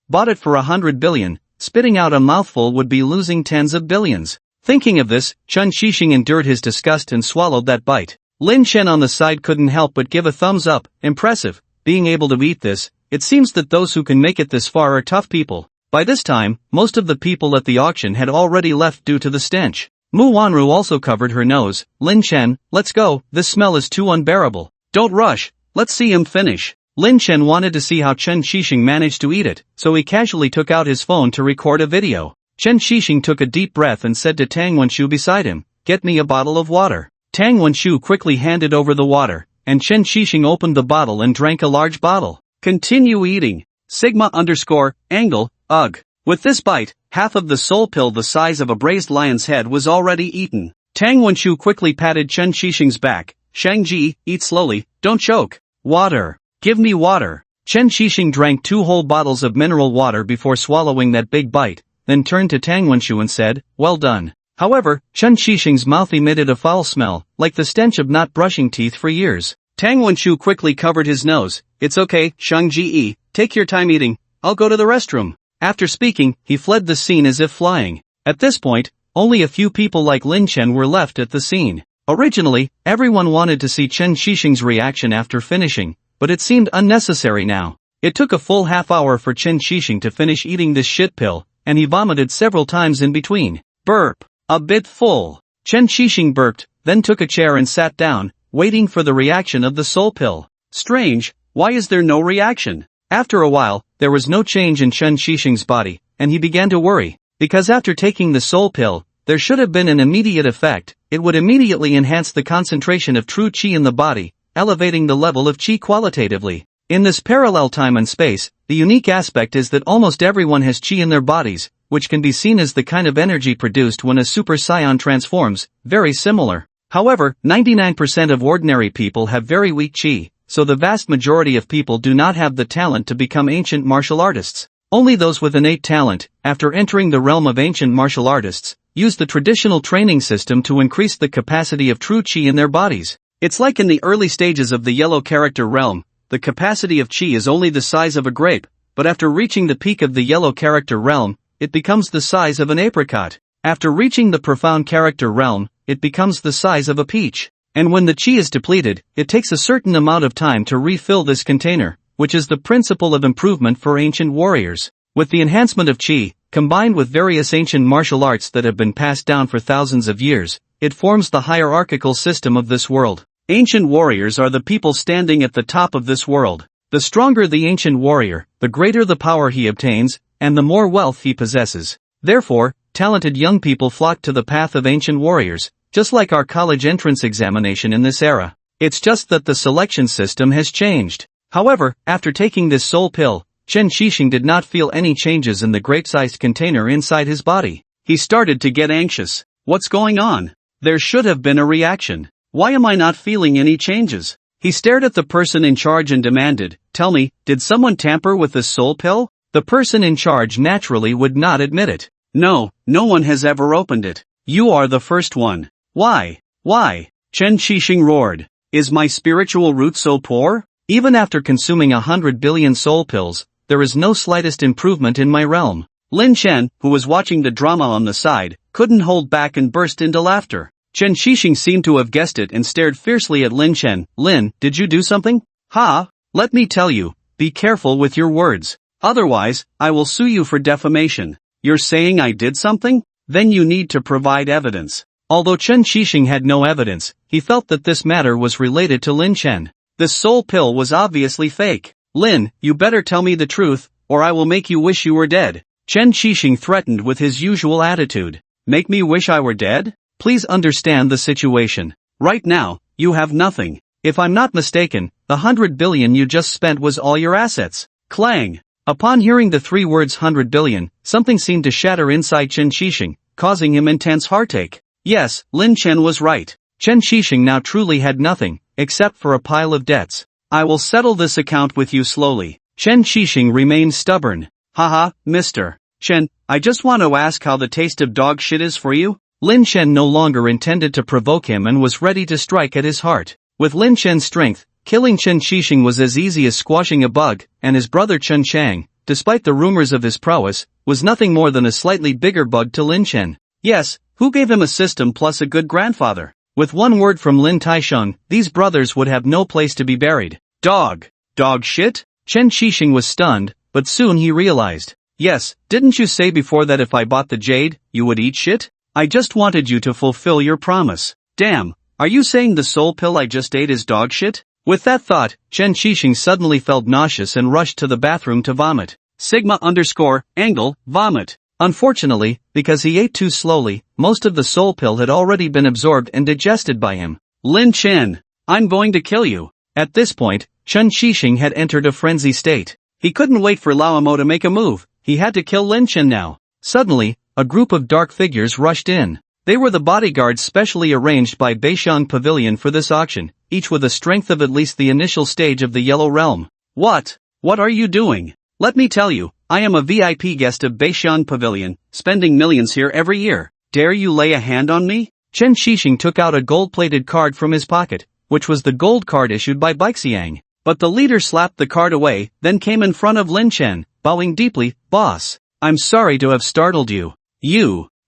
Bought it for 100 billion, spitting out a mouthful would be losing tens of billions. Thinking of this, Chen Shixing endured his disgust and swallowed that bite. Lin Chen on the side couldn't help but give a thumbs up. Impressive, being able to eat this. It seems that those who can make it this far are tough people. By this time, most of the people at the auction had already left due to the stench. Mu Wanru also covered her nose. Lin Chen, let's go, this smell is too unbearable. Don't rush, let's see him finish. Lin Chen wanted to see how Chen Shixing managed to eat it, so he casually took out his phone to record a video. Chen Shixing took a deep breath and said to Tang Wenshu beside him, "Get me a bottle of water." Tang Wenshu quickly handed over the water, and Chen Shixing opened the bottle and drank a large bottle. Continue eating. Sigma_angle, ugh. With this bite, half of the soul pill the size of a braised lion's head was already eaten. Tang Wenshu quickly patted Chen Shixing's back. Shangji, eat slowly, don't choke. Water. Give me water. Chen Shixing drank 2 whole bottles of mineral water before swallowing that big bite, then turned to Tang Wenshu and said, well done. However, Chen Shixing's mouth emitted a foul smell, like the stench of not brushing teeth for years. Tang Wenshu quickly covered his nose. It's okay, Shangji, take your time eating, I'll go to the restroom. After speaking, he fled the scene as if flying. At this point, only a few people like Lin Chen were left at the scene. Originally, everyone wanted to see Chen Shixing's reaction after finishing, but it seemed unnecessary now. It took a full half hour for Chen Shixing to finish eating this shit pill, and he vomited several times in between. Burp. A bit full. Chen Shixing burped, then took a chair and sat down, waiting for the reaction of the soul pill. Strange, why is there no reaction? After a while, there was no change in Chen Shixing's body, and he began to worry, because after taking the soul pill, there should have been an immediate effect. It would immediately enhance the concentration of true qi in the body, elevating the level of qi qualitatively. In this parallel time and space, the unique aspect is that almost everyone has qi in their bodies, which can be seen as the kind of energy produced when a super scion transforms, very similar. However, 99% of ordinary people have very weak qi, so the vast majority of people do not have the talent to become ancient martial artists. Only those with innate talent, after entering the realm of ancient martial artists, use the traditional training system to increase the capacity of true qi in their bodies. It's like in the early stages of the yellow character realm, the capacity of qi is only the size of a grape, but after reaching the peak of the yellow character realm, it becomes the size of an apricot. After reaching the profound character realm, it becomes the size of a peach. And when the qi is depleted, it takes a certain amount of time to refill this container, which is the principle of improvement for ancient warriors. With the enhancement of qi, combined with various ancient martial arts that have been passed down for thousands of years, it forms the hierarchical system of this world. Ancient warriors are the people standing at the top of this world. The stronger the ancient warrior, the greater the power he obtains, and the more wealth he possesses. Therefore, talented young people flock to the path of ancient warriors, just like our college entrance examination in this era. It's just that the selection system has changed. However, after taking this soul pill, Chen Shixing did not feel any changes in the grape-sized container inside his body. He started to get anxious. What's going on? There should have been a reaction. Why am I not feeling any changes? He stared at the person in charge and demanded, tell me, did someone tamper with this soul pill? The person in charge naturally would not admit it. No, no one has ever opened it. You are the first one. Why? Why? Chen Shixing roared. Is my spiritual root so poor? Even after consuming 100 billion soul pills, there is no slightest improvement in my realm. Lin Chen, who was watching the drama on the side, couldn't hold back and burst into laughter. Chen Shixing seemed to have guessed it and stared fiercely at Lin Chen. Lin, did you do something? Ha! Let me tell you, be careful with your words. Otherwise, I will sue you for defamation. You're saying I did something? Then you need to provide evidence. Although Chen Shixing had no evidence, he felt that this matter was related to Lin Chen. The soul pill was obviously fake. Lin, you better tell me the truth, or I will make you wish you were dead. Chen Shixing threatened with his usual attitude. Make me wish I were dead? Please understand the situation. Right now, you have nothing. If I'm not mistaken, the 100 billion you just spent was all your assets. Clang. Upon hearing the 3 words 100 billion, something seemed to shatter inside Chen Shixing, causing him intense heartache. Yes, Lin Chen was right. Chen Shixing now truly had nothing, except for a pile of debts. I will settle this account with you slowly. Chen Shixing remained stubborn. Haha, Mr. Chen, I just want to ask how the taste of dog shit is for you? Lin Chen no longer intended to provoke him and was ready to strike at his heart. With Lin Chen's strength, killing Chen Shixing was as easy as squashing a bug, and his brother Chen Chang, despite the rumors of his prowess, was nothing more than a slightly bigger bug to Lin Chen. Yes, who gave him a system plus a good grandfather? With one word from Lin Taisheng, these brothers would have no place to be buried. Dog. Dog shit? Chen Shixing was stunned, but soon he realized. Yes, didn't you say before that if I bought the jade, you would eat shit? I just wanted you to fulfill your promise. Damn, are you saying the soul pill I just ate is dog shit? With that thought, Chen Shixing suddenly felt nauseous and rushed to the bathroom to vomit. Sigma_angle, vomit. Unfortunately, because he ate too slowly, most of the soul pill had already been absorbed and digested by him. Lin Chen, I'm going to kill you. At this point, Chen Shixing had entered a frenzy state. He couldn't wait for Lao Mo to make a move. He had to kill Lin Chen now. Suddenly, a group of dark figures rushed in. They were the bodyguards specially arranged by Beixiang Pavilion for this auction, each with a strength of at least the initial stage of the Yellow Realm. What? What are you doing? Let me tell you, I am a VIP guest of Beixiang Pavilion, spending millions here every year. Dare you lay a hand on me? Chen Shixing took out a gold-plated card from his pocket, which was the gold card issued by Beixiang. But the leader slapped the card away, then came in front of Lin Chen, bowing deeply. Boss, I'm sorry to have startled you.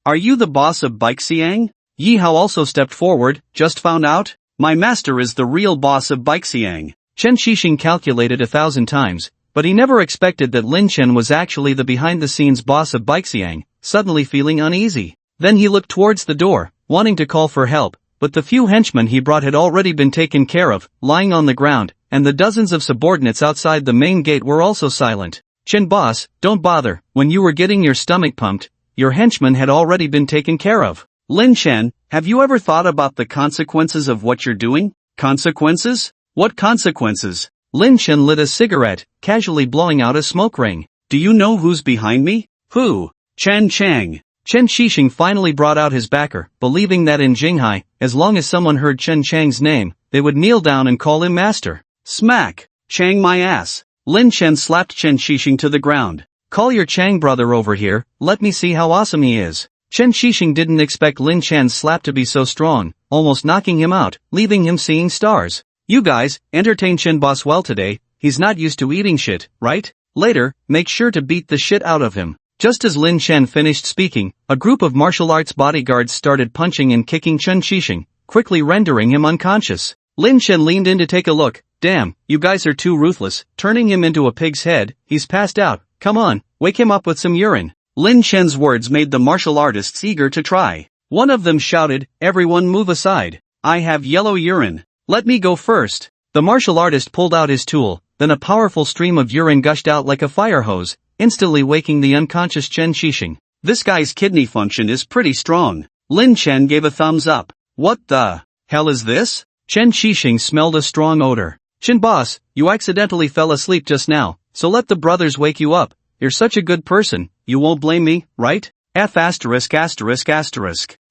Are you the boss of Beixiang? Yi Hao also stepped forward. Just found out? My master is the real boss of Beixiang. Chen Shixing calculated 1,000 times, but he never expected that Lin Chen was actually the behind-the-scenes boss of Beixiang, suddenly feeling uneasy. Then he looked towards the door, wanting to call for help, but the few henchmen he brought had already been taken care of, lying on the ground, and the dozens of subordinates outside the main gate were also silent. Chen boss, don't bother, when you were getting your stomach pumped, your henchmen had already been taken care of. Lin Chen, have you ever thought about the consequences of what you're doing? Consequences? What consequences? Lin Chen lit a cigarette, casually blowing out a smoke ring. Do you know who's behind me? Who? Chen Chang. Chen Shixing finally brought out his backer, believing that in Jinghai, as long as someone heard Chen Chang's name, they would kneel down and call him master. Smack! Chang my ass! Lin Chen slapped Chen Shixing to the ground. Call your Chang brother over here, let me see how awesome he is. Chen Shixing didn't expect Lin Chen's slap to be so strong, almost knocking him out, leaving him seeing stars. You guys, entertain Chen boss well today, he's not used to eating shit, right? Later, make sure to beat the shit out of him. Just as Lin Chen finished speaking, a group of martial arts bodyguards started punching and kicking Chen Shixing, quickly rendering him unconscious. Lin Chen leaned in to take a look. Damn, you guys are too ruthless, turning him into a pig's head. He's passed out. Come on, wake him up with some urine. Lin Chen's words made the martial artists eager to try. One of them shouted, everyone move aside. I have yellow urine. Let me go first. The martial artist pulled out his tool, then a powerful stream of urine gushed out like a fire hose, instantly waking the unconscious Chen Shixing. This guy's kidney function is pretty strong. Lin Chen gave a thumbs up. What the hell is this? Chen Shixing smelled a strong odor. Chen boss, you accidentally fell asleep just now, so let the brothers wake you up. You're such a good person, you won't blame me, right? ********.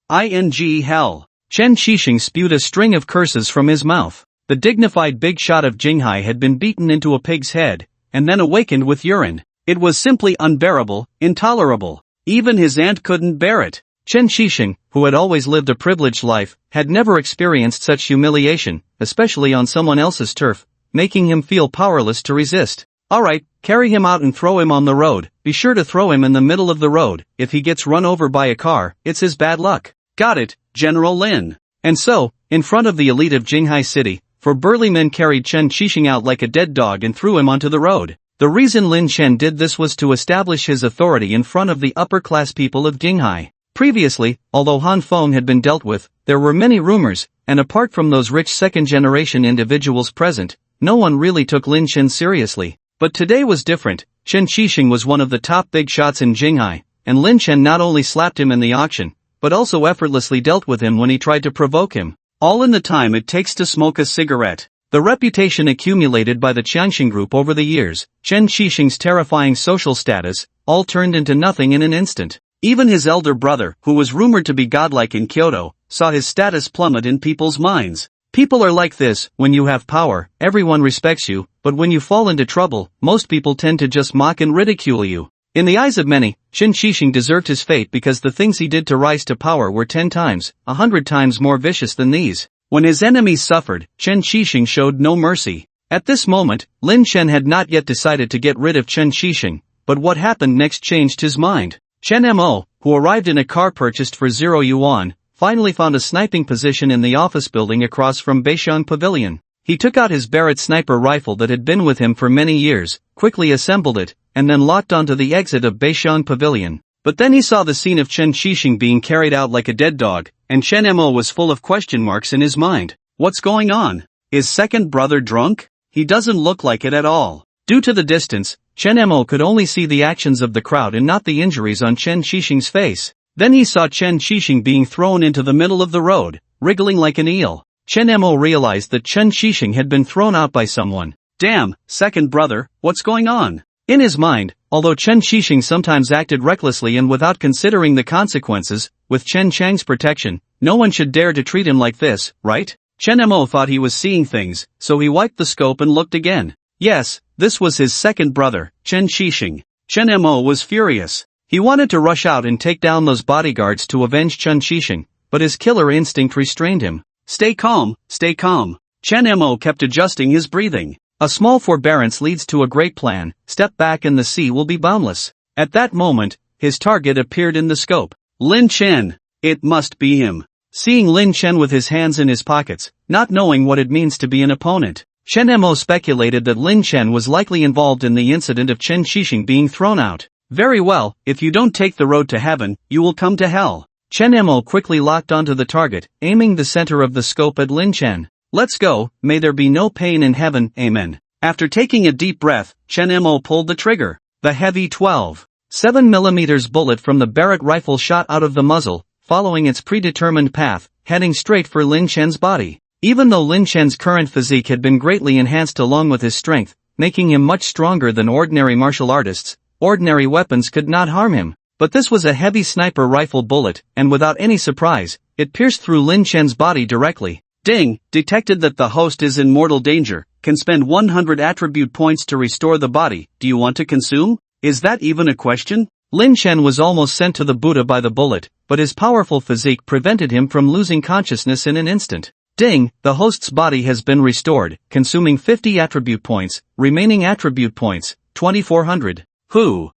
ING hell. Chen Shixing spewed a string of curses from his mouth. The dignified big shot of Jinghai had been beaten into a pig's head, and then awakened with urine. It was simply unbearable, intolerable. Even his aunt couldn't bear it. Chen Shixing, who had always lived a privileged life, had never experienced such humiliation, especially on someone else's turf, making him feel powerless to resist. Alright, carry him out and throw him on the road. Be sure to throw him in the middle of the road. If he gets run over by a car, it's his bad luck. Got it, General Lin. And so, in front of the elite of Jinghai City, four burly men carried Chen Shixing out like a dead dog and threw him onto the road. The reason Lin Chen did this was to establish his authority in front of the upper-class people of Jinghai. Previously, although Han Feng had been dealt with, there were many rumors, and apart from those rich second-generation individuals present, no one really took Lin Chen seriously. But today was different. Chen Shixing was one of the top big shots in Jinghai, and Lin Chen not only slapped him in the auction, but also effortlessly dealt with him when he tried to provoke him. All in the time it takes to smoke a cigarette. The reputation accumulated by the Qiangxing group over the years, Chen Shixing's terrifying social status, all turned into nothing in an instant. Even his elder brother, who was rumored to be godlike in Kyoto, saw his status plummet in people's minds. People are like this, when you have power, everyone respects you, but when you fall into trouble, most people tend to just mock and ridicule you. In the eyes of many, Chen Shixing deserved his fate because the things he did to rise to power were 10 times, 100 times more vicious than these. When his enemies suffered, Chen Shixing showed no mercy. At this moment, Lin Chen had not yet decided to get rid of Chen Shixing, but what happened next changed his mind. Chen Mo, who arrived in a car purchased for 0 yuan, finally found a sniping position in the office building across from Beixiang Pavilion. He took out his Barrett sniper rifle that had been with him for many years, quickly assembled it, and then locked onto the exit of Beixiang Pavilion. But then he saw the scene of Chen Shixing being carried out like a dead dog, and Chen Mo was full of question marks in his mind. What's going on? Is second brother drunk? He doesn't look like it at all. Due to the distance, Chen Mo could only see the actions of the crowd and not the injuries on Chen Shixing's face. Then he saw Chen Shixing being thrown into the middle of the road, wriggling like an eel. Chen Mo realized that Chen Shixing had been thrown out by someone. Damn, second brother, what's going on? In his mind, although Chen Shixing sometimes acted recklessly and without considering the consequences, with Chen Chang's protection, no one should dare to treat him like this, right? Chen Mo thought he was seeing things, so he wiped the scope and looked again. Yes, this was his second brother, Chen Shixing. Chen Mo was furious. He wanted to rush out and take down those bodyguards to avenge Chen Shixing, but his killer instinct restrained him. Stay calm, stay calm. Chen Mo kept adjusting his breathing. A small forbearance leads to a great plan. Step back and the sea will be boundless. At that moment, his target appeared in the scope. Lin Chen. It must be him. Seeing Lin Chen with his hands in his pockets, not knowing what it means to be an opponent, Chen Mo speculated that Lin Chen was likely involved in the incident of Chen Shixing being thrown out. Very well, if you don't take the road to heaven, you will come to hell. Chen Mo quickly locked onto the target, aiming the center of the scope at Lin Chen. Let's go, may there be no pain in heaven, amen. After taking a deep breath, Chen Mo pulled the trigger. The heavy 12.7 mm bullet from the Barrett rifle shot out of the muzzle, following its predetermined path, heading straight for Lin Chen's body. Even though Lin Chen's current physique had been greatly enhanced along with his strength, making him much stronger than ordinary martial artists, ordinary weapons could not harm him. But this was a heavy sniper rifle bullet, and without any surprise, it pierced through Lin Chen's body directly. Ding, detected that the host is in mortal danger, can spend 100 attribute points to restore the body. Do you want to consume? Is that even a question? Lin Chen was almost sent to the Buddha by the bullet, but his powerful physique prevented him from losing consciousness in an instant. Ding, the host's body has been restored, consuming 50 attribute points, remaining attribute points, 2400. Who?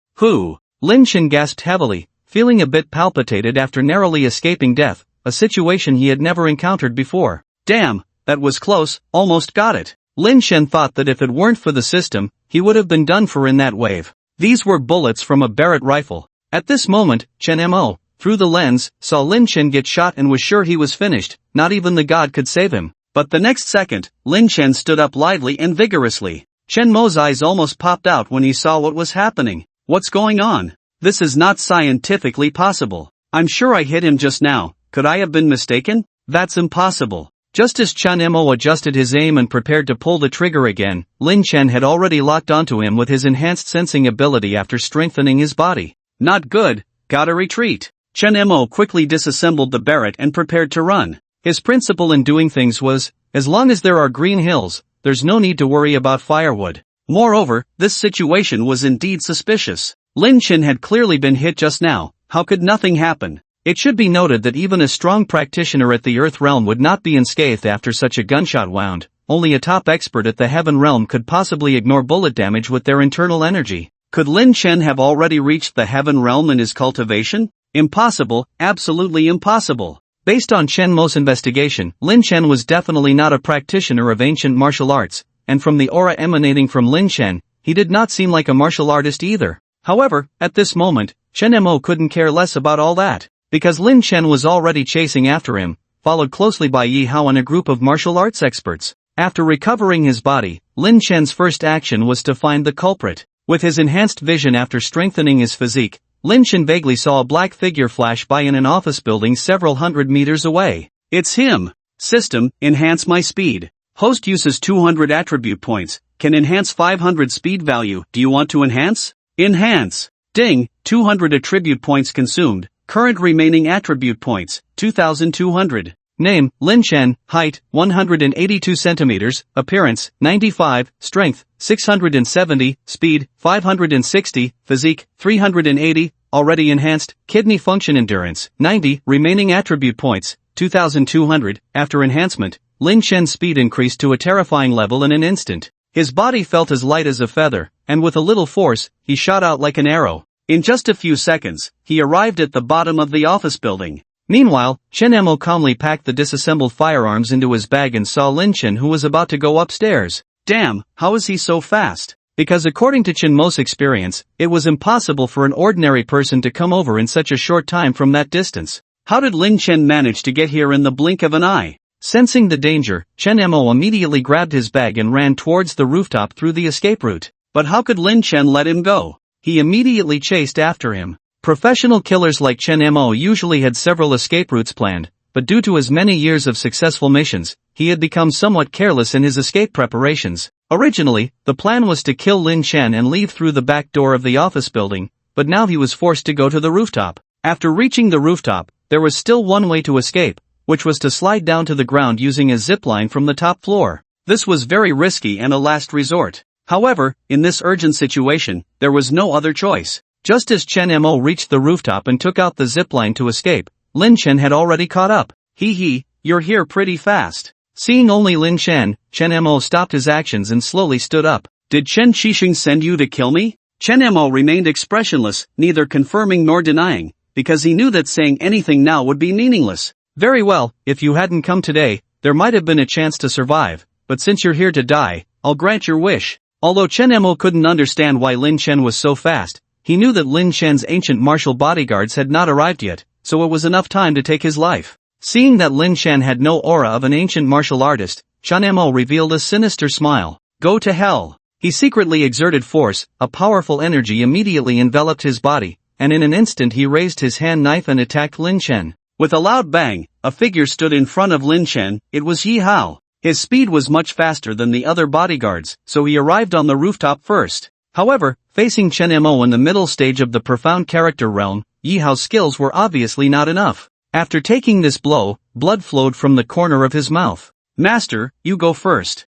Lin Chen gasped heavily, feeling a bit palpitated after narrowly escaping death, a situation he had never encountered before. Damn, that was close, almost got it. Lin Chen thought that if it weren't for the system, he would have been done for in that wave. These were bullets from a Barrett rifle. At this moment, Chen Mo, through the lens, saw Lin Chen get shot and was sure he was finished, not even the god could save him. But the next second, Lin Chen stood up lightly and vigorously. Chen Mo's eyes almost popped out when he saw what was happening. What's going on? This is not scientifically possible. I'm sure I hit him just now. Could I have been mistaken? That's impossible. Just as Chen Mo adjusted his aim and prepared to pull the trigger again, Lin Chen had already locked onto him with his enhanced sensing ability after strengthening his body. Not good, gotta retreat. Chen Mo quickly disassembled the Barrett and prepared to run. His principle in doing things was, as long as there are green hills, there's no need to worry about firewood. Moreover, this situation was indeed suspicious. Lin Chen had clearly been hit just now. How could nothing happen? It should be noted that even a strong practitioner at the Earth realm would not be unscathed after such a gunshot wound. Only a top expert at the Heaven realm could possibly ignore bullet damage with their internal energy. Could Lin Chen have already reached the Heaven realm in his cultivation? Impossible, absolutely impossible. Based on Chen Mo's investigation, Lin Chen was definitely not a practitioner of ancient martial arts, and from the aura emanating from Lin Chen, he did not seem like a martial artist either. However, at this moment, Chen Mo couldn't care less about all that, because Lin Chen was already chasing after him, followed closely by Yi Hao and a group of martial arts experts. After recovering his body, Lin Chen's first action was to find the culprit. With his enhanced vision after strengthening his physique, Lin Chen vaguely saw a black figure flash by in an office building several hundred meters away. It's him. System, enhance my speed. Host uses 200 attribute points, can enhance 500 speed value. Do you want to enhance? Enhance. Ding, 200 attribute points consumed, current remaining attribute points, 2200. Name, Lin Chen, height, 182 centimeters, appearance, 95, strength, 670, speed, 560, physique, 380, already enhanced, kidney function endurance, 90, remaining attribute points, 2200, after enhancement, Lin Chen's speed increased to a terrifying level in an instant. His body felt as light as a feather, and with a little force, he shot out like an arrow. In just a few seconds, he arrived at the bottom of the office building. Meanwhile, Chen Mo calmly packed the disassembled firearms into his bag and saw Lin Chen, who was about to go upstairs. Damn, how is he so fast? Because according to Chen Mo's experience, it was impossible for an ordinary person to come over in such a short time from that distance. How did Lin Chen manage to get here in the blink of an eye? Sensing the danger, Chen Mo immediately grabbed his bag and ran towards the rooftop through the escape route. But how could Lin Chen let him go? He immediately chased after him. Professional killers like Chen Mo usually had several escape routes planned, but due to his many years of successful missions, he had become somewhat careless in his escape preparations. Originally, the plan was to kill Lin Chen and leave through the back door of the office building, but now he was forced to go to the rooftop. After reaching the rooftop, there was still one way to escape, which was to slide down to the ground using a zipline from the top floor. This was very risky and a last resort. However, in this urgent situation, there was no other choice. Just as Chen Mo reached the rooftop and took out the zipline to escape, Lin Chen had already caught up. You're here pretty fast. Seeing only Lin Chen Mo stopped his actions and slowly stood up. Did Chen Qixing send you to kill me? Chen Mo remained expressionless, neither confirming nor denying, because he knew that saying anything now would be meaningless. Very well, if you hadn't come today, there might have been a chance to survive, but since you're here to die, I'll grant your wish. Although Chen Mo couldn't understand why Lin Chen was so fast, he knew that Lin Chen's ancient martial bodyguards had not arrived yet, so it was enough time to take his life. Seeing that Lin Chen had no aura of an ancient martial artist, Chen Mo revealed a sinister smile. Go to hell. He secretly exerted force, a powerful energy immediately enveloped his body, and in an instant he raised his hand knife and attacked Lin Chen. With a loud bang, a figure stood in front of Lin Chen. It was Yi Hao. His speed was much faster than the other bodyguards, so he arrived on the rooftop first. However, facing Chen Mo in the middle stage of the profound character realm, Yi Hao's skills were obviously not enough. After taking this blow, blood flowed from the corner of his mouth. Master, you go first.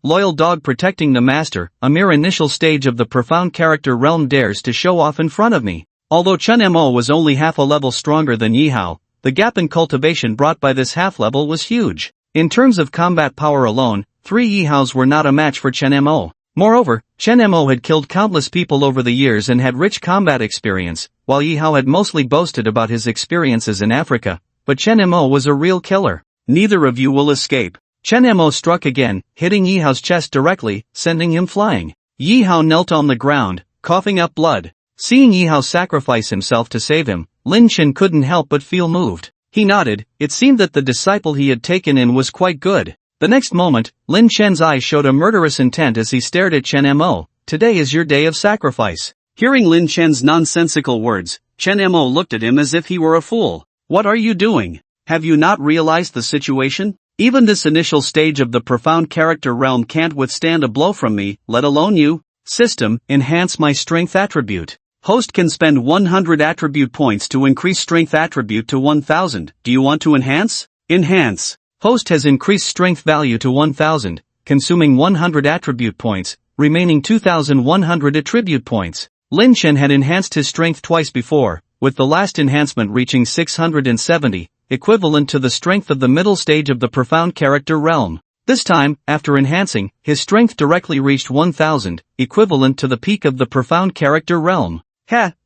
Loyal dog protecting the master, a mere initial stage of the profound character realm dares to show off in front of me. Although Chen Mo was only half a level stronger than Yi Hao, the gap in cultivation brought by this half level was huge. In terms of combat power alone, 3 Yi Haos were not a match for Chen Mo. Moreover, Chen Mo had killed countless people over the years and had rich combat experience, while Yi Hao had mostly boasted about his experiences in Africa, but Chen Mo was a real killer. Neither of you will escape. Chen Mo struck again, hitting Yi Hao's chest directly, sending him flying. Yi Hao knelt on the ground, coughing up blood. Seeing Yi Hao sacrifice himself to save him, Lin Chen couldn't help but feel moved. He nodded. It seemed that the disciple he had taken in was quite good. The next moment, Lin Chen's eyes showed a murderous intent as he stared at Chen Mo. Today is your day of sacrifice. Hearing Lin Chen's nonsensical words, Chen Mo looked at him as if he were a fool. What are you doing? Have you not realized the situation? Even this initial stage of the profound character realm can't withstand a blow from me, let alone you. System, enhance my strength attribute. Host can spend 100 attribute points to increase strength attribute to 1000. Do you want to enhance? Enhance. Host has increased strength value to 1000, consuming 100 attribute points, remaining 2100 attribute points. Lin Chen had enhanced his strength twice before, with the last enhancement reaching 670, equivalent to the strength of the middle stage of the profound character realm. This time, after enhancing, his strength directly reached 1000, equivalent to the peak of the profound character realm.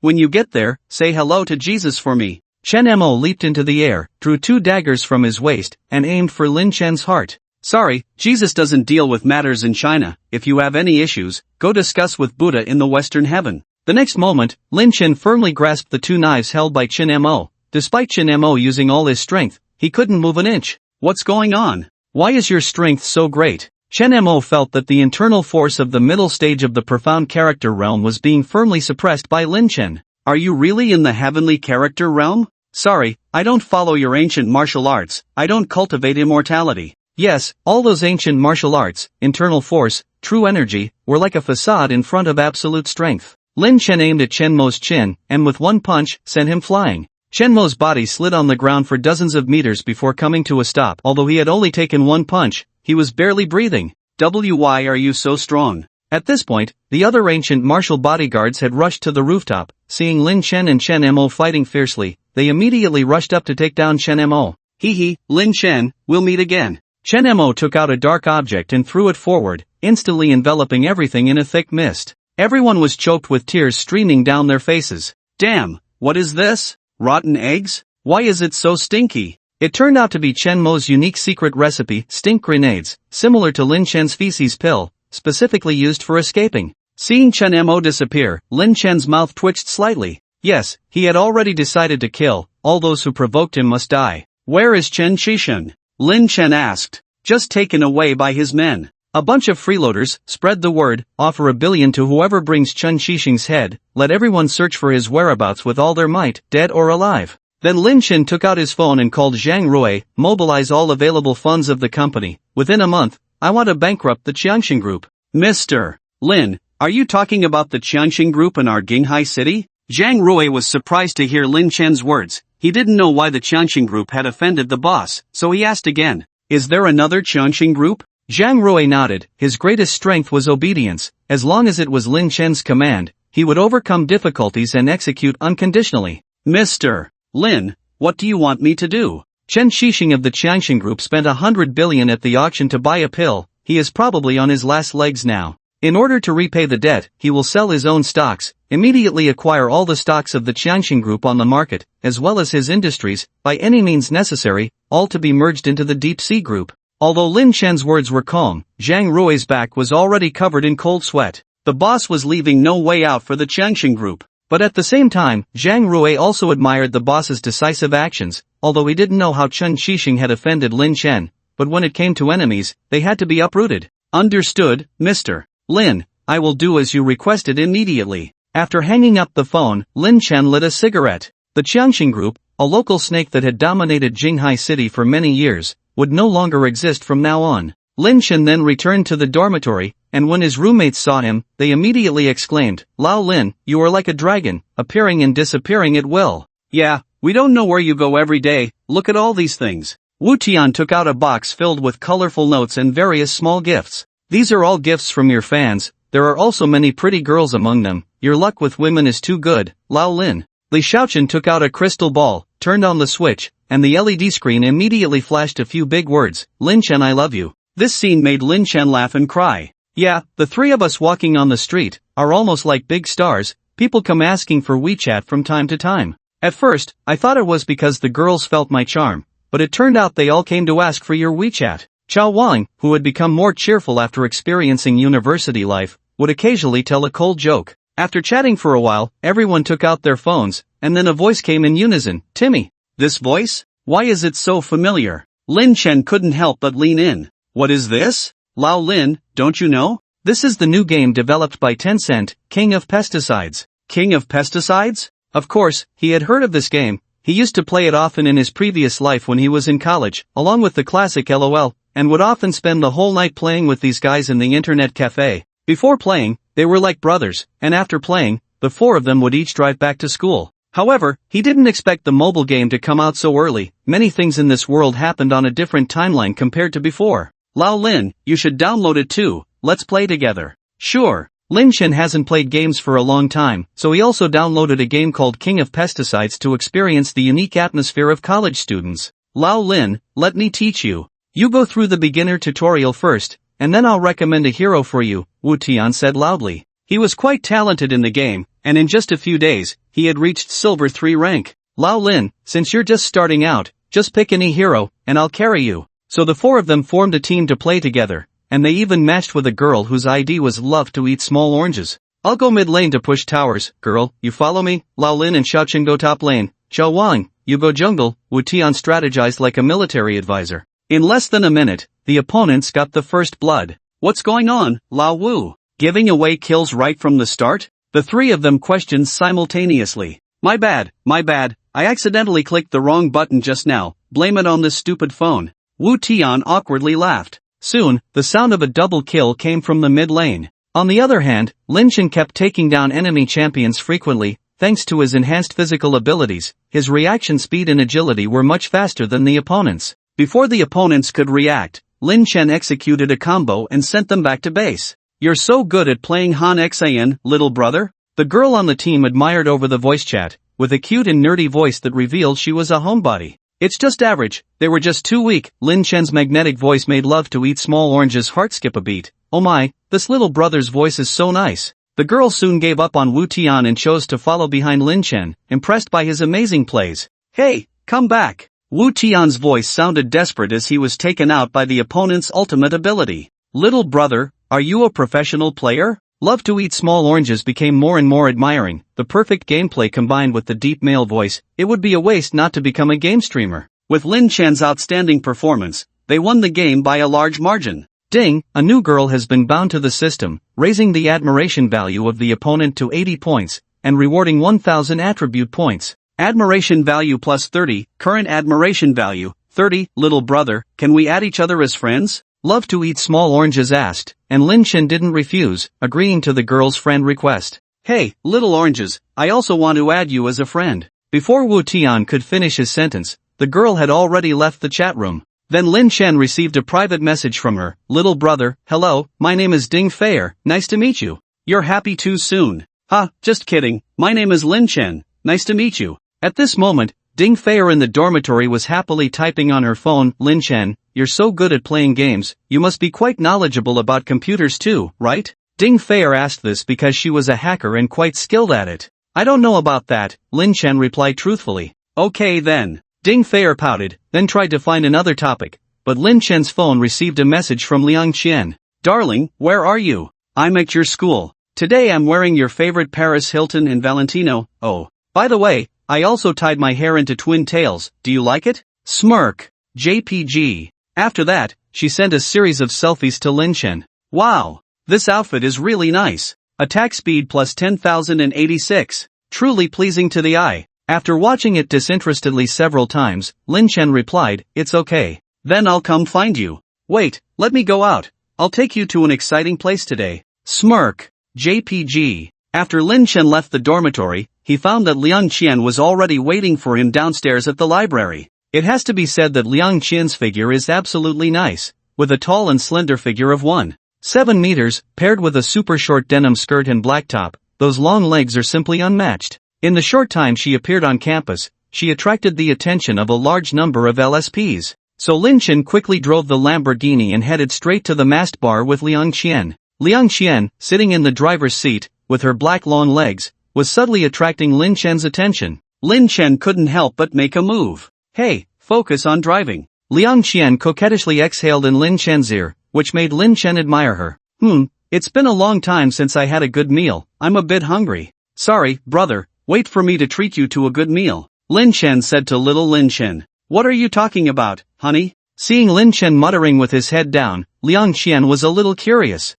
When you get there, say hello to Jesus for me. Chen Mo leaped into the air, drew 2 daggers from his waist, and aimed for Lin Chen's heart. Sorry, Jesus doesn't deal with matters in China. If you have any issues, go discuss with Buddha in the Western Heaven. The next moment, Lin Chen firmly grasped the 2 knives held by Chen Mo. Despite Chen Mo using all his strength, he couldn't move an inch. What's going on? Why is your strength so great? Chen Mo felt that the internal force of the middle stage of the profound character realm was being firmly suppressed by Lin Chen. Are you really in the heavenly character realm? Sorry, I don't follow your ancient martial arts. I don't cultivate immortality. Yes, all those ancient martial arts, internal force, true energy, were like a facade in front of absolute strength. Lin Chen aimed at Chen Mo's chin, and with one punch, sent him flying. Chen Mo's body slid on the ground for dozens of meters before coming to a stop. Although he had only taken one punch, he was barely breathing. Why are you so strong? At this point, the other ancient martial bodyguards had rushed to the rooftop. Seeing Lin Chen and Chen Mo fighting fiercely, they immediately rushed up to take down Chen Mo. Lin Chen, we'll meet again. Chen Mo took out a dark object and threw it forward, instantly enveloping everything in a thick mist. Everyone was choked with tears streaming down their faces. Damn, what is this? Rotten eggs? Why is it so stinky? It turned out to be Chen Mo's unique secret recipe, stink grenades, similar to Lin Chen's feces pill, specifically used for escaping. Seeing Chen Mo disappear, Lin Chen's mouth twitched slightly. Yes, he had already decided to kill, all those who provoked him must die. Where is Chen Qisheng? Lin Chen asked. Just taken away by his men. A bunch of freeloaders, spread the word, offer $1 billion to whoever brings Chen Qisheng's head, let everyone search for his whereabouts with all their might, dead or alive. Then Lin Chen took out his phone and called Zhang Rui, mobilize all available funds of the company. Within a month, I want to bankrupt the Qianxing Group. Mr. Lin, are you talking about the Qianxing Group in our Qinghai city? Zhang Rui was surprised to hear Lin Chen's words. He didn't know why the Qianxing Group had offended the boss, so he asked again. Is there another Qianxing Group? Zhang Rui nodded. His greatest strength was obedience. As long as it was Lin Chen's command, he would overcome difficulties and execute unconditionally. Mr. Lin, what do you want me to do? Chen Qisheng of the Qianxing Group spent $100 billion at the auction to buy a pill. He is probably on his last legs now. In order to repay the debt, he will sell his own stocks, immediately acquire all the stocks of the Qianxing Group on the market, as well as his industries, by any means necessary, all to be merged into the Deep Sea Group. Although Lin Chen's words were calm, Zhang Rui's back was already covered in cold sweat. The boss was leaving no way out for the Qianxing Group. But at the same time, Zhang Rui also admired the boss's decisive actions, although he didn't know how Chen Qisheng had offended Lin Chen, but when it came to enemies, they had to be uprooted. Understood, Mr. Lin, I will do as you requested immediately. After hanging up the phone, Lin Chen lit a cigarette. The Qianxing Group, a local snake that had dominated Qinghai City for many years, would no longer exist from now on. Lin Chen then returned to the dormitory, and when his roommates saw him, they immediately exclaimed, Lao Lin, you are like a dragon, appearing and disappearing at will. Yeah, we don't know where you go every day, look at all these things. Wu Tian took out a box filled with colorful notes and various small gifts. These are all gifts from your fans, there are also many pretty girls among them, your luck with women is too good, Lao Lin. Li Shaochen took out a crystal ball, turned on the switch, and the LED screen immediately flashed a few big words, Lin Chen I love you. This scene made Lin Chen laugh and cry. Yeah, the three of us walking on the street, are almost like big stars, people come asking for WeChat from time to time. At first, I thought it was because the girls felt my charm, but it turned out they all came to ask for your WeChat. Chao Wang, who had become more cheerful after experiencing university life, would occasionally tell a cold joke. After chatting for a while, everyone took out their phones, and then a voice came in unison, Timmy. This voice? Why is it so familiar? Lin Chen couldn't help but lean in. What is this? Lao Lin, don't you know? This is the new game developed by Tencent, King of Pesticides. King of Pesticides? Of course, he had heard of this game. He used to play it often in his previous life when he was in college, along with the classic LOL, and would often spend the whole night playing with these guys in the internet cafe. Before playing, they were like brothers, and after playing, the four of them would each drive back to school. However, he didn't expect the mobile game to come out so early. Many things in this world happened on a different timeline compared to before. Lao Lin, you should download it too, let's play together. Sure. Lin Chen hasn't played games for a long time, so he also downloaded a game called King of Pesticides to experience the unique atmosphere of college students. Lao Lin, let me teach you. You go through the beginner tutorial first, and then I'll recommend a hero for you, Wu Tian said loudly. He was quite talented in the game, and in just a few days, he had reached Silver 3 rank. Lao Lin, since you're just starting out, just pick any hero, and I'll carry you. So the four of them formed a team to play together, and they even matched with a girl whose ID was love to eat small oranges. I'll go mid lane to push towers, girl, you follow me? Lao Lin and Xiaoqing go top lane. Chao Wang, you go jungle, Wu Tian strategized like a military advisor. In less than a minute, the opponents got the first blood. What's going on, Lao Wu? Giving away kills right from the start? The three of them questioned simultaneously. My bad, I accidentally clicked the wrong button just now, blame it on this stupid phone. Wu Tian awkwardly laughed. Soon, the sound of a double kill came from the mid lane. On the other hand, Lin Chen kept taking down enemy champions frequently, thanks to his enhanced physical abilities. His reaction speed and agility were much faster than the opponents. Before the opponents could react, Lin Chen executed a combo and sent them back to base. You're so good at playing Han Xan, little brother? The girl on the team admired over the voice chat, with a cute and nerdy voice that revealed she was a homebody. It's just average, they were just too weak. Lin Chen's magnetic voice made love to Eat Small Orange's heart skip a beat. Oh my, this little brother's voice is so nice. The girl soon gave up on Wu Tian and chose to follow behind Lin Chen, impressed by his amazing plays. Hey, come back. Wu Tian's voice sounded desperate as he was taken out by the opponent's ultimate ability. Little brother, are you a professional player? Love to Eat Small Oranges became more and more admiring. The perfect gameplay combined with the deep male voice, it would be a waste not to become a game streamer. With Lin Chen's outstanding performance, they won the game by a large margin. Ding, a new girl has been bound to the system, raising the admiration value of the opponent to 80 points, and rewarding 1000 attribute points. Admiration value plus 30, current admiration value, 30, little brother, can we add each other as friends? Love to Eat Small Oranges asked, and Lin Chen didn't refuse, agreeing to the girl's friend request. Hey, little oranges, I also want to add you as a friend. Before Wu Tian could finish his sentence, the girl had already left the chat room. Then Lin Chen received a private message from her. Little brother, hello, my name is Ding Heir, nice to meet you. You're happy too soon. Ha, just kidding, my name is Lin Chen, nice to meet you. At this moment, Ding Heir in the dormitory was happily typing on her phone. Lin Chen, you're so good at playing games, you must be quite knowledgeable about computers too, right? Ding Heir asked this because she was a hacker and quite skilled at it. I don't know about that, Lin Chen replied truthfully. Okay then. Ding Heir pouted, then tried to find another topic, but Lin Chen's phone received a message from Liang Qian. Darling, where are you? I'm at your school. Today I'm wearing your favorite Paris Hilton and Valentino. Oh, by the way, I also tied my hair into twin tails, do you like it? Smirk. JPG. After that, she sent a series of selfies to Lin Chen. Wow, this outfit is really nice. Attack speed plus 10,086. Truly pleasing to the eye. After watching it disinterestedly several times, Lin Chen replied, it's okay. Then I'll come find you. Wait, let me go out. I'll take you to an exciting place today. Smirk. JPG. After Lin Chen left the dormitory, he found that Liang Qian was already waiting for him downstairs at the library. It has to be said that Liang Qian's figure is absolutely nice, with a tall and slender figure of 1.7 meters, paired with a super short denim skirt and black top. Those long legs are simply unmatched. In the short time she appeared on campus, she attracted the attention of a large number of LSPs. So Lin Chen quickly drove the Lamborghini and headed straight to the mast bar with Liang Qian. Liang Qian, sitting in the driver's seat, with her black long legs, was subtly attracting Lin Chen's attention. Lin Chen couldn't help but make a move. Hey, focus on driving. Liang Qian coquettishly exhaled in Lin Chen's ear, which made Lin Chen admire her. It's been a long time since I had a good meal, I'm a bit hungry. Sorry, brother, wait for me to treat you to a good meal. Lin Chen said to little Lin Chen. What are you talking about, honey? Seeing Lin Chen muttering with his head down, Liang Qian was a little curious.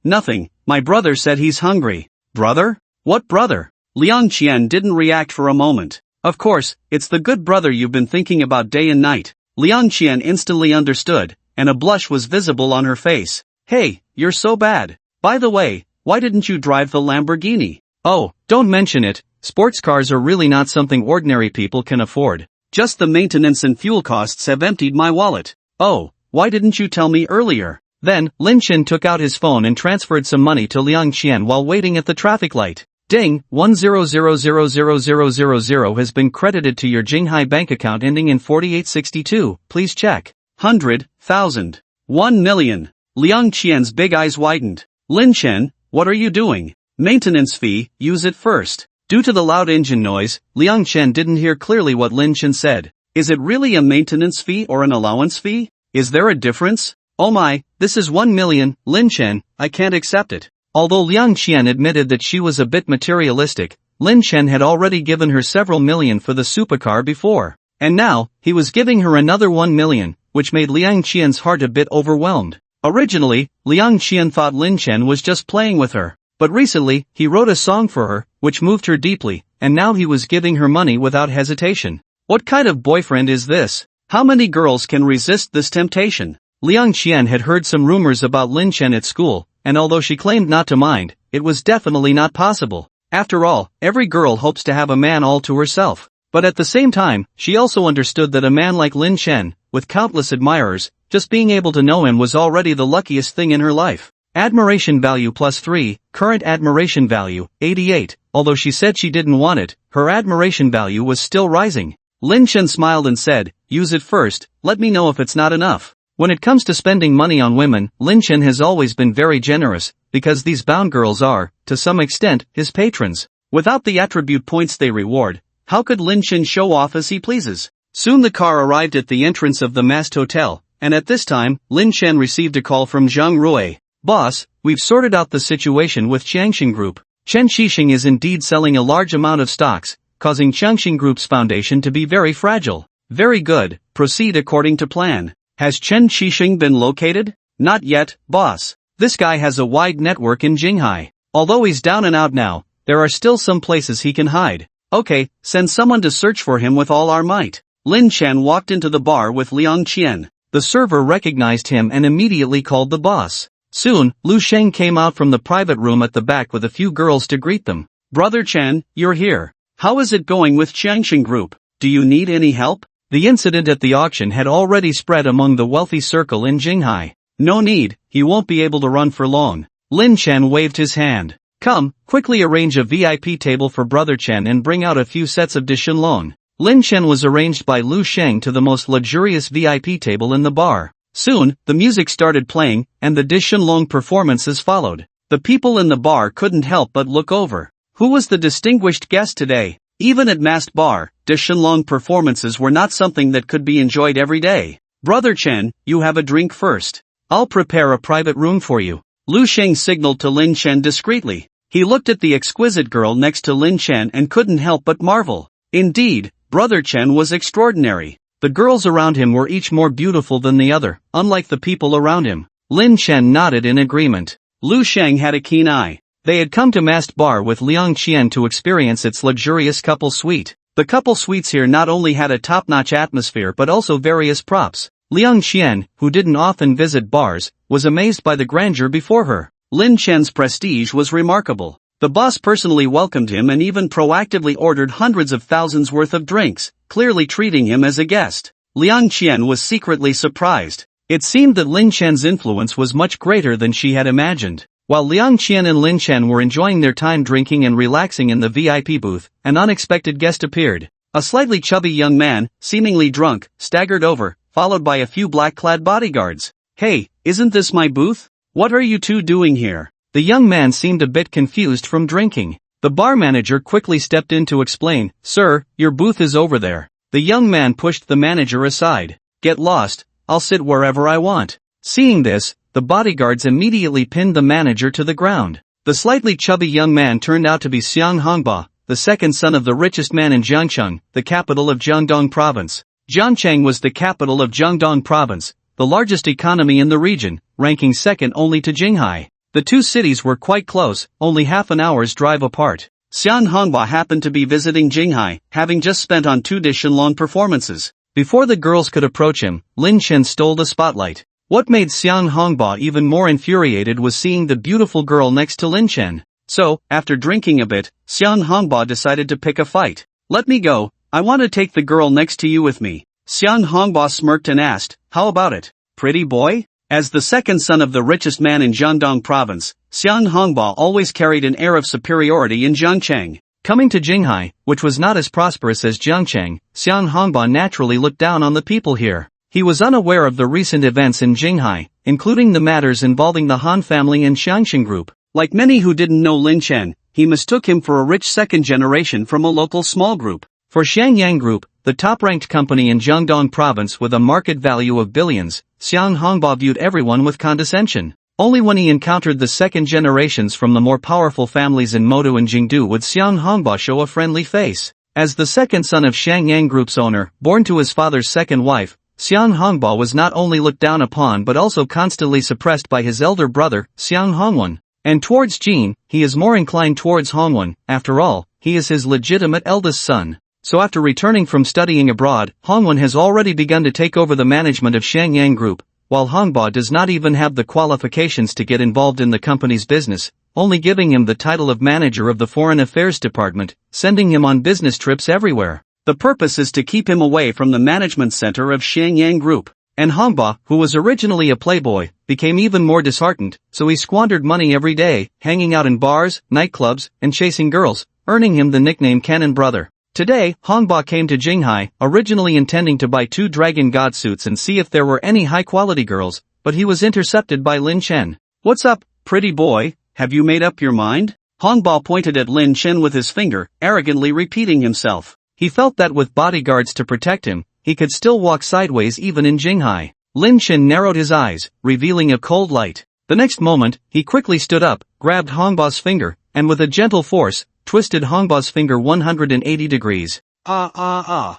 Nothing, my brother said he's hungry. Brother? What brother? Liang Qian didn't react for a moment. Of course, it's the good brother you've been thinking about day and night. Liang Qian instantly understood, and a blush was visible on her face. Hey, you're so bad. By the way, why didn't you drive the Lamborghini? Oh, don't mention it, sports cars are really not something ordinary people can afford. Just the maintenance and fuel costs have emptied my wallet. Oh, why didn't you tell me earlier? Then, Lin Chen took out his phone and transferred some money to Liang Qian while waiting at the traffic light. Ding, 100000000 has been credited to your Jinghai bank account ending in 4862, please check. 100,000. 1 million. Liang Qian's big eyes widened. Lin Chen, what are you doing? Maintenance fee, use it first. Due to the loud engine noise, Liang Chen didn't hear clearly what Lin Chen said. Is it really a maintenance fee or an allowance fee? Is there a difference? Oh my, this is 1 million, Lin Chen, I can't accept it. Although Liang Qian admitted that she was a bit materialistic, Lin Chen had already given her several million for the supercar before. And now, he was giving her another 1 million, which made Liang Qian's heart a bit overwhelmed. Originally, Liang Qian thought Lin Chen was just playing with her. But recently, he wrote a song for her, which moved her deeply, and now he was giving her money without hesitation. What kind of boyfriend is this? How many girls can resist this temptation? Liang Qian had heard some rumors about Lin Chen at school, and although she claimed not to mind, it was definitely not possible. After all, every girl hopes to have a man all to herself. But at the same time, she also understood that a man like Lin Chen, with countless admirers, just being able to know him was already the luckiest thing in her life. Admiration value plus 3, current admiration value, 88, although she said she didn't want it, her admiration value was still rising. Lin Chen smiled and said, use it first, let me know if it's not enough. When it comes to spending money on women, Lin Chen has always been very generous, because these bound girls are, to some extent, his patrons. Without the attribute points they reward, how could Lin Chen show off as he pleases? Soon the car arrived at the entrance of the masked hotel, and at this time, Lin Chen received a call from Zhang Rui. Boss, we've sorted out the situation with Qiangxing Group. Chen Shixing is indeed selling a large amount of stocks, causing Qiangxing Group's foundation to be very fragile. Very good, proceed according to plan. Has Chen Shixing been located? Not yet, boss. This guy has a wide network in Jinghai. Although he's down and out now, there are still some places he can hide. Okay, send someone to search for him with all our might. Lin Chen walked into the bar with Liang Qian. The server recognized him and immediately called the boss. Soon, Lu Sheng came out from the private room at the back with a few girls to greet them. Brother Chen, you're here. How is it going with Qiangxing Group? Do you need any help? The incident at the auction had already spread among the wealthy circle in Jinghai. No need, he won't be able to run for long. Lin Chen waved his hand. Come, quickly arrange a VIP table for Brother Chen and bring out a few sets of Dishinlong. Lin Chen was arranged by Lu Sheng to the most luxurious VIP table in the bar. Soon, the music started playing, and the Dishinlong performances followed. The people in the bar couldn't help but look over. Who was the distinguished guest today? Even at masked bar, Dishinlong performances were not something that could be enjoyed every day. Brother Chen, you have a drink first. I'll prepare a private room for you. Lu Sheng signaled to Lin Chen discreetly. He looked at the exquisite girl next to Lin Chen and couldn't help but marvel. Indeed, Brother Chen was extraordinary. The girls around him were each more beautiful than the other, unlike the people around him. Lin Chen nodded in agreement. Lu Sheng had a keen eye. They had come to masked bar with Liang Qian to experience its luxurious couple suite. The couple suites here not only had a top-notch atmosphere but also various props. Liang Qian, who didn't often visit bars, was amazed by the grandeur before her. Lin Chen's prestige was remarkable. The boss personally welcomed him and even proactively ordered hundreds of thousands worth of drinks, clearly treating him as a guest. Liang Qian was secretly surprised. It seemed that Lin Chen's influence was much greater than she had imagined. While Liang Qian and Lin Chen were enjoying their time drinking and relaxing in the VIP booth, an unexpected guest appeared. A slightly chubby young man, seemingly drunk, staggered over, followed by a few black-clad bodyguards. Hey, isn't this my booth? What are you two doing here? The young man seemed a bit confused from drinking. The bar manager quickly stepped in to explain, Sir, your booth is over there. The young man pushed the manager aside. Get lost, I'll sit wherever I want. Seeing this, the bodyguards immediately pinned the manager to the ground. The slightly chubby young man turned out to be Xiang Hongba, the second son of the richest man in Jiangcheng, the capital of Jiangdong Province. Jiangcheng was the capital of Jiangdong Province, the largest economy in the region, ranking second only to Jinghai. The two cities were quite close, only half an hour's drive apart. Xiang Hongba happened to be visiting Jinghai, having just spent on 2 Dishinlong performances. Before the girls could approach him, Lin Chen stole the spotlight. What made Xiang Hongba even more infuriated was seeing the beautiful girl next to Lin Chen. So, after drinking a bit, Xiang Hongba decided to pick a fight. Let me go, I want to take the girl next to you with me. Xiang Hongba smirked and asked, how about it, pretty boy? As the second son of the richest man in Jiangdong Province, Xiang Hongba always carried an air of superiority in Jiangcheng. Coming to Jinghai, which was not as prosperous as Jiangcheng, Xiang Hongba naturally looked down on the people here. He was unaware of the recent events in Jinghai, including the matters involving the Han family and Qiangxing Group. Like many who didn't know Lin Chen, he mistook him for a rich second generation from a local small group. For Xiangyang Group, the top-ranked company in Jiangdong Province with a market value of billions, Xiang Hongba viewed everyone with condescension. Only when he encountered the second generations from the more powerful families in Modu and Jingdu would Xiang Hongba show a friendly face. As the second son of Xiangyang Group's owner, born to his father's second wife, Xiang Hongba was not only looked down upon but also constantly suppressed by his elder brother, Xiang Hongwen. And towards Jin, he is more inclined towards Hongwen. After all, he is his legitimate eldest son. So after returning from studying abroad, Hongwen has already begun to take over the management of Xiangyang Group, while Hongba does not even have the qualifications to get involved in the company's business, only giving him the title of manager of the Foreign Affairs Department, sending him on business trips everywhere. The purpose is to keep him away from the management center of Xiangyang Group. And Hongba, who was originally a playboy, became even more disheartened, so he squandered money every day, hanging out in bars, nightclubs, and chasing girls, earning him the nickname Cannon Brother. Today, Hongba came to Jinghai, originally intending to buy 2 dragon god suits and see if there were any high-quality girls, but he was intercepted by Lin Chen. What's up, pretty boy, have you made up your mind? Hongba pointed at Lin Chen with his finger, arrogantly repeating himself. He felt that with bodyguards to protect him, he could still walk sideways even in Jinghai. Lin Chen narrowed his eyes, revealing a cold light. The next moment, he quickly stood up, grabbed Hongba's finger, and with a gentle force, twisted Hongba's finger 180 degrees. Hongba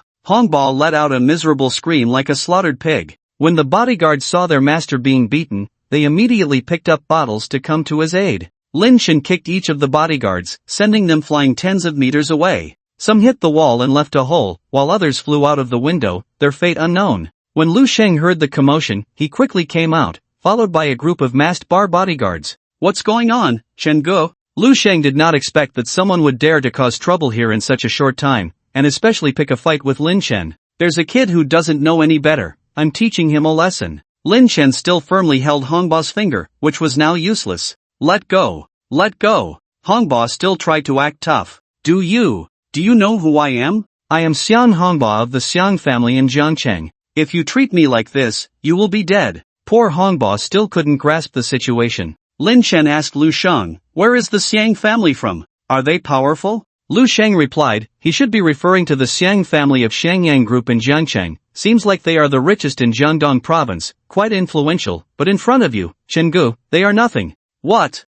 let out a miserable scream like a slaughtered pig. When the bodyguards saw their master being beaten, they immediately picked up bottles to come to his aid. Lin Chen kicked each of the bodyguards, sending them flying tens of meters away. Some hit the wall and left a hole, while others flew out of the window, their fate unknown. When Lu Sheng heard the commotion, he quickly came out, followed by a group of masked bar bodyguards. What's going on, Chen Gu? Lu Sheng did not expect that someone would dare to cause trouble here in such a short time, and especially pick a fight with Lin Chen. There's a kid who doesn't know any better. I'm teaching him a lesson. Lin Chen still firmly held Hongba's finger, which was now useless. Let go. Let go. Hongba still tried to act tough. Do you know who I am? I am Xiang Hongba of the Xiang family in Jiangcheng. If you treat me like this, you will be dead. Poor Hongba still couldn't grasp the situation. Lin Chen asked Lu Sheng, where is the Xiang family from? Are they powerful? Lu Sheng replied, he should be referring to the Xiang family of Shangyang group in Jiangcheng. Seems like they are the richest in Jiangdong province, quite influential, but in front of you, Chen Gu, they are nothing. What?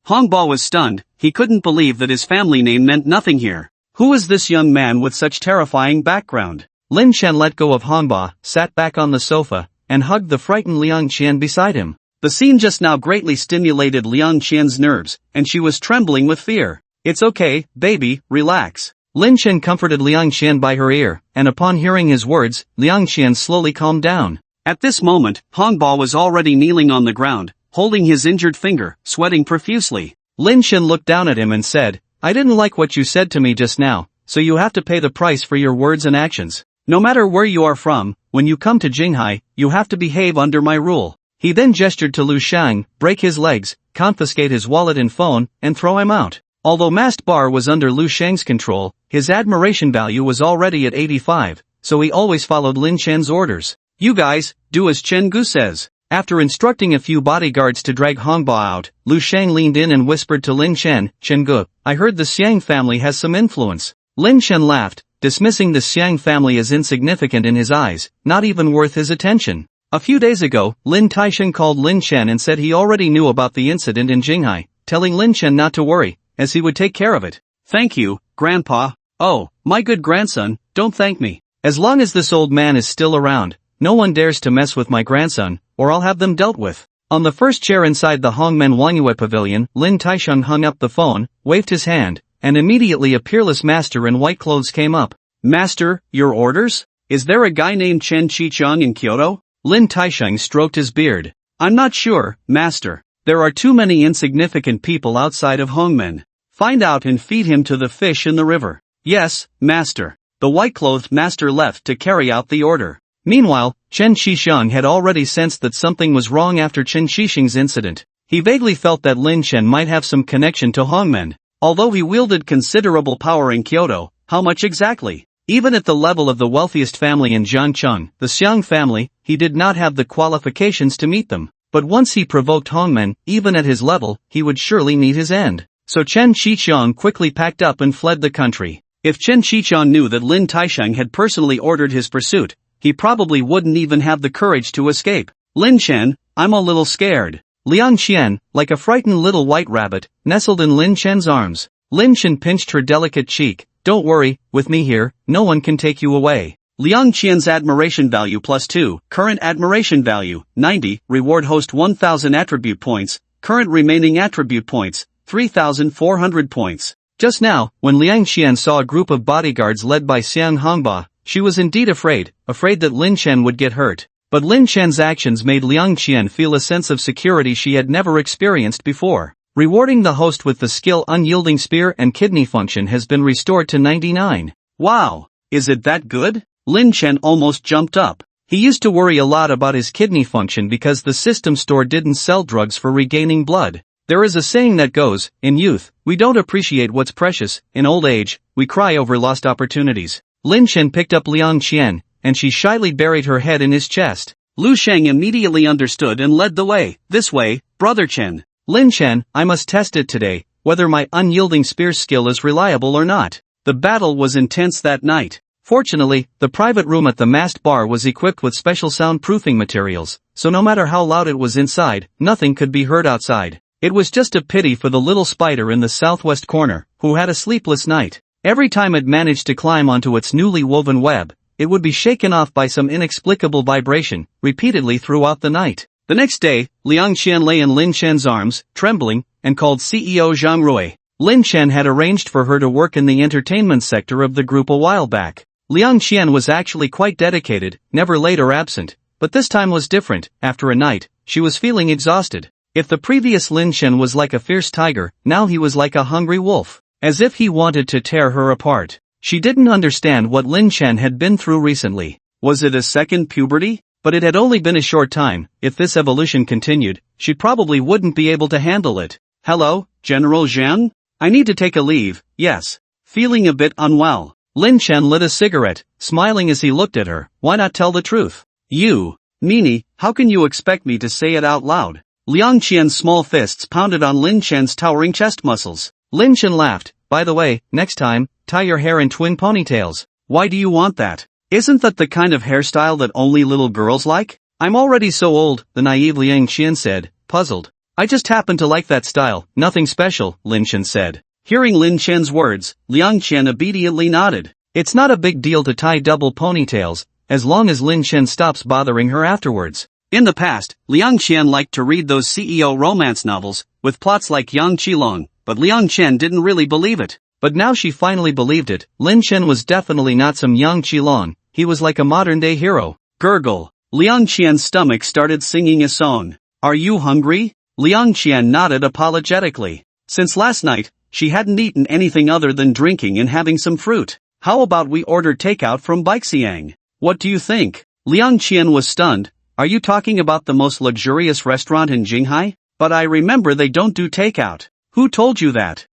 Hongba was stunned, he couldn't believe that his family name meant nothing here. Who is this young man with such terrifying background? Lin Chen let go of Hongba, sat back on the sofa, and hugged the frightened Liang Qian beside him. The scene just now greatly stimulated Liang Qian's nerves, and she was trembling with fear. It's okay, baby, relax. Lin Chen comforted Liang Qian by her ear, and upon hearing his words, Liang Qian slowly calmed down. At this moment, Hongba was already kneeling on the ground, holding his injured finger, sweating profusely. Lin Chen looked down at him and said, I didn't like what you said to me just now, so you have to pay the price for your words and actions. No matter where you are from, when you come to Jinghai, you have to behave under my rule. He then gestured to Lu Sheng, break his legs, confiscate his wallet and phone, and throw him out. Although Masked Bar was under Lu Sheng's control, his admiration value was already at 85, so he always followed Lin Chen's orders. You guys, do as Chen Gu says. After instructing a few bodyguards to drag Hongba out, Lu Sheng leaned in and whispered to Lin Chen, Chen Gu, I heard the Xiang family has some influence. Lin Chen laughed, dismissing the Xiang family as insignificant in his eyes, not even worth his attention. A few days ago, Lin Taishan called Lin Chen and said he already knew about the incident in Jinghai, telling Lin Chen not to worry, as he would take care of it. Thank you, Grandpa. Oh, my good grandson, don't thank me. As long as this old man is still around, no one dares to mess with my grandson, or I'll have them dealt with. On the first chair inside the Hongmen Wangyue pavilion, Lin Taisheng hung up the phone, waved his hand, and immediately a peerless master in white clothes came up. Master, your orders? Is there a guy named Chen Qicheng in Kyoto? Lin Taisheng stroked his beard. I'm not sure, Master. There are too many insignificant people outside of Hongmen. Find out and feed him to the fish in the river. Yes, Master. The white-clothed master left to carry out the order. Meanwhile, Chen Qixiang had already sensed that something was wrong after Chen Xixing's incident. He vaguely felt that Lin Chen might have some connection to Hongmen. Although he wielded considerable power in Kyoto, how much exactly? Even at the level of the wealthiest family in Jiangcheng, the Xiang family, he did not have the qualifications to meet them. But once he provoked Hongmen, even at his level, he would surely meet his end. So Chen Qixiang quickly packed up and fled the country. If Chen Qixiang knew that Lin Taisheng had personally ordered his pursuit, he probably wouldn't even have the courage to escape. Lin Chen, I'm a little scared. Liang Qian, like a frightened little white rabbit, nestled in Lin Chen's arms. Lin Chen pinched her delicate cheek. Don't worry, with me here, no one can take you away. Liang Qian's admiration value +2, current admiration value, 90, reward host 1000 attribute points, current remaining attribute points, 3400 points. Just now, when Liang Qian saw a group of bodyguards led by Xiang Hongba, she was indeed afraid that Lin Chen would get hurt. But Lin Chen's actions made Liang Qian feel a sense of security she had never experienced before. Rewarding the host with the skill Unyielding Spear and Kidney function has been restored to 99. Wow, is it that good? Lin Chen almost jumped up. He used to worry a lot about his kidney function because the system store didn't sell drugs for regaining blood. There is a saying that goes, in youth, we don't appreciate what's precious, in old age, we cry over lost opportunities. Lin Chen picked up Liang Qian, and she shyly buried her head in his chest. Lu Sheng immediately understood and led the way. This way, Brother Chen. Lin Chen, I must test it today, whether my unyielding spear skill is reliable or not. The battle was intense that night. Fortunately, the private room at the masked bar was equipped with special soundproofing materials, so no matter how loud it was inside, nothing could be heard outside. It was just a pity for the little spider in the southwest corner, who had a sleepless night. Every time it managed to climb onto its newly woven web, it would be shaken off by some inexplicable vibration, repeatedly throughout the night. The next day, Liang Qian lay in Lin Chen's arms, trembling, and called CEO Zhang Rui. Lin Chen had arranged for her to work in the entertainment sector of the group a while back. Liang Qian was actually quite dedicated, never late or absent, but this time was different. After a night, she was feeling exhausted. If the previous Lin Chen was like a fierce tiger, now he was like a hungry wolf, as if he wanted to tear her apart. She didn't understand what Lin Chen had been through recently. Was it a second puberty? But it had only been a short time. If this evolution continued, she probably wouldn't be able to handle it. Hello, General Zhang? I need to take a leave, yes. Feeling a bit unwell. Lin Chen lit a cigarette, smiling as he looked at her. Why not tell the truth? You, meanie, how can you expect me to say it out loud? Liang Qian's small fists pounded on Lin Chen's towering chest muscles. Lin Chen laughed. By the way, next time, tie your hair in twin ponytails. Why do you want that? Isn't that the kind of hairstyle that only little girls like? I'm already so old, the naive Liang Qian said, puzzled. I just happen to like that style, nothing special, Lin Chen said. Hearing Lin Chen's words, Liang Qian obediently nodded. It's not a big deal to tie double ponytails, as long as Lin Chen stops bothering her afterwards. In the past, Liang Qian liked to read those CEO romance novels, with plots like Yang Qilong, but Liang Qian didn't really believe it. But now she finally believed it. Lin Chen was definitely not some Yang Qilong, he was like a modern-day hero. Gurgle. Liang Qian's stomach started singing a song. Are you hungry? Liang Qian nodded apologetically. Since last night, she hadn't eaten anything other than drinking and having some fruit. How about we order takeout from Baixiang? What do you think? Liang Qian was stunned. Are you talking about the most luxurious restaurant in Jinghai? But I remember they don't do takeout. Who told you that?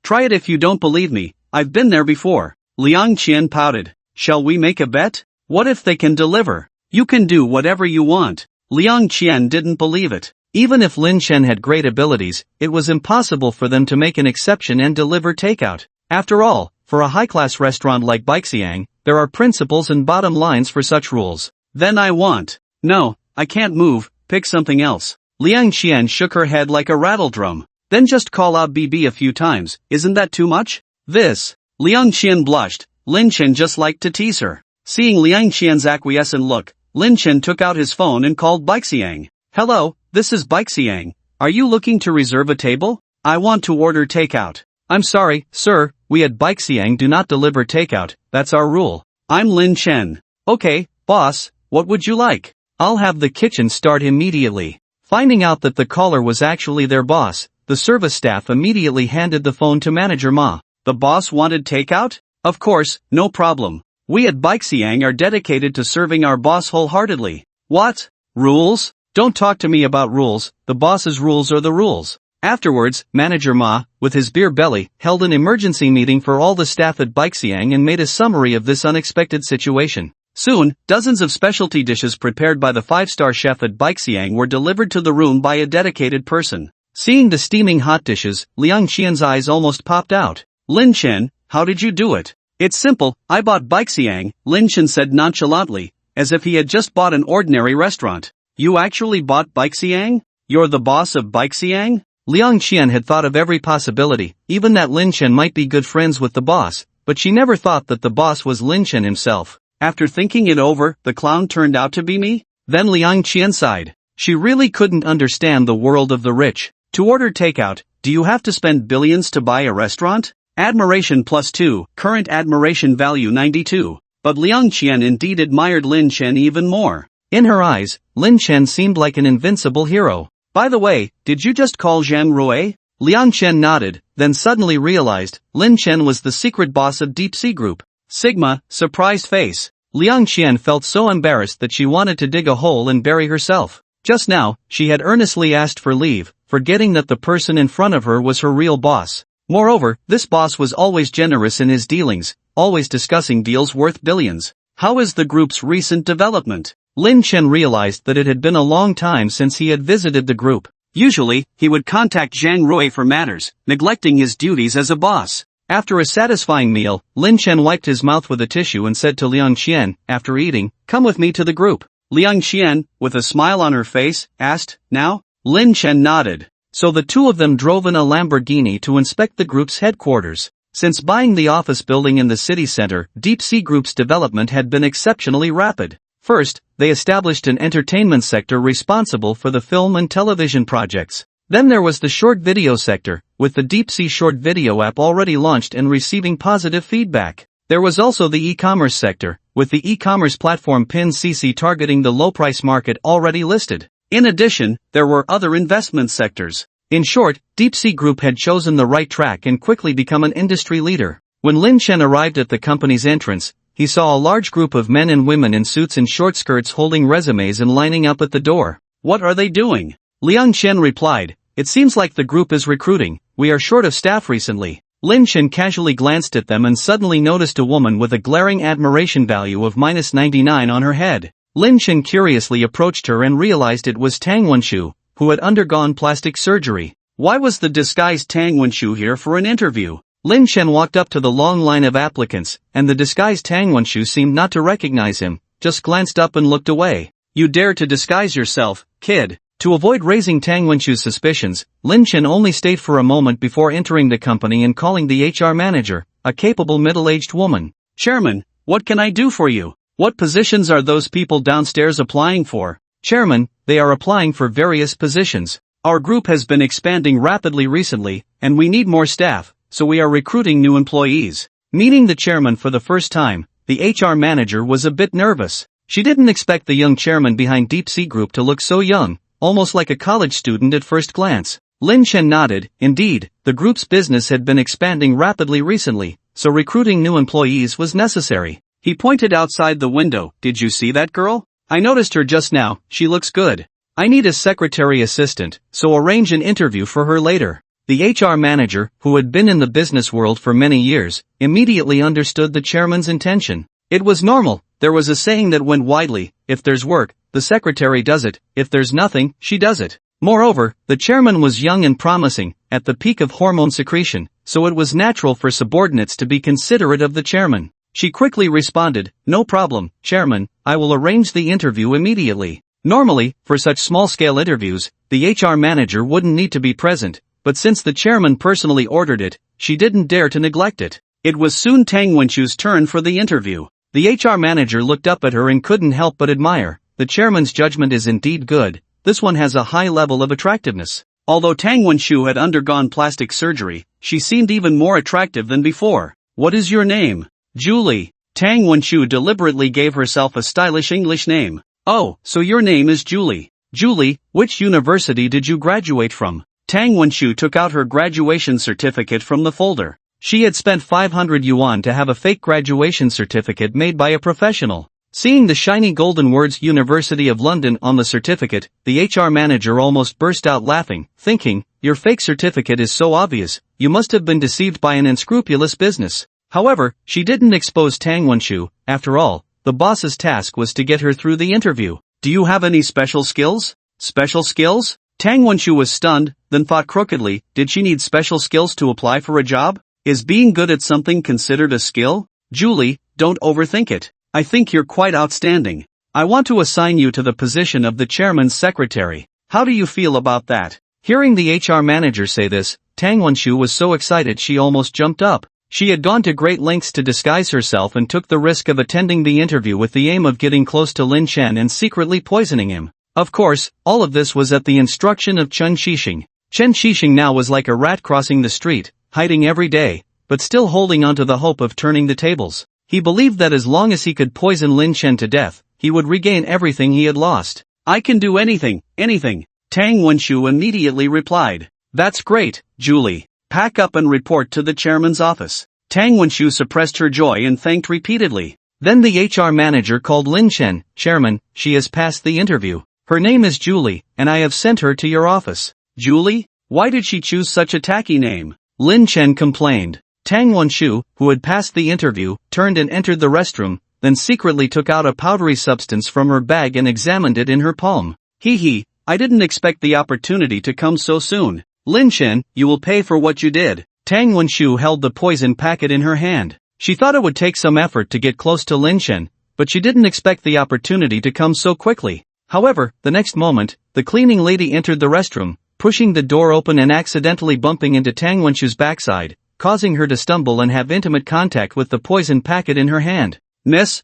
Try it if you don't believe me, I've been there before. Liang Qian pouted. Shall we make a bet? What if they can deliver? You can do whatever you want. Liang Qian didn't believe it. Even if Lin Chen had great abilities, it was impossible for them to make an exception and deliver takeout. After all, for a high-class restaurant like Baixiang, there are principles and bottom lines for such rules. Then I want. No, I can't move, pick something else. Liang Qian shook her head like a rattledrum. Then just call out BB a few times, isn't that too much? This. Liang Qian blushed. Lin Chen just liked to tease her. Seeing Liang Qian's acquiescent look, Lin Chen took out his phone and called Baixiang. Hello, this is Baixiang. Are you looking to reserve a table? I want to order takeout. I'm sorry, sir, we at Baixiang do not deliver takeout, that's our rule. I'm Lin Chen. Okay, boss, what would you like? I'll have the kitchen start immediately. Finding out that the caller was actually their boss, the service staff immediately handed the phone to Manager Ma. The boss wanted takeout? Of course, no problem. We at Baixiang are dedicated to serving our boss wholeheartedly. What? Rules? Don't talk to me about rules, the boss's rules are the rules. Afterwards, Manager Ma, with his beer belly, held an emergency meeting for all the staff at Baixiang and made a summary of this unexpected situation. Soon, dozens of specialty dishes prepared by the five-star chef at Baixiang were delivered to the room by a dedicated person. Seeing the steaming hot dishes, Liang Qian's eyes almost popped out. Lin Chen, how did you do it? It's simple, I bought Baixiang, Lin Chen said nonchalantly, as if he had just bought an ordinary restaurant. You actually bought Baixiang? You're the boss of Baixiang? Liang Qian had thought of every possibility, even that Lin Chen might be good friends with the boss, but she never thought that the boss was Lin Chen himself. After thinking it over, the clown turned out to be me? Then Liang Qian sighed. She really couldn't understand the world of the rich. To order takeout, do you have to spend billions to buy a restaurant? Admiration +2, current admiration value 92. But Liang Qian indeed admired Lin Chen even more. In her eyes, Lin Chen seemed like an invincible hero. By the way, did you just call Zhang Rui? Liang Chen nodded, then suddenly realized, Lin Chen was the secret boss of Deep Sea Group. Sigma, surprised face. Liang Qian felt so embarrassed that she wanted to dig a hole and bury herself. Just now, she had earnestly asked for leave, forgetting that the person in front of her was her real boss. Moreover, this boss was always generous in his dealings, always discussing deals worth billions. How is the group's recent development? Lin Chen realized that it had been a long time since he had visited the group. Usually, he would contact Zhang Rui for matters, neglecting his duties as a boss. After a satisfying meal, Lin Chen wiped his mouth with a tissue and said to Liang Qian, after eating, "Come with me to the group." Liang Qian, with a smile on her face, asked, "Now?" Lin Chen nodded. So the two of them drove in a Lamborghini to inspect the group's headquarters. Since buying the office building in the city center, Deep Sea Group's development had been exceptionally rapid. First, they established an entertainment sector responsible for the film and television projects. Then there was the short video sector, with the Deep Sea short video app already launched and receiving positive feedback. There was also the e-commerce sector, with the e-commerce platform PinCC targeting the low-price market already listed. In addition, there were other investment sectors. In short, Deep Sea Group had chosen the right track and quickly become an industry leader. When Lin Chen arrived at the company's entrance, he saw a large group of men and women in suits and short skirts holding resumes and lining up at the door. "What are they doing?" Liang Chen replied, "It seems like the group is recruiting. We are short of staff recently." Lin Chen casually glanced at them and suddenly noticed a woman with a glaring admiration value of -99 on her head. Lin Chen curiously approached her and realized it was Tang Wenshu, who had undergone plastic surgery. Why was the disguised Tang Wenshu here for an interview? Lin Chen walked up to the long line of applicants, and the disguised Tang Wenshu seemed not to recognize him, just glanced up and looked away. "You dare to disguise yourself, kid." To avoid raising Tang Wenshu's suspicions, Lin Chen only stayed for a moment before entering the company and calling the HR manager, a capable middle-aged woman. "Chairman, what can I do for you? What positions are those people downstairs applying for?" "Chairman, they are applying for various positions. Our group has been expanding rapidly recently, and we need more staff, so we are recruiting new employees." Meeting the chairman for the first time, the HR manager was a bit nervous. She didn't expect the young chairman behind Deep Sea Group to look so young, almost like a college student at first glance. Lin Chen nodded. Indeed, the group's business had been expanding rapidly recently, so recruiting new employees was necessary. He pointed outside the window. "Did you see that girl? I noticed her just now. She looks good. I need a secretary assistant, so arrange an interview for her later." The HR manager, who had been in the business world for many years, immediately understood the chairman's intention. It was normal. There was a saying that went widely: if there's work, the secretary does it; if there's nothing, she does it. Moreover, the chairman was young and promising, at the peak of hormone secretion, so it was natural for subordinates to be considerate of the chairman. She quickly responded, "No problem, Chairman, I will arrange the interview immediately." Normally, for such small-scale interviews, the HR manager wouldn't need to be present, but since the chairman personally ordered it, she didn't dare to neglect it. It was soon Tang Wenshu's turn for the interview. The HR manager looked up at her and couldn't help but admire. The chairman's judgment is indeed good. This one has a high level of attractiveness. Although Tang Wenshu had undergone plastic surgery, she seemed even more attractive than before. "What is your name?" "Julie." Tang Wenshu deliberately gave herself a stylish English name. "Oh, so your name is Julie." "Julie, which university did you graduate from?" Tang Wenshu took out her graduation certificate from the folder. She had spent 500 yuan to have a fake graduation certificate made by a professional. Seeing the shiny golden words University of London on the certificate, the HR manager almost burst out laughing, thinking, "Your fake certificate is so obvious, you must have been deceived by an unscrupulous business." However, she didn't expose Tang Wenshu. After all, the boss's task was to get her through the interview. "Do you have any special skills?" "Special skills?" Tang Wenshu was stunned, then thought crookedly, did she need special skills to apply for a job? Is being good at something considered a skill? "Julie, don't overthink it. I think you're quite outstanding. I want to assign you to the position of the chairman's secretary. How do you feel about that?" Hearing the HR manager say this, Tang Wenshu was so excited she almost jumped up. She had gone to great lengths to disguise herself and took the risk of attending the interview with the aim of getting close to Lin Chen and secretly poisoning him. Of course, all of this was at the instruction of Chen Shixing. Chen Shixing now was like a rat crossing the street, hiding every day, but still holding on to the hope of turning the tables. He believed that as long as he could poison Lin Chen to death, he would regain everything he had lost. "I can do anything, anything," Tang Wenshu immediately replied. "That's great, Julie. Pack up and report to the chairman's office." Tang Wenshu suppressed her joy and thanked repeatedly. Then the HR manager called Lin Chen. "Chairman, she has passed the interview. Her name is Julie, and I have sent her to your office." Julie? Why did she choose such a tacky name? Lin Chen complained. Tang Wenshu, who had passed the interview, turned and entered the restroom, then secretly took out a powdery substance from her bag and examined it in her palm. Hee, I didn't expect the opportunity to come so soon. Lin Chen, you will pay for what you did. Tang Wenshu held the poison packet in her hand. She thought it would take some effort to get close to Lin Chen, but she didn't expect the opportunity to come so quickly. However, the next moment, the cleaning lady entered the restroom, pushing the door open and accidentally bumping into Tang Wenshu's backside, causing her to stumble and have intimate contact with the poison packet in her hand. Miss,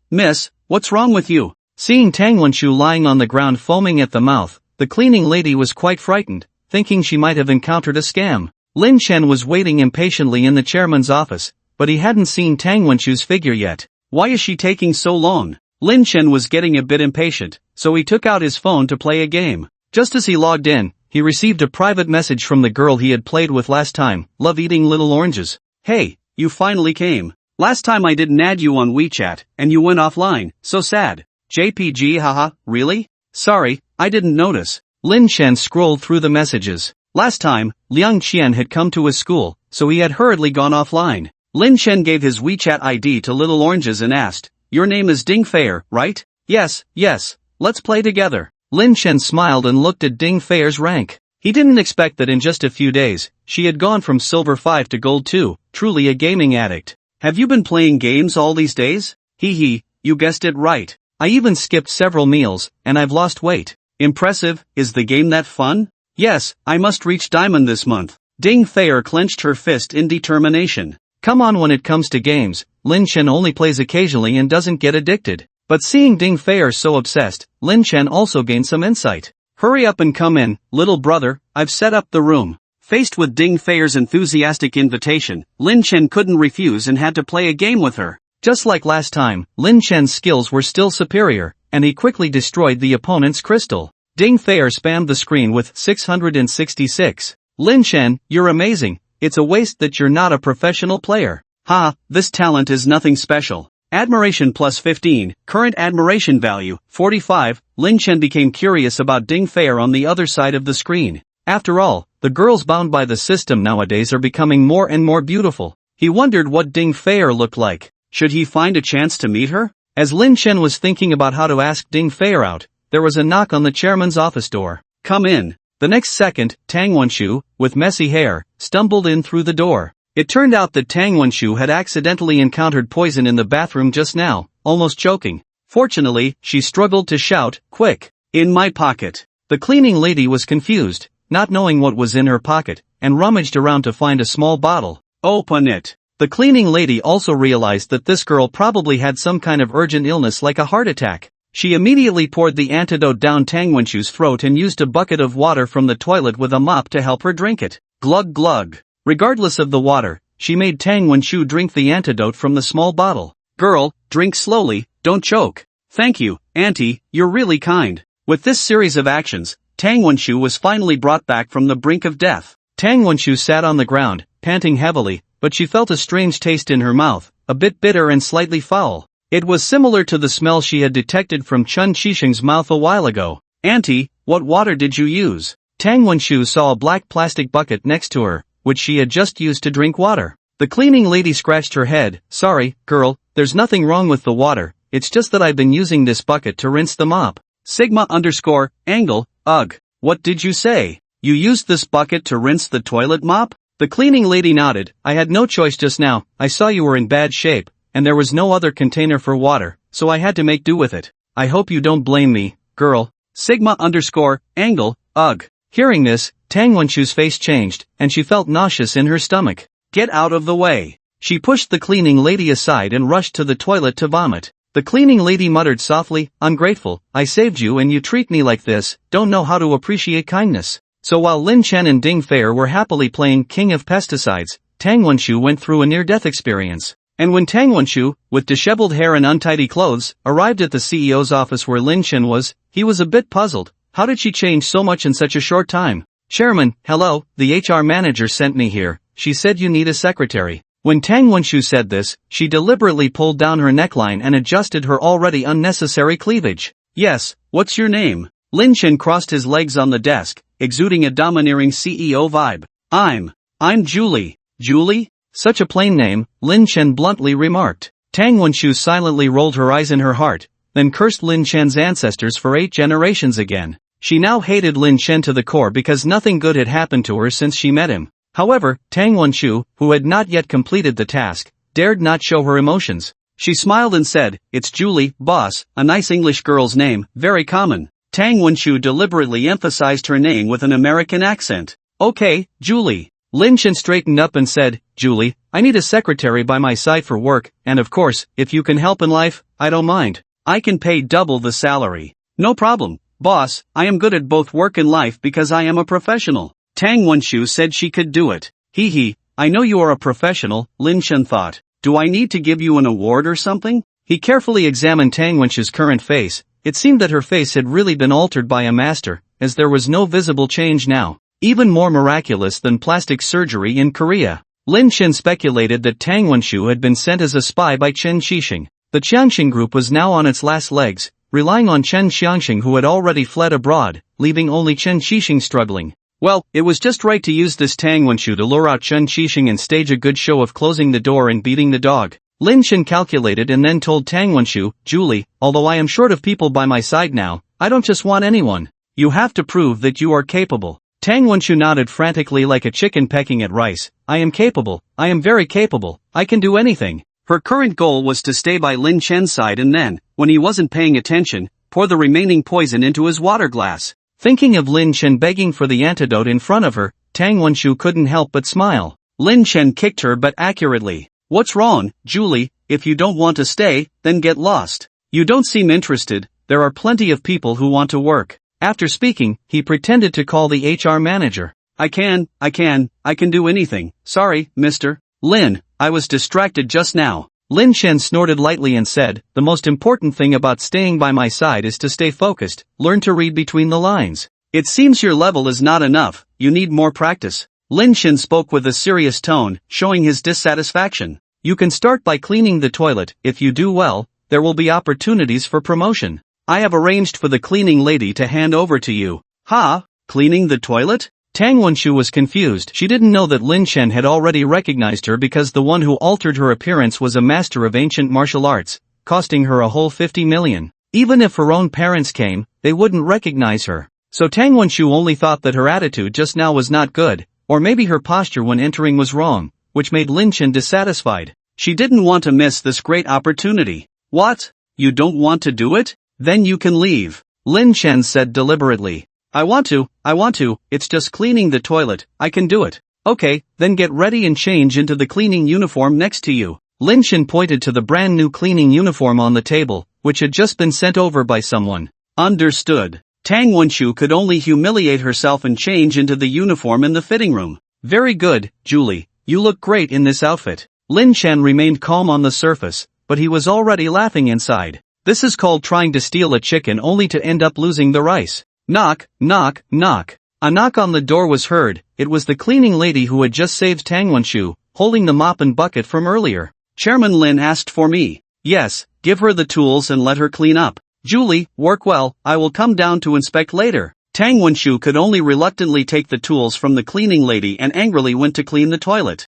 what's wrong with you? Seeing Tang Wenshu lying on the ground foaming at the mouth, the cleaning lady was quite frightened, thinking she might have encountered a scam. Lin Chen was waiting impatiently in the chairman's office, but he hadn't seen Tang Wenshu's figure yet. Why is she taking so long? Lin Chen was getting a bit impatient, so he took out his phone to play a game. Just as he logged in, he received a private message from the girl he had played with last time. Love eating little oranges. Hey, you finally came. Last time I didn't add you on WeChat, and you went offline. So sad. JPG haha, really? Sorry, I didn't notice. Lin Chen scrolled through the messages. Last time, Liang Qian had come to his school, so he had hurriedly gone offline. Lin Chen gave his WeChat ID to Little Oranges and asked, "Your name is Ding Feir, right?" Yes, let's play together." Lin Chen smiled and looked at Ding Feir's rank. He didn't expect that in just a few days, she had gone from Silver 5 to Gold 2, truly a gaming addict. "Have you been playing games all these days?" Hee, you guessed it right. I even skipped several meals, and I've lost weight. Impressive, is the game that fun? Yes, I must reach Diamond this month. Ding Feir clenched her fist in determination. Come on, when it comes to games, Lin Chen only plays occasionally and doesn't get addicted. But seeing Ding Feir so obsessed, Lin Chen also gained some insight. Hurry up and come in, little brother, I've set up the room. Faced with Ding Feir's enthusiastic invitation, Lin Chen couldn't refuse and had to play a game with her. Just like last time, Lin Chen's skills were still superior, and he quickly destroyed the opponent's crystal. Ding Feir spammed the screen with 666. Lin Chen, you're amazing, it's a waste that you're not a professional player. This talent is nothing special. Admiration plus 15, current admiration value, 45, Lin Chen became curious about Ding Feir on the other side of the screen. After all, the girls bound by the system nowadays are becoming more and more beautiful. He wondered what Ding Feir looked like. Should he find a chance to meet her? As Lin Chen was thinking about how to ask Ding Feir out, there was a knock on the chairman's office door. Come in. The next second, Tang Wenshu, with messy hair, stumbled in through the door. It turned out that Tang Wenshu had accidentally encountered poison in the bathroom just now, almost choking. Fortunately, she struggled to shout, "Quick! In my pocket!" The cleaning lady was confused, not knowing what was in her pocket, and rummaged around to find a small bottle. Open it! The cleaning lady also realized that this girl probably had some kind of urgent illness like a heart attack. She immediately poured the antidote down Tang Wenshu's throat and used a bucket of water from the toilet with a mop to help her drink it. Glug glug. Regardless of the water, she made Tang Wenshu drink the antidote from the small bottle. Girl, drink slowly, don't choke. Thank you, Auntie, you're really kind. With this series of actions, Tang Wenshu was finally brought back from the brink of death. Tang Wenshu sat on the ground, panting heavily, but she felt a strange taste in her mouth, a bit bitter and slightly foul. It was similar to the smell she had detected from Chun Qixing's mouth a while ago. Auntie, what water did you use? Tang Wenshu saw a black plastic bucket next to her, which she had just used to drink water. The cleaning lady scratched her head. Sorry, girl, there's nothing wrong with the water, it's just that I've been using this bucket to rinse the mop. Sigma_angle, ugh, what did you say? You used this bucket to rinse the toilet mop? The cleaning lady nodded. I had no choice just now, I saw you were in bad shape, and there was no other container for water, so I had to make do with it. I hope you don't blame me, girl. Sigma_angle, ugh. Hearing this, Tang Wenshu's face changed, and she felt nauseous in her stomach. Get out of the way. She pushed the cleaning lady aside and rushed to the toilet to vomit. The cleaning lady muttered softly, ungrateful, I saved you and you treat me like this, don't know how to appreciate kindness. So while Lin Chen and Ding Feir were happily playing King of Pesticides, Tang Wenshu went through a near-death experience. And when Tang Wenshu, with disheveled hair and untidy clothes, arrived at the CEO's office where Lin Chen was, he was a bit puzzled. How did she change so much in such a short time? Chairman, hello, the HR manager sent me here, she said you need a secretary. When Tang Wenshu said this, she deliberately pulled down her neckline and adjusted her already unnecessary cleavage. Yes, what's your name? Lin Chen crossed his legs on the desk, exuding a domineering CEO vibe. I'm Julie. Julie? Such a plain name, Lin Chen bluntly remarked. Tang Wenshu silently rolled her eyes in her heart, then cursed Lin Chen's ancestors for 8 generations again. She now hated Lin Chen to the core because nothing good had happened to her since she met him. However, Tang Wenshu, who had not yet completed the task, dared not show her emotions. She smiled and said, "It's Julie, boss, a nice English girl's name, very common." Tang Wenshu deliberately emphasized her name with an American accent. "Okay, Julie." Lin Chen straightened up and said, "Julie, I need a secretary by my side for work, and of course, if you can help in life, I don't mind. I can pay double the salary. No problem, boss, I am good at both work and life because I am a professional." Tang Wenshu said she could do it. Hee, I know you are a professional, Lin Chen thought. Do I need to give you an award or something? He carefully examined Tang Wenshu's current face. It seemed that her face had really been altered by a master, as there was no visible change now. Even more miraculous than plastic surgery in Korea. Lin Chen speculated that Tang Wenshu had been sent as a spy by Chen Shixing. The Qiangxing group was now on its last legs, relying on Chen Xiangxing who had already fled abroad, leaving only Chen Shixing struggling. Well, it was just right to use this Tang Wenshu to lure out Chen Shixing and stage a good show of closing the door and beating the dog. Lin Chen calculated and then told Tang Wenshu, "Julie, although I am short of people by my side now, I don't just want anyone. You have to prove that you are capable." Tang Wenshu nodded frantically like a chicken pecking at rice. "I am capable, I am very capable, I can do anything." Her current goal was to stay by Lin Chen's side and then, when he wasn't paying attention, pour the remaining poison into his water glass. Thinking of Lin Chen begging for the antidote in front of her, Tang Wenshu couldn't help but smile. Lin Chen kicked her but accurately. "What's wrong, Julie? If you don't want to stay, then get lost. You don't seem interested, there are plenty of people who want to work." After speaking, he pretended to call the HR manager. I can do anything. Sorry, mister. Lin, I was distracted just now." Lin Chen snorted lightly and said, "The most important thing about staying by my side is to stay focused, learn to read between the lines. It seems your level is not enough, you need more practice." Lin Chen spoke with a serious tone, showing his dissatisfaction. "You can start by cleaning the toilet. If you do well, there will be opportunities for promotion. I have arranged for the cleaning lady to hand over to you." "Ha? Cleaning the toilet?" Tang Wenshu was confused. She didn't know that Lin Chen had already recognized her because the one who altered her appearance was a master of ancient martial arts, costing her a whole 50 million. Even if her own parents came, they wouldn't recognize her. So Tang Wenshu only thought that her attitude just now was not good, or maybe her posture when entering was wrong, which made Lin Chen dissatisfied. She didn't want to miss this great opportunity. "What? You don't want to do it? Then you can leave," Lin Chen said deliberately. I want to, it's just cleaning the toilet, I can do it." "Okay, then get ready and change into the cleaning uniform next to you." Lin Chen pointed to the brand new cleaning uniform on the table, which had just been sent over by someone. Understood. Tang Wenshu could only humiliate herself and change into the uniform in the fitting room. "Very good, Julie, you look great in this outfit." Lin Chen remained calm on the surface, but he was already laughing inside. This is called trying to steal a chicken only to end up losing the rice. Knock, knock, knock. A knock on the door was heard. It was the cleaning lady who had just saved Tang Wenshu, holding the mop and bucket from earlier. "Chairman Lin asked for me." "Yes, give her the tools and let her clean up." "Julie, work well, I will come down to inspect later." Tang Wenshu could only reluctantly take the tools from the cleaning lady and angrily went to clean the toilet.